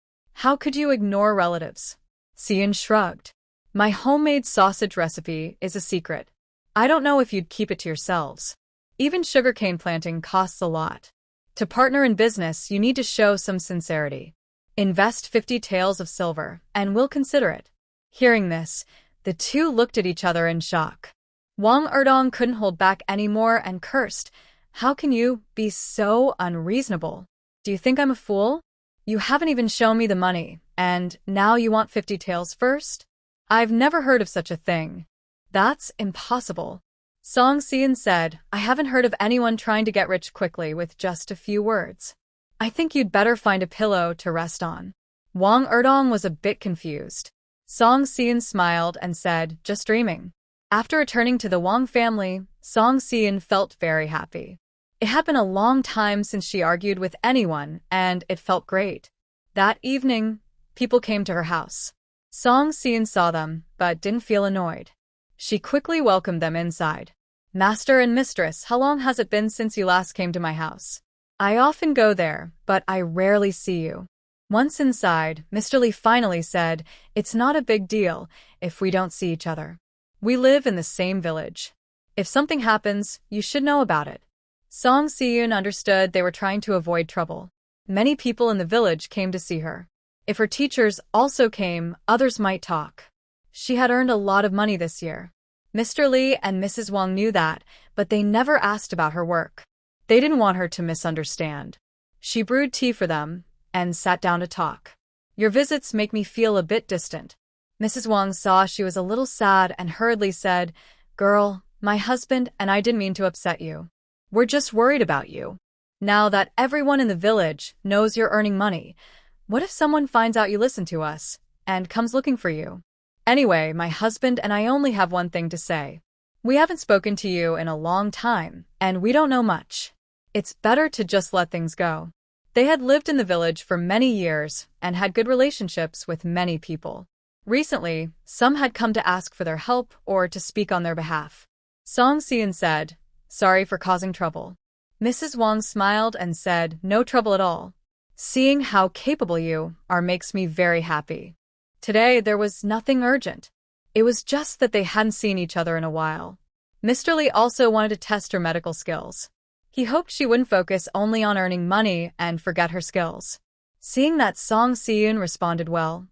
How could you ignore relatives?" Si-eun shrugged. "My homemade sausage recipe is a secret. I don't know if you'd keep it to yourselves. Even sugarcane planting costs a lot. To partner in business, you need to show some sincerity. Invest 50 taels of silver, and we'll consider it." Hearing this, the two looked at each other in shock. Wang Erdong couldn't hold back anymore and cursed, "How can you be so unreasonable? Do you think I'm a fool? You haven't even shown me the money, and now you want 50 taels first? I've never heard of such a thing. That's impossible." Song Si-eun said, "I haven't heard of anyone trying to get rich quickly with just a few words. I think you'd better find a pillow to rest on." Wang Erdong was a bit confused. Song Si-eun smiled and said, "Just dreaming." After returning to the Wang family, Song Si-eun felt very happy. It had been a long time since she argued with anyone, and it felt great. That evening, people came to her house. Song Si-eun saw them, but didn't feel annoyed. She quickly welcomed them inside. "Master and mistress, how long has it been since you last came to my house? I often go there, but I rarely see you." Once inside, Mr. Lee finally said, "It's not a big deal if we don't see each other. We live in the same village. If something happens, you should know about it." Song Si-eun understood they were trying to avoid trouble. Many people in the village came to see her. If her teachers also came, others might talk. She had earned a lot of money this year. Mr. Lee and Mrs. Wang knew that, but they never asked about her work. They didn't want her to misunderstand. She brewed tea for them and sat down to talk. "Your visits make me feel a bit distant." Mrs. Wang saw she was a little sad and hurriedly said, "Girl, my husband and I didn't mean to upset you. We're just worried about you. Now that everyone in the village knows you're earning money, what if someone finds out you listen to us and comes looking for you? Anyway, my husband and I only have one thing to say. We haven't spoken to you in a long time, and we don't know much. It's better to just let things go. They had lived in the village for many years and had good relationships with many people. Recently, some had come to ask for their help or to speak on their behalf. Song Si-eun said, "Sorry for causing trouble." Mrs. Wang smiled and said, "No trouble at all. Seeing how capable you are makes me very happy." Today, there was nothing urgent. It was just that they hadn't seen each other in a while. Mr. Lee also wanted to test her medical skills. He hoped she wouldn't focus only on earning money and forget her skills. Seeing that Song Si-eun responded well,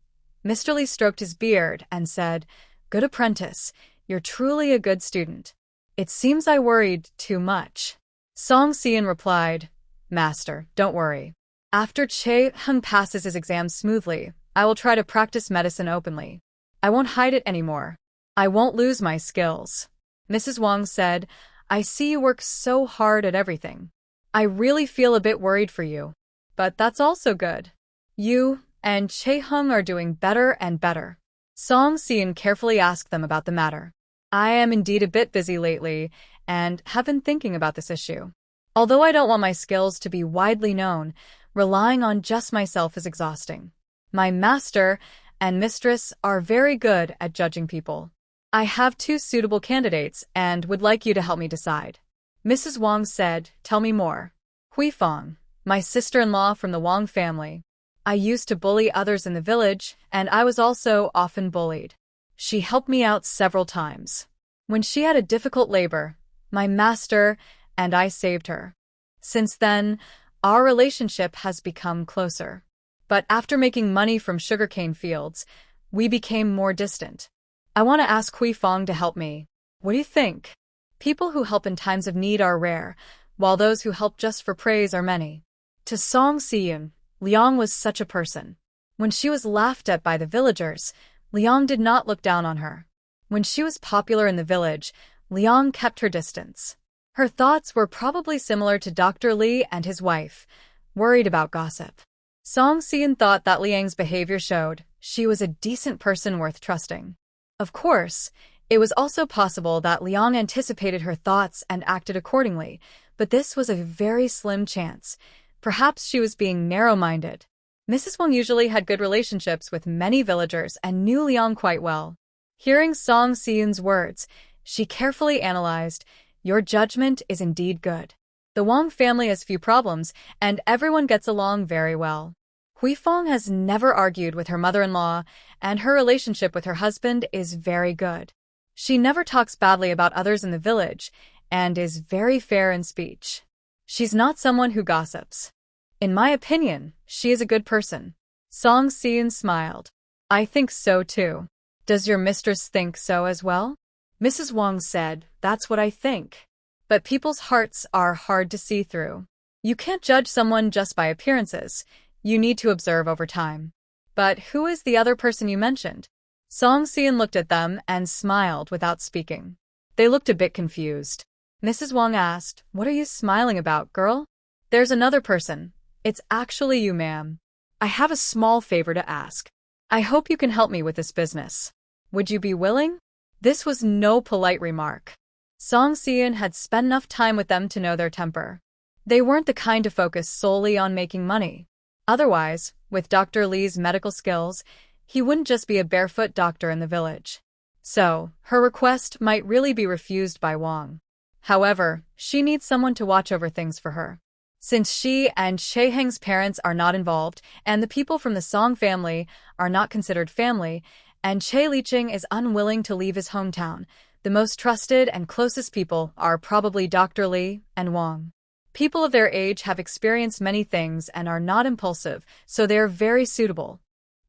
Mr. Lee stroked his beard and said, "Good apprentice, you're truly a good student. It seems I worried too much." Song Si-eun replied, "Master, don't worry. After Chae-hung passes his exams smoothly, I will try to practice medicine openly. I won't hide it anymore. I won't lose my skills." Mrs. Wang said, "I see you work so hard at everything. I really feel a bit worried for you. But that's also good. You and Chae-hung are doing better and better." Song Si-eun carefully asked them about the matter. "I am indeed a bit busy lately and have been thinking about this issue. Although I don't want my skills to be widely known, relying on just myself is exhausting. My master and mistress are very good at judging people. I have 2 suitable candidates and would like you to help me decide." Mrs. Wang said, "Tell me more." "Hui Fong, my sister-in-law from the Wang family. I used to bully others in the village, and I was also often bullied. She helped me out several times. When she had a difficult labor, my master and I saved her. Since then, our relationship has become closer. But after making money from sugarcane fields, we became more distant. I want to ask Hui Fong to help me. What do you think? People who help in times of need are rare, while those who help just for praise are many." To Song Si-eun, Liang was such a person. When she was laughed at by the villagers, Liang did not look down on her. When she was popular in the village, Liang kept her distance. Her thoughts were probably similar to Dr. Lee and his wife, worried about gossip. Song Si-eun thought that Liang's behavior showed she was a decent person worth trusting. Of course, it was also possible that Liang anticipated her thoughts and acted accordingly, but this was a very slim chance. Perhaps she was being narrow-minded. Mrs. Wang usually had good relationships with many villagers and knew Liang quite well. Hearing Song Si-eun's words, she carefully analyzed, "Your judgment is indeed good. The Wang family has few problems, and everyone gets along very well. Hui Fong has never argued with her mother-in-law, and her relationship with her husband is very good. She never talks badly about others in the village, and is very fair in speech. She's not someone who gossips. In my opinion, she is a good person." Song Si-eun smiled. "I think so too. Does your mistress think so as well?" Mrs. Wang said, "That's what I think. But people's hearts are hard to see through. You can't judge someone just by appearances. You need to observe over time." "But who is the other person you mentioned?" Song Si-eun looked at them and smiled without speaking. They looked a bit confused. Mrs. Wang asked, "What are you smiling about, girl?" "There's another person. It's actually you, ma'am. I have a small favor to ask. I hope you can help me with this business. Would you be willing?" This was no polite remark. Song Si-eun had spent enough time with them to know their temper. They weren't the kind to focus solely on making money. Otherwise, with Dr. Lee's medical skills, he wouldn't just be a barefoot doctor in the village. So, her request might really be refused by Wang. However, she needs someone to watch over things for her. Since she and Chae-heng's parents are not involved, and the people from the Song family are not considered family, and Chae Licheng is unwilling to leave his hometown, the most trusted and closest people are probably Dr. Lee and Wang. People of their age have experienced many things and are not impulsive, so they are very suitable.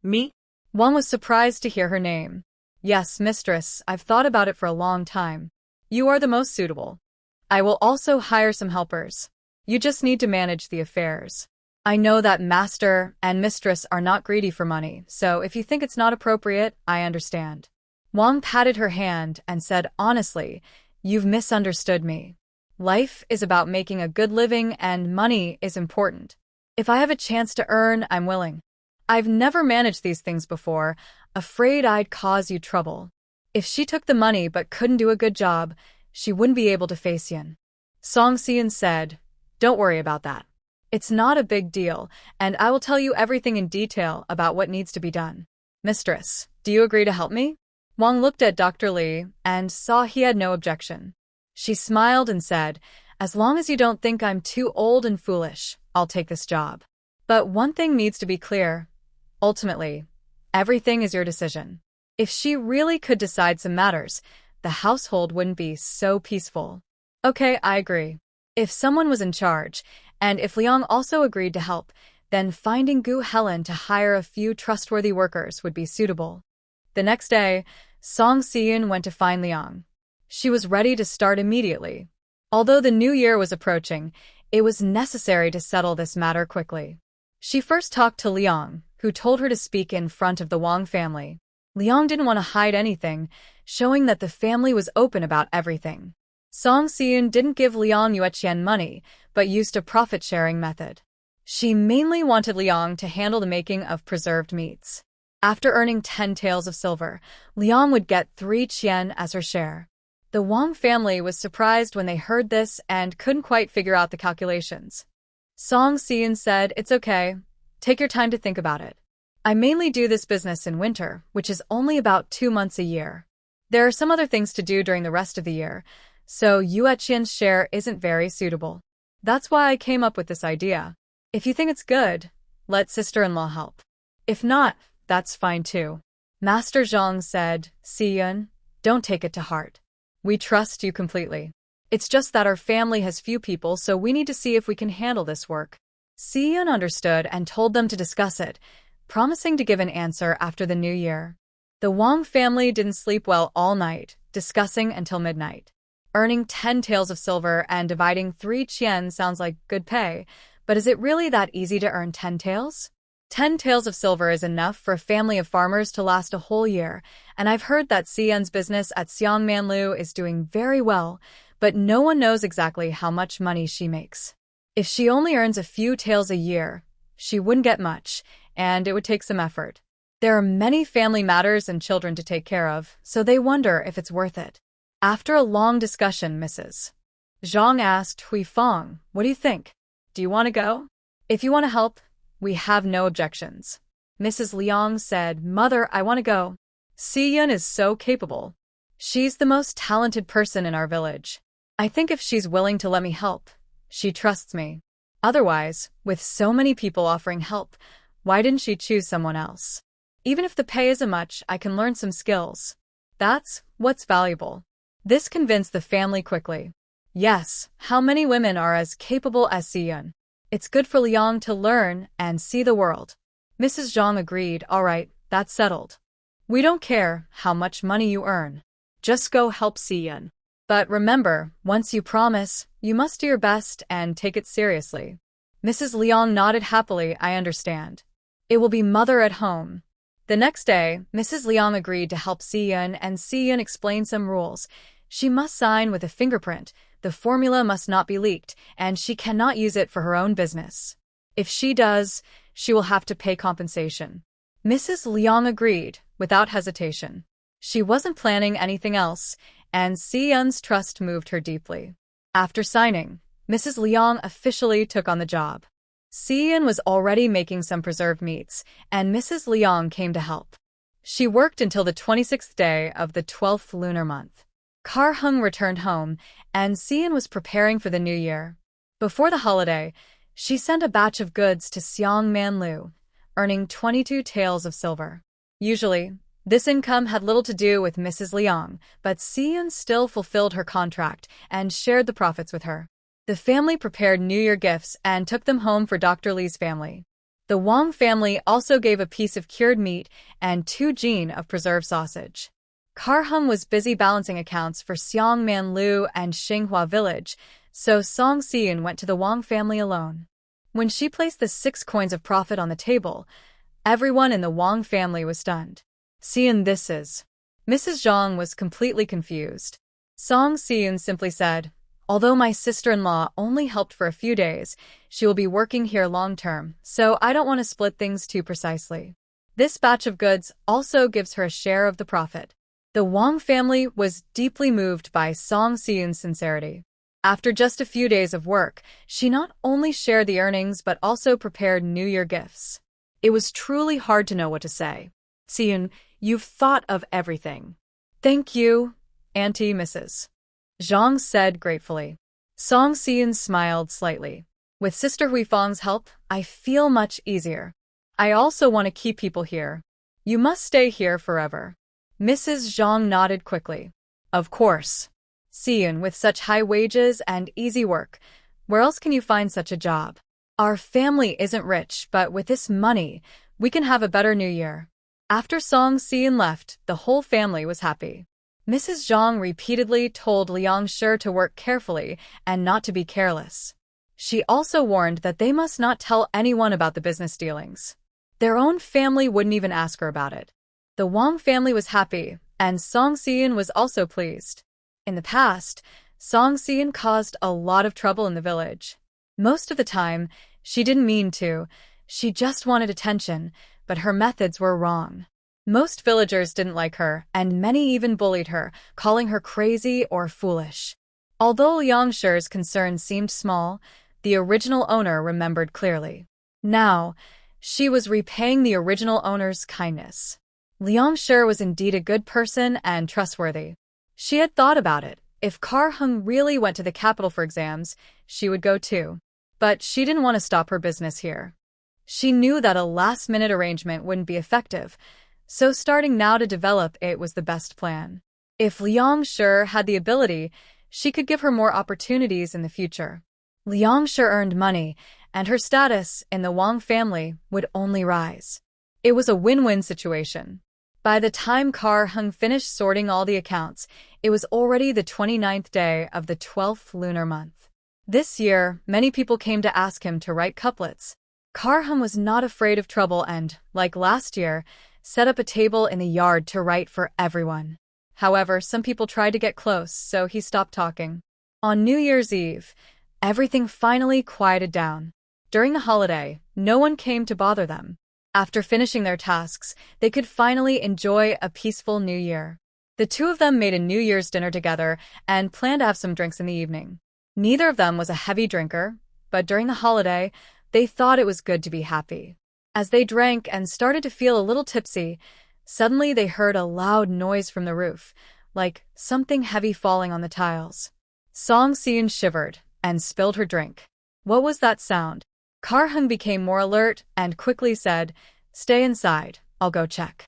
"Me?" Wang was surprised to hear her name. "Yes, mistress, I've thought about it for a long time. You are the most suitable. I will also hire some helpers. You just need to manage the affairs. I know that master and mistress are not greedy for money, so if you think it's not appropriate, I understand." Wang patted her hand and said, "Honestly, you've misunderstood me. Life is about making a good living and money is important. If I have a chance to earn, I'm willing. I've never managed these things before, afraid I'd cause you trouble. If she took the money but couldn't do a good job, she wouldn't be able to face Yin." Song Si-eun said, Don't worry about that. It's not a big deal, and I will tell you everything in detail about what needs to be done. Mistress, do you agree to help me? Wang looked at Dr. Li and saw he had no objection. She smiled and said, as long as you don't think I'm too old and foolish, I'll take this job. But one thing needs to be clear. Ultimately, everything is your decision. If she really could decide some matters, the household wouldn't be so peaceful. Okay, I agree. If someone was in charge, and if Liang also agreed to help, then finding Gu Helen to hire a few trustworthy workers would be suitable. The next day, Song Siyun went to find Liang. She was ready to start immediately. Although the new year was approaching, it was necessary to settle this matter quickly. She first talked to Liang, who told her to speak in front of the Wang family. Liang didn't want to hide anything, showing that the family was open about everything. Song Siyun didn't give Liang Yueqian money, but used a profit-sharing method. She mainly wanted Liang to handle the making of preserved meats. After earning 10 taels of silver, Liang would get 3 qian as her share. The Wang family was surprised when they heard this and couldn't quite figure out the calculations. Song Siyun said, it's okay. Take your time to think about it. I mainly do this business in winter, which is only about 2 months a year. There are some other things to do during the rest of the year, so Yueqian's share isn't very suitable. That's why I came up with this idea. If you think it's good, let sister-in-law help. If not, that's fine too. Master Zhang said, Siyun, don't take it to heart. We trust you completely. It's just that our family has few people, so we need to see if we can handle this work. Siyun understood and told them to discuss it, promising to give an answer after the new year. The Wang family didn't sleep well all night, discussing until midnight. Earning 10 taels of silver and dividing 3 qian sounds like good pay, but is it really that easy to earn 10 taels? 10 taels of silver is enough for a family of farmers to last a whole year, and I've heard that Siyun's business at Xiangmanlu is doing very well, but no one knows exactly how much money she makes. If she only earns a few taels a year, she wouldn't get much, and it would take some effort. There are many family matters and children to take care of, so they wonder if it's worth it. After a long discussion, Mrs. Zhang asked Hui Feng, what do you think? Do you want to go? If you want to help, we have no objections. Mrs. Liang said, Mother, I want to go. Siyun is so capable. She's the most talented person in our village. I think if she's willing to let me help, she trusts me. Otherwise, with so many people offering help, why didn't she choose someone else? Even if the pay isn't much, I can learn some skills. That's what's valuable. This convinced the family quickly. Yes, how many women are as capable as Siyun? It's good for Liang to learn and see the world. Mrs. Zhang agreed, all right, that's settled. We don't care how much money you earn. Just go help Siyun. But remember, once you promise, you must do your best and take it seriously. Mrs. Liang nodded happily, I understand. It will be mother at home. The next day, Mrs. Liang agreed to help Siyun, and Siyun explained some rules. She must sign with a fingerprint, the formula must not be leaked, and she cannot use it for her own business. If she does, she will have to pay compensation. Mrs. Liang agreed, without hesitation. She wasn't planning anything else, and Siyun's trust moved her deeply. After signing, Mrs. Liang officially took on the job. Siyun was already making some preserved meats, and Mrs. Liang came to help. She worked until the 26th day of the 12th lunar month. Kar Hung returned home, and Siyun was preparing for the new year. Before the holiday, she sent a batch of goods to Xiangmanlu, earning 22 taels of silver. Usually, this income had little to do with Mrs. Liang, but Siyun still fulfilled her contract and shared the profits with her. The family prepared New Year gifts and took them home for Dr. Li's family. The Wang family also gave a piece of cured meat and 2 jin of preserved sausage. Kar Hung was busy balancing accounts for Xiangmanlu and Xinghua village, so Song Siyun went to the Wang family alone. When she placed the 6 coins of profit on the table, everyone in the Wang family was stunned. Siyun, this is... Mrs. Zhang was completely confused. Song Siyun simply said, although my sister-in-law only helped for a few days, she will be working here long-term, so I don't want to split things too precisely. This batch of goods also gives her a share of the profit. The Wang family was deeply moved by Song Siyun's sincerity. After just a few days of work, she not only shared the earnings but also prepared New Year gifts. It was truly hard to know what to say. Siyun, you've thought of everything. Thank you, Auntie Mrs. Zhang said gratefully. Song Siyun smiled slightly. With Sister Huifang's help, I feel much easier. I also want to keep people here. You must stay here forever. Mrs. Zhang nodded quickly. Of course. Siyun, with such high wages and easy work, where else can you find such a job? Our family isn't rich, but with this money, we can have a better New Year. After Song Siyun left, the whole family was happy. Mrs. Zhang repeatedly told Liang Shi to work carefully and not to be careless. She also warned that they must not tell anyone about the business dealings. Their own family wouldn't even ask her about it. The Wang family was happy, and Song Siyun was also pleased. In the past, Song Siyun caused a lot of trouble in the village. Most of the time, she didn't mean to. She just wanted attention, but her methods were wrong. Most villagers didn't like her, and many even bullied her, calling her crazy or foolish. Although Liang Shi's concerns seemed small, the original owner remembered clearly. Now, she was repaying the original owner's kindness. Liang Shi was indeed a good person and trustworthy. She had thought about it. If Kar Hung really went to the capital for exams, she would go too. But she didn't want to stop her business here. She knew that a last-minute arrangement wouldn't be effective, so starting now to develop it was the best plan. If Liang Shi had the ability, she could give her more opportunities in the future. Liang Shi earned money, and her status in the Wang family would only rise. It was a win-win situation. By the time Kar Hung finished sorting all the accounts, it was already the 29th day of the 12th lunar month. This year, many people came to ask him to write couplets. Kar Hung was not afraid of trouble and, like last year, set up a table in the yard to write for everyone. However, some people tried to get close, so he stopped talking. On New Year's Eve, everything finally quieted down. During the holiday, no one came to bother them. After finishing their tasks, they could finally enjoy a peaceful New Year. The two of them made a New Year's dinner together and planned to have some drinks in the evening. Neither of them was a heavy drinker, but during the holiday, they thought it was good to be happy. As they drank and started to feel a little tipsy, suddenly they heard a loud noise from the roof, like something heavy falling on the tiles. Song Siyun shivered and spilled her drink. What was that sound? Kar Hung became more alert and quickly said, "Stay inside, I'll go check."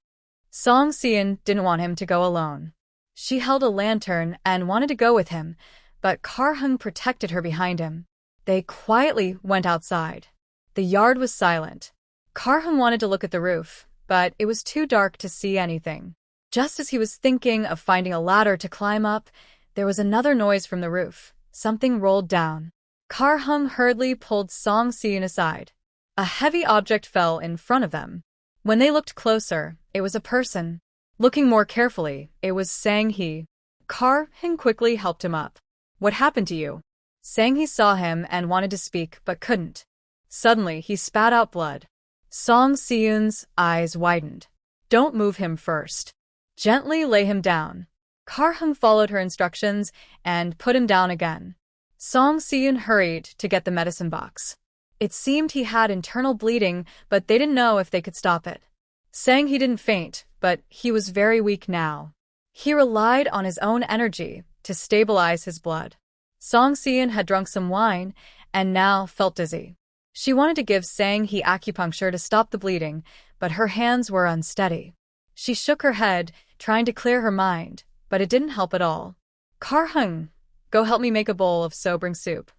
Song Siyun didn't want him to go alone. She held a lantern and wanted to go with him, but Kar Hung protected her behind him. They quietly went outside. The yard was silent. Kar Hung wanted to look at the roof, but it was too dark to see anything. Just as he was thinking of finding a ladder to climb up, there was another noise from the roof. Something rolled down. Kar Hung hurriedly pulled Song Siyun aside. A heavy object fell in front of them. When they looked closer, it was a person. Looking more carefully, it was Sang Hee. Kar Hung quickly helped him up. "What happened to you?" Sang Hee saw him and wanted to speak but couldn't. Suddenly, he spat out blood. Song Siyun's eyes widened. "Don't move him first. Gently lay him down." Kar Hung followed her instructions and put him down again. Song Siyun hurried to get the medicine box. It seemed he had internal bleeding, but they didn't know if they could stop it. Sang Hee didn't faint, but he was very weak now. He relied on his own energy to stabilize his blood. Song Siyun had drunk some wine and now felt dizzy. She wanted to give Sang Hee acupuncture to stop the bleeding, but her hands were unsteady. She shook her head, trying to clear her mind, but it didn't help at all. "Kar Hung, go help me make a bowl of sobering soup."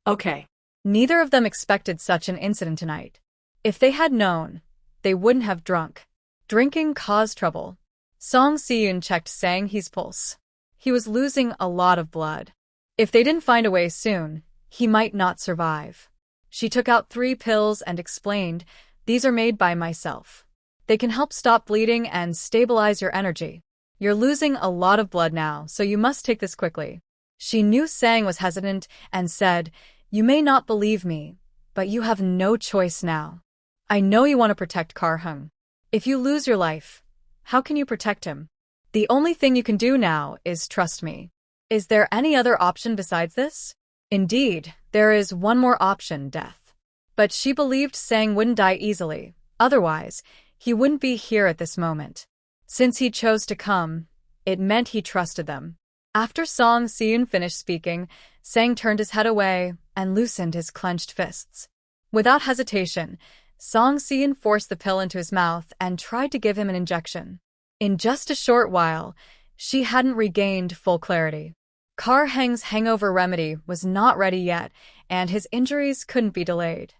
Okay. Neither of them expected such an incident tonight. If they had known, they wouldn't have drunk. Drinking caused trouble. Song Siyun checked Sang Hee's pulse. He was losing a lot of blood. If they didn't find a way soon, he might not survive. She took out 3 pills and explained, "These are made by myself. They can help stop bleeding and stabilize your energy. You're losing a lot of blood now, so you must take this quickly." She knew Sang was hesitant and said, "You may not believe me, but you have no choice now. I know you want to protect Kar Hung. If you lose your life, how can you protect him? The only thing you can do now is trust me. Is there any other option besides this?" Indeed, there is one more option, death. But she believed Sang wouldn't die easily, otherwise, he wouldn't be here at this moment. Since he chose to come, it meant he trusted them. After Song Si-eun finished speaking, Sang turned his head away and loosened his clenched fists. Without hesitation, Song Si-eun forced the pill into his mouth and tried to give him an injection. In just a short while, she hadn't regained full clarity. Kar Heng's hangover remedy was not ready yet, and his injuries couldn't be delayed.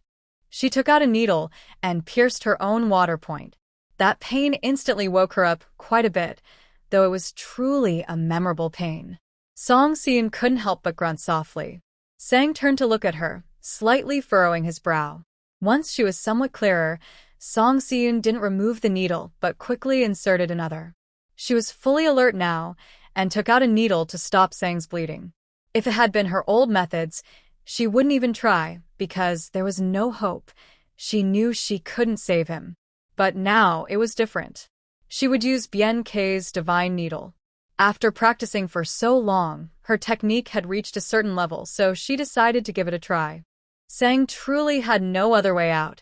She took out a needle and pierced her own water point. That pain instantly woke her up quite a bit, though it was truly a memorable pain. Song Si-eun couldn't help but grunt softly. Sang turned to look at her, slightly furrowing his brow. Once she was somewhat clearer, Song Si-eun didn't remove the needle but quickly inserted another. She was fully alert now and took out a needle to stop Sang's bleeding. If it had been her old methods, she wouldn't even try because there was no hope. She knew she couldn't save him. But now it was different. She would use Bien K's divine needle. After practicing for so long, her technique had reached a certain level, so she decided to give it a try. Sang truly had no other way out.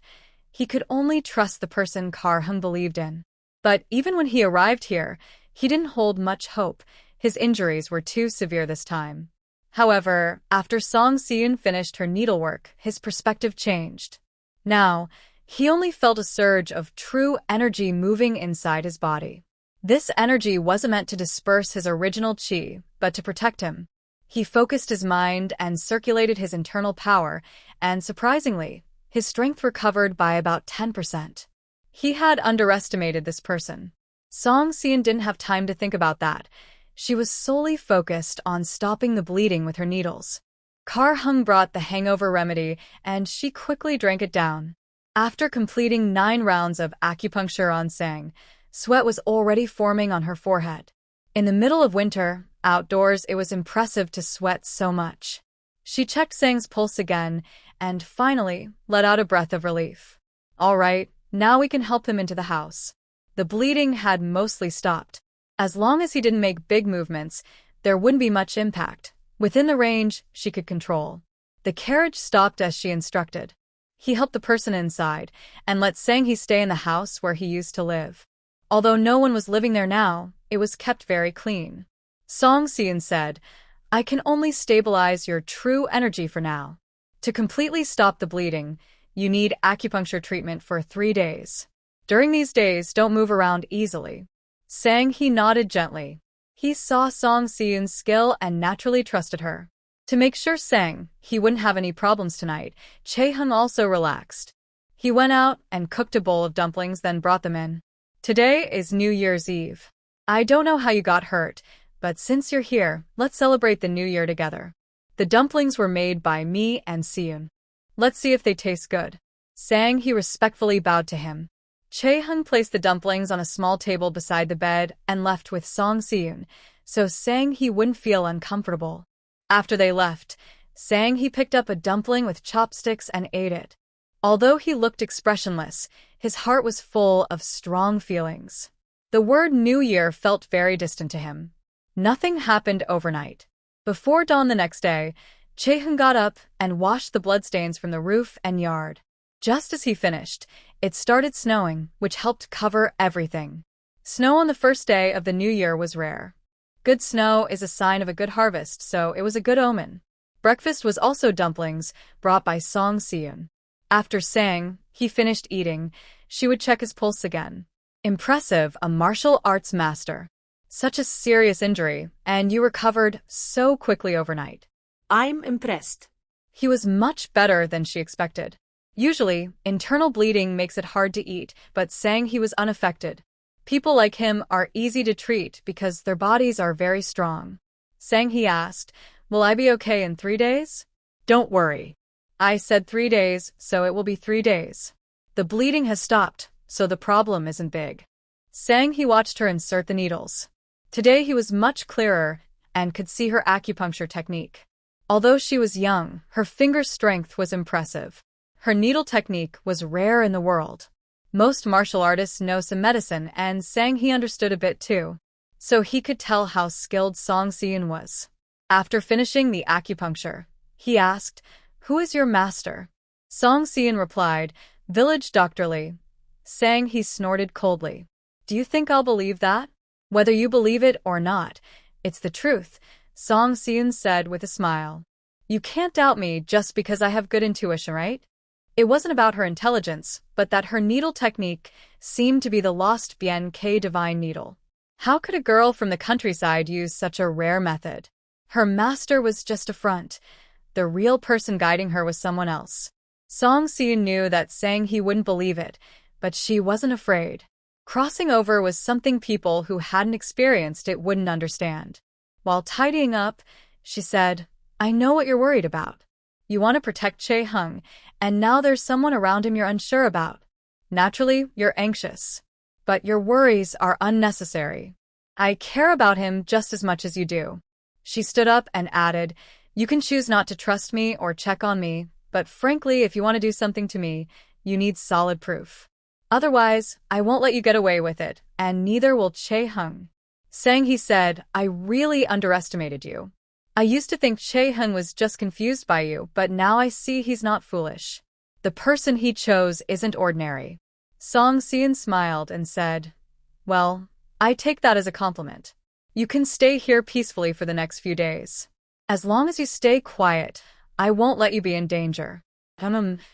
He could only trust the person Kar Heng believed in. But even when he arrived here, he didn't hold much hope. His injuries were too severe this time. However, after Song Si-eun finished her needlework, his perspective changed. Now, he only felt a surge of true energy moving inside his body. This energy wasn't meant to disperse his original chi, but to protect him. He focused his mind and circulated his internal power, and surprisingly, his strength recovered by about 10%. He had underestimated this person. Song Si-eun didn't have time to think about that. She was solely focused on stopping the bleeding with her needles. Kar Heng brought the hangover remedy, and she quickly drank it down. After completing 9 rounds of acupuncture on Sang, sweat was already forming on her forehead. In the middle of winter, outdoors, it was impressive to sweat so much. She checked Sang's pulse again and finally let out a breath of relief. All right, now we can help him into the house. The bleeding had mostly stopped. As long as he didn't make big movements, there wouldn't be much impact. Within the range she could control. The carriage stopped as she instructed. He helped the person inside and let Sang-hee stay in the house where he used to live. Although no one was living there now, it was kept very clean. Song Si-eun said, "I can only stabilize your true energy for now. To completely stop the bleeding, you need acupuncture treatment for 3 days. During these days, don't move around easily." Sang-hee nodded gently. He saw Song Si-eun's skill and naturally trusted her. To make sure Sang-hee wouldn't have any problems tonight, Chae-hung also relaxed. He went out and cooked a bowl of dumplings, then brought them in. "Today is New Year's Eve. I don't know how you got hurt, but since you're here, let's celebrate the new year together. The dumplings were made by me and Si-eun. Let's see if they taste good." Sang-hee respectfully bowed to him. Chae-hung placed the dumplings on a small table beside the bed and left with Song Si-eun, so Sang-hee wouldn't feel uncomfortable. After they left, Sang-hee picked up a dumpling with chopsticks and ate it. Although he looked expressionless, his heart was full of strong feelings. The word New Year felt very distant to him. Nothing happened overnight. Before dawn the next day, Chae-hung got up and washed the bloodstains from the roof and yard. Just as he finished, it started snowing, which helped cover everything. Snow on the first day of the new year was rare. Good snow is a sign of a good harvest, so it was a good omen. Breakfast was also dumplings, brought by Song Si-eun. After Sang-hee finished eating, she would check his pulse again. Impressive, a martial arts master. Such a serious injury, and you recovered so quickly overnight. I'm impressed. He was much better than she expected. Usually, internal bleeding makes it hard to eat, but Sang-hee was unaffected. People like him are easy to treat because their bodies are very strong. Sang-hee asked, "Will I be okay in 3 days?" "Don't worry. I said 3 days, so it will be 3 days. The bleeding has stopped, so the problem isn't big." Sang-hee watched her insert the needles. Today he was much clearer and could see her acupuncture technique. Although she was young, her finger strength was impressive. Her needle technique was rare in the world. Most martial artists know some medicine, and Sang-hee understood a bit too. So he could tell how skilled Song Si-eun was. After finishing the acupuncture, He asked, "Who is your master?" Song Si-in replied, "Village Doctor Lee." Sang he snorted coldly. "Do you think I'll believe that? Whether you believe it or not, it's the truth," Song Si-in said with a smile. "You can't doubt me just because I have good intuition, right?" It wasn't about her intelligence, but that her needle technique seemed to be the lost Bien K divine needle. How could a girl from the countryside use such a rare method? Her master was just a front. The real person guiding her was someone else. Song Si-in knew that saying he wouldn't believe it, but she wasn't afraid. Crossing over was something people who hadn't experienced it wouldn't understand. While tidying up, she said, "I know what you're worried about. You want to protect Chae-hung, and now there's someone around him you're unsure about. Naturally, you're anxious. But your worries are unnecessary. I care about him just as much as you do." She stood up and added, "You can choose not to trust me or check on me, but frankly, if you want to do something to me, you need solid proof. Otherwise, I won't let you get away with it, and neither will Chae-hung." Sang he said, "I really underestimated you. I used to think Chae-hung was just confused by you, but now I see he's not foolish. The person he chose isn't ordinary." Song Si-in smiled and said, "Well, I take that as a compliment. You can stay here peacefully for the next few days. As long as you stay quiet, I won't let you be in danger."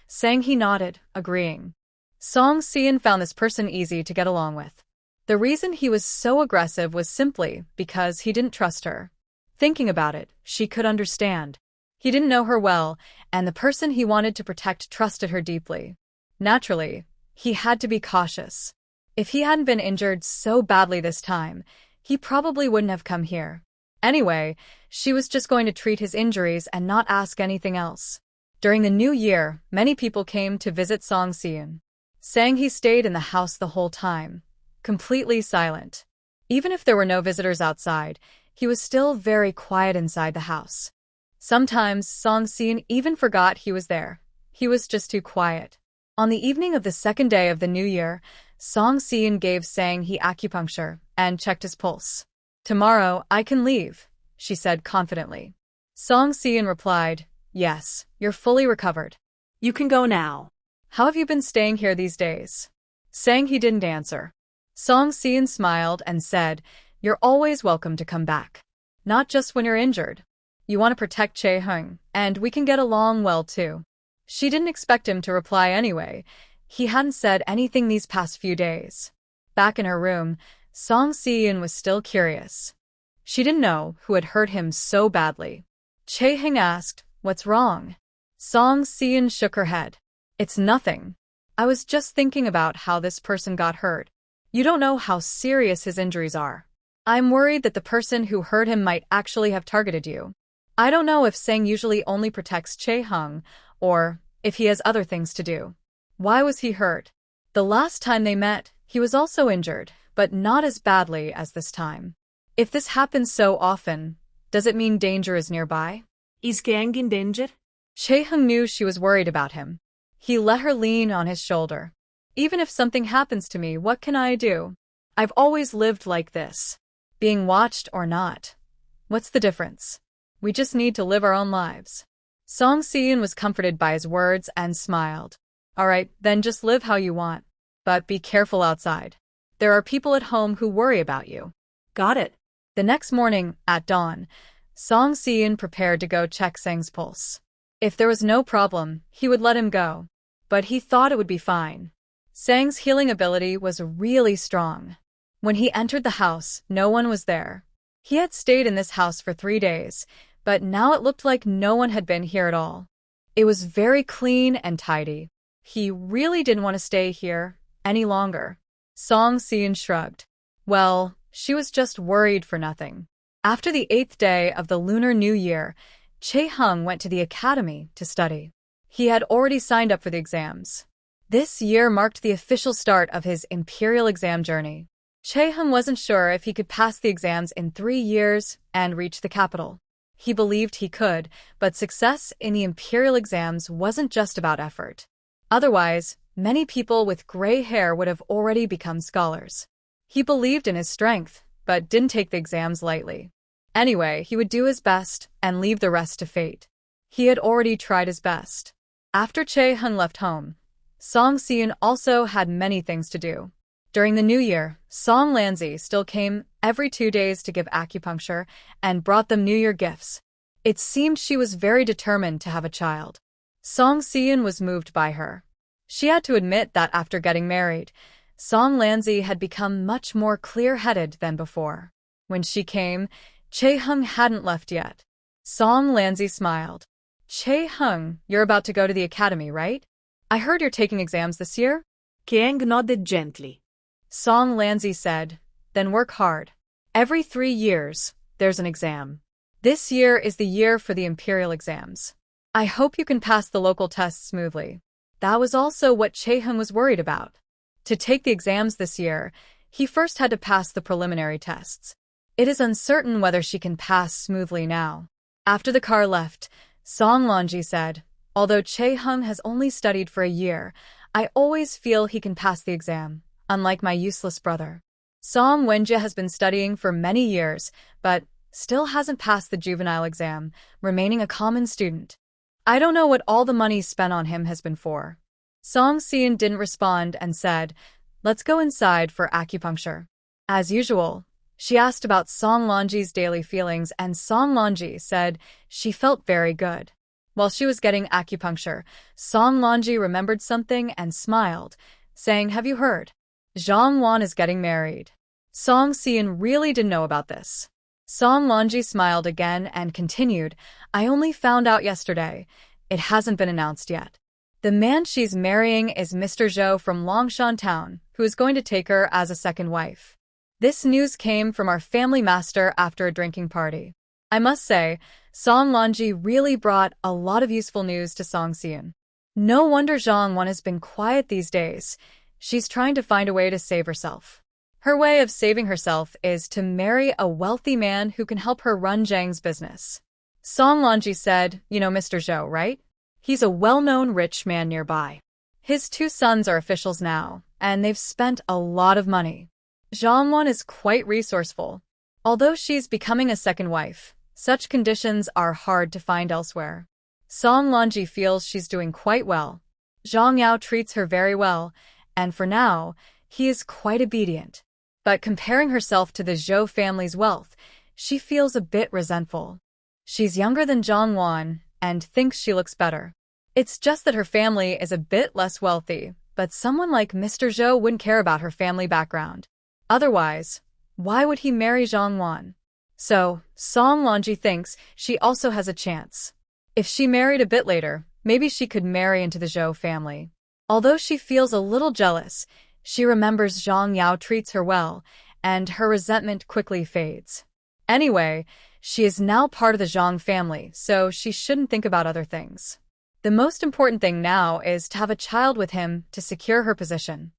Sang he nodded, agreeing. Song Si-in found this person easy to get along with. The reason he was so aggressive was simply because he didn't trust her. Thinking about it, she could understand. He didn't know her well, and the person he wanted to protect trusted her deeply. Naturally, he had to be cautious. If he hadn't been injured so badly this time, he probably wouldn't have come here. Anyway, she was just going to treat his injuries and not ask anything else. During the new year, many people came to visit Song Si-in. Sang he stayed in the house the whole time, completely silent. Even if there were no visitors outside, he was still very quiet inside the house. Sometimes Song Si-in even forgot he was there. He was just too quiet. On the evening of the second day of the new year, Song Si-in gave Sang he acupuncture and checked his pulse. "Tomorrow, I can leave," she said confidently. Song Si-in replied, "Yes, you're fully recovered. You can go now." "How have you been staying here these days?" Sang he didn't answer. Song Si-in smiled and said, "You're always welcome to come back. Not just when you're injured. You want to protect Chae-hung, and we can get along well too." She didn't expect him to reply anyway. He hadn't said anything these past few days. Back in her room, Song Si-in was still curious. She didn't know who had hurt him so badly. Chae-hung asked, "What's wrong?" Song Si-in shook her head. "It's nothing. I was just thinking about how this person got hurt. You don't know how serious his injuries are. I'm worried that the person who hurt him might actually have targeted you. I don't know if Sang usually only protects Chae-hung, or if he has other things to do. Why was he hurt? The last time they met, he was also injured, but not as badly as this time. If this happens so often, does it mean danger is nearby?" "Is Gang in danger?" Chae-hung knew she was worried about him. He let her lean on his shoulder. "Even if something happens to me, what can I do? I've always lived like this. Being watched or not. What's the difference? We just need to live our own lives." Song Si-in was comforted by his words and smiled. "All right, then just live how you want. But be careful outside. There are people at home who worry about you." "Got it." The next morning, at dawn, Song Si-in prepared to go check Sang's pulse. If there was no problem, he would let him go. But he thought it would be fine. Sang's healing ability was really strong. When he entered the house, no one was there. He had stayed in this house for 3 days, but now it looked like no one had been here at all. It was very clean and tidy. He really didn't want to stay here any longer. Song Si-in shrugged. Well, she was just worried for nothing. After the 8th day of the Lunar New Year, Chae-hung went to the academy to study. He had already signed up for the exams. This year marked the official start of his imperial exam journey. Chae-hung wasn't sure if he could pass the exams in 3 years and reach the capital. He believed he could, but success in the imperial exams wasn't just about effort. Otherwise, many people with gray hair would have already become scholars. He believed in his strength, but didn't take the exams lightly. Anyway, he would do his best and leave the rest to fate. He had already tried his best. After Chae-hung left home, Song Si-eun also had many things to do. During the new year, Song Lanzi still came every 2 days to give acupuncture and brought them New Year gifts. It seemed she was very determined to have a child. Song Si-eun was moved by her. She had to admit that after getting married, Song Lanzi had become much more clear-headed than before. When she came, Chae-hung hadn't left yet. Song Lanzi smiled. Chae-hung, you're about to go to the academy, right? I heard you're taking exams this year? Kiang nodded gently. Song Lanzi said, then work hard. Every 3 years, there's an exam. This year is the year for the imperial exams. I hope you can pass the local tests smoothly. That was also what Chae-hung was worried about. To take the exams this year, he first had to pass the preliminary tests. It is uncertain whether she can pass smoothly now. After the car left, Song Lanji said, although Chae-hung has only studied for a year, I always feel he can pass the exam, unlike my useless brother. Song Wenjie has been studying for many years, but still hasn't passed the juvenile exam, remaining a common student. I don't know what all the money spent on him has been for. Song Si-eun didn't respond and said, let's go inside for acupuncture. As usual, she asked about Song Lanji's daily feelings and Song Lanji said she felt very good. While she was getting acupuncture, Song Lanji remembered something and smiled, saying, have you heard? Zhang Wan is getting married. Song Si-eun really didn't know about this. Song Lanji smiled again and continued, I only found out yesterday. It hasn't been announced yet. The man she's marrying is Mr. Zhou from Longshan Town, who is going to take her as a second wife. This news came from our family master after a drinking party. I must say, Song Lanji really brought a lot of useful news to Song Si-eun. No wonder Zhang Wan has been quiet these days. She's trying to find a way to save herself. Her way of saving herself is to marry a wealthy man who can help her run Zhang's business. Song Lanji said, you know Mr. Zhou, right? He's a well-known rich man nearby. His 2 sons are officials now, and they've spent a lot of money. Zhang Wan is quite resourceful. Although she's becoming a second wife, such conditions are hard to find elsewhere. Song Lanji feels she's doing quite well. Zhang Yao treats her very well, and for now, he is quite obedient. But comparing herself to the Zhou family's wealth, she feels a bit resentful. She's younger than Zhang Wan and thinks she looks better. It's just that her family is a bit less wealthy, but someone like Mr. Zhou wouldn't care about her family background. Otherwise, why would he marry Zhang Wan? So, Song Lanji thinks she also has a chance. If she married a bit later, maybe she could marry into the Zhou family. Although she feels a little jealous, she remembers Zhang Yao treats her well, and her resentment quickly fades. Anyway, she is now part of the Zhang family, so she shouldn't think about other things. The most important thing now is to have a child with him to secure her position.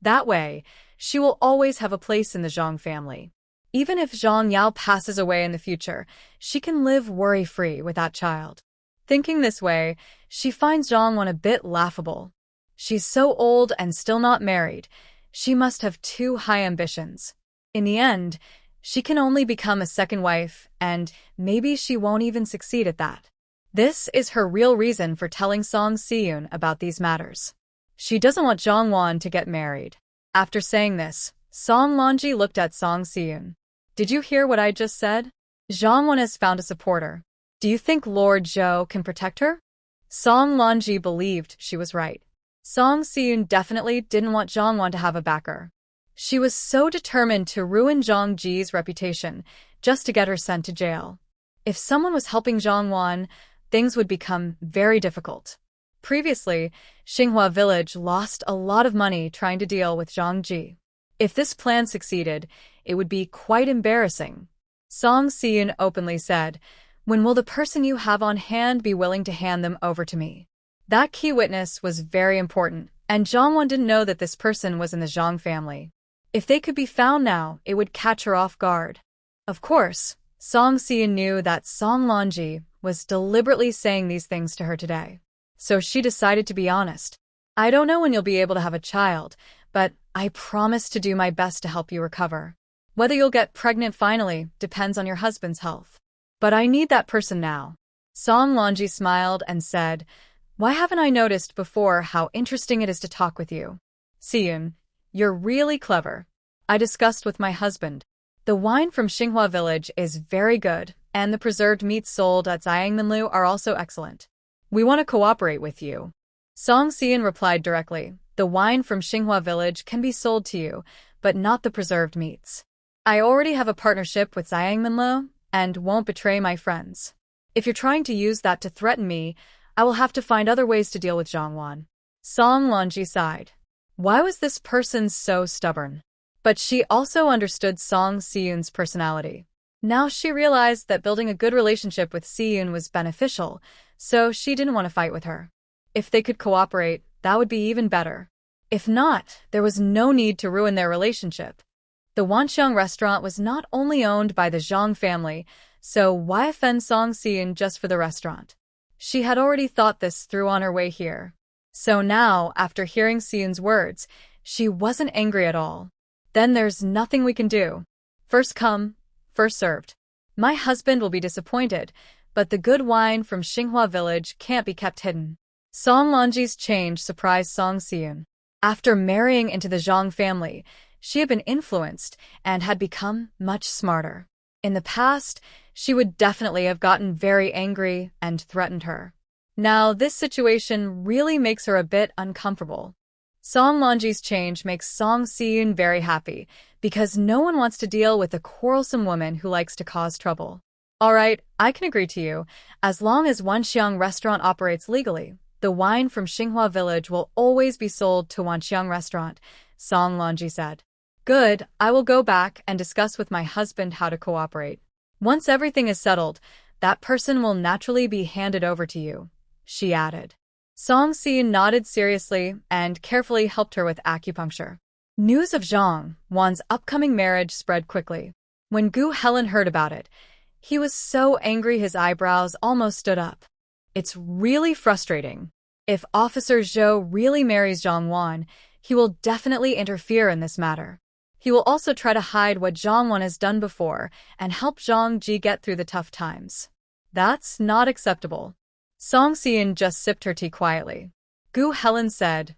That way, she will always have a place in the Zhang family. Even if Zhang Yao passes away in the future, she can live worry-free with that child. Thinking this way, she finds Zhang Wan a bit laughable. She's so old and still not married. She must have too high ambitions. In the end, she can only become a second wife, and maybe she won't even succeed at that. This is her real reason for telling Song Si-eun about these matters. She doesn't want Zhang Wan to get married. After saying this, Song Lanji looked at Song Si-eun. Did you hear what I just said? Zhang Wan has found a supporter. Do you think Lord Zhou can protect her? Song Lanji believed she was right. Song Si-eun definitely didn't want Zhang Wan to have a backer. She was so determined to ruin Zhang Ji's reputation just to get her sent to jail. If someone was helping Zhang Wan, things would become very difficult. Previously, Xinghua village lost a lot of money trying to deal with Zhang Ji. If this plan succeeded, it would be quite embarrassing. Song Si-eun openly said, when will the person you have on hand be willing to hand them over to me? That key witness was very important, and Zhang Wan didn't know that this person was in the Zhang family. If they could be found now, it would catch her off guard. Of course, Song Si-eun knew that Song Lanji was deliberately saying these things to her today. So she decided to be honest. I don't know when you'll be able to have a child, but I promise to do my best to help you recover. Whether you'll get pregnant finally depends on your husband's health. But I need that person now. Song Lonji smiled and said, "Why haven't I noticed before how interesting it is to talk with you? Siyun, you're really clever. I discussed with my husband. The wine from Xinghua village is very good, and the preserved meats sold at Xiangminlu are also excellent. We want to cooperate with you." Song Siyun replied directly, "The wine from Xinghua village can be sold to you, but not the preserved meats. I already have a partnership with Xiangminlu and won't betray my friends. If you're trying to use that to threaten me, I will have to find other ways to deal with Zhongwan." Song Lonji sighed. Why was this person so stubborn? But she also understood Song Siyun's personality. Now she realized that building a good relationship with Siyun was beneficial, so she didn't want to fight with her. If they could cooperate, that would be even better. If not, there was no need to ruin their relationship. The Wanxiang restaurant was not only owned by the Zhang family, so why offend Song Siyun just for the restaurant? She had already thought this through on her way here. So now, after hearing Siyun's words, she wasn't angry at all. Then there's nothing we can do. First come, first served. My husband will be disappointed, but the good wine from Xinghua village can't be kept hidden. Song Lonji's change surprised Song Siyun. After marrying into the Zhang family, she had been influenced and had become much smarter. In the past, she would definitely have gotten very angry and threatened her. Now, this situation really makes her a bit uncomfortable. Song Lonji's change makes Song Siyun very happy, because no one wants to deal with a quarrelsome woman who likes to cause trouble. Alright, I can agree to you. As long as Wanxiang restaurant operates legally, the wine from Xinghua village will always be sold to Wanxiang restaurant, Song Lonji said. Good, I will go back and discuss with my husband how to cooperate. Once everything is settled, that person will naturally be handed over to you, she added. Song Siyun nodded seriously and carefully helped her with acupuncture. News of Zhang Wan's upcoming marriage spread quickly. When Gu Helen heard about it, he was so angry his eyebrows almost stood up. It's really frustrating. If Officer Zhou really marries Zhang Wan, he will definitely interfere in this matter. He will also try to hide what Zhang Wan has done before and help Zhang Ji get through the tough times. That's not acceptable. Song Siyun just sipped her tea quietly. Gu Helen said,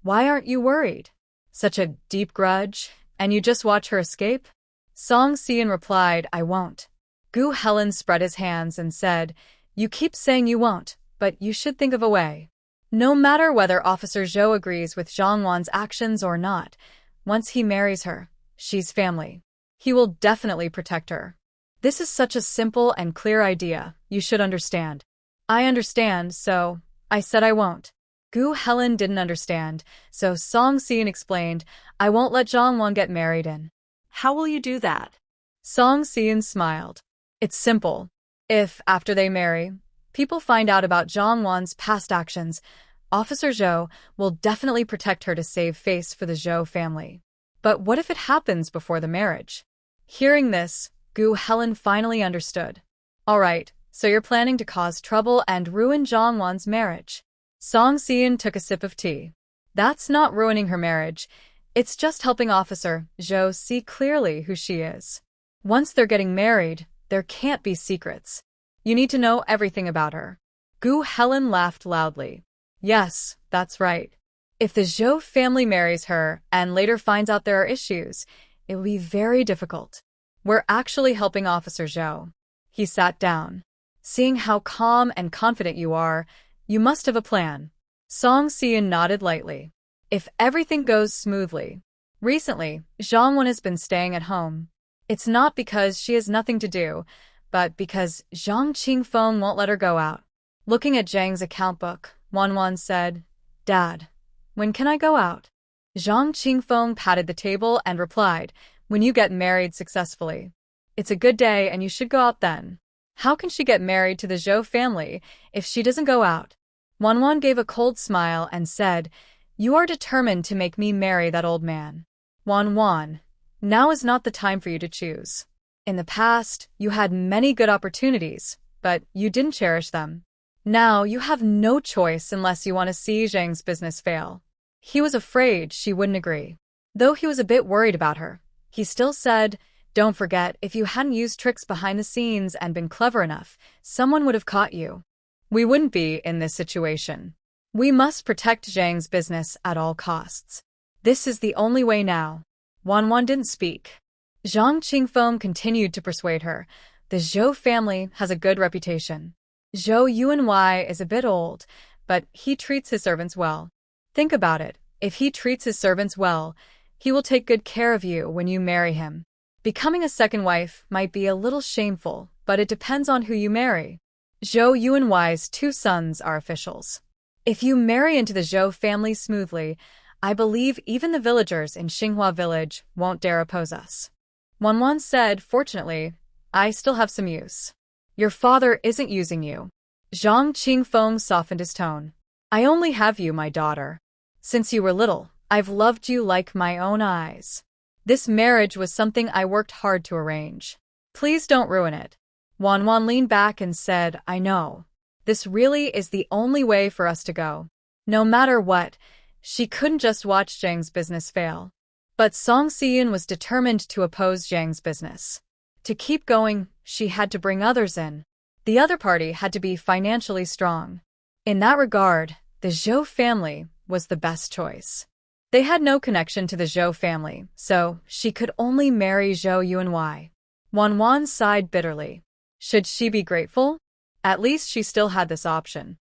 "Why aren't you worried? Such a deep grudge, and you just watch her escape?" Song Siyun replied, "I won't." Gu Helen spread his hands and said, "You keep saying you won't, but you should think of a way. No matter whether Officer Zhou agrees with Zhang Wan's actions or not, once he marries her, she's family. He will definitely protect her. This is such a simple and clear idea, you should understand." "I understand, so I said I won't." Gu Helen didn't understand, so Song Siyun explained, "I won't let Zhang Wan get married in." How will you do that? Song Siyun smiled. It's simple. If, after they marry, people find out about Zhang Wan's past actions, Officer Zhou will definitely protect her to save face for the Zhou family. But what if it happens before the marriage? Hearing this, Gu Helen finally understood. Alright, so you're planning to cause trouble and ruin Zhang Wan's marriage. Song Siyun took a sip of tea. That's not ruining her marriage. It's just helping Officer Zhou see clearly who she is. Once they're getting married, there can't be secrets. You need to know everything about her. Gu Helen laughed loudly. Yes, that's right. If the Zhou family marries her and later finds out there are issues, it will be very difficult. We're actually helping Officer Zhou. He sat down. Seeing how calm and confident you are, you must have a plan. Song Siyun nodded lightly. If everything goes smoothly. Recently, Zhang Wan has been staying at home. It's not because she has nothing to do, but because Zhang Qingfeng won't let her go out. Looking at Zhang's account book, Wan said, "Dad, when can I go out?" Zhang Qingfeng patted the table and replied, "When you get married successfully. It's a good day and you should go out then." How can she get married to the Zhou family if she doesn't go out? Wan gave a cold smile and said, "You are determined to make me marry that old man. Wan, now is not the time for you to choose. In the past, you had many good opportunities, but you didn't cherish them. Now you have no choice unless you want to see Zhang's business fail." He was afraid she wouldn't agree. Though he was a bit worried about her, he still said, Don't forget, if you hadn't used tricks behind the scenes and been clever enough, someone would have caught you. We wouldn't be in this situation. We must protect Zhang's business at all costs. This is the only way now. Wanwan didn't speak. Zhang Qingfeng continued to persuade her. The Zhou family has a good reputation. Zhou Yuanwei is a bit old, but he treats his servants well. Think about it. If he treats his servants well, he will take good care of you when you marry him. Becoming a second wife might be a little shameful, but it depends on who you marry. Zhou Yuanwei's 2 sons are officials. If you marry into the Zhou family smoothly, I believe even the villagers in Xinghua village won't dare oppose us. Wanwan said, fortunately, I still have some use. Your father isn't using you. Zhang Qingfeng softened his tone. I only have you, my daughter. Since you were little, I've loved you like my own eyes. This marriage was something I worked hard to arrange. Please don't ruin it. Wanwan leaned back and said, I know. This really is the only way for us to go. No matter what, she couldn't just watch Zhang's business fail. But Song Siyun was determined to oppose Zhang's business. To keep going, she had to bring others in. The other party had to be financially strong. In that regard, the Zhou family was the best choice. They had no connection to the Zhou family, so she could only marry Zhou Yuanwei. Wanwan sighed bitterly. Should she be grateful? At least she still had this option.